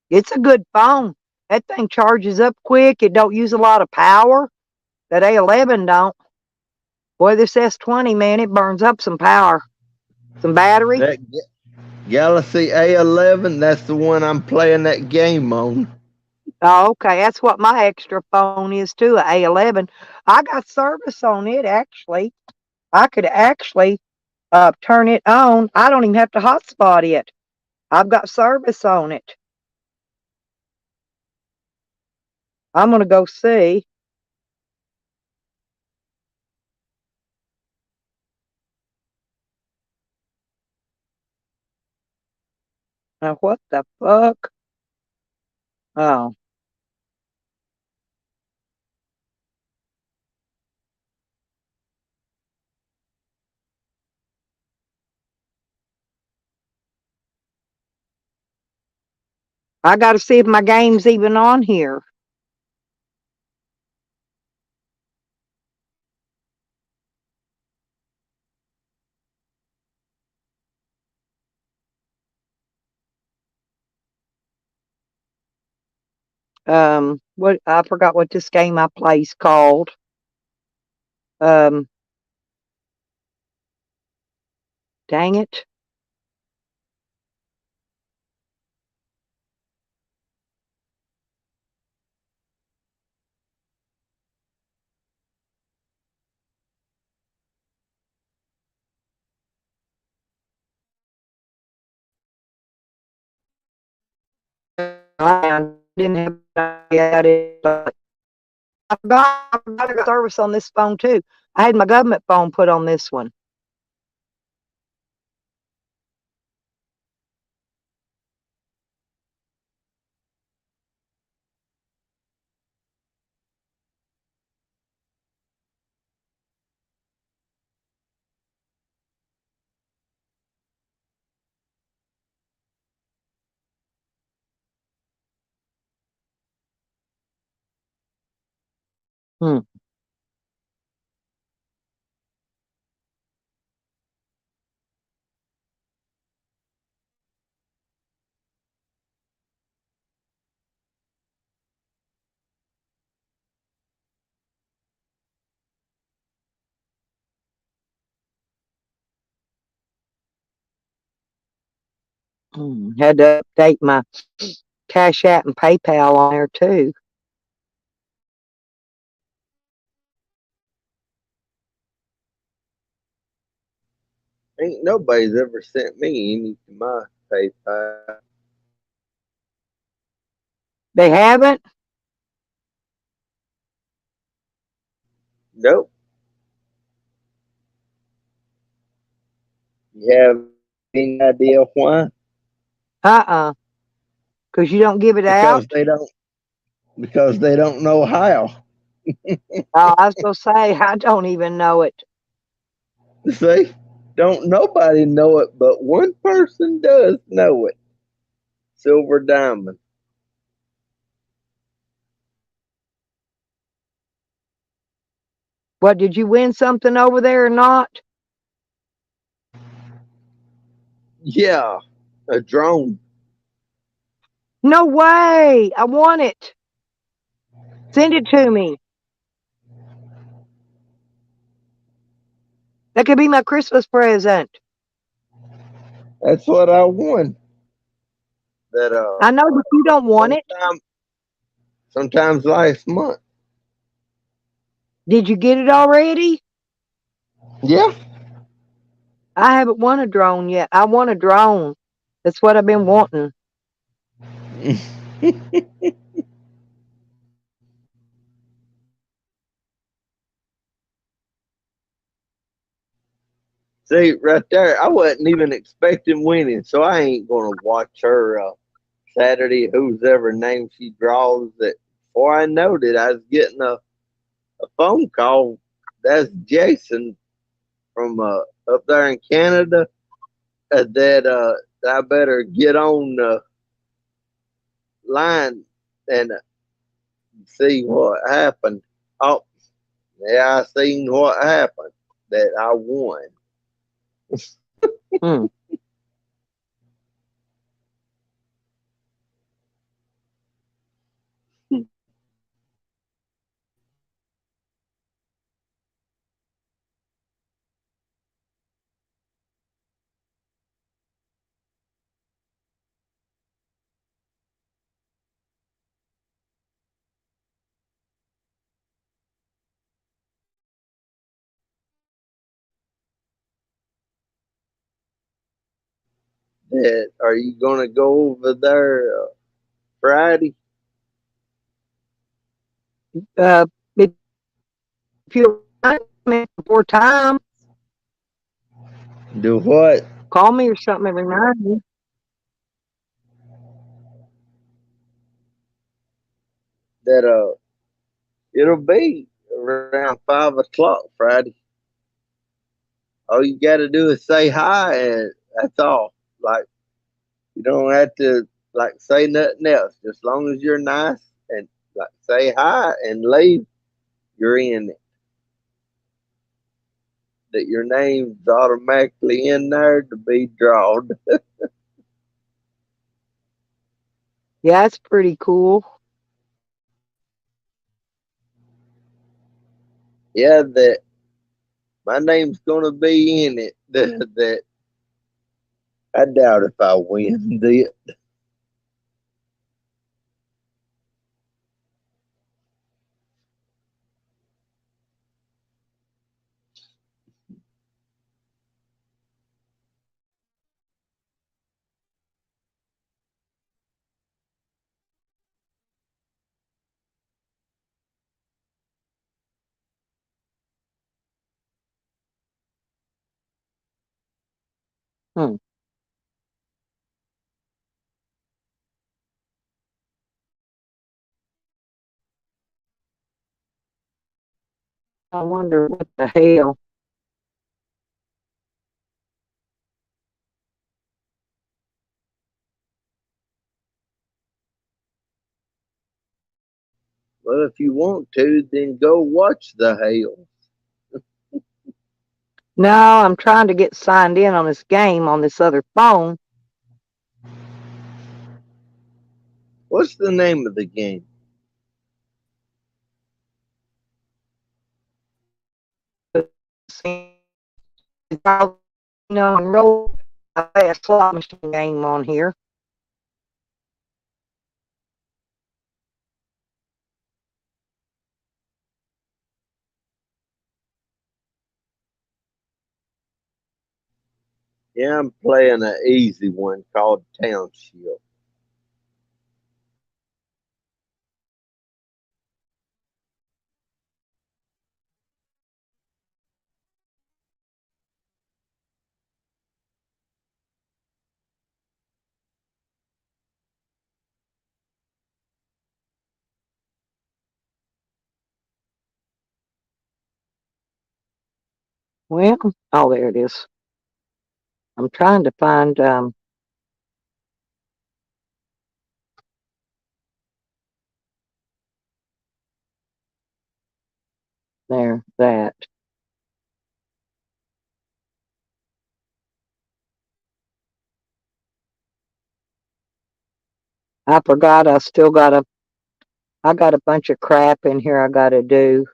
[SPEAKER 1] It's a good phone. That thing charges up quick. It don't use a lot of power. That A11 don't. Boy, this S20, man, it burns up some power. Some battery.
[SPEAKER 8] That Galaxy A11, that's the one I'm playing that game on.
[SPEAKER 1] Oh, okay. That's what my extra phone is too, a A11. I got service on it actually. I could actually turn it on. I don't even have to hotspot it. I've got service on it. I'm gonna go see. Now what the fuck? Oh. I gotta see if my game's even on here. What I forgot what this game I play's called. Um, dang it. I didn't have it. I got service on this phone too. I had my government phone put on this one. Hmm. Had to update my Cash App and PayPal on there too.
[SPEAKER 8] Ain't nobody's ever sent me any to my PayPal.
[SPEAKER 1] They haven't?
[SPEAKER 8] Nope. You have any idea why?
[SPEAKER 1] Cause you don't give it out.
[SPEAKER 8] Because they don't know how.
[SPEAKER 1] Oh, I was gonna say, I don't even know it.
[SPEAKER 8] See? Don't nobody know it, but one person does know it. Silver Diamond.
[SPEAKER 1] What, did you win something over there or not?
[SPEAKER 8] Yeah, a drone.
[SPEAKER 1] No way. I want it. Send it to me. That could be my Christmas present.
[SPEAKER 8] That's what I won. That
[SPEAKER 1] I know, but you don't want it.
[SPEAKER 8] sometimes last month.
[SPEAKER 1] Did you get it already?
[SPEAKER 8] Yeah.
[SPEAKER 1] I haven't won a drone yet. I want a drone. That's what I've been wanting.
[SPEAKER 8] See, right there, I wasn't even expecting winning, so I ain't gonna watch her Saturday, whose ever name she draws. That before I knowed it, I was getting a phone call. That's Jason from up there in Canada. That I better get on the line and see what happened. Oh, yeah, I seen what happened. That I won.
[SPEAKER 1] Hmm.
[SPEAKER 8] That are you gonna go over there Friday?
[SPEAKER 1] Uh, if you're before time,
[SPEAKER 8] Do what?
[SPEAKER 1] call me or something and remind me.
[SPEAKER 8] That it'll be around 5 o'clock Friday. All you gotta do is say hi, and that's all. Like you don't have to like say nothing else. Just as long as you're nice and like say hi and leave, you're in it. That your name's automatically in there to be drawn.
[SPEAKER 1] Yeah, that's pretty cool.
[SPEAKER 8] Yeah, that my name's gonna be in it. That I doubt if I win. Do you?
[SPEAKER 1] Hmm. I wonder what the hell.
[SPEAKER 8] Well, if you want to, then go watch the hail.
[SPEAKER 1] No, I'm trying to get signed in on this game on this other phone.
[SPEAKER 8] What's the name of the game?
[SPEAKER 1] See, enroll. I play a slot machine game on here.
[SPEAKER 8] Yeah, I'm playing an easy one called Township.
[SPEAKER 1] Well, oh, there it is. I'm trying to find, there, that. I forgot I got a bunch of crap in here I gotta do.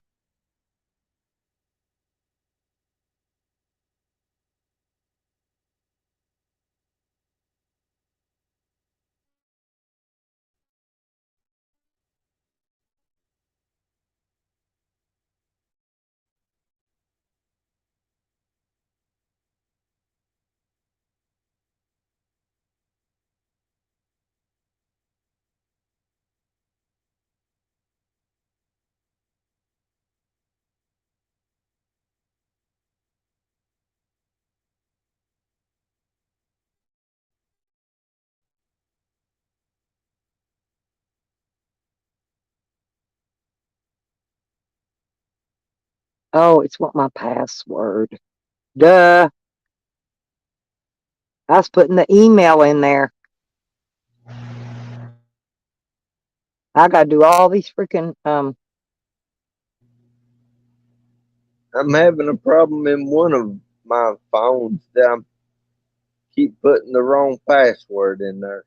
[SPEAKER 1] Oh, it's what my password. Duh. I was putting the email in there. I gotta do all these freaking,
[SPEAKER 8] I'm having a problem in one of my phones that I keep putting the wrong password in there.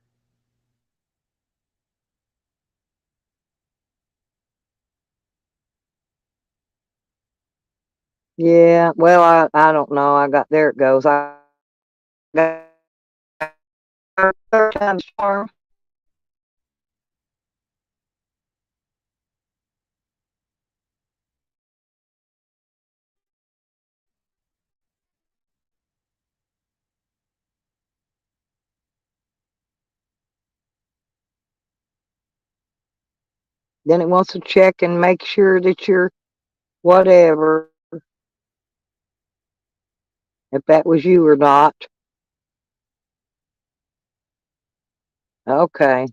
[SPEAKER 1] yeah, well, I don't know. There it goes. I got third time's charm. Then it wants to check and make sure that you're whatever, if that was you or not. Okay.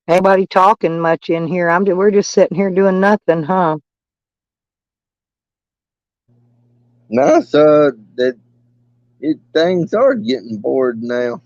[SPEAKER 1] Anybody talking much in here? We're just sitting here doing nothing, huh?
[SPEAKER 8] No, that things are getting bored now.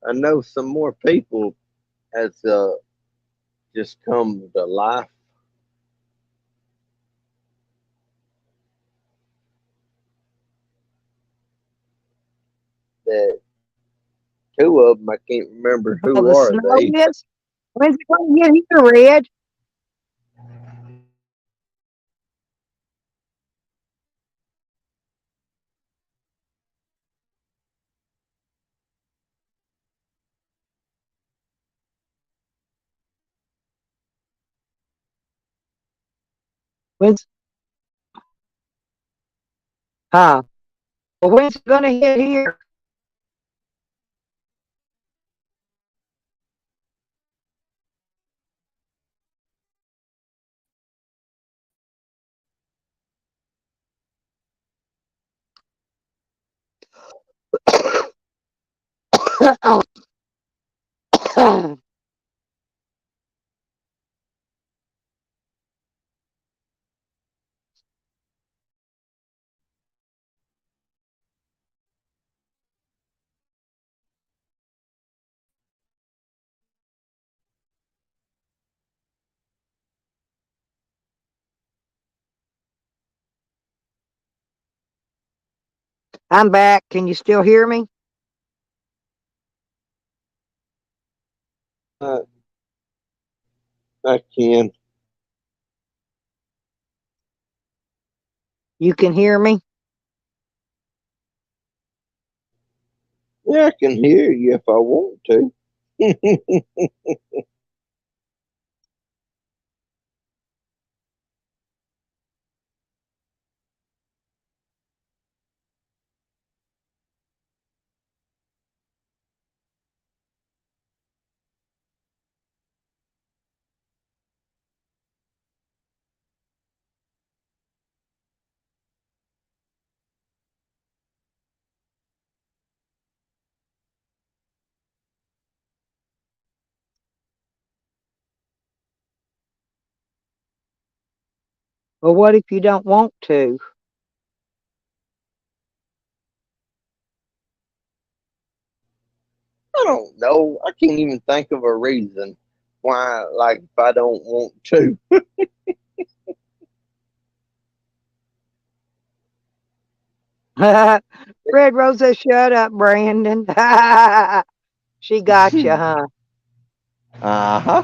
[SPEAKER 8] I know some more people has just come to life that two of them I can't remember
[SPEAKER 1] Oh,
[SPEAKER 8] who
[SPEAKER 1] the
[SPEAKER 8] are
[SPEAKER 1] snow
[SPEAKER 8] they.
[SPEAKER 1] is? When's it going to get here, Red? When's, huh? Well, when's it going to hit here? I'm back. Can you still hear me?
[SPEAKER 8] Uh, I can.
[SPEAKER 1] You can hear me?
[SPEAKER 8] Yeah, I can hear you if I want to.
[SPEAKER 1] Well, what if you don't want to?
[SPEAKER 8] I don't know. I can't even think of a reason why, like, if I don't want to.
[SPEAKER 1] Red Rosa, shut up, Brandon. She got you, huh?
[SPEAKER 8] Uh huh.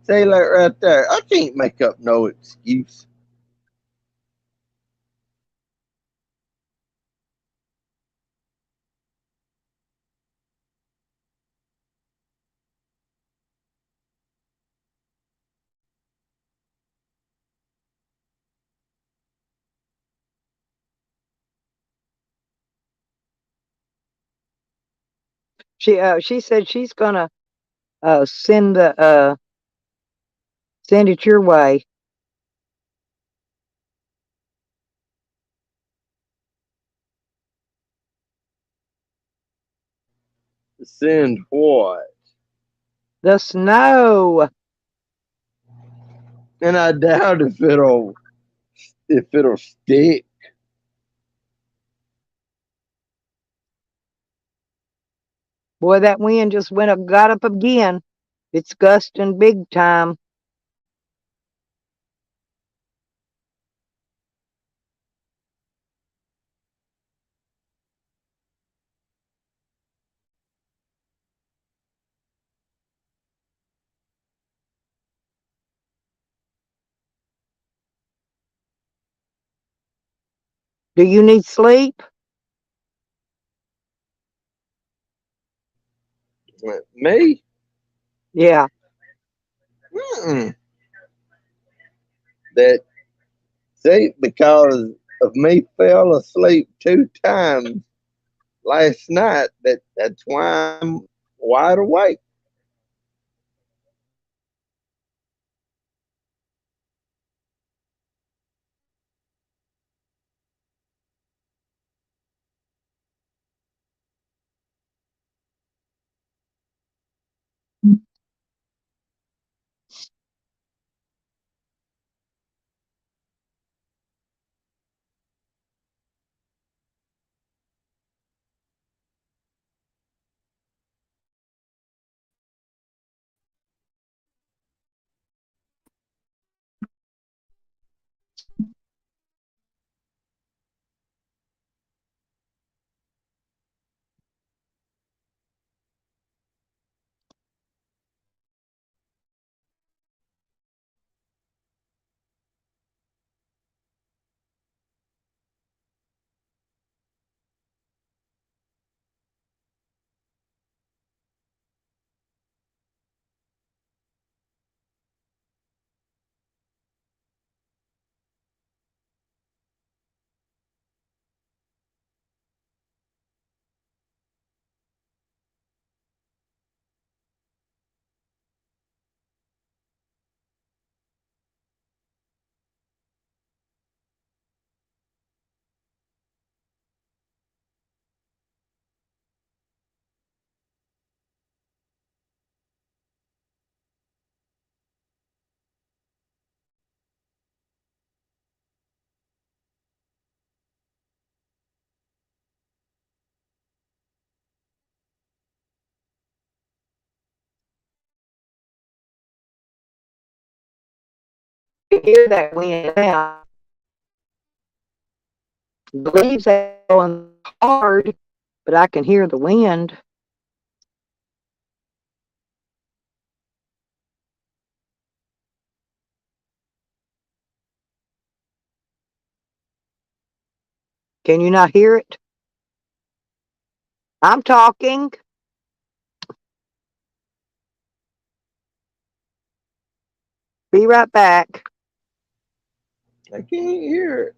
[SPEAKER 8] Say that right there. I can't make up no excuse.
[SPEAKER 1] She said she's gonna send the send it your way.
[SPEAKER 8] Send what?
[SPEAKER 1] The snow.
[SPEAKER 8] And I doubt if it'll stick.
[SPEAKER 1] Boy, that wind just went up, got up again. It's gusting big time. Do you need sleep?
[SPEAKER 8] Me?
[SPEAKER 1] Yeah.
[SPEAKER 8] Mm-mm. That see because of me fell asleep 2 times last night. That's why I'm wide awake.
[SPEAKER 1] You hear that wind now. The leaves are blowing hard, but I can hear the wind. Can you not hear it? I'm talking. Be right back.
[SPEAKER 8] I can't hear it.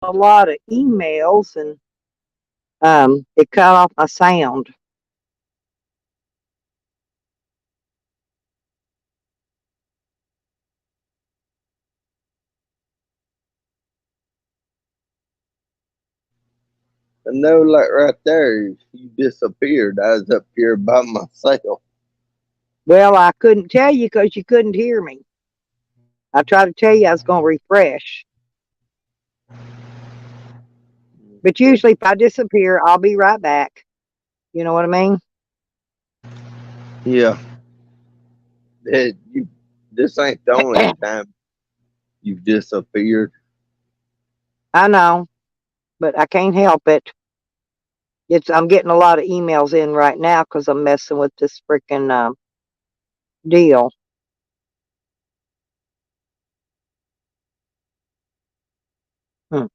[SPEAKER 1] A lot of emails and it cut off my sound.
[SPEAKER 8] I know, like right there, you disappeared. I was up here by myself.
[SPEAKER 1] Well, I couldn't tell you because you couldn't hear me. I tried to tell you I was going to refresh. But usually if I disappear, I'll be right back. You know what I mean?
[SPEAKER 8] Yeah. This ain't the only time you've disappeared.
[SPEAKER 1] I know, but I can't help it. I'm getting a lot of emails in right now because I'm messing with this freaking deal. Hmm.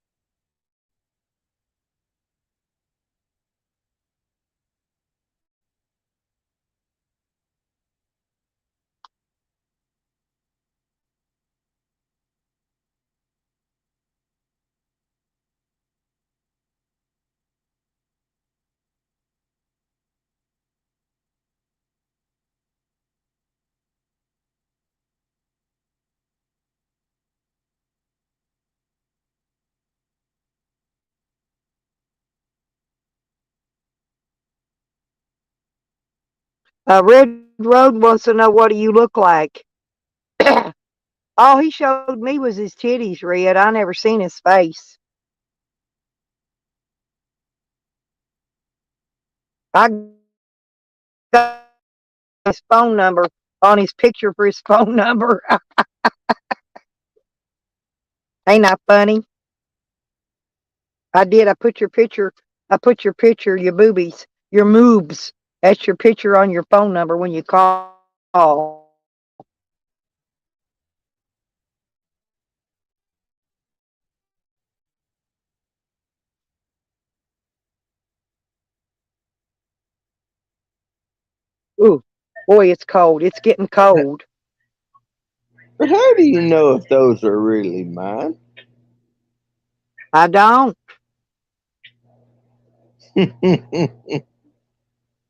[SPEAKER 1] Red Road wants to know what do you look like? All he showed me was his titties, Red. I never seen his face. I got his phone number on his picture for his phone number. Ain't that funny? I did. I put your picture, your boobies, your moobs. That's your picture on your phone number when you call. Ooh, boy, it's cold. It's getting cold.
[SPEAKER 8] But how do you know if those are really mine?
[SPEAKER 1] I don't.
[SPEAKER 8] Because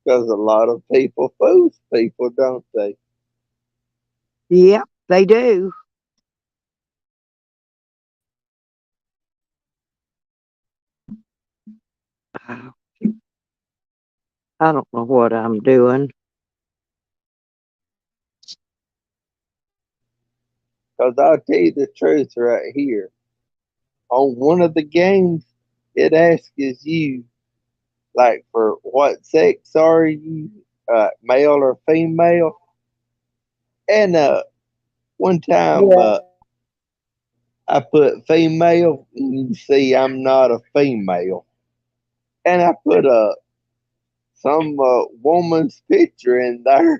[SPEAKER 8] a lot of people fool people, don't they?
[SPEAKER 1] Yeah, they do. I don't know what I'm doing.
[SPEAKER 8] Because I'll tell you the truth right here. On one of the games, it asks you, like, for what sex are you, male or female? And one time
[SPEAKER 1] Yeah.
[SPEAKER 8] I put female, and you see I'm not a female. And I put some woman's picture in there.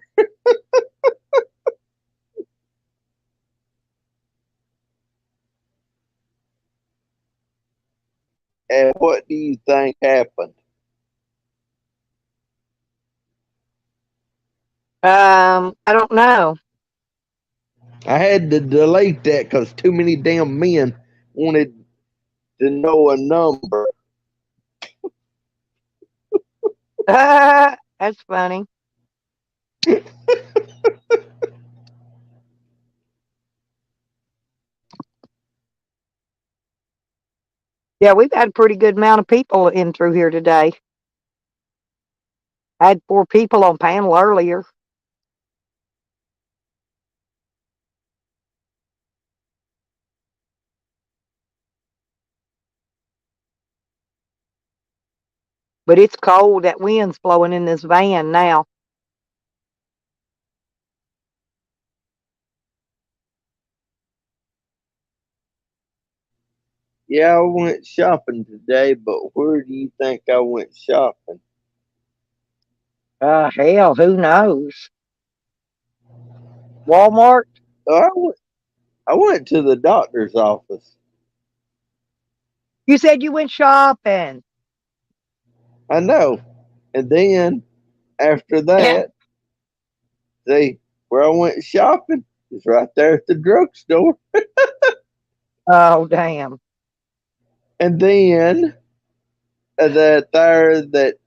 [SPEAKER 8] And what do you think happened?
[SPEAKER 1] I don't know.
[SPEAKER 8] I had to delete that because too many damn men wanted to know a number.
[SPEAKER 1] That's funny. Yeah, we've had a pretty good amount of people in through here today. I had 4 people on panel earlier. But it's cold. That wind's blowing in this van now.
[SPEAKER 8] Yeah, I went shopping today, but where do you think I went shopping?
[SPEAKER 1] Hell, who knows? Walmart?
[SPEAKER 8] Oh, I went to the doctor's office.
[SPEAKER 1] You said you went shopping.
[SPEAKER 8] I know. And then after that, see, where I went shopping is right there at the drugstore.
[SPEAKER 1] Oh, damn.
[SPEAKER 8] And then that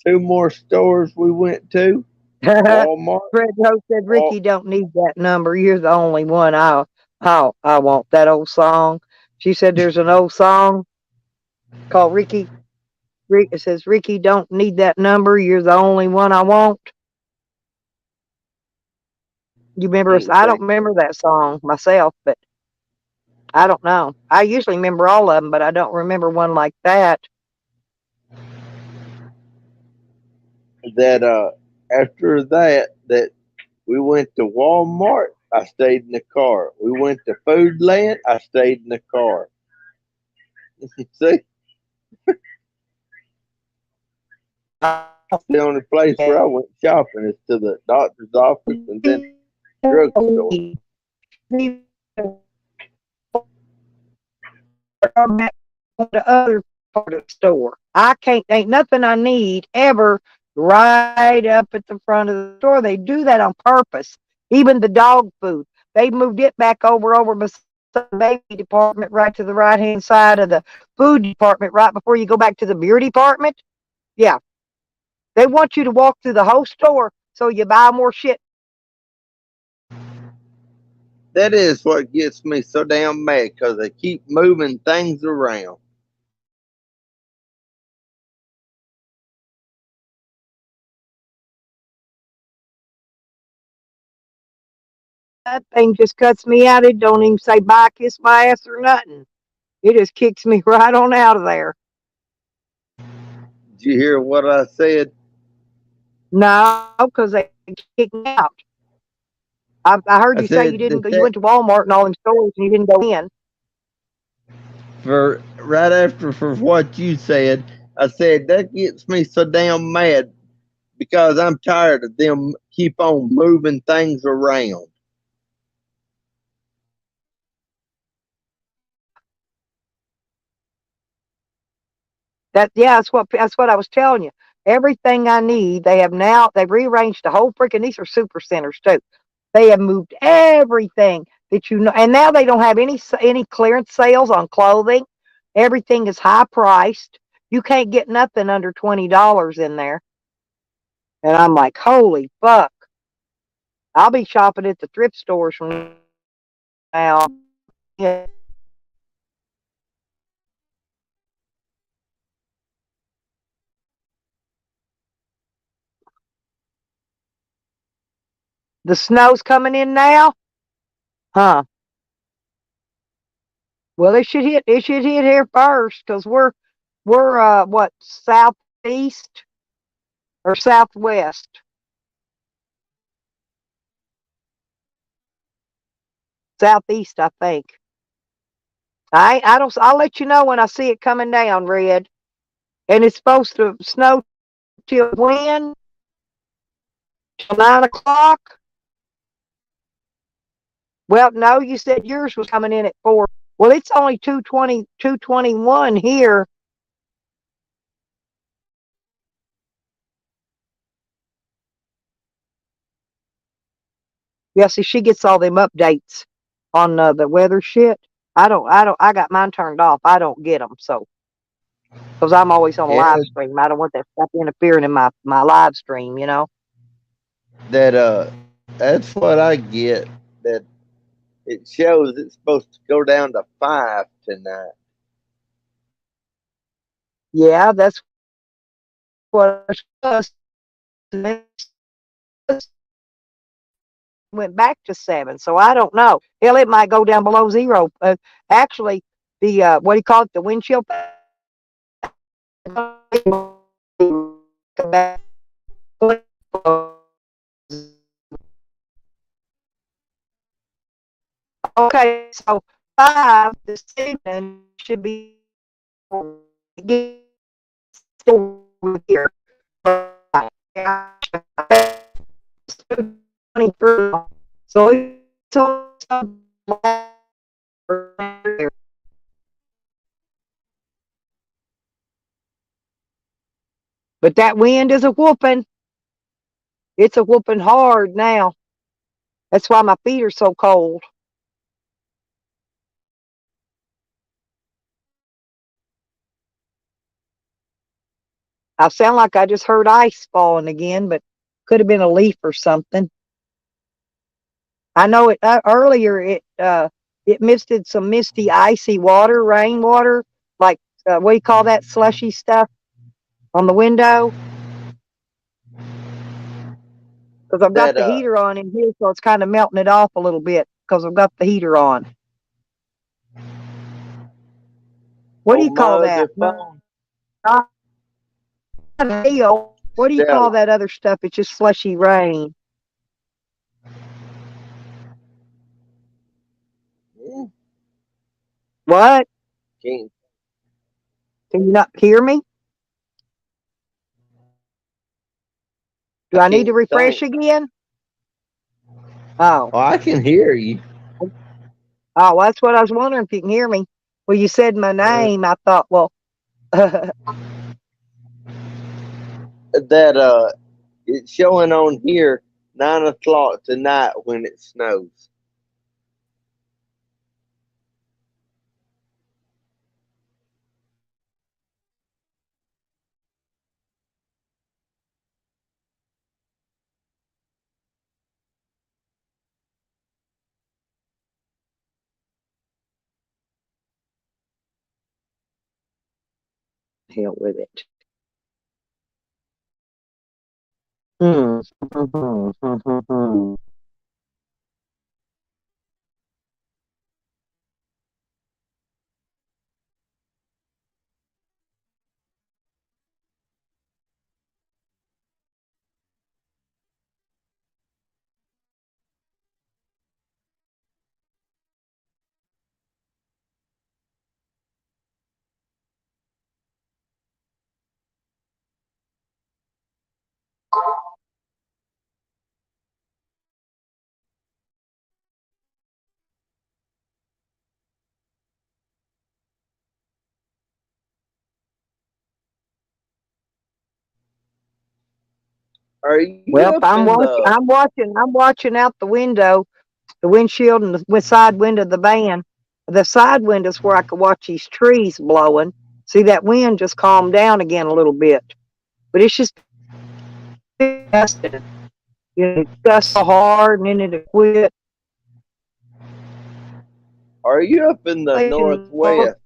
[SPEAKER 8] two more stores we went to, Walmart.
[SPEAKER 1] Fred Joe said,
[SPEAKER 8] Wal-
[SPEAKER 1] Ricky don't need that number. You're the only one I want. That old song. She said there's an old song called Ricky. It says, Ricky don't need that number. You're the only one I want. You remember us? I don't remember that song myself, but I don't know. I usually remember all of them, but I don't remember one like that.
[SPEAKER 8] that after that we went to Walmart, I stayed in the car. We went to Foodland, I stayed in the car. See, the only place where I went shopping is to the doctor's office and then drugstore.
[SPEAKER 1] The other part of the store. Ain't nothing I need ever right up at the front of the store. They do that on purpose. Even the dog food. They moved it back over beside the baby department right to the right hand side of the food department right before you go back to the beer department. Yeah. They want you to walk through the whole store so you buy more shit.
[SPEAKER 8] That is what gets me so damn mad because they keep moving things around.
[SPEAKER 1] That thing just cuts me out. It don't even say bye, kiss my ass or nothing. It just kicks me right on out of there.
[SPEAKER 8] Did you hear what I said?
[SPEAKER 1] No, because they kicked me out. I heard you say you didn't go. You went to Walmart and all them stores and you didn't go in.
[SPEAKER 8] For right after for what you said, I said that gets me so damn mad because I'm tired of them keep on moving things around.
[SPEAKER 1] That's what I was telling you. Everything I need, they've rearranged the whole freaking. These are super centers too. They have moved everything that you know, and now they don't have any clearance sales on clothing. Everything is high priced. You can't get nothing under $20 in there. And I'm like, holy fuck! I'll be shopping at the thrift stores from now. Yeah. The snow's coming in now, huh? Well, it should hit here first because we're what, southeast or southwest? Southeast, I think. I don't. I'll let you know when I see it coming down, Red. And it's supposed to snow till when? Till 9 o'clock. Well, no, you said yours was coming in at 4. Well, it's only 2:20, 2:21 here. Yeah, see, she gets all them updates on the weather shit. I don't. I got mine turned off. I don't get them, so because I'm always on a live stream. I don't want that stuff interfering in my live stream. You know.
[SPEAKER 8] That's what I get. That it shows it's supposed to go down to 5 tonight.
[SPEAKER 1] Yeah, that's what it was. Went back to 7, so I don't know. Hell, it might go down below 0. Actually, the what do you call it? The wind chill Okay, so 5 this evening should be still here. So it's but that wind is a whooping. It's a whooping hard now. That's why my feet are so cold. I sound like I just heard ice falling again, but could have been a leaf or something. I know it earlier. It misted some misty, icy water, rainwater, like what do you call that slushy stuff on the window? Because I've got
[SPEAKER 8] That
[SPEAKER 1] the heater on in here, so it's kind of melting it off a little bit because I've got the heater on. What do you
[SPEAKER 8] on my
[SPEAKER 1] call that?
[SPEAKER 8] other phone,
[SPEAKER 1] Not hail. What do you call
[SPEAKER 8] Stella.
[SPEAKER 1] that other stuff? It's just slushy rain.
[SPEAKER 8] Mm,
[SPEAKER 1] What?
[SPEAKER 8] Can't,
[SPEAKER 1] Can you not hear me?
[SPEAKER 8] I
[SPEAKER 1] Do I need to
[SPEAKER 8] can't
[SPEAKER 1] refresh
[SPEAKER 8] think.
[SPEAKER 1] again? Oh.
[SPEAKER 8] Oh, I can hear you.
[SPEAKER 1] Oh, well, that's what I was wondering if you can hear me. Well, you said my
[SPEAKER 8] Uh,
[SPEAKER 1] name. I thought, well,
[SPEAKER 8] that it's showing on here 9 o'clock tonight when it snows.
[SPEAKER 1] hell with it. Hmm.
[SPEAKER 8] Are you
[SPEAKER 1] Well,
[SPEAKER 8] up in the?
[SPEAKER 1] I'm watching out the window, the windshield and the side window of the van. The side window's where I could watch these trees blowing. See, that wind just calmed down again a little bit, but it's just gusting. It gusts so hard and then it quit.
[SPEAKER 8] Are you up in the northwest?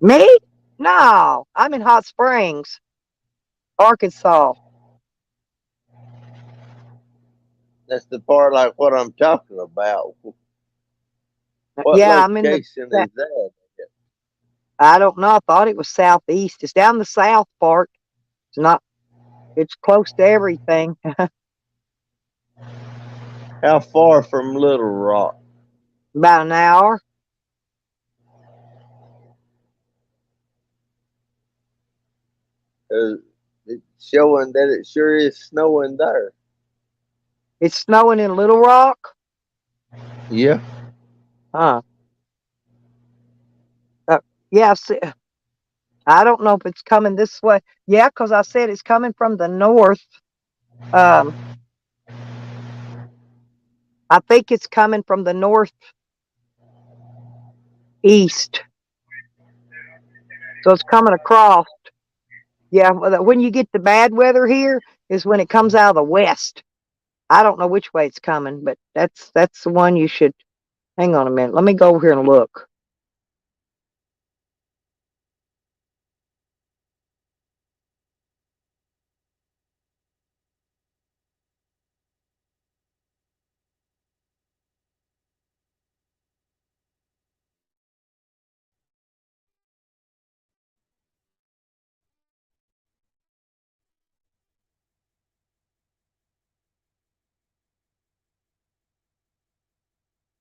[SPEAKER 1] Me? No, I'm in Hot Springs, Arkansas.
[SPEAKER 8] That's the part like what I'm talking about. What
[SPEAKER 1] Yeah, I'm in the.
[SPEAKER 8] location is that?
[SPEAKER 1] I don't know. I thought it was southeast. It's down the south part. It's not. It's close to everything.
[SPEAKER 8] How far from Little Rock?
[SPEAKER 1] About an hour.
[SPEAKER 8] It's showing that it sure is snowing there.
[SPEAKER 1] It's snowing in Little Rock.
[SPEAKER 8] Yeah.
[SPEAKER 1] Huh. Yeah. See, I don't know if it's coming this way. Yeah, because I said it's coming from the north. Um, I think it's coming from the northeast. So it's coming across. Yeah, when you get the bad weather here is when it comes out of the west. I don't know which way it's coming, but that's the one you should. Hang on a minute. Let me go over here and look.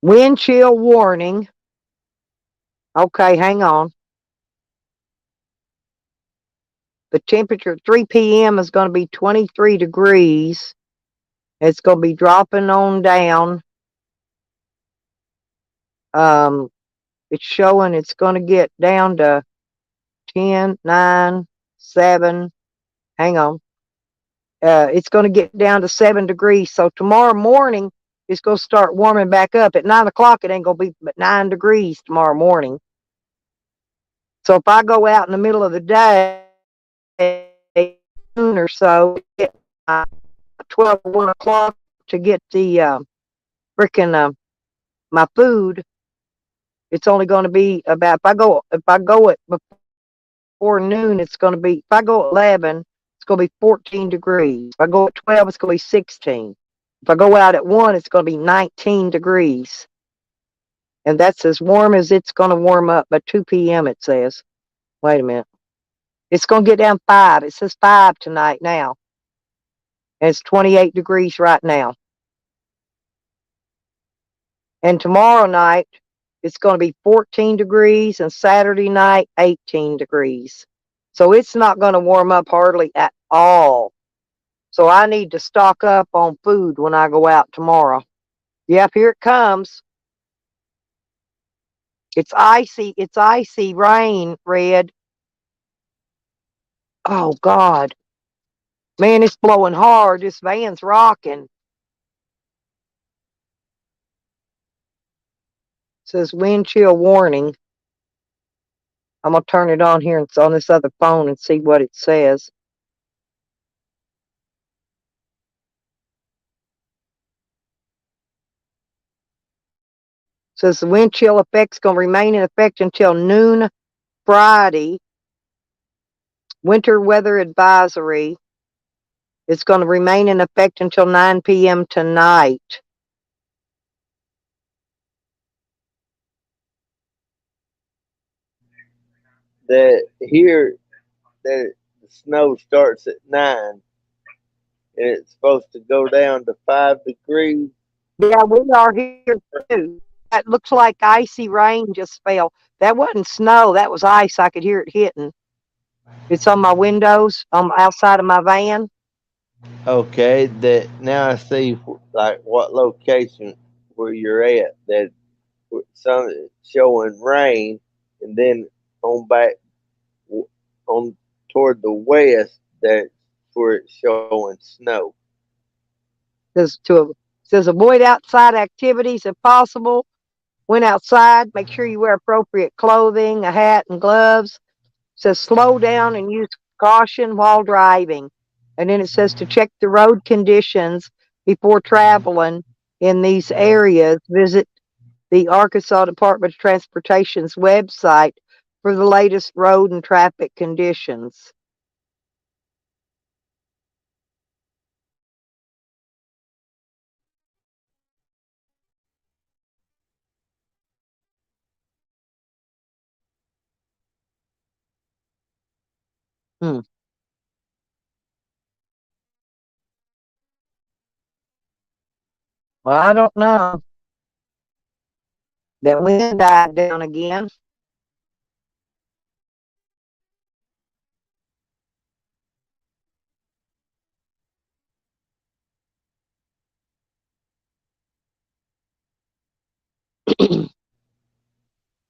[SPEAKER 1] Wind chill warning. Okay, hang on. The temperature at 3 p.m. is going to be 23 degrees. It's going to be dropping on down. It's showing it's going to get down to 10, 9, 7. Hang on. It's going to get down to 7 degrees. So tomorrow morning, it's going to start warming back up. At 9 o'clock, it ain't going to be but 9 degrees tomorrow morning. So if I go out in the middle of the day, noon or so, get 12 or 1 o'clock to get the freaking my food, it's only going to be about, if I go at before noon, it's going to be, if I go at 11, it's going to be 14 degrees. If I go at 12, it's going to be 16. If I go out at 1, it's going to be 19 degrees. And that's as warm as it's going to warm up by 2 p.m. it says. Wait a minute. It's going to get down 5. It says 5 tonight now. And it's 28 degrees right now. And tomorrow night, it's going to be 14 degrees, and Saturday night, 18 degrees. So it's not going to warm up hardly at all. So I need to stock up on food when I go out tomorrow. Yep, here it comes. It's icy rain, Red. Oh, God. Man, it's blowing hard. This van's rocking. It says wind chill warning. I'm going to turn it on here. It's on this other phone and see what it says. It says the wind chill effect's going to remain in effect until noon Friday. Winter weather advisory. It's going to remain in effect until 9 p.m. tonight.
[SPEAKER 8] That here, that the snow starts at 9 and it's supposed to go down to 5 degrees.
[SPEAKER 1] Yeah, we are here too. That looks like icy rain just fell. That wasn't snow. That was ice. I could hear it hitting. It's on my windows, on outside of my van.
[SPEAKER 8] Okay, that now I see like what location where you're at. That some showing rain, and then on back on toward the west, that's where it's showing snow.
[SPEAKER 1] Says avoid outside activities if possible. When outside, make sure you wear appropriate clothing, a hat, and gloves. Says slow down and use caution while driving. And then it says to check the road conditions before traveling in these areas. Visit the Arkansas Department of Transportation's website for the latest road and traffic conditions. Hmm. Well, I don't know. That wind died down again.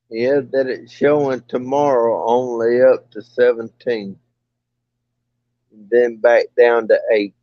[SPEAKER 8] Yeah, that it's showing tomorrow only up to 17, and then back down to 8.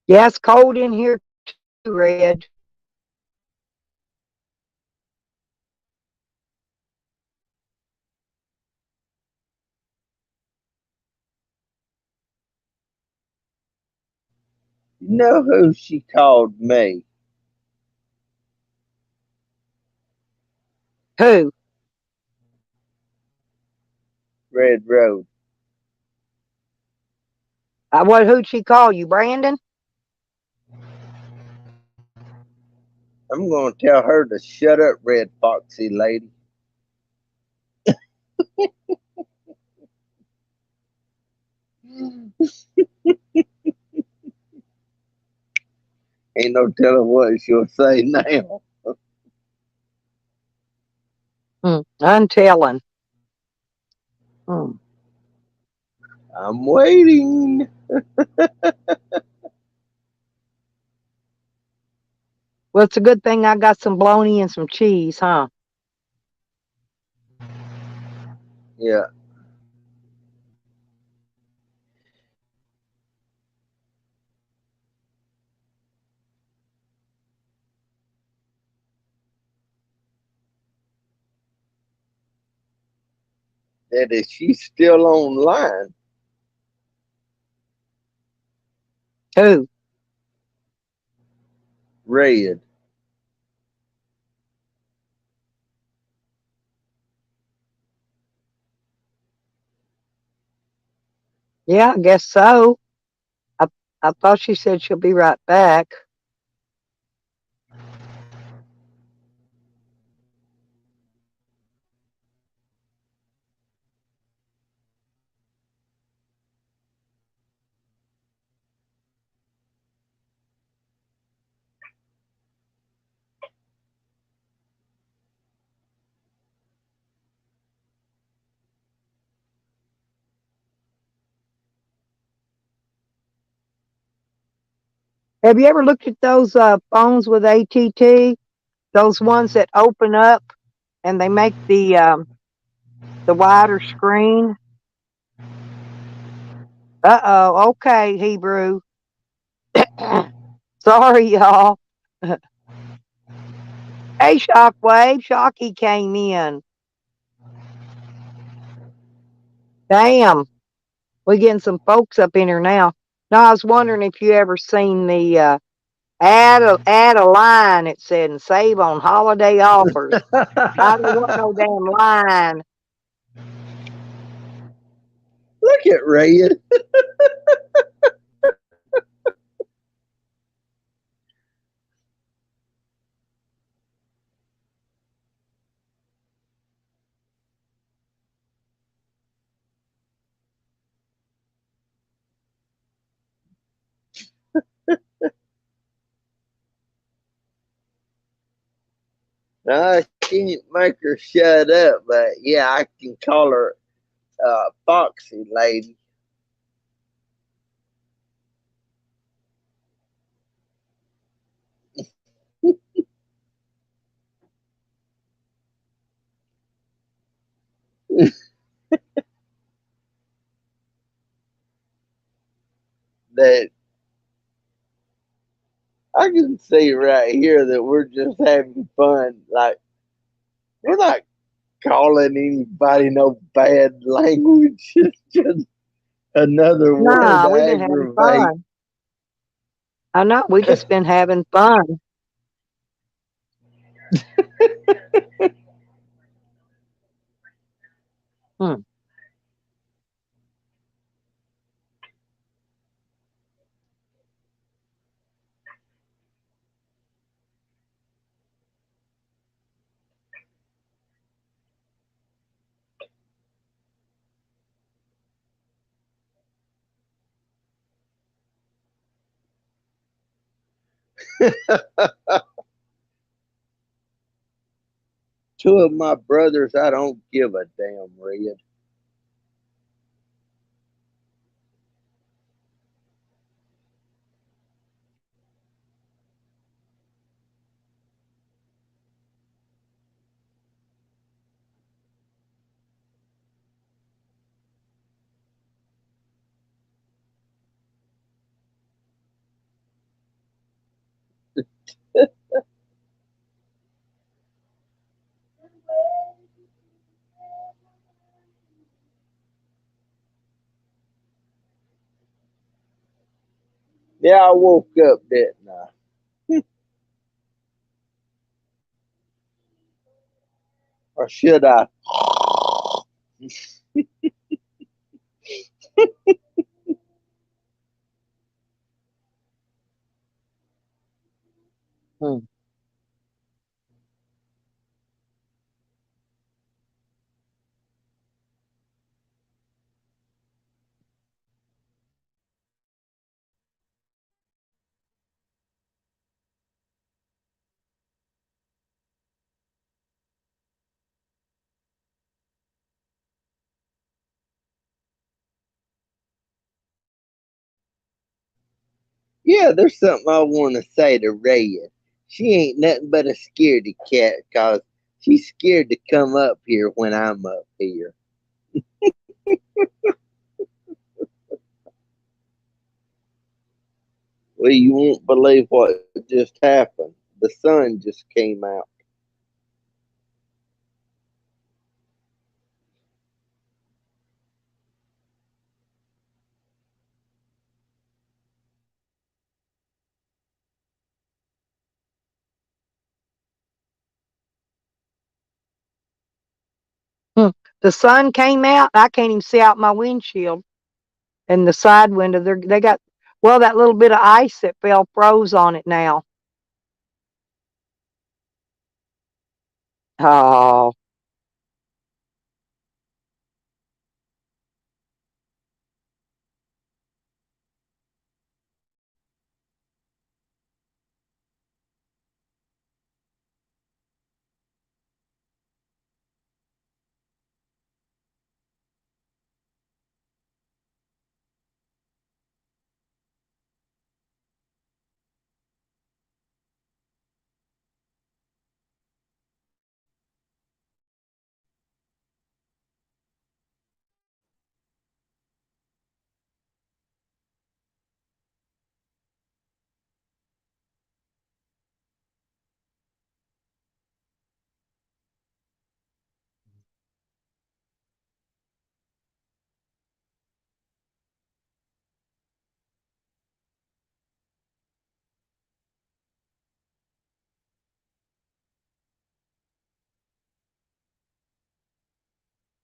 [SPEAKER 1] Yeah, it's cold in here too, Red.
[SPEAKER 8] You know who she called me?
[SPEAKER 1] Who?
[SPEAKER 8] Red Road.
[SPEAKER 1] Who'd she call you, Brandon?
[SPEAKER 8] I'm gonna tell her to shut up, Red Foxy lady. Ain't no telling what she'll say now.
[SPEAKER 1] Untelling. Hmm.
[SPEAKER 8] I'm waiting.
[SPEAKER 1] Well, it's a good thing I got some bologna and some cheese, huh?
[SPEAKER 8] Yeah, that is she's still online.
[SPEAKER 1] Who?
[SPEAKER 8] Red.
[SPEAKER 1] Yeah, I guess so. I I thought she said she'll be right back. Have you ever looked at those phones with ATT? Those ones that open up and they make the wider screen? Uh-oh. Okay, Hebrew. Sorry, y'all. Hey, Shockwave. Shocky came in. Damn. We getting some folks up in here now. No, I was wondering if you ever seen the add a line, it said, and save on holiday offers. I don't want no damn line.
[SPEAKER 8] Look at Red. I can't make her shut up, but yeah, I can call her Foxy lady. That I can see right here that we're just having fun. Like we're not calling anybody no bad language. It's just another word
[SPEAKER 1] Nah,
[SPEAKER 8] to
[SPEAKER 1] we been having
[SPEAKER 8] aggravate.
[SPEAKER 1] fun. I know, we just been having fun. Hmm.
[SPEAKER 8] Two of my brothers, I don't give a damn, Red. Yeah, I woke up, didn't I? Or should I?
[SPEAKER 1] Hmm.
[SPEAKER 8] Yeah, there's something I want to say to Raya. She ain't nothing but a scaredy cat, 'cause she's scared to come up here when I'm up here. Well, you won't believe what just happened. The sun just came out.
[SPEAKER 1] Hmm. The sun came out. I can't even see out my windshield and the side window. They got, well, that little bit of ice that fell froze on it now. Oh,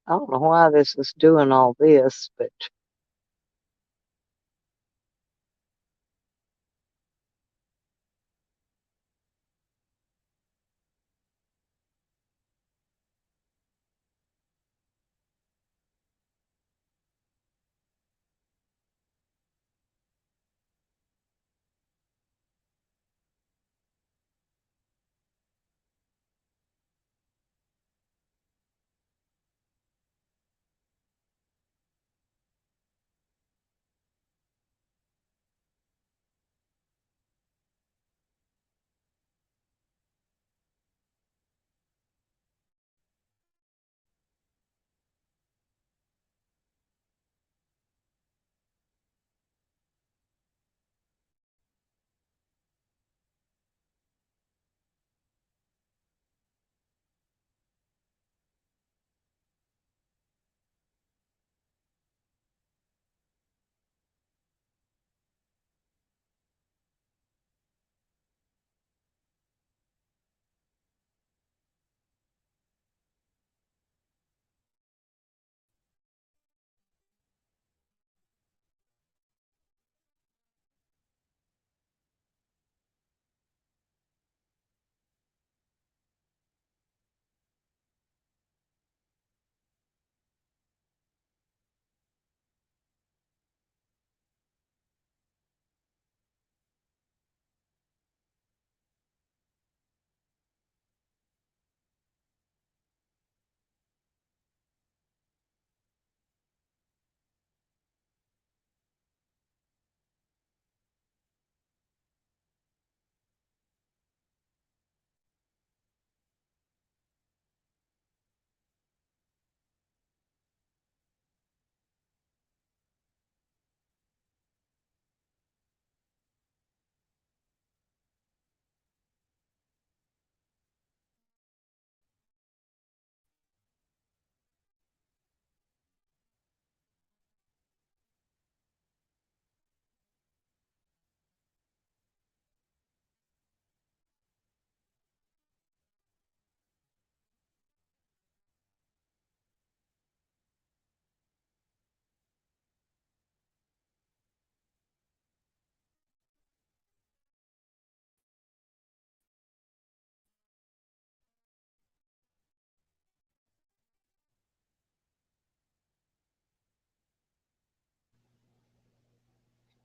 [SPEAKER 1] I don't know why this is doing all this, but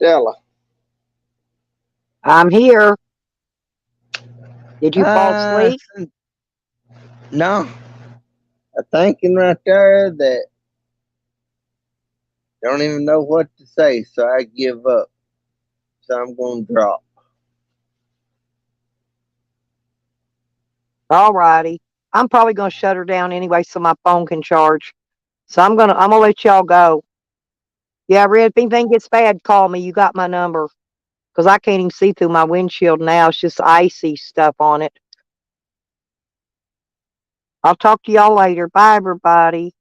[SPEAKER 8] Stella?
[SPEAKER 1] I'm here. Did you fall asleep?
[SPEAKER 8] No. I'm thinking right there that don't even know what to say, so I give up. So I'm gonna drop.
[SPEAKER 1] Alrighty. I'm probably gonna shut her down anyway so my phone can charge. So I'm gonna let y'all go. Yeah, Red, if anything gets bad, call me. You got my number. 'Cause I can't even see through my windshield now. It's just icy stuff on it. I'll talk to y'all later. Bye, everybody.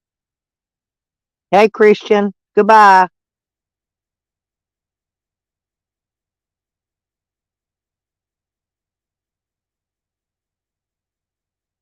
[SPEAKER 1] Hey, Christian. Goodbye.